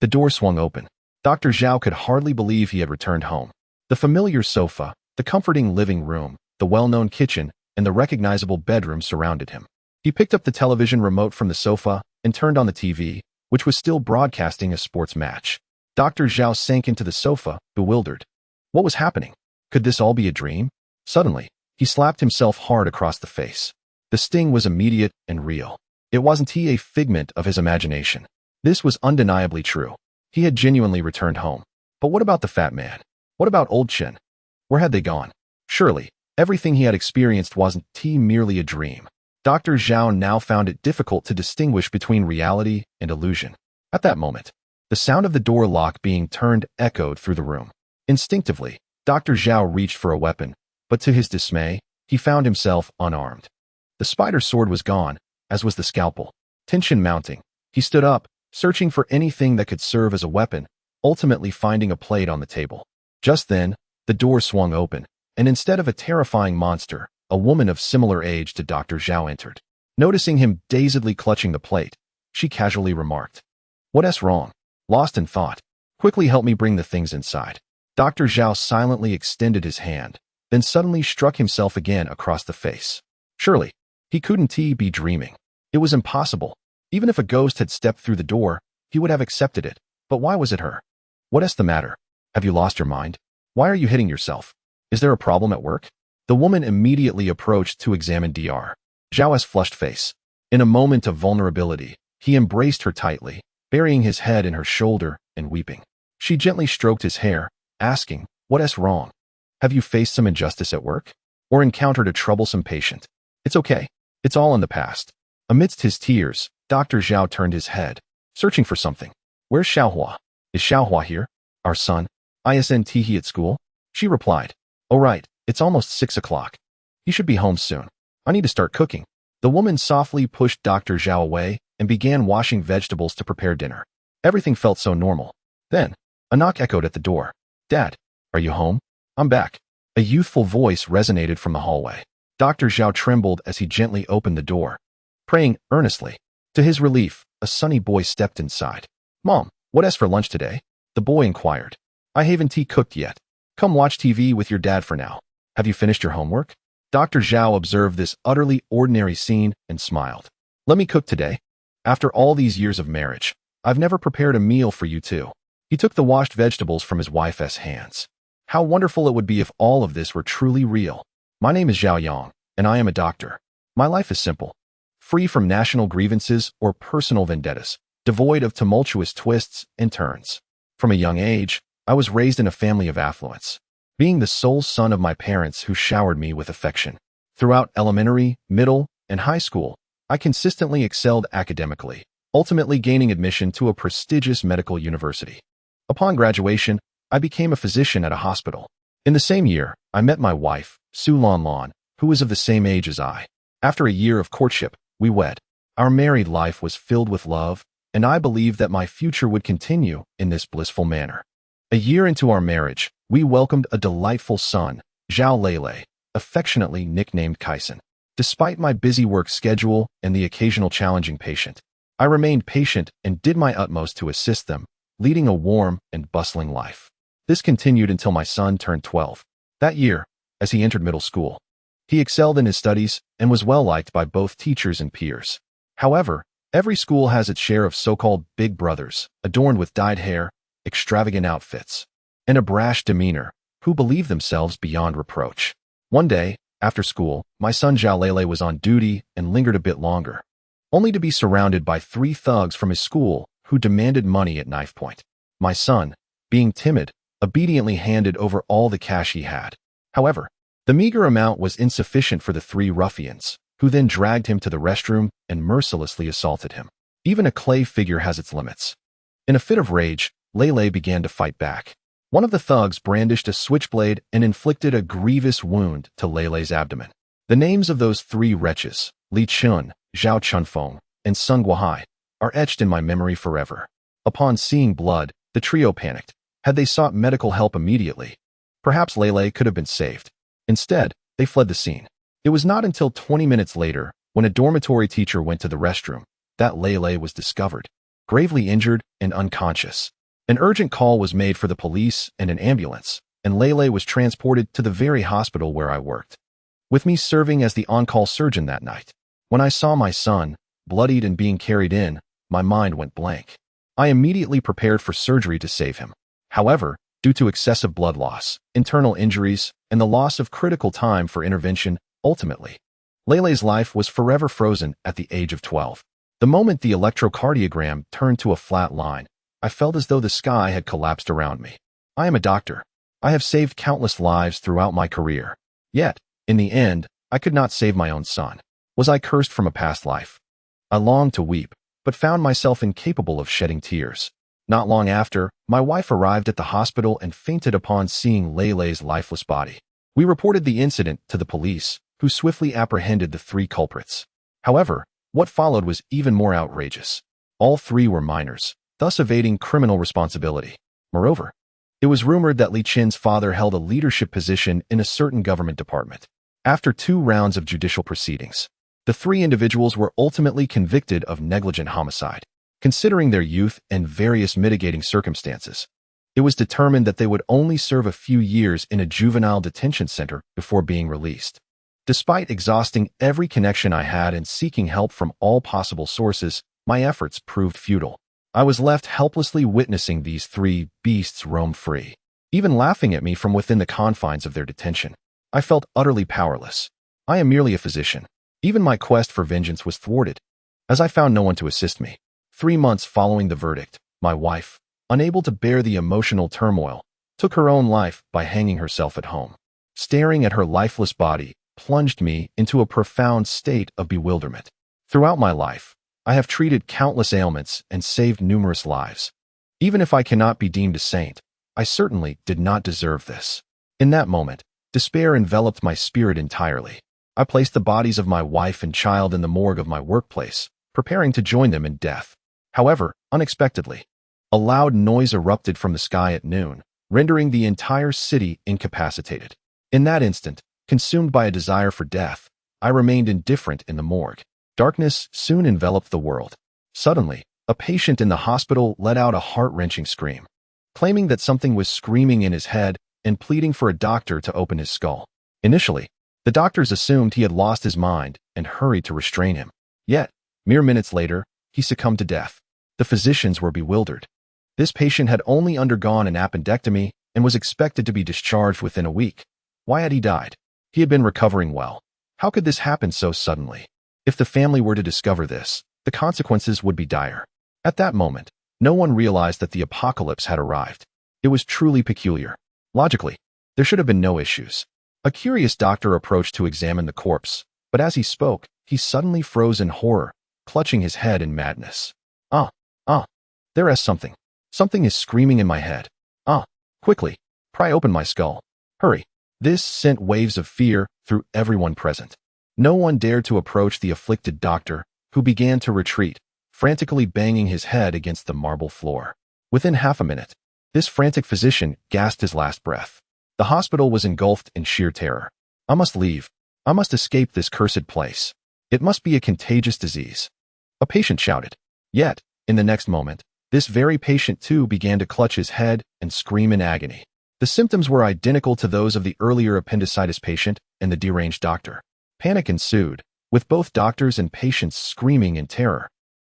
The door swung open. Dr. Zhao could hardly believe he had returned home. The familiar sofa, the comforting living room, the well-known kitchen, and the recognizable bedroom surrounded him. He picked up the television remote from the sofa and turned on the TV, which was still broadcasting a sports match. Dr. Zhao sank into the sofa, bewildered. What was happening? Could this all be a dream? Suddenly, he slapped himself hard across the face. The sting was immediate and real. It wasn't a figment of his imagination. This was undeniably true. He had genuinely returned home. But what about the fat man? What about old Chen? Where had they gone? Surely, everything he had experienced wasn't merely a dream. Dr. Zhao now found it difficult to distinguish between reality and illusion. At that moment, the sound of the door lock being turned echoed through the room. Instinctively, Dr. Zhao reached for a weapon, but to his dismay, he found himself unarmed. The spider sword was gone, as was the scalpel. Tension mounting, he stood up, searching for anything that could serve as a weapon, ultimately finding a plate on the table. Just then, the door swung open, and instead of a terrifying monster, a woman of similar age to Dr. Zhao entered. Noticing him dazedly clutching the plate, she casually remarked, "What's wrong?" Lost in thought. "Quickly help me bring the things inside." Dr. Zhao silently extended his hand, then suddenly struck himself again across the face. Surely, he couldn't be dreaming. It was impossible. Even if a ghost had stepped through the door, he would have accepted it. But why was it her? What's the matter? Have you lost your mind? Why are you hitting yourself? Is there a problem at work? The woman immediately approached to examine Dr. Zhao's flushed face. In a moment of vulnerability, he embraced her tightly, burying his head in her shoulder and weeping. She gently stroked his hair, asking, "What's wrong? Have you faced some injustice at work? Or encountered a troublesome patient? It's okay. It's all in the past." Amidst his tears, Dr. Zhao turned his head, searching for something. "Where's Xiaohua? Is Xiaohua here? Our son? Isn't he at school?" She replied, "Oh right, it's almost 6 o'clock. He should be home soon. I need to start cooking." The woman softly pushed Dr. Zhao away and began washing vegetables to prepare dinner. Everything felt so normal. Then, a knock echoed at the door. "Dad, are you home?" "I'm back." A youthful voice resonated from the hallway. Dr. Zhao trembled as he gently opened the door, praying earnestly. To his relief, a sunny boy stepped inside. "Mom, what's for lunch today?" The boy inquired. "I haven't cooked yet. Come watch TV with your dad for now. Have you finished your homework?" Dr. Zhao observed this utterly ordinary scene and smiled. "Let me cook today. After all these years of marriage, I've never prepared a meal for you two." He took the washed vegetables from his wife's hands. How wonderful it would be if all of this were truly real. "My name is Zhao Yang, and I am a doctor. My life is simple, free from national grievances or personal vendettas, devoid of tumultuous twists and turns. From a young age, I was raised in a family of affluence, being the sole son of my parents who showered me with affection. Throughout elementary, middle, and high school, I consistently excelled academically, ultimately gaining admission to a prestigious medical university. Upon graduation, I became a physician at a hospital. In the same year, I met my wife, Su Lan, who was of the same age as I. After a year of courtship, we wed. Our married life was filled with love, and I believed that my future would continue in this blissful manner. A year into our marriage, we welcomed a delightful son, Zhao Lele, affectionately nicknamed Kaisen. Despite my busy work schedule and the occasional challenging patient, I remained patient and did my utmost to assist them, leading a warm and bustling life. This continued until my son turned 12. That year, as he entered middle school, he excelled in his studies and was well liked by both teachers and peers. However, every school has its share of so-called big brothers, adorned with dyed hair, extravagant outfits, and a brash demeanor, who believe themselves beyond reproach. One day, after school, my son Zhao Lele was on duty and lingered a bit longer, only to be surrounded by 3 thugs from his school who demanded money at knife point. My son, being timid, obediently handed over all the cash he had. However, the meager amount was insufficient for the 3 ruffians, who then dragged him to the restroom and mercilessly assaulted him. Even a clay figure has its limits. In a fit of rage, Lele began to fight back. One of the thugs brandished a switchblade and inflicted a grievous wound to Lele's abdomen. The names of those 3 wretches, Li Chun, Zhao Chunfeng, and Sun Guohai, are etched in my memory forever. Upon seeing blood, the trio panicked. Had they sought medical help immediately, perhaps Lele could have been saved. Instead, they fled the scene. It was not until 20 minutes later, when a dormitory teacher went to the restroom, that Lele was discovered, gravely injured and unconscious. An urgent call was made for the police and an ambulance, and Lele was transported to the very hospital where I worked. with me serving as the on-call surgeon that night. When I saw my son, bloodied and being carried in, my mind went blank. I immediately prepared for surgery to save him. However, due to excessive blood loss, internal injuries, and the loss of critical time for intervention, ultimately, Lele's life was forever frozen at the age of 12. The moment the electrocardiogram turned to a flat line, I felt as though the sky had collapsed around me. I am a doctor. I have saved countless lives throughout my career. Yet, in the end, I could not save my own son. Was I cursed from a past life? I longed to weep, but found myself incapable of shedding tears. Not long after, my wife arrived at the hospital and fainted upon seeing Lele's lifeless body. We reported the incident to the police, who swiftly apprehended the 3 culprits. However, what followed was even more outrageous. All 3 were minors, thus evading criminal responsibility. Moreover, it was rumored that Li Chen's father held a leadership position in a certain government department. After 2 rounds of judicial proceedings, the 3 individuals were ultimately convicted of negligent homicide. Considering their youth and various mitigating circumstances, it was determined that they would only serve a few years in a juvenile detention center before being released. Despite exhausting every connection I had and seeking help from all possible sources, my efforts proved futile. I was left helplessly witnessing these 3 beasts roam free, even laughing at me from within the confines of their detention. I felt utterly powerless. I am merely a physician. Even my quest for vengeance was thwarted, as I found no one to assist me. 3 months following the verdict, my wife, unable to bear the emotional turmoil, took her own life by hanging herself at home. Staring at her lifeless body plunged me into a profound state of bewilderment. Throughout my life, I have treated countless ailments and saved numerous lives. Even if I cannot be deemed a saint, I certainly did not deserve this. In that moment, despair enveloped my spirit entirely. I placed the bodies of my wife and child in the morgue of my workplace, preparing to join them in death. However, unexpectedly, a loud noise erupted from the sky at noon, rendering the entire city incapacitated. In that instant, consumed by a desire for death, I remained indifferent in the morgue. Darkness soon enveloped the world. Suddenly, a patient in the hospital let out a heart-wrenching scream, claiming that something was screaming in his head and pleading for a doctor to open his skull. Initially, the doctors assumed he had lost his mind and hurried to restrain him. Yet, mere minutes later, he succumbed to death. The physicians were bewildered. This patient had only undergone an appendectomy and was expected to be discharged within a week. Why had he died? He had been recovering well. How could this happen so suddenly? If the family were to discover this, the consequences would be dire. At that moment, no one realized that the apocalypse had arrived. It was truly peculiar. Logically, there should have been no issues. A curious doctor approached to examine the corpse, but as he spoke, he suddenly froze in horror, clutching his head in madness. There is something. Something is screaming in my head. Quickly, pry open my skull. Hurry. This sent waves of fear through everyone present. No one dared to approach the afflicted doctor, who began to retreat, frantically banging his head against the marble floor. Within half a minute, this frantic physician gasped his last breath. The hospital was engulfed in sheer terror. I must leave. I must escape this cursed place. It must be a contagious disease. A patient shouted. Yet, in the next moment, this very patient too began to clutch his head and scream in agony. The symptoms were identical to those of the earlier appendicitis patient and the deranged doctor. Panic ensued, with both doctors and patients screaming in terror,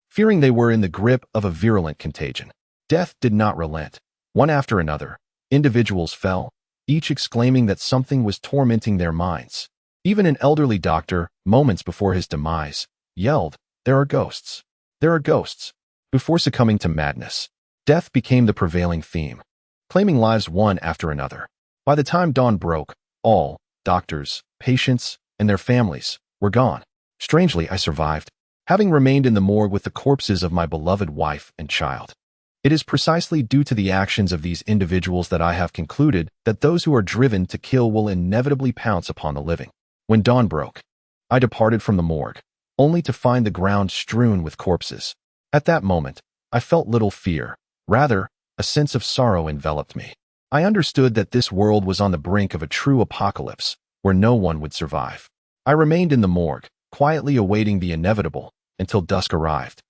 fearing they were in the grip of a virulent contagion. Death did not relent. One after another, individuals fell, each exclaiming that something was tormenting their minds. Even an elderly doctor, moments before his demise, yelled, "There are ghosts! There are ghosts!" Before succumbing to madness, death became the prevailing theme, claiming lives one after another. By the time dawn broke, all, doctors, patients, and their families, were gone. Strangely, I survived, having remained in the morgue with the corpses of my beloved wife and child. It is precisely due to the actions of these individuals that I have concluded that those who are driven to kill will inevitably pounce upon the living. When dawn broke, I departed from the morgue, only to find the ground strewn with corpses. At that moment, I felt little fear. Rather, a sense of sorrow enveloped me. I understood that this world was on the brink of a true apocalypse, where no one would survive. I remained in the morgue, quietly awaiting the inevitable, until dusk arrived,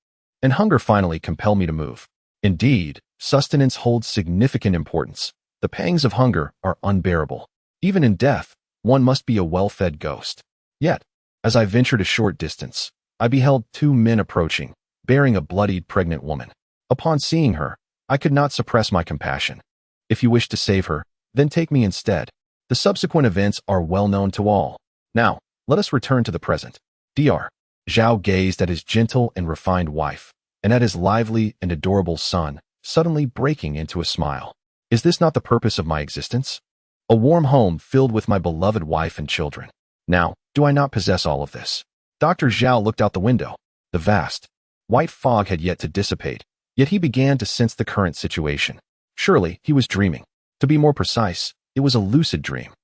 and hunger finally compelled me to move. Indeed, sustenance holds significant importance. The pangs of hunger are unbearable. Even in death, One must be a well-fed ghost. Yet, as I ventured a short distance, I beheld two men approaching, bearing a bloodied pregnant woman. Upon seeing her, I could not suppress my compassion. If you wish to save her, then take me instead. The subsequent events are well known to all. Now, let us return to the present. Dr. Zhao gazed at his gentle and refined wife, and at his lively and adorable son, suddenly breaking into a smile. Is this not the purpose of my existence? A warm home filled with my beloved wife and children. Now, do I not possess all of this? Dr. Zhao looked out the window. The vast, white fog had yet to dissipate, yet he began to sense the current situation. Surely, he was dreaming. To be more precise, it was a lucid dream.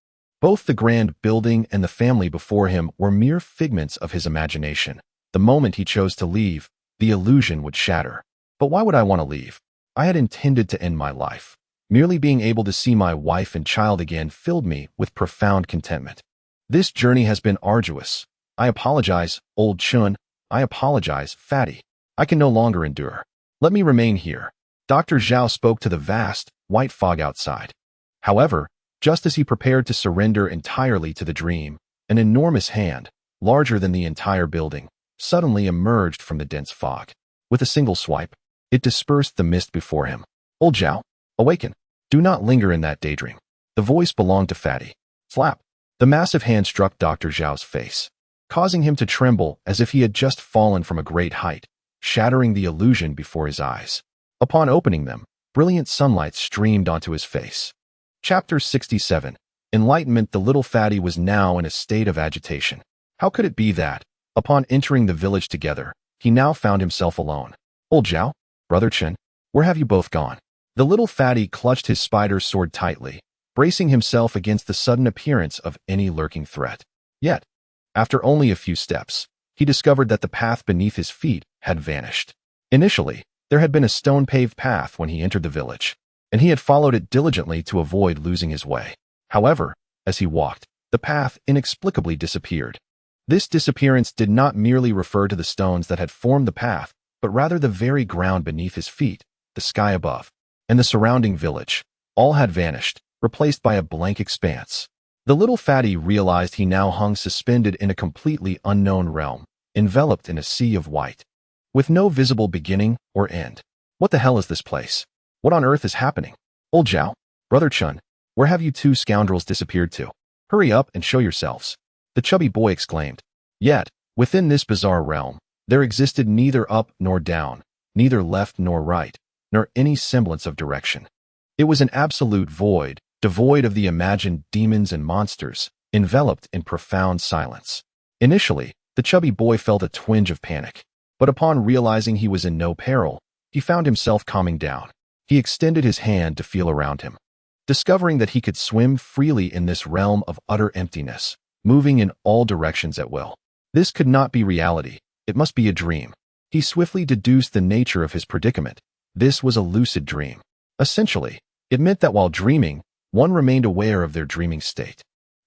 Both the grand building and the family before him were mere figments of his imagination. The moment he chose to leave, the illusion would shatter. But why would I want to leave? I had intended to end my life. Merely being able to see my wife and child again filled me with profound contentment. This journey has been arduous. I apologize, old Chun. I apologize, fatty. I can no longer endure. Let me remain here. Dr. Zhao spoke to the vast, white fog outside. However, just as he prepared to surrender entirely to the dream, an enormous hand, larger than the entire building, suddenly emerged from the dense fog. With a single swipe, it dispersed the mist before him. Old Zhao, awaken. Do not linger in that daydream. The voice belonged to Fatty. Slap. The massive hand struck Dr. Zhao's face, causing him to tremble as if he had just fallen from a great height, shattering the illusion before his eyes. Upon opening them, brilliant sunlight streamed onto his face. Chapter 67. Enlightenment. The little fatty was now in a state of agitation. How could it be that, upon entering the village together, he now found himself alone? Old Zhao, brother Chen, where have you both gone? The little fatty clutched his spider's sword tightly, bracing himself against the sudden appearance of any lurking threat. Yet, after only a few steps, he discovered that the path beneath his feet had vanished. Initially, there had been a stone-paved path when he entered the village, and he had followed it diligently to avoid losing his way. However, as he walked, the path inexplicably disappeared. This disappearance did not merely refer to the stones that had formed the path, but rather the very ground beneath his feet, the sky above, and the surrounding village. All had vanished, replaced by a blank expanse. The little fatty realized he now hung suspended in a completely unknown realm, enveloped in a sea of white, with no visible beginning or end. What the hell is this place? What on earth is happening? Old Zhao, brother Chun, where have you two scoundrels disappeared to? Hurry up and show yourselves. The chubby boy exclaimed. Yet, within this bizarre realm, there existed neither up nor down, neither left nor right, nor any semblance of direction. It was an absolute void, devoid of the imagined demons and monsters, enveloped in profound silence. Initially, the chubby boy felt a twinge of panic, but upon realizing he was in no peril, he found himself calming down. He extended his hand to feel around him, discovering that he could swim freely in this realm of utter emptiness, moving in all directions at will. This could not be reality. It must be a dream. He swiftly deduced the nature of his predicament. This was a lucid dream. Essentially, it meant that while dreaming, one remained aware of their dreaming state,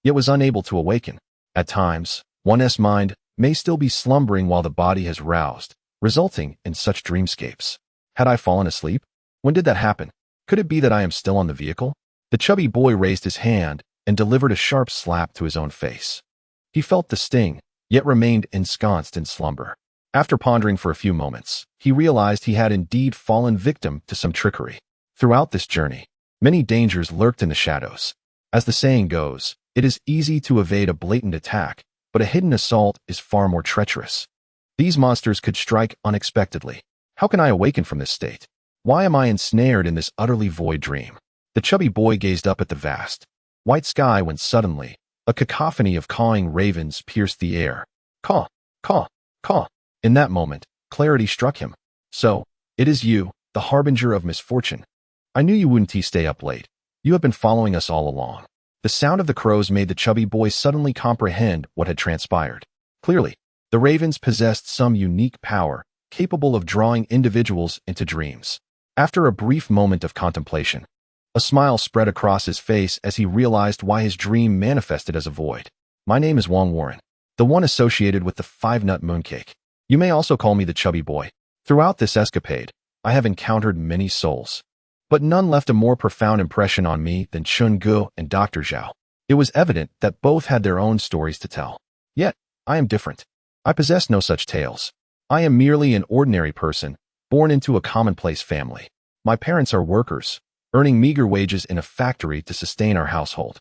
yet was unable to awaken. At times, one's mind may still be slumbering while the body has roused, resulting in such dreamscapes. Had I fallen asleep? When did that happen? Could it be that I am still on the vehicle? The chubby boy raised his hand and delivered a sharp slap to his own face. He felt the sting, yet remained ensconced in slumber. After pondering for a few moments, he realized he had indeed fallen victim to some trickery. Throughout this journey, many dangers lurked in the shadows. As the saying goes, it is easy to evade a blatant attack, but a hidden assault is far more treacherous. These monsters could strike unexpectedly. How can I awaken from this state? Why am I ensnared in this utterly void dream? The chubby boy gazed up at the vast, white sky when suddenly, a cacophony of cawing ravens pierced the air. Caw, caw, caw. In that moment, clarity struck him. So, it is you, the harbinger of misfortune. I knew you wouldn't stay up late. You have been following us all along. The sound of the crows made the chubby boy suddenly comprehend what had transpired. Clearly, the ravens possessed some unique power, capable of drawing individuals into dreams. After a brief moment of contemplation, a smile spread across his face as he realized why his dream manifested as a void. My name is Wong Warren, the one associated with the 5-nut mooncake. You may also call me the chubby boy. Throughout this escapade, I have encountered many souls, but none left a more profound impression on me than Chen Ge and Dr. Zhao. It was evident that both had their own stories to tell. Yet, I am different. I possess no such tales. I am merely an ordinary person, born into a commonplace family. My parents are workers, earning meager wages in a factory to sustain our household.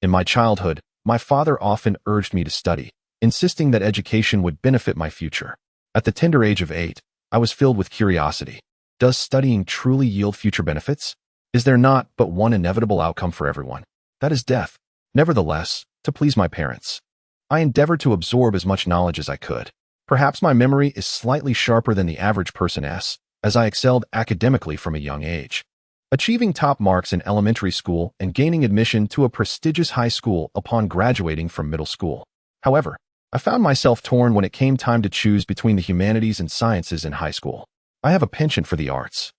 In my childhood, my father often urged me to study, insisting that education would benefit my future. At the tender age of 8, I was filled with curiosity. Does studying truly yield future benefits? Is there not but one inevitable outcome for everyone? That is death. Nevertheless, to please my parents, I endeavored to absorb as much knowledge as I could. Perhaps my memory is slightly sharper than the average person's, as I excelled academically from a young age, achieving top marks in elementary school and gaining admission to a prestigious high school upon graduating from middle school. However, I found myself torn when it came time to choose between the humanities and sciences in high school. I have a penchant for the arts.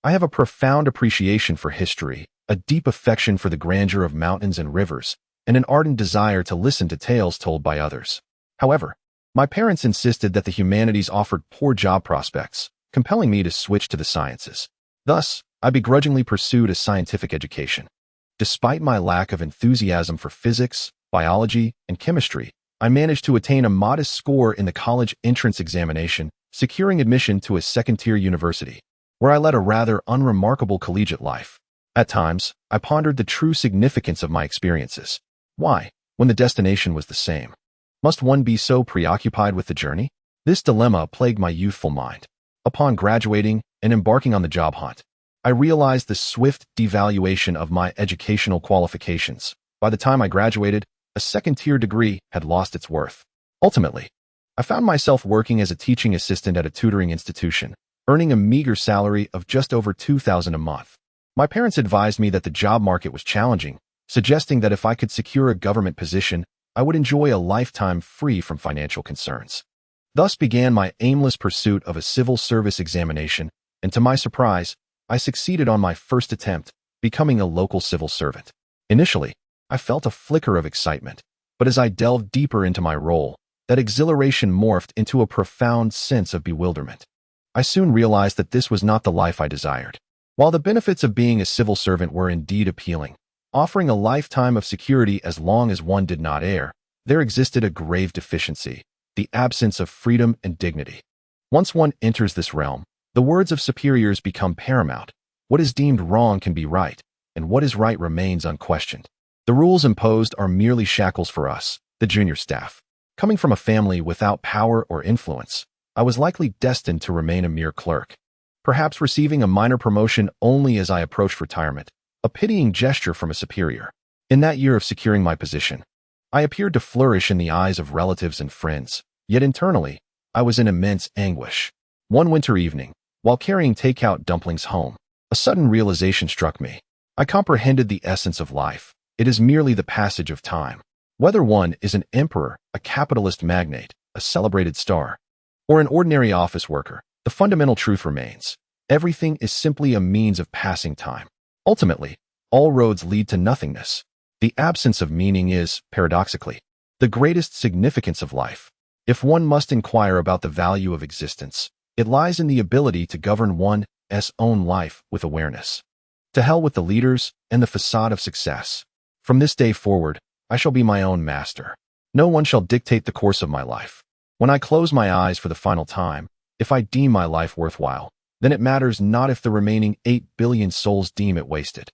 I have a profound appreciation for history, a deep affection for the grandeur of mountains and rivers, and an ardent desire to listen to tales told by others. However, my parents insisted that the humanities offered poor job prospects, compelling me to switch to the sciences. Thus, I begrudgingly pursued a scientific education. Despite my lack of enthusiasm for physics, biology, and chemistry, I managed to attain a modest score in the college entrance examination, securing admission to a second-tier university, where I led a rather unremarkable collegiate life. At times, I pondered the true significance of my experiences. Why, when the destination was the same? Must one be so preoccupied with the journey? This dilemma plagued my youthful mind. Upon graduating and embarking on the job hunt, I realized the swift devaluation of my educational qualifications. By the time I graduated, a second-tier degree had lost its worth. Ultimately, I found myself working as a teaching assistant at a tutoring institution, earning a meager salary of just over $2,000 a month. My parents advised me that the job market was challenging, suggesting that if I could secure a government position, I would enjoy a lifetime free from financial concerns. Thus began my aimless pursuit of a civil service examination, and to my surprise, I succeeded on my first attempt, becoming a local civil servant. Initially, I felt a flicker of excitement, but as I delved deeper into my role, that exhilaration morphed into a profound sense of bewilderment. I soon realized that this was not the life I desired. While the benefits of being a civil servant were indeed appealing, offering a lifetime of security as long as one did not err, there existed a grave deficiency: the absence of freedom and dignity. Once one enters this realm, the words of superiors become paramount. What is deemed wrong can be right, and what is right remains unquestioned. The rules imposed are merely shackles for us, the junior staff. Coming from a family without power or influence, I was likely destined to remain a mere clerk, perhaps receiving a minor promotion only as I approached retirement, a pitying gesture from a superior. In that year of securing my position, I appeared to flourish in the eyes of relatives and friends, yet internally, I was in immense anguish. One winter evening, while carrying takeout dumplings home, a sudden realization struck me. I comprehended the essence of life. It is merely the passage of time. Whether one is an emperor, a capitalist magnate, a celebrated star, or an ordinary office worker, the fundamental truth remains. Everything is simply a means of passing time. Ultimately, all roads lead to nothingness. The absence of meaning is, paradoxically, the greatest significance of life. If one must inquire about the value of existence, it lies in the ability to govern one's own life with awareness. To hell with the leaders and the facade of success. From this day forward, I shall be my own master. No one shall dictate the course of my life. When I close my eyes for the final time, if I deem my life worthwhile, then it matters not if the remaining 8 billion souls deem it wasted.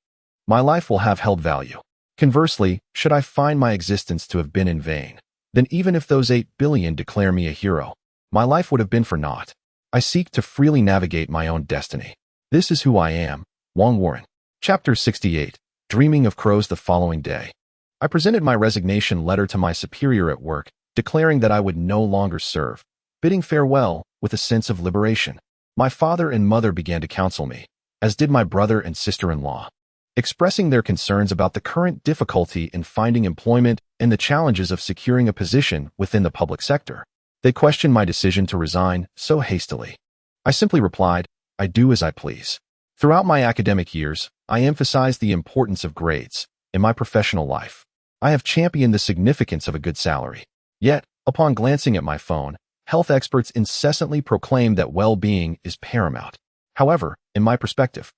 My life will have held value. Conversely, should I find my existence to have been in vain, then even if those 8 billion declare me a hero, my life would have been for naught. I seek to freely navigate my own destiny. This is who I am. Wong Warren. Chapter 68. Dreaming of crows the following day. I presented my resignation letter to my superior at work, declaring that I would no longer serve, bidding farewell with a sense of liberation. My father and mother began to counsel me, as did my brother and sister-in-law, expressing their concerns about the current difficulty in finding employment and the challenges of securing a position within the public sector. They questioned my decision to resign so hastily. I simply replied, I do as I please. Throughout my academic years, I emphasized the importance of grades. In my professional life, I have championed the significance of a good salary. Yet, upon glancing at my phone, health experts incessantly proclaim that well-being is paramount. However, in my perspective,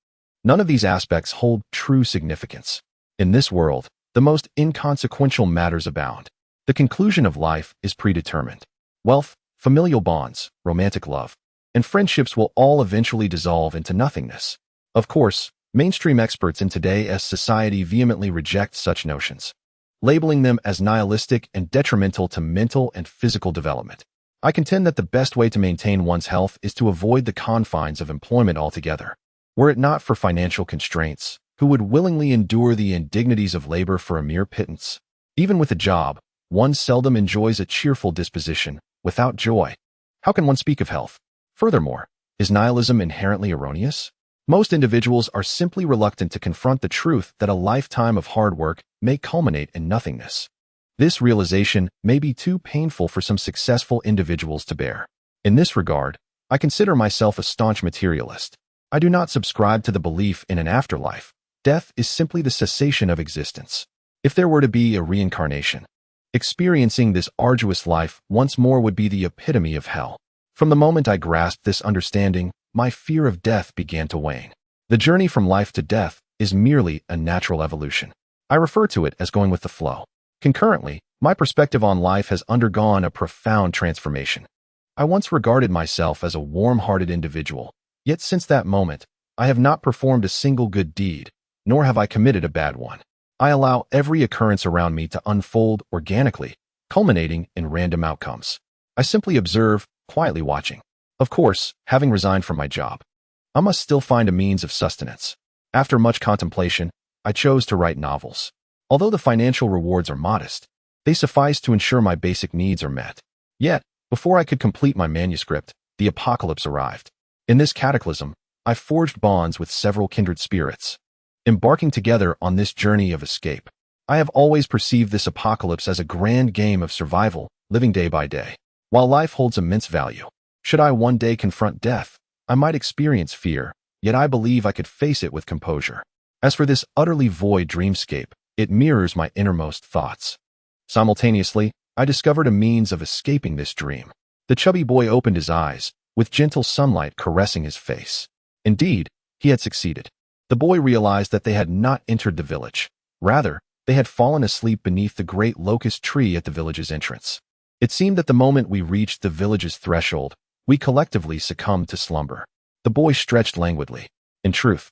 none of these aspects hold true significance. In this world, the most inconsequential matters abound. The conclusion of life is predetermined. Wealth, familial bonds, romantic love, and friendships will all eventually dissolve into nothingness. Of course, mainstream experts in today's society vehemently reject such notions, labeling them as nihilistic and detrimental to mental and physical development. I contend that the best way to maintain one's health is to avoid the confines of employment altogether. Were it not for financial constraints, who would willingly endure the indignities of labor for a mere pittance? Even with a job, one seldom enjoys a cheerful disposition. Without joy, how can one speak of health? Furthermore, is nihilism inherently erroneous? Most individuals are simply reluctant to confront the truth that a lifetime of hard work may culminate in nothingness. This realization may be too painful for some successful individuals to bear. In this regard, I consider myself a staunch materialist. I do not subscribe to the belief in an afterlife. Death is simply the cessation of existence. If there were to be a reincarnation, experiencing this arduous life once more would be the epitome of hell. From the moment I grasped this understanding, my fear of death began to wane. The journey from life to death is merely a natural evolution. I refer to it as going with the flow. Concurrently, my perspective on life has undergone a profound transformation. I once regarded myself as a warm-hearted individual, yet since that moment, I have not performed a single good deed, nor have I committed a bad one. I allow every occurrence around me to unfold organically, culminating in random outcomes. I simply observe, quietly watching. Of course, having resigned from my job, I must still find a means of sustenance. After much contemplation, I chose to write novels. Although the financial rewards are modest, they suffice to ensure my basic needs are met. Yet, before I could complete my manuscript, the apocalypse arrived. In this cataclysm, I forged bonds with several kindred spirits, embarking together on this journey of escape. I have always perceived this apocalypse as a grand game of survival, living day by day. While life holds immense value, should I one day confront death, I might experience fear, yet I believe I could face it with composure. As for this utterly void dreamscape, it mirrors my innermost thoughts. Simultaneously, I discovered a means of escaping this dream. The chubby boy opened his eyes, with gentle sunlight caressing his face. Indeed, he had succeeded. The boy realized that they had not entered the village. Rather, they had fallen asleep beneath the great locust tree at the village's entrance. It seemed that the moment we reached the village's threshold, we collectively succumbed to slumber. The boy stretched languidly. In truth,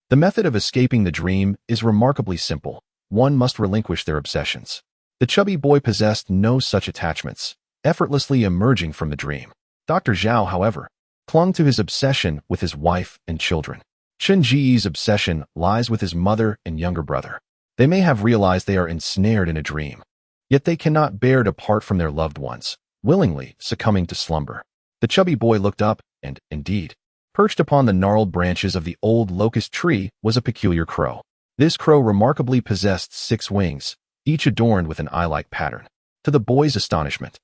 the method of escaping the dream is remarkably simple. One must relinquish their obsessions. The chubby boy possessed no such attachments, effortlessly emerging from the dream. Dr. Zhao, however, clung to his obsession with his wife and children. Chen Ge's obsession lies with his mother and younger brother. They may have realized they are ensnared in a dream, yet they cannot bear to part from their loved ones, willingly succumbing to slumber. The chubby boy looked up, and, indeed, perched upon the gnarled branches of the old locust tree was a peculiar crow. This crow remarkably possessed 6 wings, each adorned with an eye-like pattern. To the boy's astonishment,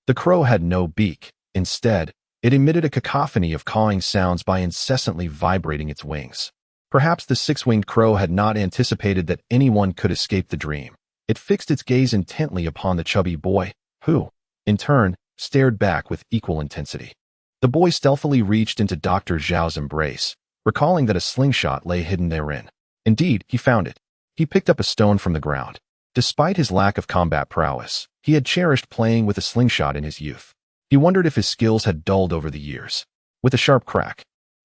the crow had no beak. Instead, it emitted a cacophony of cawing sounds by incessantly vibrating its wings. Perhaps the 6-winged crow had not anticipated that anyone could escape the dream. It fixed its gaze intently upon the chubby boy, who, in turn, stared back with equal intensity. The boy stealthily reached into Dr. Zhao's embrace, recalling that a slingshot lay hidden therein. Indeed, he found it. He picked up a stone from the ground. Despite his lack of combat prowess, he had cherished playing with a slingshot in his youth. He wondered if his skills had dulled over the years. With a sharp crack,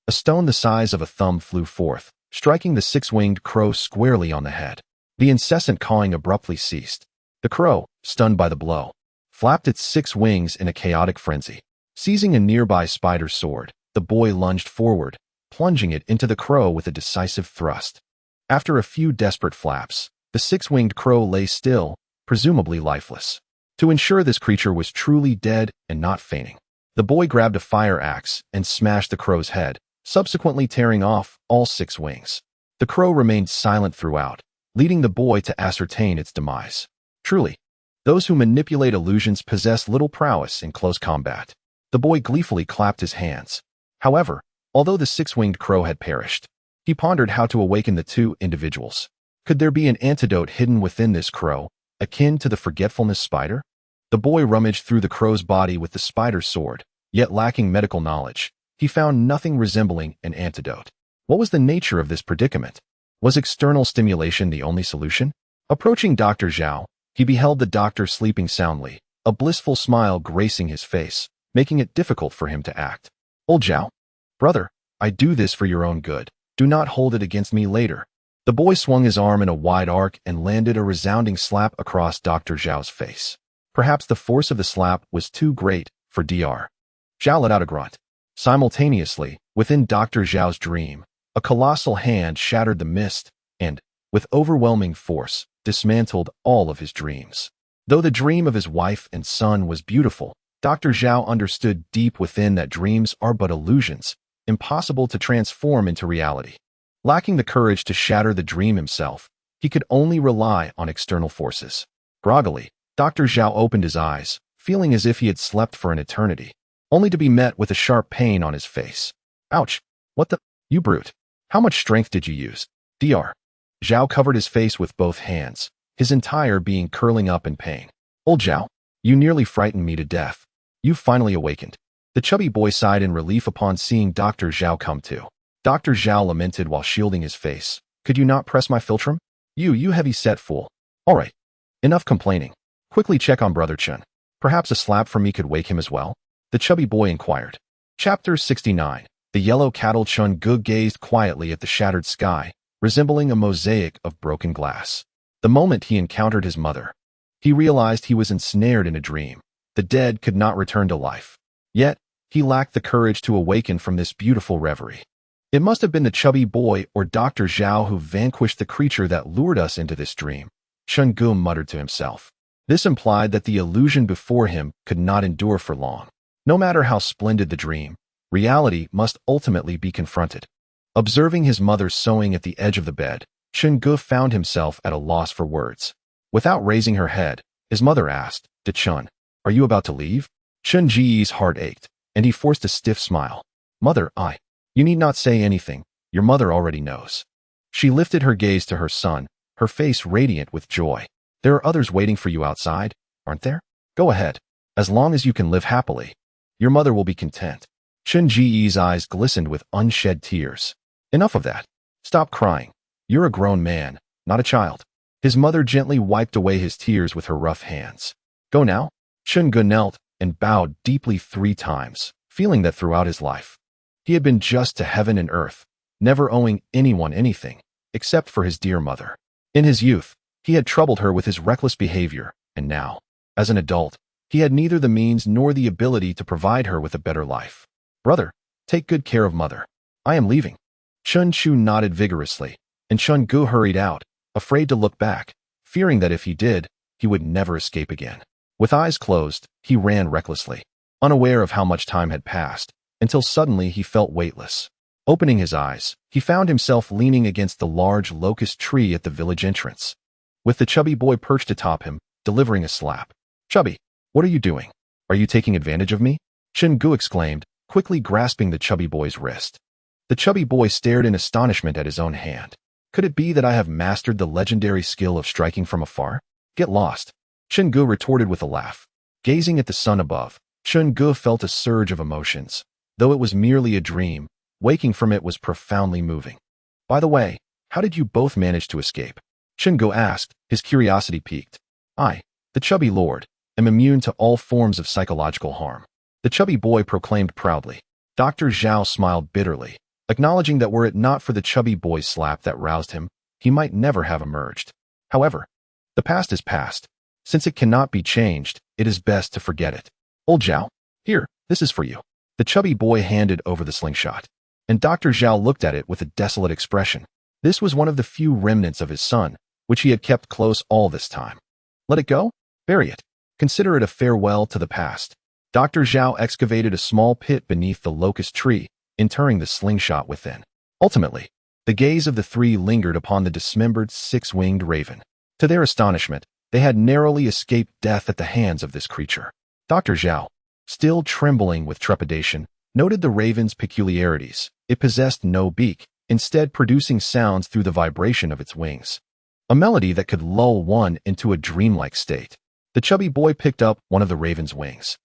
a stone the size of a thumb flew forth, striking the 6-winged crow squarely on the head. The incessant cawing abruptly ceased. The crow, stunned by the blow, flapped its 6 wings in a chaotic frenzy. Seizing a nearby spider's sword, the boy lunged forward, plunging it into the crow with a decisive thrust. After a few desperate flaps, the 6-winged crow lay still, presumably lifeless. To ensure this creature was truly dead and not fainting, the boy grabbed a fire axe and smashed the crow's head, subsequently tearing off all 6 wings. The crow remained silent throughout, leading the boy to ascertain its demise. Truly, those who manipulate illusions possess little prowess in close combat. The boy gleefully clapped his hands. However, although the 6-winged crow had perished, he pondered how to awaken the 2 individuals. Could there be an antidote hidden within this crow, akin to the forgetfulness spider? The boy rummaged through the crow's body with the spider's sword, yet lacking medical knowledge, he found nothing resembling an antidote. What was the nature of this predicament? Was external stimulation the only solution? Approaching Dr. Zhao, he beheld the doctor sleeping soundly, a blissful smile gracing his face, making it difficult for him to act. Old Zhao, brother, I do this for your own good. Do not hold it against me later. The boy swung his arm in a wide arc and landed a resounding slap across Dr. Zhao's face. Perhaps the force of the slap was too great for Dr. Zhao let out a grunt. Simultaneously, within Dr. Zhao's dream, a colossal hand shattered the mist and, with overwhelming force, dismantled all of his dreams. Though the dream of his wife and son was beautiful, Dr. Zhao understood deep within that dreams are but illusions, impossible to transform into reality. Lacking the courage to shatter the dream himself, he could only rely on external forces. Groggily, Dr. Zhao opened his eyes, feeling as if he had slept for an eternity, only to be met with a sharp pain on his face. Ouch! What the— You brute! How much strength did you use? Dr. Zhao covered his face with both hands, his entire being curling up in pain. Old Zhao, you nearly frightened me to death. You've finally awakened. The chubby boy sighed in relief upon seeing Dr. Zhao come to. Dr. Zhao lamented while shielding his face. Could you not press my philtrum? You heavy-set fool. All right. Enough complaining. Quickly check on Brother Chen. Perhaps a slap from me could wake him as well? The chubby boy inquired. Chapter 69. The yellow cattle. Chen Ge gazed quietly at the shattered sky, resembling a mosaic of broken glass. The moment he encountered his mother, he realized he was ensnared in a dream. The dead could not return to life. Yet, he lacked the courage to awaken from this beautiful reverie. It must have been the chubby boy or Dr. Zhao who vanquished the creature that lured us into this dream, Chen Ge muttered to himself. This implied that the illusion before him could not endure for long. No matter how splendid the dream, reality must ultimately be confronted. Observing his mother sewing at the edge of the bed, Chen Ge found himself at a loss for words. Without raising her head, his mother asked, Chen, are you about to leave? Chen Ge's heart ached, and he forced a stiff smile. Mother, you need not say anything. Your mother already knows. She lifted her gaze to her son, her face radiant with joy. There are others waiting for you outside, aren't there? Go ahead. As long as you can live happily, your mother will be content. Chen Ge's eyes glistened with unshed tears. Enough of that. Stop crying. You're a grown man, not a child. His mother gently wiped away his tears with her rough hands. Go now. Chen Ge knelt and bowed deeply 3 times, feeling that throughout his life, he had been just to heaven and earth, never owing anyone anything, except for his dear mother. In his youth, he had troubled her with his reckless behavior, and now, as an adult, he had neither the means nor the ability to provide her with a better life. Brother, take good care of mother. I am leaving. Chen Chu nodded vigorously, and Chen Ge hurried out, afraid to look back, fearing that if he did, he would never escape again. With eyes closed, he ran recklessly, unaware of how much time had passed, until suddenly he felt weightless. Opening his eyes, he found himself leaning against the large locust tree at the village entrance, with the chubby boy perched atop him, delivering a slap. Chubby, what are you doing? Are you taking advantage of me? Chen Ge exclaimed, quickly grasping the chubby boy's wrist. The chubby boy stared in astonishment at his own hand. Could it be that I have mastered the legendary skill of striking from afar? Get lost. Chen Ge retorted with a laugh. Gazing at the sun above, Chen Ge felt a surge of emotions. Though it was merely a dream, waking from it was profoundly moving. By the way, how did you both manage to escape? Chen Ge asked, his curiosity piqued. I, the chubby lord, am immune to all forms of psychological harm. The chubby boy proclaimed proudly. Dr. Zhao smiled bitterly, acknowledging that were it not for the chubby boy's slap that roused him, he might never have emerged. However, the past is past. Since it cannot be changed, it is best to forget it. Old Zhao, here, this is for you. The chubby boy handed over the slingshot, and Dr. Zhao looked at it with a desolate expression. This was one of the few remnants of his son, which he had kept close all this time. Let it go? Bury it. Consider it a farewell to the past. Dr. Zhao excavated a small pit beneath the locust tree, interring the slingshot within. Ultimately, the gaze of the 3 lingered upon the dismembered 6-winged raven. To their astonishment, they had narrowly escaped death at the hands of this creature. Dr. Zhao, still trembling with trepidation, noted the raven's peculiarities. It possessed no beak, instead producing sounds through the vibration of its wings. A melody that could lull one into a dreamlike state. The chubby boy picked up one of the raven's wings,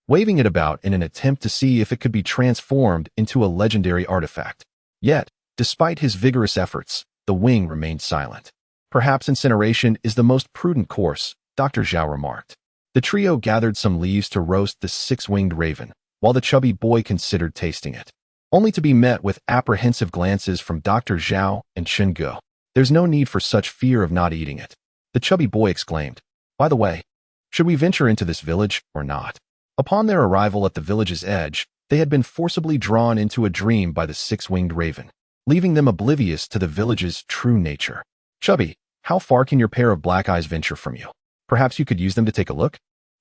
waving it about in an attempt to see if it could be transformed into a legendary artifact. Yet, despite his vigorous efforts, the wing remained silent. Perhaps incineration is the most prudent course, Dr. Zhao remarked. The trio gathered some leaves to roast the six-winged raven, while the chubby boy considered tasting it, only to be met with apprehensive glances from Dr. Zhao and Chen Ge. There's no need for such fear of not eating it, the chubby boy exclaimed. By the way, should we venture into this village or not? Upon their arrival at the village's edge, they had been forcibly drawn into a dream by the six-winged raven, leaving them oblivious to the village's true nature. Chubby, how far can your pair of black eyes venture from you? Perhaps you could use them to take a look?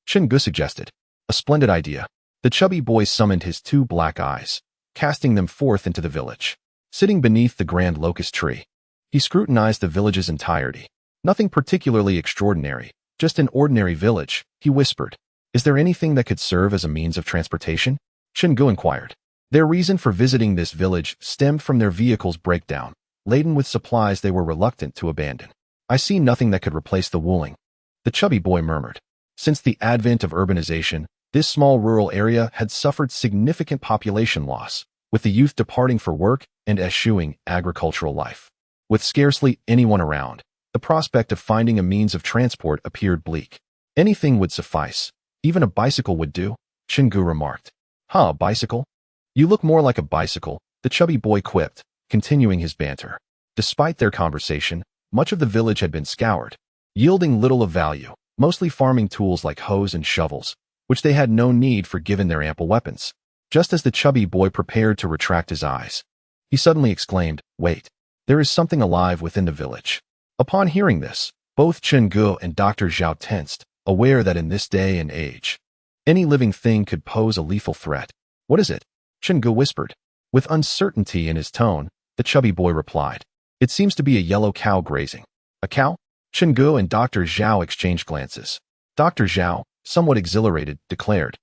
Chen Ge suggested. A splendid idea. The chubby boy summoned his two black eyes, casting them forth into the village. Sitting beneath the grand locust tree, he scrutinized the village's entirety. Nothing particularly extraordinary, just an ordinary village, he whispered. Is there anything that could serve as a means of transportation? Chen Ge inquired. Their reason for visiting this village stemmed from their vehicle's breakdown, laden with supplies they were reluctant to abandon. I see nothing that could replace the wooling, the chubby boy murmured. Since the advent of urbanization, this small rural area had suffered significant population loss, with the youth departing for work and eschewing agricultural life. With scarcely anyone around, the prospect of finding a means of transport appeared bleak. Anything would suffice. Even a bicycle would do, Chen Ge remarked. Huh, a bicycle? You look more like a bicycle, the chubby boy quipped, continuing his banter. Despite their conversation, much of the village had been scoured, yielding little of value, mostly farming tools like hoes and shovels, which they had no need for given their ample weapons. Just as the chubby boy prepared to retract his eyes, he suddenly exclaimed, "Wait, there is something alive within the village." Upon hearing this, both Chen Ge and Dr. Zhao tensed, aware that in this day and age, any living thing could pose a lethal threat. What is it? Chen Ge whispered. With uncertainty in his tone, the chubby boy replied, "It seems to be a yellow cow grazing." A cow? Chen Ge and Dr. Zhao exchanged glances. Dr. Zhao, somewhat exhilarated, declared,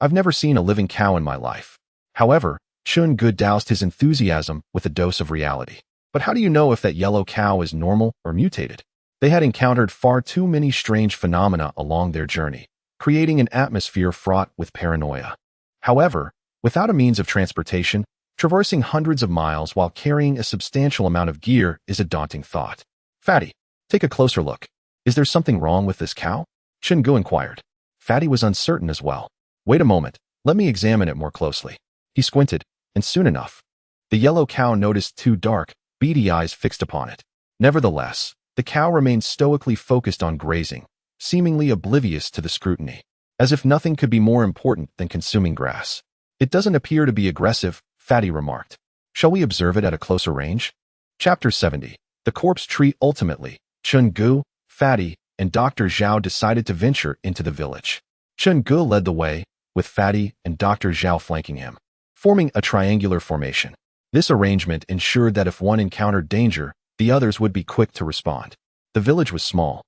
"I've never seen a living cow in my life." However, Chen Ge doused his enthusiasm with a dose of reality. But how do you know if that yellow cow is normal or mutated? They had encountered far too many strange phenomena along their journey, creating an atmosphere fraught with paranoia. However, without a means of transportation, traversing hundreds of miles while carrying a substantial amount of gear is a daunting thought. Fatty, take a closer look. Is there something wrong with this cow? Chen Ge inquired. Fatty was uncertain as well. Wait a moment, let me examine it more closely. He squinted, and soon enough, the yellow cow noticed two dark, beady eyes fixed upon it. Nevertheless, the cow remained stoically focused on grazing, seemingly oblivious to the scrutiny, as if nothing could be more important than consuming grass. It doesn't appear to be aggressive, Fatty remarked. Shall we observe it at a closer range? Chapter 70. The Corpse Tree. Ultimately, Chen Ge, Fatty, and Dr. Zhao decided to venture into the village. Chen Ge led the way, with Fatty and Dr. Zhao flanking him, forming a triangular formation. This arrangement ensured that if one encountered danger, the others would be quick to respond. The village was small,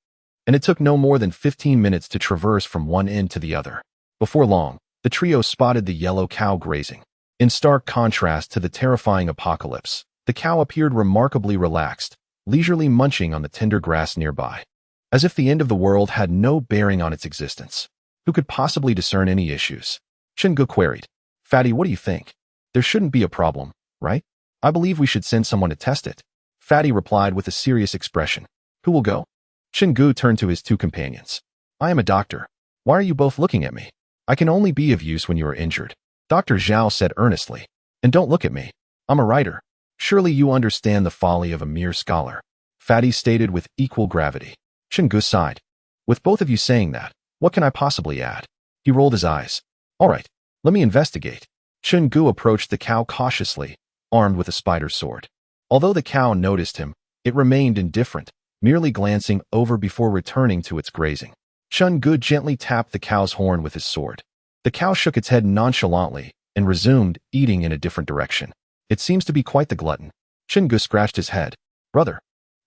and it took no more than 15 minutes to traverse from one end to the other. Before long, the trio spotted the yellow cow grazing. In stark contrast to the terrifying apocalypse, the cow appeared remarkably relaxed, leisurely munching on the tender grass nearby, as if the end of the world had no bearing on its existence. Who could possibly discern any issues? Chen Ge queried. Fatty, what do you think? There shouldn't be a problem, right? I believe we should send someone to test it. Fatty replied with a serious expression. Who will go? Chen Ge turned to his two companions. I am a doctor. Why are you both looking at me? I can only be of use when you are injured. Dr. Zhao said earnestly. And don't look at me. I'm a writer. Surely you understand the folly of a mere scholar. Fatty stated with equal gravity. Chen Ge sighed. With both of you saying that, what can I possibly add? He rolled his eyes. All right, let me investigate. Chen Ge approached the cow cautiously, armed with a spider sword. Although the cow noticed him, it remained indifferent, merely glancing over before returning to its grazing. Chen Ge gently tapped the cow's horn with his sword. The cow shook its head nonchalantly and resumed eating in a different direction. It seems to be quite the glutton. Chen Ge scratched his head. Brother,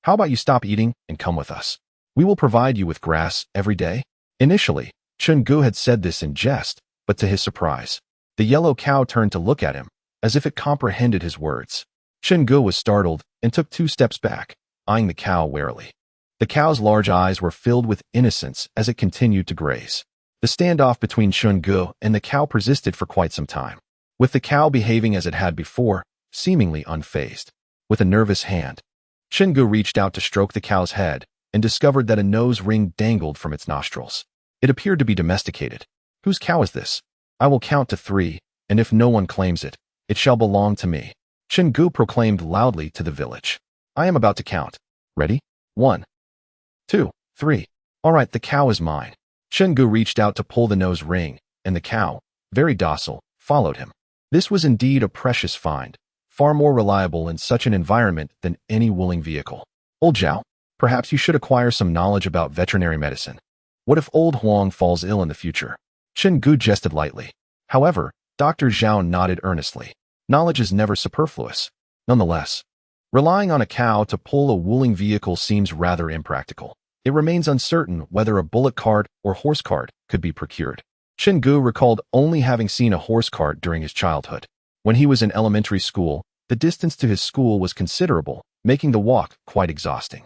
how about you stop eating and come with us? We will provide you with grass every day. Initially, Chen Ge had said this in jest, but to his surprise, the yellow cow turned to look at him, as if it comprehended his words. Chen Ge was startled and took 2 steps back, eyeing the cow warily. The cow's large eyes were filled with innocence as it continued to graze. The standoff between Chen Ge and the cow persisted for quite some time, with the cow behaving as it had before, seemingly unfazed. With a nervous hand, Chen Ge reached out to stroke the cow's head and discovered that a nose ring dangled from its nostrils. It appeared to be domesticated. Whose cow is this? I will count to 3, and if no one claims it, it shall belong to me. Chen Ge proclaimed loudly to the village. I am about to count. Ready? 1, 2, 3. All right, the cow is mine. Chen Ge reached out to pull the nose ring, and the cow, very docile, followed him. This was indeed a precious find, far more reliable in such an environment than any willing vehicle. Old Zhao, perhaps you should acquire some knowledge about veterinary medicine. What if old Huang falls ill in the future? Chen Ge jested lightly. However, Dr. Zhao nodded earnestly. Knowledge is never superfluous. Nonetheless, relying on a cow to pull a wooling vehicle seems rather impractical. It remains uncertain whether a bullock cart or horse cart could be procured. Chen Ge recalled only having seen a horse cart during his childhood. When he was in elementary school, the distance to his school was considerable, making the walk quite exhausting.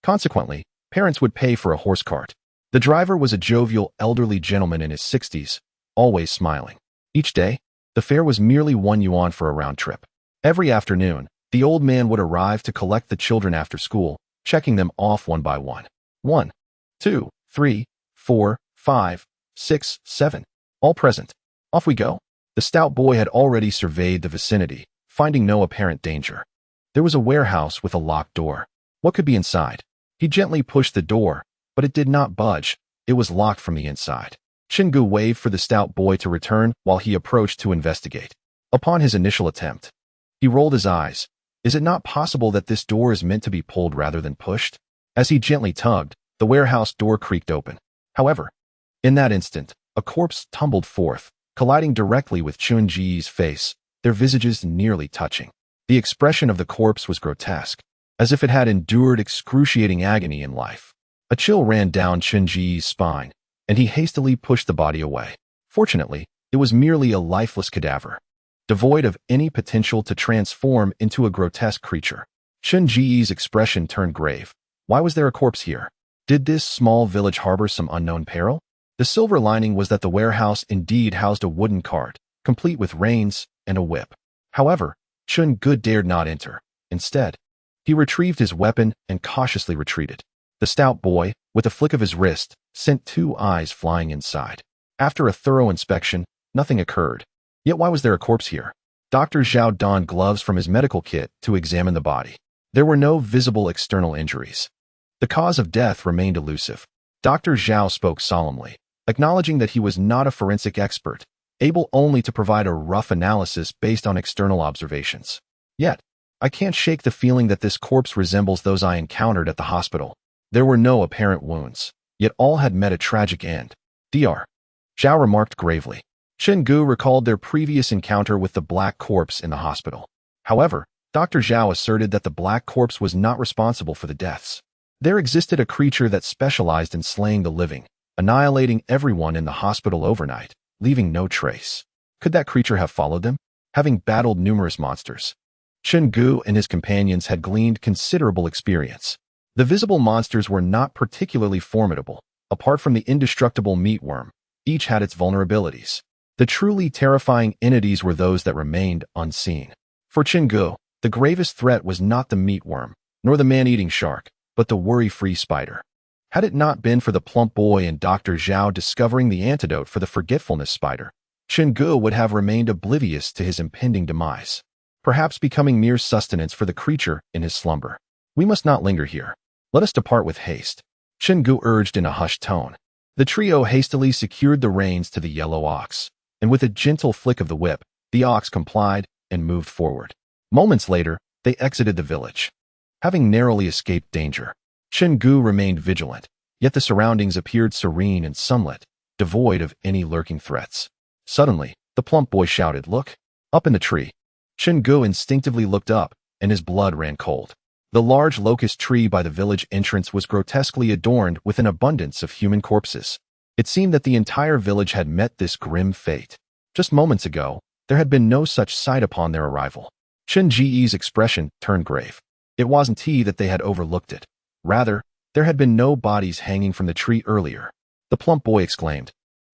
Consequently, parents would pay for a horse cart. The driver was a jovial elderly gentleman in his 60s, always smiling. Each day, the fare was merely 1 yuan for a round trip. Every afternoon, the old man would arrive to collect the children after school, checking them off one by one. 1, 2, 3, 4, 5, 6, 7. All present. Off we go. The stout boy had already surveyed the vicinity, finding no apparent danger. There was a warehouse with a locked door. What could be inside? He gently pushed the door, but it did not budge. It was locked from the inside. Chen Ge waved for the stout boy to return while he approached to investigate. Upon his initial attempt, he rolled his eyes. Is it not possible that this door is meant to be pulled rather than pushed? As he gently tugged, the warehouse door creaked open. However, in that instant, a corpse tumbled forth, colliding directly with Chen Ge's face, their visages nearly touching. The expression of the corpse was grotesque, as if it had endured excruciating agony in life. A chill ran down Chen Ge's spine, and he hastily pushed the body away. Fortunately, it was merely a lifeless cadaver, devoid of any potential to transform into a grotesque creature. Chen Ge's expression turned grave. Why was there a corpse here? Did this small village harbor some unknown peril? The silver lining was that the warehouse indeed housed a wooden cart, complete with reins and a whip. However, Chen Ge dared not enter. Instead, he retrieved his weapon and cautiously retreated. The stout boy, with a flick of his wrist, sent 2 eyes flying inside. After a thorough inspection, nothing occurred. Yet why was there a corpse here? Dr. Zhao donned gloves from his medical kit to examine the body. There were no visible external injuries. The cause of death remained elusive. Dr. Zhao spoke solemnly, acknowledging that he was not a forensic expert, able only to provide a rough analysis based on external observations. Yet, I can't shake the feeling that this corpse resembles those I encountered at the hospital. There were no apparent wounds, yet all had met a tragic end. Dr. Zhao remarked gravely. Chen Ge recalled their previous encounter with the black corpse in the hospital. However, Dr. Zhao asserted that the black corpse was not responsible for the deaths. There existed a creature that specialized in slaying the living, annihilating everyone in the hospital overnight, leaving no trace. Could that creature have followed them? Having battled numerous monsters, Chen Ge and his companions had gleaned considerable experience. The visible monsters were not particularly formidable. Apart from the indestructible meatworm, each had its vulnerabilities. The truly terrifying entities were those that remained unseen. For Chen Ge, the gravest threat was not the meatworm, nor the man-eating shark, but the worry-free spider. Had it not been for the plump boy and Dr. Zhao discovering the antidote for the forgetfulness spider, Chen Ge would have remained oblivious to his impending demise, perhaps becoming mere sustenance for the creature in his slumber. We must not linger here. Let us depart with haste, Chen Ge urged in a hushed tone. The trio hastily secured the reins to the yellow ox, and with a gentle flick of the whip, the ox complied and moved forward. Moments later, they exited the village. Having narrowly escaped danger, Chen Ge remained vigilant, yet the surroundings appeared serene and sunlit, devoid of any lurking threats. Suddenly, the plump boy shouted, "Look! Up in the tree!" Chen Ge instinctively looked up, and his blood ran cold. The large locust tree by the village entrance was grotesquely adorned with an abundance of human corpses. It seemed that the entire village had met this grim fate. Just moments ago, there had been no such sight upon their arrival. Chen Ge's expression turned grave. It wasn't he that they had overlooked it. Rather, there had been no bodies hanging from the tree earlier. The plump boy exclaimed,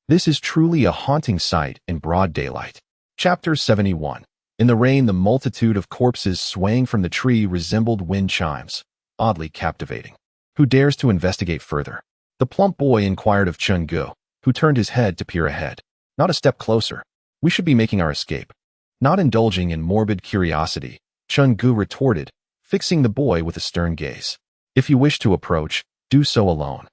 "This is truly a haunting sight in broad daylight." Chapter 71. In the rain, the multitude of corpses swaying from the tree resembled wind chimes. oddly captivating. Who dares to investigate further? The plump boy inquired of Chen Ge, who turned his head to peer ahead. Not a step closer. We should be making our escape. Not indulging in morbid curiosity, Chen Ge retorted, fixing the boy with a stern gaze. If you wish to approach, do so alone.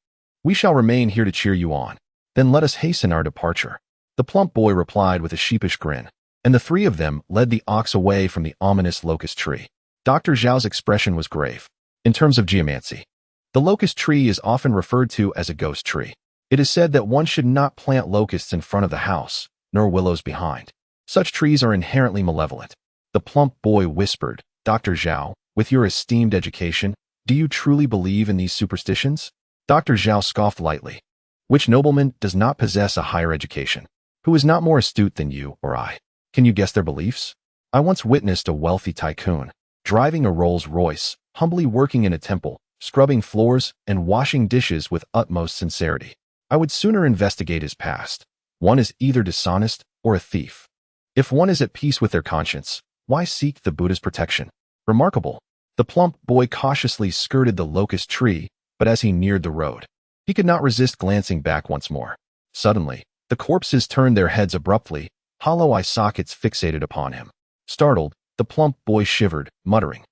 We shall remain here to cheer you on. Then let us hasten our departure. The plump boy replied with a sheepish grin, and the three of them led the ox away from the ominous locust tree. Dr. Zhao's expression was grave. In terms of geomancy, the locust tree is often referred to as a ghost tree. It is said that one should not plant locusts in front of the house, nor willows behind. Such trees are inherently malevolent. The plump boy whispered, Dr. Zhao, with your esteemed education, do you truly believe in these superstitions? Dr. Zhao scoffed lightly. Which nobleman does not possess a higher education? Who is not more astute than you or I? Can you guess their beliefs? I once witnessed a wealthy tycoon, driving a Rolls-Royce, humbly working in a temple, scrubbing floors, and washing dishes with utmost sincerity. I would sooner investigate his past. One is either dishonest or a thief. If one is at peace with their conscience, why seek the Buddha's protection? Remarkable. The plump boy cautiously skirted the locust tree, but as he neared the road, he could not resist glancing back once more. Suddenly, the corpses turned their heads abruptly, hollow eye sockets fixated upon him. Startled, the plump boy shivered, muttering,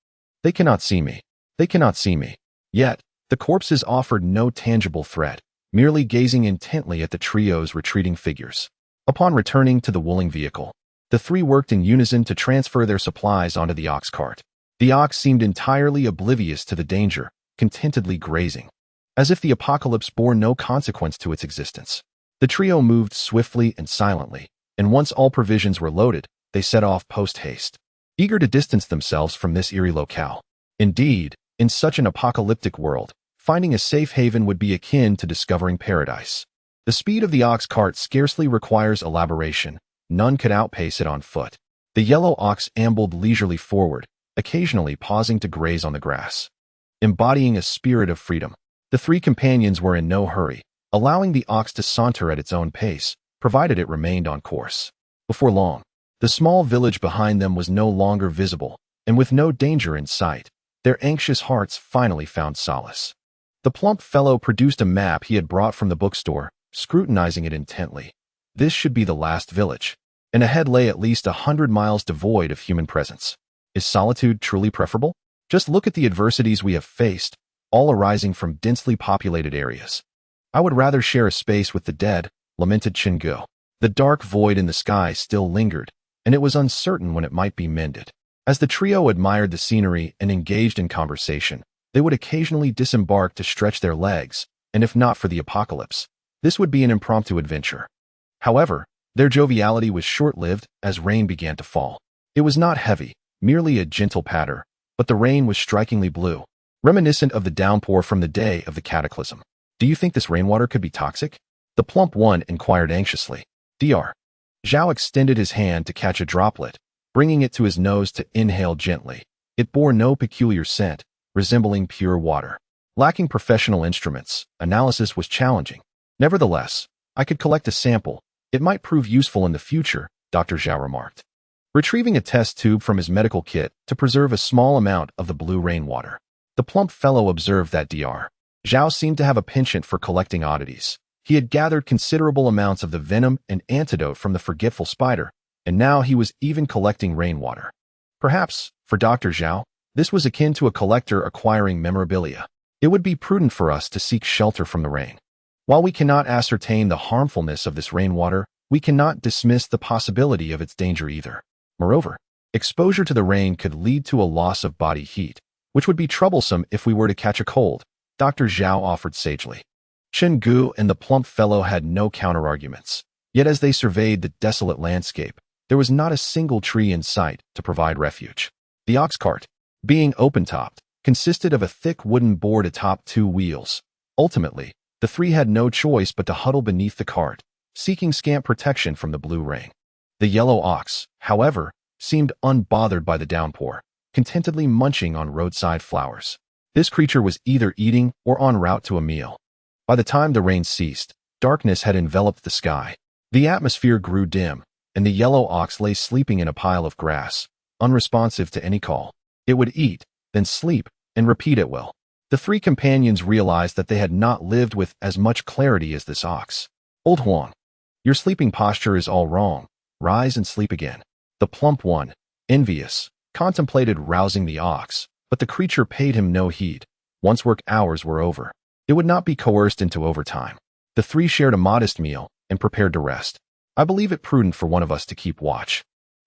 They cannot see me. They cannot see me. Yet, the corpses offered no tangible threat, merely gazing intently at the trio's retreating figures. Upon returning to the wooling vehicle, the three worked in unison to transfer their supplies onto the ox cart. The ox seemed entirely oblivious to the danger, contentedly grazing, as if the apocalypse bore no consequence to its existence. The trio moved swiftly and silently, and once all provisions were loaded, they set off post-haste, eager to distance themselves from this eerie locale. Indeed, in such an apocalyptic world, finding a safe haven would be akin to discovering paradise. The speed of the ox cart scarcely requires elaboration. None could outpace it on foot. The yellow ox ambled leisurely forward, occasionally pausing to graze on the grass. Embodying a spirit of freedom, the three companions were in no hurry, allowing the ox to saunter at its own pace, provided it remained on course. Before long, the small village behind them was no longer visible, and with no danger in sight, their anxious hearts finally found solace. The plump fellow produced a map he had brought from the bookstore, scrutinizing it intently. This should be the last village, and ahead lay at least 100 miles devoid of human presence. Is solitude truly preferable? Just look at the adversities we have faced, all arising from densely populated areas. I would rather share a space with the dead, lamented Chen Ge. The dark void in the sky still lingered, and it was uncertain when it might be mended. As the trio admired the scenery and engaged in conversation, they would occasionally disembark to stretch their legs, and if not for the apocalypse, this would be an impromptu adventure. However, their joviality was short-lived as rain began to fall. It was not heavy, merely a gentle patter, but the rain was strikingly blue, reminiscent of the downpour from the day of the cataclysm. Do you think this rainwater could be toxic? The plump one inquired anxiously. Dr. Zhao extended his hand to catch a droplet, bringing it to his nose to inhale gently. It bore no peculiar scent, resembling pure water. Lacking professional instruments, analysis was challenging. Nevertheless, I could collect a sample. It might prove useful in the future, Dr. Zhao remarked, retrieving a test tube from his medical kit to preserve a small amount of the blue rainwater. The plump fellow observed that Dr. Zhao seemed to have a penchant for collecting oddities. He had gathered considerable amounts of the venom and antidote from the forgetful spider, and now he was even collecting rainwater. Perhaps, for Dr. Zhao, this was akin to a collector acquiring memorabilia. It would be prudent for us to seek shelter from the rain. While we cannot ascertain the harmfulness of this rainwater, we cannot dismiss the possibility of its danger either. Moreover, exposure to the rain could lead to a loss of body heat, which would be troublesome if we were to catch a cold, Dr. Zhao offered sagely. Chen Ge and the plump fellow had no counterarguments. Yet as they surveyed the desolate landscape, there was not a single tree in sight to provide refuge. The ox cart, being open-topped, consisted of a thick wooden board atop two wheels. Ultimately, the three had no choice but to huddle beneath the cart, seeking scant protection from the blue rain. The yellow ox, however, seemed unbothered by the downpour, contentedly munching on roadside flowers. This creature was either eating or en route to a meal. By the time the rain ceased, darkness had enveloped the sky. The atmosphere grew dim, and the yellow ox lay sleeping in a pile of grass, unresponsive to any call. It would eat, then sleep, and repeat at will. The three companions realized that they had not lived with as much clarity as this ox. Old Huang, your sleeping posture is all wrong. Rise and sleep again. The plump one, envious, contemplated rousing the ox, but the creature paid him no heed. Once work hours were over, it would not be coerced into overtime. The three shared a modest meal and prepared to rest. I believe it prudent for one of us to keep watch,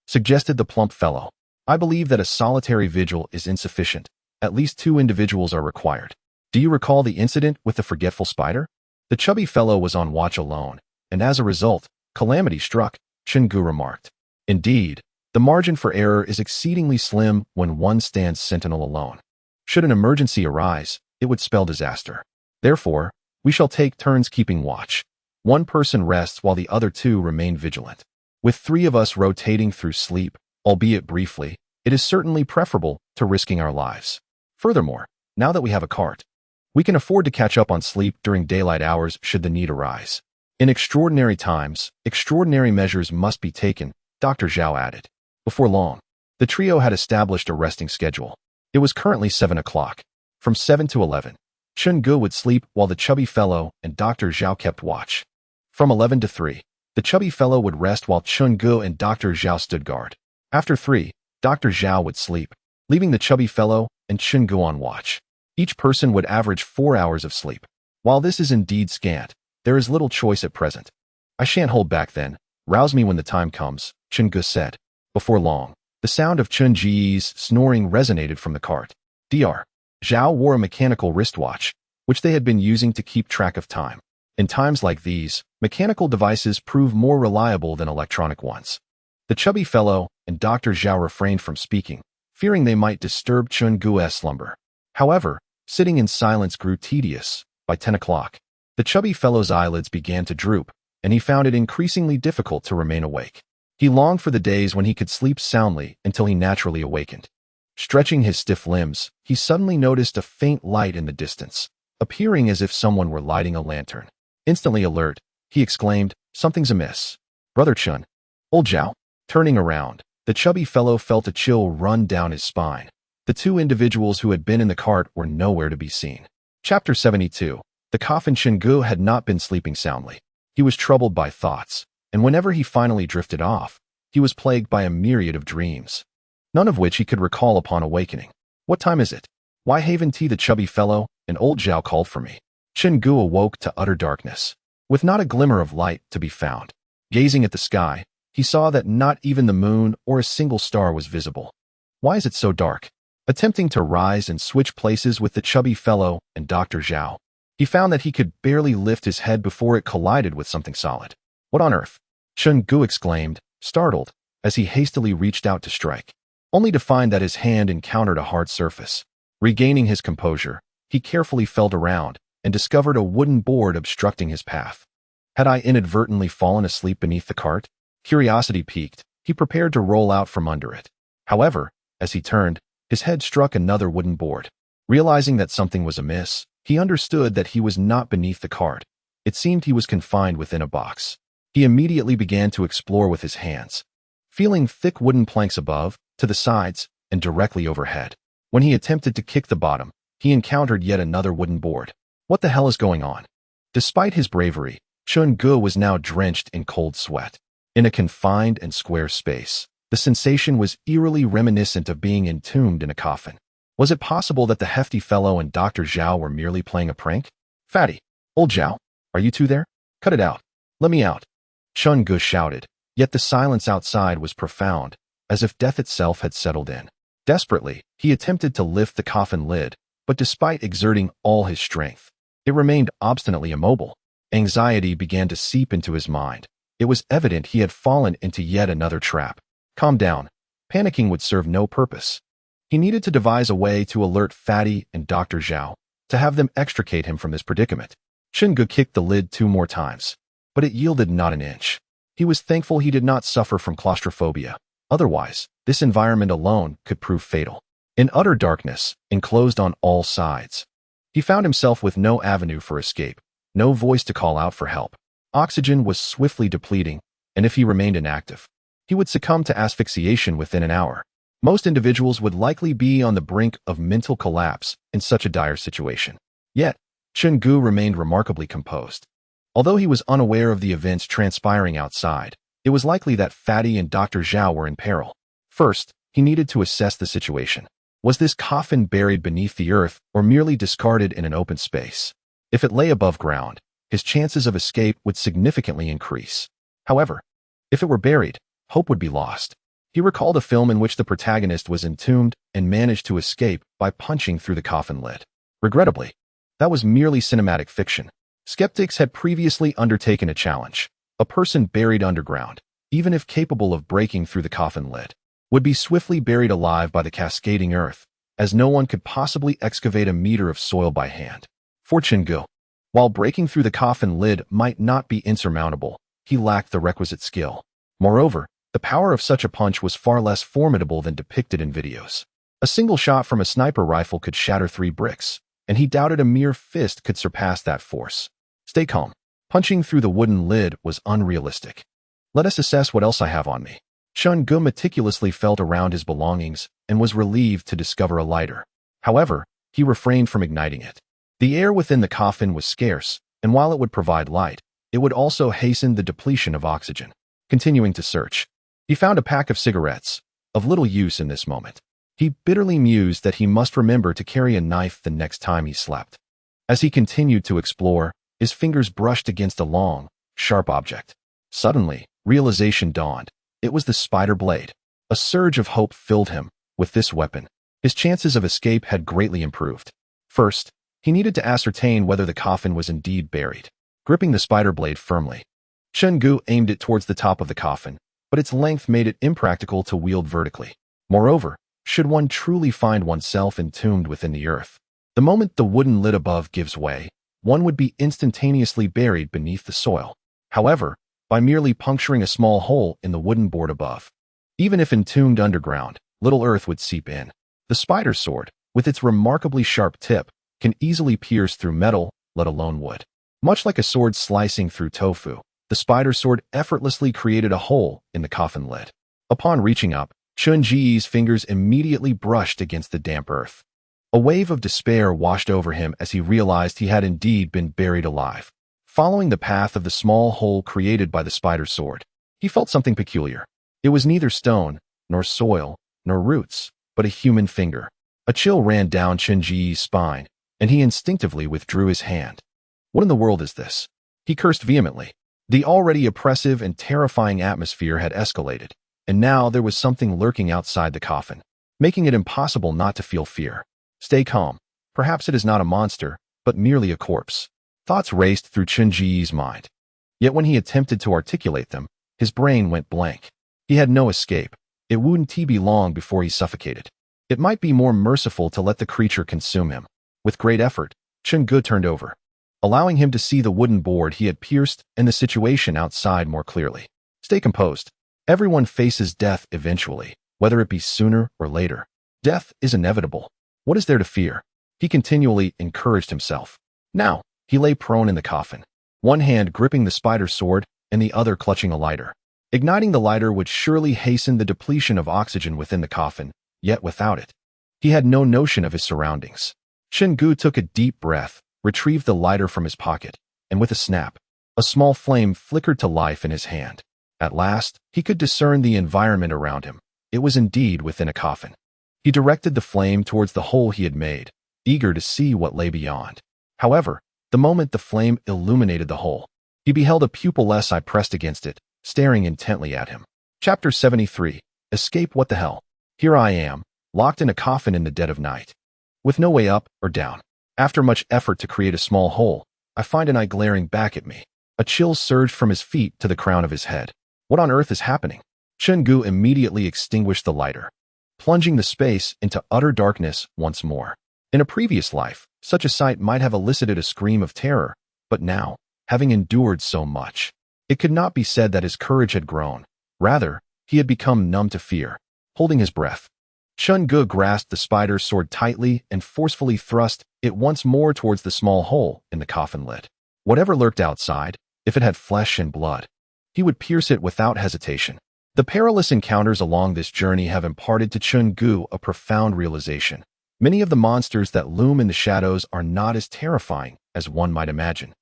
suggested the plump fellow. I believe that a solitary vigil is insufficient. At least 2 individuals are required. Do you recall the incident with the forgetful spider? The chubby fellow was on watch alone, and as a result, calamity struck, Chen Ge remarked. Indeed, the margin for error is exceedingly slim when one stands sentinel alone. Should an emergency arise, it would spell disaster. Therefore, we shall take turns keeping watch. One person rests while the other 2 remain vigilant. With 3 of us rotating through sleep, albeit briefly, it is certainly preferable to risking our lives. Furthermore, now that we have a cart, we can afford to catch up on sleep during daylight hours should the need arise. In extraordinary times, extraordinary measures must be taken, Dr. Zhao added. Before long, the trio had established a resting schedule. It was currently 7 o'clock. From 7 to 11, Chen Ge would sleep while the chubby fellow and Dr. Zhao kept watch. From 11 to 3, the chubby fellow would rest while Chen Ge and Dr. Zhao stood guard. After 3, Dr. Zhao would sleep, leaving the chubby fellow and Chen Ge on watch. Each person would average 4 hours of sleep. While this is indeed scant, there is little choice at present. I shan't hold back then. Rouse me when the time comes, Chen Ge said. Before long, the sound of Chen Ge's snoring resonated from the cart. Dr. Zhao wore a mechanical wristwatch, which they had been using to keep track of time. In times like these, mechanical devices prove more reliable than electronic ones. The chubby fellow and Dr. Zhao refrained from speaking, fearing they might disturb Chen Ge's slumber. However, sitting in silence grew tedious. By 10 o'clock, the chubby fellow's eyelids began to droop, and he found it increasingly difficult to remain awake. He longed for the days when he could sleep soundly until he naturally awakened. Stretching his stiff limbs, he suddenly noticed a faint light in the distance, appearing as if someone were lighting a lantern. Instantly alert, he exclaimed, "Something's amiss. Brother Chen." Old Zhao. Turning around, the chubby fellow felt a chill run down his spine. The 2 individuals who had been in the cart were nowhere to be seen. Chapter 72. The coffin. Chen Ge had not been sleeping soundly. He was troubled by thoughts, and whenever he finally drifted off, he was plagued by a myriad of dreams, none of which he could recall upon awakening. What time is it? Why haven't the chubby fellow and old Zhao called for me? Chen Ge awoke to utter darkness, with not a glimmer of light to be found. Gazing at the sky, he saw that not even the moon or a single star was visible. Why is it so dark? Attempting to rise and switch places with the chubby fellow and Dr. Zhao, he found that he could barely lift his head before it collided with something solid. What on earth? Chen Ge exclaimed, startled, as he hastily reached out to strike, only to find that his hand encountered a hard surface. Regaining his composure, he carefully felt around and discovered a wooden board obstructing his path. Had I inadvertently fallen asleep beneath the cart? Curiosity piqued, he prepared to roll out from under it. However, as he turned, his head struck another wooden board. Realizing that something was amiss, he understood that he was not beneath the cart. It seemed he was confined within a box. He immediately began to explore with his hands, feeling thick wooden planks above, to the sides, and directly overhead. When he attempted to kick the bottom, he encountered yet another wooden board. What the hell is going on? Despite his bravery, Chen Ge was now drenched in cold sweat. In a confined and square space, the sensation was eerily reminiscent of being entombed in a coffin. Was it possible that the hefty fellow and Dr. Zhao were merely playing a prank? Fatty, old Zhao, are you 2 there? Cut it out. Let me out. Chen Ge shouted, yet the silence outside was profound, as if death itself had settled in. Desperately, he attempted to lift the coffin lid, but despite exerting all his strength, it remained obstinately immobile. Anxiety began to seep into his mind. It was evident he had fallen into yet another trap. Calm down. Panicking would serve no purpose. He needed to devise a way to alert Fatty and Dr. Zhao, to have them extricate him from this predicament. Chen Ge kicked the lid 2 more times, but it yielded not an inch. He was thankful he did not suffer from claustrophobia. Otherwise, this environment alone could prove fatal. In utter darkness, enclosed on all sides, he found himself with no avenue for escape, no voice to call out for help. Oxygen was swiftly depleting, and if he remained inactive, he would succumb to asphyxiation within an hour. Most individuals would likely be on the brink of mental collapse in such a dire situation. Yet, Chen Ge remained remarkably composed. Although he was unaware of the events transpiring outside, it was likely that Fatty and Dr. Zhao were in peril. First, he needed to assess the situation. Was this coffin buried beneath the earth or merely discarded in an open space? If it lay above ground, his chances of escape would significantly increase. However, if it were buried, hope would be lost. He recalled a film in which the protagonist was entombed and managed to escape by punching through the coffin lid. Regrettably, that was merely cinematic fiction. Skeptics had previously undertaken a challenge. A person buried underground, even if capable of breaking through the coffin lid, would be swiftly buried alive by the cascading earth, as no one could possibly excavate a meter of soil by hand. For Chen Ge, while breaking through the coffin lid might not be insurmountable, he lacked the requisite skill. Moreover, the power of such a punch was far less formidable than depicted in videos. A single shot from a sniper rifle could shatter 3 bricks, and he doubted a mere fist could surpass that force. Stay calm. Punching through the wooden lid was unrealistic. Let us assess what else I have on me. Chen Ge meticulously felt around his belongings and was relieved to discover a lighter. However, he refrained from igniting it. The air within the coffin was scarce, and while it would provide light, it would also hasten the depletion of oxygen. Continuing to search, he found a pack of cigarettes, of little use in this moment. He bitterly mused that he must remember to carry a knife the next time he slept. As he continued to explore, his fingers brushed against a long, sharp object. Suddenly, realization dawned. It was the spider blade. A surge of hope filled him. With this weapon, his chances of escape had greatly improved. First, he needed to ascertain whether the coffin was indeed buried. Gripping the spider blade firmly, Chen Ge aimed it towards the top of the coffin, but its length made it impractical to wield vertically. Moreover, should one truly find oneself entombed within the earth, the moment the wooden lid above gives way, one would be instantaneously buried beneath the soil. However, by merely puncturing a small hole in the wooden board above, even if entombed underground, little earth would seep in. The spider sword, with its remarkably sharp tip, can easily pierce through metal, let alone wood. Much like a sword slicing through tofu, the spider sword effortlessly created a hole in the coffin lid. Upon reaching up, Chen Ge's fingers immediately brushed against the damp earth. A wave of despair washed over him as he realized he had indeed been buried alive. Following the path of the small hole created by the spider sword, he felt something peculiar. It was neither stone, nor soil, nor roots, but a human finger. A chill ran down Chen Ge's spine, and he instinctively withdrew his hand. What in the world is this? He cursed vehemently. The already oppressive and terrifying atmosphere had escalated, and now there was something lurking outside the coffin, making it impossible not to feel fear. Stay calm. Perhaps it is not a monster, but merely a corpse. Thoughts raced through Chen Ge's mind. Yet when he attempted to articulate them, his brain went blank. He had no escape. It wouldn't be long before he suffocated. It might be more merciful to let the creature consume him. With great effort, Chen Ge turned over, allowing him to see the wooden board he had pierced and the situation outside more clearly. Stay composed. Everyone faces death eventually, whether it be sooner or later. Death is inevitable. What is there to fear? He continually encouraged himself. Now, he lay prone in the coffin, one hand gripping the spider sword and the other clutching a lighter. Igniting the lighter would surely hasten the depletion of oxygen within the coffin, yet without it, he had no notion of his surroundings. Chen Ge took a deep breath, retrieved the lighter from his pocket, and with a snap, a small flame flickered to life in his hand. At last, he could discern the environment around him. It was indeed within a coffin. He directed the flame towards the hole he had made, eager to see what lay beyond. However, the moment the flame illuminated the hole, he beheld a pupilless eye pressed against it, staring intently at him. Chapter 73. Escape. What the hell? Here I am, locked in a coffin in the dead of night, with no way up or down. After much effort to create a small hole, I find an eye glaring back at me. A chill surged from his feet to the crown of his head. What on earth is happening? Chen Ge immediately extinguished the lighter, plunging the space into utter darkness once more. In a previous life, such a sight might have elicited a scream of terror, but now, having endured so much, it could not be said that his courage had grown. Rather, he had become numb to fear. Holding his breath, Chen Ge grasped the spider sword tightly and forcefully thrust it once more towards the small hole in the coffin lid. Whatever lurked outside, if it had flesh and blood, he would pierce it without hesitation. The perilous encounters along this journey have imparted to Chen Ge a profound realization. Many of the monsters that loom in the shadows are not as terrifying as one might imagine.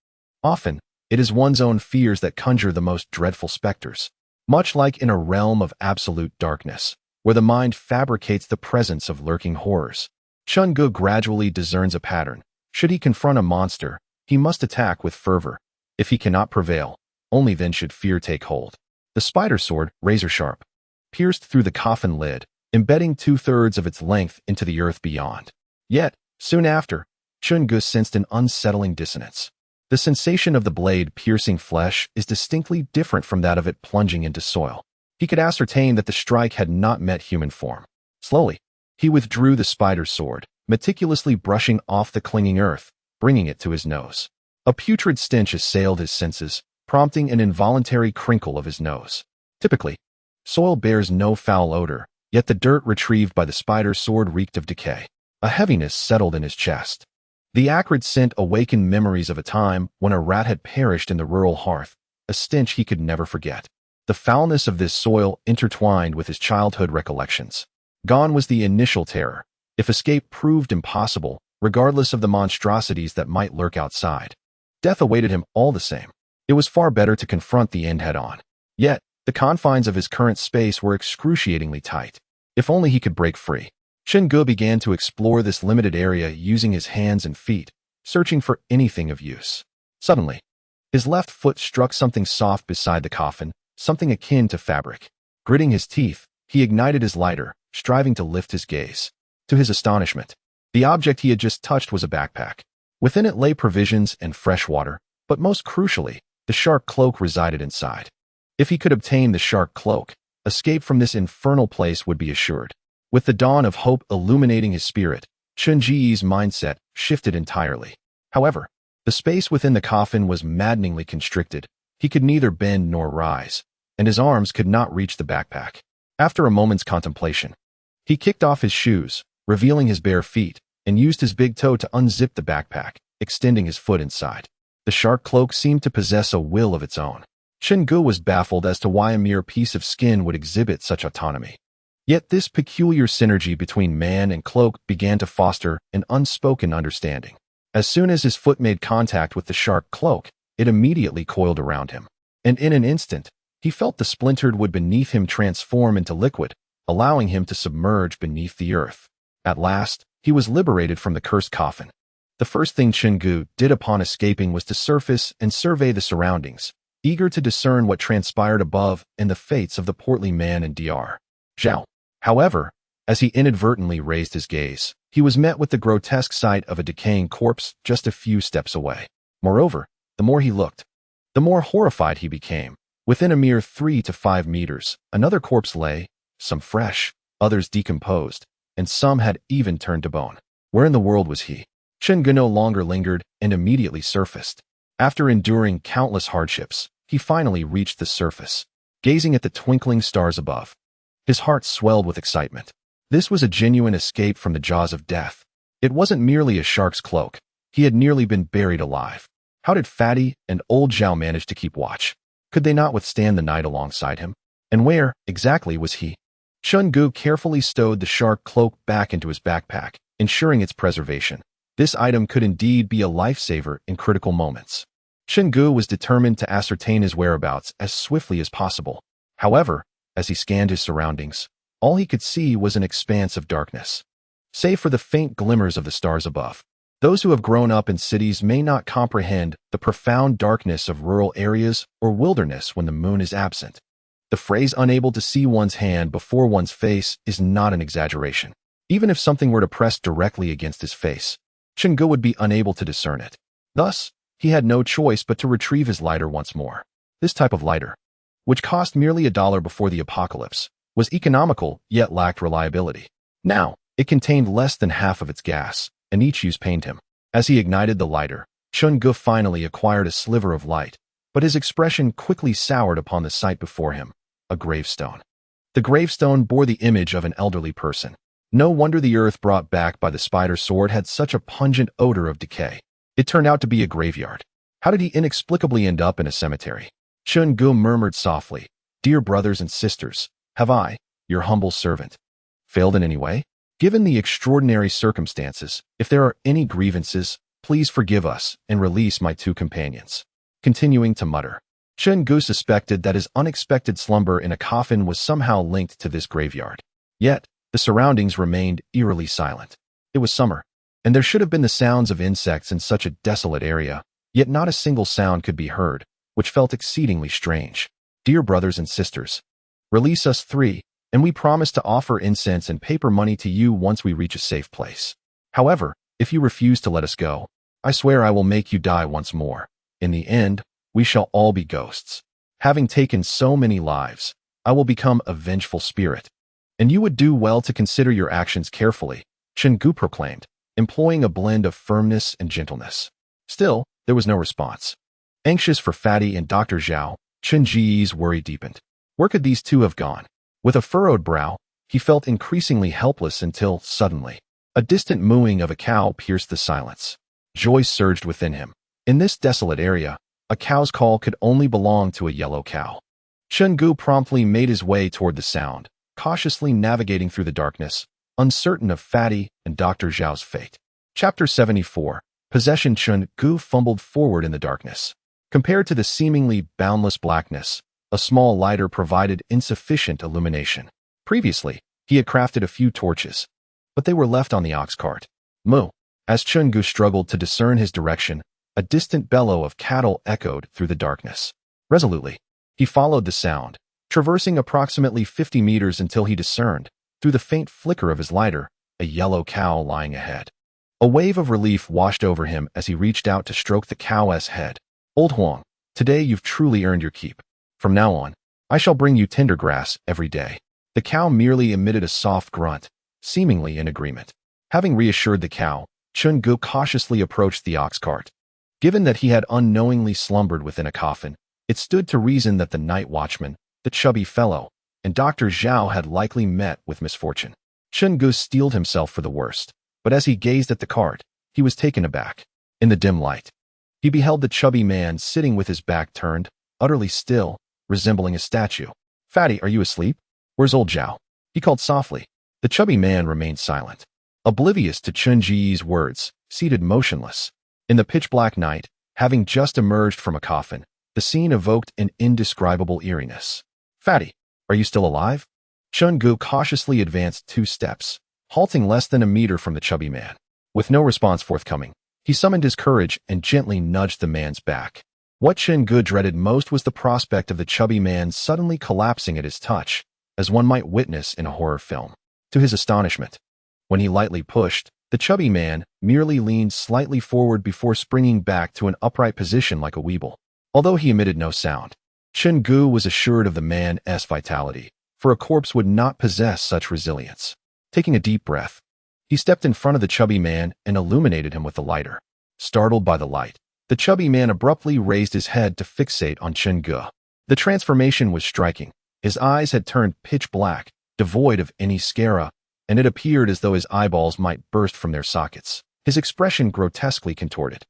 Often, it is one's own fears that conjure the most dreadful specters, much like in a realm of absolute darkness, where the mind fabricates the presence of lurking horrors. Chen Ge gradually discerns a pattern. Should he confront a monster, he must attack with fervor. If he cannot prevail, only then should fear take hold. The spider sword, razor sharp, pierced through the coffin lid, embedding 2/3 of its length into the earth beyond. Yet, soon after, Chen Ge sensed an unsettling dissonance. The sensation of the blade piercing flesh is distinctly different from that of it plunging into soil. He could ascertain that the strike had not met human form. Slowly, he withdrew the spider's sword, meticulously brushing off the clinging earth, bringing it to his nose. A putrid stench assailed his senses, prompting an involuntary crinkle of his nose. Typically, soil bears no foul odor, yet the dirt retrieved by the spider's sword reeked of decay. A heaviness settled in his chest. The acrid scent awakened memories of a time when a rat had perished in the rural hearth, a stench he could never forget. The foulness of this soil intertwined with his childhood recollections. Gone was the initial terror. If escape proved impossible, regardless of the monstrosities that might lurk outside, death awaited him all the same. It was far better to confront the end head-on. Yet, the confines of his current space were excruciatingly tight. If only he could break free. Chen Ge began to explore this limited area using his hands and feet, searching for anything of use. Suddenly, his left foot struck something soft beside the coffin, something akin to fabric. Gritting his teeth, he ignited his lighter, striving to lift his gaze. To his astonishment, the object he had just touched was a backpack. Within it lay provisions and fresh water, but most crucially, the shark cloak resided inside. If he could obtain the shark cloak, escape from this infernal place would be assured. With the dawn of hope illuminating his spirit, Chen Ge's mindset shifted entirely. However, the space within the coffin was maddeningly constricted. He could neither bend nor rise, and his arms could not reach the backpack. After a moment's contemplation, he kicked off his shoes, revealing his bare feet, and used his big toe to unzip the backpack, extending his foot inside. The shark cloak seemed to possess a will of its own. Chen Ge was baffled as to why a mere piece of skin would exhibit such autonomy. Yet this peculiar synergy between man and cloak began to foster an unspoken understanding. As soon as his foot made contact with the shark cloak, it immediately coiled around him. And in an instant, he felt the splintered wood beneath him transform into liquid, allowing him to submerge beneath the earth. At last, he was liberated from the cursed coffin. The first thing Chen Ge did upon escaping was to surface and survey the surroundings, eager to discern what transpired above and the fates of the portly man and Dr. Zhao. However, as he inadvertently raised his gaze, he was met with the grotesque sight of a decaying corpse just a few steps away. Moreover, the more he looked, the more horrified he became. Within a mere 3 to 5 meters, another corpse lay, some fresh, others decomposed, and some had even turned to bone. Where in the world was he? Chen Ge no longer lingered and immediately surfaced. After enduring countless hardships, he finally reached the surface. Gazing at the twinkling stars above, his heart swelled with excitement. This was a genuine escape from the jaws of death. It wasn't merely a shark's cloak. He had nearly been buried alive. How did Fatty and old Zhao manage to keep watch? Could they not withstand the night alongside him? And where, exactly, was he? Chen Ge carefully stowed the shark cloak back into his backpack, ensuring its preservation. This item could indeed be a lifesaver in critical moments. Chen Ge was determined to ascertain his whereabouts as swiftly as possible. However, as he scanned his surroundings, all he could see was an expanse of darkness. Save for the faint glimmers of the stars above, those who have grown up in cities may not comprehend the profound darkness of rural areas or wilderness when the moon is absent. The phrase unable to see one's hand before one's face is not an exaggeration. Even if something were to press directly against his face, Chen Ge would be unable to discern it. Thus, he had no choice but to retrieve his lighter once more. This type of lighter, which cost merely $1 before the apocalypse, was economical yet lacked reliability. Now, it contained less than half of its gas, and each use pained him. As he ignited the lighter, Chen Ge finally acquired a sliver of light, but his expression quickly soured upon the sight before him, a gravestone. The gravestone bore the image of an elderly person. No wonder the earth brought back by the spider sword had such a pungent odor of decay. It turned out to be a graveyard. How did he inexplicably end up in a cemetery? Chen Ge murmured softly, Dear brothers and sisters, have I, your humble servant, failed in any way? Given the extraordinary circumstances, if there are any grievances, please forgive us and release my two companions. Continuing to mutter, Chen Ge suspected that his unexpected slumber in a coffin was somehow linked to this graveyard. Yet, the surroundings remained eerily silent. It was summer, and there should have been the sounds of insects in such a desolate area, yet not a single sound could be heard, which felt exceedingly strange. Dear brothers and sisters, release us three, and we promise to offer incense and paper money to you once we reach a safe place. However, if you refuse to let us go, I swear I will make you die once more. In the end, we shall all be ghosts. Having taken so many lives, I will become a vengeful spirit. And you would do well to consider your actions carefully, Chen Ge proclaimed, employing a blend of firmness and gentleness. Still, there was no response. Anxious for Fatty and Dr. Zhao, Chen Ge's worry deepened. Where could these two have gone? With a furrowed brow, he felt increasingly helpless until, suddenly, a distant mooing of a cow pierced the silence. Joy surged within him. In this desolate area, a cow's call could only belong to a yellow cow. Chen Ge promptly made his way toward the sound, cautiously navigating through the darkness, uncertain of Fatty and Dr. Zhao's fate. Chapter 74. Possession. Chen Ge fumbled forward in the darkness. Compared to the seemingly boundless blackness, a small lighter provided insufficient illumination. Previously, he had crafted a few torches, but they were left on the ox cart. Moo! As Chen Ge struggled to discern his direction, a distant bellow of cattle echoed through the darkness. Resolutely, he followed the sound, traversing approximately 50 meters until he discerned, through the faint flicker of his lighter, a yellow cow lying ahead. A wave of relief washed over him as he reached out to stroke the cow's head. Old Huang, today you've truly earned your keep. From now on, I shall bring you tender grass every day. The cow merely emitted a soft grunt, seemingly in agreement. Having reassured the cow, Chen Ge cautiously approached the ox cart. Given that he had unknowingly slumbered within a coffin, it stood to reason that the night watchman, the chubby fellow, and Dr. Zhao had likely met with misfortune. Chen Ge steeled himself for the worst, but as he gazed at the cart, he was taken aback. In the dim light, he beheld the chubby man sitting with his back turned, utterly still, resembling a statue. Fatty, are you asleep? Where's old Zhao? He called softly. The chubby man remained silent, oblivious to Chen Ge's words, seated motionless. In the pitch-black night, having just emerged from a coffin, the scene evoked an indescribable eeriness. Fatty, are you still alive? Chen Ge cautiously advanced 2 steps, halting less than a meter from the chubby man. With no response forthcoming, he summoned his courage and gently nudged the man's back. What Chen Ge dreaded most was the prospect of the chubby man suddenly collapsing at his touch, as one might witness in a horror film. To his astonishment, when he lightly pushed, the chubby man merely leaned slightly forward before springing back to an upright position like a weeble. Although he emitted no sound, Chen Ge was assured of the man's vitality, for a corpse would not possess such resilience. Taking a deep breath, he stepped in front of the chubby man and illuminated him with the lighter. Startled by the light, the chubby man abruptly raised his head to fixate on Chen Ge. The transformation was striking. His eyes had turned pitch black, devoid of any sclera, and it appeared as though his eyeballs might burst from their sockets. His expression grotesquely contorted.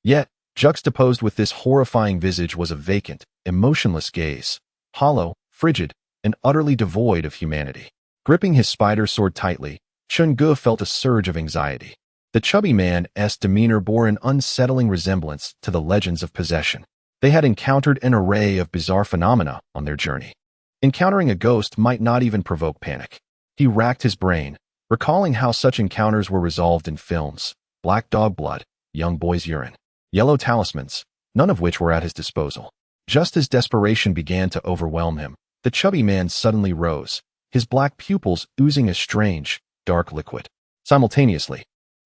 Yet, juxtaposed with this horrifying visage was a vacant, emotionless gaze, hollow, frigid, and utterly devoid of humanity. Gripping his spider sword tightly, Chen Ge felt a surge of anxiety. The chubby man's demeanor bore an unsettling resemblance to the legends of possession. They had encountered an array of bizarre phenomena on their journey. Encountering a ghost might not even provoke panic. He racked his brain, recalling how such encounters were resolved in films: black dog blood, young boy's urine, yellow talismans, none of which were at his disposal. Just as desperation began to overwhelm him, the chubby man suddenly rose, his black pupils oozing a strange, dark liquid. Simultaneously,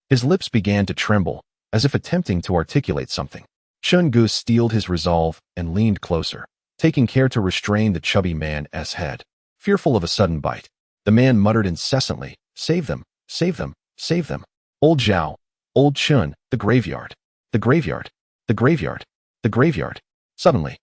his lips began to tremble, as if attempting to articulate something. Chen Ge steeled his resolve and leaned closer, taking care to restrain the chubby man's head. Fearful of a sudden bite, the man muttered incessantly, "Save them, save them, save them. Old Zhao, old Chen, the graveyard, the graveyard, the graveyard, the graveyard." Suddenly,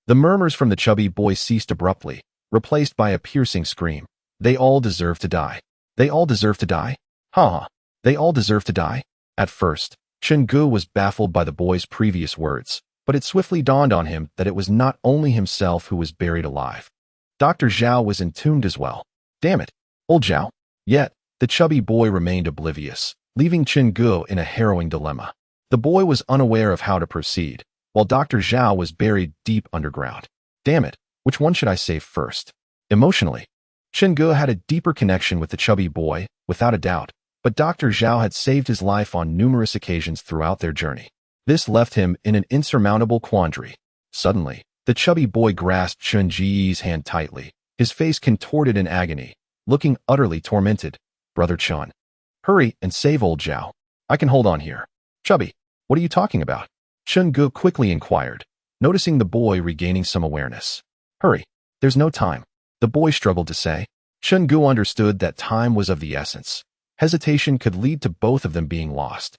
the murmurs from the chubby boy ceased abruptly, replaced by a piercing scream. "They all deserve to die. They all deserve to die? Ha ha. They all deserve to die?" At first, Chen Ge was baffled by the boy's previous words, but it swiftly dawned on him that it was not only himself who was buried alive. Dr. Zhao was entombed as well. Damn it, old Zhao. Yet, the chubby boy remained oblivious, leaving Chen Ge in a harrowing dilemma. The boy was unaware of how to proceed, while Dr. Zhao was buried deep underground. Damn it, which one should I save first? Emotionally, Chen Ge had a deeper connection with the chubby boy, without a doubt, but Dr. Zhao had saved his life on numerous occasions throughout their journey. This left him in an insurmountable quandary. Suddenly, the chubby boy grasped Chen Ge's hand tightly, his face contorted in agony, looking utterly tormented. Brother Chen, hurry and save old Zhao. I can hold on here. Chubby, what are you talking about? Chen Ge quickly inquired, noticing the boy regaining some awareness. Hurry, there's no time, the boy struggled to say. Chen Ge understood that time was of the essence. Hesitation could lead to both of them being lost.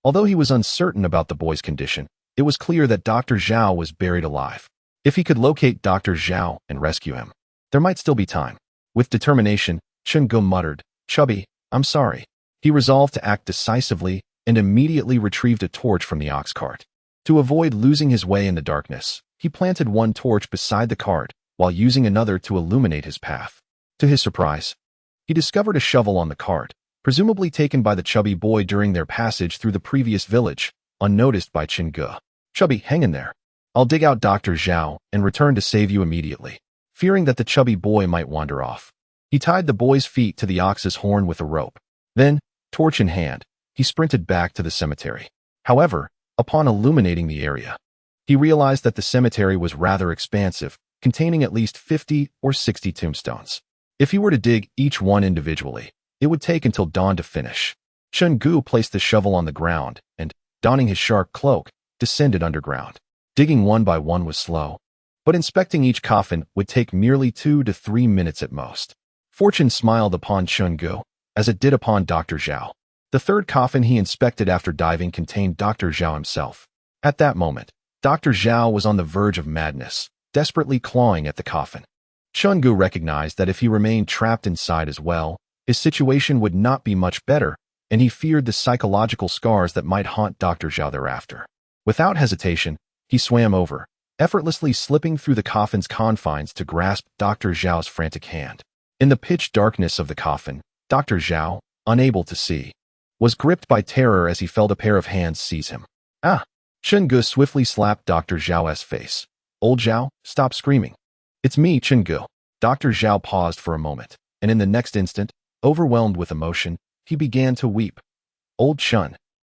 Although he was uncertain about the boy's condition, it was clear that Dr. Zhao was buried alive. If he could locate Dr. Zhao and rescue him, there might still be time. With determination, Chen Ge muttered, Chubby, I'm sorry. He resolved to act decisively and immediately retrieved a torch from the ox cart. To avoid losing his way in the darkness, he planted one torch beside the cart while using another to illuminate his path. To his surprise, he discovered a shovel on the cart, presumably taken by the chubby boy during their passage through the previous village, unnoticed by Chen Ge. Chubby, hang in there. I'll dig out Dr. Zhao and return to save you immediately. Fearing that the chubby boy might wander off, he tied the boy's feet to the ox's horn with a rope. Then, torch in hand, he sprinted back to the cemetery. However, upon illuminating the area, he realized that the cemetery was rather expansive, containing at least 50 or 60 tombstones. If he were to dig each one individually, it would take until dawn to finish. Chen Ge placed the shovel on the ground and, donning his shark cloak, descended underground. Digging one by one was slow, but inspecting each coffin would take merely 2 to 3 minutes at most. Fortune smiled upon Chen Ge, as it did upon Dr. Zhao. The third coffin he inspected after diving contained Dr. Zhao himself. At that moment, Dr. Zhao was on the verge of madness, desperately clawing at the coffin. Chen Ge recognized that if he remained trapped inside as well, his situation would not be much better, and he feared the psychological scars that might haunt Dr. Zhao thereafter. Without hesitation, he swam over, effortlessly slipping through the coffin's confines to grasp Dr. Zhao's frantic hand. In the pitch darkness of the coffin, Dr. Zhao, unable to see, was gripped by terror as he felt a pair of hands seize him. Ah! Chen Ge swiftly slapped Dr. Zhao's face. Old Zhao, stop screaming. It's me, Chen Ge. Dr. Zhao paused for a moment, and in the next instant, overwhelmed with emotion, he began to weep. Old Chen,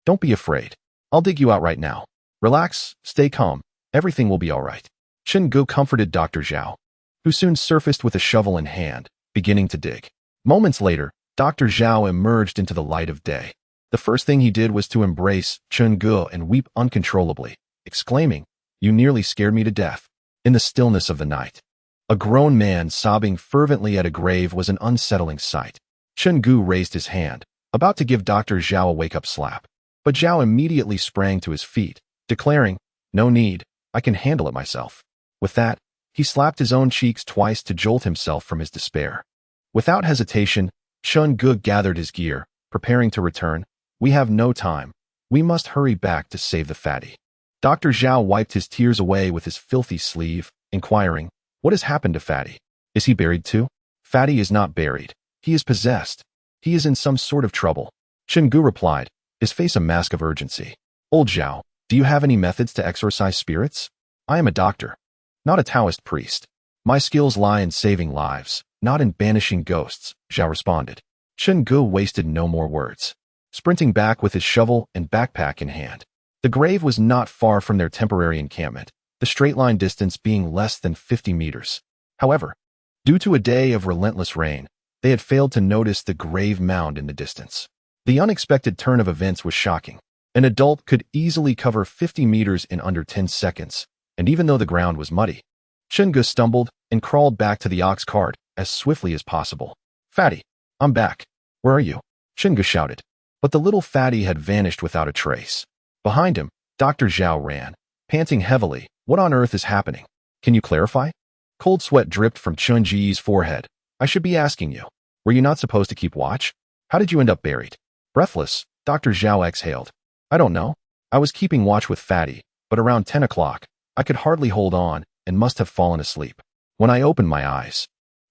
don't be afraid. I'll dig you out right now. Relax, stay calm, everything will be all right. Chen Ge comforted Dr. Zhao, who soon surfaced with a shovel in hand, beginning to dig. Moments later, Dr. Zhao emerged into the light of day. The first thing he did was to embrace Chen Ge and weep uncontrollably, exclaiming, You nearly scared me to death. In the stillness of the night, a grown man sobbing fervently at a grave was an unsettling sight. Chen Ge raised his hand, about to give Dr. Zhao a wake-up slap, but Zhao immediately sprang to his feet, declaring, No need, I can handle it myself. With that, he slapped his own cheeks twice to jolt himself from his despair. Without hesitation, Chen Ge gathered his gear, preparing to return. We have no time. We must hurry back to save the fatty. Dr. Zhao wiped his tears away with his filthy sleeve, inquiring, What has happened to Fatty? Is he buried too? Fatty is not buried. He is possessed. He is in some sort of trouble. Chen Ge replied, his face a mask of urgency. Old Zhao, do you have any methods to exorcise spirits? I am a doctor, not a Taoist priest. My skills lie in saving lives, not in banishing ghosts, Zhao responded. Chen Ge wasted no more words, sprinting back with his shovel and backpack in hand. The grave was not far from their temporary encampment, the straight-line distance being less than 50 meters. However, due to a day of relentless rain, they had failed to notice the grave mound in the distance. The unexpected turn of events was shocking. An adult could easily cover 50 meters in under 10 seconds, and even though the ground was muddy, Chen Ge stumbled and crawled back to the ox cart as swiftly as possible. Fatty, I'm back. Where are you? Chen Ge shouted, but the little fatty had vanished without a trace. Behind him, Dr. Zhao ran, panting heavily. What on earth is happening? Can you clarify? Cold sweat dripped from Chen Ge's forehead. I should be asking you. Were you not supposed to keep watch? How did you end up buried? Breathless, Dr. Zhao exhaled. I don't know. I was keeping watch with Fatty, but around 10 o'clock, I could hardly hold on and must have fallen asleep. When I opened my eyes,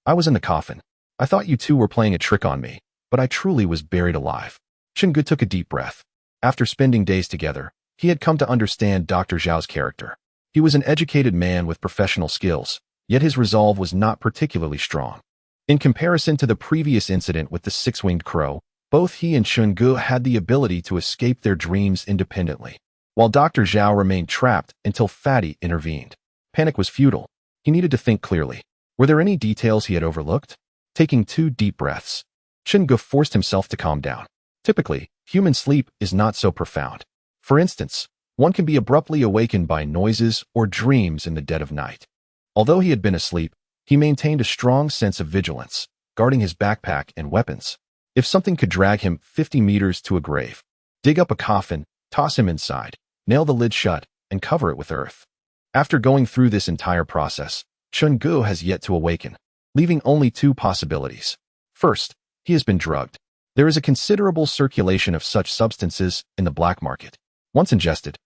I was in the coffin. I thought you two were playing a trick on me, but I truly was buried alive. Chen Ge took a deep breath. After spending days together, he had come to understand Dr. Zhao's character. He was an educated man with professional skills, yet his resolve was not particularly strong. In comparison to the previous incident with the six-winged crow, both he and Chen Ge had the ability to escape their dreams independently, while Dr. Zhao remained trapped until Fatty intervened. Panic was futile. He needed to think clearly. Were there any details he had overlooked? Taking 2 deep breaths, Chen Ge forced himself to calm down. Typically, human sleep is not so profound. For instance, one can be abruptly awakened by noises or dreams in the dead of night. Although he had been asleep, he maintained a strong sense of vigilance, guarding his backpack and weapons. If something could drag him 50 meters to a grave, dig up a coffin, toss him inside, nail the lid shut, and cover it with earth. After going through this entire process, Chen Ge has yet to awaken, leaving only 2 possibilities. First, he has been drugged. There is a considerable circulation of such substances in the black market. Once ingested,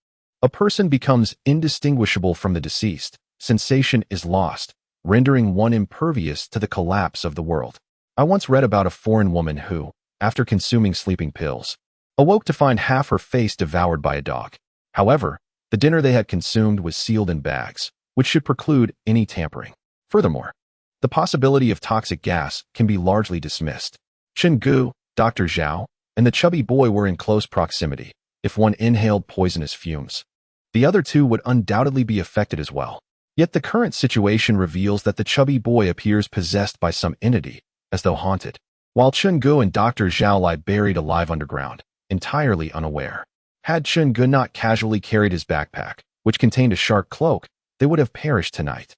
a person becomes indistinguishable from the deceased. Sensation is lost, rendering one impervious to the collapse of the world. I once read about a foreign woman who, after consuming sleeping pills, awoke to find half her face devoured by a dog. However, the dinner they had consumed was sealed in bags, which should preclude any tampering. Furthermore, the possibility of toxic gas can be largely dismissed. Chen Ge, Dr. Zhao, and the chubby boy were in close proximity. If one inhaled poisonous fumes, the other 2 would undoubtedly be affected as well. Yet the current situation reveals that the chubby boy appears possessed by some entity, as though haunted, while Chen Ge and Dr. Zhao lie buried alive underground, entirely unaware. Had Chen Ge not casually carried his backpack, which contained a shark cloak, they would have perished tonight.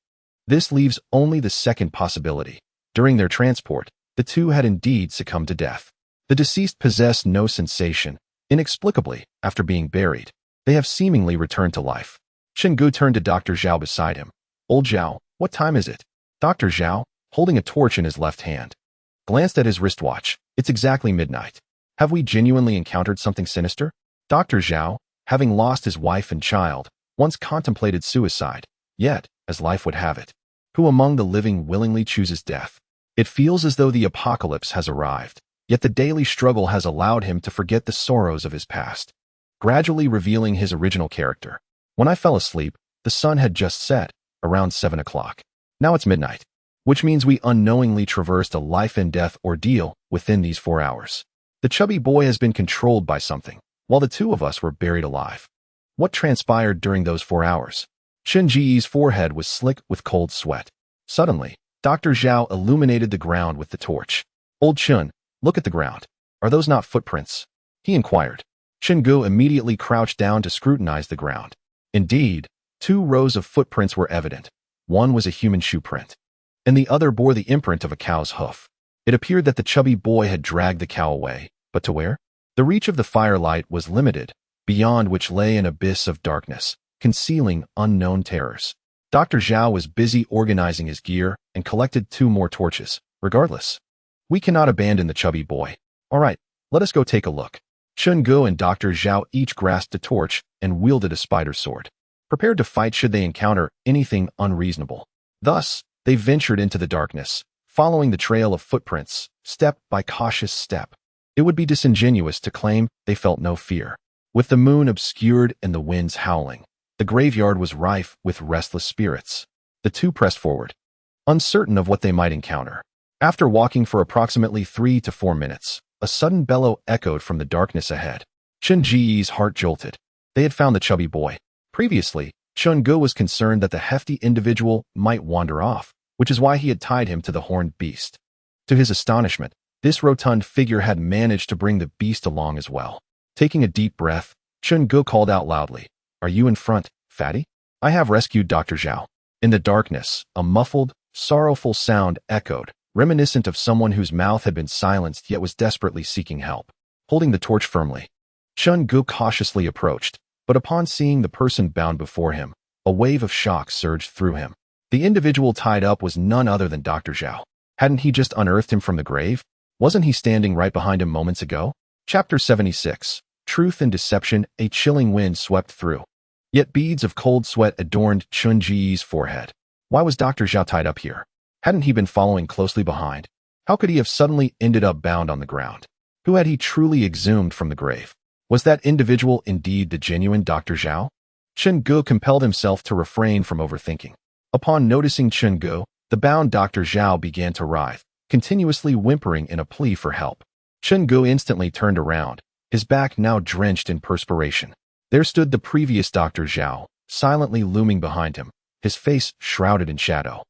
This leaves only the second possibility. During their transport, the 2 had indeed succumbed to death. The deceased possessed no sensation. Inexplicably, after being buried, they have seemingly returned to life. Chen Ge turned to Dr. Zhao beside him. Old Zhao, what time is it? Dr. Zhao, holding a torch in his left hand, glanced at his wristwatch. It's exactly midnight. Have we genuinely encountered something sinister? Dr. Zhao, having lost his wife and child, once contemplated suicide. Yet, as life would have it, who among the living willingly chooses death? It feels as though the apocalypse has arrived, yet the daily struggle has allowed him to forget the sorrows of his past, gradually revealing his original character. When I fell asleep, the sun had just set, around 7 o'clock. Now it's midnight, which means we unknowingly traversed a life-and-death ordeal within these 4 hours. The chubby boy has been controlled by something, while the 2 of us were buried alive. What transpired during those 4 hours? Chen Ge's forehead was slick with cold sweat. Suddenly, Dr. Zhao illuminated the ground with the torch. Old Chen, look at the ground. Are those not footprints? He inquired. Chen Ge immediately crouched down to scrutinize the ground. Indeed, 2 rows of footprints were evident. One was a human shoe print, and the other bore the imprint of a cow's hoof. It appeared that the chubby boy had dragged the cow away, but to where? The reach of the firelight was limited, beyond which lay an abyss of darkness, concealing unknown terrors. Dr. Zhao was busy organizing his gear and collected 2 more torches. Regardless, we cannot abandon the chubby boy. All right, let us go take a look. Chen Ge and Dr. Zhao each grasped a torch and wielded a spider sword, prepared to fight should they encounter anything unreasonable. Thus, they ventured into the darkness, following the trail of footprints, step by cautious step. It would be disingenuous to claim they felt no fear. With the moon obscured and the winds howling, the graveyard was rife with restless spirits. The 2 pressed forward, uncertain of what they might encounter. After walking for approximately 3 to 4 minutes, a sudden bellow echoed from the darkness ahead. Chen Ge's heart jolted. They had found the chubby boy. Previously, Chen Ge was concerned that the hefty individual might wander off, which is why he had tied him to the horned beast. To his astonishment, this rotund figure had managed to bring the beast along as well. Taking a deep breath, Chen Ge called out loudly, "Are you in front, fatty? I have rescued Dr. Zhao." In the darkness, a muffled, sorrowful sound echoed, reminiscent of someone whose mouth had been silenced yet was desperately seeking help. Holding the torch firmly, Chen Ge cautiously approached, but upon seeing the person bound before him, a wave of shock surged through him. The individual tied up was none other than Dr. Zhao. Hadn't he just unearthed him from the grave? Wasn't he standing right behind him moments ago? Chapter 76. Truth and Deception. A chilling wind swept through, yet beads of cold sweat adorned Chen Ge's forehead. Why was Dr. Zhao tied up here? Hadn't he been following closely behind? How could he have suddenly ended up bound on the ground? Who had he truly exhumed from the grave? Was that individual indeed the genuine Dr. Zhao? Chen Ge compelled himself to refrain from overthinking. Upon noticing Chen Ge, the bound Dr. Zhao began to writhe, continuously whimpering in a plea for help. Chen Ge instantly turned around, his back now drenched in perspiration. There stood the previous Dr. Zhao, silently looming behind him, his face shrouded in shadow,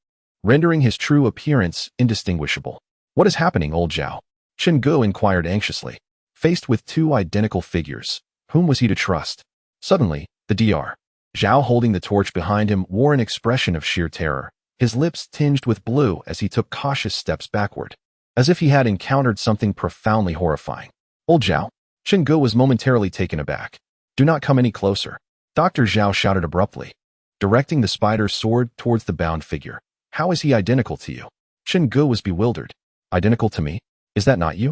rendering his true appearance indistinguishable. What is happening, old Zhao? Chen Ge inquired anxiously. Faced with two identical figures, whom was he to trust? Suddenly, the Dr. Zhao holding the torch behind him wore an expression of sheer terror, his lips tinged with blue as he took cautious steps backward, as if he had encountered something profoundly horrifying. Old Zhao? Chen Ge was momentarily taken aback. Do not come any closer, Dr. Zhao shouted abruptly, directing the spider's sword towards the bound figure. How is he identical to you? Chen Ge was bewildered. Identical to me? Is that not you?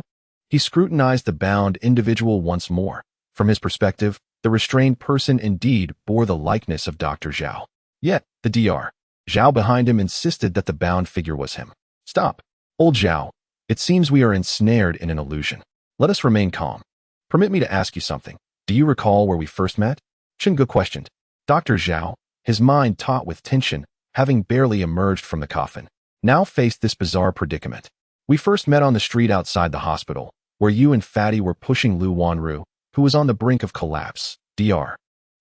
He scrutinized the bound individual once more. From his perspective, the restrained person indeed bore the likeness of Dr. Zhao. Yet, the Dr. Zhao behind him insisted that the bound figure was him. Stop, old Zhao. It seems we are ensnared in an illusion. Let us remain calm. Permit me to ask you something. Do you recall where we first met? Chen Ge questioned. Dr. Zhao, his mind taut with tension, having barely emerged from the coffin, now faced this bizarre predicament. We first met on the street outside the hospital, where you and Fatty were pushing Lu Wanru, who was on the brink of collapse. Dr.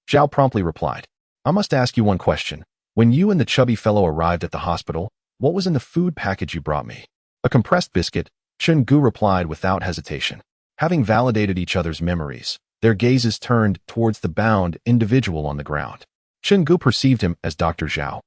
Zhao promptly replied. I must ask you one question. When you and the chubby fellow arrived at the hospital, what was in the food package you brought me? A compressed biscuit, Chen Ge replied without hesitation. Having validated each other's memories, their gazes turned towards the bound individual on the ground. Chen Ge perceived him as Dr. Zhao,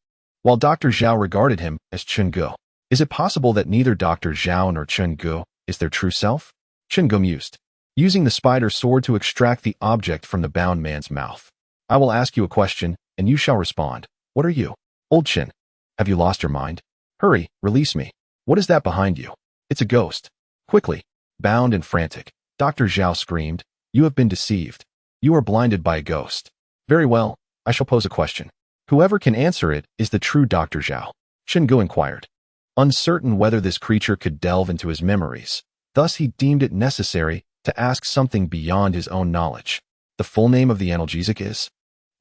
while Dr. Zhao regarded him as Chen Ge. Is it possible that neither Dr. Zhao nor Chen Ge is their true self? Chen Ge mused, using the spider sword to extract the object from the bound man's mouth. I will ask you a question, and you shall respond. What are you? Old Chen, have you lost your mind? Hurry, release me. What is that behind you? It's a ghost. Quickly, bound and frantic, Dr. Zhao screamed. You have been deceived. You are blinded by a ghost. Very well, I shall pose a question. Whoever can answer it is the true Dr. Zhao. Chen Ge inquired, uncertain whether this creature could delve into his memories. Thus he deemed it necessary to ask something beyond his own knowledge. The full name of the analgesic is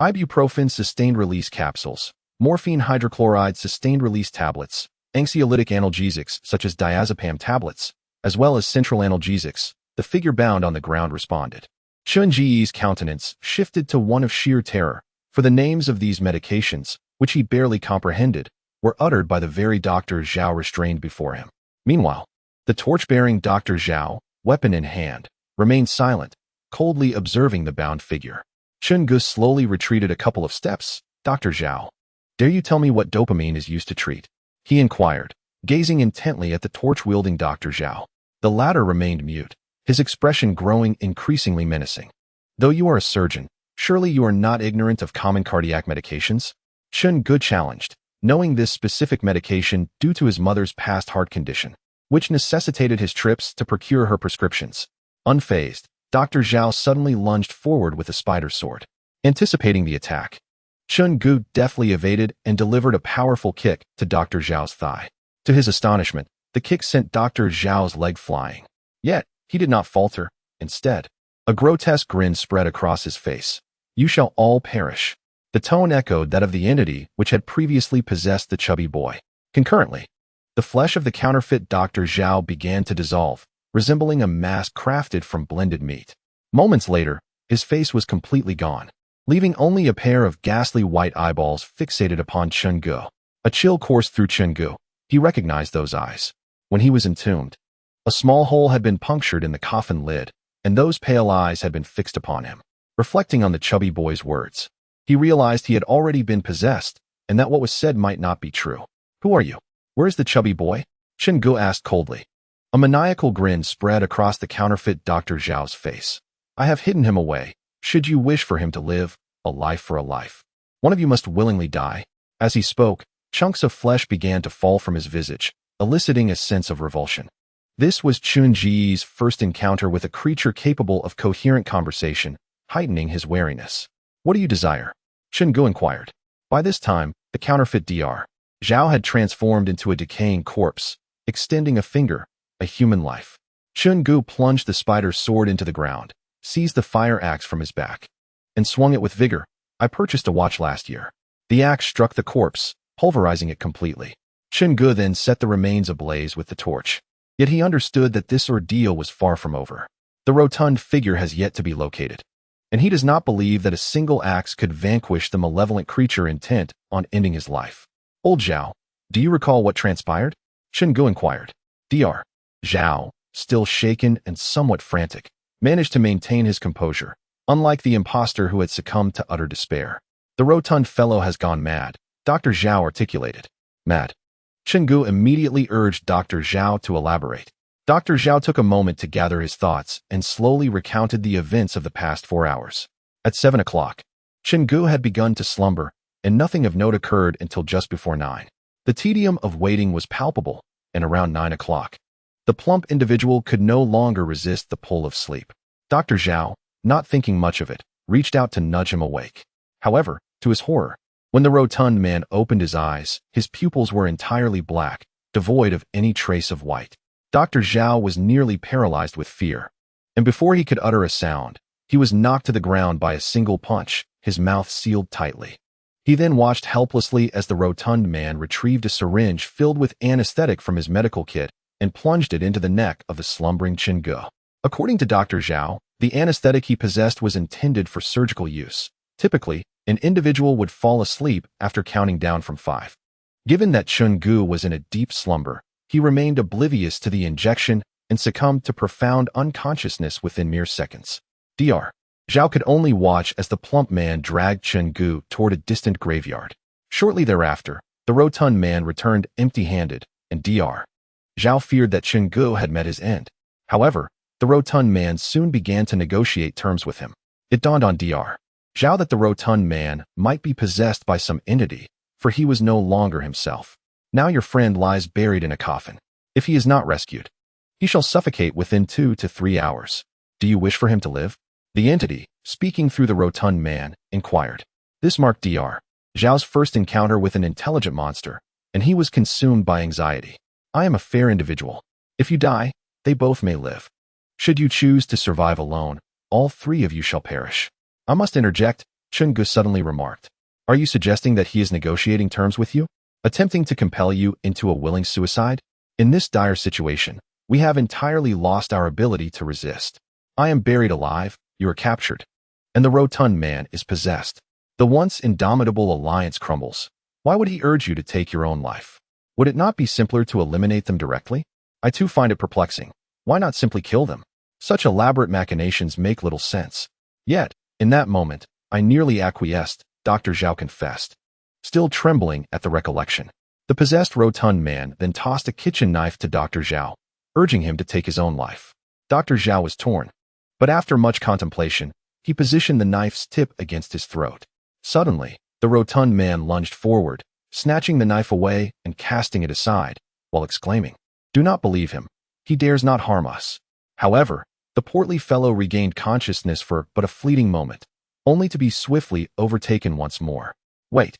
ibuprofen sustained-release capsules, morphine hydrochloride sustained-release tablets, anxiolytic analgesics such as diazepam tablets, as well as central analgesics, the figure bound on the ground responded. Chen Ge's countenance shifted to one of sheer terror, for the names of these medications, which he barely comprehended, were uttered by the very Dr. Zhao restrained before him. Meanwhile, the torch-bearing Dr. Zhao, weapon in hand, remained silent, coldly observing the bound figure. Chen Ge slowly retreated a couple of steps. Dr. Zhao, dare you tell me what dopamine is used to treat? He inquired, gazing intently at the torch-wielding Dr. Zhao. The latter remained mute, his expression growing increasingly menacing. Though you are a surgeon, surely you are not ignorant of common cardiac medications? Chen Ge challenged, knowing this specific medication due to his mother's past heart condition, which necessitated his trips to procure her prescriptions. Unfazed, Dr. Zhao suddenly lunged forward with a spider sword. Anticipating the attack, Chen Ge deftly evaded and delivered a powerful kick to Dr. Zhao's thigh. To his astonishment, the kick sent Dr. Zhao's leg flying. Yet, he did not falter. Instead, a grotesque grin spread across his face. You shall all perish. The tone echoed that of the entity which had previously possessed the chubby boy. Concurrently, the flesh of the counterfeit Dr. Zhao began to dissolve, resembling a mask crafted from blended meat. Moments later, his face was completely gone, leaving only a pair of ghastly white eyeballs fixated upon Chen Ge. A chill coursed through Chen Ge. He recognized those eyes. When he was entombed, a small hole had been punctured in the coffin lid, and those pale eyes had been fixed upon him. Reflecting on the chubby boy's words, he realized he had already been possessed, and that what was said might not be true. Who are you? Where is the chubby boy? Chen Ge asked coldly. A maniacal grin spread across the counterfeit Dr. Zhao's face. I have hidden him away. Should you wish for him to live, a life for a life, one of you must willingly die. As he spoke, chunks of flesh began to fall from his visage, eliciting a sense of revulsion. This was Chen Ge's first encounter with a creature capable of coherent conversation, heightening his wariness. What do you desire? Chen Ge inquired. By this time, the counterfeit Dr. Zhao had transformed into a decaying corpse, extending a finger, a human life. Chen Ge plunged the spider's sword into the ground, seized the fire axe from his back, and swung it with vigor. I purchased a watch last year. The axe struck the corpse, pulverizing it completely. Chen Ge then set the remains ablaze with the torch. Yet he understood that this ordeal was far from over. The rotund figure has yet to be located, and he does not believe that a single axe could vanquish the malevolent creature intent on ending his life. Old Zhao, do you recall what transpired? Chen Ge inquired. Dr. Zhao, still shaken and somewhat frantic, managed to maintain his composure, unlike the impostor who had succumbed to utter despair. The rotund fellow has gone mad, Dr. Zhao articulated. Mad? Chen Ge immediately urged Dr. Zhao to elaborate. Dr. Zhao took a moment to gather his thoughts and slowly recounted the events of the past 4 hours. At 7 o'clock, Chen Ge had begun to slumber, and nothing of note occurred until just before 9. The tedium of waiting was palpable, and around 9 o'clock, the plump individual could no longer resist the pull of sleep. Dr. Zhao, not thinking much of it, reached out to nudge him awake. However, to his horror, when the rotund man opened his eyes, his pupils were entirely black, devoid of any trace of white. Dr. Zhao was nearly paralyzed with fear, and before he could utter a sound, he was knocked to the ground by a single punch, his mouth sealed tightly. He then watched helplessly as the rotund man retrieved a syringe filled with anesthetic from his medical kit and plunged it into the neck of the slumbering Chen Ge. According to Dr. Zhao, the anesthetic he possessed was intended for surgical use. Typically, an individual would fall asleep after counting down from 5. Given that Chen Ge was in a deep slumber, he remained oblivious to the injection and succumbed to profound unconsciousness within mere seconds. Dr. Zhao could only watch as the plump man dragged Chen Ge toward a distant graveyard. Shortly thereafter, the rotund man returned empty-handed, and Dr. Zhao feared that Chen Ge had met his end. However, the rotund man soon began to negotiate terms with him. It dawned on Dr. Zhao that the rotund man might be possessed by some entity, for he was no longer himself. Now your friend lies buried in a coffin. If he is not rescued, he shall suffocate within 2 to 3 hours. Do you wish for him to live? The entity, speaking through the rotund man, inquired. This marked Dr. Zhao's first encounter with an intelligent monster, and he was consumed by anxiety. I am a fair individual. If you die, they both may live. Should you choose to survive alone, all 3 of you shall perish. I must interject, Chen Ge suddenly remarked. Are you suggesting that he is negotiating terms with you? Attempting to compel you into a willing suicide? In this dire situation, we have entirely lost our ability to resist. I am buried alive, you are captured, and the rotund man is possessed. The once indomitable alliance crumbles. Why would he urge you to take your own life? Would it not be simpler to eliminate them directly? I too find it perplexing. Why not simply kill them? Such elaborate machinations make little sense. Yet, in that moment, I nearly acquiesced, Dr. Zhao confessed, still trembling at the recollection. The possessed rotund man then tossed a kitchen knife to Dr. Zhao, urging him to take his own life. Dr. Zhao was torn, but after much contemplation, he positioned the knife's tip against his throat. Suddenly, the rotund man lunged forward, snatching the knife away and casting it aside, while exclaiming, "Do not believe him. He dares not harm us." However, the portly fellow regained consciousness for but a fleeting moment, only to be swiftly overtaken once more. Wait.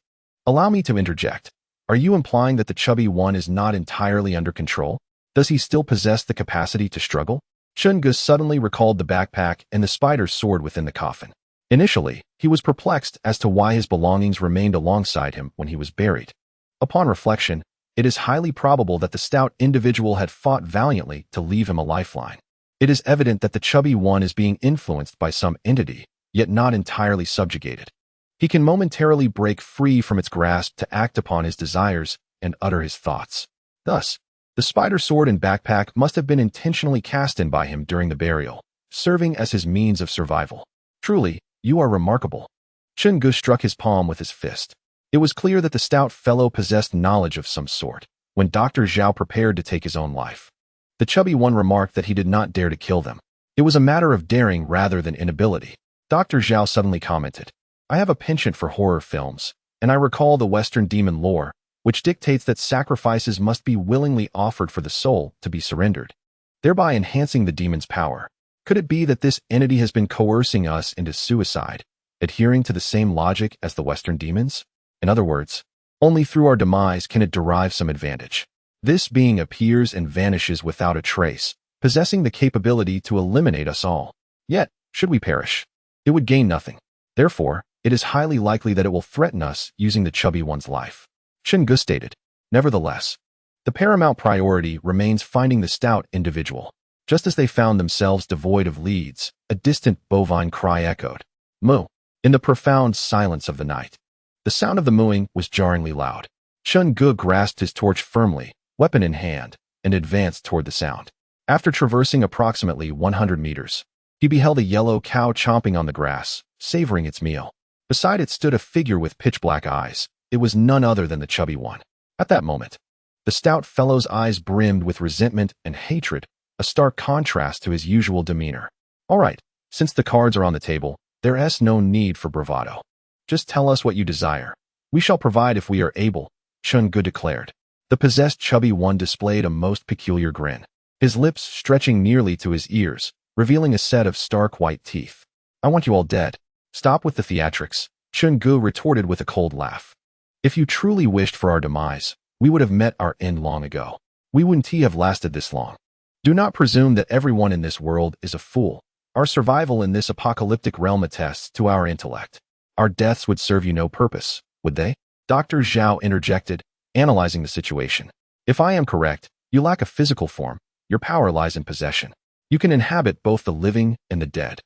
Allow me to interject. Are you implying that the chubby one is not entirely under control? Does he still possess the capacity to struggle? Chen Ge suddenly recalled the backpack and the spider's sword within the coffin. Initially, he was perplexed as to why his belongings remained alongside him when he was buried. Upon reflection, it is highly probable that the stout individual had fought valiantly to leave him a lifeline. It is evident that the chubby one is being influenced by some entity, yet not entirely subjugated. He can momentarily break free from its grasp to act upon his desires and utter his thoughts. Thus, the spider sword and backpack must have been intentionally cast in by him during the burial, serving as his means of survival. Truly, you are remarkable. Chen Ge struck his palm with his fist. It was clear that the stout fellow possessed knowledge of some sort when Dr. Zhao prepared to take his own life. The chubby one remarked that he did not dare to kill them. It was a matter of daring rather than inability. Dr. Zhao suddenly commented, I have a penchant for horror films, and I recall the Western demon lore, which dictates that sacrifices must be willingly offered for the soul to be surrendered, thereby enhancing the demon's power. Could it be that this entity has been coercing us into suicide, adhering to the same logic as the Western demons? In other words, Only through our demise can it derive some advantage. This being appears and vanishes without a trace, possessing the capability to eliminate us all. Yet, should we perish, it would gain nothing. Therefore, it is highly likely that it will threaten us using the chubby one's life. Chen Ge stated. Nevertheless, the paramount priority remains finding the stout individual. Just as they found themselves devoid of leads, a distant bovine cry echoed. Moo. In the profound silence of the night. The sound of the mooing was jarringly loud. Chen Ge grasped his torch firmly, weapon in hand, and advanced toward the sound. After traversing approximately 100 meters, he beheld a yellow cow chomping on the grass, savoring its meal. Beside it stood a figure with pitch-black eyes. It was none other than the chubby one. At that moment, the stout fellow's eyes brimmed with resentment and hatred, a stark contrast to his usual demeanor. All right, since the cards are on the table, there's no need for bravado. Just tell us what you desire. We shall provide if we are able, Chen Ge declared. The possessed chubby one displayed a most peculiar grin, his lips stretching nearly to his ears, revealing a set of stark white teeth. I want you all dead. Stop with the theatrics, Chen Ge retorted with a cold laugh. If you truly wished for our demise, we would have met our end long ago. We wouldn't have lasted this long. Do not presume that everyone in this world is a fool. Our survival in this apocalyptic realm attests to our intellect. Our deaths would serve you no purpose, would they? Dr. Zhao interjected, analyzing the situation. If I am correct, you lack a physical form. Your power lies in possession. You can inhabit both the living and the dead.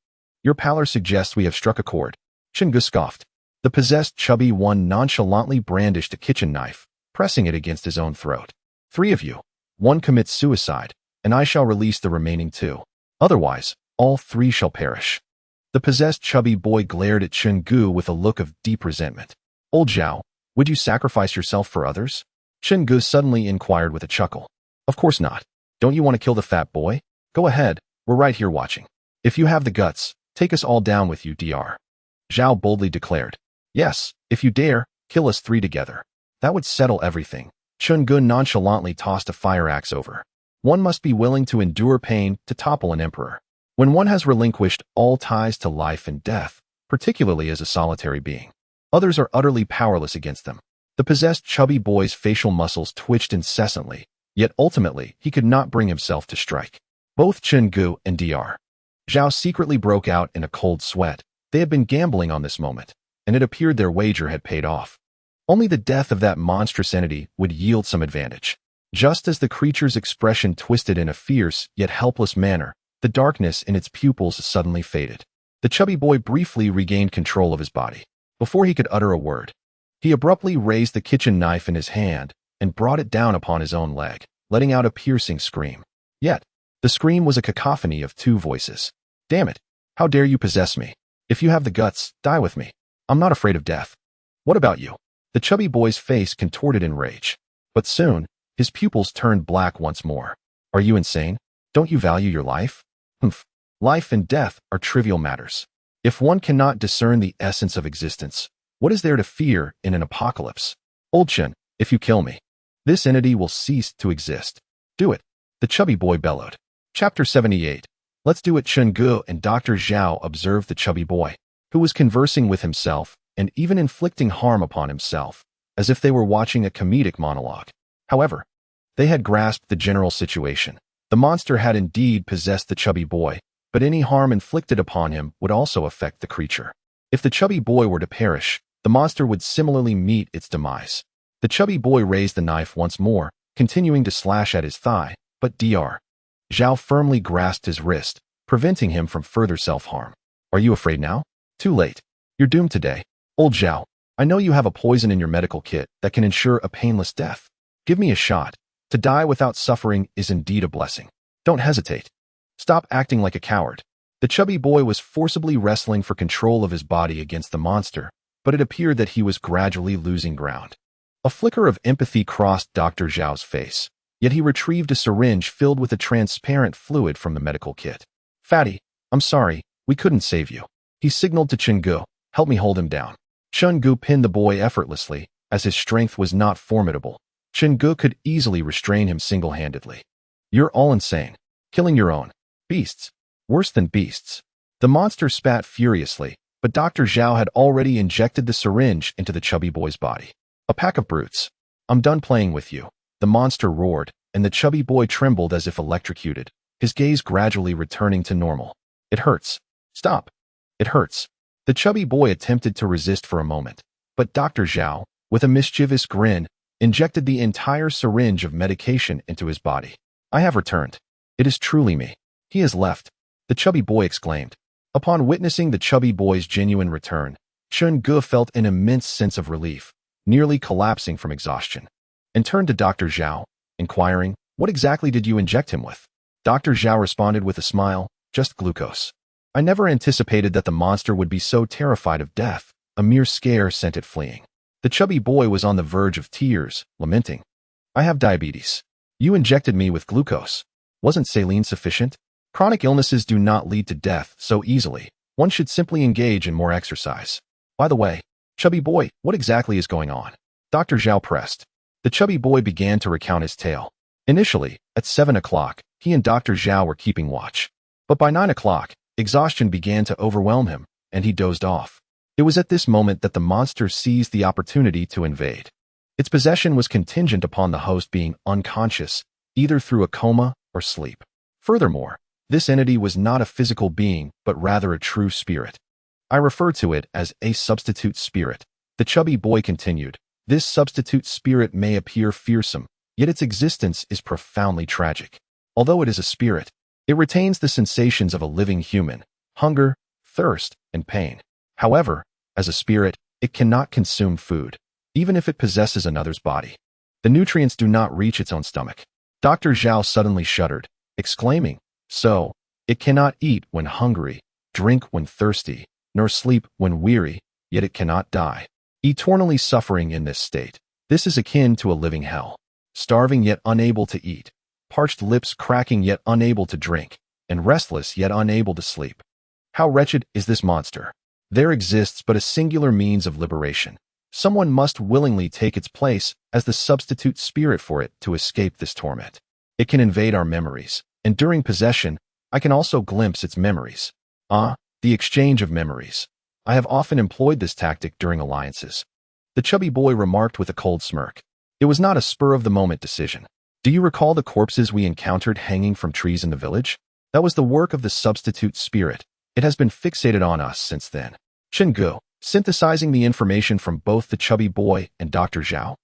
Your pallor suggests we have struck a chord. Chen Ge scoffed. The possessed chubby one nonchalantly brandished a kitchen knife, pressing it against his own throat. 3 of you. 1 commits suicide, and I shall release the remaining 2. Otherwise, all 3 shall perish. The possessed chubby boy glared at Chen Ge with a look of deep resentment. Old Zhao, would you sacrifice yourself for others? Chen Ge suddenly inquired with a chuckle. Of course not. Don't you want to kill the fat boy? Go ahead, we're right here watching. If you have the guts, take us all down with you, Dr. Zhao boldly declared. Yes, if you dare, kill us 3 together. That would settle everything. Chen Ge nonchalantly tossed a fire axe over. One must be willing to endure pain to topple an emperor. When one has relinquished all ties to life and death, particularly as a solitary being, others are utterly powerless against them. The possessed chubby boy's facial muscles twitched incessantly, yet ultimately he could not bring himself to strike. Both Chen Ge and Dr. Zhao secretly broke out in a cold sweat. They had been gambling on this moment, and it appeared their wager had paid off. Only the death of that monstrous entity would yield some advantage. Just as the creature's expression twisted in a fierce yet helpless manner, the darkness in its pupils suddenly faded. The chubby boy briefly regained control of his body. Before he could utter a word, he abruptly raised the kitchen knife in his hand and brought it down upon his own leg, letting out a piercing scream. Yet, the scream was a cacophony of 2 voices. Damn it! How dare you possess me? If you have the guts, die with me. I'm not afraid of death. What about you? The chubby boy's face contorted in rage. But soon, his pupils turned black once more. Are you insane? Don't you value your life? Humph. Life and death are trivial matters. If one cannot discern the essence of existence, what is there to fear in an apocalypse? Old Chen, if you kill me, this entity will cease to exist. Do it. The chubby boy bellowed. Chapter 78. Let's do it. Chen Ge and Dr. Zhao observed the chubby boy, who was conversing with himself and even inflicting harm upon himself, as if they were watching a comedic monologue. However, they had grasped the general situation. The monster had indeed possessed the chubby boy, but any harm inflicted upon him would also affect the creature. If the chubby boy were to perish, the monster would similarly meet its demise. The chubby boy raised the knife once more, continuing to slash at his thigh, but Dr. Zhao firmly grasped his wrist, preventing him from further self-harm. Are you afraid now? Too late. You're doomed today. Old Zhao, I know you have a poison in your medical kit that can ensure a painless death. Give me a shot. To die without suffering is indeed a blessing. Don't hesitate. Stop acting like a coward. The chubby boy was forcibly wrestling for control of his body against the monster, but it appeared that he was gradually losing ground. A flicker of empathy crossed Dr. Zhao's face, yet he retrieved a syringe filled with a transparent fluid from the medical kit. Fatty, I'm sorry, we couldn't save you. He signaled to Chen Ge, help me hold him down. Chen Ge pinned the boy effortlessly, as his strength was not formidable. Chen Ge could easily restrain him single-handedly. You're all insane. Killing your own. Beasts. Worse than beasts. The monster spat furiously, but Dr. Zhao had already injected the syringe into the chubby boy's body. A pack of brutes. I'm done playing with you. The monster roared, and the chubby boy trembled as if electrocuted, his gaze gradually returning to normal. It hurts. Stop. It hurts. The chubby boy attempted to resist for a moment, but Dr. Zhao, with a mischievous grin, injected the entire syringe of medication into his body. I have returned. It is truly me. He has left, the chubby boy exclaimed. Upon witnessing the chubby boy's genuine return, Chen Ge felt an immense sense of relief, nearly collapsing from exhaustion, and turned to Dr. Zhao, inquiring, "What exactly did you inject him with?" Dr. Zhao responded with a smile, "Just glucose. I never anticipated that the monster would be so terrified of death. A mere scare sent it fleeing." The chubby boy was on the verge of tears, lamenting, "I have diabetes. You injected me with glucose. Wasn't saline sufficient? Chronic illnesses do not lead to death so easily. One should simply engage in more exercise. By the way, chubby boy, what exactly is going on?" Dr. Zhao pressed. The chubby boy began to recount his tale. Initially, at 7 o'clock, he and Dr. Zhao were keeping watch. But by 9 o'clock, exhaustion began to overwhelm him, and he dozed off. It was at this moment that the monster seized the opportunity to invade. Its possession was contingent upon the host being unconscious, either through a coma or sleep. Furthermore, this entity was not a physical being, but rather a true spirit. I refer to it as a substitute spirit. The chubby boy continued. This substitute spirit may appear fearsome, yet its existence is profoundly tragic. Although it is a spirit, it retains the sensations of a living human: hunger, thirst, and pain. However, as a spirit, it cannot consume food, even if it possesses another's body. The nutrients do not reach its own stomach. Dr. Zhao suddenly shuddered, exclaiming, "So, it cannot eat when hungry, drink when thirsty, nor sleep when weary, yet it cannot die. Eternally suffering in this state. This is akin to a living hell. Starving yet unable to eat, parched lips cracking yet unable to drink, and restless yet unable to sleep. How wretched is this monster! There exists but a singular means of liberation. Someone must willingly take its place as the substitute spirit for it to escape this torment. It can invade our memories, and during possession, I can also glimpse its memories. The exchange of memories. I have often employed this tactic during alliances." The chubby boy remarked with a cold smirk. It was not a spur-of-the-moment decision. "Do you recall the corpses we encountered hanging from trees in the village? That was the work of the substitute spirit. It has been fixated on us since then." Chen Ge, synthesizing the information from both the chubby boy and Dr. Zhao,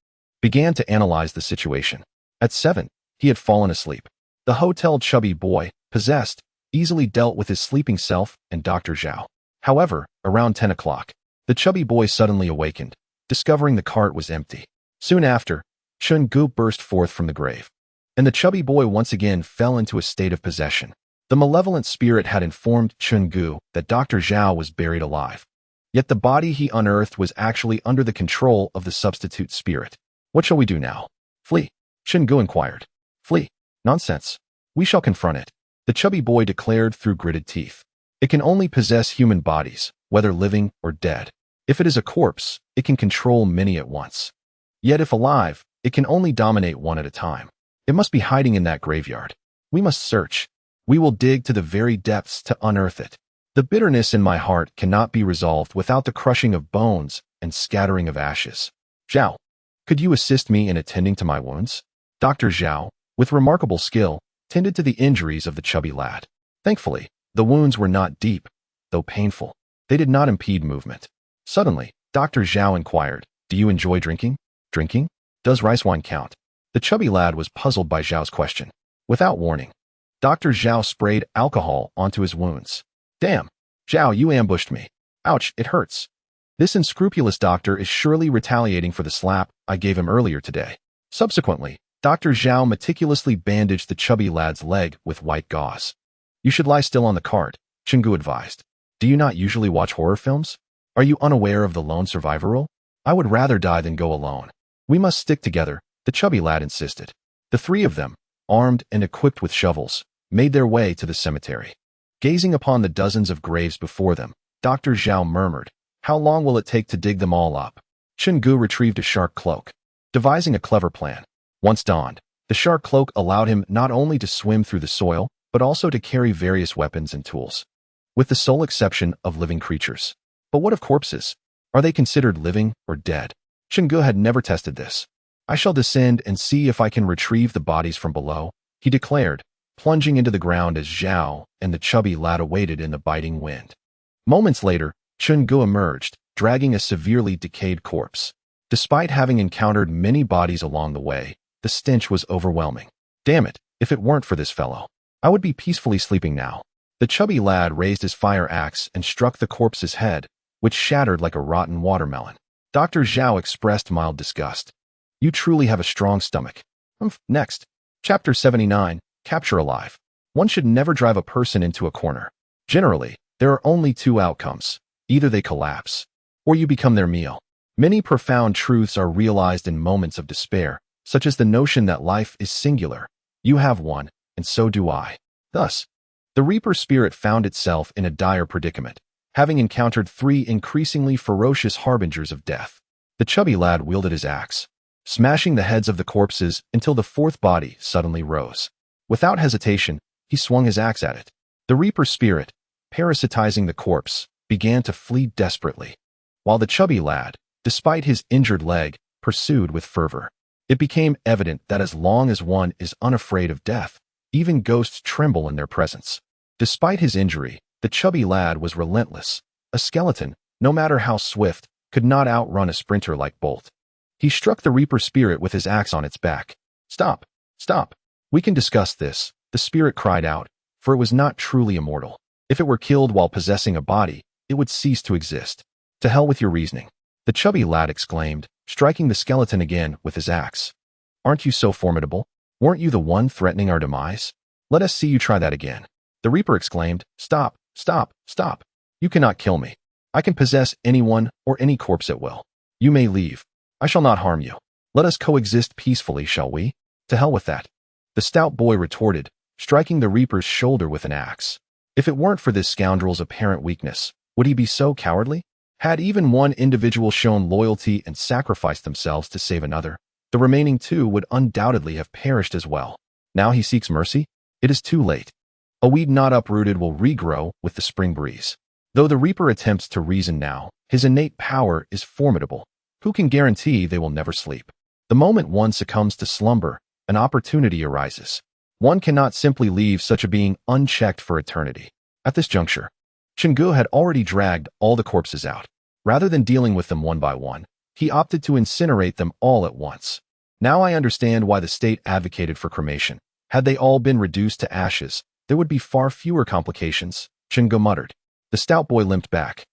began to analyze the situation. At 7, he had fallen asleep. The hotel chubby boy, possessed, easily dealt with his sleeping self and Dr. Zhao. However, around 10 o'clock, the chubby boy suddenly awakened, discovering the cart was empty. Soon after, Chen Ge burst forth from the grave, and the chubby boy once again fell into a state of possession. The malevolent spirit had informed Chen Ge that Dr. Zhao was buried alive. Yet the body he unearthed was actually under the control of the substitute spirit. "What shall we do now?" "Flee," Chen Ge inquired. "Flee? Nonsense. We shall confront it," the chubby boy declared through gritted teeth. "It can only possess human bodies, whether living or dead. If it is a corpse, it can control many at once. Yet if alive, it can only dominate one at a time. It must be hiding in that graveyard. We must search. We will dig to the very depths to unearth it. The bitterness in my heart cannot be resolved without the crushing of bones and scattering of ashes. Zhao, could you assist me in attending to my wounds?" Dr. Zhao, with remarkable skill, tended to the injuries of the chubby lad. Thankfully, the wounds were not deep, though painful. They did not impede movement. Suddenly, Dr. Zhao inquired, "Do you enjoy drinking?" "Drinking? Does rice wine count?" The chubby lad was puzzled by Zhao's question. Without warning, Dr. Zhao sprayed alcohol onto his wounds. "Damn! Zhao, you ambushed me. Ouch, it hurts. This unscrupulous doctor is surely retaliating for the slap I gave him earlier today." Subsequently, Dr. Zhao meticulously bandaged the chubby lad's leg with white gauze. "You should lie still on the cart," Chen Ge advised. "Do you not usually watch horror films? Are you unaware of the lone survivor rule? I would rather die than go alone." "We must stick together," the chubby lad insisted. The three of them, armed and equipped with shovels, made their way to the cemetery. Gazing upon the dozens of graves before them, Dr. Zhao murmured, "How long will it take to dig them all up?" Chen Ge retrieved a shark cloak, devising a clever plan. Once donned, the shark cloak allowed him not only to swim through the soil, but also to carry various weapons and tools, with the sole exception of living creatures. But what of corpses? Are they considered living or dead? Chen Ge had never tested this. I shall descend and see if I can retrieve the bodies from below, he declared, plunging into the ground as Zhao and the chubby lad awaited in the biting wind. Moments later, Chen Ge emerged, dragging a severely decayed corpse. Despite having encountered many bodies along the way, the stench was overwhelming. Damn it, if it weren't for this fellow, I would be peacefully sleeping now. The chubby lad raised his fire axe and struck the corpse's head, which shattered like a rotten watermelon. Dr. Zhao expressed mild disgust. You truly have a strong stomach. Next. Chapter 79, Capture Alive. One should never drive a person into a corner. Generally, there are only two outcomes. Either they collapse, or you become their meal. Many profound truths are realized in moments of despair, such as the notion that life is singular. You have one, and so do I. Thus, the Reaper spirit found itself in a dire predicament, having encountered three increasingly ferocious harbingers of death. The chubby lad wielded his axe, smashing the heads of the corpses until the fourth body suddenly rose. Without hesitation, he swung his axe at it. The Reaper spirit, parasitizing the corpse, began to flee desperately, while the chubby lad, despite his injured leg, pursued with fervor. It became evident that as long as one is unafraid of death, even ghosts tremble in their presence. Despite his injury, the chubby lad was relentless. A skeleton, no matter how swift, could not outrun a sprinter like Bolt. He struck the Reaper spirit with his axe on its back. Stop! Stop! We can discuss this, the spirit cried out, for it was not truly immortal. If it were killed while possessing a body, it would cease to exist. To hell with your reasoning, the chubby lad exclaimed, striking the skeleton again with his axe. Aren't you so formidable? Weren't you the one threatening our demise? Let us see you try that again. The Reaper exclaimed, Stop, stop, stop. You cannot kill me. I can possess anyone or any corpse at will. You may leave. I shall not harm you. Let us coexist peacefully, shall we? To hell with that. The stout boy retorted, striking the Reaper's shoulder with an axe. If it weren't for this scoundrel's apparent weakness, would he be so cowardly? Had even one individual shown loyalty and sacrificed themselves to save another, the remaining two would undoubtedly have perished as well. Now he seeks mercy? It is too late. A weed not uprooted will regrow with the spring breeze. Though the Reaper attempts to reason now, his innate power is formidable. Who can guarantee they will never sleep? The moment one succumbs to slumber, an opportunity arises. One cannot simply leave such a being unchecked for eternity. At this juncture, Chen Ge had already dragged all the corpses out. Rather than dealing with them one by one, he opted to incinerate them all at once. Now I understand why the state advocated for cremation. Had they all been reduced to ashes, there would be far fewer complications, Chen Ge muttered. The stout boy limped back,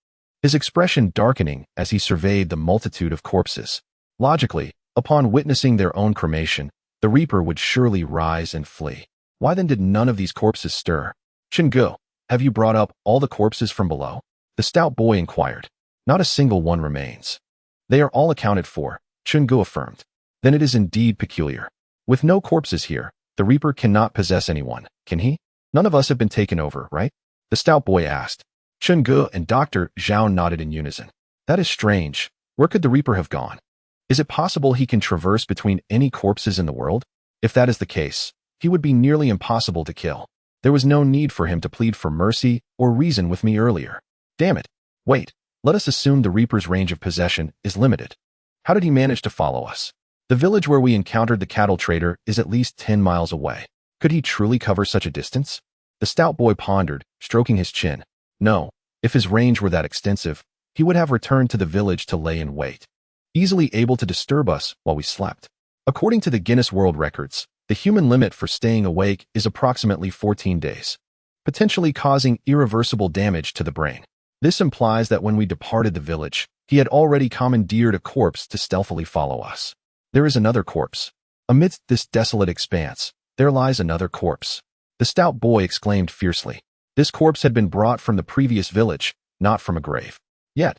his expression darkening as he surveyed the multitude of corpses. Logically, upon witnessing their own cremation, the Reaper would surely rise and flee. Why then did none of these corpses stir? Chen Ge, have you brought up all the corpses from below? The stout boy inquired. Not a single one remains. They are all accounted for, Chen Ge affirmed. Then it is indeed peculiar. With no corpses here, the Reaper cannot possess anyone, can he? None of us have been taken over, right? The stout boy asked. Chen Ge and Dr. Zhao nodded in unison. That is strange. Where could the Reaper have gone? Is it possible he can traverse between any corpses in the world? If that is the case, he would be nearly impossible to kill. There was no need for him to plead for mercy or reason with me earlier. Damn it. Wait, let us assume the Reaper's range of possession is limited. How did he manage to follow us? The village where we encountered the cattle trader is at least 10 miles away. Could he truly cover such a distance? The stout boy pondered, stroking his chin. No, if his range were that extensive, he would have returned to the village to lay in wait, easily able to disturb us while we slept. According to the Guinness World Records, the human limit for staying awake is approximately 14 days, potentially causing irreversible damage to the brain. This implies that when we departed the village, he had already commandeered a corpse to stealthily follow us. There is another corpse. Amidst this desolate expanse, there lies another corpse. The stout boy exclaimed fiercely. This corpse had been brought from the previous village, not from a grave. Yet,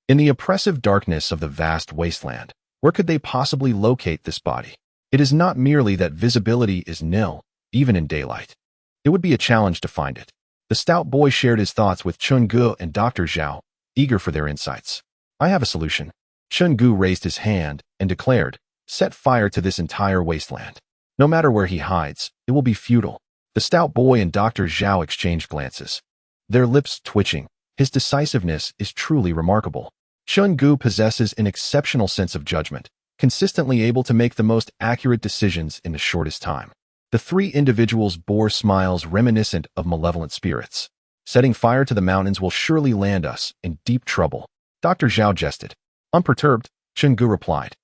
in the oppressive darkness of the vast wasteland, where could they possibly locate this body? It is not merely that visibility is nil, even in daylight. It would be a challenge to find it. The stout boy shared his thoughts with Chen Ge and Dr. Zhao, eager for their insights. I have a solution. Chen Ge raised his hand and declared, set fire to this entire wasteland. No matter where he hides, it will be futile. The stout boy and Dr. Zhao exchanged glances, their lips twitching. His decisiveness is truly remarkable. Chen Ge possesses an exceptional sense of judgment, consistently able to make the most accurate decisions in the shortest time. The three individuals bore smiles reminiscent of malevolent spirits. Setting fire to the mountains will surely land us in deep trouble. Dr. Zhao jested. Unperturbed, Chen Ge replied.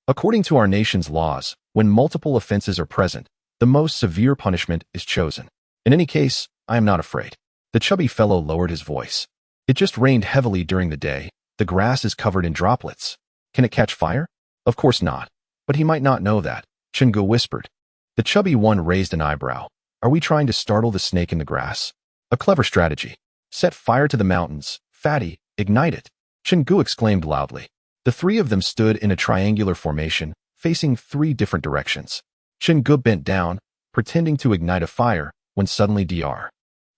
According to our nation's laws, when multiple offenses are present, the most severe punishment is chosen. In any case, I am not afraid. The chubby fellow lowered his voice. It just rained heavily during the day. The grass is covered in droplets. Can it catch fire? Of course not. But he might not know that, Chen Ge whispered. The chubby one raised an eyebrow. Are we trying to startle the snake in the grass? A clever strategy. Set fire to the mountains. Fatty, ignite it. Chen Ge exclaimed loudly. The three of them stood in a triangular formation, facing three different directions. Chen Ge bent down, pretending to ignite a fire, when suddenly Dr.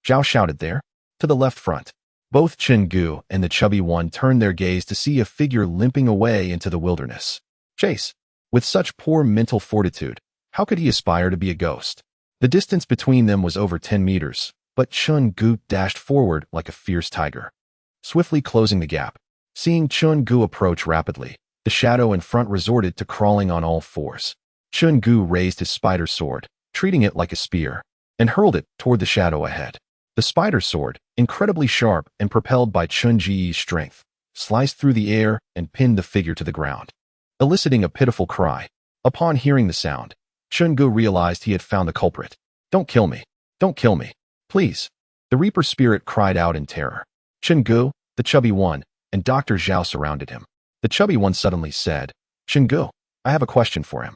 Zhao shouted there, to the left front. Both Chen Ge and the chubby one turned their gaze to see a figure limping away into the wilderness. Chase. With such poor mental fortitude, how could he aspire to be a ghost? The distance between them was over 10 meters, but Chen Ge dashed forward like a fierce tiger, swiftly closing the gap. Seeing Chen Ge approach rapidly, the shadow in front resorted to crawling on all fours. Chen Ge raised his spider sword, treating it like a spear, and hurled it toward the shadow ahead. The spider sword, incredibly sharp and propelled by Chen Ge's strength, sliced through the air and pinned the figure to the ground, eliciting a pitiful cry. Upon hearing the sound, Chen Ge realized he had found the culprit. Don't kill me. Don't kill me. Please. The Reaper spirit cried out in terror. Chen Ge, the chubby one, and Dr. Zhao surrounded him. The chubby one suddenly said, Chen Ge, I have a question for him.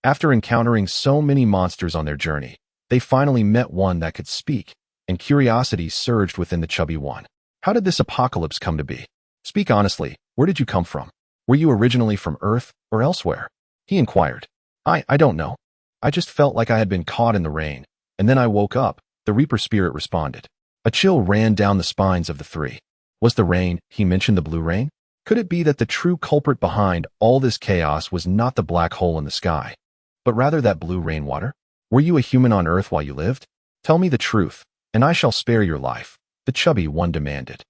After encountering so many monsters on their journey, they finally met one that could speak, and curiosity surged within the chubby one. How did this apocalypse come to be? Speak honestly, where did you come from? Were you originally from Earth or elsewhere? He inquired. I don't know. I just felt like I had been caught in the rain, and then I woke up, the Reaper spirit responded. A chill ran down the spines of the three. Was the rain, he mentioned the blue rain? Could it be that the true culprit behind all this chaos was not the black hole in the sky, but rather that blue rainwater? Were you a human on Earth while you lived? Tell me the truth, and I shall spare your life, the chubby one demanded.